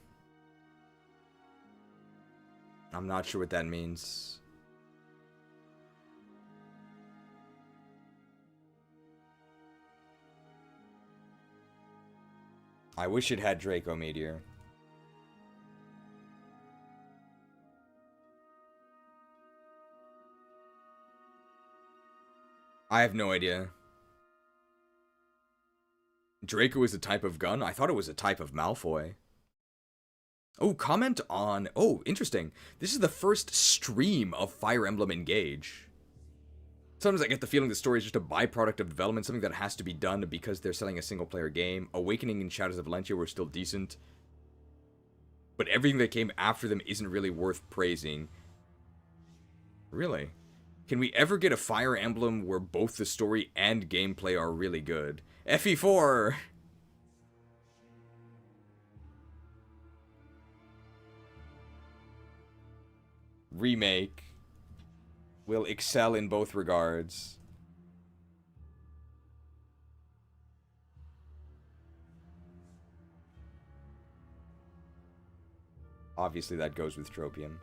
I'm not sure what that means. I wish it had Draco Meteor. I have no idea. Draco is a type of gun? I thought it was a type of Malfoy. Oh, comment on... Oh, interesting. This is the first stream of Fire Emblem Engage. Sometimes I get the feeling the story is just a byproduct of development, something that has to be done because they're selling a single-player game. Awakening and Shadows of Valentia were still decent, but everything that came after them isn't really worth praising. Really? Can we ever get a Fire Emblem where both the story and gameplay are really good? FE4! Remake will excel in both regards. Obviously that goes with Tropium.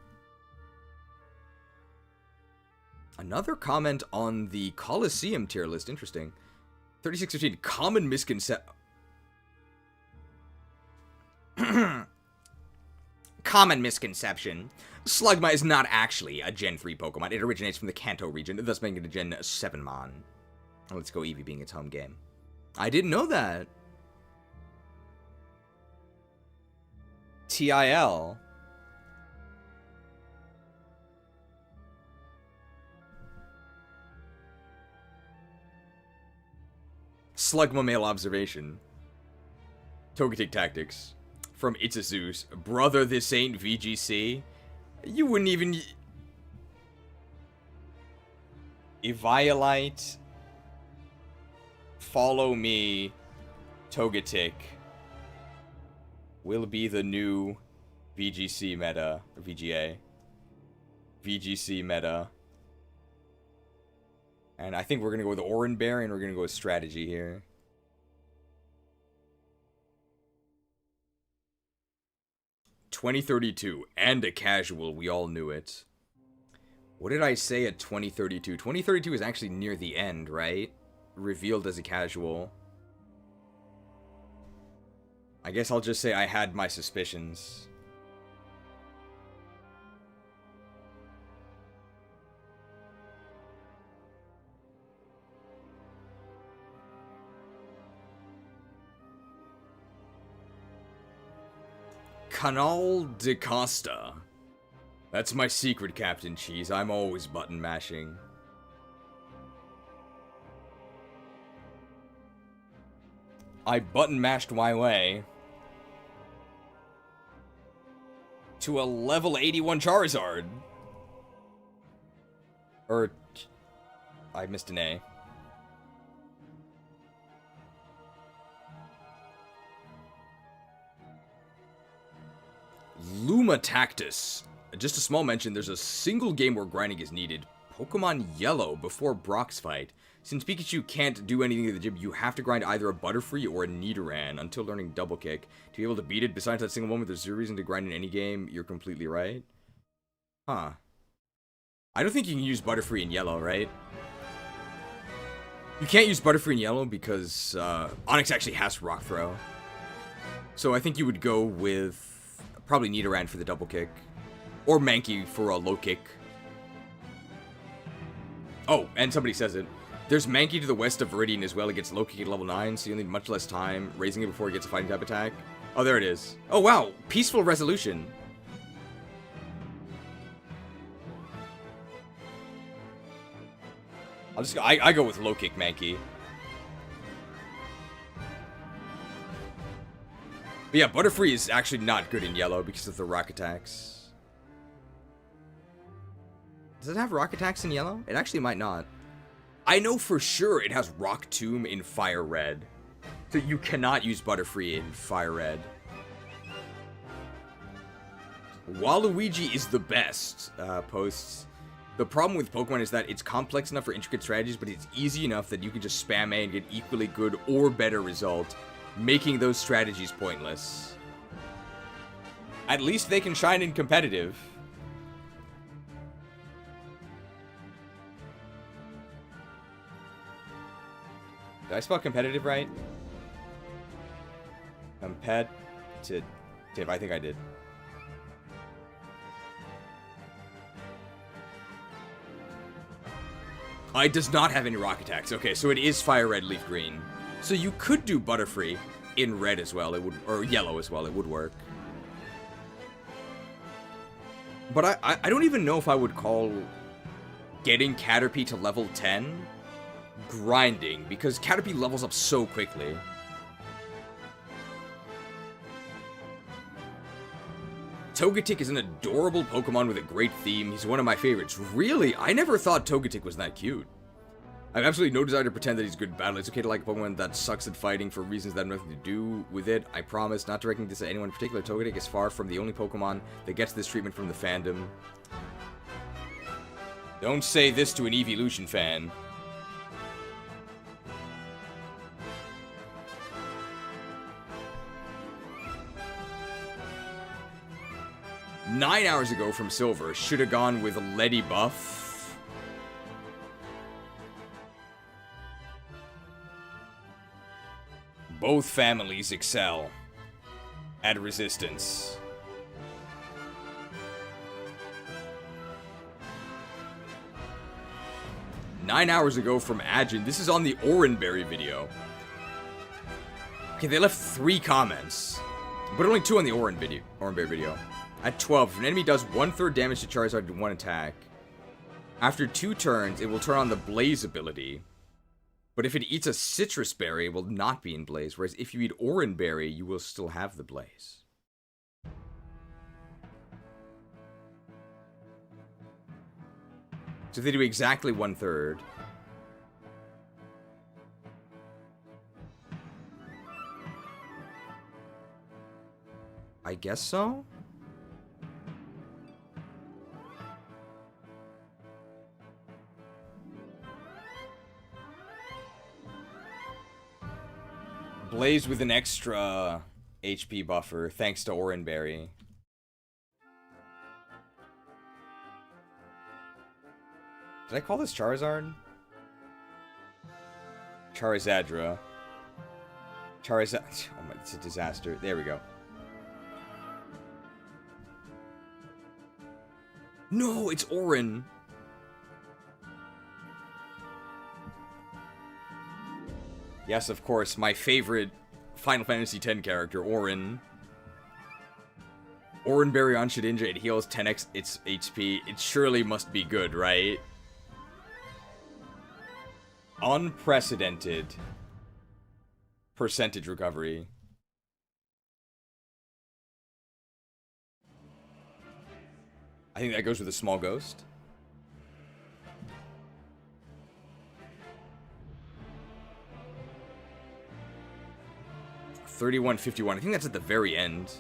Another comment on the Coliseum tier list. Interesting. 3615. Common misconception. Common misconception. Slugma is not actually a Gen 3 Pokemon. It originates from the Kanto region, thus making it a Gen 7 Mon. Let's go Eevee being its home game. I didn't know that. TIL. Slugma male observation. Togetic tactics. From It's a Zeus. Brother, this ain't VGC. You wouldn't even... Eviolite. Follow me. Togetic. Will be the new VGC meta. VGA. VGC meta. And I think we're going to go with Oranberry, and we're going to go with strategy here. $20.32, and a casual, we all knew it. What did I say at 20.32? 20.32 is actually near the end, right? Revealed as a casual. I guess I'll just say I had my suspicions. Canal de Costa. That's my secret, Captain Cheese. I'm always button mashing. I button mashed my way to a level 81 Charizard. Or, I missed an A. Lumatactus. Just a small mention, there's a single game where grinding is needed. Pokemon Yellow before Brock's fight. Since Pikachu can't do anything at the gym, you have to grind either a Butterfree or a Nidoran until learning Double Kick. To be able to beat it, besides that single moment, there's zero reason to grind in any game. You're completely right. Huh. I don't think you can use Butterfree in Yellow, right? You can't use Butterfree in Yellow because Onix actually has Rock Throw. So I think you would go with probably Nidoran for the Double Kick. Or Mankey for a low kick. Oh, and somebody says it. There's Mankey to the west of Viridian as well. It gets low kick at level 9, so you'll need much less time raising it before it gets a fighting type attack. Oh, there it is. Oh, wow. Peaceful resolution. I go with low kick Mankey. But yeah, Butterfree is actually not good in Yellow because of the rock attacks. Does it have rock attacks in Yellow? It actually might not. I know for sure it has Rock Tomb in Fire Red. So you cannot use Butterfree in Fire Red. Waluigi is the best, posts. The problem with Pokemon is that it's complex enough for intricate strategies, but it's easy enough that you can just spam A and get equally good or better result, making those strategies pointless. At least they can shine in competitive. Did I spell competitive right? Competitive. I think I did. It does not have any rock attacks. Okay, so it is Fire Red, Leaf Green. So you could do Butterfree in red as well. It would, or yellow as well. It would work. But I don't even know if I would call getting Caterpie to level 10 grinding, because Caterpie levels up so quickly. Togetic is an adorable Pokemon with a great theme. He's one of my favorites. Really? I never thought Togetic was that cute. I have absolutely no desire to pretend that he's good at battle. It's okay to like a Pokemon that sucks at fighting for reasons that have nothing to do with it. I promise, not directing this at anyone in particular. Togetic is far from the only Pokemon that gets this treatment from the fandom. Don't say this to an Evolution fan. Nine hours ago from Silver, should have gone with Letty Buff. Both families excel at resistance. Nine hours ago from Ajin. This is on the Oranberry video. Okay, they left 3 comments, but only 2 on the Oranberry video. At 12, if an enemy does 1/3 damage to Charizard in one attack, after 2 turns, it will turn on the Blaze ability. But if it eats a citrus berry, it will not be in Blaze, whereas if you eat Oranberry, you will still have the Blaze. So if they do exactly 1/3. I guess so? Blaze with an extra HP buffer, thanks to Oranberry. Did I call this Charizard? Charizadra. Charizard. Oh my, it's a disaster. There we go. No, it's Orin. Yes, of course, my favorite Final Fantasy X character, Orin. Oranberry on Shedinja, it heals 10x its HP. It surely must be good, right? Unprecedented percentage recovery. I think that goes with a small ghost. $31.51. I think that's at the very end.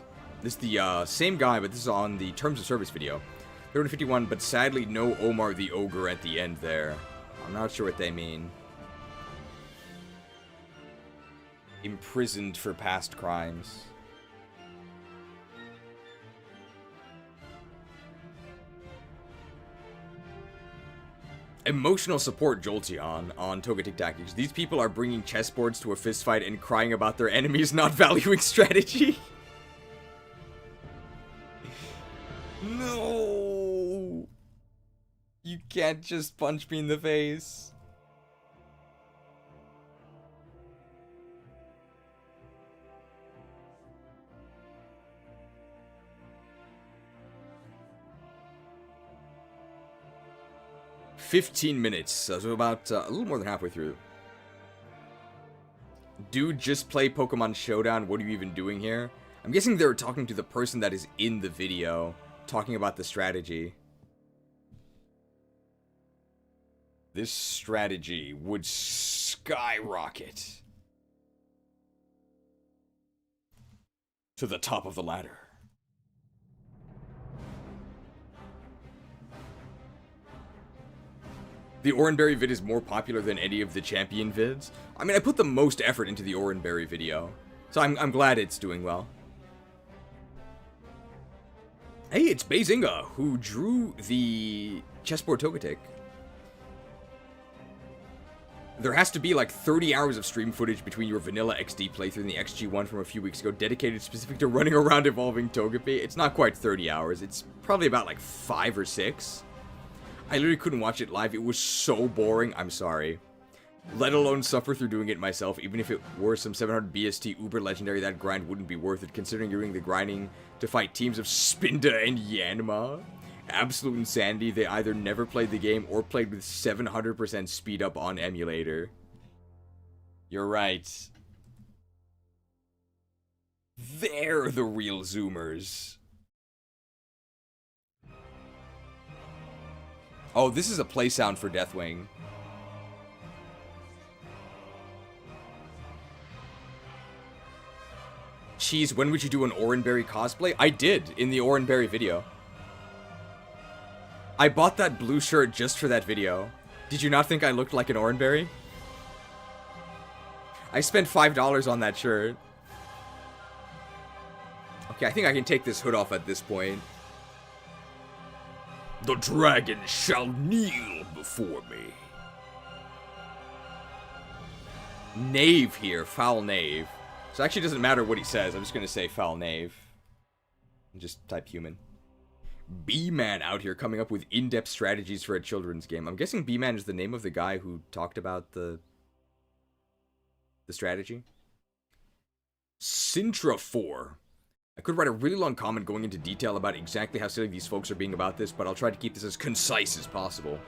This is the same guy, but this is on the Terms of Service video. $31.51, but sadly no Omar the Ogre at the end there. I'm not sure what they mean. Imprisoned for past crimes. Emotional support Jolteon on Togetic Tactics. These people are bringing chessboards to a fistfight and crying about their enemies not valuing strategy. No! You can't just punch me in the face. $15 minutes, so about a little more than halfway through. Dude, just play Pokemon Showdown. What are you even doing here? I'm guessing they're talking to the person that is in the video, talking about the strategy. This strategy would skyrocket to the top of the ladder. The Oranberry vid is more popular than any of the champion vids. I mean, I put the most effort into the Oranberry video, so I'm glad it's doing well. Hey, it's Bazinga, who drew the chessboard Togetic. There has to be like 30 hours of stream footage between your vanilla XD playthrough and the XG1 from a few weeks ago, dedicated specific to running around evolving Togepi. It's not quite 30 hours, it's probably about like 5 or 6. I literally couldn't watch it live, it was so boring, I'm sorry. Let alone suffer through doing it myself. Even if it were some 700 BST Uber Legendary, that grind wouldn't be worth it, considering you're doing the grinding to fight teams of Spinda and Yanma. Absolute insanity. They either never played the game or played with 700% speed up on emulator. You're right. They're the real Zoomers. Oh, this is a play sound for Deathwing. Cheese, when would you do an Oranberry cosplay? I did, in the Oranberry video. I bought that blue shirt just for that video. Did you not think I looked like an Oranberry? I spent $5 on that shirt. Okay, I think I can take this hood off at this point. The dragon shall kneel before me. Knave here, foul knave. So it actually doesn't matter what he says, I'm just gonna say foul knave. And just type human. B-Man out here coming up with in-depth strategies for a children's game. I'm guessing B-Man is the name of the guy who talked about the strategy. Sintra 4. I could write a really long comment going into detail about exactly how silly these folks are being about this, but I'll try to keep this as concise as possible.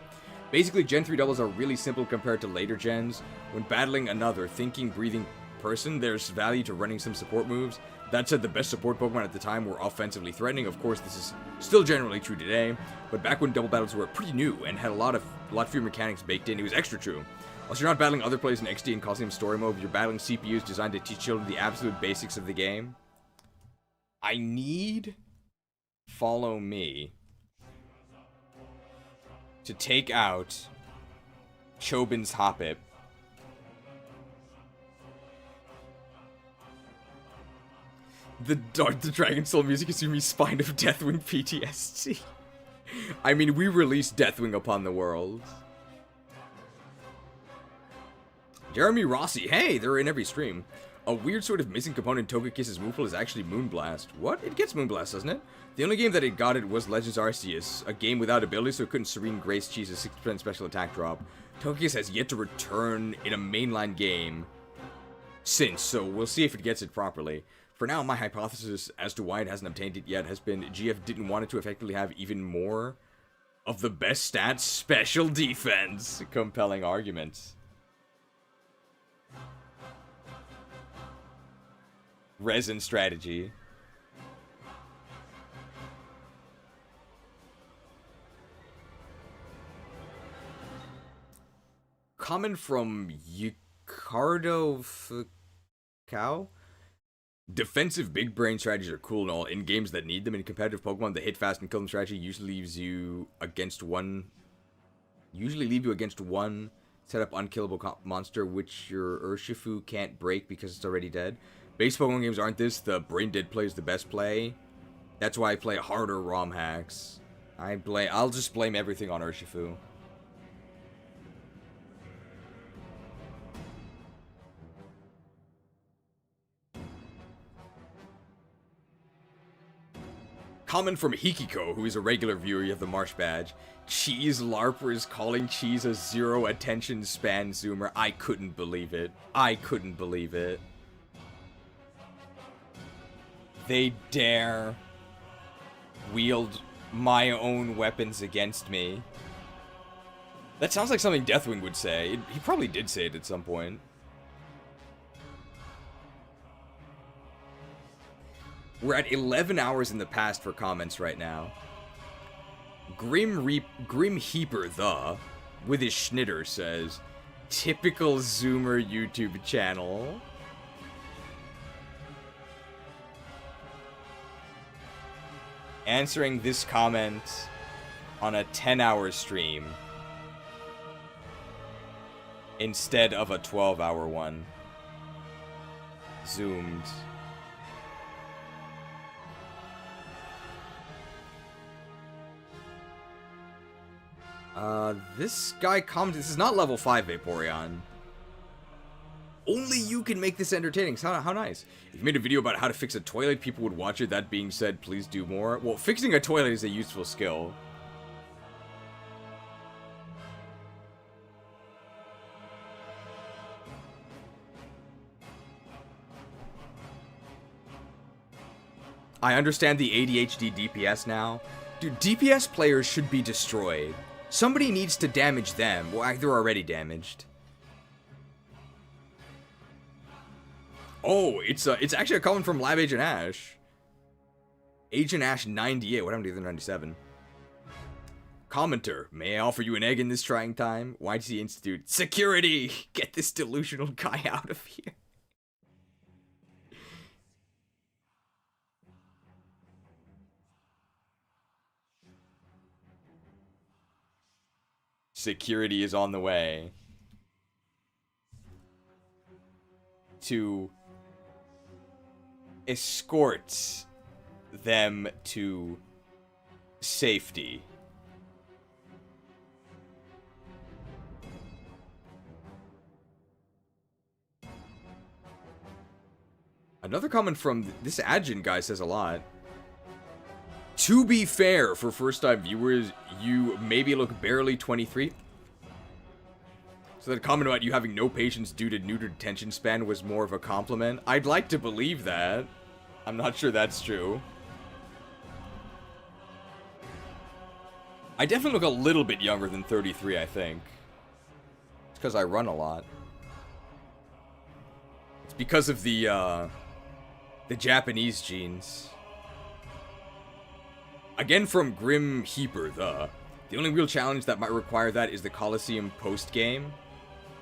Basically, Gen 3 doubles are really simple compared to later gens. When battling another thinking, breathing person, there's value to running some support moves. That said, the best support Pokemon at the time were offensively threatening. Of course, this is still generally true today, but back when double battles were pretty new and had a lot fewer mechanics baked in, it was extra true. Whilst you're not battling other players in XD and causing them story mode, you're battling CPUs designed to teach children the absolute basics of the game. I need Follow Me to take out Chobin's Hoppip. The Dragon Soul music is giving me Spine of Deathwing PTSD. I mean, we released Deathwing upon the world. Jeremy Rossi, hey, they're in every stream. A weird sort of missing component in Togekiss's move pool is actually Moonblast. What? It gets Moonblast, doesn't it? The only game that it got it was Legends Arceus, a game without ability, so it couldn't Serene Grace Cheese's 6% special attack drop. Togekiss has yet to return in a mainline game since, so we'll see if it gets it properly. For now, my hypothesis as to why it hasn't obtained it yet has been GF didn't want it to effectively have even more of the best stats, special defense. Compelling arguments. Resin strategy. Comment from Ricardo Cow. Defensive big brain strategies are cool and all in games that need them. In competitive Pokemon, the hit fast and kill them strategy usually leaves you against one. Set up unkillable monster which your Urshifu can't break because it's already dead. Base Pokemon games aren't this. The brain dead play is the best play. That's why I play harder ROM hacks. I'll just blame everything on Urshifu. Comment from Hikiko, who is a regular viewer of the Marsh Badge. Cheese LARPers calling Cheese a zero attention span zoomer. I couldn't believe it. I couldn't believe it. They dare wield my own weapons against me. That sounds like something Deathwing would say. He probably did say it at some point. We're at 11 hours in the past for comments right now. Grim Heaper with his schnitter says, typical Zoomer YouTube channel. Answering this comment on a 10-hour stream instead of a 12-hour one. Zoomed. This guy commented, this is not level 5 Vaporeon. Only you can make this entertaining. How nice. If you made a video about how to fix a toilet, people would watch it. That being said, please do more. Well, fixing a toilet is a useful skill. I understand the ADHD DPS now. Dude, DPS players should be destroyed. Somebody needs to damage them. Well, they're already damaged. Oh, it's actually a comment from Lab Agent Ash. Agent Ash 98. What happened to the other 97? Commenter, may I offer you an egg in this trying time? YTC Institute. Security! Get this delusional guy out of here. Security is on the way to escort them to safety. Another comment from this Adjun guy says a lot. To be fair, for first-time viewers, you maybe look barely 23. So that comment about you having no patience due to neutered attention span was more of a compliment. I'd like to believe that. I'm not sure that's true. I definitely look a little bit younger than 33, I think. It's because I run a lot. It's because of the Japanese genes. Again from Grim Heaper, the only real challenge that might require that is the Coliseum post-game.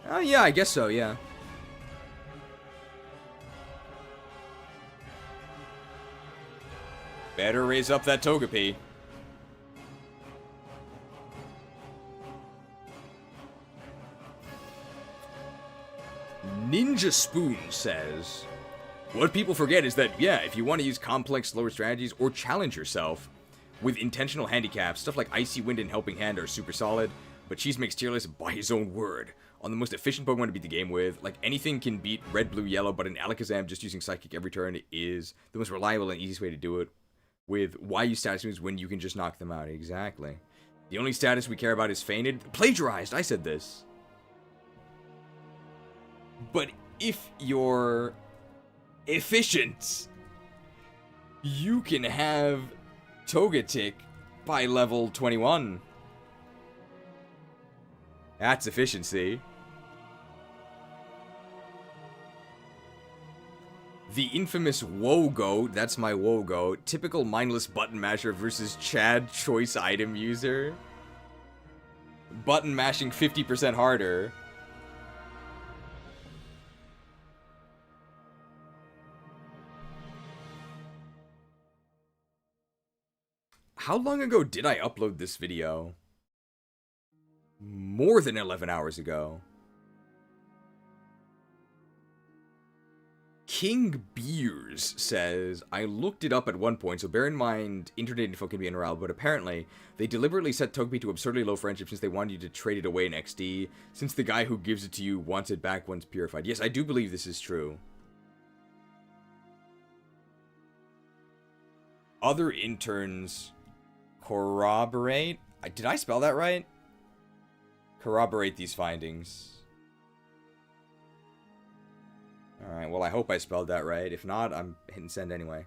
Oh, yeah, I guess so, yeah. Better raise up that Togepi. Ninja Spoon says, What people forget is that, yeah, if you want to use complex, slower strategies or challenge yourself with intentional handicaps, stuff like Icy Wind and Helping Hand are super solid, but Cheese makes tier list by his own word on the most efficient Pokemon to beat the game with. Like, anything can beat Red, Blue, Yellow, but an Alakazam just using Psychic every turn is the most reliable and easiest way to do it with why use status moves when you can just knock them out. Exactly. The only status we care about is Fainted. Plagiarized! I said this. But if you're efficient, you can have Togetic by level 21. That's efficiency. The infamous Wogo, that's my Wogo, typical mindless button masher versus Chad choice item user. Button mashing 50% harder. How long ago did I upload this video? More than 11 hours ago. King Beers says, I looked it up at one point, so bear in mind, internet info can be unreliable, but apparently, they deliberately set Togepi to absurdly low friendship since they wanted you to trade it away in XD, since the guy who gives it to you wants it back once purified. Yes, I do believe this is true. Other interns corroborate... Did I spell that right? Corroborate these findings. Alright, well, I hope I spelled that right. If not, I'm hitting send anyway.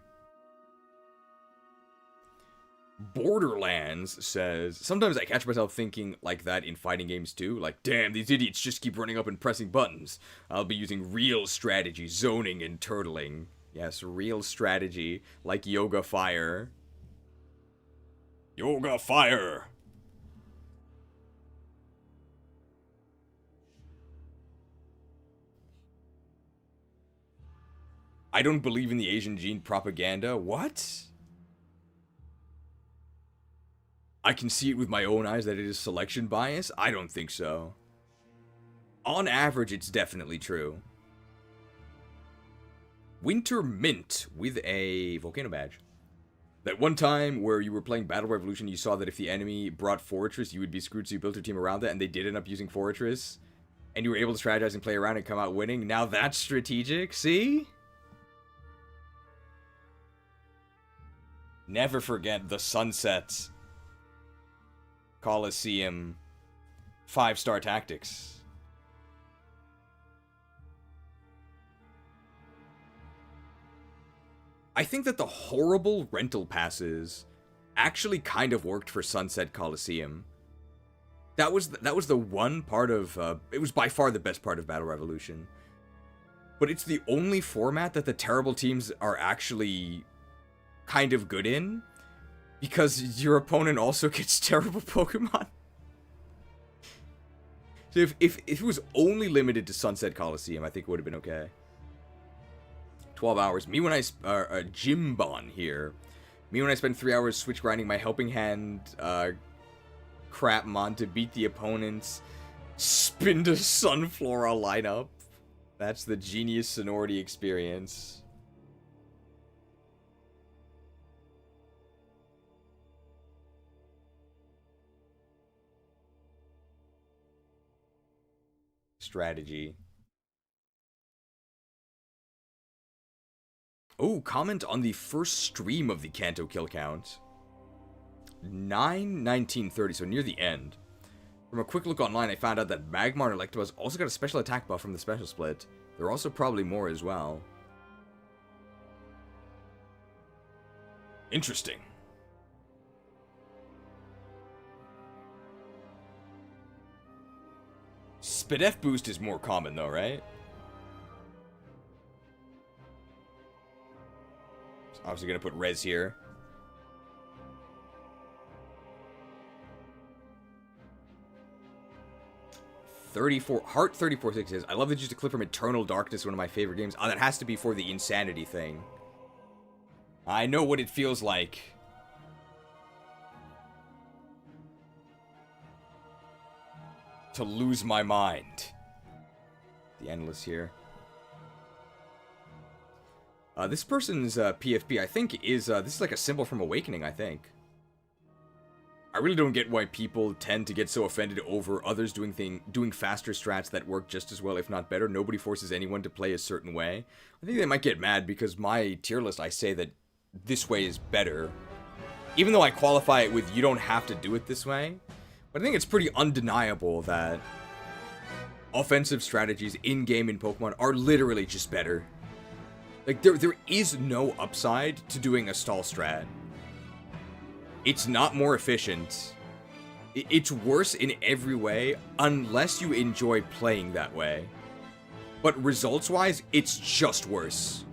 Borderlands says, sometimes I catch myself thinking like that in fighting games too. Like, damn, these idiots just keep running up and pressing buttons. I'll be using real strategy, zoning and turtling. Yes, real strategy, like Yoga Fire. Yoga Fire! I don't believe in the Asian gene propaganda. What? I can see it with my own eyes that it is selection bias? I don't think so. On average, it's definitely true. Winter Mint with a Volcano Badge. That one time where you were playing Battle Revolution, you saw that if the enemy brought Fortress, you would be screwed, so you built your team around that, and they did end up using Fortress. And you were able to strategize and play around and come out winning. Now that's strategic, see? Never forget the Sunset Coliseum 5-star tactics. I think that the horrible rental passes actually kind of worked for Sunset Coliseum. That was the one part of it was by far the best part of Battle Revolution. But it's the only format that the terrible teams are actually kind of good in, because your opponent also gets terrible Pokemon. So if it was only limited to Sunset Coliseum, I think it would have been okay. 12 hours. Me when I Jimbon here. Me when I spend 3 hours switch grinding my Helping Hand Crapmon to beat the opponent's Spinda Sunflora lineup. That's the genius sonority experience. Strategy. Oh, comment on the first stream of the Kanto Kill Count. 9/19/30, so near the end. From a quick look online, I found out that Magmar and Electabuzz also got a special attack buff from the special split. There are also probably more as well. Interesting. Spidef boost is more common though, right? Obviously gonna put res here. Heart 34.6 says, I love that you used a clip from Eternal Darkness, one of my favorite games. Oh, that has to be for the insanity thing. I know what it feels like. To lose my mind. The endless here. This person's PFP, I think, is this is like a symbol from Awakening, I think. I really don't get why people tend to get so offended over others doing faster strats that work just as well, if not better. Nobody forces anyone to play a certain way. I think they might get mad because my tier list, I say that this way is better. Even though I qualify it with you don't have to do it this way. But I think it's pretty undeniable that offensive strategies in-game in Pokemon are literally just better. Like, there is no upside to doing a stall strat. It's not more efficient. It's worse in every way, unless you enjoy playing that way. But results-wise, it's just worse.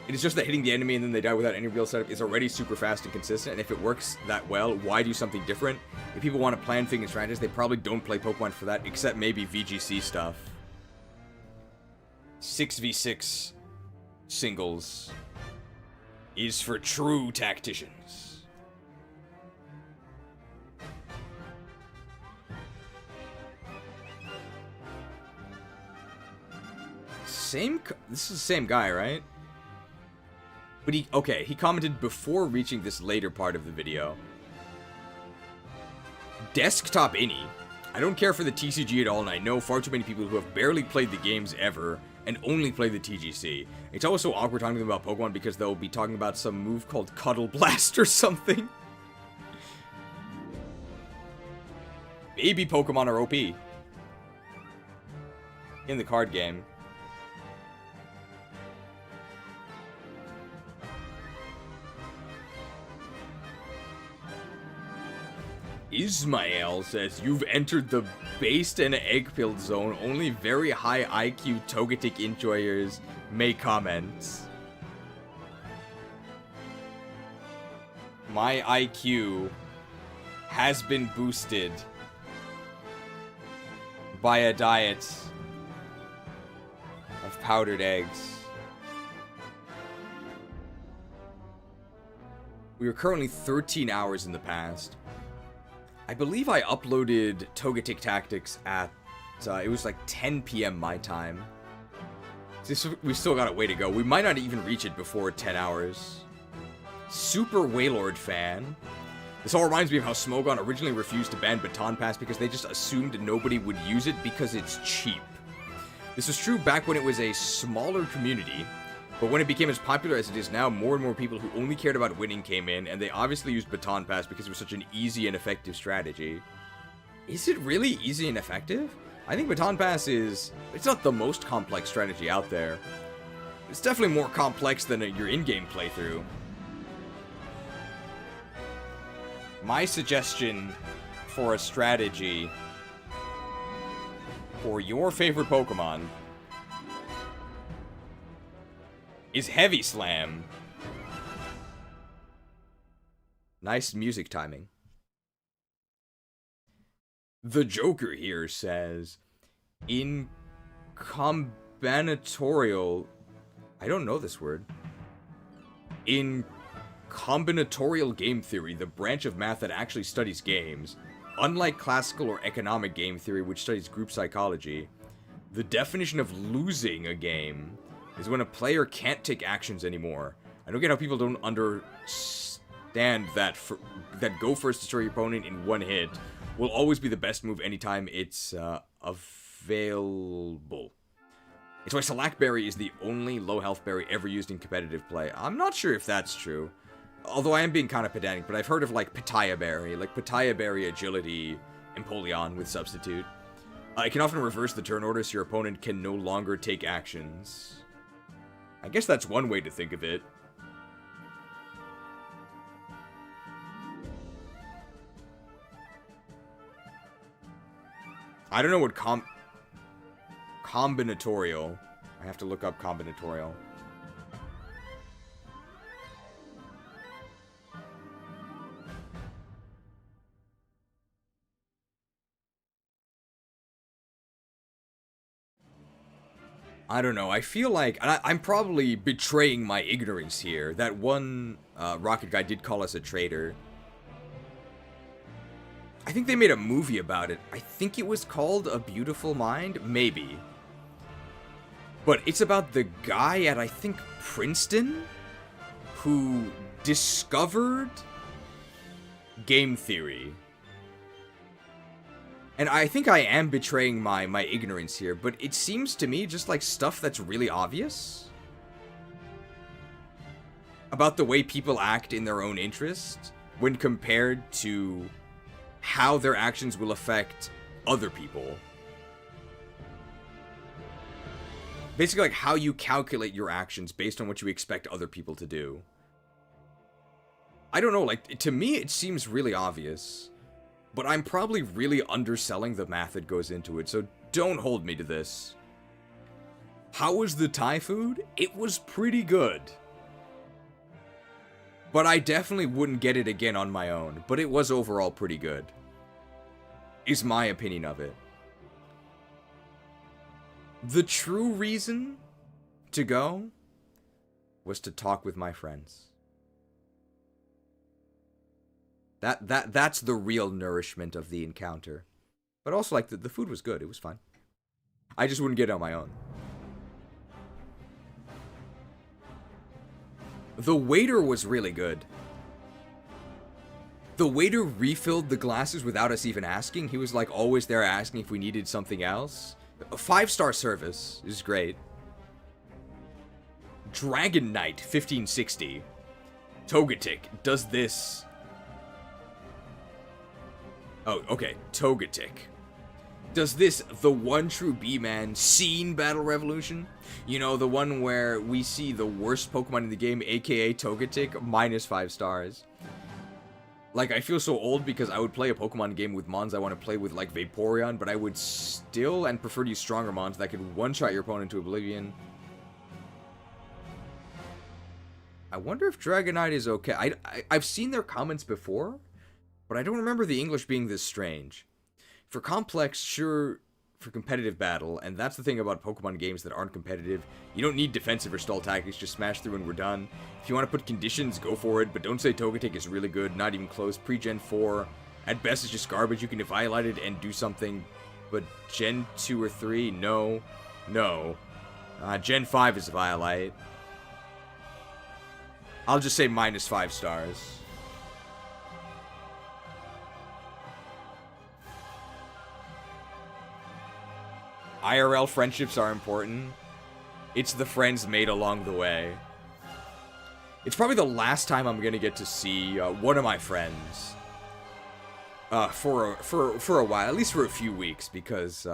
It is just that hitting the enemy and then they die without any real setup is already super fast and consistent, and if it works that well, why do something different? If people want to plan things and strategies, they probably don't play Pokemon for that, except maybe VGC stuff. 6v6 singles is for true tacticians. This is the same guy, right? But he commented before reaching this later part of the video. Desktop Innie. I don't care for the TCG at all, and I know far too many people who have barely played the games ever and only play the TGC. It's always so awkward talking to them about Pokemon because they'll be talking about some move called Cuddle Blast or something. Baby Pokemon are OP. In the card game. Ismael says, you've entered the based and egg-filled zone. Only very high IQ Togetic enjoyers may comment. My IQ has been boosted by a diet of powdered eggs. We are currently 13 hours in the past. I believe I uploaded Togetic Tactics at, it was like 10 p.m. my time. We've still got a way to go. We might not even reach it before 10 hours. Super Wailord fan. This all reminds me of how Smogon originally refused to ban Baton Pass because they just assumed nobody would use it because it's cheap. This was true back when it was a smaller community, but when it became as popular as it is now, more and more people who only cared about winning came in, and they obviously used Baton Pass because it was such an easy and effective strategy. Is it really easy and effective? I think Baton Pass it's not the most complex strategy out there. It's definitely more complex than your in-game playthrough. My suggestion for a strategy for your favorite Pokemon is Heavy Slam. Nice music timing. The Joker here says, in combinatorial... I don't know this word. In combinatorial game theory, the branch of math that actually studies games, unlike classical or economic game theory, which studies group psychology, the definition of losing a game is when a player can't take actions anymore. I don't get how people don't understand that that go first to destroy your opponent in one hit will always be the best move anytime it's available. It's why Slackberry is the only low health berry ever used in competitive play. I'm not sure if that's true. Although I am being kind of pedantic, but I've heard of like Pitaya Berry, Agility, Empoleon with Substitute. It can often reverse the turn order so your opponent can no longer take actions. I guess that's one way to think of it. I don't know what combinatorial. I have to look up combinatorial. I don't know, I feel like, and I'm probably betraying my ignorance here, that one Rocket guy did call us a traitor. I think they made a movie about it. I think it was called A Beautiful Mind? Maybe. But it's about the guy at, I think, Princeton, who discovered game theory. And I think I am betraying my ignorance here, but it seems to me just like stuff that's really obvious about the way people act in their own interest when compared to how their actions will affect other people. Basically, like how you calculate your actions based on what you expect other people to do. I don't know, like, to me it seems really obvious, but I'm probably really underselling the math that goes into it, so don't hold me to this. How was the Thai food? It was pretty good. But I definitely wouldn't get it again on my own, but it was overall pretty good. Is my opinion of it. The true reason to go was to talk with my friends. That's the real nourishment of the encounter. But also, like, the food was good. It was fine. I just wouldn't get it on my own. The waiter was really good. The waiter refilled the glasses without us even asking. He was, like, always there asking if we needed something else. A 5-star service is great. Dragon Knight 1560. Togetic does this. Oh, okay. Togetic does this the one true B-Man scene battle revolution. You know, the one where we see the worst Pokemon in the game, aka Togetic, minus 5 stars. Like, I feel so old because I would play a Pokemon game with mons I want to play with, like, Vaporeon, but I would still and prefer to use stronger mons that could one-shot your opponent to oblivion. I wonder if Dragonite is okay. I've seen their comments before, but I don't remember the English being this strange. For complex, sure, for competitive battle, and that's the thing about Pokemon games that aren't competitive. You don't need defensive or stall tactics, just smash through and we're done. If you want to put conditions, go for it, but don't say Togetic is really good, not even close. Pre-Gen 4, at best it's just garbage. You can violate it and do something, but Gen 2 or 3, no. Gen 5 is violate. I'll just say minus 5 stars. IRL friendships are important. It's the friends made along the way. It's probably the last time I'm gonna get to see one of my friends for a while, at least for a few weeks, because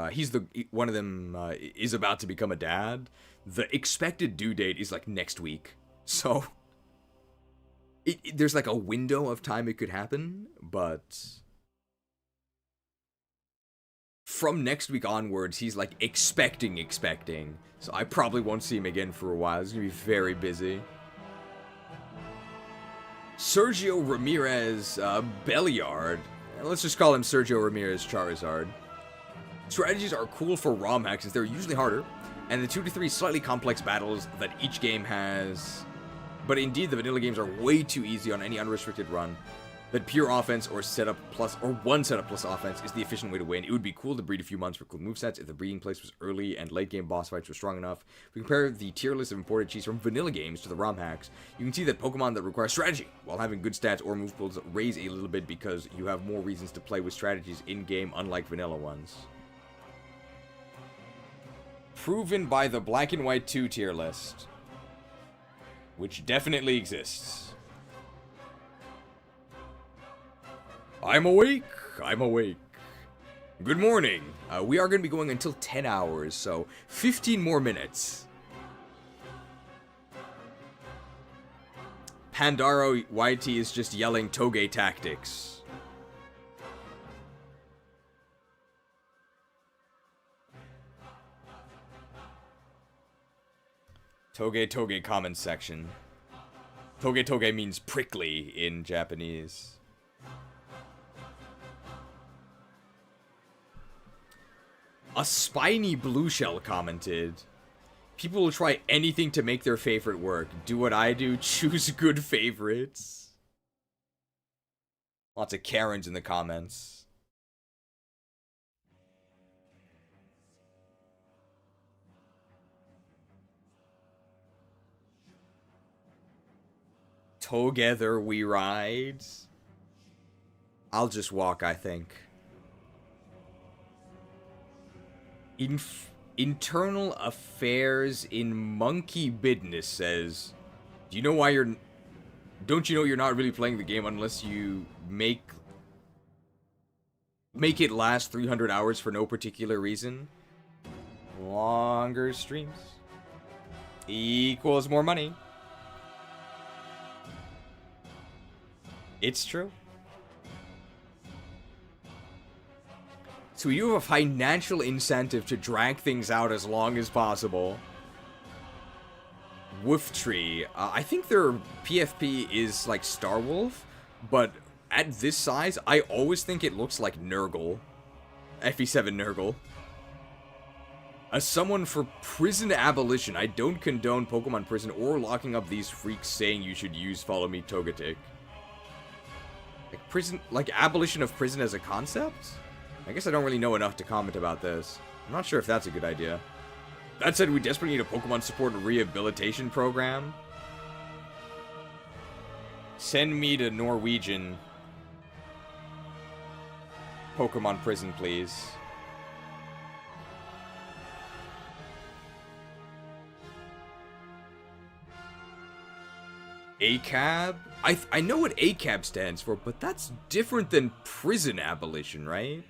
one of them is about to become a dad. The expected due date is like next week, so there's like a window of time it could happen, but from next week onwards, he's like expecting. So I probably won't see him again for a while. He's gonna be very busy. Sergio Ramirez Belliard. Let's just call him Sergio Ramirez Charizard. Strategies are cool for ROM hacks as they're usually harder, and the 2 to 3 slightly complex battles that each game has. But indeed, the vanilla games are way too easy on any unrestricted run. That pure offense or setup plus, or one setup plus offense is the efficient way to win. It would be cool to breed a few months for cool movesets if the breeding place was early and late game boss fights were strong enough. If we compare the tier list of imported cheats from vanilla games to the ROM hacks, you can see that Pokemon that require strategy, while having good stats or move pools, raise a little bit because you have more reasons to play with strategies in-game, unlike vanilla ones. Proven by the Black and White 2 tier list, which definitely exists. I'm awake. Good morning. We are going to be going until 10 hours, so 15 more minutes. Pandaro YT is just yelling Toge tactics. Toge comment section. Toge means prickly in Japanese. A spiny blue shell commented, people will try anything to make their favorite work. Do what I do, choose good favorites. Lots of Karens in the comments. Together we ride. I'll just walk, I think. Internal Affairs in Monkey Business says, do you know why you're... Don't you know you're not really playing the game unless you make it last 300 hours for no particular reason? Longer streams equals more money. It's true. So you have a financial incentive to drag things out as long as possible. Wolf Tree. I think their PFP is like Star Wolf, but at this size, I always think it looks like Nurgle. FE7 Nurgle. As someone for prison abolition, I don't condone Pokemon prison or locking up these freaks saying you should use Follow Me Togetic. Like prison, like abolition of prison as a concept? I guess I don't really know enough to comment about this. I'm not sure if that's a good idea. That said, we desperately need a Pokemon support and rehabilitation program. Send me to Norwegian Pokemon prison, please. ACAB? I know what ACAB stands for, but that's different than prison abolition, right?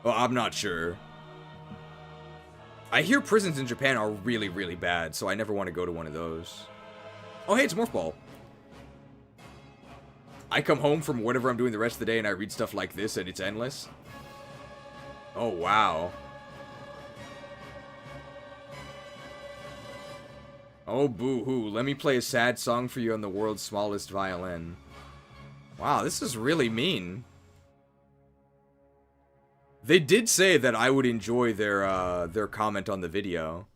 Well, I'm not sure. I hear prisons in Japan are really, really bad, so I never want to go to one of those. Oh, hey, it's Morph Ball. I come home from whatever I'm doing the rest of the day and I read stuff like this and it's endless. Oh, wow. Oh, boo-hoo. Let me play a sad song for you on the world's smallest violin. Wow, this is really mean. They did say that I would enjoy their comment on the video.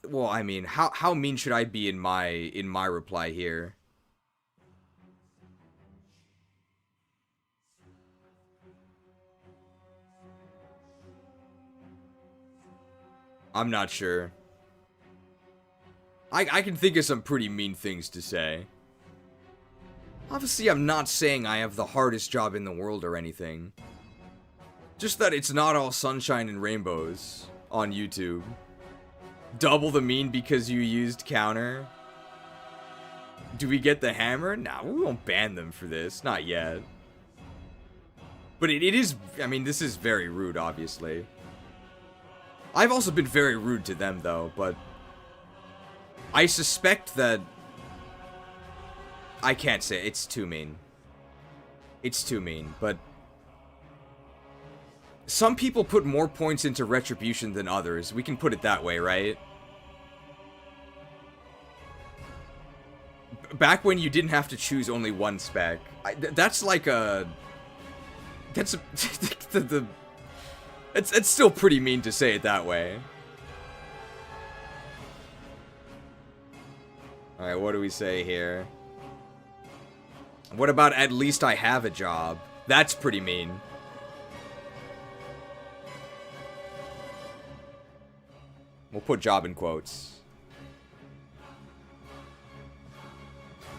Well, I mean, how mean should I be in my reply here? I'm not sure. I can think of some pretty mean things to say. Obviously, I'm not saying I have the hardest job in the world or anything. Just that it's not all sunshine and rainbows on YouTube. Double the mean because you used counter. Do we get the hammer? Nah, we won't ban them for this. Not yet. But it is... I mean, this is very rude, obviously. I've also been very rude to them, though, but... I suspect that... I can't say. It's too mean. It's too mean, but... Some people put more points into retribution than others. We can put it that way, right? Back when you didn't have to choose only one spec. That's like a... That's a... It's still pretty mean to say it that way. Alright, what do we say here? What about at least I have a job? That's pretty mean. We'll put job in quotes.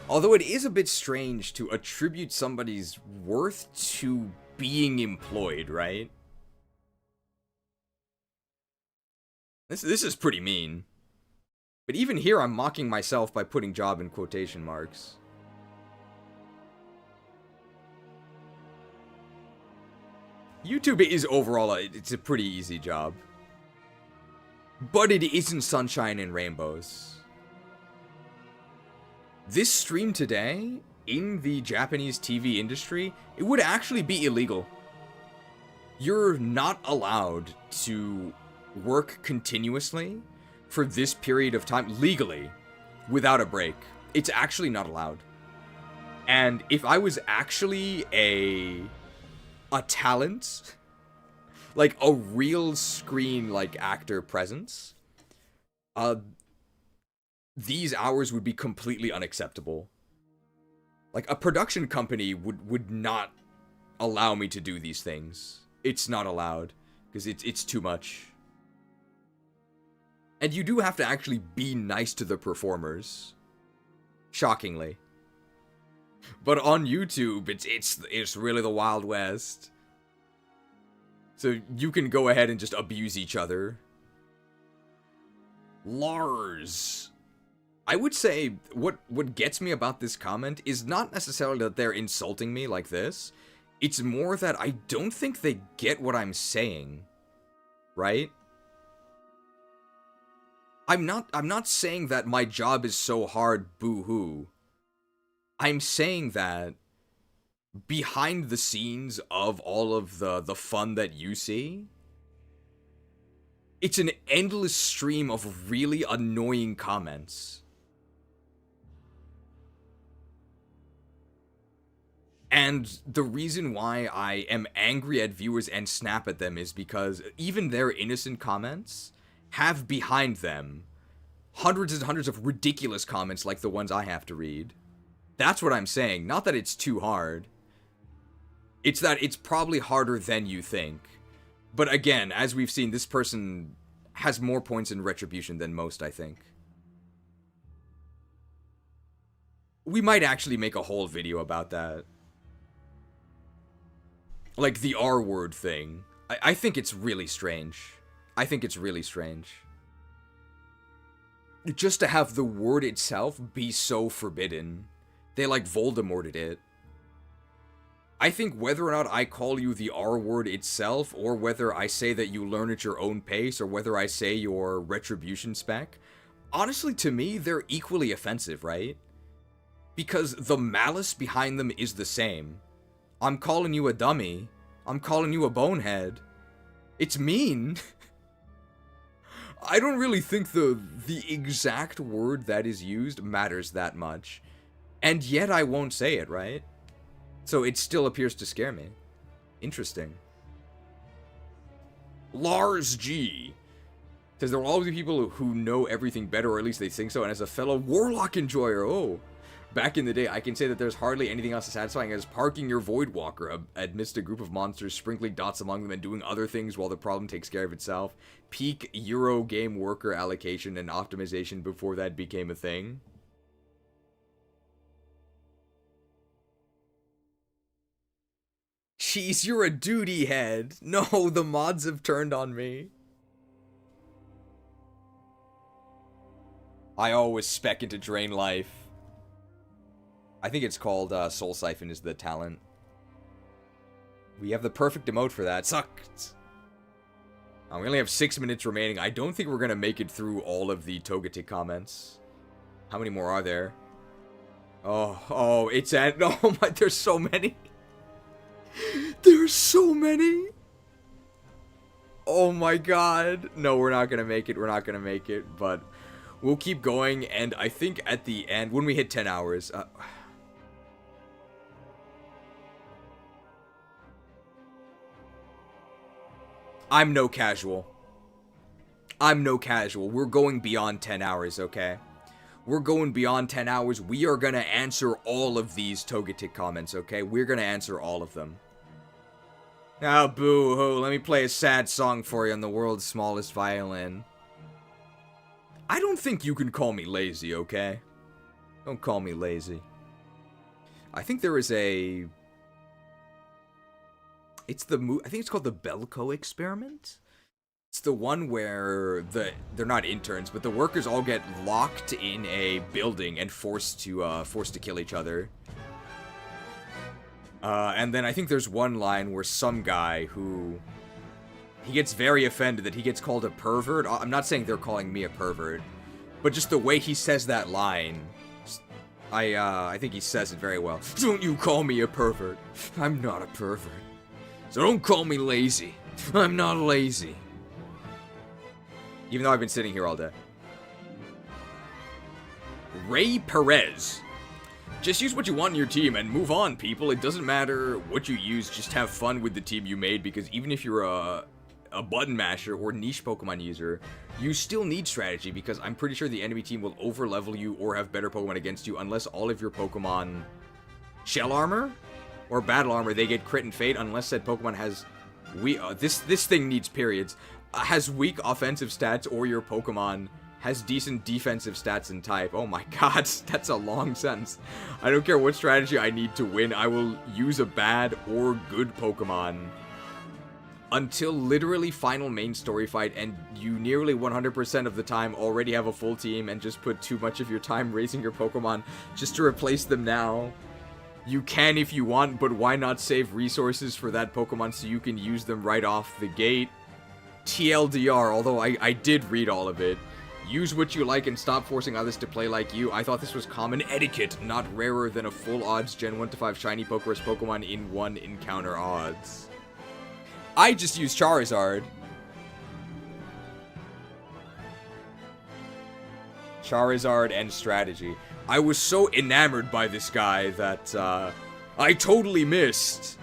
Although it is a bit strange to attribute somebody's worth to being employed, right? This is pretty mean. But even here, I'm mocking myself by putting job in quotation marks. YouTube is overall, it's a pretty easy job. But it isn't sunshine and rainbows. This stream today, in the Japanese TV industry, it would actually be illegal. You're not allowed to work continuously for this period of time, legally, without a break. It's actually not allowed. And if I was actually a talent, like a real screen, like, actor presence, these hours would be completely unacceptable. Like, a production company would not allow me to do these things. It's not allowed, because it's too much. And you do have to actually be nice to the performers. Shockingly. But on YouTube, it's really the Wild West. So you can go ahead and just abuse each other. Lars. I would say what gets me about this comment is not necessarily that they're insulting me like this. It's more that I don't think they get what I'm saying. Right? I'm not saying that my job is so hard, boo-hoo. I'm saying that behind the scenes of all of the fun that you see, it's an endless stream of really annoying comments. And the reason why I am angry at viewers and snap at them is because even their innocent comments have behind them hundreds and hundreds of ridiculous comments like the ones I have to read. That's what I'm saying. Not that it's too hard. It's that it's probably harder than you think. But again, as we've seen, this person has more points in retribution than most, I think. We might actually make a whole video about that. Like the R word thing. I think it's really strange. I think it's really strange. Just to have the word itself be so forbidden. They like Voldemorted it. I think whether or not I call you the R word itself, or whether I say that you learn at your own pace, or whether I say your retribution spec, honestly to me, they're equally offensive, right? Because the malice behind them is the same. I'm calling you a dummy. I'm calling you a bonehead. It's mean. I don't really think the exact word that is used matters that much. And yet I won't say it, right? So it still appears to scare me. Interesting. Lars G says there will always be people who know everything better, or at least they think so, and as a fellow Warlock enjoyer, back in the day, I can say that there's hardly anything else as satisfying as parking your Voidwalker amidst a group of monsters, sprinkling dots among them, and doing other things while the problem takes care of itself. Peak Euro game worker allocation and optimization before that became a thing. Jeez, you're a duty head. No, the mods have turned on me. I always spec into Drain Life. I think it's called Soul Siphon is the talent. We have the perfect emote for that. Sucked. We only have 6 minutes remaining. I don't think we're going to make it through all of the Togetic comments. How many more are there? Oh, it's at... Oh my, there's so many. There's so many. Oh my god. No, we're not going to make it. We're not going to make it. But we'll keep going. And I think at the end, when we hit 10 hours... I'm no casual. I'm no casual. We're going beyond 10 hours, okay? We're going beyond 10 hours. We are going to answer all of these Togetic comments, okay? We're going to answer all of them. Ah, boo-hoo. Let me play a sad song for you on the world's smallest violin. I don't think you can call me lazy, okay? Don't call me lazy. I think there is a... I think it's called the Belko experiment. It's the one where they're not interns, but the workers all get locked in a building and forced to kill each other. And then I think there's one line where some guy he gets very offended that he gets called a pervert. I'm not saying they're calling me a pervert, but just the way he says that line, I think he says it very well. Don't you call me a pervert. I'm not a pervert. So don't call me lazy. I'm not lazy. Even though I've been sitting here all day. Ray Perez. Just use what you want in your team and move on, people. It doesn't matter what you use, just have fun with the team you made, because even if you're a button masher or niche Pokemon user, you still need strategy, because I'm pretty sure the enemy team will overlevel you or have better Pokemon against you unless all of your Pokemon Shell Armor or Battle Armor, they get crit and fade unless said Pokemon has this thing needs periods. Has weak offensive stats or your Pokemon has decent defensive stats and type. Oh my god, that's a long sentence. I don't care what strategy I need to win, I will use a bad or good Pokemon until literally final main story fight, and you nearly 100% of the time already have a full team and just put too much of your time raising your Pokemon just to replace them now. You can if you want, but why not save resources for that Pokemon so you can use them right off the gate? TLDR, although I did read all of it. Use what you like and stop forcing others to play like you. I thought this was common etiquette, not rarer than a full odds Gen 1 to 5 shiny Pokerus Pokemon in 1 encounter odds. I just used Charizard. Charizard and strategy. I was so enamored by this guy that I totally missed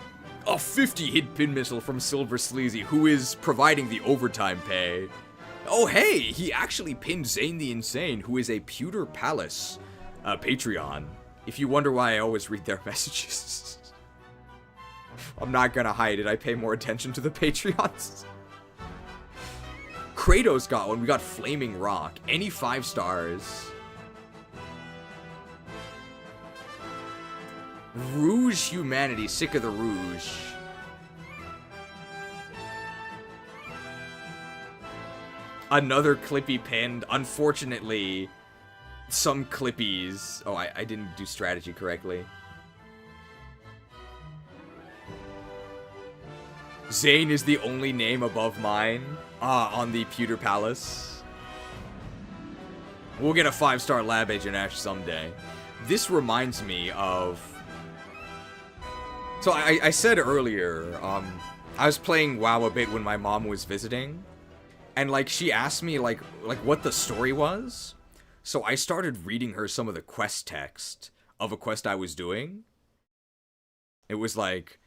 a 50-hit pin missile from Silver Sleazy, who is providing the overtime pay. Oh hey, he actually pinned Zane the Insane, who is a Pewter Palace Patreon. If you wonder why I always read their messages. I'm not gonna hide it, I pay more attention to the Patreons. Kratos got one, we got Flaming Rock. Any 5 stars. Rouge Humanity, sick of the Rouge. Another Clippy pinned. Unfortunately, some Clippies... Oh, I didn't do strategy correctly. Zane is the only name above mine on the Pewter Palace. We'll get a 5-star Lab Agent Ash someday. This reminds me of... So I said earlier, I was playing WoW a bit when my mom was visiting. And, like, she asked me, like what the story was. So I started reading her some of the quest text of a quest I was doing. It was like,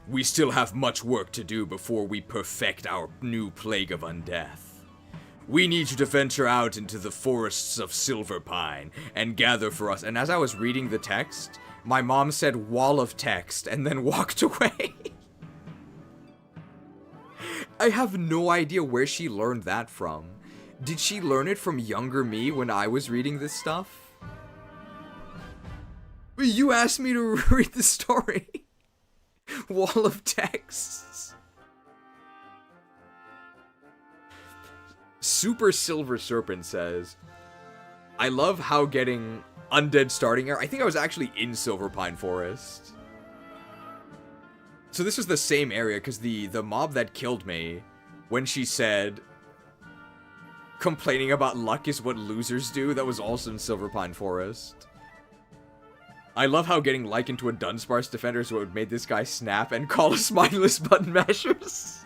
we still have much work to do before we perfect our new plague of undeath. We need you to venture out into the forests of Silverpine and gather for us. And as I was reading the text, my mom said wall of text and then walked away. I have no idea where she learned that from. Did she learn it from younger me when I was reading this stuff? You asked me to read the story. Wall of texts. Super Silver Serpent says, I love how getting undead starting air. I think I was actually in Silverpine Forest. So this is the same area, because the mob that killed me, when she said, complaining about luck is what losers do, that was also in Silverpine Forest. I love how getting likened to a Dunsparce defender is what made this guy snap and call us mindless button mashers.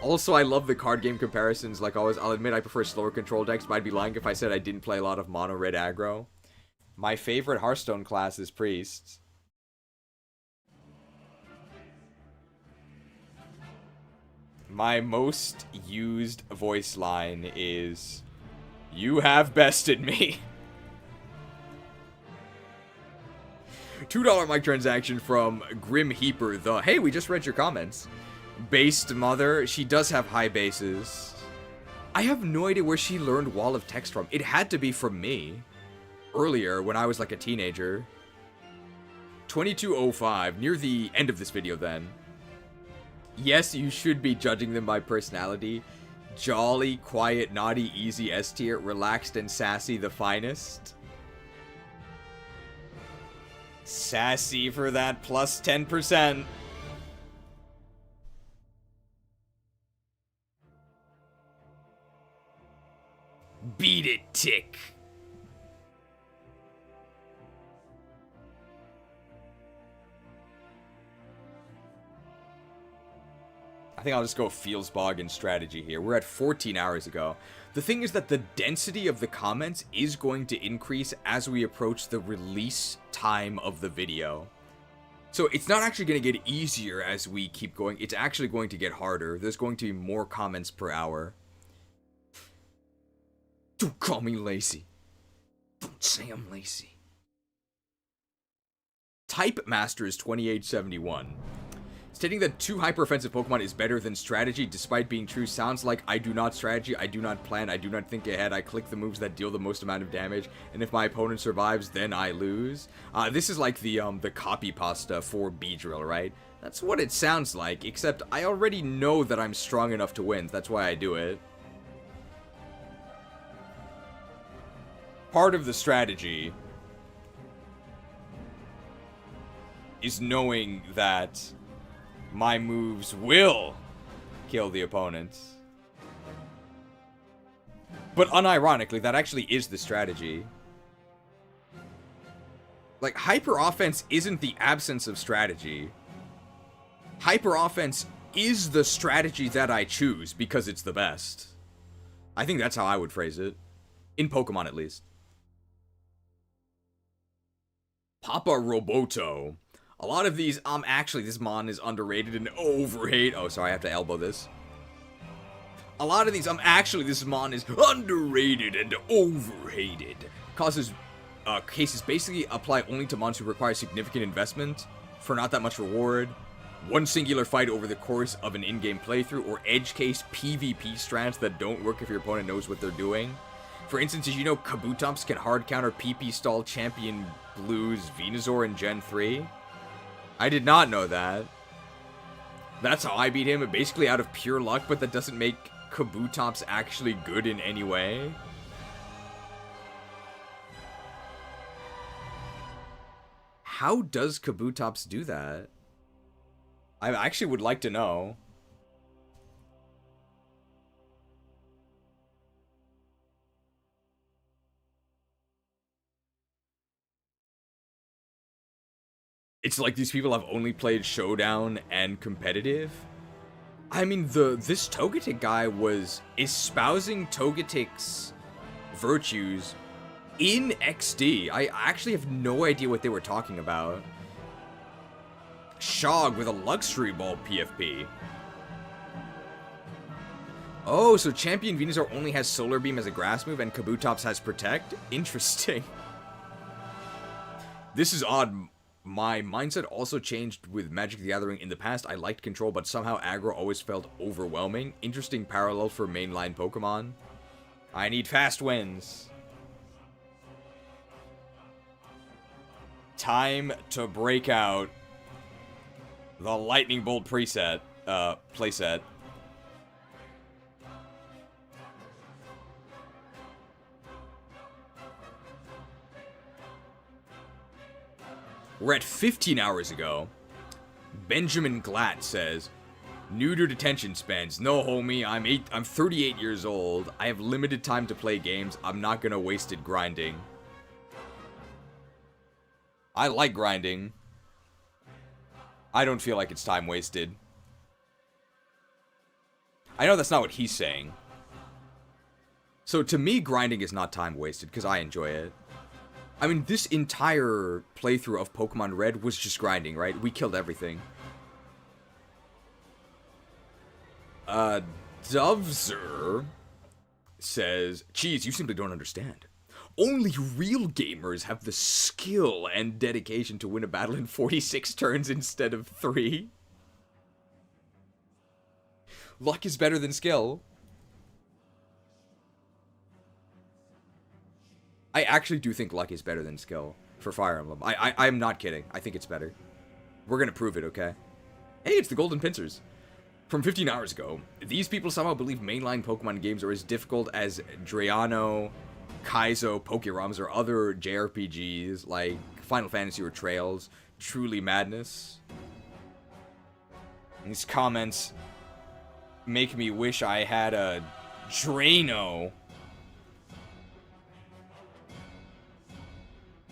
Also, I love the card game comparisons. Like always, I'll admit I prefer slower control decks, but I'd be lying if I said I didn't play a lot of mono red aggro. My favorite Hearthstone class is Priests. My most used voice line is, "You have bested me." $2 microtransaction from Grim Heaper, the, hey, we just read your comments. Based mother, she does have high bases. I have no idea where she learned Wall of Text from. It had to be from me. Earlier, when I was like a teenager. 2205, near the end of this video then. Yes, you should be judging them by personality. Jolly, quiet, naughty, easy, S tier, relaxed and sassy, the finest. Sassy for that plus 10%. Beat it, Tick. I think I'll just go Feelsbog and strategy here. We're at 14 hours ago. The thing is that the density of the comments is going to increase as we approach the release time of the video. So it's not actually going to get easier as we keep going. It's actually going to get harder. There's going to be more comments per hour. Don't call me lazy. Don't say I'm lazy. Type Masters 2871. Stating that 2 hyper-offensive Pokemon is better than strategy despite being true sounds like I do not strategy, I do not plan, I do not think ahead, I click the moves that deal the most amount of damage, and if my opponent survives, then I lose. This is like the copy pasta for Beedrill, right? That's what it sounds like, except I already know that I'm strong enough to win, that's why I do it. Part of the strategy is knowing that my moves will kill the opponent. But unironically, that actually is the strategy. Like, hyper offense isn't the absence of strategy. Hyper offense is the strategy that I choose because it's the best. I think that's how I would phrase it. In Pokemon, at least. Papa Roboto. A lot of these, actually, this mon is underrated and overhated. Oh, sorry, I have to elbow this. A lot of these, actually, this mon is underrated and overhated. Cases basically apply only to mons who require significant investment for not that much reward, one singular fight over the course of an in-game playthrough, or edge case PvP strats that don't work if your opponent knows what they're doing. For instance, did you know Kabutops can hard counter PP stall Champion Blue's Venusaur in Gen 3? I did not know that. That's how I beat him, basically out of pure luck, but that doesn't make Kabutops actually good in any way. How does Kabutops do that? I actually would like to know. It's like these people have only played Showdown and competitive. I mean, this Togetic guy was espousing Togetic's virtues in XD. I actually have no idea what they were talking about. Shog with a Luxury Ball PFP. Oh, so Champion Venusaur only has Solar Beam as a grass move and Kabutops has Protect? Interesting. This is odd. My mindset also changed with Magic the Gathering. In the past, I liked control, but somehow aggro always felt overwhelming. Interesting parallel for mainline Pokemon. I need fast wins. Time to break out the Lightning Bolt playset. We're at 15 hours ago. Benjamin Glatt says, new to detention spans. No, homie, I'm 38 years old. I have limited time to play games. I'm not gonna waste it grinding. I like grinding. I don't feel like it's time wasted. I know that's not what he's saying. So to me, grinding is not time wasted because I enjoy it. I mean, this entire playthrough of Pokemon Red was just grinding, right? We killed everything. Dovezer says, geez, you simply don't understand. Only real gamers have the skill and dedication to win a battle in 46 turns instead of 3. Luck is better than skill. I actually do think luck is better than skill for Fire Emblem. I'm not kidding. I think it's better. We're gonna prove it, okay? Hey, it's the Golden Pincers. From 15 hours ago, these people somehow believe mainline Pokemon games are as difficult as Drayano, Kaizo, Pokeroms, or other JRPGs like Final Fantasy or Trails. Truly madness. And these comments make me wish I had a Drano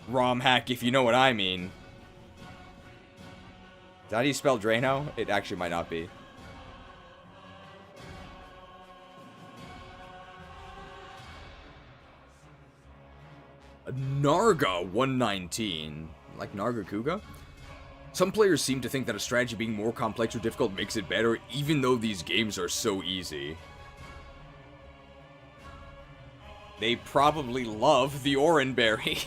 ROM hack, if you know what I mean. Is that how you spell Drano? It actually might not be. Narga 119. Like Narga Kuga? Some players seem to think that a strategy being more complex or difficult makes it better, even though these games are so easy. They probably love the Oranberry.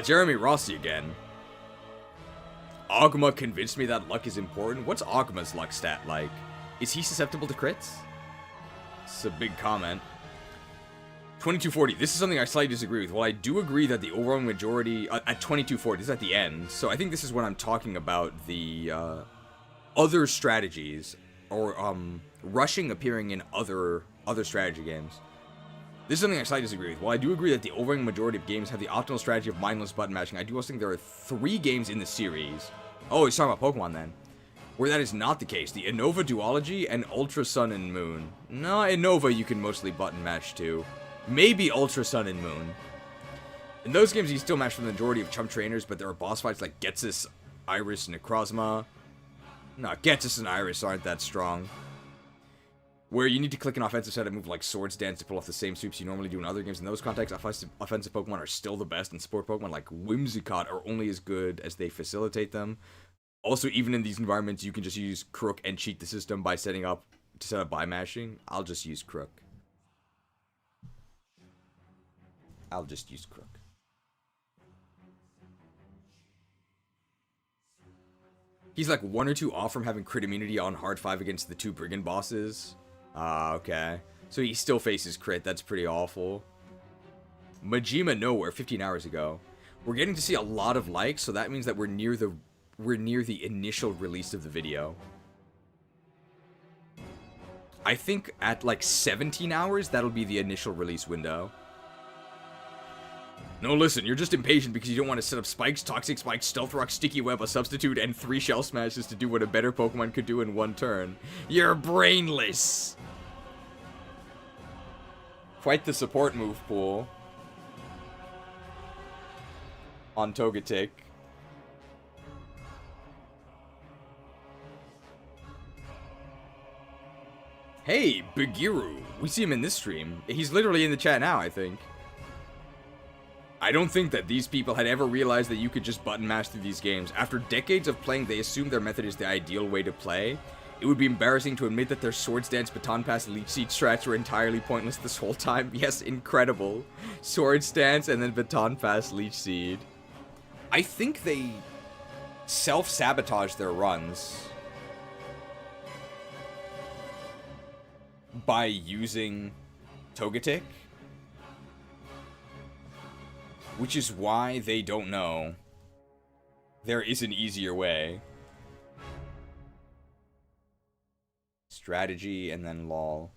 Jeremy Rossi again. Ogma convinced me that luck is important. What's Ogma's luck stat like? Is he susceptible to crits? It's a big comment. 2240. This is something I slightly disagree with. Well, I do agree that the overwhelming majority... at 2240, this is at the end. So I think this is when I'm talking about the other strategies. Or rushing appearing in other strategy games. This is something I slightly disagree with. While I do agree that the overwhelming majority of games have the optimal strategy of mindless button mashing, I do also think there are 3 games in the series... Oh, he's talking about Pokemon then. Where that is not the case. The Innova Duology and Ultra Sun and Moon. No, Innova you can mostly button mash too. Maybe Ultra Sun and Moon. In those games you still mash for the majority of chump trainers, but there are boss fights like Getsis, Iris, Necrozma. No, Getsis and Iris aren't that strong. Where you need to click an offensive setup move like Swords Dance to pull off the same sweeps you normally do in other games. In those contexts, offensive Pokemon are still the best, and support Pokemon like Whimsicott are only as good as they facilitate them. Also, even in these environments, you can just use Crook and cheat the system by set up by mashing. I'll just use Crook. He's like 1 or 2 off from having crit immunity on hard 5 against the 2 Brigand bosses. Okay. So he still faces crit. That's pretty awful. Majima Nowhere, 15 hours ago. We're getting to see a lot of likes, so that means that we're near the initial release of the video. I think at like 17 hours, that'll be the initial release window. No, listen, you're just impatient because you don't want to set up Spikes, Toxic Spikes, Stealth Rock, Sticky Web, a Substitute, and 3 Shell Smashes to do what a better Pokemon could do in 1 turn. You're brainless! Quite the support move pool. On Togetic. Hey, Bigiru. We see him in this stream. He's literally in the chat now, I think. I don't think that these people had ever realized that you could just button mash through these games. After decades of playing, they assume their method is the ideal way to play. It would be embarrassing to admit that their Swords Dance, Baton Pass, Leech Seed strats were entirely pointless this whole time. Yes, incredible. Swords Dance and then Baton Pass, Leech Seed. I think they self-sabotage their runs by using Togetic. Which is why they don't know there is an easier way. Strategy and then lol.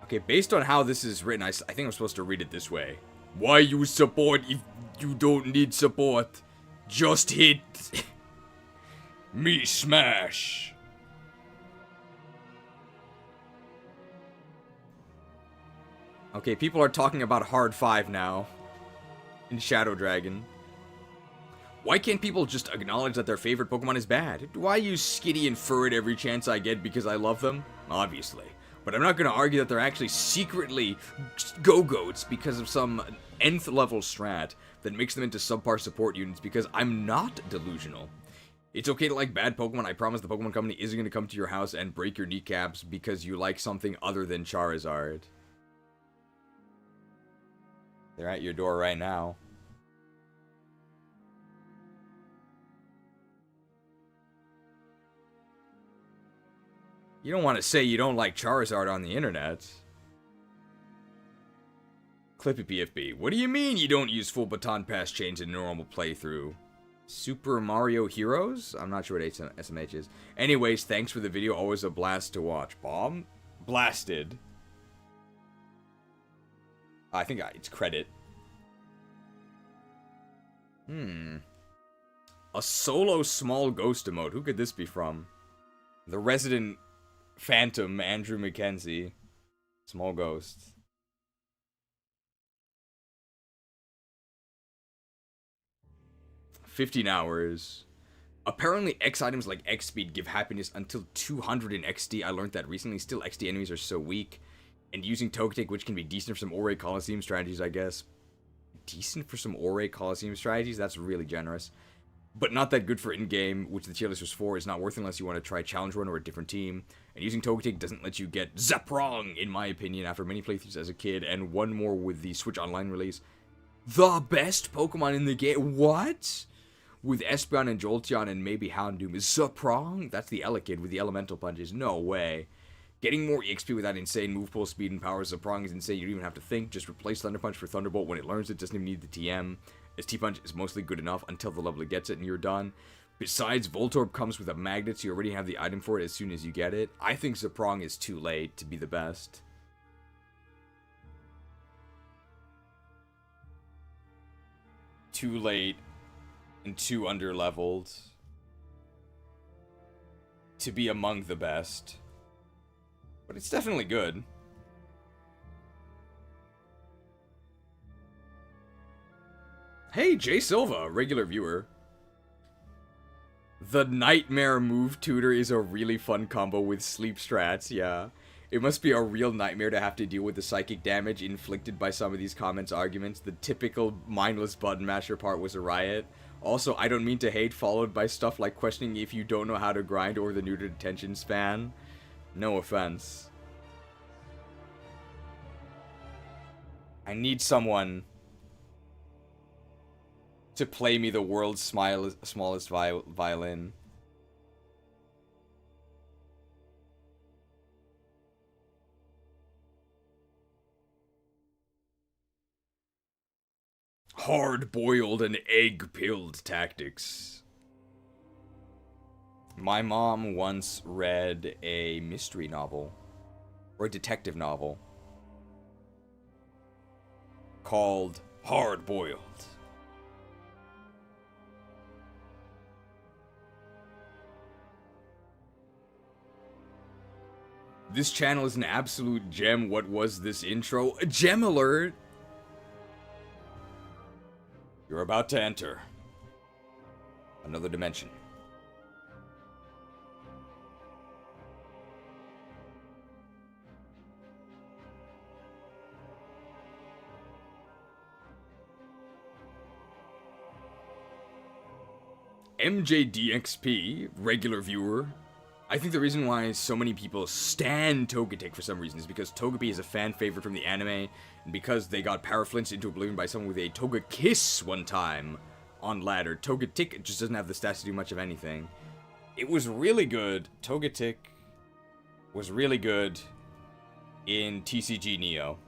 Okay, based on how this is written, I think I'm supposed to read it this way. Why use support if you don't need support? Just hit me smash. Okay, people are talking about hard 5 now. In Shadow Dragon. Why can't people just acknowledge that their favorite Pokemon is bad? Do I use Skitty and Furret every chance I get because I love them? Obviously. But I'm not going to argue that they're actually secretly go-goats because of some nth level strat that makes them into subpar support units because I'm not delusional. It's okay to like bad Pokemon. I promise the Pokemon Company isn't going to come to your house and break your kneecaps because you like something other than Charizard. They're at your door right now. You don't want to say you don't like Charizard on the internet. Clippy PFB. What do you mean you don't use full Baton Pass chains in normal playthrough? Super Mario Heroes? I'm not sure what SMH is. Anyways, thanks for the video. Always a blast to watch. Bomb? Blasted. I think it's credit. A solo small ghost emote. Who could this be from? The resident phantom, Andrew McKenzie. Small ghost. $15 hours. Apparently X items like X speed give happiness until 200 in XD. I learned that recently. Still, XD enemies are so weak. And using Togetic, which can be decent for some Ore Coliseum strategies, I guess. Decent for some Ore Coliseum strategies? That's really generous. but not that good for in-game, which the tier list was for, is not worth it unless you want to try Challenge Run or a different team. And using Togetic doesn't let you get Zaprong, in my opinion, after many playthroughs as a kid, and one more with the Switch Online release. The best Pokemon in the game? What? With Espeon and Jolteon and maybe Houndoom. Zaprong? That's the Elekid with the Elemental Punches. No way. Getting more EXP with that insane move pool speed and power of Zaprong is insane. You don't even have to think. Just replace Thunder Punch for Thunderbolt when it learns it. Doesn't even need the TM. As T-Punch is mostly good enough until the level it gets it and you're done. Besides, Voltorb comes with a magnet, so you already have the item for it as soon as you get it. I think Zaprong is too late to be the best. Too late and too underleveled to be among the best. But it's definitely good. Hey, Jay Silva, regular viewer. The Nightmare Move Tutor is a really fun combo with sleep strats, yeah. It must be a real nightmare to have to deal with the psychic damage inflicted by some of these comments arguments. The typical mindless button masher part was a riot. Also, I don't mean to hate, followed by stuff like questioning if you don't know how to grind or the neutered attention span. No offense. I need someone to play me the world's smallest violin. Hard-boiled and egg-pilled tactics. My mom once read a mystery novel, or a detective novel, called Hard-Boiled. This channel is an absolute gem. What was this intro? A gem alert! You're about to enter another dimension. MJDXP, regular viewer. I think the reason why so many people stan Togetic for some reason is because Togepi is a fan favorite from the anime, and because they got power flinched into oblivion by someone with a Togekiss one time on ladder. Togetic just doesn't have the stats to do much of anything. It was really good. Togetic was really good in TCG Neo.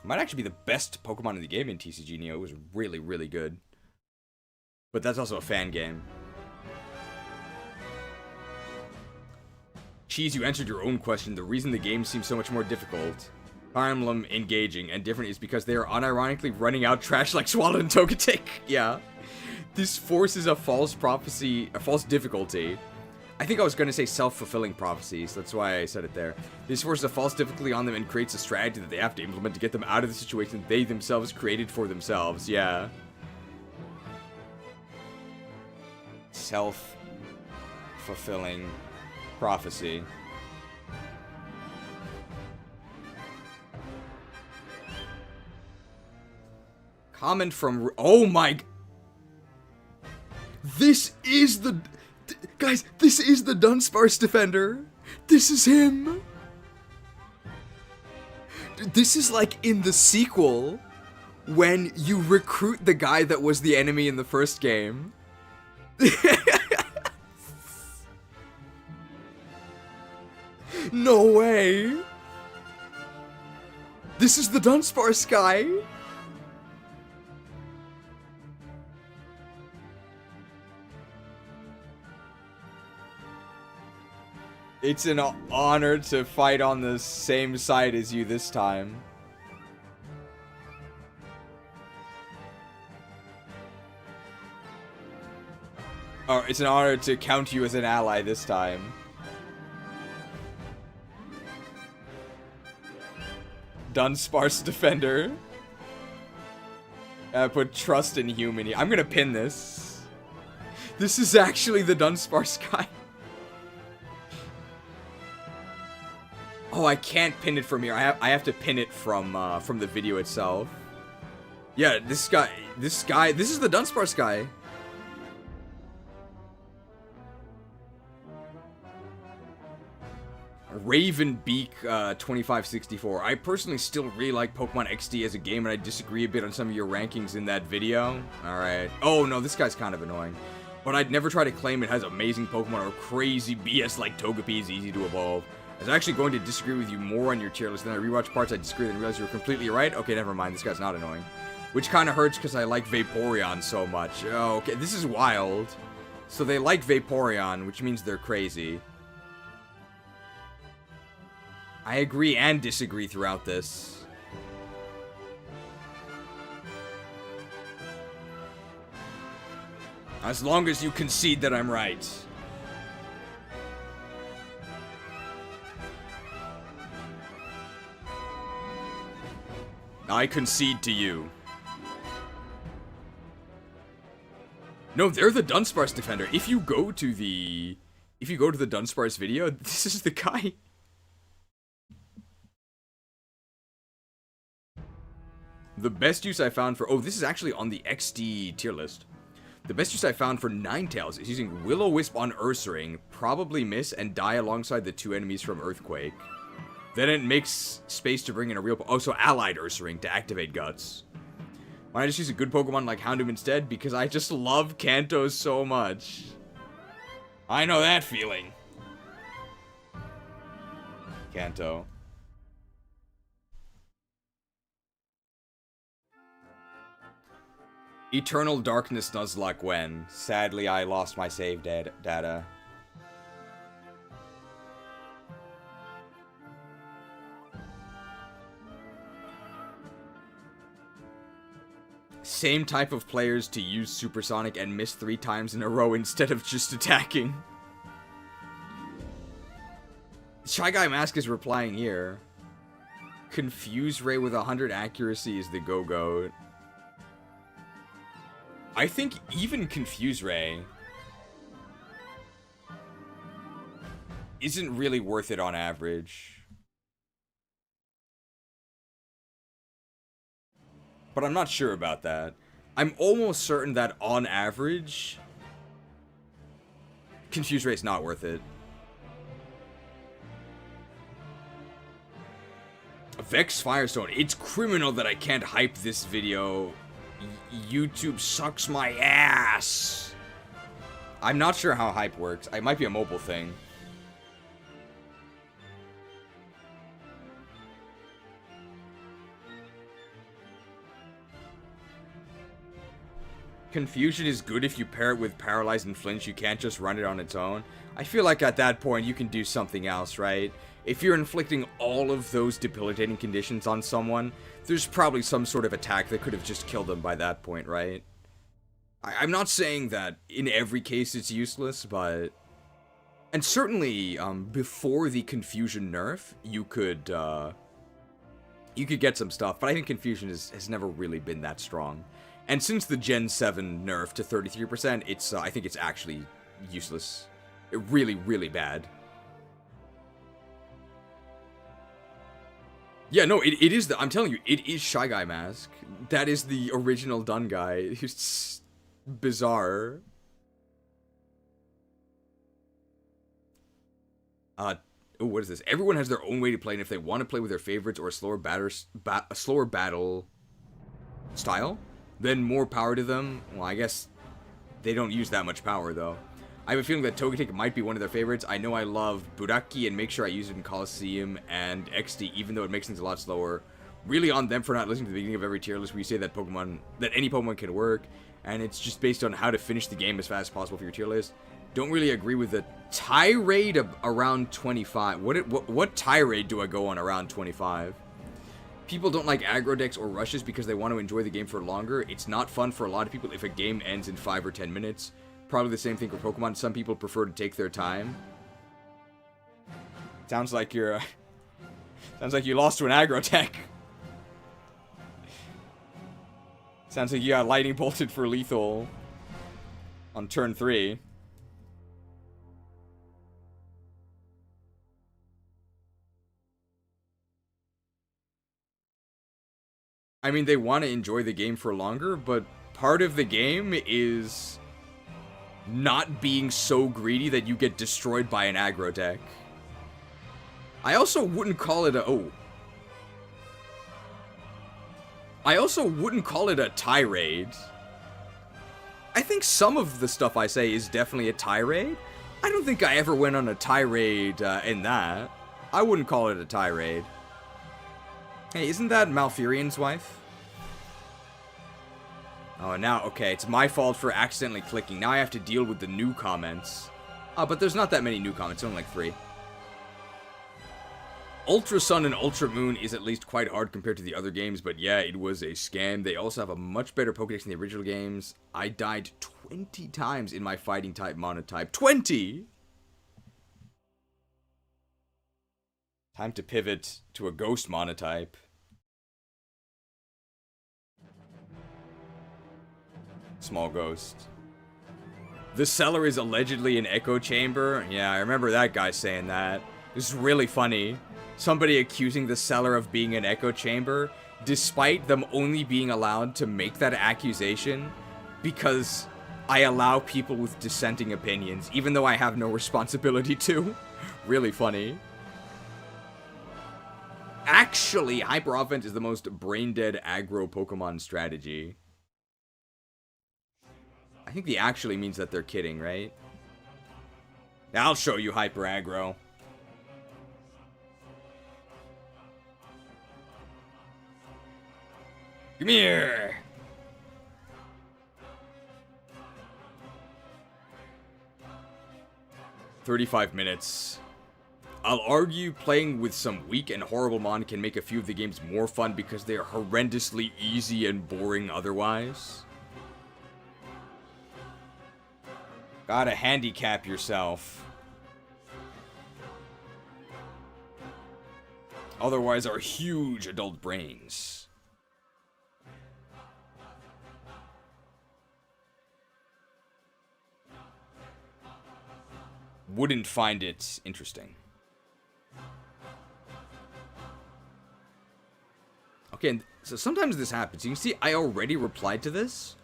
Might actually be the best Pokemon in the game in TCG Neo. It was really, really good. But that's also a fan game. Cheese, you answered your own question. The reason the game seems so much more difficult, Harmlem, engaging, and different is because they are unironically running out trash like Swallow and Togetic. Yeah. This forces a false prophecy, a false difficulty. I think I was going to say self-fulfilling prophecies. That's why I said it there. This forces a false difficulty on them and creates a strategy that they have to implement to get them out of the situation they themselves created for themselves. Yeah. Self-fulfilling prophecy. Comment from... Oh my... This is the... Guys, this is the Dunsparce Defender. This is him. This is like in the sequel when you recruit the guy that was the enemy in the first game. No way! This is the Dunsparce guy? It's an honor to fight on the same side as you this time. Oh, it's an honor to count you as an ally this time. Dunsparce Defender. I put trust in humanity. I'm gonna pin this. This is actually the Dunsparce guy. Oh, I can't pin it from here. I have to pin it from the video itself. Yeah, this is the Dunsparce guy. Ravenbeak 2564. I personally still really like Pokemon XD as a game, and I disagree a bit on some of your rankings in that video. Alright. Oh, no, this guy's kind of annoying. But I'd never try to claim it has amazing Pokemon or crazy BS like Togepi is easy to evolve. I was actually going to disagree with you more on your tier list, then I rewatched parts I disagree and realized you were completely right. Okay, never mind, this guy's not annoying. Which kind of hurts because I like Vaporeon so much. Oh, okay, this is wild. So they like Vaporeon, which means they're crazy. I agree and disagree throughout this. As long as you concede that I'm right. I concede to you. No, they're the Dunsparce defender. If you go to the Dunsparce video, this is the guy. The best use I found for... Oh, this is actually on the XD tier list. The best use I found for Ninetales is using Will-O-Wisp on Ursaring, probably miss, and die alongside the 2 enemies from Earthquake. Then it makes space to bring in a real... Oh, so allied Ursaring to activate Guts. Why not just use a good Pokemon like Houndoom instead? Because I just love Kanto so much. I know that feeling. Kanto. Eternal Darkness Nuzlocke when. Sadly, I lost my save data. Same type of players to use Supersonic and miss 3 times in a row instead of just attacking. Shy Guy Mask is replying here. Confuse Ray with 100 accuracy is the go-go. I think even Confuse Ray isn't really worth it on average. But I'm not sure about that. I'm almost certain that on average, Confuse Ray is not worth it. Vex Firestone. It's criminal that I can't hype this video. YouTube sucks my ass. I'm not sure how hype works. It might be a mobile thing. Confusion is good if you pair it with Paralyze and Flinch. You can't just run it on its own. I feel like at that point you can do something else, right? If you're inflicting all of those debilitating conditions on someone, there's probably some sort of attack that could have just killed them by that point, right? I'm not saying that in every case it's useless, but... And certainly, before the Confusion nerf, you could get some stuff, but I think Confusion has never really been that strong. And since the Gen 7 nerf to 33%, it's I think it's actually useless. Really, really bad. Yeah, no, it is I'm telling you, it is Shy Guy Mask. That is the original Dun guy. It's bizarre. Oh, what is this? Everyone has their own way to play, and if they want to play with their favorites or a slower battle style, then more power to them. Well, I guess they don't use that much power, though. I have a feeling that Togetic might be one of their favorites. I know I love Buraki and make sure I use it in Coliseum and XD, even though it makes things a lot slower. Really on them for not listening to the beginning of every tier list where you say that any Pokemon can work, and it's just based on how to finish the game as fast as possible for your tier list. Don't really agree with the tirade of around 25. What tirade do I go on around 25? People don't like aggro decks or rushes because they want to enjoy the game for longer. It's not fun for a lot of people if a game ends in 5 or 10 minutes. Probably the same thing for Pokemon. Some people prefer to take their time. Sounds like you're... sounds like you lost to an aggro tech. Sounds like you got lightning bolted for lethal on turn 3. I mean, they want to enjoy the game for longer, but part of the game is not being so greedy that you get destroyed by an aggro deck. I also wouldn't call it a... Oh. I also wouldn't call it a tirade. I think some of the stuff I say is definitely a tirade. I don't think I ever went on a tirade in that. I wouldn't call it a tirade. Hey, isn't that Malfurion's wife? Oh, now, okay, it's my fault for accidentally clicking. Now I have to deal with the new comments. But there's not that many new comments, only like 3. Ultra Sun and Ultra Moon is at least quite hard compared to the other games, but yeah, it was a scam. They also have a much better Pokédex than the original games. I died 20 times in my fighting type monotype. 20! Time to pivot to a ghost monotype. Small ghost. The cellar is allegedly an echo chamber. Yeah, I remember that guy saying that. This is really funny. Somebody accusing the cellar of being an echo chamber, despite them only being allowed to make that accusation because I allow people with dissenting opinions, even though I have no responsibility to. Really funny. Actually, Hyper Offense is the most brain-dead aggro Pokemon strategy. I think the actually means that they're kidding, right? I'll show you Hyper Aggro. Come here! "35 minutes. I'll argue playing with some weak and horrible mon can make a few of the games more fun because they are horrendously easy and boring otherwise. Gotta handicap yourself. Otherwise, our huge adult brains." Wouldn't find it interesting. Okay, so sometimes this happens. You can see I already replied to this,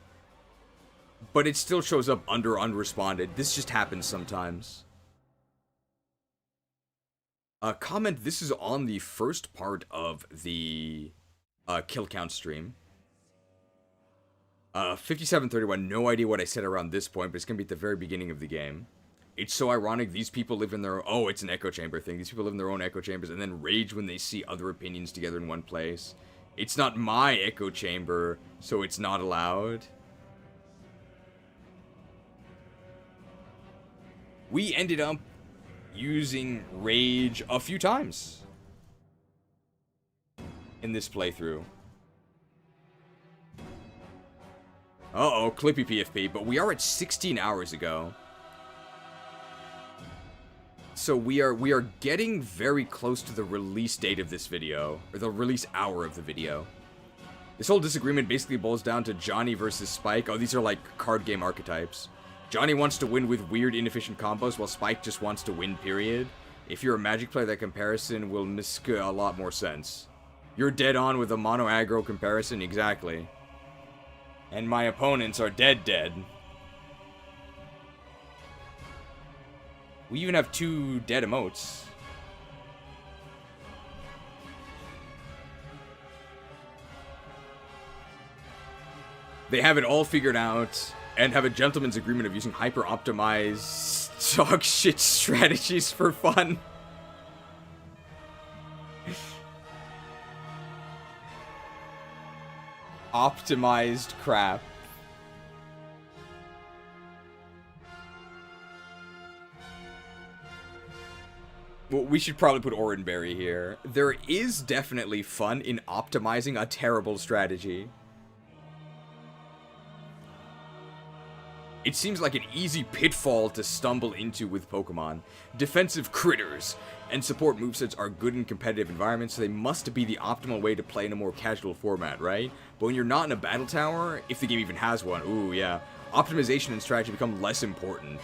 but it still shows up under unresponded. This just happens sometimes. Comment, this is on the first part of the kill count stream. 5731, no idea what I said around this point, but it's going to be at the very beginning of the game. It's so ironic, these people live in their... Oh, it's an echo chamber thing. These people live in their own echo chambers and then rage when they see other opinions together in one place. It's not my echo chamber, so it's not allowed. We ended up using rage a few times in this playthrough. Uh-oh, Clippy PFP, but we are at 16 hours ago. So we are getting very close to the release date of this video, or the release hour of the video. This whole disagreement basically boils down to Johnny versus Spike. Oh, these are like card game archetypes. Johnny wants to win with weird, inefficient combos, while Spike just wants to win, period. If you're a Magic player, that comparison will make a lot more sense. You're dead on with a mono aggro comparison, exactly. And my opponents are dead. We even have 2 dead emotes. They have it all figured out and have a gentleman's agreement of using hyper-optimized dog shit strategies for fun. Optimized crap. Well, we should probably put Oranberry here. There is definitely fun in optimizing a terrible strategy. It seems like an easy pitfall to stumble into with Pokemon. Defensive critters and support movesets are good in competitive environments, so they must be the optimal way to play in a more casual format, right? But when you're not in a battle tower, if the game even has one, ooh yeah, optimization and strategy become less important.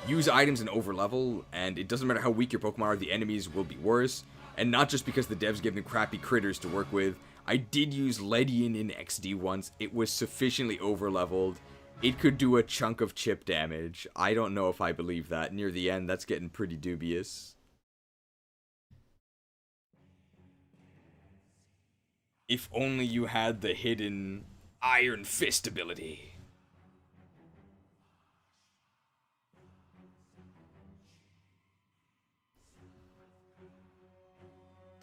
Use items and overlevel, and it doesn't matter how weak your Pokemon are, the enemies will be worse. And not just because the devs give them crappy critters to work with. I did use Ledian in XD once. It was sufficiently overleveled. It could do a chunk of chip damage. I don't know if I believe that. Near the end, that's getting pretty dubious. If only you had the hidden Iron Fist ability.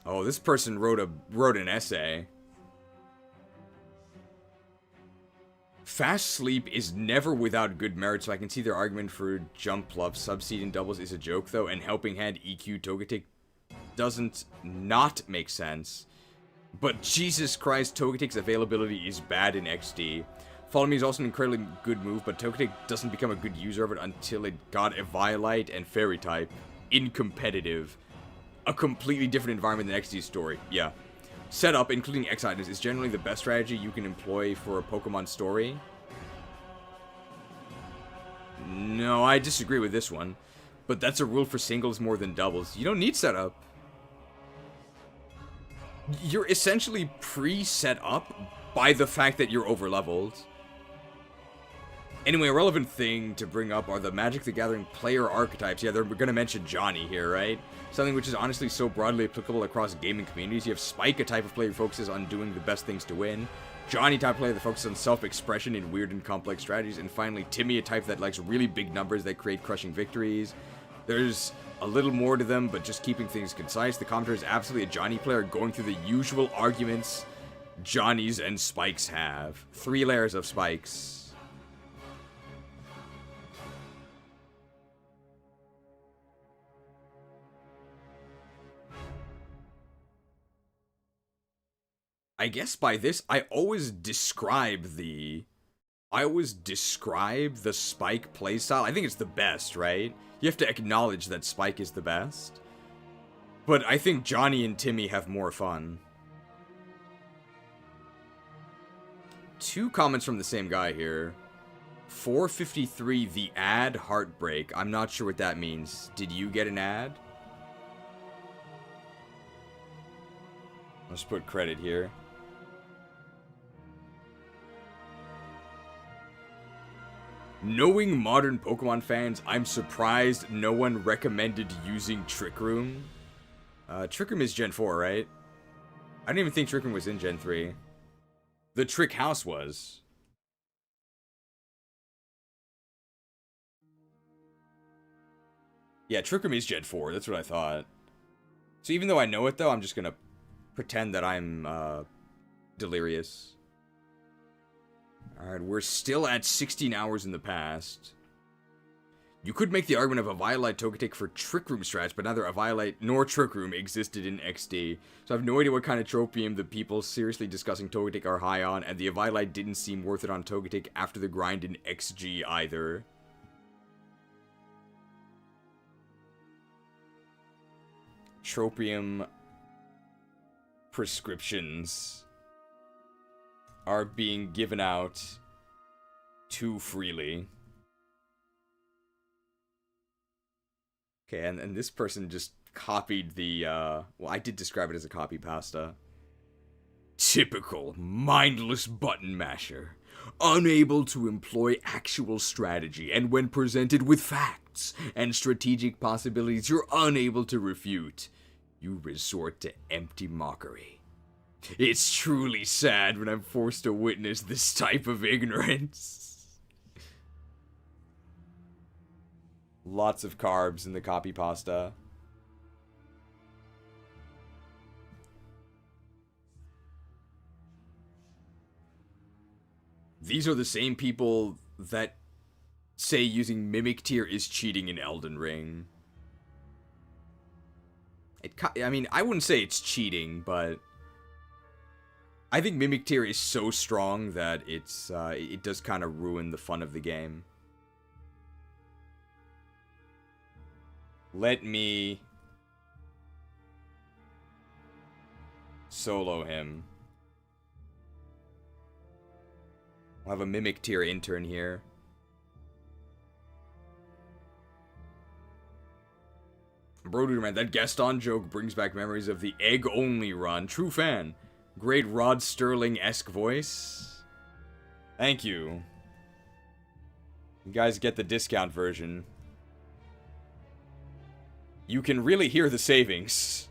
Oh, this person wrote an essay. Fast sleep is never without good merit, so I can see their argument for jump pluff. Subseeding doubles is a joke, though, and helping hand EQ Togetic doesn't not make sense. But Jesus Christ, Togetic's availability is bad in XD. Follow Me is also an incredibly good move, but Togetic doesn't become a good user of it until it got a Violite and Fairy type in competitive. A completely different environment than XD's story, yeah. Setup, including X items, is generally the best strategy you can employ for a Pokemon story. No, I disagree with this one. But that's a rule for singles more than doubles. You don't need setup. You're essentially pre-set up by the fact that you're overleveled. Anyway, a relevant thing to bring up are the Magic the Gathering player archetypes. Yeah, they're gonna mention Johnny here, right? Something which is honestly so broadly applicable across gaming communities. You have Spike, a type of player who focuses on doing the best things to win. Johnny, type of player that focuses on self-expression in weird and complex strategies. And finally, Timmy, a type that likes really big numbers that create crushing victories. There's a little more to them, but just keeping things concise. The commentator is absolutely a Johnny player going through the usual arguments Johnnies and Spikes have. 3 layers of Spikes. I guess by this, I always describe the Spike playstyle. I think it's the best, right? You have to acknowledge that Spike is the best. But I think Johnny and Timmy have more fun. 2 comments from the same guy here. 453, the ad heartbreak. I'm not sure what that means. Did you get an ad? Let's put credit here. Knowing modern Pokemon fans, I'm surprised no one recommended using Trick Room. Trick Room is Gen 4, right? I don't even think Trick Room was in Gen 3. The Trick House was. Yeah, Trick Room is Gen 4, that's what I thought. So even though I know it, though, I'm just gonna pretend that I'm, delirious. Alright, we're still at 16 hours in the past. You could make the argument of a Violite Togetic for Trick Room strats, but neither a Violite nor Trick Room existed in XD. So I have no idea what kind of tropium the people seriously discussing Togetic are high on, and the Violite didn't seem worth it on Togetic after the grind in XG either. Tropium prescriptions are being given out too freely. Okay, and this person just copied the, well, I did describe it as a copy pasta. Typical mindless button masher. Unable to employ actual strategy, and when presented with facts and strategic possibilities you're unable to refute, you resort to empty mockery. It's truly sad when I'm forced to witness this type of ignorance. Lots of carbs in the copy pasta. These are the same people that say using Mimic Tier is cheating in Elden Ring. I mean, I wouldn't say it's cheating, but I think Mimic Tier is so strong that it does kind of ruin the fun of the game. Let me solo him. I'll have a Mimic Tier intern here. Bruno, man, that Gaston joke brings back memories of the egg-only run. True fan. Great Rod Sterling-esque voice. Thank you. You guys get the discount version. You can really hear the savings.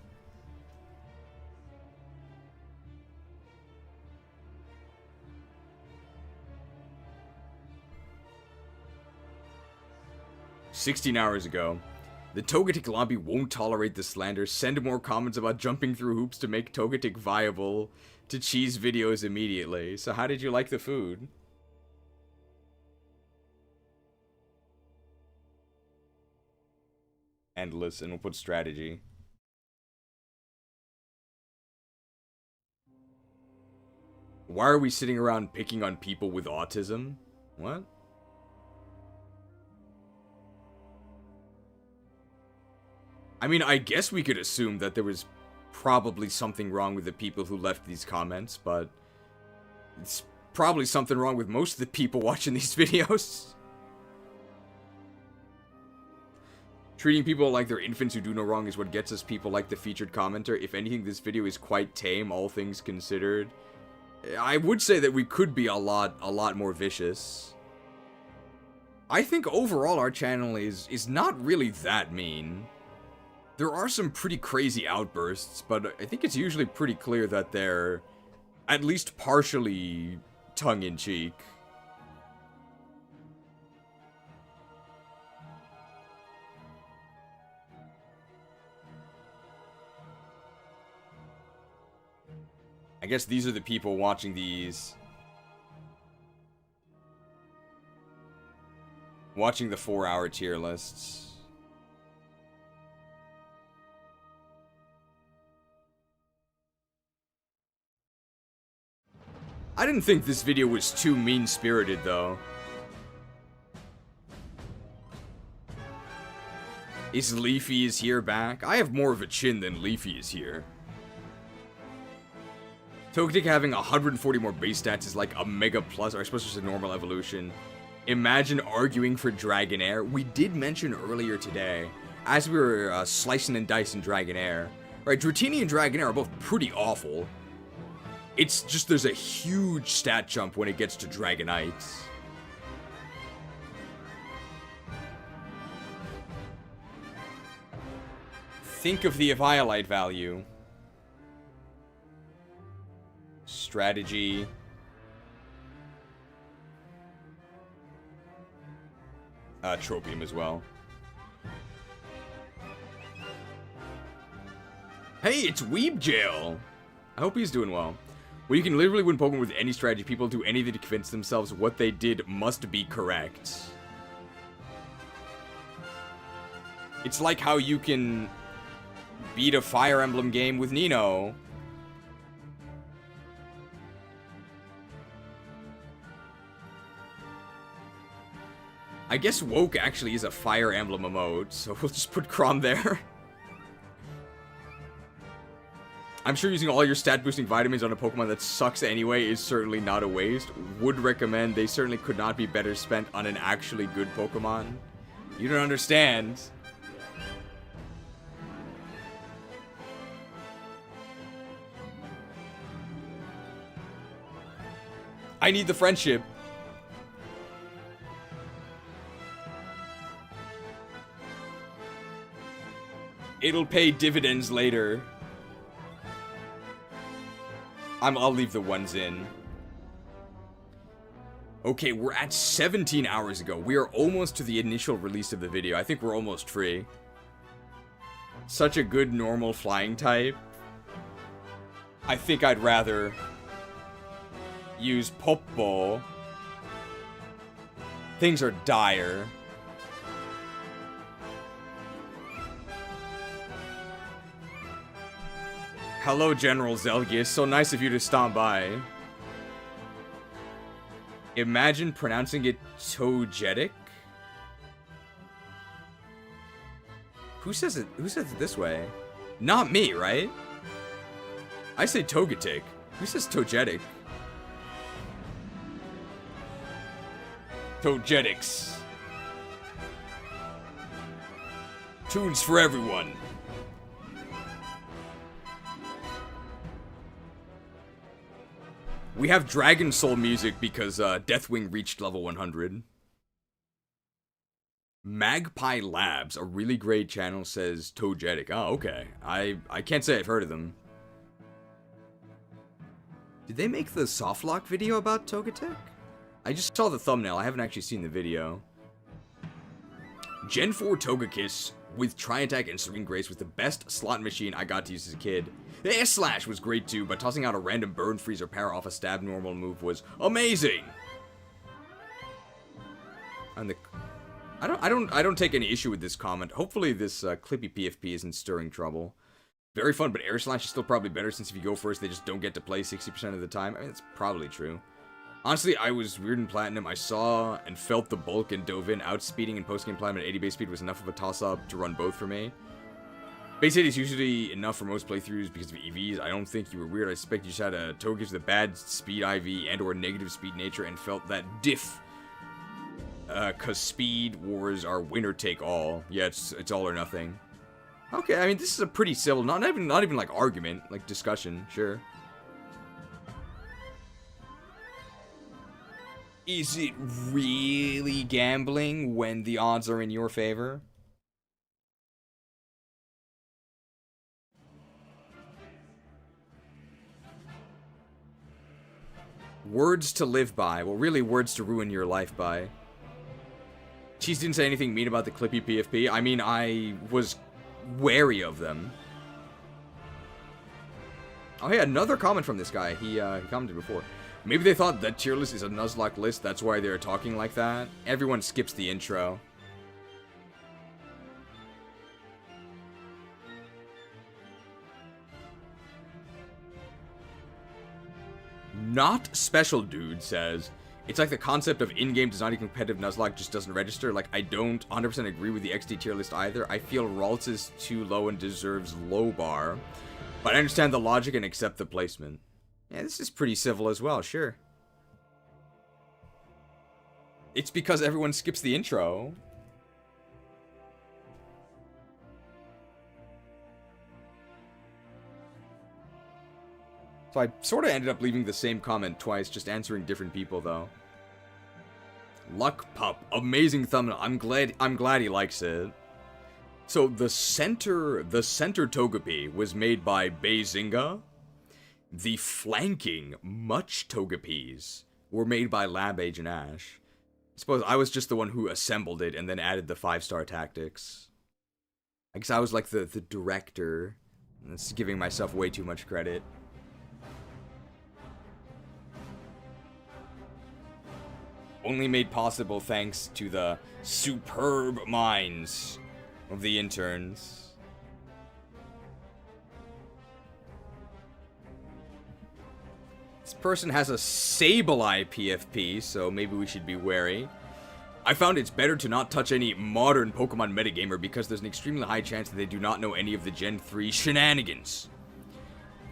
"16 hours ago. The Togetic lobby won't tolerate the slander. Send more comments about jumping through hoops to make Togetic viable to cheese videos immediately." So how did you like the food? Endless, and we'll put strategy. Why are we sitting around picking on people with autism? What? I mean, I guess we could assume that there was probably something wrong with the people who left these comments, but it's probably something wrong with most of the people watching these videos. Treating people like they're infants who do no wrong is what gets us people like the featured commenter. If anything, this video is quite tame, all things considered. I would say that we could be a lot more vicious. I think overall our channel is not really that mean. There are some pretty crazy outbursts, but I think it's usually pretty clear that they're at least partially tongue-in-cheek. I guess these are the people watching these. Watching the 4-hour tier lists. I didn't think this video was too mean-spirited, though. Is Leafy is here back? I have more of a chin than Leafy is here. Togetic having 140 more base stats is like a mega plus, or I suppose just a normal evolution. Imagine arguing for Dragonair. We did mention earlier today, as we were slicing and dicing Dragonair. Right, Dratini and Dragonair are both pretty awful. It's just there's a huge stat jump when it gets to Dragonite. Think of the Eviolite value. Strategy. Tropium as well. Hey, it's Weeb Jail! I hope he's doing well. Well, you can literally win Pokemon with any strategy. People do anything to convince themselves what they did must be correct. It's like how you can beat a Fire Emblem game with Nino. I guess Woke actually is a Fire Emblem emote, so we'll just put Chrom there. I'm sure using all your stat boosting vitamins on a Pokemon that sucks anyway is certainly not a waste. Would recommend. They certainly could not be better spent on an actually good Pokemon. You don't understand. I need the friendship. It'll pay dividends later. I'll leave the ones in. Okay, we're at 17 hours ago. We are almost to the initial release of the video. I think we're almost free. Such a good normal flying type. I think I'd rather use Poppo. Things are dire. Hello, General Zelgius. So nice of you to stop by. Imagine pronouncing it Togetic. Who says it this way? Not me, right? I say Togetic. Who says Togetic? Togetics. Tunes for everyone. We have Dragon Soul music because Deathwing reached level 100. Magpie Labs, a really great channel, says Togetic. Oh, okay. I can't say I've heard of them. Did they make the softlock video about Togetic? I just saw the thumbnail. I haven't actually seen the video. Gen 4 Togekiss with Tri-Attack and Serene Grace was the best slot machine I got to use as a kid. The S-Slash was great too, but tossing out a random Burn, Freeze, or Power off a stab normal move was amazing! And I don't take any issue with this comment. Hopefully this Clippy PFP isn't stirring trouble. Very fun, but Air Slash is still probably better since if you go first, they just don't get to play 60% of the time. I mean, that's probably true. Honestly, I was weird in Platinum. I saw and felt the bulk and dove in. Outspeeding in post-game Platinum at 80 base speed was enough of a toss-up to run both for me. Base 80 is usually enough for most playthroughs because of EVs. I don't think you were weird. I suspect you just had a Togekiss with a bad speed IV and or negative speed nature and felt that diff. Cause speed wars are winner take all. Yeah, it's all or nothing. Okay, I mean this is a pretty civil, not even like argument, like discussion, sure. Is it really gambling when the odds are in your favor? Words to live by. Well, really words to ruin your life by. Cheese didn't say anything mean about the Clippy PFP. I mean, I was wary of them. Oh, hey, another comment from this guy. He commented before. Maybe they thought that tier list is a Nuzlocke list, that's why they're talking like that. Everyone skips the intro. Not Special Dude says, it's like the concept of in-game designing competitive Nuzlocke just doesn't register. Like, I don't 100% agree with the XD tier list either. I feel Ralts is too low and deserves low bar. But I understand the logic and accept the placement. Yeah, this is pretty civil as well, sure. It's because everyone skips the intro. So I sort of ended up leaving the same comment twice, just answering different people though. Luck Pup, amazing thumbnail. I'm glad he likes it. So the center Togepi was made by Beizinga. The flanking Much Togepis were made by Lab Agent Ash. I suppose I was just the one who assembled it and then added the 5-star tactics. I guess I was like the director. That's giving myself way too much credit. Only made possible thanks to the superb minds of the interns. This person has a Sableye PFP, so maybe we should be wary. I found it's better to not touch any modern Pokemon metagamer because there's an extremely high chance that they do not know any of the Gen 3 shenanigans.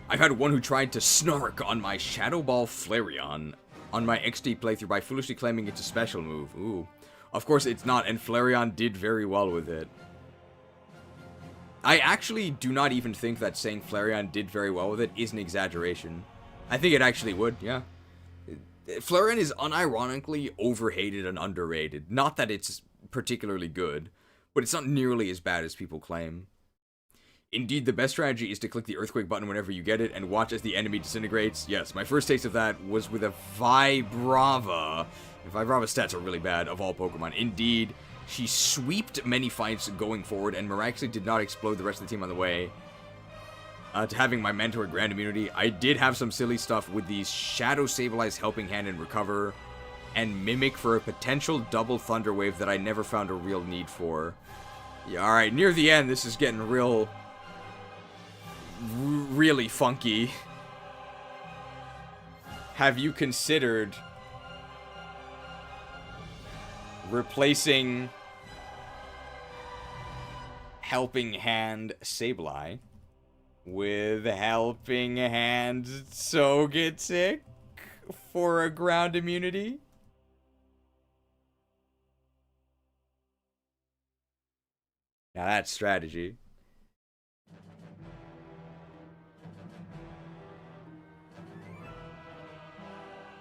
I've had one who tried to snark on my Shadow Ball Flareon on my XD playthrough by foolishly claiming it's a special move. Ooh. Of course it's not, and Flareon did very well with it. I actually do not even think that saying Flareon did very well with it is an exaggeration. I think it actually would, yeah. Flareon is unironically overhated and underrated. Not that it's particularly good, but it's not nearly as bad as people claim. Indeed, the best strategy is to click the Earthquake button whenever you get it and watch as the enemy disintegrates. Yes, my first taste of that was with a Vibrava. Vibrava stats are really bad of all Pokemon. Indeed, she sweeped many fights going forward and miraculously did not explode the rest of the team on the way. To having my mentor Grand Immunity, I did have some silly stuff with these Shadow Sableye Helping Hand and Recover, and Mimic for a potential double Thunder Wave that I never found a real need for. Yeah, alright, near the end, this is getting really funky. Have you considered replacing Helping Hand Sableye with Helping Hand Togetic for a ground immunity? Now that's strategy.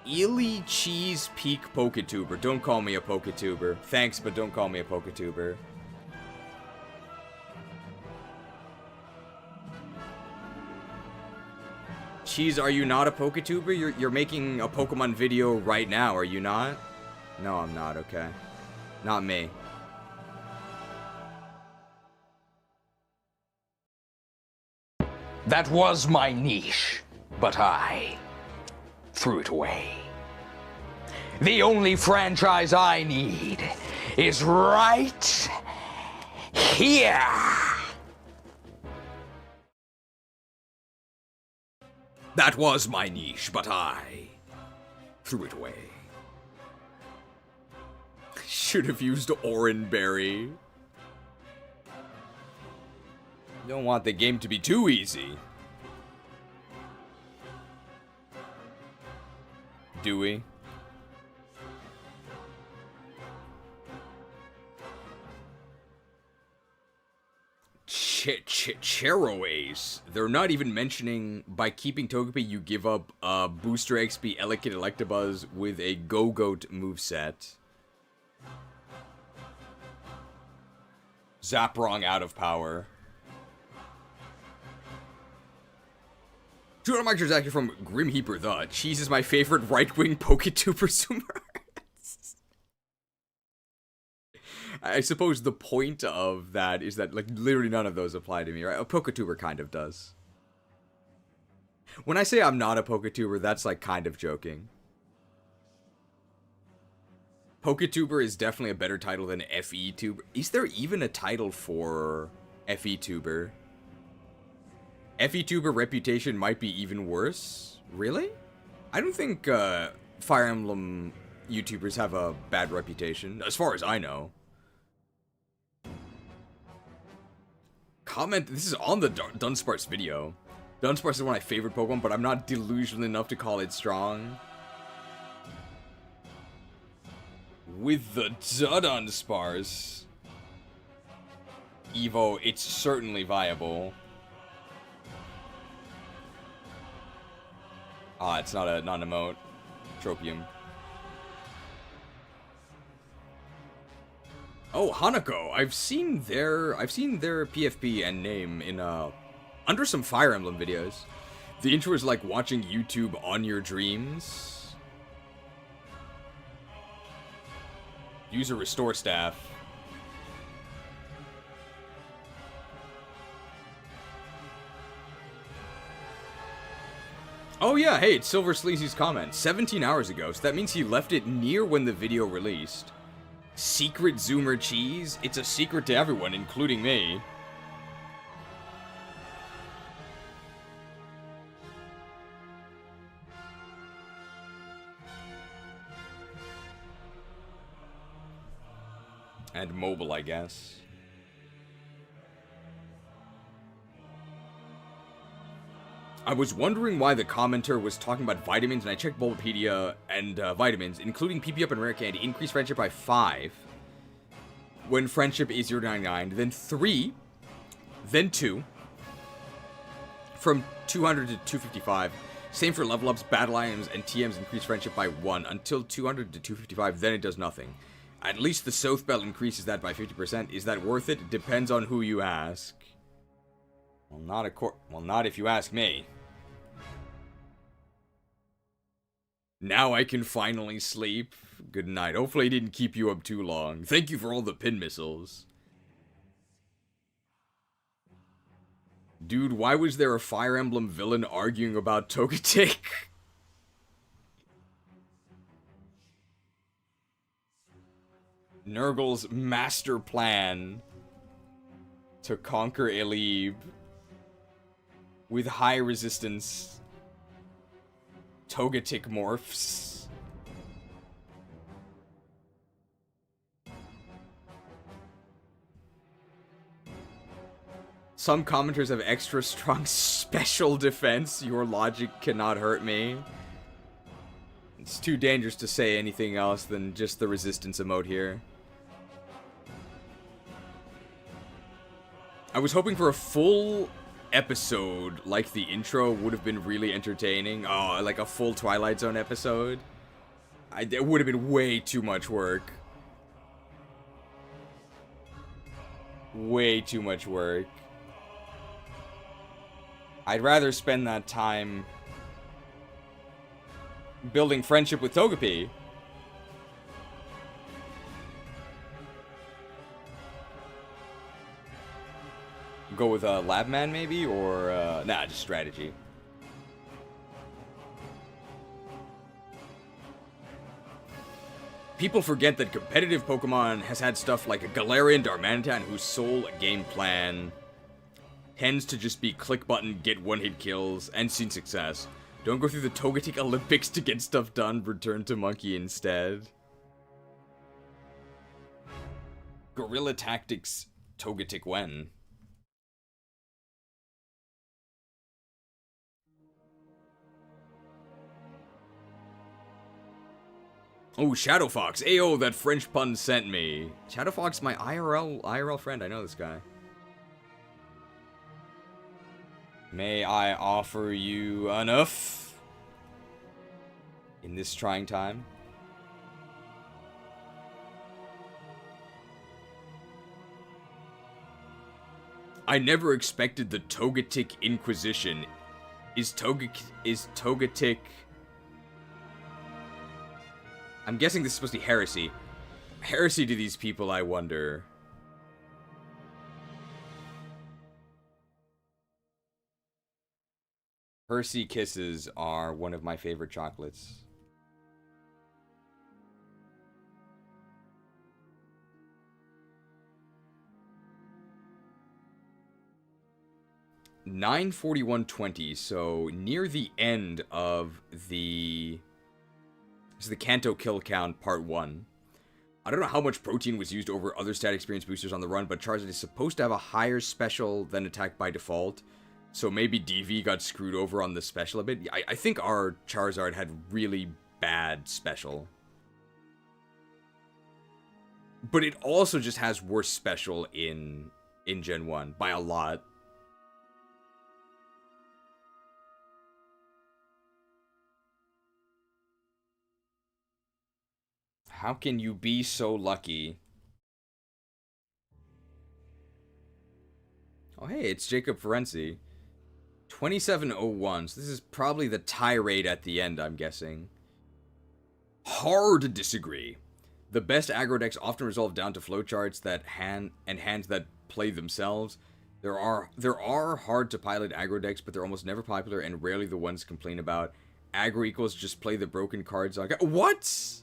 Illy Cheese Peak Poketuber. Don't call me a Poketuber. Thanks, but don't call me a Poketuber. Cheese, are you not a Poketuber? You're making a Pokemon video right now, are you not? No, I'm not, okay. Not me. That was my niche, but I threw it away. The only franchise I need is right here. That was my niche, but I threw it away. Should have used Oranberry. Don't want the game to be too easy. Do we? Cheroace. They're not even mentioning by keeping Togepi you give up Booster XP Elekid Electabuzz with a Go-Goat moveset. Zaprong out of power. 200 microtransactions from Grim Heaper the. Cheese is my favorite right-wing Poketuber Sumer. I suppose the point of that is that, like, literally none of those apply to me, right? A Poketuber kind of does. When I say I'm not a Poketuber, that's, like, kind of joking. Poketuber is definitely a better title than FE-Tuber. Is there even a title for FE-Tuber? FE-Tuber reputation might be even worse? Really? I don't think Fire Emblem YouTubers have a bad reputation, as far as I know. Comment, this is on the Dunsparce video. Dunsparce is one of my favorite Pokemon, but I'm not delusional enough to call it strong. With the Dunsparce Evo, it's certainly viable. Ah, it's not an emote. Tropium. Oh, Hanako. I've seen their PFP and name in under some Fire Emblem videos. The intro is like watching YouTube on your dreams. Use a restore staff. Oh yeah, hey, it's Silver Sleazy's comment. 17 hours ago, so that means he left it near when the video released. Secret Zoomer Cheese? It's a secret to everyone, including me. And mobile, I guess. I was wondering why the commenter was talking about vitamins, and I checked Bulbapedia and vitamins, including PP Up and Rare Candy, increase friendship by 5. When friendship is 0.99, then 3, then 2. From 200 to 255. Same for level ups, battle items, and TMs increase friendship by 1. Until 200 to 255, then it does nothing. At least the South Belt increases that by 50%. Is that worth it? It depends on who you ask. Well, not if you ask me. Now I can finally sleep. Good night. Hopefully I didn't keep you up too long. Thank you for all the pin missiles. Dude, why was there a Fire Emblem villain arguing about Togetic? Nurgle's master plan to conquer Elebe with high resistance Togetic morphs. Some commenters have extra strong special defense. Your logic cannot hurt me. It's too dangerous to say anything else than just the resistance emote here. I was hoping for a full episode like the intro would have been really entertaining. Oh, like a full Twilight Zone episode. It would have been way too much work. Way too much work. I'd rather spend that time building friendship with Togepi. Go with Labman maybe, or nah, just strategy. People forget that competitive Pokemon has had stuff like a Galarian Darmanitan whose sole game plan tends to just be click button, get one-hit kills, and seen success. Don't go through the Togetic Olympics to get stuff done, return to Monkey instead. Guerrilla Tactics Togetic when? Oh, Shadow Fox. Ayo, that French pun sent me. Shadow Fox, my IRL friend. I know this guy. May I offer you enough in this trying time? I never expected the Togetic Inquisition. Is Togetic... I'm guessing this is supposed to be heresy. Heresy to these people, I wonder. Hershey Kisses are one of my favorite chocolates. $9:41:20, so near the end of the... This is the Kanto Kill Count Part 1. I don't know how much protein was used over other stat experience boosters on the run, but Charizard is supposed to have a higher special than attack by default. So maybe DV got screwed over on the special a bit. I think our Charizard had really bad special. But it also just has worse special in Gen 1 by a lot. How can you be so lucky? Oh, hey, it's Jacob Ferenczi. 27:01, so this is probably the tirade at the end, I'm guessing. Hard to disagree. The best aggro decks often resolve down to flowcharts that hands that play themselves. There are hard to pilot aggro decks, but they're almost never popular and rarely the ones complain about. Aggro equals just play the broken cards on... What?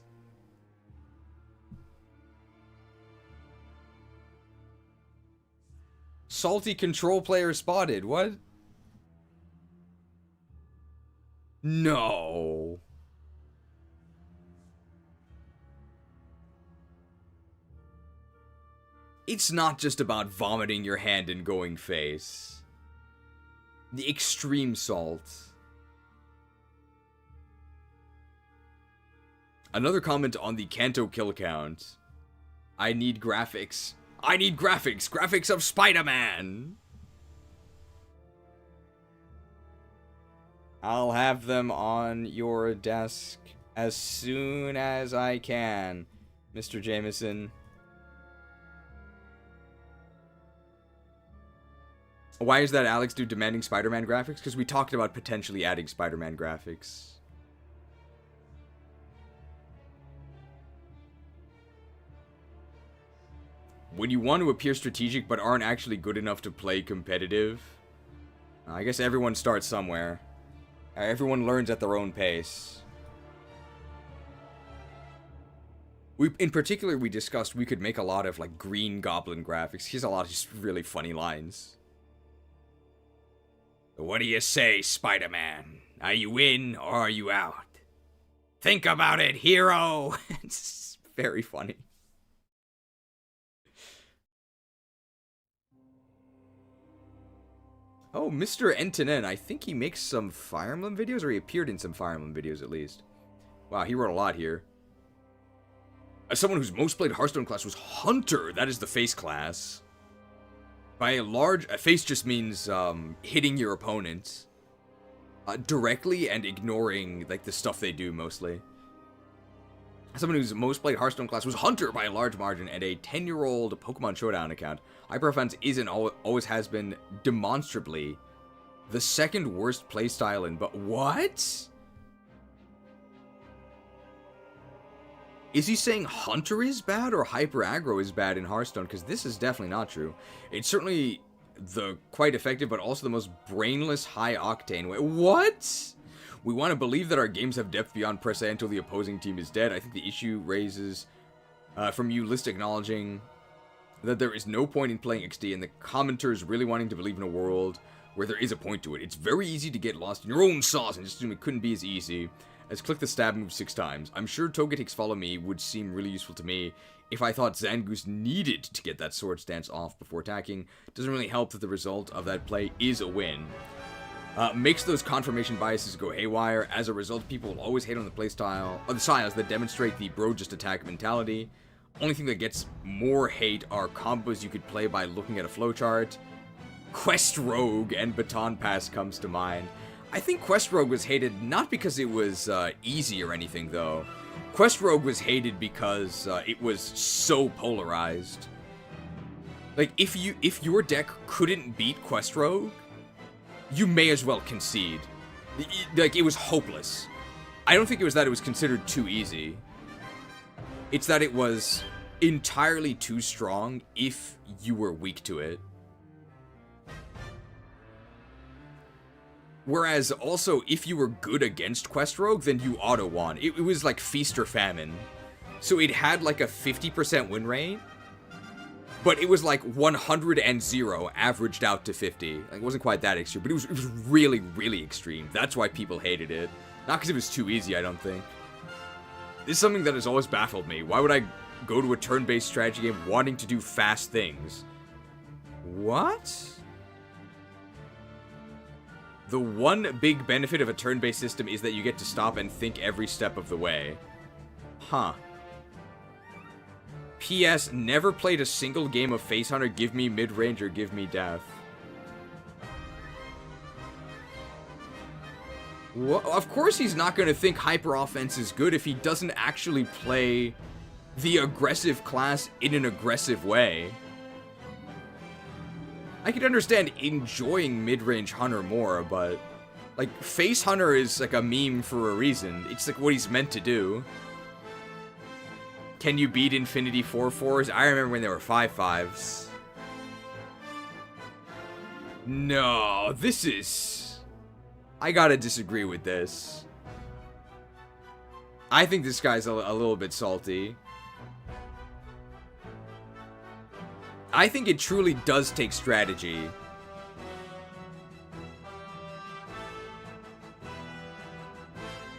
Salty control player spotted. What? No. It's not just about vomiting your hand and going face. The extreme salt. Another comment on the Kanto Kill Count. I need graphics. I need graphics! Graphics of Spider-Man! I'll have them on your desk as soon as I can, Mr. Jameson. Why is that Alex Dude demanding Spider-Man graphics? Because we talked about potentially adding Spider-Man graphics. When you want to appear strategic but aren't actually good enough to play competitive, I guess everyone starts somewhere. Everyone learns at their own pace. In particular, we discussed we could make a lot of like Green Goblin graphics. He has a lot of just really funny lines. What do you say, Spider-Man? Are you in or are you out? Think about it, hero! It's very funny. Oh, Mr. Entonen, I think he makes some Fire Emblem videos, or he appeared in some Fire Emblem videos at least. Wow, he wrote a lot here. As someone whose most played Hearthstone class was Hunter, that is the face class. By a large, face just means hitting your opponent directly and ignoring like the stuff they do mostly. Someone whose most played Hearthstone class was Hunter by a large margin, and a 10-year-old Pokemon Showdown account. Hyper Offense always has been demonstrably the second worst playstyle in... But what? Is he saying Hunter is bad or Hyper Aggro is bad in Hearthstone? Because this is definitely not true. It's certainly the quite effective, but also the most brainless, high-octane way. What? We want to believe that our games have depth beyond press A until the opposing team is dead. I think the issue raises from you list acknowledging that there is no point in playing XD and the commenters really wanting to believe in a world where there is a point to it. It's very easy to get lost in your own sauce and just assume it couldn't be as easy as click the stab move 6 times. I'm sure Togetic's Follow Me would seem really useful to me if I thought Zangoose needed to get that sword stance off before attacking. Doesn't really help that the result of that play is a win. Makes those confirmation biases go haywire. As a result, people will always hate on the playstyle, or the styles that demonstrate the bro just attack mentality. Only thing that gets more hate are combos you could play by looking at a flowchart. Quest Rogue and Baton Pass comes to mind. I think Quest Rogue was hated not because it was easy or anything, though. Quest Rogue was hated because it was so polarized. Like, if your deck couldn't beat Quest Rogue, you may as well concede. Like, it was hopeless. I don't think it was that it was considered too easy. It's that it was entirely too strong if you were weak to it. Whereas, also, if you were good against Quest Rogue, then you auto-won. It was like Feast or Famine. So it had like a 50% win rate, but it was like 100 and 0 averaged out to 50. Like, it wasn't quite that extreme, but it was really, really extreme. That's why people hated it. Not because it was too easy, I don't think. This is something that has always baffled me. Why would I go to a turn-based strategy game wanting to do fast things? What? The one big benefit of a turn-based system is that you get to stop and think every step of the way. Huh. P.S. Never played a single game of Face Hunter. Give me mid-range or give me death. Well, of course he's not going to think Hyper Offense is good if he doesn't actually play the aggressive class in an aggressive way. I could understand enjoying mid-range Hunter more, but, like, Face Hunter is, like, a meme for a reason. It's, like, what he's meant to do. Can you beat Infinity 4-4s? I remember when there were 5-5s. No, this is... I gotta disagree with this. I think this guy's a little bit salty. I think it truly does take strategy.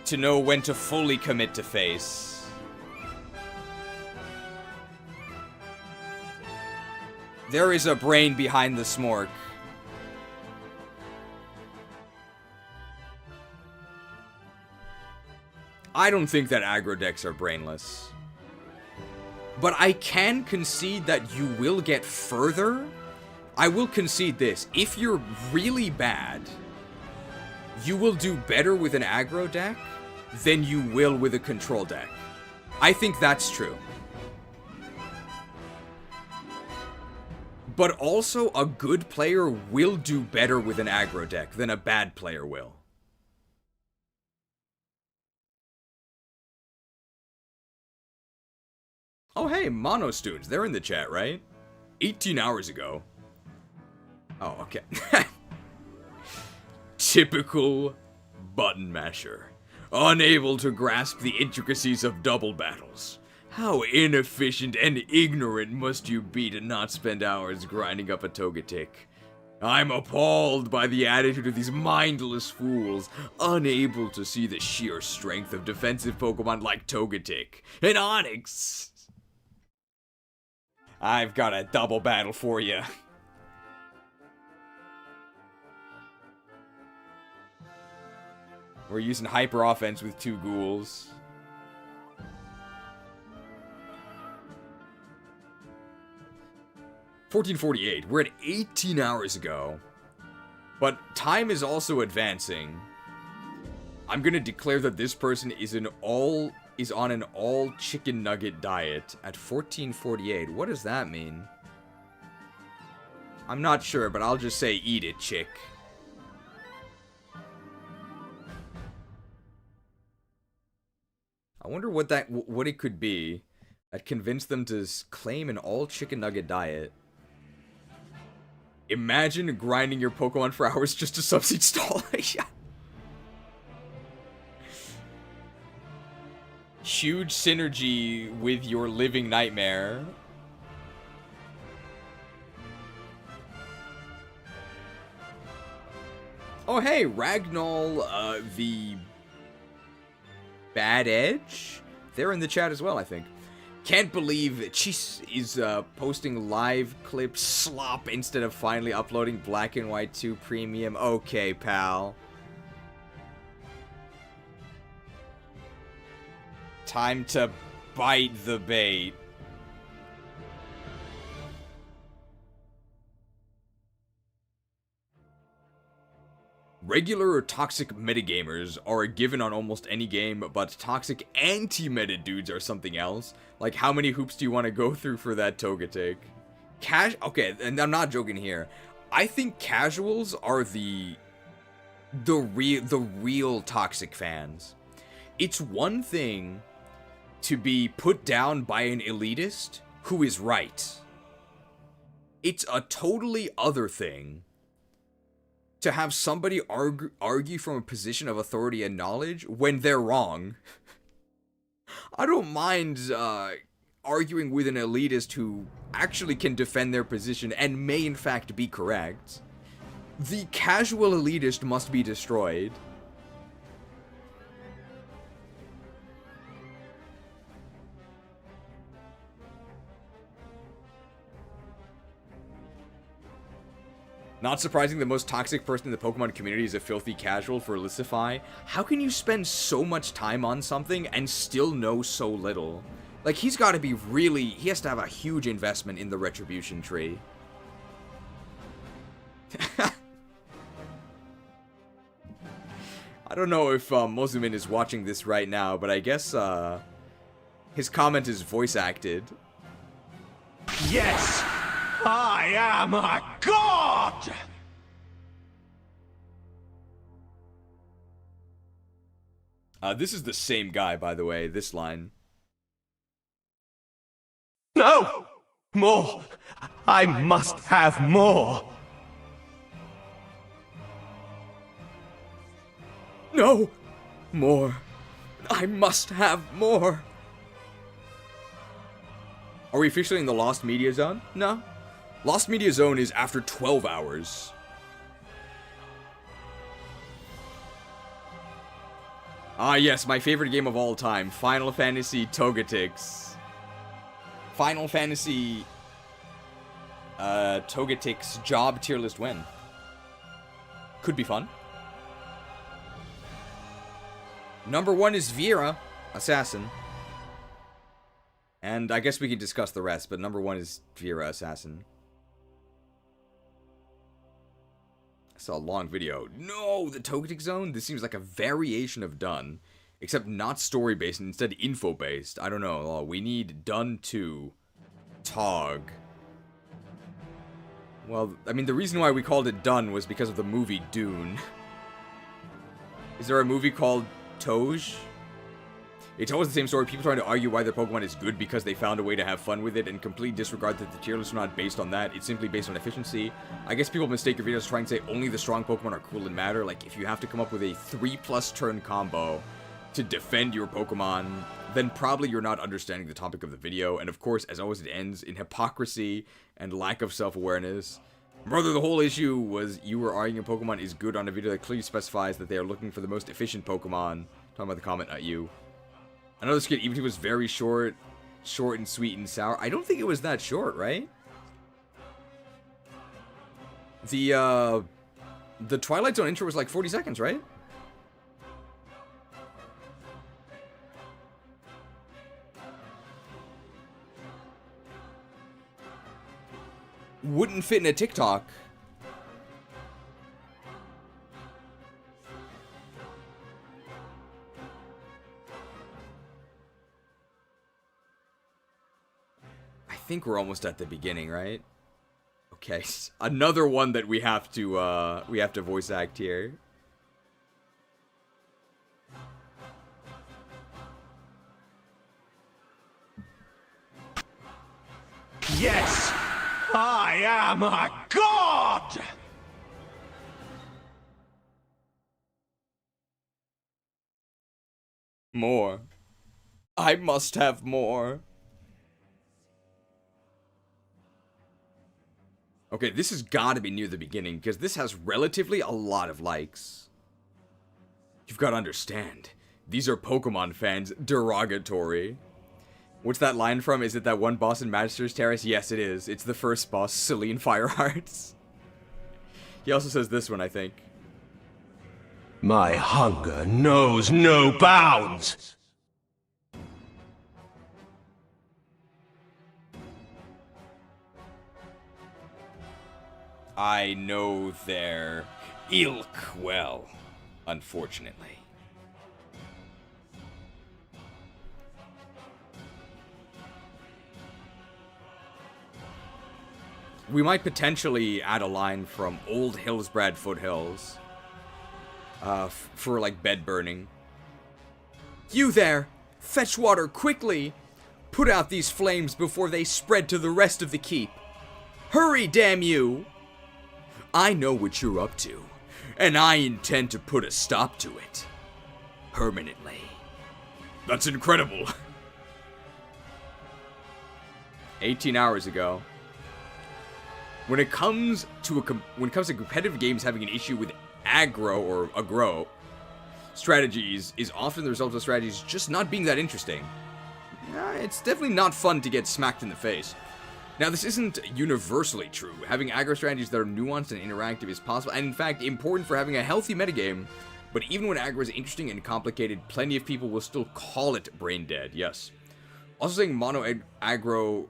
To know when to fully commit to face. There is a brain behind the smork. I don't think that aggro decks are brainless. But I can concede that you will get further. I will concede this. If you're really bad, you will do better with an aggro deck than you will with a control deck. I think that's true. But also, a good player will do better with an aggro deck than a bad player will. Oh, hey, Monostoons. They're in the chat, right? 18 hours ago. Oh, okay. Typical button masher. Unable to grasp the intricacies of double battles. How inefficient and ignorant must you be to not spend hours grinding up a Togetic? I'm appalled by the attitude of these mindless fools, unable to see the sheer strength of defensive Pokemon like Togetic and Onix. I've got a double battle for you. We're using Hyper Offense with 2 ghouls. $14.48. We're at 18 hours ago. But time is also advancing. I'm gonna declare that this person is an all is on an all chicken nugget diet at 1448. What does that mean? I'm not sure, but I'll just say eat it, chick. I wonder what it could be that convinced them to claim an all chicken nugget diet. Imagine grinding your Pokemon for hours just to subseed stall. Yeah. Huge synergy with your living nightmare. Oh hey, Ragnall, the Bad Edge? They're in the chat as well, I think. Can't believe Cheese is posting live clip slop instead of finally uploading Black and White 2 Premium. Okay, pal. Time to bite the bait. Regular or toxic metagamers are a given on almost any game, but toxic anti-meta dudes are something else. Like, how many hoops do you want to go through for that Togetic? Okay, and I'm not joking here. I think casuals are the real toxic fans. It's one thing to be put down by an elitist who is right. It's a totally other thing to have somebody argue from a position of authority and knowledge when they're wrong. I don't mind arguing with an elitist who actually can defend their position and may in fact be correct. The casual elitist must be destroyed. Not surprising, the most toxic person in the Pokemon community is a filthy casual for Licify. How can you spend so much time on something and still know so little? Like, he's got to be really... He has to have a huge investment in the Retribution tree. I don't know if Mozumin is watching this right now, but I guess his comment is voice acted. Yes! I am a god! This is the same guy, by the way, this line. No! More! I must have more! No! More. I must have more. Are we officially in the Lost Media Zone? No. Lost Media Zone is after 12 hours. Ah yes, my favorite game of all time, Final Fantasy Togetix. Final Fantasy Togetix job tier list win. Could be fun. Number 1 is Vera, Assassin. And I guess we can discuss the rest, but number 1 is Vera, Assassin. I saw a long video. No, the Togetic Zone? This seems like a variation of Dun, except not story-based and instead info-based. I don't know. Oh, we need Dun 2. Tog. Well, I mean, the reason why we called it Dun was because of the movie Dune. Is there a movie called Toj? It's always the same story, people trying to argue why their Pokemon is good because they found a way to have fun with it, and complete disregard that the tier lists are not based on that, it's simply based on efficiency. I guess people mistake your videos to try and say only the strong Pokemon are cool and matter. Like, if you have to come up with a 3+ turn combo to defend your Pokemon, then probably you're not understanding the topic of the video, and of course, as always, it ends in hypocrisy and lack of self-awareness. Brother, the whole issue was you were arguing your Pokemon is good on a video that clearly specifies that they are looking for the most efficient Pokemon. Talking about the comment, not you. I know this kid, even if it was very short and sweet and sour. I don't think it was that short, right? The Twilight Zone intro was like 40 seconds, right? Wouldn't fit in a TikTok. think we're almost at the beginning, right? Okay, another one that we have to voice act here. Yes, I am a god! More. I must have more. Okay, this has got to be near the beginning, because this has relatively a lot of likes. You've got to understand, these are Pokemon fans derogatory. What's that line from? Is it that one boss in Magister's Terrace? Yes, it is. It's the first boss, Celine Firehearts. He also says this one, I think. My hunger knows no bounds! I know their ilk well, unfortunately. We might potentially add a line from Old Hillsbrad Foothills. For, like, bed burning. You there! Fetch water, quickly! Put out these flames before they spread to the rest of the keep. Hurry, damn you! I know what you're up to, and I intend to put a stop to it. Permanently. That's incredible. 18 hours ago. When it comes to competitive games having an issue with aggro or aggro strategies is often the result of strategies just not being that interesting. It's definitely not fun to get smacked in the face. Now, this isn't universally true. Having aggro strategies that are nuanced and interactive is possible, and in fact, important for having a healthy metagame. But even when aggro is interesting and complicated, plenty of people will still call it brain dead, yes. Also saying mono-red aggro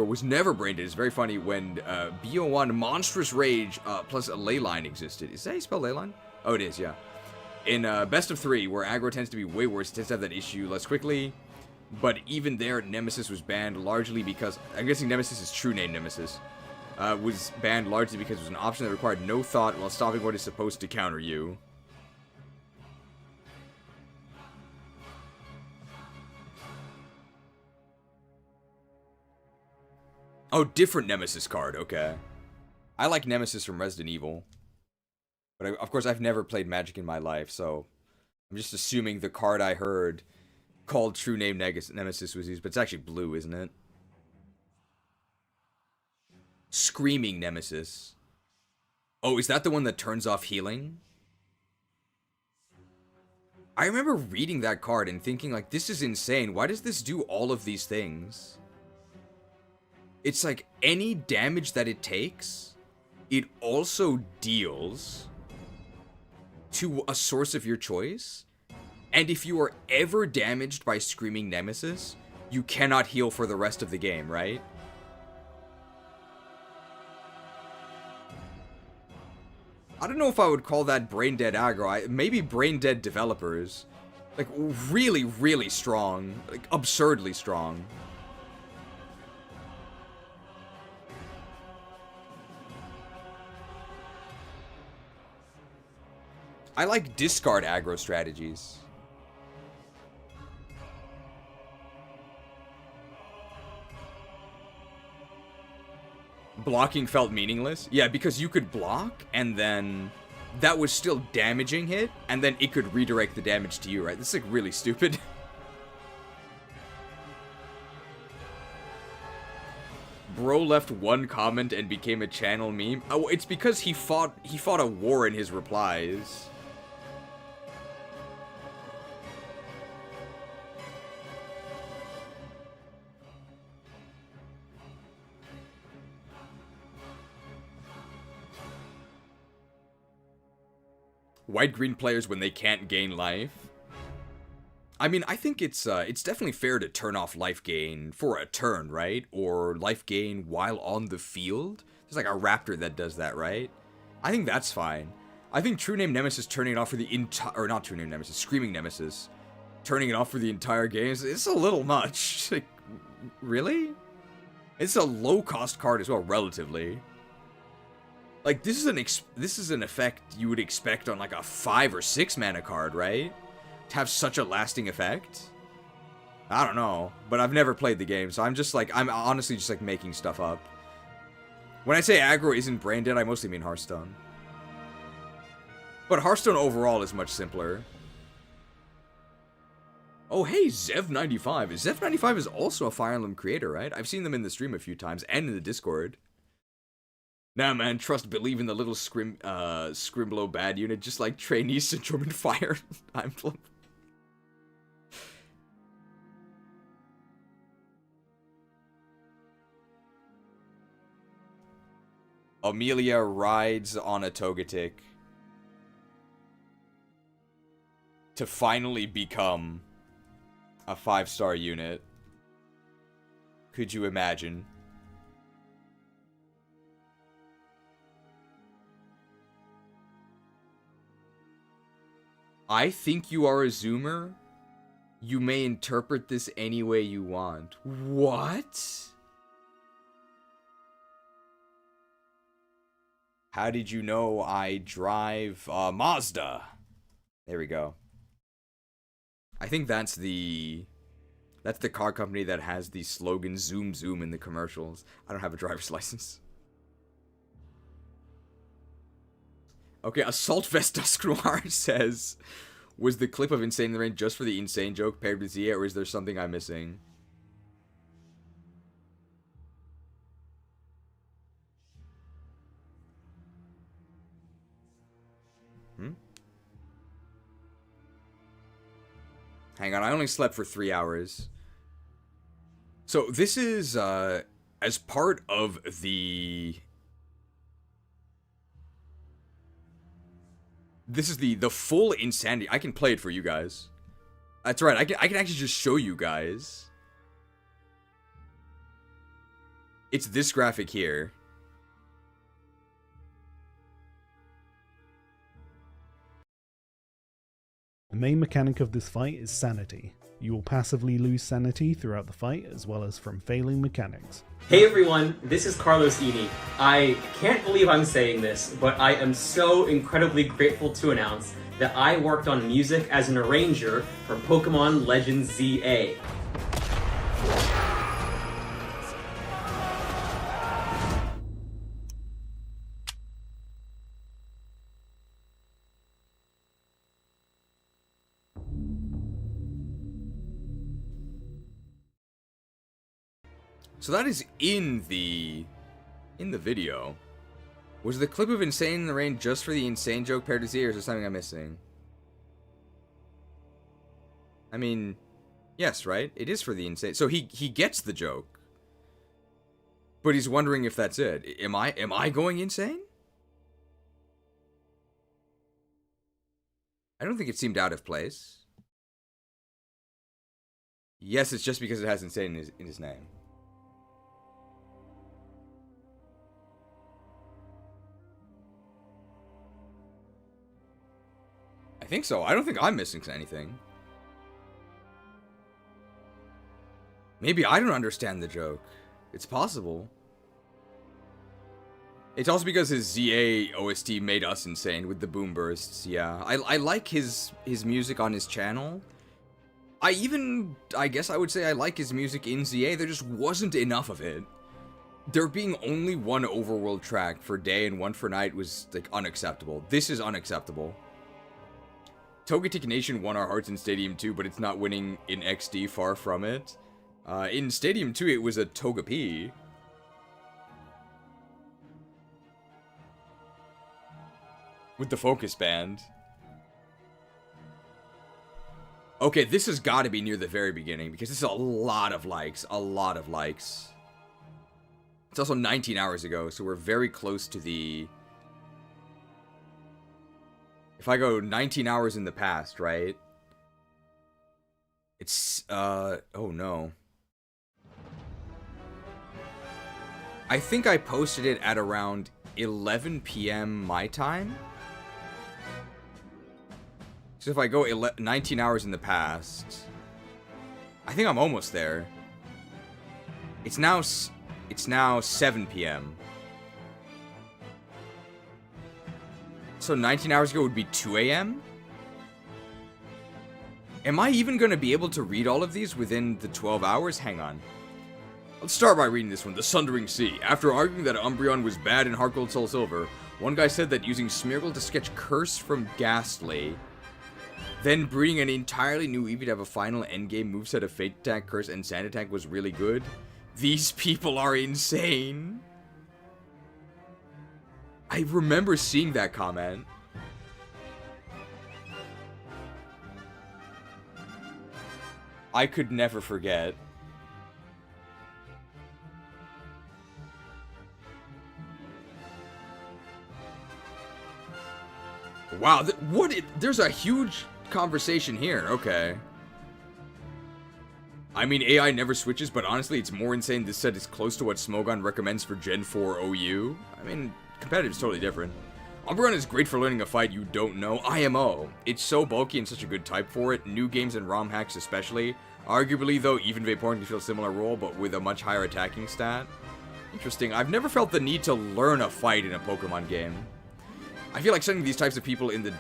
was never brain dead is very funny when BO1 Monstrous Rage plus a Leyline existed. Is that how you spell Leyline? Oh, it is, yeah. In Best of 3, where aggro tends to be way worse, it tends to have that issue less quickly. But even there, Nemesis was banned largely because... I'm guessing Nemesis is true name Nemesis. Was banned largely because it was an option that required no thought while stopping what is supposed to counter you. Oh, different Nemesis card, okay. I like Nemesis from Resident Evil. But of course, I've never played Magic in my life, so... I'm just assuming the card I heard... called true name Nemesis was used, but it's actually blue, isn't it? Screaming Nemesis. Oh, is that the one that turns off healing? I remember reading that card and thinking, like, this is insane. Why does this do all of these things? It's like any damage that it takes, it also deals to a source of your choice. And if you are ever damaged by Screaming Nemesis, you cannot heal for the rest of the game, right? I don't know if I would call that brain dead aggro. Maybe brain dead developers. Like, really, really strong. Like, absurdly strong. I like discard aggro strategies. Blocking felt meaningless? Yeah, because you could block, and then that was still damaging it, and then it could redirect the damage to you, right? This is, like, really stupid. Bro left one comment and became a channel meme. Oh, it's because he fought a war in his replies. White-green players when they can't gain life. I mean, I think it's definitely fair to turn off life gain for a turn, right? Or life gain while on the field. There's like a raptor that does that, right? I think that's fine. I think True Name Nemesis turning it off for the entire... Or not True Name Nemesis, Screaming Nemesis. Turning it off for the entire game is a little much. Like, really? It's a low-cost card as well, relatively. Like, this is an effect you would expect on, like, a 5 or 6 mana card, right? To have such a lasting effect? I don't know, but I've never played the game, so I'm honestly just, like, making stuff up. When I say aggro isn't brain dead, I mostly mean Hearthstone. But Hearthstone overall is much simpler. Oh, hey, Zev95. Zev95 is also a Fire Emblem creator, right? I've seen them in the stream a few times, and in the Discord. Nah, man, believe in the little Scrimblow bad unit, just like trainee syndrome and Fire Emblem. Amelia rides on a Togetic to finally become a 5-star unit. Could you imagine? I think you are a Zoomer. You may interpret this any way you want. What? How did you know I drive Mazda? There we go. I think that's the car company that has the slogan "Zoom Zoom" in the commercials. I don't have a driver's license. Okay, Assault Vest Dusk Noir says, was the clip of Insane in the Rain just for the insane joke paired with Zia, or is there something I'm missing? Hang on, I only slept for 3 hours. So this is, as part of the... This is the full Insanity. I can play it for you guys. That's right, I can actually just show you guys. It's this graphic here. The main mechanic of this fight is sanity. You will passively lose sanity throughout the fight, as well as from failing mechanics. Hey everyone, this is Carlos Eni. I can't believe I'm saying this, but I am so incredibly grateful to announce that I worked on music as an arranger for Pokemon Legends ZA. So that is in the video. Was the clip of Insane in the Rain just for the insane joke paired with Zia, or is there something I'm missing? I mean, yes, right? It is for the insane. So he gets the joke. But he's wondering if that's it. Am I going insane? I don't think it seemed out of place. Yes, it's just because it has insane in his name. I think so. I don't think I'm missing anything. Maybe I don't understand the joke. It's possible. It's also because his ZA OST made us insane with the boom bursts. Yeah, I like his music on his channel. I guess I would say I like his music in ZA. There just wasn't enough of it. There being only one overworld track for day and one for night was like unacceptable. This is unacceptable. Togetic Nation won our hearts in Stadium 2, but it's not winning in XD, far from it. In Stadium 2, it was a Togepi. With the focus band. Okay, this has got to be near the very beginning, because this is a lot of likes. A lot of likes. It's also 19 hours ago, so we're very close to the... If I go 19 hours in the past, right? It's, oh no. I think I posted it at around 11 p.m. my time. So if I go 19 hours in the past, I think I'm almost there. It's now It's now 7 p.m. So 19 hours ago would be 2 a.m.? Am I even going to be able to read all of these within the 12 hours? Hang on. Let's start by reading this one, The Sundering Sea. After arguing that Umbreon was bad in Heart Gold Soul Silver, one guy said that using Smeargle to sketch Curse from Ghastly, then breeding an entirely new Eevee to have a final endgame moveset of Fate Attack, Curse, and Sand Attack was really good. These people are insane. I remember seeing that comment. I could never forget. Wow, there's a huge conversation here. Okay. I mean, AI never switches, but honestly, it's more insane this set is close to what Smogon recommends for Gen 4 OU. I mean, competitive is totally different. Umbreon is great for learning a fight you don't know. IMO. It's so bulky and such a good type for it. New games and ROM hacks especially. Arguably, though, even Vaporeon can fill a similar role, but with a much higher attacking stat. Interesting. I've never felt the need to learn a fight in a Pokemon game. I feel like sending these types of people the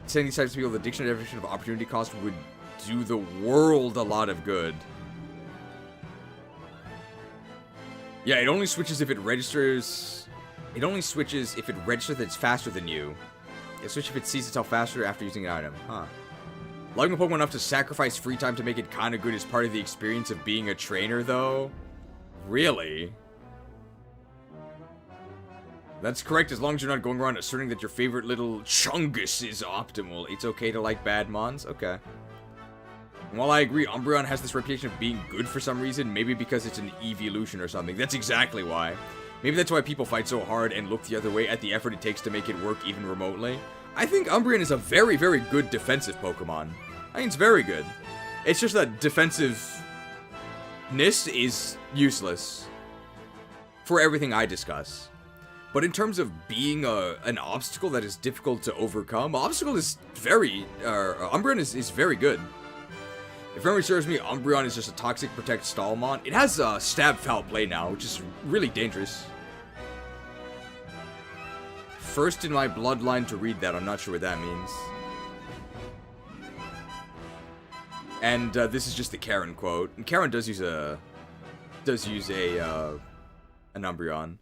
dictionary definition of opportunity cost would do the world a lot of good. Yeah, it only switches if it registers... It only switches if it registers that it's faster than you. It switches if it sees itself faster after using an item. Huh. Loving a Pokemon enough to sacrifice free time to make it kinda good is part of the experience of being a trainer, though? Really? That's correct, as long as you're not going around asserting that your favorite little Chungus is optimal. It's okay to like bad mons? Okay. And while I agree, Umbreon has this reputation of being good for some reason, maybe because it's an evolution or something. That's exactly why. Maybe that's why people fight so hard and look the other way at the effort it takes to make it work even remotely. I think Umbreon is a very, very good defensive Pokemon. I think it's very good. It's just that defensiveness is useless for everything I discuss. But in terms of being an obstacle that is difficult to overcome, Umbreon is very good. If memory serves me, Umbreon is just a Toxic Protect Stallmon. It has Stab Foul Play now, which is really dangerous. First in my bloodline to read that, I'm not sure what that means. And this is just the Karen quote. And Karen does use an Umbreon.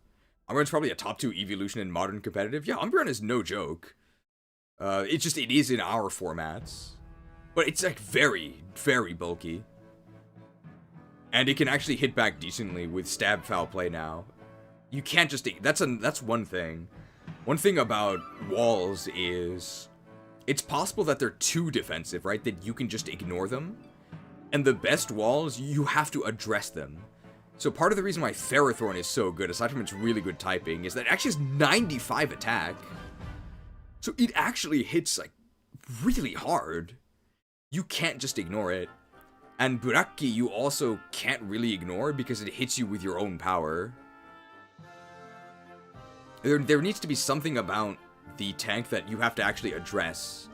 Umbreon's probably a top 2 evolution in modern competitive. Yeah, Umbreon is no joke. It is in our formats. But it's like very, very bulky. And it can actually hit back decently with Stab Foul Play now. You can't just... That's one thing. One thing about walls is... It's possible that they're too defensive, right? That you can just ignore them. And the best walls, you have to address them. So part of the reason why Ferrothorn is so good, aside from its really good typing, is that it actually has 95 attack. So it actually hits, like, really hard. You can't just ignore it. And Buraki you also can't really ignore because it hits you with your own power. There needs to be something about the tank that you have to actually address.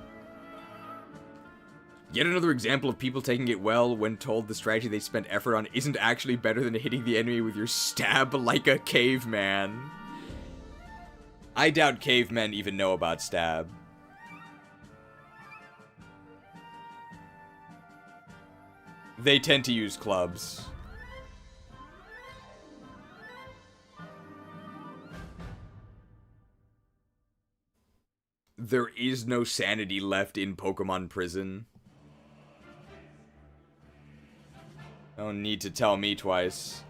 Yet another example of people taking it well when told the strategy they spent effort on isn't actually better than hitting the enemy with your stab like a caveman. I doubt cavemen even know about stab. They tend to use clubs. There is no sanity left in Pokemon Prison. Don't need to tell me twice.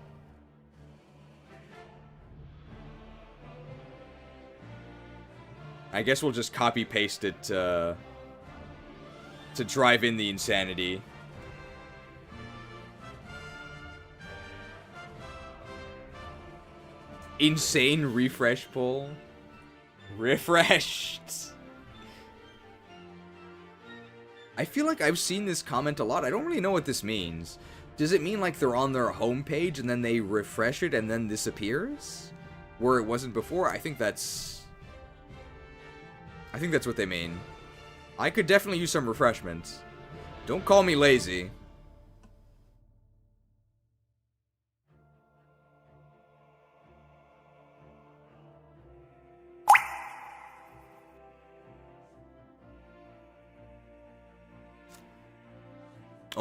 I guess we'll just copy-paste it to drive in the insanity. Insane refresh pull. Refreshed. I feel like I've seen this comment a lot. I don't really know what this means. Does it mean like they're on their homepage and then they refresh it and then this appears? Where it wasn't before? I think that's what they mean. I could definitely use some refreshments. Don't call me lazy.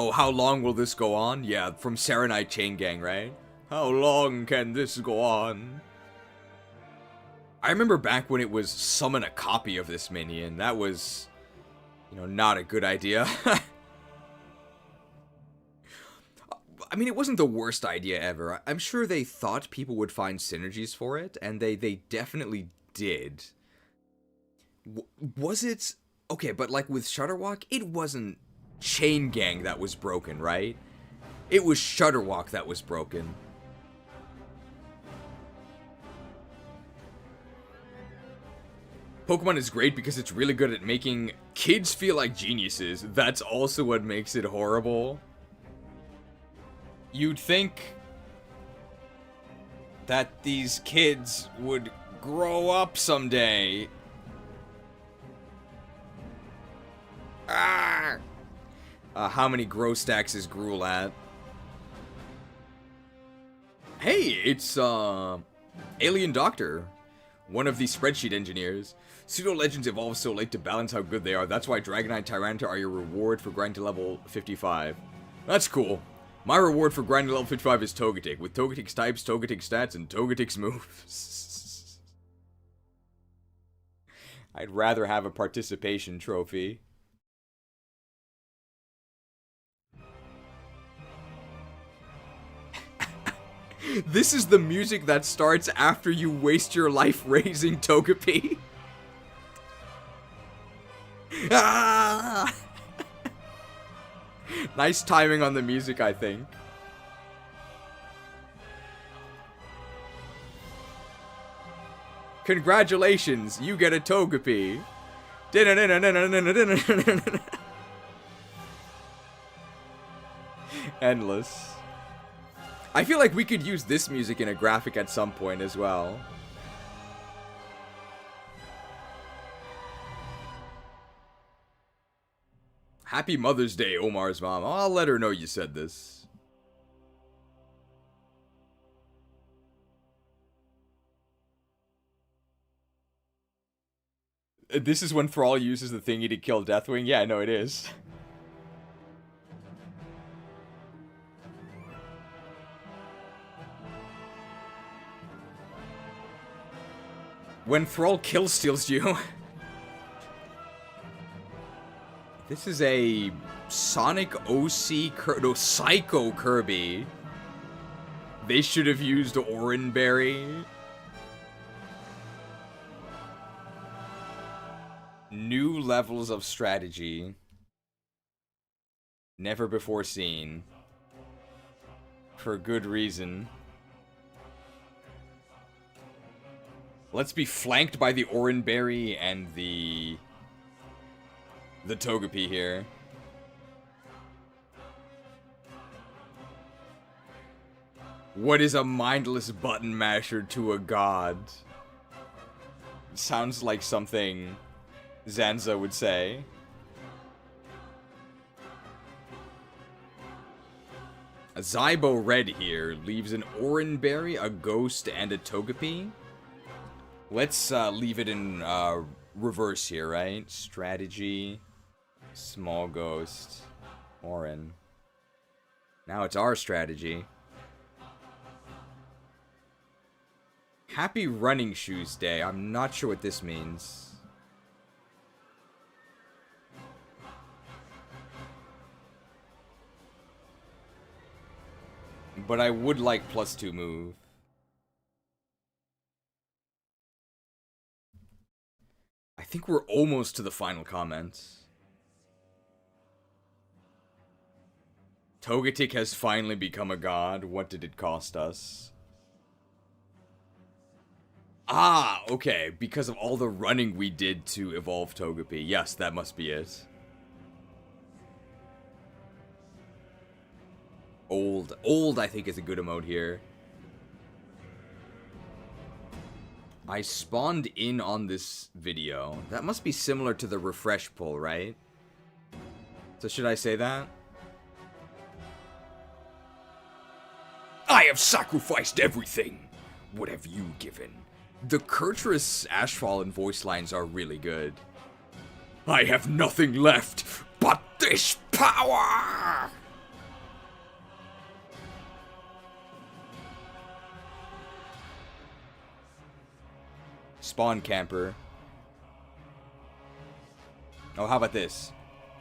Oh, how long will this go on? Yeah, from Serenite Chain Gang, right? How long can this go on? I remember back when it was summon a copy of this minion. That was, you know, not a good idea. I mean, it wasn't the worst idea ever. I'm sure they thought people would find synergies for it, and they definitely did. Was it... Okay, but like with Shutterwalk, it wasn't Chain Gang that was broken, right? It was Shutterwalk that was broken. Pokemon is great because it's really good at making kids feel like geniuses. That's also what makes it horrible. You'd think that these kids would grow up someday. Ah! How many grow stacks is Gruul at? Hey, it's, Alien Doctor, one of the spreadsheet engineers. Pseudo-legends evolve so late to balance how good they are. That's why Dragonite Tyranitar are your reward for grinding to level 55. That's cool. My reward for grinding to level 55 is Togetic, with Togetic's types, Togetic's stats, and Togetic's moves. I'd rather have a participation trophy. This is the music that starts after you waste your life raising Togepi. Ah! Nice timing on the music, I think. Congratulations, you get a Togepi. Endless. I feel like we could use this music in a graphic at some point as well. Happy Mother's Day, Omar's mom. I'll let her know you said this. This is when Thrall uses the thingy to kill Deathwing? Yeah, no, it is. When Thrall kill steals you. This is a Sonic OC no, Psycho Kirby. They should have used Oranberry. New levels of strategy. Never before seen. For good reason. Let's be flanked by the Oranberry and the Togepi here. What is a mindless button masher to a god? Sounds like something Zanza would say. A Zybo Red here leaves an Oranberry, a Ghost, and a Togepi. Let's leave it in reverse here, right? Strategy, small Ghost, Oran. Now it's our strategy. Happy Running Shoes Day. I'm not sure what this means. But I would like +2 move. I think we're almost to the final comments. Togetic has finally become a god. What did it cost us? Ah, okay. Because of all the running we did to evolve Togepi. Yes, that must be it. Old. Old, I think, is a good emote here. I spawned in on this video. That must be similar to the refresh pull, right? So should I say that? I have sacrificed everything. What have you given? The Kurtrus Ashfallen voice lines are really good. I have nothing left but this power! spawn camper. Oh, how about this?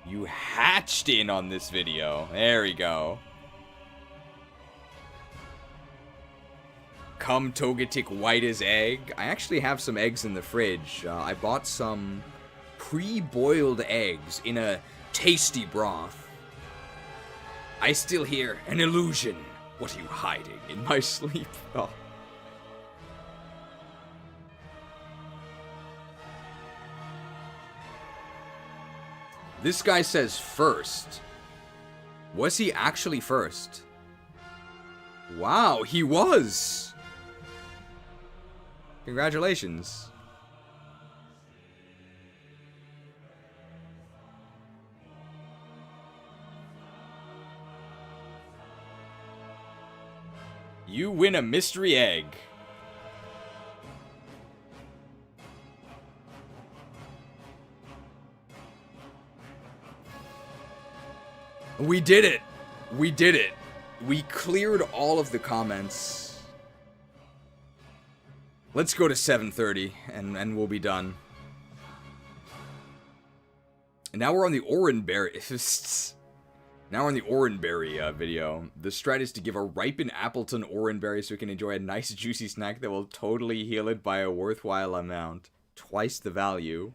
You hatched in on this video. There we go. Come Togetic white as egg. I actually have some eggs in the fridge. I bought some pre-boiled eggs in a tasty broth. I still hear an illusion. What are you hiding in my sleep? Oh. This guy says first. Was he actually first? Wow, he was! Congratulations. You win a mystery egg. We did it. We did it. We cleared all of the comments. Let's go to 7:30 and we'll be done. And now we're on the Oranberry. Now we're on the Oranberry video. The strat is to give a ripened Appleton Oranberry so we can enjoy a nice juicy snack that will totally heal it by a worthwhile amount. Twice the value.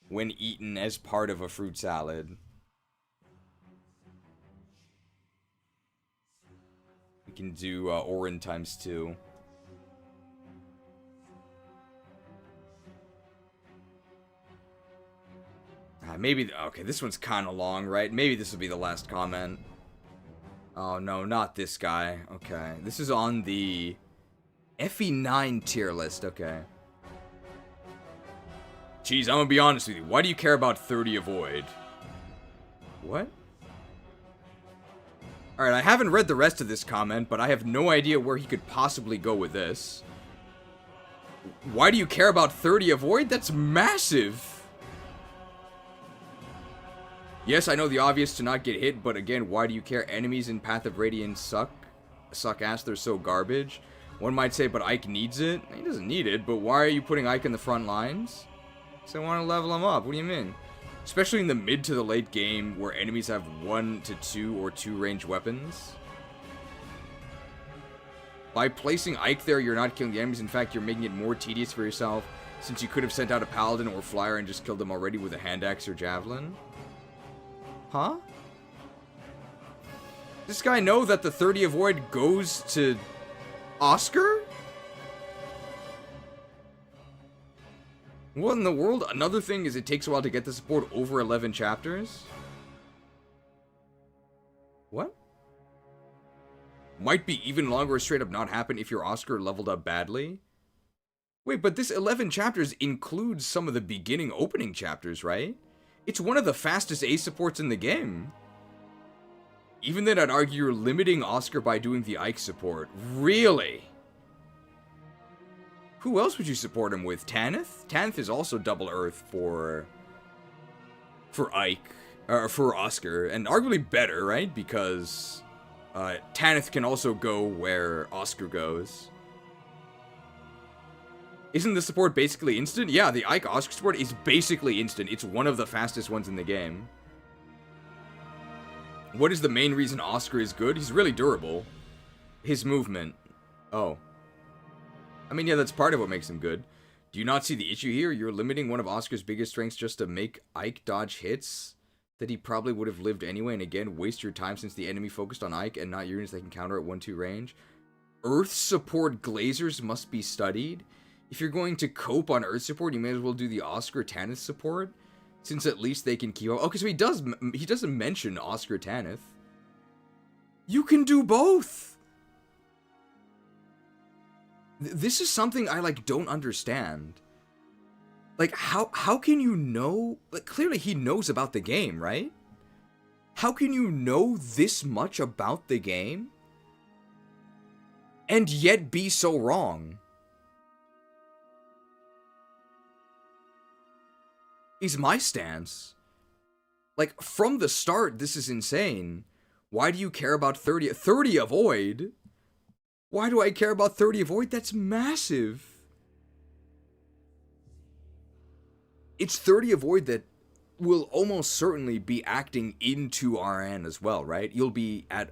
When eaten as part of a fruit salad. We can do Oran times 2. Maybe, okay, this one's kind of long, right? Maybe this will be the last comment. Oh, no, not this guy. Okay, this is on the FE9 tier list, okay. Jeez, I'm gonna be honest with you. Why do you care about 30 Avoid? What? Alright, I haven't read the rest of this comment, but I have no idea where he could possibly go with this. Why do you care about 30 Avoid? That's massive! Yes, I know the obvious to not get hit, but again, why do you care? Enemies in Path of Radiance suck ass, they're so garbage. One might say, but Ike needs it. He doesn't need it, but why are you putting Ike in the front lines? So I want to level him up. What do you mean? Especially in the mid to the late game where enemies have 1 to 2 or 2 range weapons. By placing Ike there, you're not killing the enemies. In fact, you're making it more tedious for yourself since you could have sent out a Paladin or Flyer and just killed them already with a Hand Axe or Javelin. Huh? Does this guy know that the 30 Avoid goes to Oscar? What in the world? Another thing is it takes a while to get the support over 11 chapters. What? Might be even longer or straight up not happen if your Oscar leveled up badly. Wait, but this 11 chapters includes some of the beginning opening chapters, right? It's one of the fastest A supports in the game. Even then, I'd argue you're limiting Oscar by doing the Ike support. Really? Who else would you support him with? Tanith? Tanith is also double Earth for Ike, or for Oscar, and arguably better, right? Because Tanith can also go where Oscar goes. Isn't the support basically instant? Yeah, the Ike Oscar support is basically instant. It's one of the fastest ones in the game. What is the main reason Oscar is good? He's really durable. His movement. Oh. I mean, yeah, that's part of what makes him good. Do you not see the issue here? You're limiting one of Oscar's biggest strengths just to make Ike dodge hits that he probably would have lived anyway, and again, waste your time since the enemy focused on Ike and not units that can counter at 1-2 range. Earth support Glazers must be studied. If you're going to cope on Earth support, you may as well do the Oscar Tanith support, since at least they can keep up. Okay, so he doesn't mention Oscar Tanith. You can do both! This is something I, like, don't understand. Like, how can you know? Like, clearly he knows about the game, right? How can you know this much about the game and yet be so wrong? Is my stance. Like, from the start, this is insane. Why do you care about 30 Avoid? Why do I care about 30 avoid? That's massive. It's 30 avoid that will almost certainly be acting into RN as well, right? You'll be at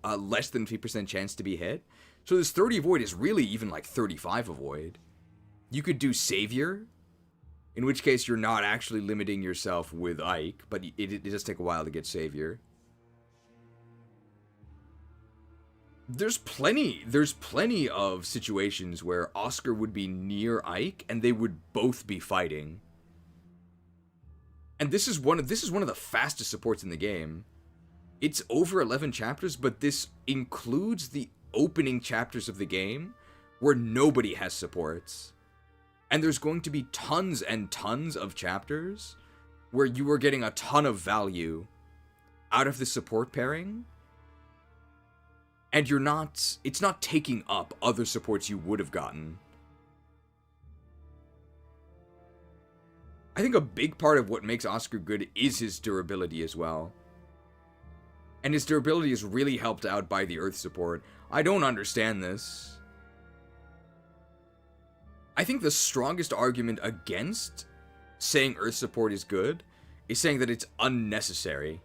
a less than 50% chance to be hit. So this 30 avoid is really even like 35 avoid. You could do Savior, in which case you're not actually limiting yourself with Ike, but it does take a while to get Savior. There's plenty of situations where Oscar would be near Ike and they would both be fighting. And this is one of the fastest supports in the game. It's over 11 chapters, but this includes the opening chapters of the game where nobody has supports. And there's going to be tons and tons of chapters where you are getting a ton of value out of the support pairing. And it's not taking up other supports you would have gotten. I think a big part of what makes Oscar good is his durability as well. And his durability is really helped out by the Earth support. I don't understand this. I think the strongest argument against saying Earth support is good is saying that it's unnecessary.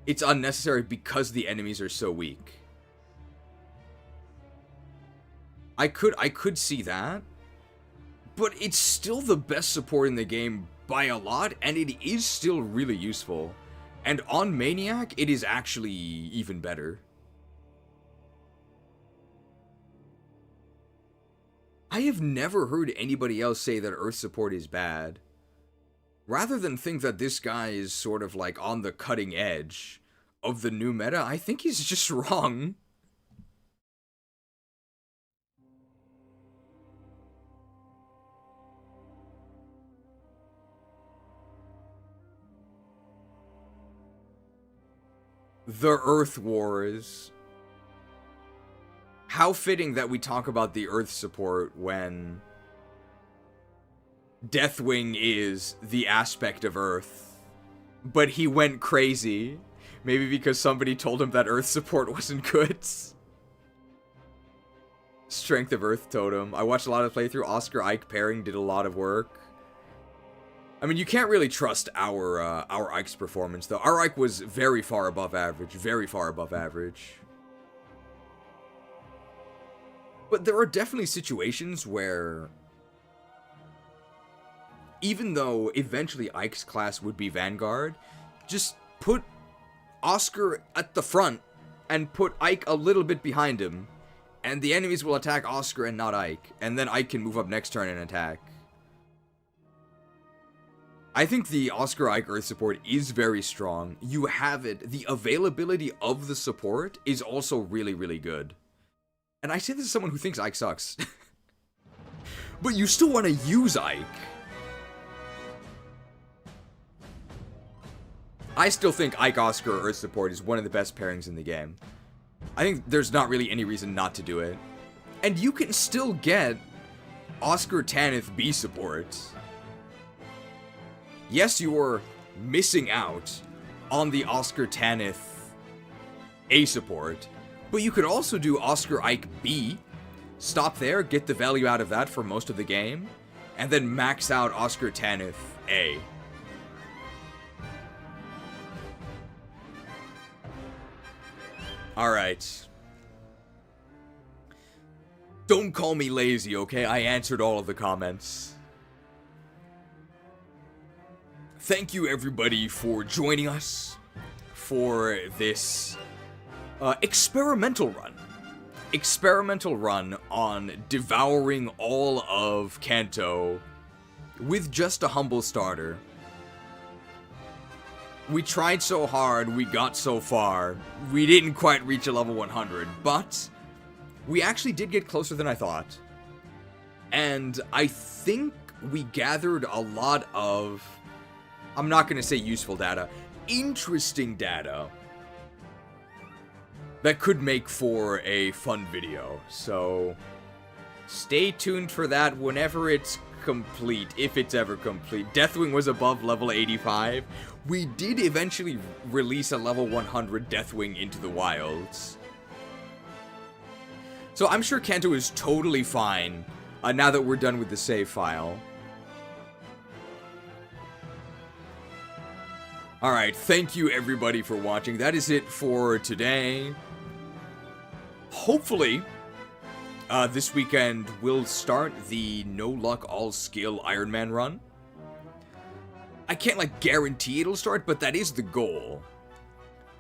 It's unnecessary because the enemies are so weak. I could see that, but it's still the best support in the game by a lot, and it is still really useful. And on Maniac, it is actually even better. I have never heard anybody else say that Earth support is bad. Rather than think that this guy is sort of like on the cutting edge of the new meta, I think he's just wrong. The Earth Wars. How fitting that we talk about the Earth support when Deathwing is the aspect of Earth, but he went crazy. Maybe because somebody told him that Earth support wasn't good. Strength of Earth Totem. I watched a lot of playthrough. Oscar Ike pairing did a lot of work. I mean, you can't really trust our Ike's performance, though. Our Ike was very far above average. Very far above average. But there are definitely situations where, even though eventually Ike's class would be Vanguard, just put Oscar at the front and put Ike a little bit behind him, and the enemies will attack Oscar and not Ike, and then Ike can move up next turn and attack. I think the Oscar Ike Earth support is very strong. You have it. The availability of the support is also really, really good. And I say this as someone who thinks Ike sucks. But you still want to use Ike. I still think Ike Oscar Earth support is one of the best pairings in the game. I think there's not really any reason not to do it. And you can still get Oscar Tanith B support. Yes, you're missing out on the Oscar Tanith A support, but you could also do Oscar Ike B, stop there, get the value out of that for most of the game, and then max out Oscar Tanith A. Alright. Don't call me lazy, okay? I answered all of the comments. Thank you, everybody, for joining us for this experimental run. Experimental run on devouring all of Kanto with just a humble starter. We tried so hard, we got so far. We didn't quite reach a level 100, but we actually did get closer than I thought. And I think we gathered a lot of, I'm not going to say useful data, interesting data that could make for a fun video. So stay tuned for that whenever it's complete, if it's ever complete. Deathwing was above level 85. We did eventually release a level 100 Deathwing into the wilds. So I'm sure Kanto is totally fine now that we're done with the save file. Alright, thank you everybody for watching. That is it for today. Hopefully, this weekend we'll start the No Luck All Skill Iron Man run. I can't, like, guarantee it'll start, but that is the goal.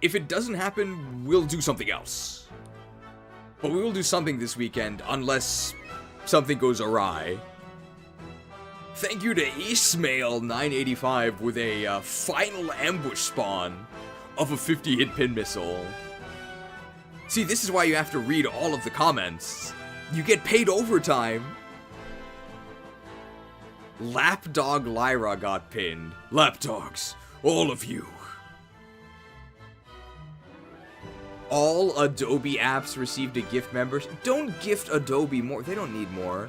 If it doesn't happen, we'll do something else. But we will do something this weekend, unless something goes awry. Thank you to Ismail985 with a final ambush spawn of a 50-hit pin missile. See, this is why you have to read all of the comments. You get paid overtime. Lapdog Lyra got pinned. Lapdogs, all of you. All Adobe apps received a gift membership. Don't gift Adobe more. They don't need more.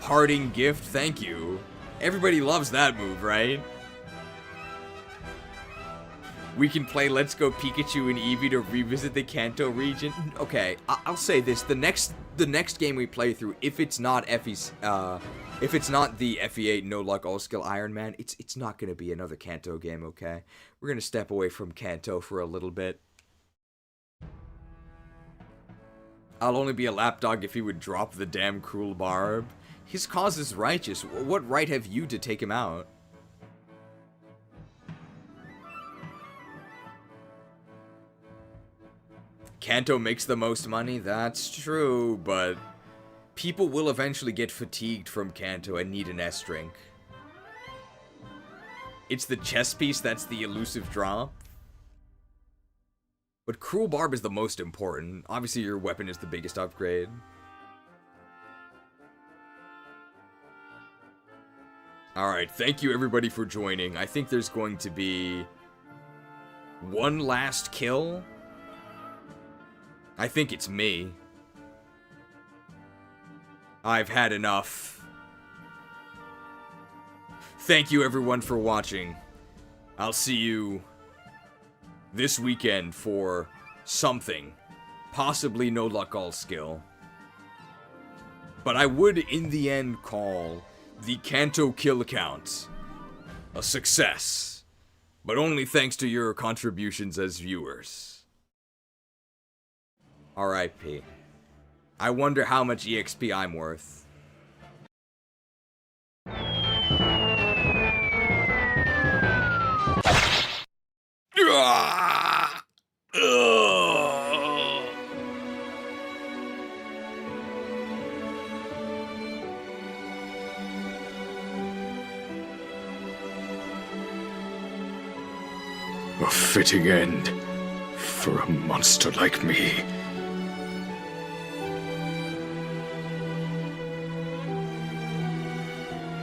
Parting gift, thank you. Everybody loves that move, right? We can play Let's Go Pikachu and Eevee to revisit the Kanto region. Okay, I'll say this: the next game we play through, if it's not if it's not the FE8 No Luck All Skill Iron Man, it's not gonna be another Kanto game. Okay, we're gonna step away from Kanto for a little bit. I'll only be a lapdog if he would drop the damn cruel barb. His cause is righteous. What right have you to take him out? Kanto makes the most money, that's true, but people will eventually get fatigued from Kanto and need an S drink. It's the chess piece that's the elusive drop. But Cruel Barb is the most important. Obviously, your weapon is the biggest upgrade. Alright, thank you everybody for joining. I think there's going to be one last kill. I think it's me. I've had enough. Thank you everyone for watching. I'll see you this weekend for something. Possibly No Luck All Skill. But I would, in the end, call the Kanto Kill Count a success. But only thanks to your contributions as viewers. R.I.P. I wonder how much EXP I'm worth. A fitting end for a monster like me.